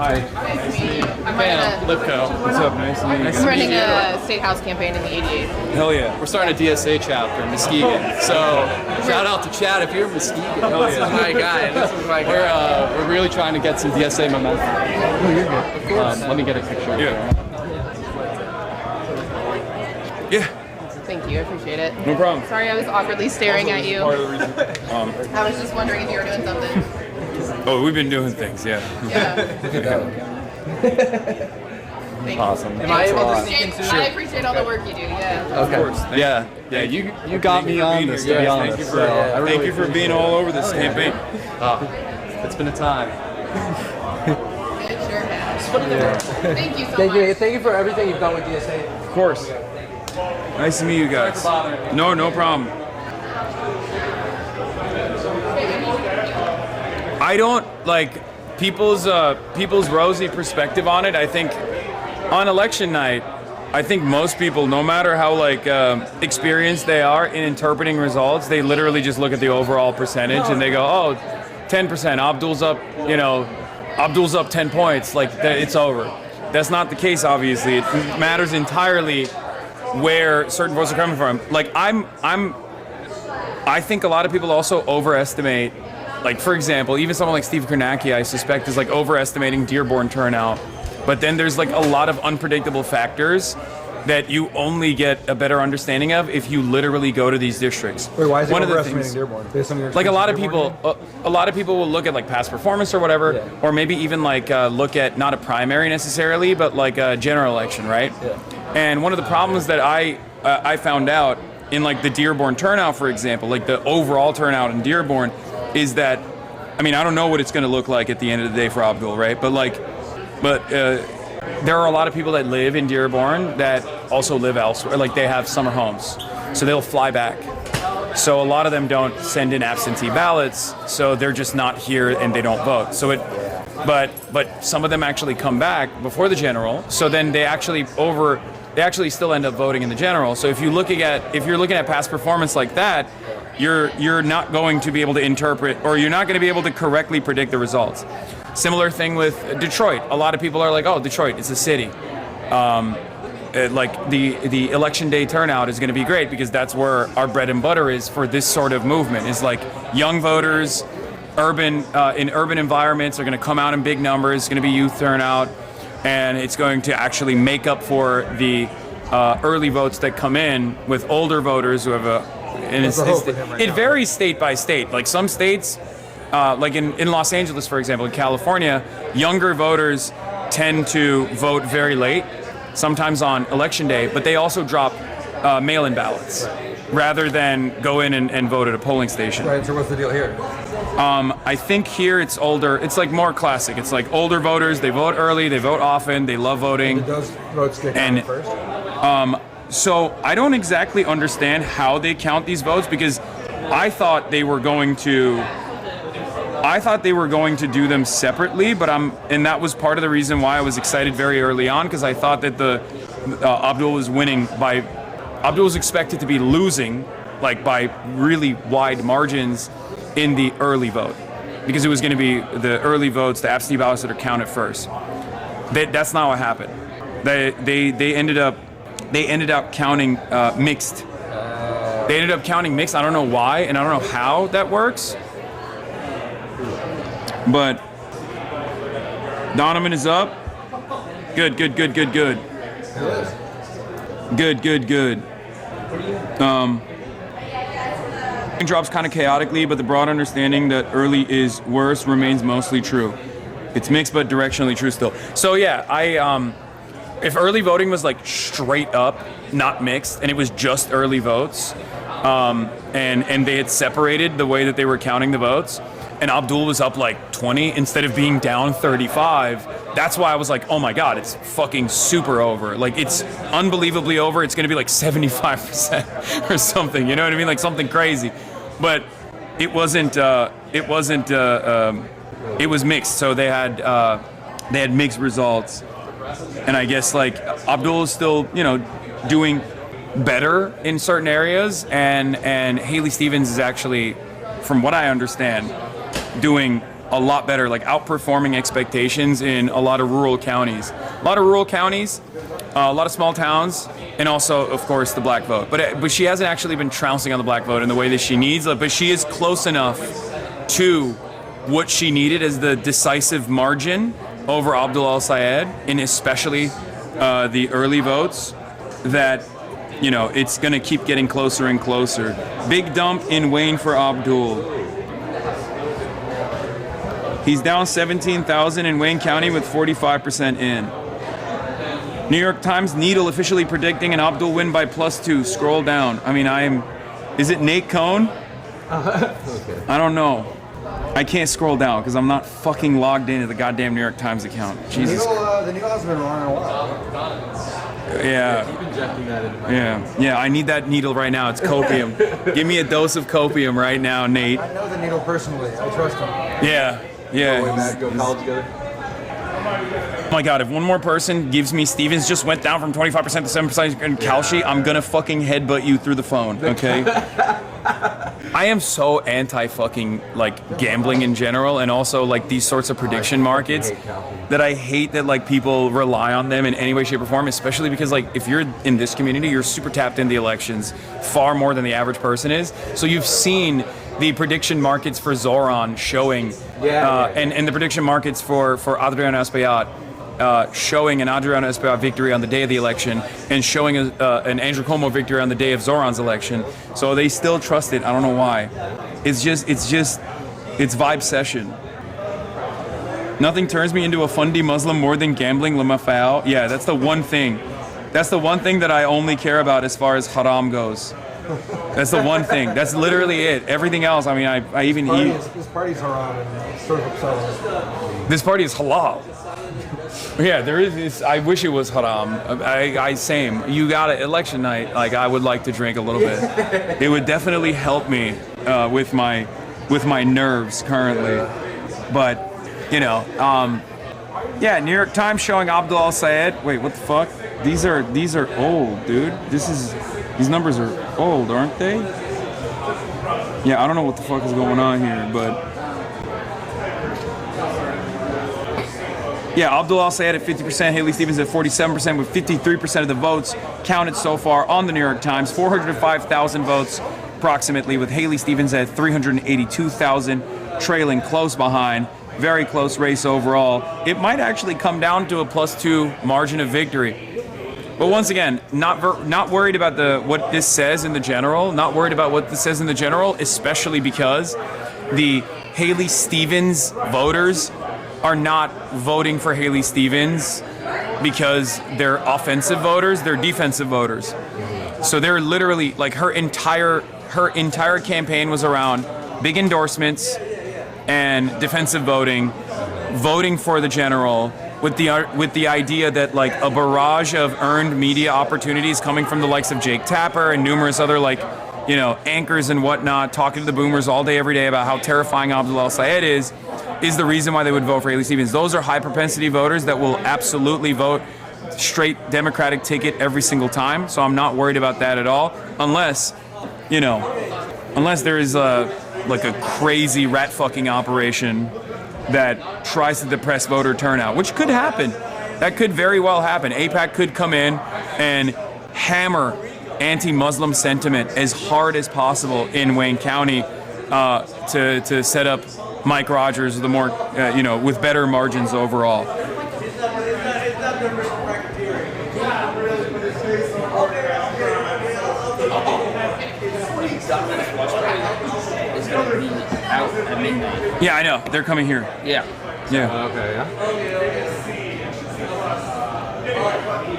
Hi. Nice to meet you. I'm running Lipco. What's up? Nice to meet you. I'm running a state house campaign in the 88. Hell yeah. We're starting a DSA chapter in Muskegon. So shout out to Chad if you're in Muskegon. Hell This yeah. is my guy. This is my guy. We're really trying to get some DSA momentum. Oh, you're good. Of course. Let me get a picture. Yeah. Thank you, I appreciate it. No problem. Sorry I was awkwardly staring at you. Part of the reason. I was just wondering if you were doing something. Oh, we've been doing things, yeah. Awesome. Am I able to sneak into? I appreciate all the work you do, yeah. Of course. Yeah. You got me on this, to be honest. Thank you for being all over this campaign. It's been a time. It sure has. Thank you so much. Thank you for everything you've done with DSA. Of course. Nice to meet you guys. No problem. I don't like people's rosy perspective on it. I think on election night, I think most people, no matter how experienced they are in interpreting results, they literally just look at the overall percentage and they go, oh, 10%, Abdul's up 10 points, it's over. That's not the case, obviously. It matters entirely where certain votes are coming from. I think a lot of people also overestimate, for example, even someone like Steve Kornacki, I suspect, is overestimating Dearborn turnout. But then there's a lot of unpredictable factors that you only get a better understanding of if you literally go to these districts. Wait, why is it One of the overestimating things, Dearborn? Based on your a lot of Dearborn? people, a lot of people will look at past performance or whatever, or maybe even look at not a primary necessarily, but a general election, right? Yeah. And one of the problems that I found out in the Dearborn turnout, for example, the overall turnout in Dearborn, is that, I mean, I don't know what it's going to look like at the end of the day for Abdul, right? But there are a lot of people that live in Dearborn that also live elsewhere. They have summer homes, so they'll fly back. So a lot of them don't send in absentee ballots, so they're just not here and they don't vote. So but some of them actually come back before the general. So then they actually still end up voting in the general. So if you're looking at past performance like that, you're not going to be able to interpret, or you're not going to be able to correctly predict the results. Similar thing with Detroit. A lot of people are like, oh, Detroit, it's a city. The election day turnout is going to be great because that's where our bread and butter is for this sort of movement. Is young voters, in urban environments are going to come out in big numbers. It's going to be youth turnout, and it's going to actually make up for the early votes that come in with older voters who have it varies state by state. Some states, in Los Angeles, for example, in California, younger voters tend to vote very late, sometimes on election day, but they also drop mail-in ballots rather than go in and vote at a polling station. Right, so what's the deal here? I think here it's older. It's more classic. It's older voters. They vote early. They vote often. They love voting. Did those votes get counted first? So I don't exactly understand how they count these votes because I thought they were going to I thought they were going to do them separately, and that was part of the reason why I was excited very early on, because I thought that Abdul was winning Abdul was expected to be losing, like by really wide margins in the early vote, because it was going to be the early votes, the absentee ballots that are counted first. That's not what happened. They ended up counting mixed. They ended up counting mixed. I don't know why, and I don't know how that works. But Donovan is up. Good. Drops kind of chaotically, but the broad understanding that early is worse remains mostly true. It's mixed, but directionally true still. So yeah, if early voting was like straight up, not mixed, and it was just early votes, and they had separated the way that they were counting the votes, and Abdul was up like 20 instead of being down 35, that's why I was like, oh my God, it's fucking super over. Like, it's unbelievably over. It's going to be like 75% or something. You know what I mean? Like something crazy. But it wasn't, it was mixed. So they had mixed results. And I guess like Abdul is still, doing better in certain areas. And Haley Stevens is actually, from what I understand, doing a lot better, like outperforming expectations in a lot of rural counties. A lot of small towns, and also, of course, the black vote. But she hasn't actually been trouncing on the black vote in the way that she needs, but she is close enough to what she needed as the decisive margin over Abdul Al-Sayed, and especially the early votes, that, it's going to keep getting closer and closer. Big dump in Wayne for Abdul. He's down 17,000 in Wayne County with 45% in. New York Times Needle officially predicting an Abdul win by +2. Scroll down. Is it Nate Cohn? Okay. I don't know. I can't scroll down because I'm not fucking logged into the goddamn New York Times account. Jesus. The needle has been running a while. Yeah. Keep injecting that into my Yeah, I need that needle right now. It's copium. Give me a dose of copium right now, Nate. I know the needle personally. I trust him. Yeah. Go college together. Oh my God, if one more person gives me Stevens just went down from 25% to 7% in Kalshi, I'm gonna fucking headbutt you through the phone, okay? I am so anti-fucking like gambling in general, and also like these sorts of prediction markets, that I hate that like people rely on them in any way, shape, or form, especially because like if you're in this community, you're super tapped into the elections far more than the average person is. So you've seen the prediction markets for Zoran showing, and the prediction markets for Adriano Espaillat, showing an Adriano Espaillat victory on the day of the election, and showing an Andrew Cuomo victory on the day of Zoran's election. So they still trust it. I don't know why. It's vibe session. Nothing turns me into a fundy Muslim more than gambling, lamafao. Yeah, that's the one thing. That's the one thing that I only care about as far as haram goes. That's the one thing. That's literally it. Everything else, I even eat. This party's haram and sort of upset. This party is halal. Yeah, there is. I wish it was haram. Same. You got it. Election night. Like, I would like to drink a little bit. It would definitely help me with my nerves currently. But yeah. New York Times showing Abdul Al-Sayed. Wait, what the fuck? These are old, dude. These numbers are old, aren't they? Yeah, I don't know what the fuck is going on here, but yeah, Abdul Al-Sayed at 50%, Haley Stevens at 47%, with 53% of the votes counted so far on the New York Times. 405,000 votes approximately, with Haley Stevens at 382,000, trailing close behind. Very close race overall. It might actually come down to a +2 margin of victory. But once again, not worried about what this says in the general. Not worried about what this says in the general, especially because the Haley Stevens voters are not voting for Haley Stevens because they're offensive voters. They're defensive voters. So they're literally like her entire campaign was around big endorsements and defensive voting for the general, with the idea that like a barrage of earned media opportunities coming from the likes of Jake Tapper and numerous other anchors and whatnot, talking to the boomers all day, every day about how terrifying Abdul El-Sayed is the reason why they would vote for Haley Stevens. Those are high propensity voters that will absolutely vote straight Democratic ticket every single time. So I'm not worried about that at all, unless there is a crazy rat fucking operation that tries to depress voter turnout, which could happen. That could very well happen. AIPAC could come in and hammer anti-Muslim sentiment as hard as possible in Wayne County to set up Mike Rogers with with better margins overall. Is going to be out at midnight. Yeah, I know. They're coming here. Yeah. Yeah. Okay, yeah.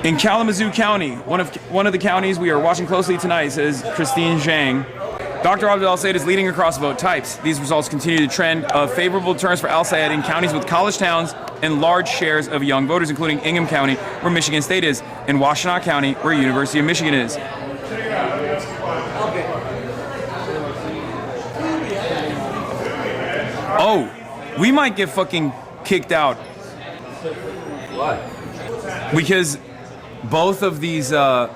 In Kalamazoo County, one of the counties we are watching closely tonight, says Christine Zhang. Dr. Abdul El-Sayed is leading across vote types. These results continue the trend of favorable turns for El-Sayed in counties with college towns and large shares of young voters, including Ingham County, where Michigan State is, and Washtenaw County, where University of Michigan is. Oh, we might get fucking kicked out. Why? Because both of these, the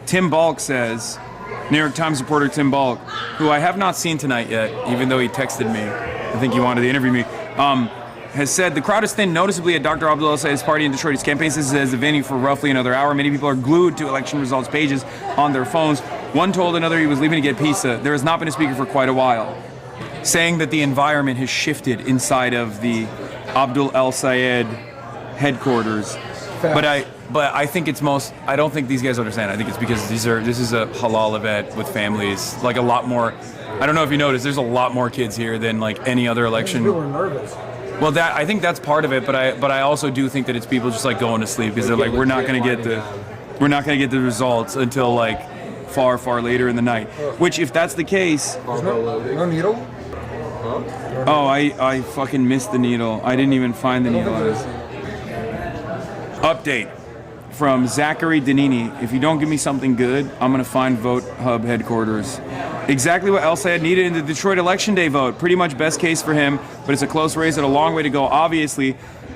Tim Balk says, New York Times reporter Tim Balk, who I have not seen tonight yet, even though he texted me, I think he wanted to interview me, has said the crowd is thin noticeably at Dr. Abdul El-Sayed's party in Detroit. His campaign says the venue for roughly another hour. Many people are glued to election results pages on their phones. One told another he was leaving to get pizza. There has not been a speaker for quite a while, saying that the environment has shifted inside of the Abdul El-Sayed headquarters. But I think it's I don't think these guys understand. I think it's because this is a halal event with families, like a lot more. I don't know if you noticed, there's a lot more kids here than like any other election. People were nervous. Well, I think that's part of it, but I also do think that it's people just like going to sleep because they're like, we're not gonna get the results until like far later in the night. Which, if that's the case, No needle? oh, I fucking missed the needle. I didn't even find the needle. Update from Zachary Danini. If you don't give me something good, I'm going to find Vote Hub headquarters. Exactly what El-Sayed needed in the Detroit Election Day vote. Pretty much best case for him, but it's a close race and a long way to go. Obviously,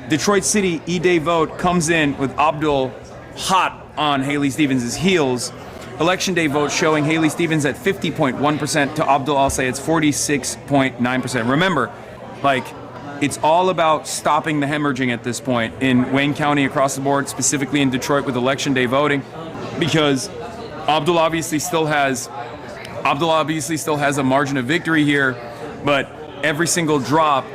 Detroit City E-Day vote comes in with Abdul hot on Haley Stevens' heels. Election Day vote showing Haley Stevens at 50.1% to Abdul El-Sayed's 46.9%. Remember, it's all about stopping the hemorrhaging at this point in Wayne County across the board, specifically in Detroit with Election Day voting, because Abdul obviously still has a margin of victory here, but every single drop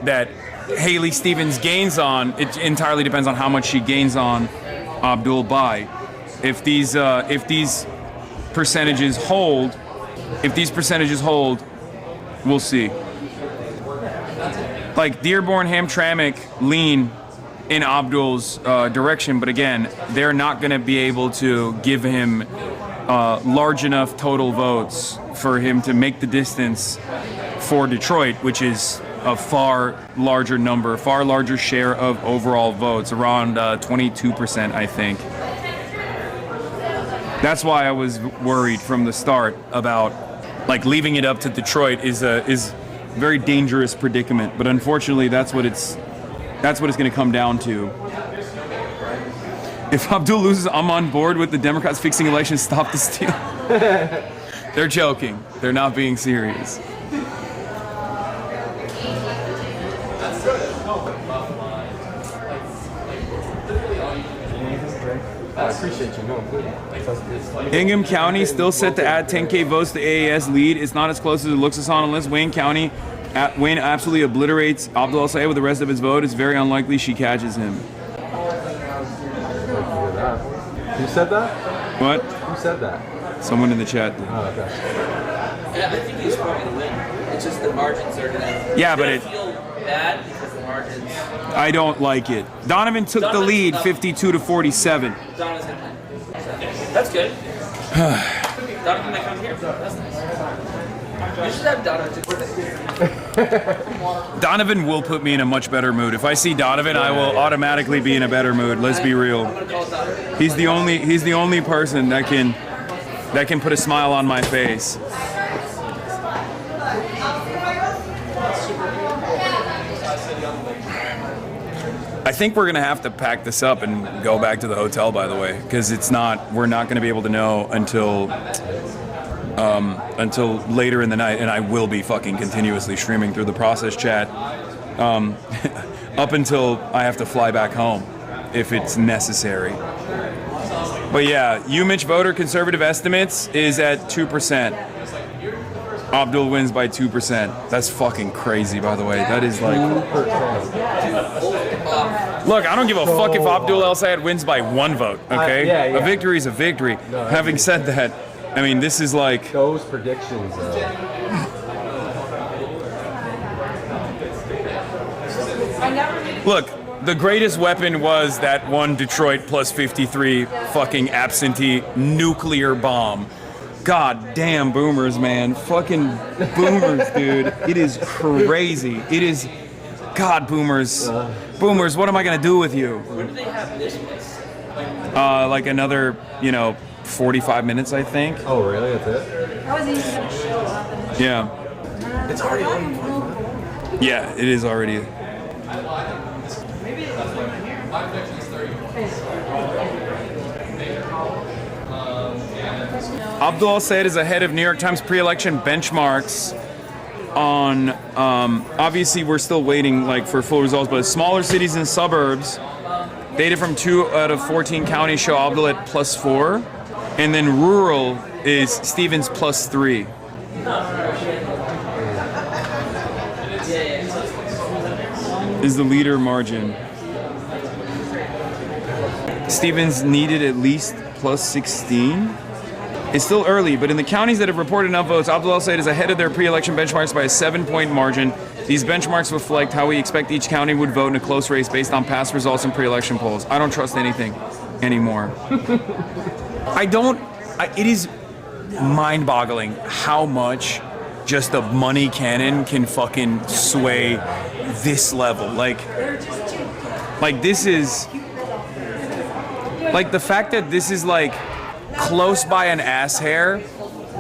that Haley Stevens gains on, it entirely depends on how much she gains on Abdul by. If these percentages hold, we'll see. Like Dearborn, Hamtramck lean in Abdul's direction, but again, they're not going to be able to give him large enough total votes for him to make the distance for Detroit, which is a far larger number, far larger share of overall votes, around 22%, I think. That's why I was worried from the start about leaving it up to Detroit is a very dangerous predicament. But unfortunately, that's what it's going to come down to. If Abdul loses, I'm on board with the Democrats fixing elections. Stop the steal. They're joking. They're not being serious. I appreciate you. No, please. Ingham County still set to add 10K votes to AAS lead. It's not as close as it looks, Hasan, unless Wayne absolutely obliterates Abdul El-Sayed with the rest of his vote. It's very unlikely she catches him. Who said that? What? Who said that? Someone in the chat did. Oh, okay. Yeah, I think he's probably going to win. It's just the margins are going to. Yeah, but it. Feel bad because the margins. I don't like it. Donovan took the lead, 52 to 47. Donovan's going to win. That's good. Donovan might come here. That's nice. You should have Donovan. Donovan will put me in a much better mood. If I see Donovan, I will automatically be in a better mood. Let's be real. He's the only person that can put a smile on my face. I think we're gonna have to pack this up and go back to the hotel, by the way, because we're not gonna be able to know until later in the night, and I will be fucking continuously streaming through the process chat up until I have to fly back home, if it's necessary. But yeah, UMich voter conservative estimates is at 2%. Abdul wins by 2%. That's fucking crazy, by the way. That is like... 2%. Look, I don't give a fuck if Abdul El Sayed wins by 1 vote, okay? Yeah. A victory is a victory. No, having said that, I mean, this is like... Those predictions, Look, the greatest weapon was that one Detroit plus 53 fucking absentee nuclear bomb. God damn boomers, man. Fucking boomers, dude. It is crazy. It is... God, boomers. Boomers, what am I gonna do with you? When do they have this place? Like another, 45 minutes, I think. Oh, really? That's it? How is he even gonna show up? Yeah. It's already on. Yeah, it is already. Abdul Sayed is ahead of New York Times pre-election benchmarks on, obviously we're still waiting for full results, but smaller cities and suburbs, data from 2 out of 14 counties show Abdul at +4, and then rural is Stevens +3. Is the leader margin. Stevens needed at least +16. It's still early, but in the counties that have reported enough votes, Abdul El Sayed is ahead of their pre-election benchmarks by a 7-point margin. These benchmarks reflect how we expect each county would vote in a close race based on past results in pre-election polls. I don't trust anything anymore. It is mind-boggling how much just the money cannon can fucking sway this level. Like this is... Like, the fact that this is, close by an ass hair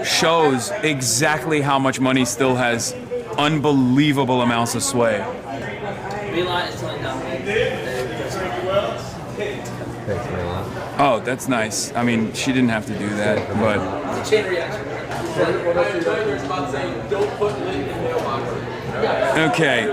shows exactly how much money still has unbelievable amounts of sway. Oh, that's nice. I mean, she didn't have to do that, but... It's a chain reaction. Okay.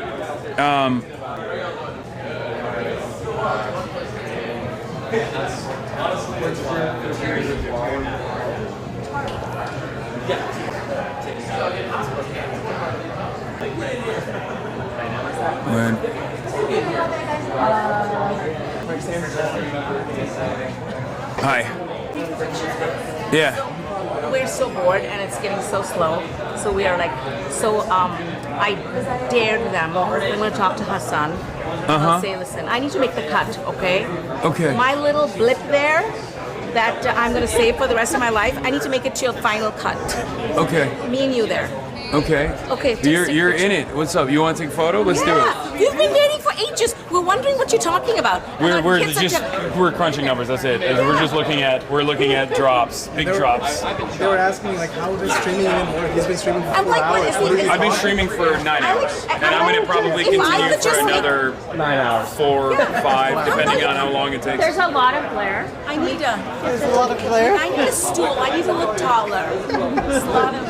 Hi. Yeah. We're so bored and it's getting so slow. So we are I dared them. I'm going to talk to Hasan. I'll say, listen, I need to make the cut, okay? Okay. My little blip there that I'm going to save for the rest of my life, I need to make it to your final cut. Okay. Me and you there. Okay. Okay. You're in it. What's up? You want to take a photo? Let's do it. You've been waiting for ages. We're wondering what you're talking about. We're crunching numbers. That's it. Yeah. We're looking at drops, big drops. They were asking how is streaming even work? He's been streaming for 4 hours. I've been streaming for 9 hours, and I'm going to probably continue for another 9 hours, 4, 5, depending on how long it takes. There's a lot of glare. There's a lot of glare. I need a stool. I need to look taller. There's a lot of.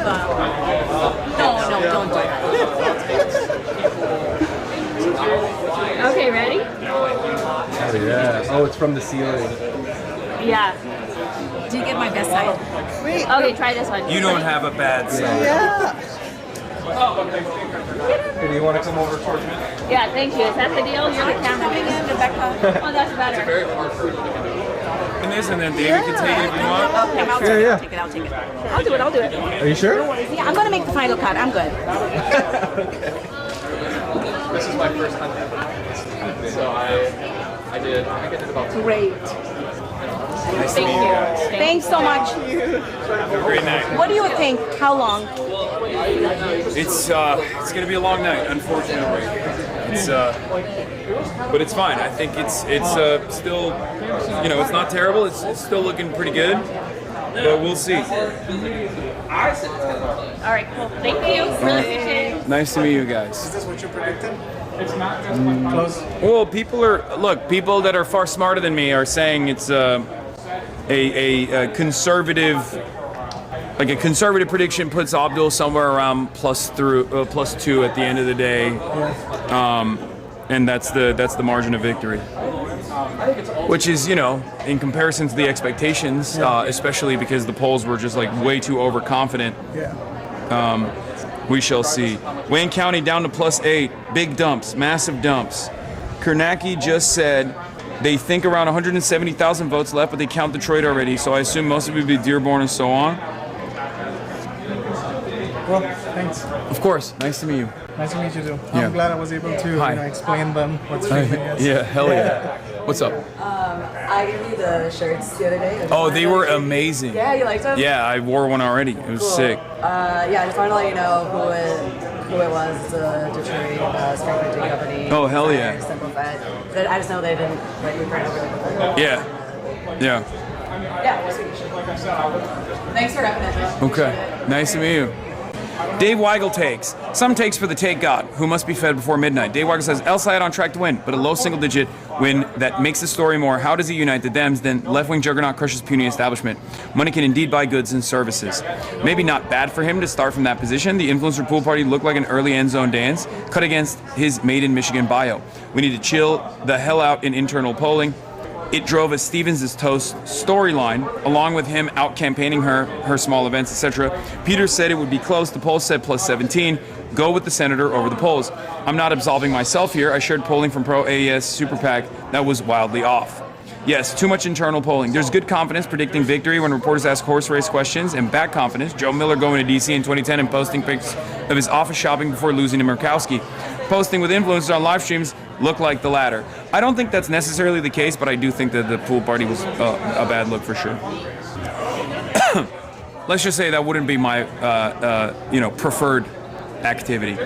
No, don't do that. Okay, ready? Oh, yeah. Oh, it's from the ceiling. Yeah. Did you get my best side? Okay, try this one. You don't have a bad side. Yeah. Hey, do you want to come over towards me? Yeah, thank you. Is that the deal? You're the cameraman. Rebecca. Oh, that's better. And this, and then David can take it if you want. Okay, I'll take it. I'll take it. I'll do it. Are you sure? Yeah, I'm going to make the final cut. I'm good. This is my first hunt ever. So I think I did about 2. Great. Thank you. Thanks so much. Have a great night. What do you think? How long? It's going to be a long night, unfortunately. But it's fine. I think it's still, it's not terrible. It's still looking pretty good. But we'll see. All right, cool. Thank you. Really appreciate it. Nice to meet you guys. Is this what you predicted? It's not close. Well, people that are far smarter than me are saying it's a conservative, like a conservative prediction puts Abdul somewhere around +2 at the end of the day, and that's the margin of victory. Which is, in comparison to the expectations, especially because the polls were just like way too overconfident. We shall see. Wayne County down to +8. Big dumps, massive dumps. Kernacki just said they think around 170,000 votes left, but they count Detroit already, so I assume most of it would be Dearborn and so on. Well, thanks. Of course. Nice to meet you. Nice to meet you too. Yeah. I'm glad I was able to explain them what's Hi. streaming is. Yeah, hell yeah. What's up? I gave you the shirts the other day. Oh, they were amazing. Yeah, you liked them? Yeah, I wore one already. It was sick. I just wanted to let you know who it was. It's a Detroit strength printing company. Oh, hell yeah. Simplified. But I just know they didn't reprint over the Yeah. Yeah. Yeah, thanks for repping it. Okay. Nice to meet you. Dave Weigel takes. Some takes for the take God, who must be fed before midnight. Dave Weigel says, El Sayed on track to win, but a low single-digit win that makes the story more, how does he unite the Dems, then left-wing juggernaut crushes puny establishment. Money can indeed buy goods and services. Maybe not bad for him to start from that position. The influencer pool party looked like an early end zone dance, cut against his Made in Michigan bio. We need to chill the hell out in internal polling. It drove a Stevens' toast storyline, along with him out campaigning her small events, etc. Peter said it would be close. The polls said +17. Go with the senator over the polls. I'm not absolving myself here. I shared polling from Pro AES Super PAC that was wildly off. Yes, too much internal polling. There's good confidence predicting victory when reporters ask horse race questions, and bad confidence. Joe Miller going to DC in 2010 and posting pics of his office shopping before losing to Murkowski. Posting with influencers on live streams look like the latter. I don't think that's necessarily the case, but I do think that the pool party was a bad look for sure. Let's just say that wouldn't be my preferred activity.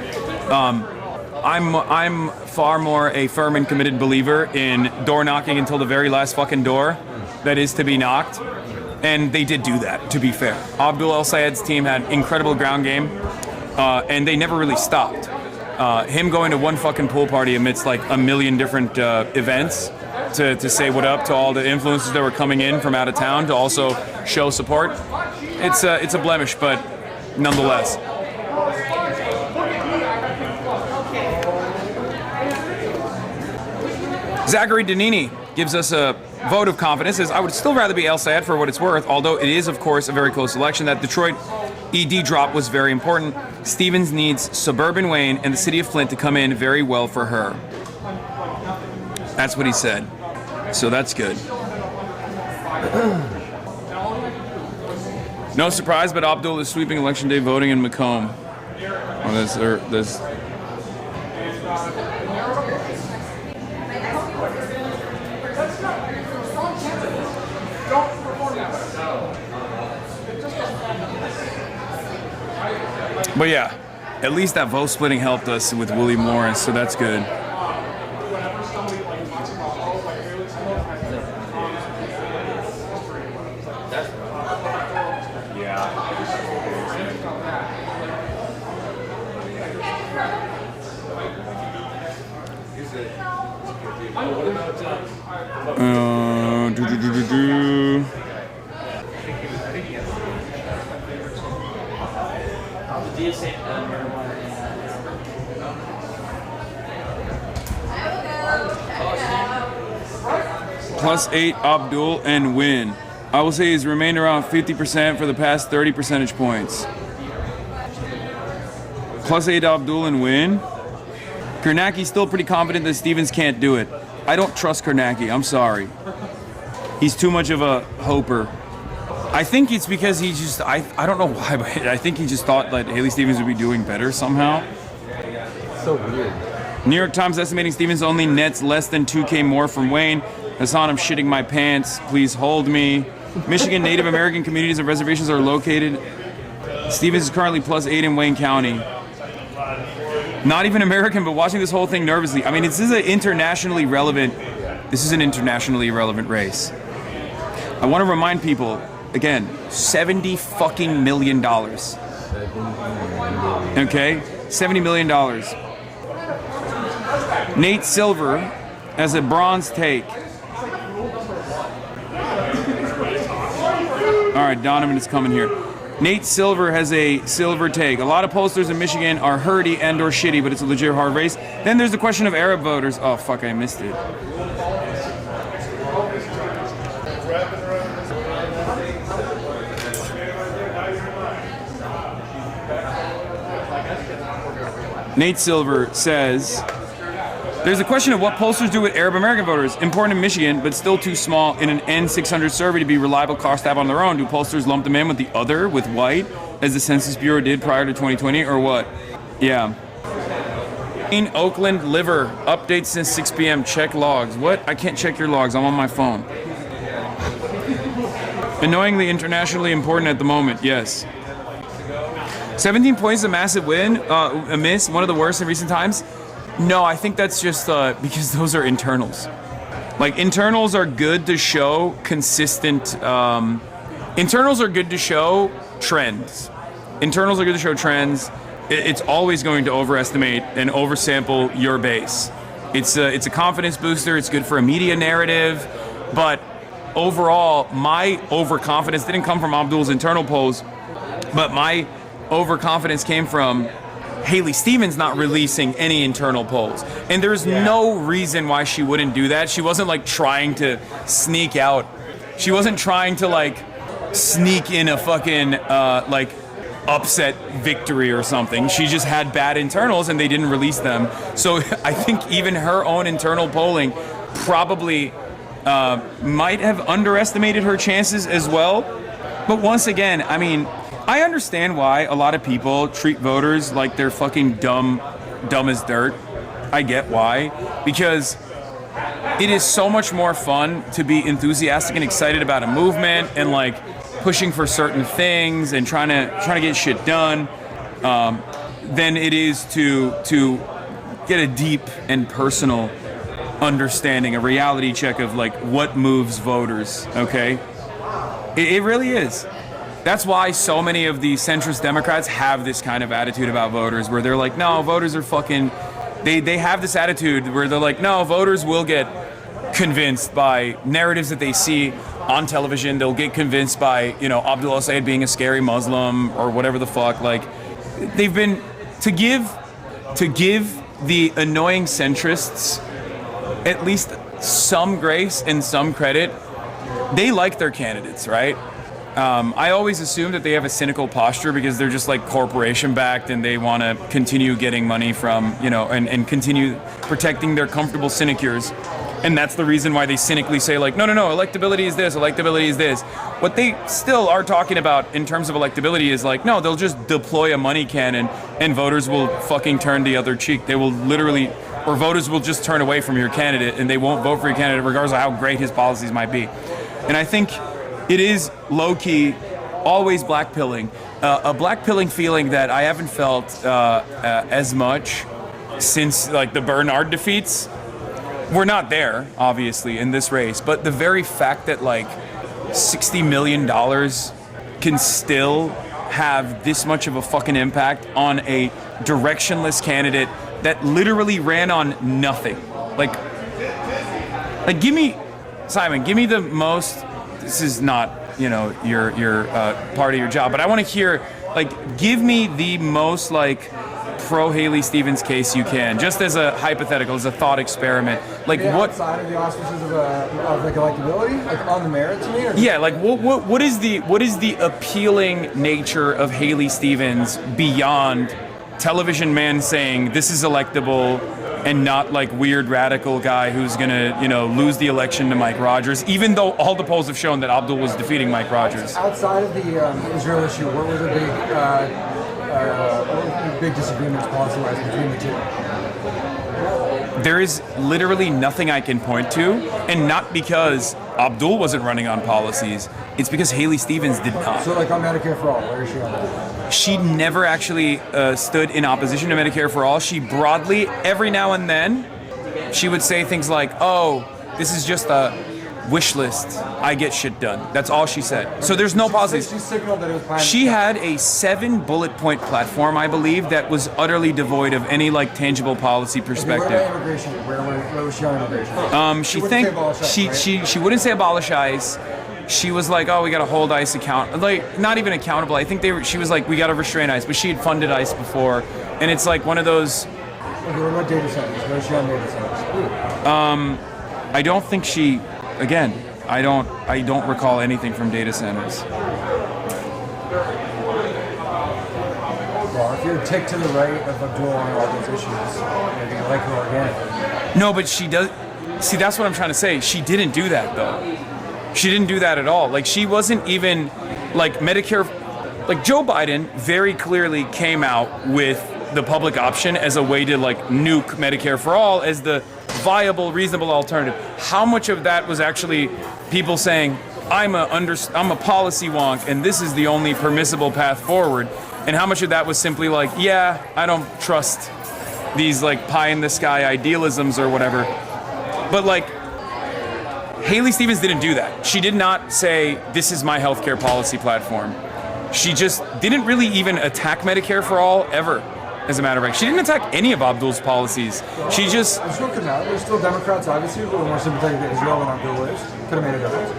I'm far more a firm and committed believer in door knocking until the very last fucking door that is to be knocked. And they did do that, to be fair. Abdul El Sayed's team had incredible ground game, and they never really stopped. Him going to one fucking pool party amidst like a million different events to say what up to all the influencers that were coming in from out of town to also show support. It's a blemish, but nonetheless. Zachary Danini gives us a vote of confidence. Says, I would still rather be El Sayed for what it's worth, although it is, of course, a very close election. That Detroit ED drop was very important. Stevens needs suburban Wayne and the city of Flint to come in very well for her. That's what he said. So that's good. No surprise, but Abdul is sweeping election day voting in Macomb. Oh, there's But yeah, at least that vote splitting helped us with Willie Morris, so that's good. +8 Abdul and win. I will say he's remained around 50% for the past 30 percentage points. +8 Abdul and win. Kernacki's still pretty confident that Stevens can't do it. I don't trust Kernacki, I'm sorry. He's too much of a hoper. I think it's because he just, I don't know why, but I think he just thought that Haley Stevens would be doing better somehow. So weird. New York Times estimating Stevens only nets less than 2K more from Wayne. Hasan, I'm shitting my pants. Please hold me. Michigan Native American communities and reservations are located Stevens is currently +8 in Wayne County. Not even American, but watching this whole thing nervously. I mean, this is an internationally relevant race. I want to remind people, again, $70 fucking million. Okay? $70 million. Nate Silver has a bronze take. All right, Donovan is coming here. Nate Silver has a silver take. A lot of pollsters in Michigan are hurdy and or shitty, but it's a legit hard race. Then there's the question of Arab voters. Oh, fuck, I missed it. Nate Silver says, there's a question of what pollsters do with Arab American voters. Important in Michigan, but still too small in an N600 survey to be reliable crosstab on their own. Do pollsters lump them in with the other, with white, as the Census Bureau did prior to 2020, or what? Yeah. In Oakland liver, updates since 6 p.m. Check logs. What? I can't check your logs. I'm on my phone. Annoyingly internationally important at the moment, yes. 17 points, a massive win, a miss, one of the worst in recent times. No, I think that's just because those are internals. Like, internals are good to show consistent. Internals are good to show trends. Internals are good to show trends. It's always going to overestimate and oversample your base. It's a confidence booster. It's good for a media narrative. But overall, my overconfidence didn't come from Abdul's internal polls, but my overconfidence came from Haley Stevens not releasing any internal polls. And there's no reason why she wouldn't do that. She wasn't like trying to sneak out. She wasn't trying to like sneak in a fucking like upset victory or something. She just had bad internals and they didn't release them. So I think even her own internal polling probably might have underestimated her chances as well. But once again, I mean, I understand why a lot of people treat voters like they're fucking dumb as dirt. I get why. Because it is so much more fun to be enthusiastic and excited about a movement and like pushing for certain things and trying to get shit done than it is to get a deep and personal understanding, a reality check of like what moves voters, okay? It really is. That's why so many of the centrist Democrats have this kind of attitude about voters where they're like, no, voters are fucking... They have this attitude where they're like, no, voters will get convinced by narratives that they see on television. They'll get convinced by, you know, Abdul al-Sayed being a scary Muslim or whatever the fuck. Like, they've been... To give the annoying centrists at least some grace and some credit, they like their candidates, right? I always assume that they have a cynical posture because they're just like corporation backed and they want to continue getting money from, you know, and continue protecting their comfortable sinecures. And that's the reason why they cynically say like, no, electability is this, electability is this. What they still are talking about in terms of electability is like, no, they'll just deploy a money cannon and voters will fucking turn the other cheek. They will literally, or voters will just turn away from your candidate and they won't vote for your candidate regardless of how great his policies might be. And I think it is low-key, always black-pilling. A black-pilling feeling that I haven't felt as much since like the Bernard defeats. We're not there, obviously, in this race, but the very fact that like $60 million can still have this much of a fucking impact on a directionless candidate that literally ran on nothing. Like give me, Simon, give me the most... This is not, you know, your part of your job, but I want to hear, like, give me the most, like, pro-Haley Stevens case you can, just as a hypothetical, as a thought experiment. Like, what... Outside of the auspices of like, electability? Like, on the merits, you mean? Or yeah, like, what is the appealing nature of Haley Stevens beyond television man saying, this is electable, and not like weird radical guy who's gonna, you know, lose the election to Mike Rogers, even though all the polls have shown that Abdul was defeating Mike Rogers. Outside of the Israel issue, what were the big disagreements policy-wise between the two? There is literally nothing I can point to, and not because Abdul wasn't running on policies. It's because Haley Stevens did not. So, like on Medicare for All, where is she on that? She never actually stood in opposition to Medicare for All. She broadly, every now and then, she would say things like, oh, this is just a wish list. I get shit done. That's all she said. So there's no policies. She signaled that it was planned. She had a 7 bullet point platform, I believe, that was utterly devoid of any like tangible policy perspective. What about immigration? Where was she on immigration? She wouldn't say think abolish ICE, right? she wouldn't say abolish ICE. She was like, oh, we got to hold ICE like not even accountable. I think she was like, we got to restrain ICE, but she had funded ICE before, and it's like one of those. Okay, what about data centers? Where is she on data centers? I don't think she. Again, I don't recall anything from data centers. Well, if you're a tick to the right of Abdul on all those issues, you're gonna like her organically. No, but she does. See, that's what I'm trying to say. She didn't do that though. She didn't do that at all. Like she wasn't even like Medicare. Like Joe Biden very clearly came out with the public option as a way to like nuke Medicare for all as the viable, reasonable alternative. How much of that was actually people saying, I'm a policy wonk and this is the only permissible path forward? And how much of that was simply like, yeah, I don't trust these like pie in the sky idealisms or whatever. But like, Haley Stevens didn't do that. She did not say, this is my healthcare policy platform. She just didn't really even attack Medicare for all ever. As a matter of fact, she didn't attack any of Abdul's policies. She just. Israel could not. There's still Democrats, obviously, a little more sympathetic to Israel than Abdul is. Could have made a difference.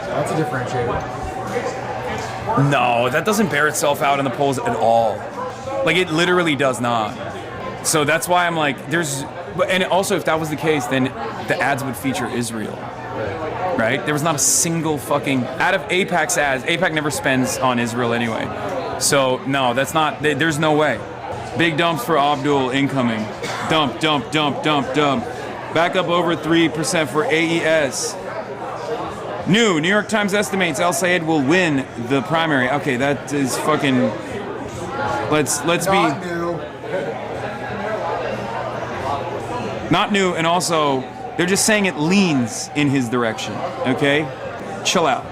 That's a differentiator. No, that doesn't bear itself out in the polls at all. Like, it literally does not. So that's why I'm like, and also if that was the case, then the ads would feature Israel. Right? There was not a single fucking, out of AIPAC's ads, AIPAC never spends on Israel anyway. So, no, that's not, there's no way. Big dumps for Abdul incoming. Dump. Back up over 3% for AES. New York Times estimates El Sayed will win the primary. Okay, that is fucking, let's Not be. new. Not new, and also, they're just saying it leans in his direction, okay? Chill out.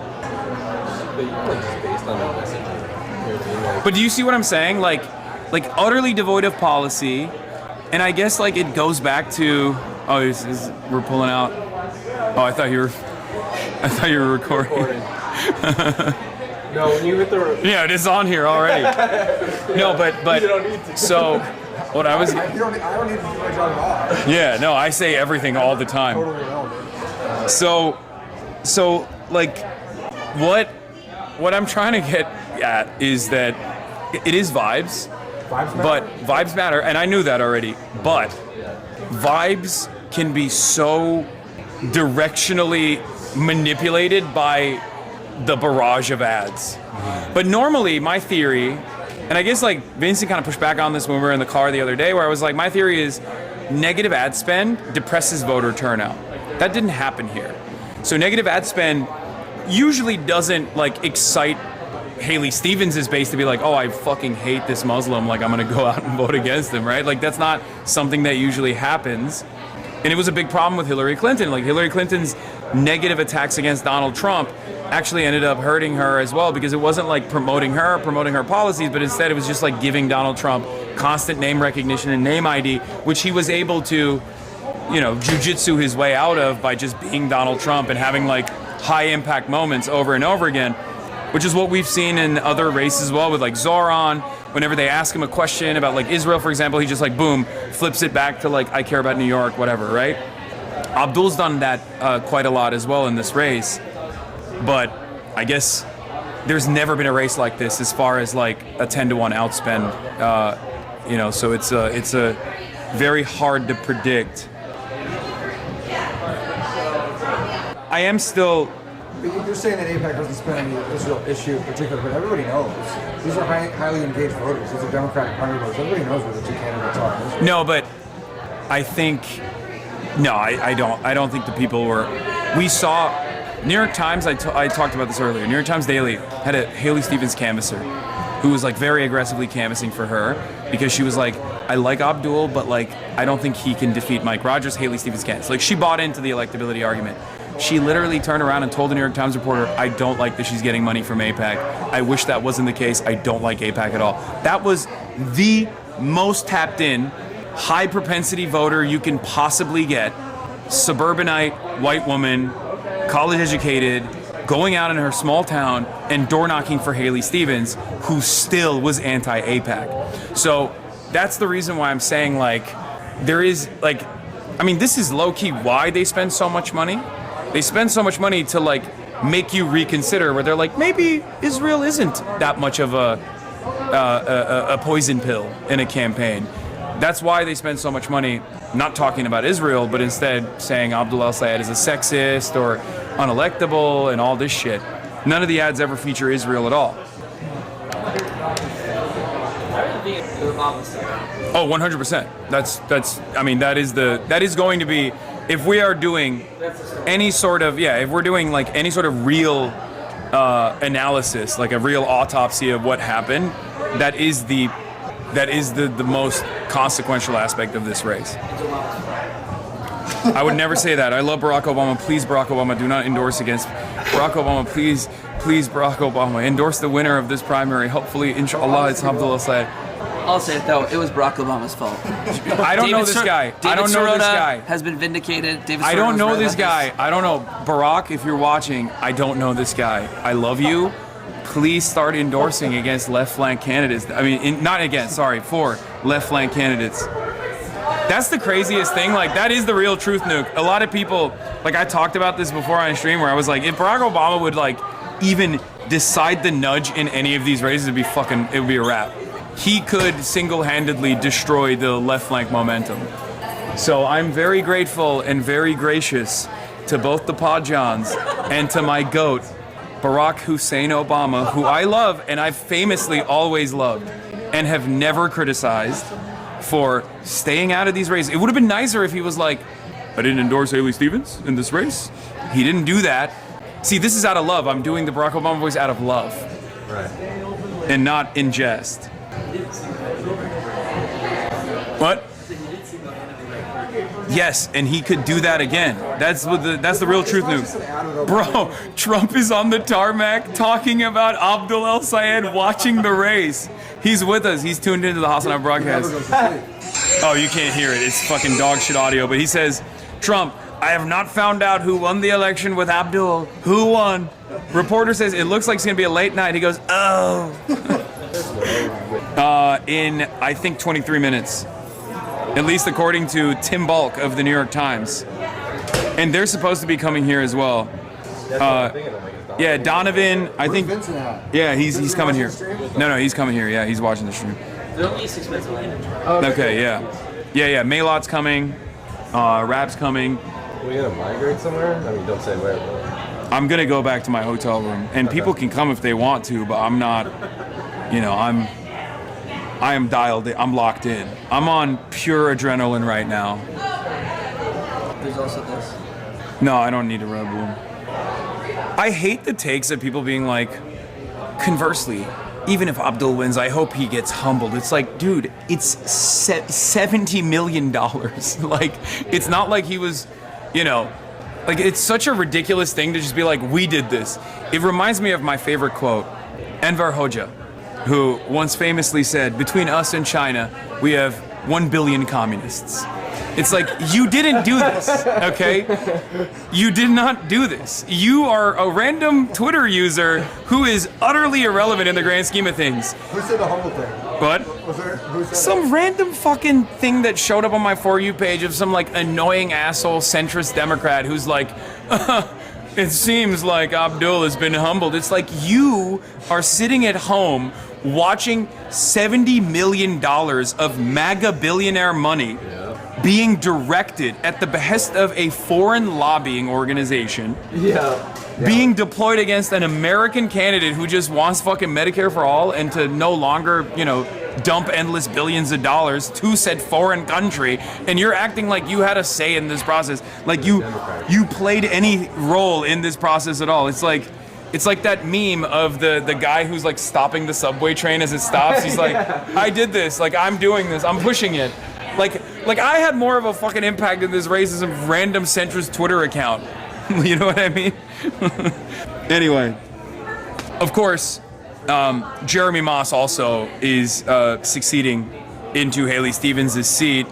But do you see what I'm saying? Like utterly devoid of policy, and I guess like it goes back to we're pulling out. Oh, I thought you were recording. No, when you hit the. Yeah, it is on here already. No, but You don't need to. So what I was. I don't need to do my job at all. Yeah, no, I say everything all the time. Totally irrelevant. So like what I'm trying to get at is that it is vibes, but vibes matter, and I knew that already. But vibes can be so directionally manipulated by the barrage of ads. But normally, my theory, and I guess like Vincent kind of pushed back on this when we were in the car the other day, where I was like, my theory is negative ad spend depresses voter turnout. That didn't happen here. So negative ad spend usually doesn't like excite Haley Stevens' base to be like, oh, I fucking hate this Muslim, like I'm gonna go out and vote against him, right? Like that's not something that usually happens. And it was a big problem with Hillary Clinton. Like Hillary Clinton's negative attacks against Donald Trump actually ended up hurting her as well, because it wasn't like promoting her policies, but instead it was just like giving Donald Trump constant name recognition and name ID, which he was able to, jujitsu his way out of by just being Donald Trump and having like high impact moments over and over again, which is what we've seen in other races as well with like Zoran. Whenever they ask him a question about like Israel, for example, he just like, boom, flips it back to like, I care about New York, whatever, right? Abdul's done that quite a lot as well in this race. But I guess there's never been a race like this as far as like a 10-to-1 outspend, so it's a very hard to predict. I am still. You're saying that AIPAC doesn't spend any Israel issue in particular, but everybody knows. These are highly engaged voters. These are Democratic Party voters. Everybody knows where the two candidates are. No, but I think, I don't think the people were. We saw, New York Times, I talked about this earlier, New York Times Daily had a Haley Stevens canvasser who was like very aggressively canvassing for her because she was like, I like Abdul, but like, I don't think he can defeat Mike Rogers. Haley Stevens can. So like, she bought into the electability argument. She literally turned around and told the New York Times reporter, I don't like that she's getting money from AIPAC. I wish that wasn't the case. I don't like AIPAC at all. That was the most tapped in, high propensity voter you can possibly get. Suburbanite, white woman, college educated, going out in her small town and door knocking for Haley Stevens, who still was anti-AIPAC. So that's the reason why I'm saying, like, there is, like, I mean, this is low-key why they spend so much money. They spend so much money to, like, make you reconsider, where they're like, maybe Israel isn't that much of a poison pill in a campaign. That's why they spend so much money not talking about Israel, but instead saying Abdul El-Sayed is a sexist or unelectable and all this shit. None of the ads ever feature Israel at all. Oh, 100%. That's. I mean, that is going to be, if we are doing any sort of, if we're doing like any sort of real analysis, like a real autopsy of what happened, that is the most consequential aspect of this race. I would never say that. I love Barack Obama. Please, Barack Obama, do not endorse against Barack Obama. Please, Barack Obama, endorse the winner of this primary. Hopefully, inshallah, it's Abdul El-Sayed. I'll say it though, it was Barack Obama's fault. I don't know this guy. I don't know this guy. Has been vindicated. I don't know this guy. I don't know. Barack, if you're watching, I don't know this guy. I love you. Please start endorsing against left flank candidates. I mean, for left flank candidates. That's the craziest thing. Like, that is the real truth, Nuke. A lot of people, like, I talked about this before on stream, where I was like, if Barack Obama would, like, even decide the nudge in any of these races, it would be a wrap. He could single-handedly destroy the left flank momentum. So I'm very grateful and very gracious to both the Podjons and to my goat, Barack Hussein Obama, who I love and I've famously always loved and have never criticized for staying out of these races. It would have been nicer if he was like, I didn't endorse Haley Stevens in this race. He didn't do that. See, this is out of love. I'm doing the Barack Obama voice out of love. Right. And not in jest. What? Yes, and he could do that again. That's the real truth, Noob. Bro, Trump is on the tarmac talking about Abdul El-Sayed watching the race. He's with us. He's tuned into the HasanAbi broadcast. Oh, you can't hear it. It's fucking dog shit audio. But he says, Trump, I have not found out who won the election with Abdul. Who won? Reporter says, it looks like it's going to be a late night. He goes, oh. In, I think, 23 minutes. At least according to Tim Balk of the New York Times. And they're supposed to be coming here as well. Yeah, Donovan, I think. Yeah, he's coming here. No, he's coming here. Yeah, he's watching the stream. They're only 6 minutes away. Okay, yeah. Maylot's coming. Rap's coming. Are we gonna migrate somewhere? I mean, don't say where. But... I'm gonna go back to my hotel room, and people can come if they want to, but I'm not. I am dialed in. I'm locked in. I'm on pure adrenaline right now. There's also this. No, I don't need a Red Bull. I hate the takes of people being like, conversely, even if Abdul wins, I hope he gets humbled. It's like, dude, it's $70 million. Like, it's not like he was, like, it's such a ridiculous thing to just be like, we did this. It reminds me of my favorite quote, Enver Hoxha, who once famously said, between us and China, we have 1 billion communists. It's like, you didn't do this, okay? You did not do this. You are a random Twitter user who is utterly irrelevant in the grand scheme of things. Who said the humble thing? What? Who said some that? Random fucking thing that showed up on my For You page of some, like, annoying asshole centrist Democrat who's like, it seems like Abdul has been humbled. It's like, you are sitting at home watching $70 million of MAGA billionaire money being directed at the behest of a foreign lobbying organization, being deployed against an American candidate who just wants fucking Medicare for all and to no longer, dump endless billions of dollars to said foreign country, and you're acting like you had a say in this process, like you played any role in this process at all. It's like that meme of the guy who's like stopping the subway train as it stops. He's like, I did this, like I'm doing this, I'm pushing it. Like I had more of a fucking impact in this race as a random centrist Twitter account You know what I mean? Anyway, of course, Jeremy Moss also is succeeding into Haley Stevens' seat,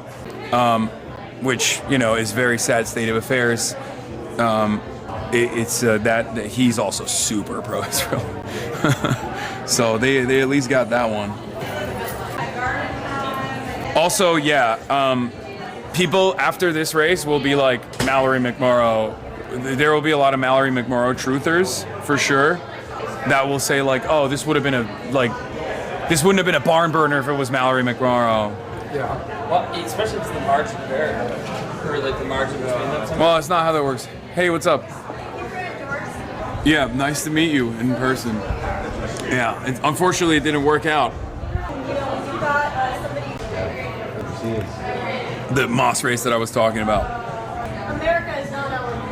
which, you know, is a very sad state of affairs. It's that he's also super pro-Israel. So they at least got that one. Also, yeah, people after this race will be like Mallory McMorrow. There will be a lot of Mallory McMorrow truthers for sure that will say like, oh, this would have been this wouldn't have been a barn burner if it was Mallory McMorrow. Yeah. Well, especially if it's the margin there, or like the margin between them. Well, it's not how that works. Hey, what's up? Yeah, nice to meet you in person. Yeah, unfortunately it didn't work out. The Moss race that I was talking about. America is not our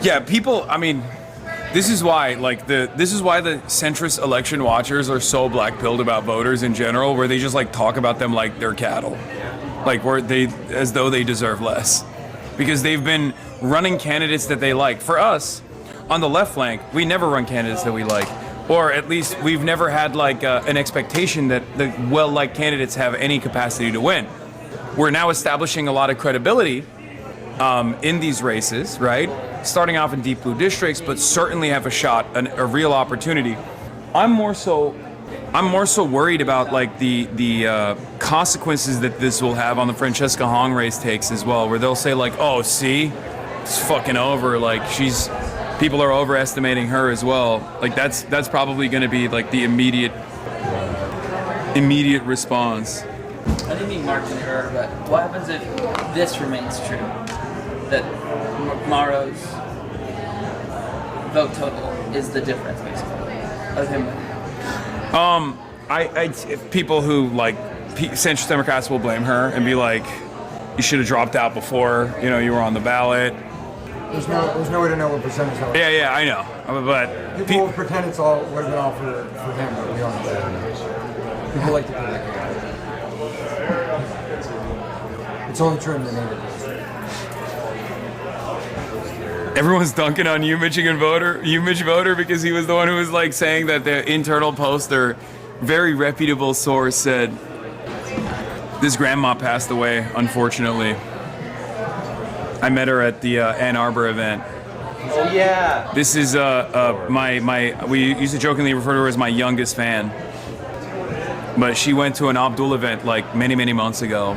Yeah, people, I mean, this is why the centrist election watchers are so black-pilled about voters in general, where they just like talk about them like they're cattle. Like as though they deserve less. Because they've been running candidates that they like. For us, on the left flank, we never run candidates that we like. Or at least we've never had like an expectation that the well-liked candidates have any capacity to win. We're now establishing a lot of credibility in these races, right? Starting off in deep blue districts, but certainly have a shot, a real opportunity. I'm more so worried about like the consequences that this will have on the Francesca Hong race takes as well, where they'll say like, oh, see, it's fucking over. Like people are overestimating her as well. Like that's probably going to be like the immediate response. I didn't mean margin error, but what happens if this remains true? That McMorrow's vote total is the difference, basically, of him winning. People who like centrist Democrats will blame her and be like, you should have dropped out before, you know, you were on the ballot. There's no way to know what percentage that was. Yeah, I know. But people will pretend it's all would have been all for him, but we don't know that. People like to think that. It's only true in the neighborhoods. Everyone's dunking on you, Mitch voter, because he was the one who was like saying that the internal poster, very reputable source said, this grandma passed away, unfortunately. I met her at the Ann Arbor event. Oh yeah. This is we used to jokingly refer to her as my youngest fan. But she went to an Abdul event like many months ago.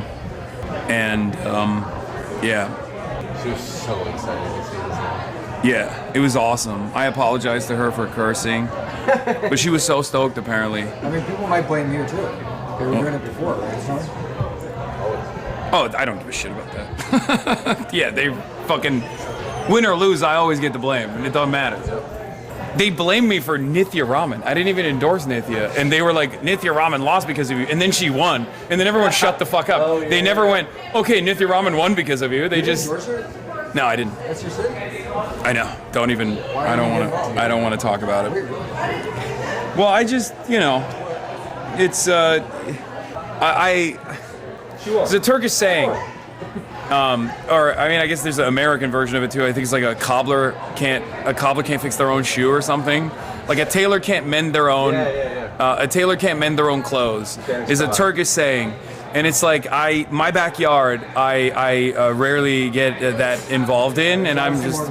And yeah. She was so excited to see this now. Yeah, it was awesome. I apologized to her for cursing. But she was so stoked apparently. I mean, people might blame you too. They were doing it before, right? Oh, I don't give a shit about that. Yeah, they fucking win or lose, I always get the blame, and it doesn't matter. They blamed me for Nithya Raman. I didn't even endorse Nithya, and they were like, Nithya Raman lost because of you, and then she won, and then everyone shut the fuck up. Oh, yeah. They never went, okay, Nithya Raman won because of you. They just endorse her? No, I didn't. That's your city? I know. I don't want to talk about it. Well, I just, you know, it's it's a Turkish saying, or I mean, I guess there's an American version of it too. I think it's like a cobbler can't fix their own shoe or something. Like a tailor can't mend their own. A tailor can't mend their own clothes. Is a Turkish saying, and it's like my backyard. I rarely get that involved in, and I'm just.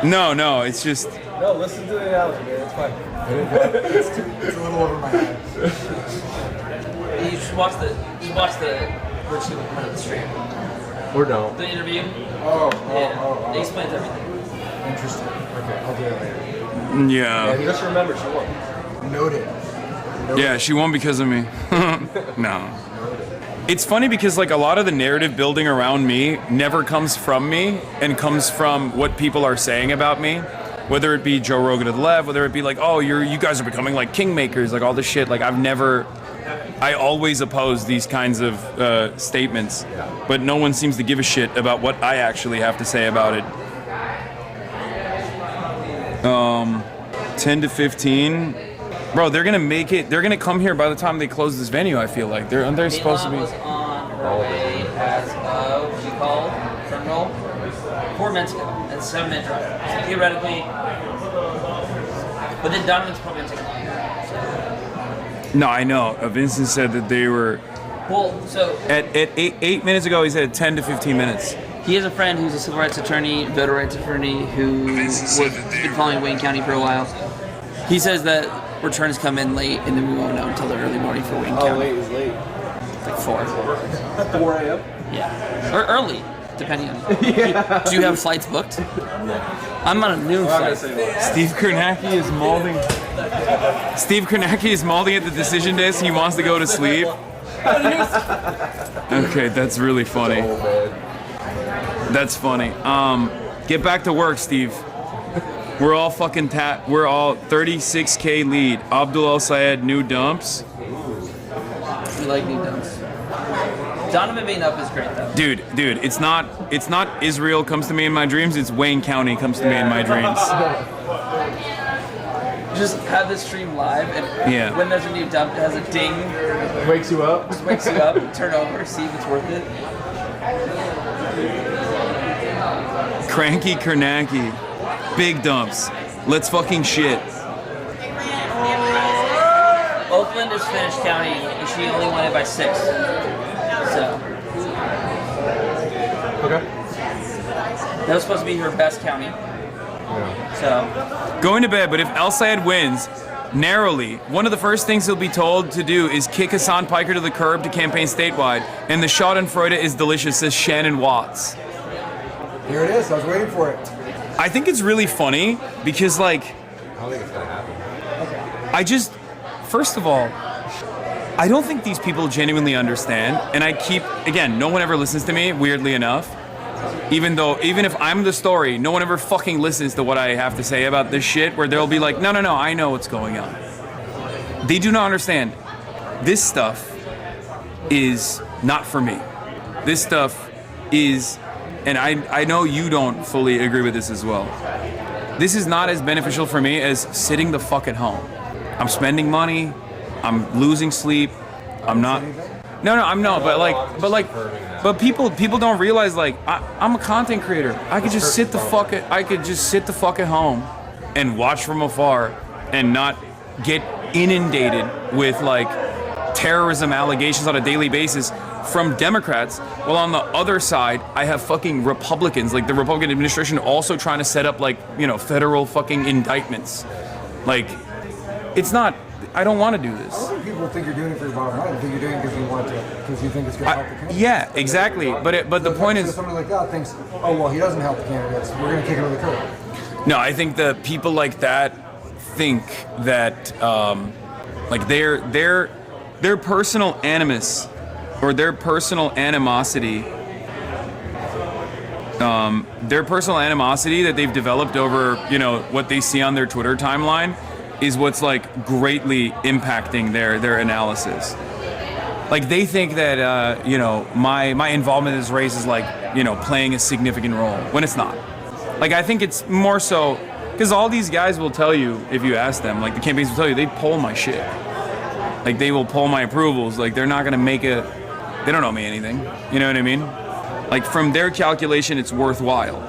No, it's just. No, listen to the analogy, man. It's fine. It's a little over my head. You should watch the virtual part of the stream. Or don't. The interview. Oh. They explained everything. Interesting. Okay, I'll do it later. Yeah. Just remember, she won. Noted. Yeah, she won because of me. No. It's funny because like a lot of the narrative building around me never comes from me and comes from what people are saying about me. Whether it be Joe Rogan to the left, whether it be like, oh, you guys are becoming like kingmakers, like all this shit. Like I always oppose these kinds of statements, but no one seems to give a shit about what I actually have to say about it. 10 to 15. Bro, they're gonna make it. They're gonna come here by the time they close this venue. I feel like they're supposed to be. Was on her away as what you call criminal 4 minutes ago. And 7 minute drive. So theoretically, but then Donovan's probably gonna take longer. No, I know. Vincent said that they were. Well, so at 8 minutes ago, he said 10 to 15 minutes. he has a friend who's a civil rights attorney, voter rights attorney, who was been following Wayne County for a while. He says that returns come in late, and then we won't know until the early morning for Wayne County. Oh, late is late. Like 4. 4 a.m. Yeah, or early, depending on. Yeah. Do you have flights booked? I'm on a noon flight. Steve Kornacki is molding. Steve Kornacki is molding at the decision desk. He wants to go to sleep. Okay, that's really funny. That's funny. Get back to work, Steve. We're all fucking we're all 36K lead. Abdul El Sayed, new dumps. We like new dumps. Donovan being up is great though. Dude, it's not Israel comes to me in my dreams, it's Wayne County comes to me in my dreams. Just have this stream live, and when there's a new dump, it has a ding. Wakes you up. Just wakes you up, turn over, see if it's worth it. Cranky Kornacki. Big dumps. Let's fucking shit. Oakland is finished county, and she only won it by 6. So. Okay. That was supposed to be her best county. So. Going to bed, but if El Sayed wins narrowly, one of the first things he'll be told to do is kick Hasan Piker to the curb to campaign statewide. And the Schadenfreude is delicious, says Shannon Watts. Here it is. I was waiting for it. I think it's really funny because, like, I don't think it's gonna happen. I just, first of all, I don't think these people genuinely understand. And I keep, again, no one ever listens to me, weirdly enough. Even if I'm the story, no one ever fucking listens to what I have to say about this shit, where they'll be like, no, I know what's going on. They do not understand. This stuff is not for me. This stuff is, and I know you don't fully agree with this as well. This is not as beneficial for me as sitting the fuck at home. I'm spending money, I'm losing sleep, I'm not. No, I'm not. But people don't realize, like, I'm a content creator. I could just sit the fuck at home and watch from afar and not get inundated with, like, terrorism allegations on a daily basis from Democrats. While on the other side, I have fucking Republicans, like the Republican administration, also trying to set up, like, federal fucking indictments. Like, it's not. I don't want to do this. A lot of people think you're doing it for your bottom line. I think you're doing it because you want to, because you think it's going to help the candidate. Yeah, exactly. But the point is, somebody like that thinks, oh well, he doesn't help the candidates. We're going to kick him to the curb. No, I think that people like that think that, like, their personal animus or their personal animosity. Their personal animosity that they've developed over, what they see on their Twitter timeline is what's, like, greatly impacting their analysis. Like, they think that, my involvement in this race is, like, playing a significant role, when it's not. Like, I think it's more so, because all these guys will tell you, if you ask them, like, the campaigns will tell you, they poll my shit. Like, they will poll my approvals. Like, they're not going to they don't owe me anything. You know what I mean? Like, from their calculation, it's worthwhile.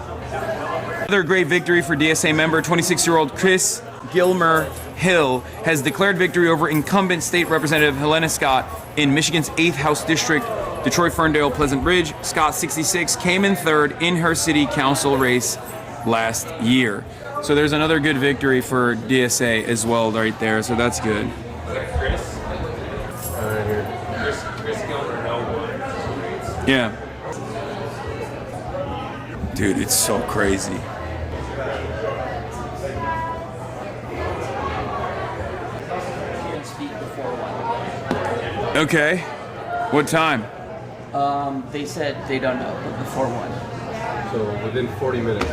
Another great victory for DSA member, 26-year-old Chris Gilmer Hill has declared victory over incumbent state representative Helena Scott in Michigan's 8th House District, Detroit, Ferndale, Pleasant Ridge. Scott, 66, came in third in her city council race last year. So there's another good victory for DSA as well right there, so that's good. Is that Chris? Right here. Chris Gilmer, no one. Yeah. Dude, it's so crazy. Okay. What time? They said they don't know, but before 1. So within 40 minutes.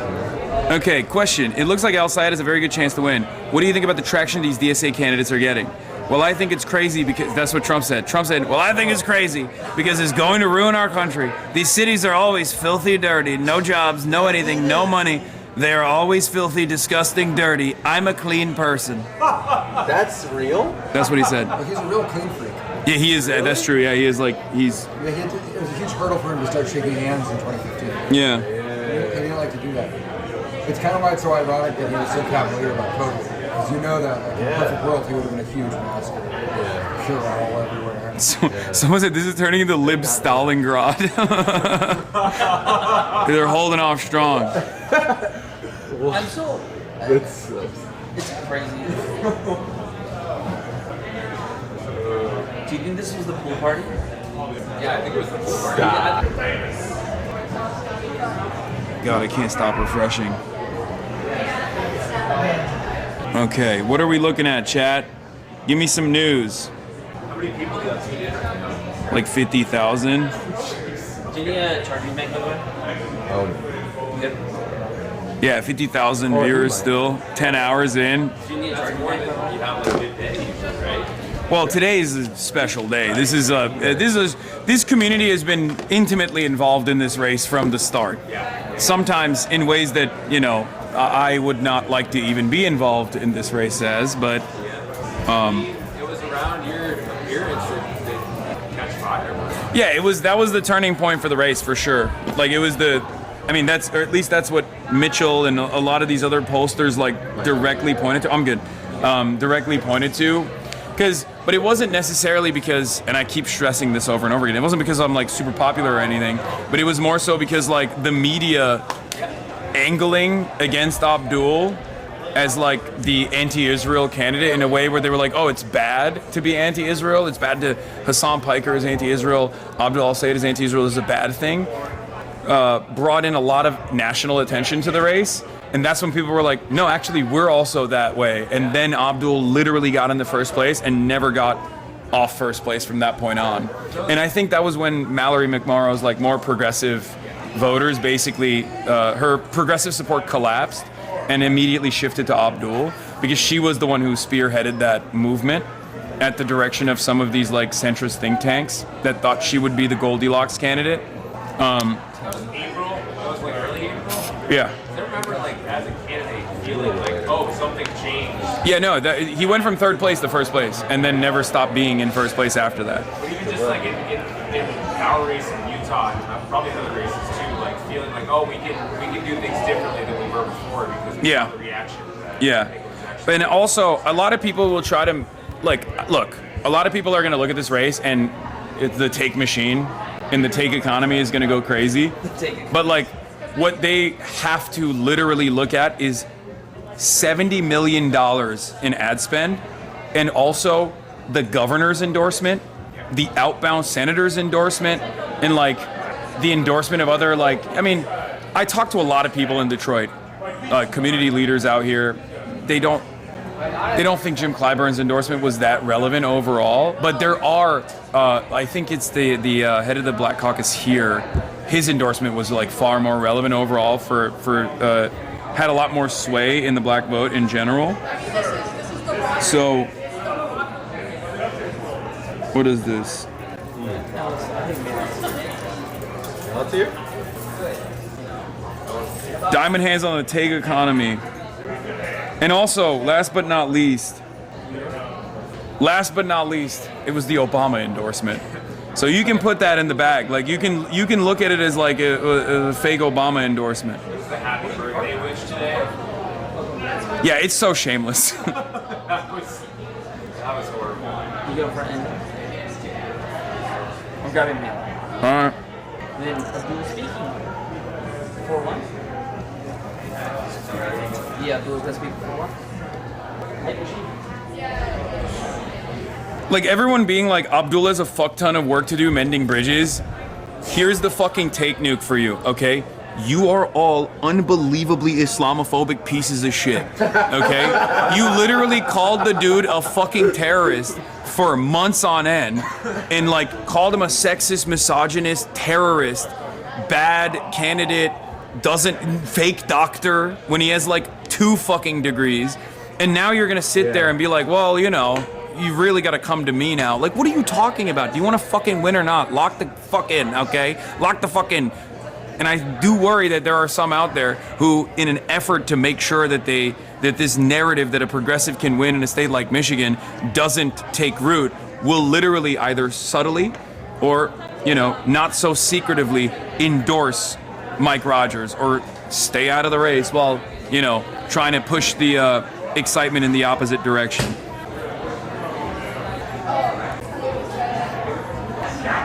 Okay, question. It looks like El Sayed has a very good chance to win. What do you think about the traction these DSA candidates are getting? Well, I think it's crazy because that's what Trump said. Trump said, well, I think it's crazy because it's going to ruin our country. These cities are always filthy, dirty, no jobs, no anything, no money. They are always filthy, disgusting, dirty. I'm a clean person. That's real? That's what he said. Like, he's a real clean freak. Yeah, he is. That's true. Yeah, he is like he's. Yeah, it was a huge hurdle for him to start shaking hands in 2015. Yeah. He didn't like to do that. It's kind of why it's so ironic that he was so cavalier about COVID. Because you know that like, in a perfect world, he would have been a huge master. Pure all everywhere. Someone said this is turning into Lib Stalingrad. They're holding off strong. I'm so. It's crazy. Do you think this was the pool party? Yeah, I think it was the pool party. God, I can't stop refreshing. Okay, what are we looking at, chat? Give me some news. How many people do that see it? Like 50,000? Did you charge me back, by the way? Good. Yeah, 50,000 viewers still. 10 hours in. Do you need to charge me back, by the way? You have like a good day usually, right? Well, today is a special day. This community has been intimately involved in this race from the start. Sometimes in ways that, you know, I would not like to even be involved in this race as, but It was around your appearance that catch fire. yeah, that was the turning point for the race for sure. Like it was that's, or at least that's what Mitchell and a lot of these other pollsters like directly pointed to. I'm good. Directly pointed to. But it wasn't necessarily because, and I keep stressing this over and over again, it wasn't because I'm like super popular or anything, but it was more so because like the media angling against Abdul as like the anti-Israel candidate in a way where they were like, oh, it's bad to be anti-Israel, it's bad to, Hassan Piker is anti-Israel, Abdul al-Sayed is anti-Israel, this is a bad thing, brought in a lot of national attention to the race. And that's when people were like, no, actually, we're also that way. And then Abdul literally got in the first place and never got off first place from that point on. And I think that was when Mallory McMorrow's like more progressive voters, basically, her progressive support collapsed and immediately shifted to Abdul because she was the one who spearheaded that movement at the direction of some of these like centrist think tanks that thought she would be the Goldilocks candidate. April? That was like early April? Yeah. I remember like as a candidate feeling like, oh, something changed. Yeah, no, he went from third place to first place and then never stopped being in first place after that. But even just like in our race in Utah, and probably in other races too, like feeling like, oh, we can do things differently than we were before because we saw the reaction. Yeah. And also, a lot of people will try to, like, look, a lot of people are going to look at this race and the take machine and the take economy is going to go crazy. But, like, what they have to literally look at is $70 million in ad spend and also the governor's endorsement, the outbound senator's endorsement, and, like, the endorsement of other, like, I mean, I talked to a lot of people in Detroit, community leaders out here. They don't think Jim Clyburn's endorsement was that relevant overall, but there are, I think it's the head of the Black Caucus here, his endorsement was like far more relevant overall had a lot more sway in the black vote in general. So, what is this? Diamond hands on the take economy. And also, last but not least, it was the Obama endorsement. So you can put that in the bag. Like you can look at it as like a fake Obama endorsement. Was the happy birthday wish today? Yeah, it's so shameless. that was horrible. You go for an I'm grabbing mail. Alright. Then Abdul speaking. 4-1. Yeah, Abdul's gonna speak 4-1. Like everyone being like, Abdul has a fuck ton of work to do mending bridges. Here's the fucking take nuke for you, okay? You are all unbelievably Islamophobic pieces of shit, okay? You literally called the dude a fucking terrorist for months on end and like called him a sexist, misogynist, terrorist, bad candidate, fake doctor when he has like 2 fucking degrees. And now you're gonna sit there and be like, well, you know, you really gotta come to me now. Like, what are you talking about? Do you wanna fucking win or not? Lock the fuck in, okay? Lock the fuck in. And I do worry that there are some out there who, in an effort to make sure that this narrative that a progressive can win in a state like Michigan doesn't take root, will literally either subtly or, not so secretively endorse Mike Rogers or stay out of the race while, trying to push the excitement in the opposite direction.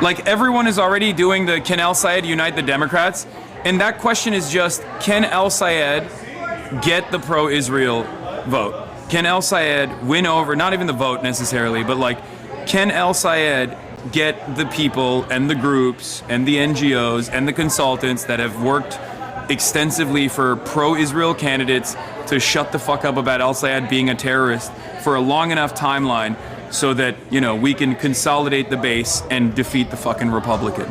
Like, everyone is already doing the can El Sayed unite the Democrats? And that question is just, can El Sayed get the pro-Israel vote? Can El Sayed win over, not even the vote necessarily, but like, can El Sayed get the people and the groups and the NGOs and the consultants that have worked extensively for pro-Israel candidates to shut the fuck up about El Sayed being a terrorist for a long enough timeline so that, we can consolidate the base and defeat the fucking Republican?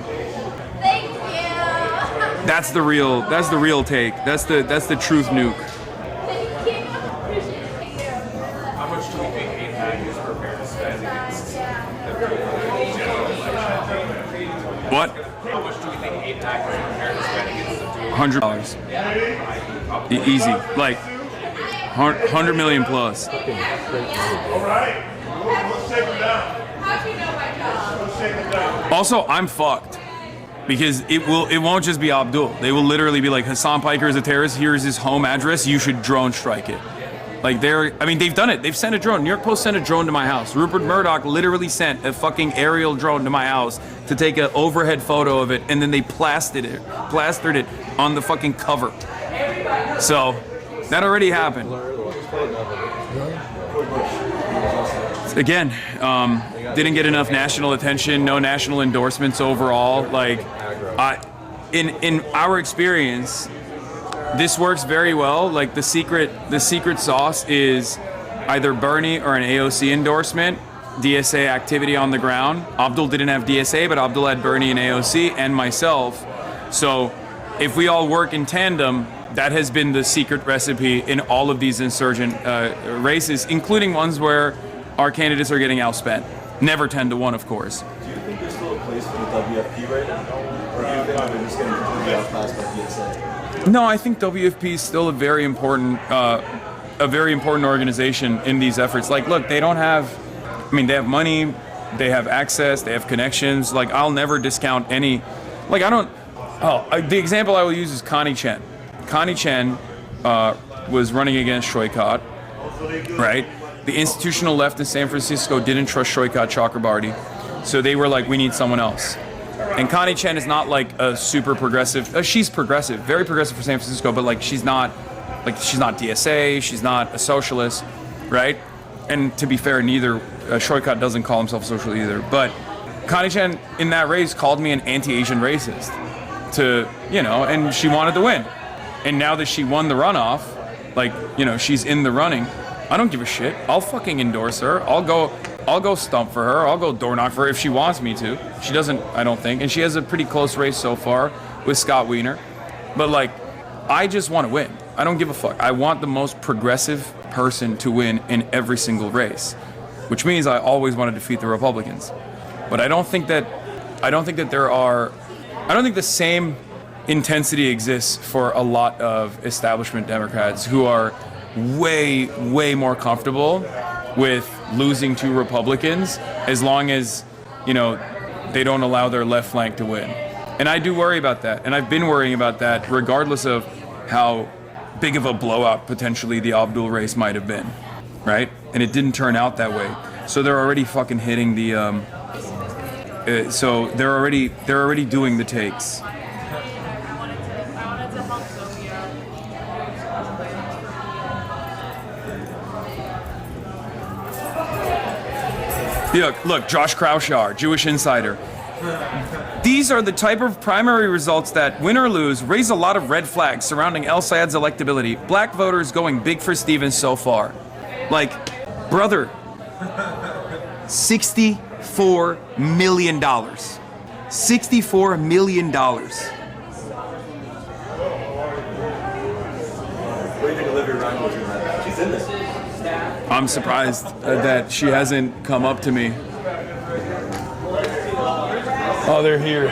That's the real take. That's the truth nuke. How much do we think AIPAC is prepared to spend against the general election? What? How much do we think AIPAC is prepared to spend against the dual? $100. Easy. Like, 100 million plus. All right. Let's take them down. Also, I'm fucked. Because it won't just be Abdul. They will literally be like, Hasan Piker is a terrorist, here's his home address, you should drone strike it. Like, they've done it. They've sent a drone. New York Post sent a drone to my house. Rupert Murdoch literally sent a fucking aerial drone to my house to take an overhead photo of it, and then they plastered it on the fucking cover. So, that already happened. Again, didn't get enough national attention, no national endorsements overall. Like, in our experience, this works very well. Like, the secret sauce is either Bernie or an AOC endorsement, DSA activity on the ground. Abdul didn't have DSA, but Abdul had Bernie and AOC and myself. So if we all work in tandem, that has been the secret recipe in all of these insurgent races, including ones where our candidates are getting outspent. Never 10-1, of course. Do you think there's still a place for the WFP right now? Or do you think they're just getting completely outclassed by DSA? No, I think WFP is still a very important organization in these efforts. Like, look, they have money, they have access, they have connections. Like, I'll never discount any. Like, the example I will use is Connie Chen. Connie Chen was running against Shoykat, right? The institutional left in San Francisco didn't trust Shoykat Chakrabarti, so they were like, we need someone else. And Connie Chen is not like a super progressive. She's progressive, very progressive for San Francisco, but like she's not DSA, she's not a socialist, right? And to be fair, neither Shoykat doesn't call himself social either. But Connie Chen in that race called me an anti-Asian racist, and she wanted to win. And now that she won the runoff, she's in the running. I don't give a shit. I'll fucking endorse her. I'll go stump for her. I'll go door knock for her if she wants me to. She doesn't, I don't think. And she has a pretty close race so far with Scott Wiener. But I just want to win. I don't give a fuck. I want the most progressive person to win in every single race, which means I always want to defeat the Republicans. But I don't think the same intensity exists for a lot of establishment Democrats who are way, way more comfortable with losing to Republicans as long as, they don't allow their left flank to win. And I do worry about that. And I've been worrying about that regardless of how big of a blowout potentially the Abdul race might have been, right? And it didn't turn out that way. So they're already fucking hitting the, so they're already doing the takes. Look, Josh Kraushaar, Jewish Insider. These are the type of primary results that, win or lose, raise a lot of red flags surrounding El Sayed's electability. Black voters going big for Stevens so far. Brother, $64 million. $64 million. What do you think Olivia Ryan was in that? She's in this. I'm surprised that she hasn't come up to me. Oh, they're here.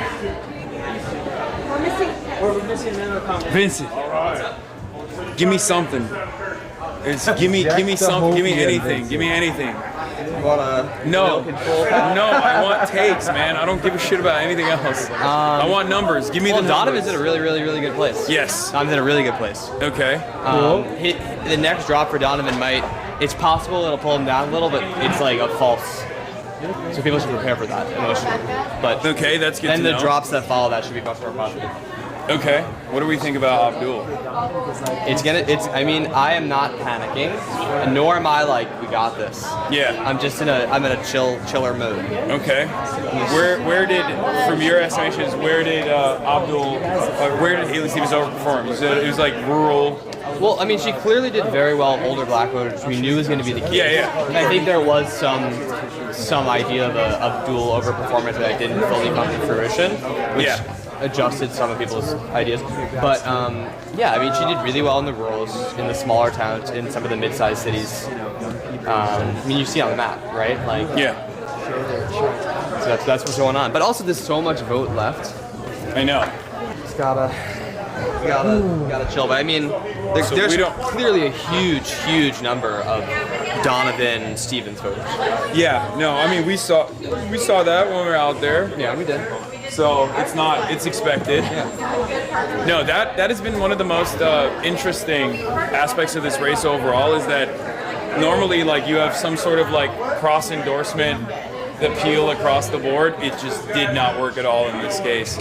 We're missing another comment. Vincent, give me something. Give me something. Give me anything. Give me anything. You want to No, I want takes, man. I don't give a shit about anything else. I want numbers. Give me the numbers. Donovan's in a really, really, really good place. Yes. Donovan's in a really good place. Okay. The next drop for Donovan it's possible it'll pull him down a little, but it's like a false. So people should prepare for that emotionally. But okay, that's good then to the know. drops that follow that should be much more positive. Okay. What do we think about Abdul? I mean, I am not panicking, nor am I like, we got this. Yeah. I'm in a chiller mode. Okay. Where did, from your estimations, where did Haley Stevens overperform? It was like rural. Well, I mean, she clearly did very well with older black voters, which we knew was going to be the case. Yeah. And I think there was some idea of Abdul overperformance that didn't fully come to fruition, which adjusted some of people's ideas. But I mean, she did really well in the rurals, in the smaller towns, in some of the mid-sized cities. I mean, you see on the map, right? Like, So that's what's going on. But also, there's so much vote left. I know. Just gotta chill. But I mean, there's clearly a huge number of Donovan Stevens voters. Yeah. No. I mean, we saw that when we were out there. Yeah, we did. So it's expected. Yeah. No, that has been one of the most interesting aspects of this race overall, is that normally like you have some sort of like cross endorsement appeal across the board. It just did not work at all in this case.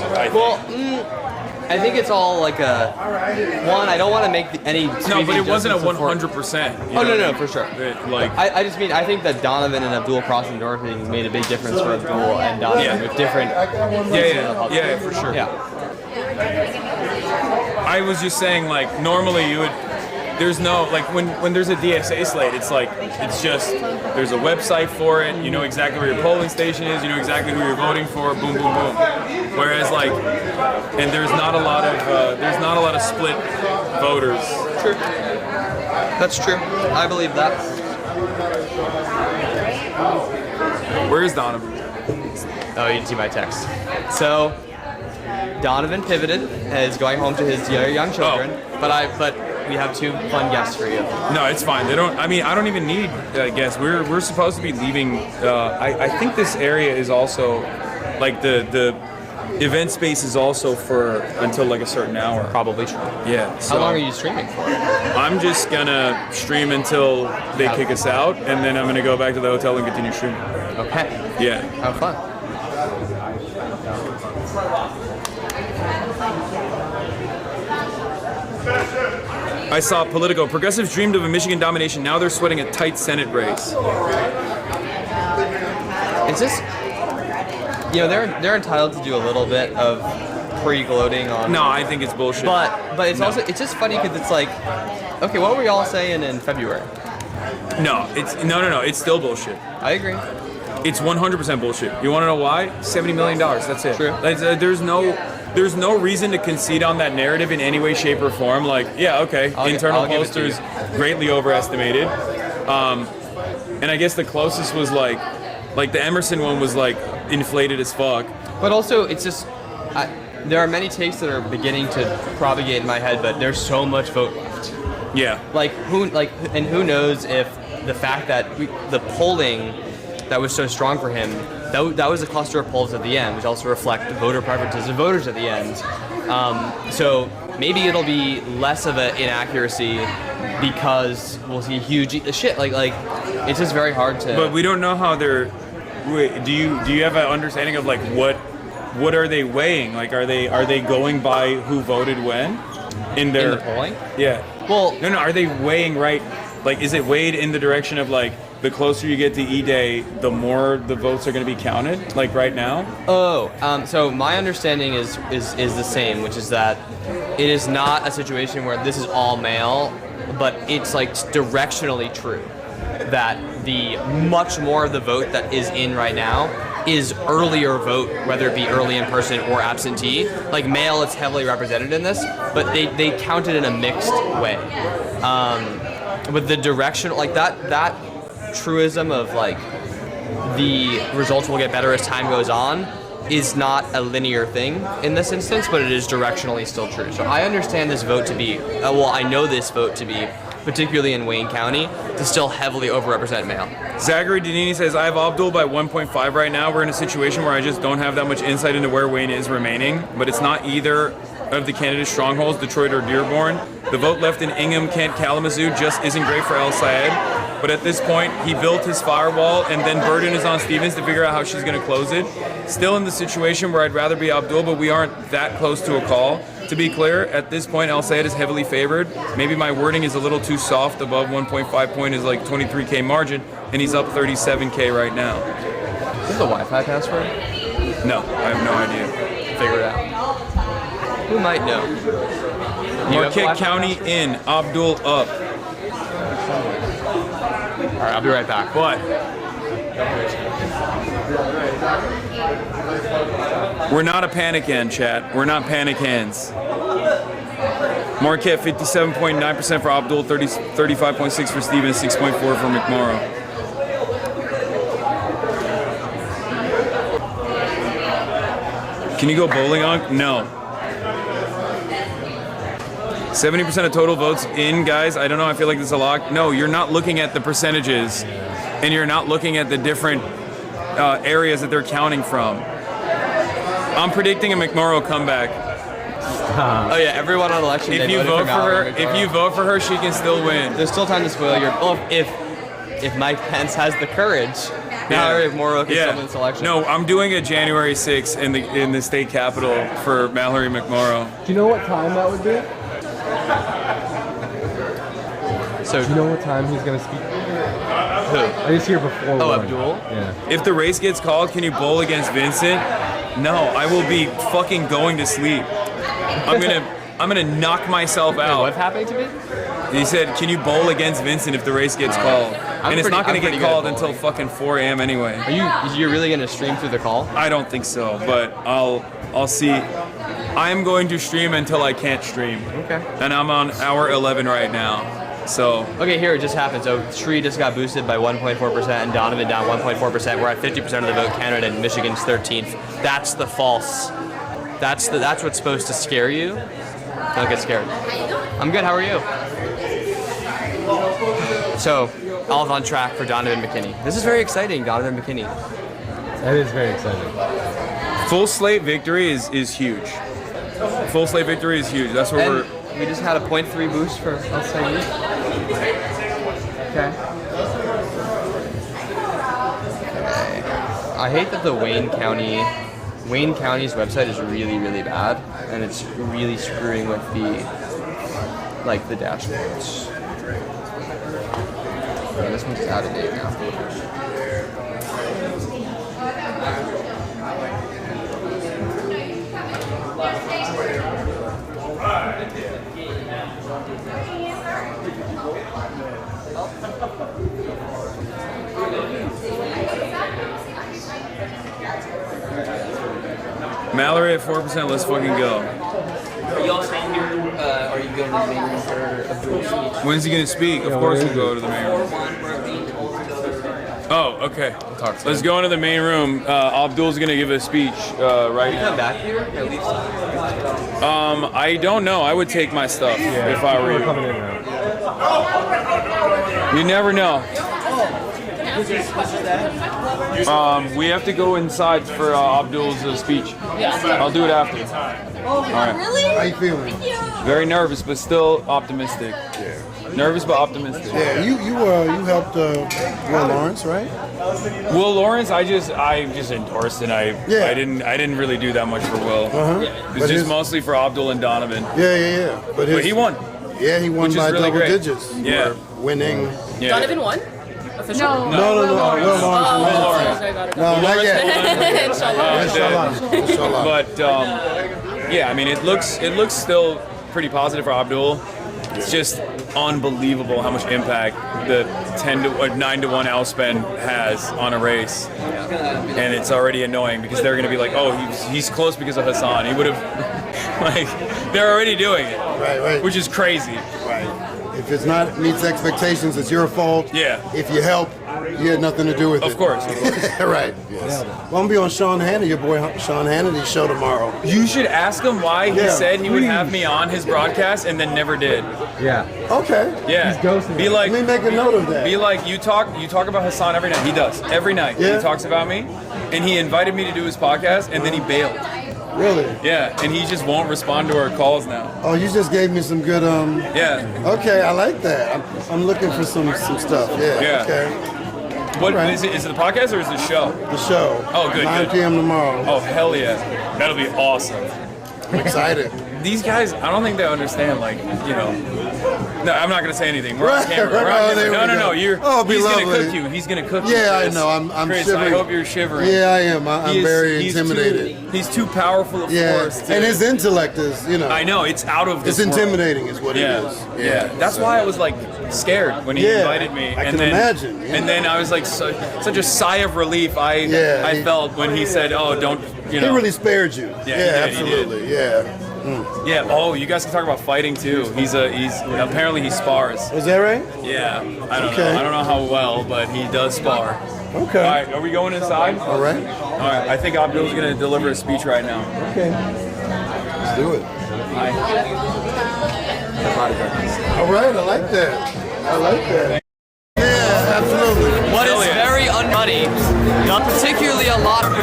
I think it's all like I don't want to make any. No, but it wasn't a 100%. Oh no, for sure. I just mean I think that Donovan and Abdul cross endorsing made a big difference for Abdul and Donovan with different. Yeah, for sure. Yeah. I was just saying, like, normally you would. There's no, like, when there's a DSA slate, it's just, there's a website for it, you know exactly where your polling station is, you know exactly who you're voting for, boom, boom, boom. Whereas, like, and there's not a lot of split voters. True. That's true. I believe that. Where is Donovan? Oh, you didn't see my text. So, Donovan pivoted, is going home to his young children, but we have two fun guests for you. No, it's fine. I don't even need guests. We're supposed to be leaving. I think this area is also, like, the event space is also for until like a certain hour. Probably true. Yeah. So how long are you streaming for? I'm just gonna stream until they kick us out, and then I'm gonna go back to the hotel and continue streaming. Okay. Yeah. Have fun. I saw Politico. Progressives dreamed of a Michigan domination. Now they're sweating a tight Senate race. It's just, they're entitled to do a little bit of pre-gloating on. No, I think it's bullshit. But it's also it's just funny because it's like, okay, what were we all saying in February? No, it's still bullshit. I agree. It's 100% bullshit. You want to know why? $70 million. That's it. True. There's no reason to concede on that narrative in any way, shape, or form. Like, yeah, okay, internal posters greatly overestimated. And I guess the closest was like the Emerson one was like inflated as fuck. But also, it's just there are many takes that are beginning to propagate in my head, but there's so much vote left. Yeah. Who knows if the fact that the polling that was so strong for him, that was a cluster of polls at the end, which also reflect voter preferences of voters at the end. So maybe it'll be less of an inaccuracy because we'll see huge shit. Like it's just very hard to. But we don't know how they're. Wait, do you have an understanding of like what are they weighing? Like are they going by who voted when in their in the polling? Yeah. Well, no. Are they weighing right? Like, is it weighed in the direction of like the closer you get to E-Day, the more the votes are going to be counted? Like right now? So my understanding is the same, which is that it is not a situation where this is all mail, but it's like directionally true that the much more of the vote that is in right now is earlier vote, whether it be early in person or absentee. Like mail, it's heavily represented in this, but they count it in a mixed way. With the direction, like that truism of like the results will get better as time goes on is not a linear thing in this instance, but it is directionally still true. So I understand this vote to be, I know this vote to be particularly in Wayne County, to still heavily overrepresent male. Zachary Danini says, I have Abdul by 1.5 right now. We're in a situation where I just don't have that much insight into where Wayne is remaining, but it's not either of the candidate strongholds, Detroit or Dearborn. The vote left in Ingham, Kent, Kalamazoo just isn't great for El Sayed. But at this point, he built his firewall, and then burden is on Stevens to figure out how she's going to close it. Still in the situation where I'd rather be Abdul, but we aren't that close to a call. To be clear, at this point, El Sayed is heavily favored. Maybe my wording is a little too soft. Above 1.5 point is like 23K margin, and he's up 37K right now. Is this the Wi-Fi password? No, I have no idea. Figure it out. Who might know? Marquette County in, Abdul up. All right, I'll be right back. What? We're not a panic hand, chat. We're not panic hands. Marquette 57.9% for Abdul, 35.6 for Stevens, 6.4 for McMorrow. Can you go bowling on? No. 70% of total votes in, guys. I don't know. I feel like this is a lock. No, you're not looking at the percentages, and you're not looking at the different areas that they're counting from. I'm predicting a McMorrow comeback. Oh yeah, everyone on election day. If you vote for her, she can still win. There's still time to spoil your. Oh, if Mike Pence has the courage, Mallory McMorrow can still win this election. No, I'm doing a January 6th in the state capitol for Mallory McMorrow. Do you know what time that would be? So do you know what time he's gonna speak? Who? I was here before. Oh, one. Abdul? Yeah. If the race gets called, can you bowl against Vincent? No, I will be fucking going to sleep. I'm gonna knock myself out. What's happening to me? He said, can you bowl against Vincent if the race gets called? And it's not gonna get called until fucking 4 a.m. anyway. You're really gonna stream through the call? I don't think so, but I'll see. I'm going to stream until I can't stream. Okay. And I'm on hour 11 right now. So. Okay, here it just happened. So Sri just got boosted by 1.4% and Donovan down 1.4%. We're at 50% of the vote. Canada and Michigan's 13th. That's the false. That's what's supposed to scare you. Don't get scared. I'm good. How are you? So, all on track for Donovan McKinney. This is very exciting, Donovan McKinney. That is very exciting. Full slate victory is huge. Full slate victory is huge. That's what we just had a 0.3 boost for El Sayed. Okay. I hate that the Wayne County's website is really, really bad, and it's really screwing with the dashboards. Yeah, this one's out of date now. Mallory at 4%. Let's fucking go. Are you all staying here? Are you going to the main room for Abdul's speech? When's he gonna speak? Of course we'll go to the main room. Oh, okay. Let's go into the main room. Abdul's gonna give a speech, right? You come back here at least? I don't know. I would take my stuff if I were you. You never know. We have to go inside for Abdul's speech. I'll do it after. Oh, right. Really? How you feeling? Very nervous, but still optimistic. Yeah. Nervous but optimistic. Yeah, you helped Will Lawrence, right? Will Lawrence, I just endorsed, and I didn't really do that much for Will. It was just mostly for Abdul and Donovan. Yeah. But he won. Yeah, he won by really double great. digits. Yeah, winning. Yeah. Donovan won? Officially? No, Will Lawrence. No, not yet. Inshallah. But yeah, I mean, it looks still pretty positive for Abdul. It's just unbelievable how much impact the 9-1 outspend has on a race, and it's already annoying because they're going to be like, oh, he's close because of Hasan. He would have, they're already doing it, right, which is crazy. Right. If it's not meets expectations, it's your fault. Yeah. If you help, you had nothing to do with it. Of course. Right. Yes. Well, I'm gonna be on Sean Hannity, your boy Sean Hannity's show tomorrow. You should ask him why he Yeah, said he would please. have me on his broadcast and then never did. Yeah. Okay. Yeah. He's ghosting. Be like, let me make a note of that. Be like, you talk about Hasan every night. He does every night. Yeah. He talks about me, and he invited me to do his podcast, and then he bailed. Really? Yeah, and he just won't respond to our calls now. Oh, you just gave me some good Yeah. Okay, I like that. I'm looking for some stuff. Yeah. Yeah. Okay. What Right. is it? Is it the podcast or is it the show? The show. Oh, good. 9 good. p.m. tomorrow. Oh, hell yeah. That'll be awesome. I'm excited. These guys, I don't think they understand, like, you know. No, I'm not going to say anything. We're on Right, camera. We're right. on Oh, there camera. we No. go. You're, Oh, it'll be he's going to lovely. cook you. He's going to cook you. Yeah, I Chris. know. I'm Chris, shivering. I hope you're shivering. Yeah, I am. I'm very intimidated. He's too powerful of force. And his intellect is, you know. I know, it's out of this It's world. intimidating is what Yeah. it is. Yeah. That's why I was like scared when he Yeah, invited me. I and can then, imagine, yeah. And then I was like, such a sigh of relief I felt when he said, "Oh, don't," you know. He really spared you. Yeah, he did, absolutely. Yeah. Yeah. Oh, you guys can talk about fighting too. He's apparently he spars. Is that right? Yeah. I don't Okay. know. I don't know how well, but he does spar. Okay. All right. Are we going inside? All right. All right. I think Abdul's gonna deliver a speech right now. Okay. Let's do it. Hi. All right. I like that. I like that. Yeah, absolutely. What is very unfunny, particularly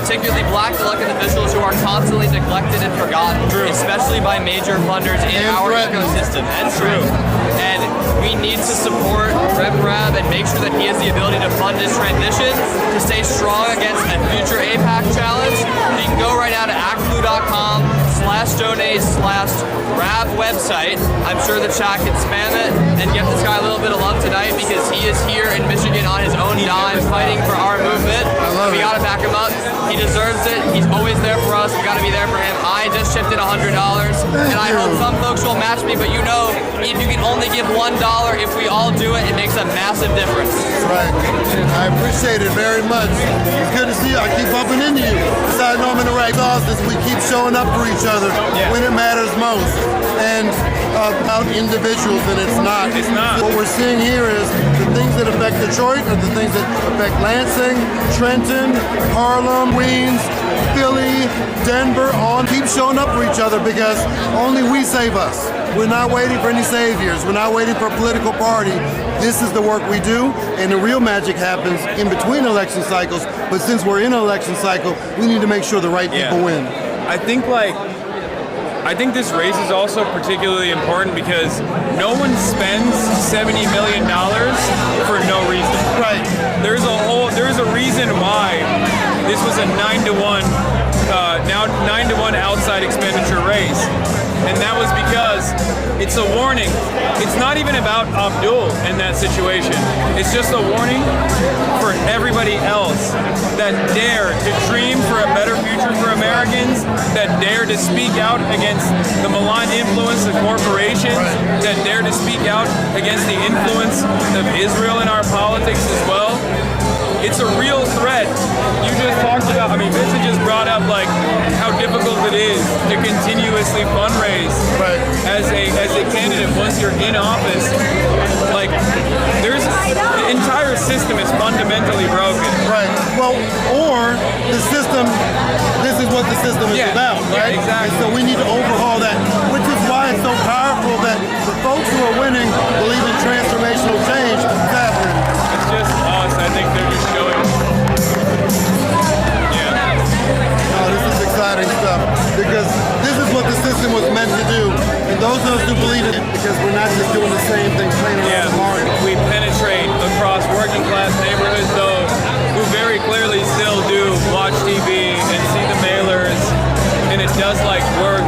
particularly black elected officials who are constantly neglected and forgotten, especially by major funders in our ecosystem. That's true. And we need to support Rep. Rab and make sure that he has the ability to fund his transition, to stay strong against a future APAC challenge. You can go right now to actblue.com/donate/Rab website. I'm sure the chat can spam it and give this guy a little bit of love tonight because he is here in Michigan on his own dime fighting for our movement. We gotta back him up. He deserves it. He's always there for us. We gotta be there for him. I just chipped in $100 and I hope some folks will match me, but you know, if you can only give $1, if we all do it, it makes a massive difference. Right. I appreciate it very much. It's good to see you. I keep bumping into you. That's how I know I'm in the right cause is we keep showing up for each other when it matters most. And about individuals, and it's not. It's not. What we're seeing here is the things that affect Detroit are the things that affect Lansing, Trenton, Harlem, Queens, Philly, Denver, on. Keep showing up for each other because only we save us. We're not waiting for any saviors. We're not waiting for a political party. This is the work we do, and the real magic happens in between election cycles. But since we're in an election cycle, we need to make sure the right people win. I think this race is also particularly important because no one spends $70 million for no reason. Right. There's a reason why this was a 9-to-1, now 9-to-1 outside expenditure race. And that was because it's a warning. It's not even about Abdul in that situation. It's just a warning for everybody else that dare to dream for a better future for Americans, that dare to speak out against the malign influence of corporations, that dare to speak out against the influence of Israel in our politics as well. It's a real threat. You just talked about, Vincent just brought up like how difficult it is to continuously fundraise as a candidate once you're in office. Like the entire system is fundamentally broken. Right. Well, or the system, this is what the system is about, right? Yeah, exactly. And so we need to overhaul that, which is why it's so powerful that the folks who are winning believe in transformational change. It's happening. It's just us. I think they're just showing. No, this is exciting stuff because this is what the system was meant to do. And those of us who believe in it, because we're not just doing the same thing playing around the market. We penetrate across working class neighborhoods, though, who very clearly still do watch TV and see the mailers, and it does work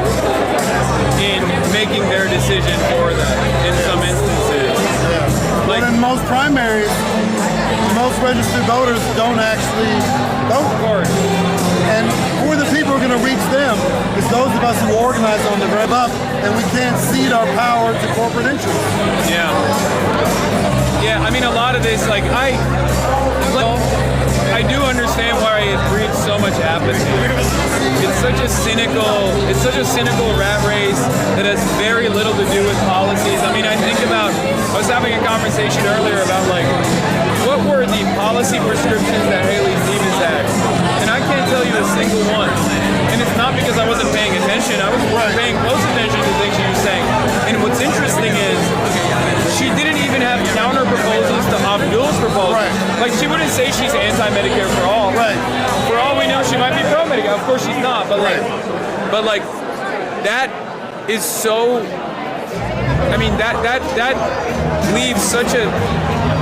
in making their decision for them in some instances. But in most primaries, most registered voters don't actually vote. Of course. And who are the people who are going to reach them? It's those of us who organize on the rev up, and we can't cede our power to corporate interests. Yeah. Yeah, a lot of this, I I do understand why it breeds so much apathy. It's such a cynical rat race that has very little to do with policies. I mean, I was having a conversation earlier about like, what were the policy prescriptions that Haley Stevens had? And I can't tell you a single one. And it's not because I wasn't paying attention. I was paying close attention to things she was saying. And what's interesting is she didn't even have counter proposals to Abdul's proposal. Like, she wouldn't say she's anti-Medicare for all. For all we know, she might be pro-Medicare. Of course she's not, but like that is so. I mean, that leaves such a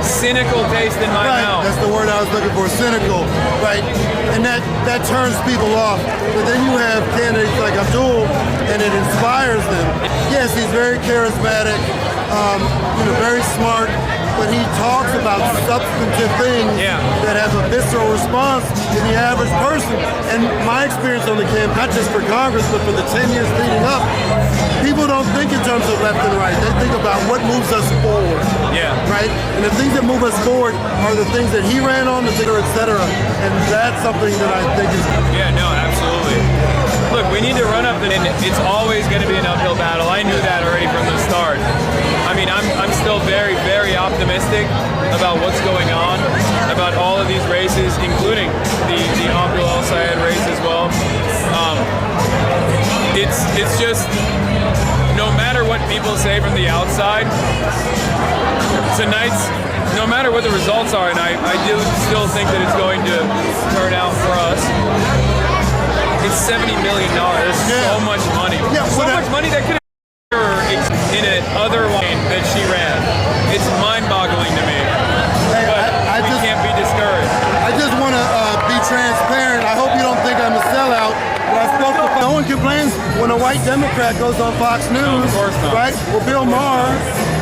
cynical taste in my mouth. That's the word I was looking for, cynical, right? And that turns people off. But then you have candidates like Abdul, and it inspires them. Yes, he's very charismatic, very smart, but he talks about substantive things that have a visceral response to the average person. And my experience on the campaign, not just for Congress, but for the 10 years leading up, people don't think in terms of left and right. They think about what moves us forward. Right? And the things that move us forward are the things that he ran on, et cetera. And that's something that I think is... Yeah, no, absolutely. Look, we need to run up, and it's always going to be an uphill battle. I knew that already from the start. I mean, I'm still very, very optimistic about what's going on, about all of these races, including the Abdul El-Sayed race as well. It's just, no matter what people say from the outside, no matter what the results are, and I do still think that it's going to turn out for us. It's $70 million. There's so much money. So much money that could have in an other line that she ran. It's mind-boggling to me. But we can't be discouraged. I just want to be transparent. I hope you don't think I'm a sellout. But I spoke to no one complains when a white Democrat goes on Fox News. No, of course not. Right? Well, Bill Maher,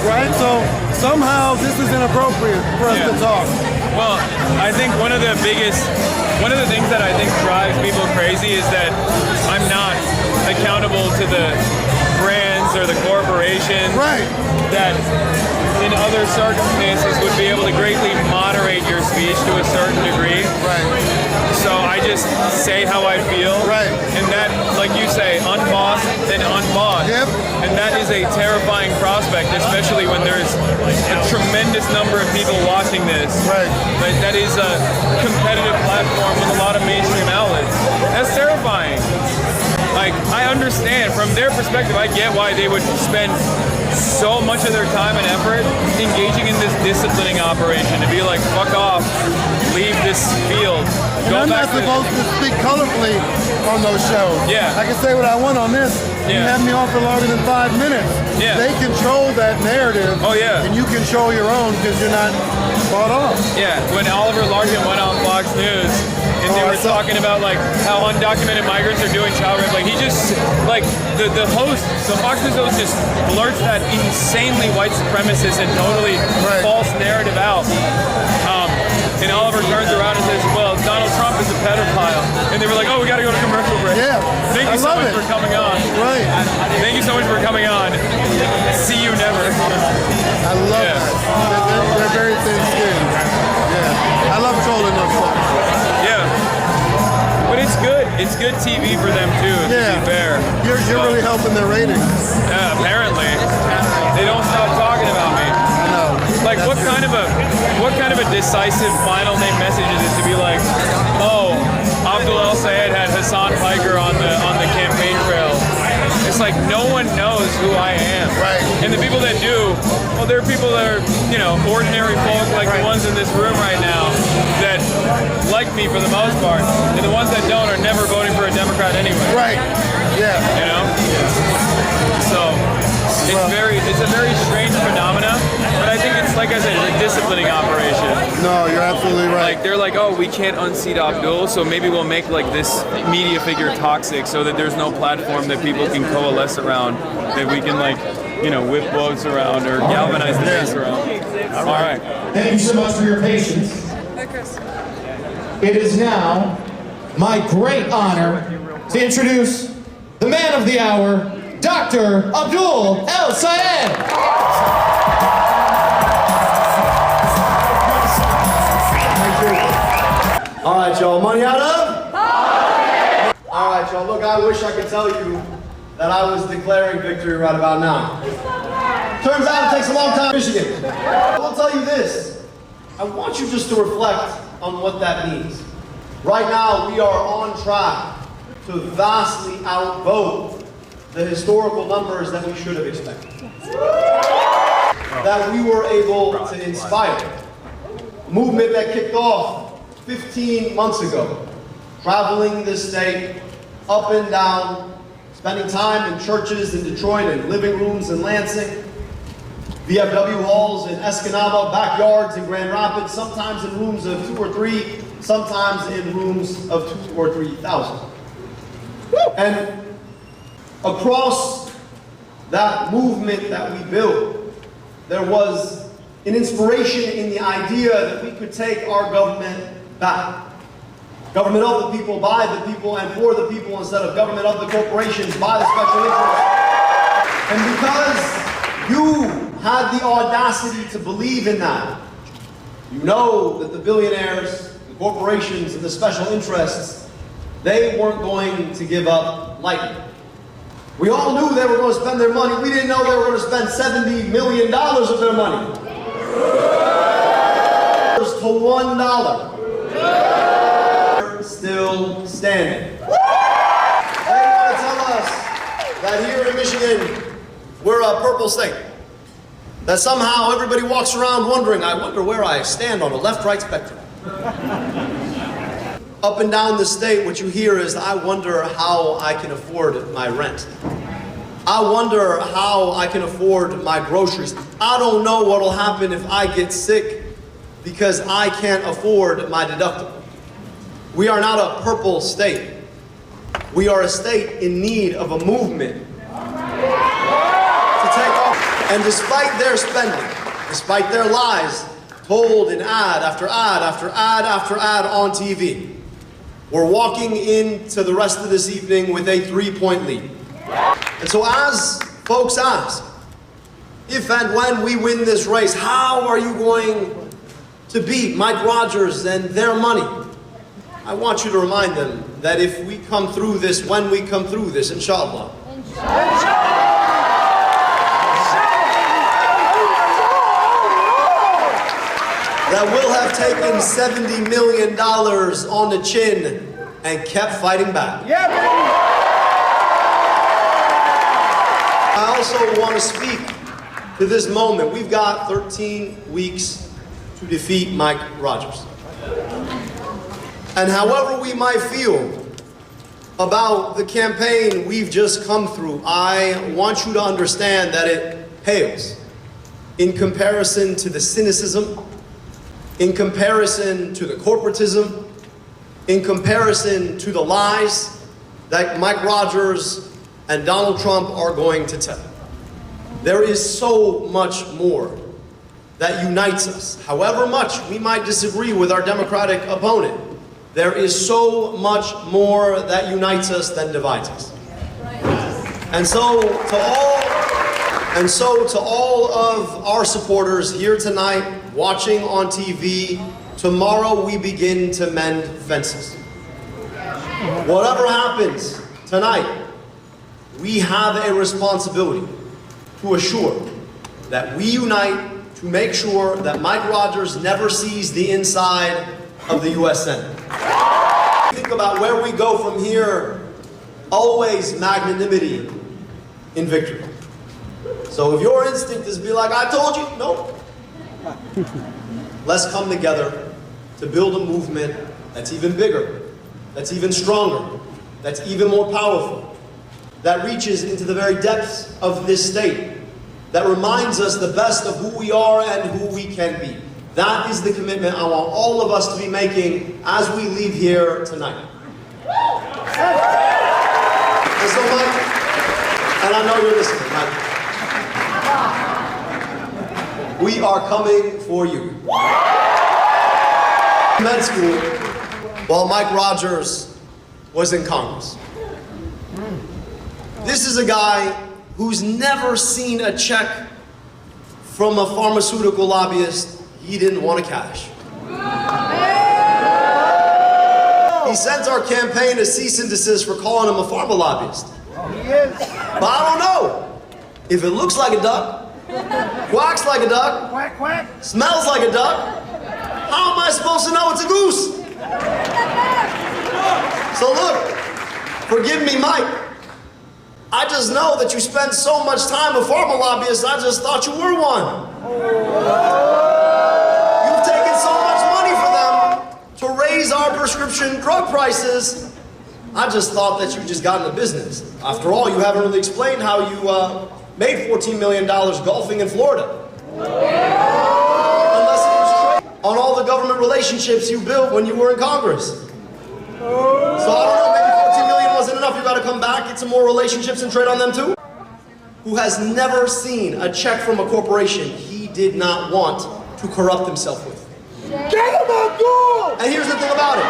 right? So somehow this is inappropriate for us to talk. Well, I think one of the things that I think drives people crazy is that I'm not accountable to the brands or the corporations that in other circumstances would be able to greatly moderate your speech to a certain degree. So I just say how I feel. And that, like you say, unbossed and unbought. And that is a terrifying prospect, especially when there's a tremendous number of people watching this. That is a competitive platform with a lot of mainstream outlets. That's terrifying. Like, I understand from their perspective, I get why they would spend so much of their time and effort engaging in this disciplining operation to be like, fuck off, leave this field. I'm not supposed to speak colorfully on those shows. I can say what I want on this. You have me on for longer than 5 minutes. They control that narrative. And you control your own because you're not bought off. When Oliver Larkin went on Fox News and they were talking about like how undocumented migrants are doing child rape, like he just, like the Fox News host just blurts that insanely white supremacist and totally false narrative out. And Oliver turns around and says, well, Donald Trump is a pedophile. And they were like, oh, we got to go to commercial break. Thank you so much for coming on. Thank you so much for coming on. See you never. I love it. They're very thin-skinned. I love trolling those folks. But it's good. It's good TV for them too, to be fair. You're really helping their ratings. Apparently. They don't stop talking about me. Like, what kind of a decisive final name message is it to be like, oh, Abdul El-Sayed had Hasan Piker on the campaign trail? It's like no one knows who I am. And the people that do, well, they're people that are, ordinary folk like the ones in this room right now that like me for the most part. And the ones that don't are never voting for a Democrat anyway. So it's a very strange phenomena, but I think it's, like I said, it's a disciplining operation. No, you're absolutely right. Like, they're like, oh, we can't unseat Abdul, so maybe we'll make like this media figure toxic so that there's no platform that people can coalesce around, that we can like, whip votes around or galvanize the base around. All right. Thank you so much for your patience. It is now my great honor to introduce the man of the hour, Dr. Abdul El-Sayed. All right, y'all. Money out of? All right, y'all. Look, I wish I could tell you that I was declaring victory right about now. Turns out it takes a long time in Michigan. I will tell you this. I want you just to reflect on what that means. Right now, we are on track to vastly outvote the historical numbers that we should have expected. That we were able to inspire. A movement that kicked off 15 months ago, traveling the state up and down, spending time in churches in Detroit and living rooms in Lansing, VFW halls in Escanaba, backyards in Grand Rapids, sometimes in rooms of 2 or 3, sometimes in rooms of 2,000 or 3,000. And across that movement that we built, there was an inspiration in the idea that we could take our government back. Government of the people, by the people, and for the people, instead of government of the corporations, by the special interests. And because you had the audacity to believe in that, you know that the billionaires, the corporations, and the special interests, they weren't going to give up lightly. We all knew they were going to spend their money. We didn't know they were going to spend $70 million of their money. To $1. Still standing. They want to tell us that here in Michigan, we're a purple state. That somehow everybody walks around wondering, I wonder where I stand on the left-right spectrum. Up and down the state, what you hear is, I wonder how I can afford my rent. I wonder how I can afford my groceries. I don't know what will happen if I get sick because I can't afford my deductible. We are not a purple state. We are a state in need of a movement to take off. And despite their spending, despite their lies told in ad after ad after ad after ad on TV, we're walking into the rest of this evening with a 3-point lead. And so as folks ask, if and when we win this race, how are you going to beat Mike Rogers and their money? I want you to remind them that if we come through this, when we come through this, inshallah, that we'll have taken $70 million on the chin and kept fighting back. Yeah, baby. I also want to speak to this moment. We've got 13 weeks to defeat Mike Rogers. And however we might feel about the campaign we've just come through, I want you to understand that it pales in comparison to the cynicism, in comparison to the corporatism, in comparison to the lies that Mike Rogers and Donald Trump are going to tell. There is so much more that unites us. However much we might disagree with our Democratic opponent, there is so much more that unites us than divides us. And so to all of our supporters here tonight, watching on TV, tomorrow we begin to mend fences. Whatever happens tonight, we have a responsibility to assure that we unite to make sure that Mike Rogers never sees the inside of the U.S. Senate. Think about where we go from here, always magnanimity in victory. So if your instinct is to be like, I told you, no. Let's come together to build a movement that's even bigger, that's even stronger, that's even more powerful, that reaches into the very depths of this state, that reminds us the best of who we are and who we can be. That is the commitment I want all of us to be making as we leave here tonight. And so, Mike, and I know you're listening, Mike, we are coming for you. Med school, while Mike Rogers was in Congress. This is a guy who's never seen a check from a pharmaceutical lobbyist he didn't want to cash. He sent our campaign a cease and desist for calling him a pharma lobbyist. He is. But I don't know. If it looks like a duck, quacks like a duck, Quack, quack. smells like a duck, how am I supposed to know it's a goose? So look, forgive me, Mike. I just know that you spend so much time with pharma lobbyists, I just thought you were one. You've taken so much money for them to raise our prescription drug prices. I just thought that you just got into business. After all, you haven't really explained how you made $14 million golfing in Florida. Unless it was on all the government relationships you built when you were in Congress. So I don't know, maybe 14 million wasn't enough. You gotta come back, get some more relationships and trade on them too. Who has never seen a check from a corporation he did not want to corrupt himself with. Get him on goal! And here's the thing about it.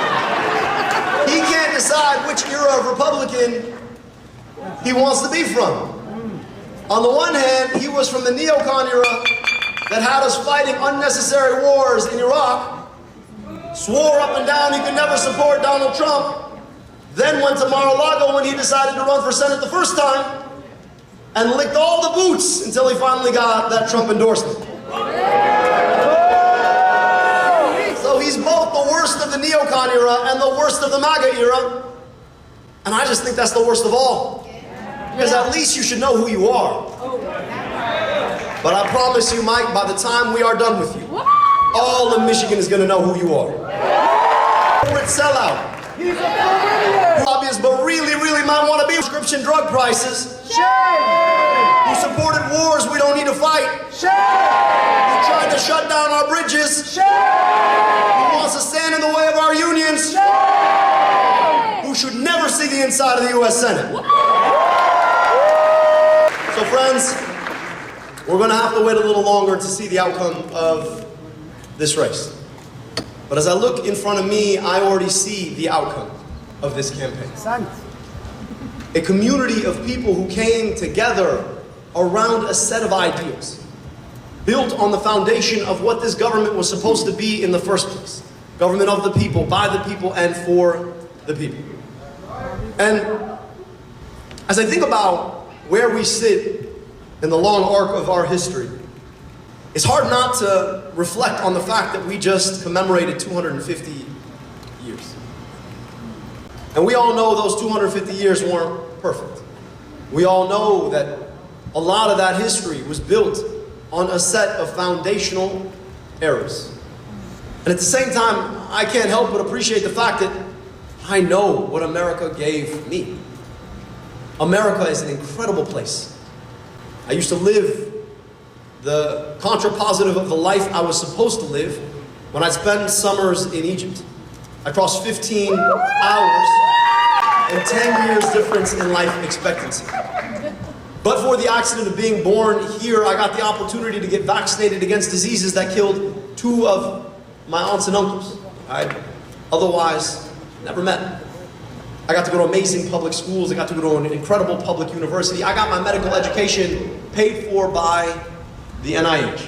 He can't decide which era of Republican he wants to be from. On the one hand, he was from the neocon era that had us fighting unnecessary wars in Iraq, swore up and down he could never support Donald Trump, then went to Mar-a-Lago when he decided to run for Senate the first time, and licked all the boots until he finally got that Trump endorsement. So he's both the worst of the neocon era and the worst of the MAGA era, and I just think that's the worst of all. Because at least you should know who you are. But I promise you, Mike, by the time we are done with you, all of Michigan is going to know who you are. Corporate sellout. He's a lobbyist, but really might want to be prescription drug prices. Who supported wars we don't need to fight. Who tried to shut down our bridges. Who wants to stand in the way of our unions. Who should never see the inside of the U.S. Senate. So friends, we're going to have to wait a little longer to see the outcome of this race. But as I look in front of me, I already see the outcome of this campaign. A community of people who came together around a set of ideals, built on the foundation of what this government was supposed to be in the first place. Government of the people, by the people, and for the people. And as I think about where we sit in the long arc of our history, it's hard not to reflect on the fact that we just commemorated 250 years. And we all know those 250 years weren't perfect. We all know that a lot of that history was built on a set of foundational errors. And at the same time, I can't help but appreciate the fact that I know what America gave me. America is an incredible place. I used to live the contrapositive of the life I was supposed to live when I spent summers in Egypt. I crossed 15 hours and 10 years difference in life expectancy. But for the accident of being born here, I got the opportunity to get vaccinated against diseases that killed 2 of my aunts and uncles I'd otherwise never met. I got to go to amazing public schools. I got to go to an incredible public university. I got my medical education paid for by the NIH.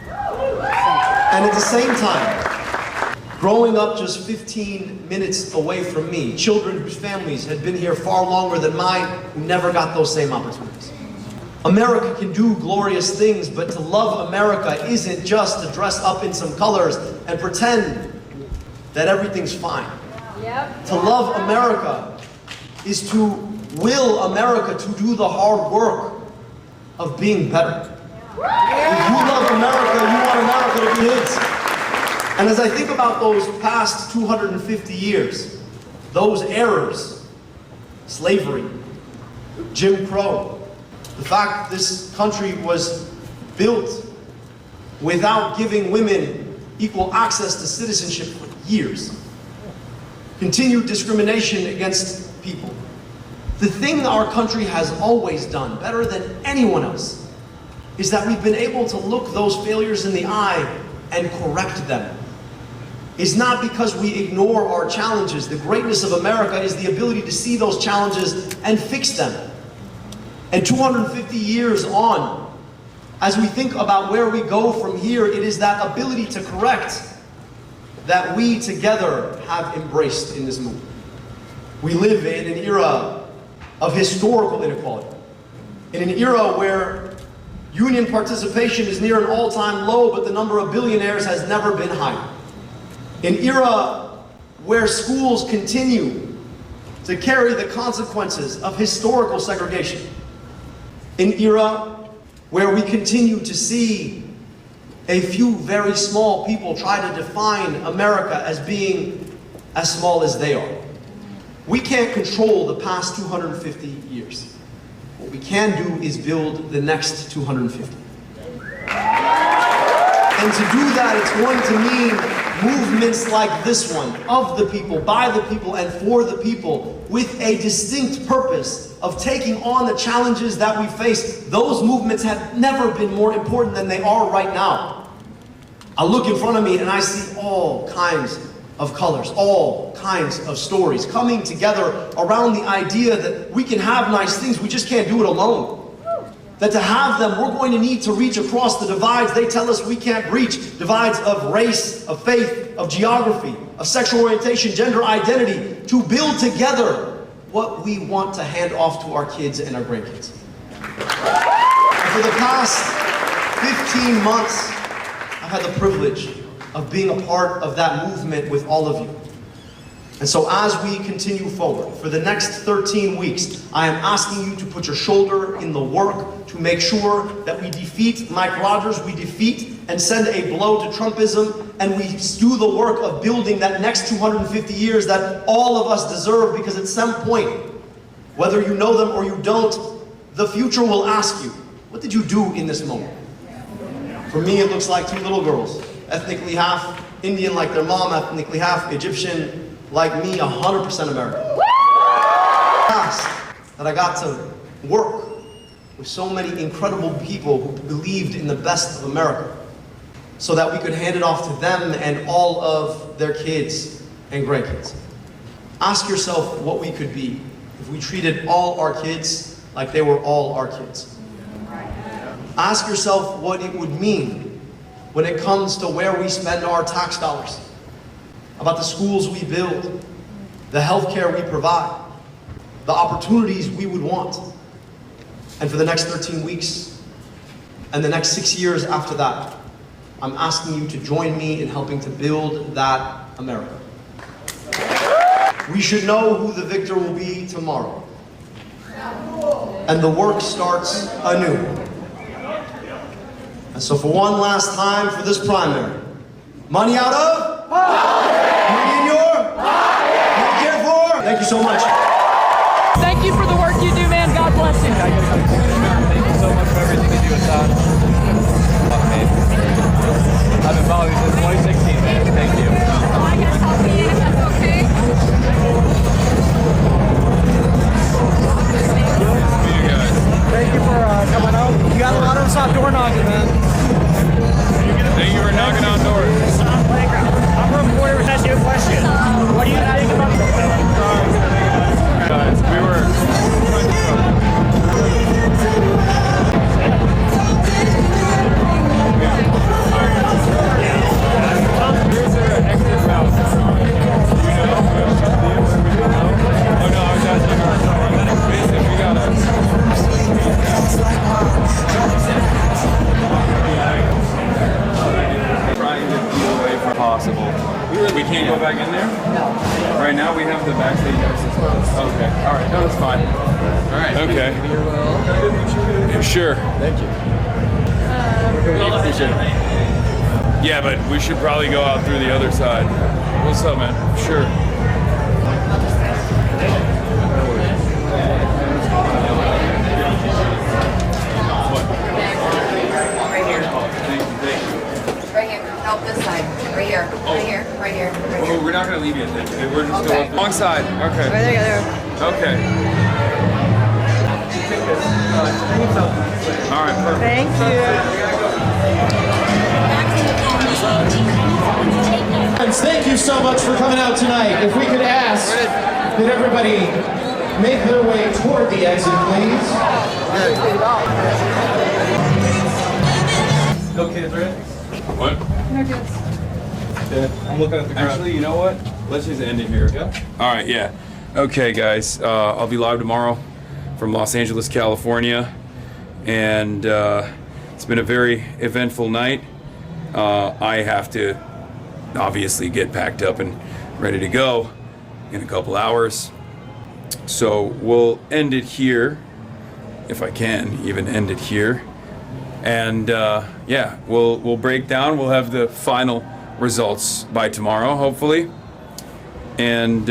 And at the same time, growing up just 15 minutes away from me, children whose families had been here far longer than mine, who never got those same opportunities. America can do glorious things, but to love America isn't just to dress up in some colors and pretend that everything's fine. Yep. To love America is to will America to do the hard work of being better. If you love America, you want America to be his. And as I think about those past 250 years, those errors, slavery, Jim Crow, the fact that this country was built without giving women equal access to citizenship for years, continued discrimination against people. The thing our country has always done better than anyone else is that we've been able to look those failures in the eye and correct them. It's not because we ignore our challenges. The greatness of America is the ability to see those challenges and fix them. And 250 years on, as we think about where we go from here, it is that ability to correct that we together have embraced in this movement. We live in an era of historical inequality, in an era where union participation is near an all-time low, but the number of billionaires has never been higher. An era where schools continue to carry the consequences of historical segregation. An era where we continue to see a few very small people try to define America as being as small as they are. We can't control the past 250 years. What we can do is build the next 250. And to do that, it's going to mean movements like this one, of the people, by the people, and for the people, with a distinct purpose of taking on the challenges that we face. Those movements have never been more important than they are right now. I look in front of me and I see all kinds of colors, all kinds of stories coming together around the idea that we can have nice things, we just can't do it alone. That to have them, we're going to need to reach across the divides they tell us we can't reach. Divides of race, of faith, of geography, of sexual orientation, gender identity, to build together what we want to hand off to our kids and our grandkids. And for the past 15 months, I've had the privilege of being a part of that movement with all of you. And so as we continue forward, for the next 13 weeks, I am asking you to put your shoulder in the work to make sure that we defeat Mike Rogers, we defeat and send a blow to Trumpism, and we do the work of building that next 250 years that all of us deserve, because at some point, whether you know them or you don't, the future will ask you, what did you do in this moment? For me, it looks like two little girls, ethnically half Indian like their mom, ethnically half Egyptian like me, 100% American. That I got to work with so many incredible people who believed in the best of America, so that we could hand it off to them and all of their kids and grandkids. Ask yourself what we could be if we treated all our kids like they were all our kids. Ask yourself what it would mean when it comes to where we spend our tax dollars, about the schools we build, the healthcare we provide, the opportunities we would want. And for the next 13 weeks and the next 6 years after that, I'm asking you to join me in helping to build that America. We should know who the victor will be tomorrow. And the work starts anew. And so for one last time for this primary, money out of? Money in your? Money cared for? Thank you so much. Thank you for the work you do, man. God bless you. Thank you so much for everything you do, Hassan. I've been following you since 2016, man. Thank you. I guess I'll see you if that's okay. See you guys. Thank you for coming out. You got a lot of us out door knocking, man. Thank you for knocking on doors. I'm a reporter who has you a question. What do you think about Guys, we were... Here's their exit route. Oh no, I was asking basically we got trying to be away from possible. We can't go back in there? No. Right now we have the backstage access. Okay. All right. No, that's fine. All right. Okay. Yeah, sure. Thank you. Appreciate it. Yeah, but we should probably go out through the other side. What's up, man? Sure. Right here. Thank you. Right here. Help this side. Right here. Right here. Right here. Right here. Oh, we're not going to leave yet. We're just going wrong side. Okay. Right there. There. Okay. All right, perfect. Thank you. Thank you so much for coming out tonight. If we could ask that everybody make their way toward the exit, please. No kids, right? What? No kids. Yeah, I'm looking at the ground. Actually, you know what? Let's just end it here. Yeah? All right, yeah. Okay, guys, I'll be live tomorrow from Los Angeles, California, and it's been a very eventful night. I have to obviously get packed up and ready to go in a couple hours. So we'll end it here, if I can even end it here. And yeah, we'll break down. We'll have the final results by tomorrow, hopefully. And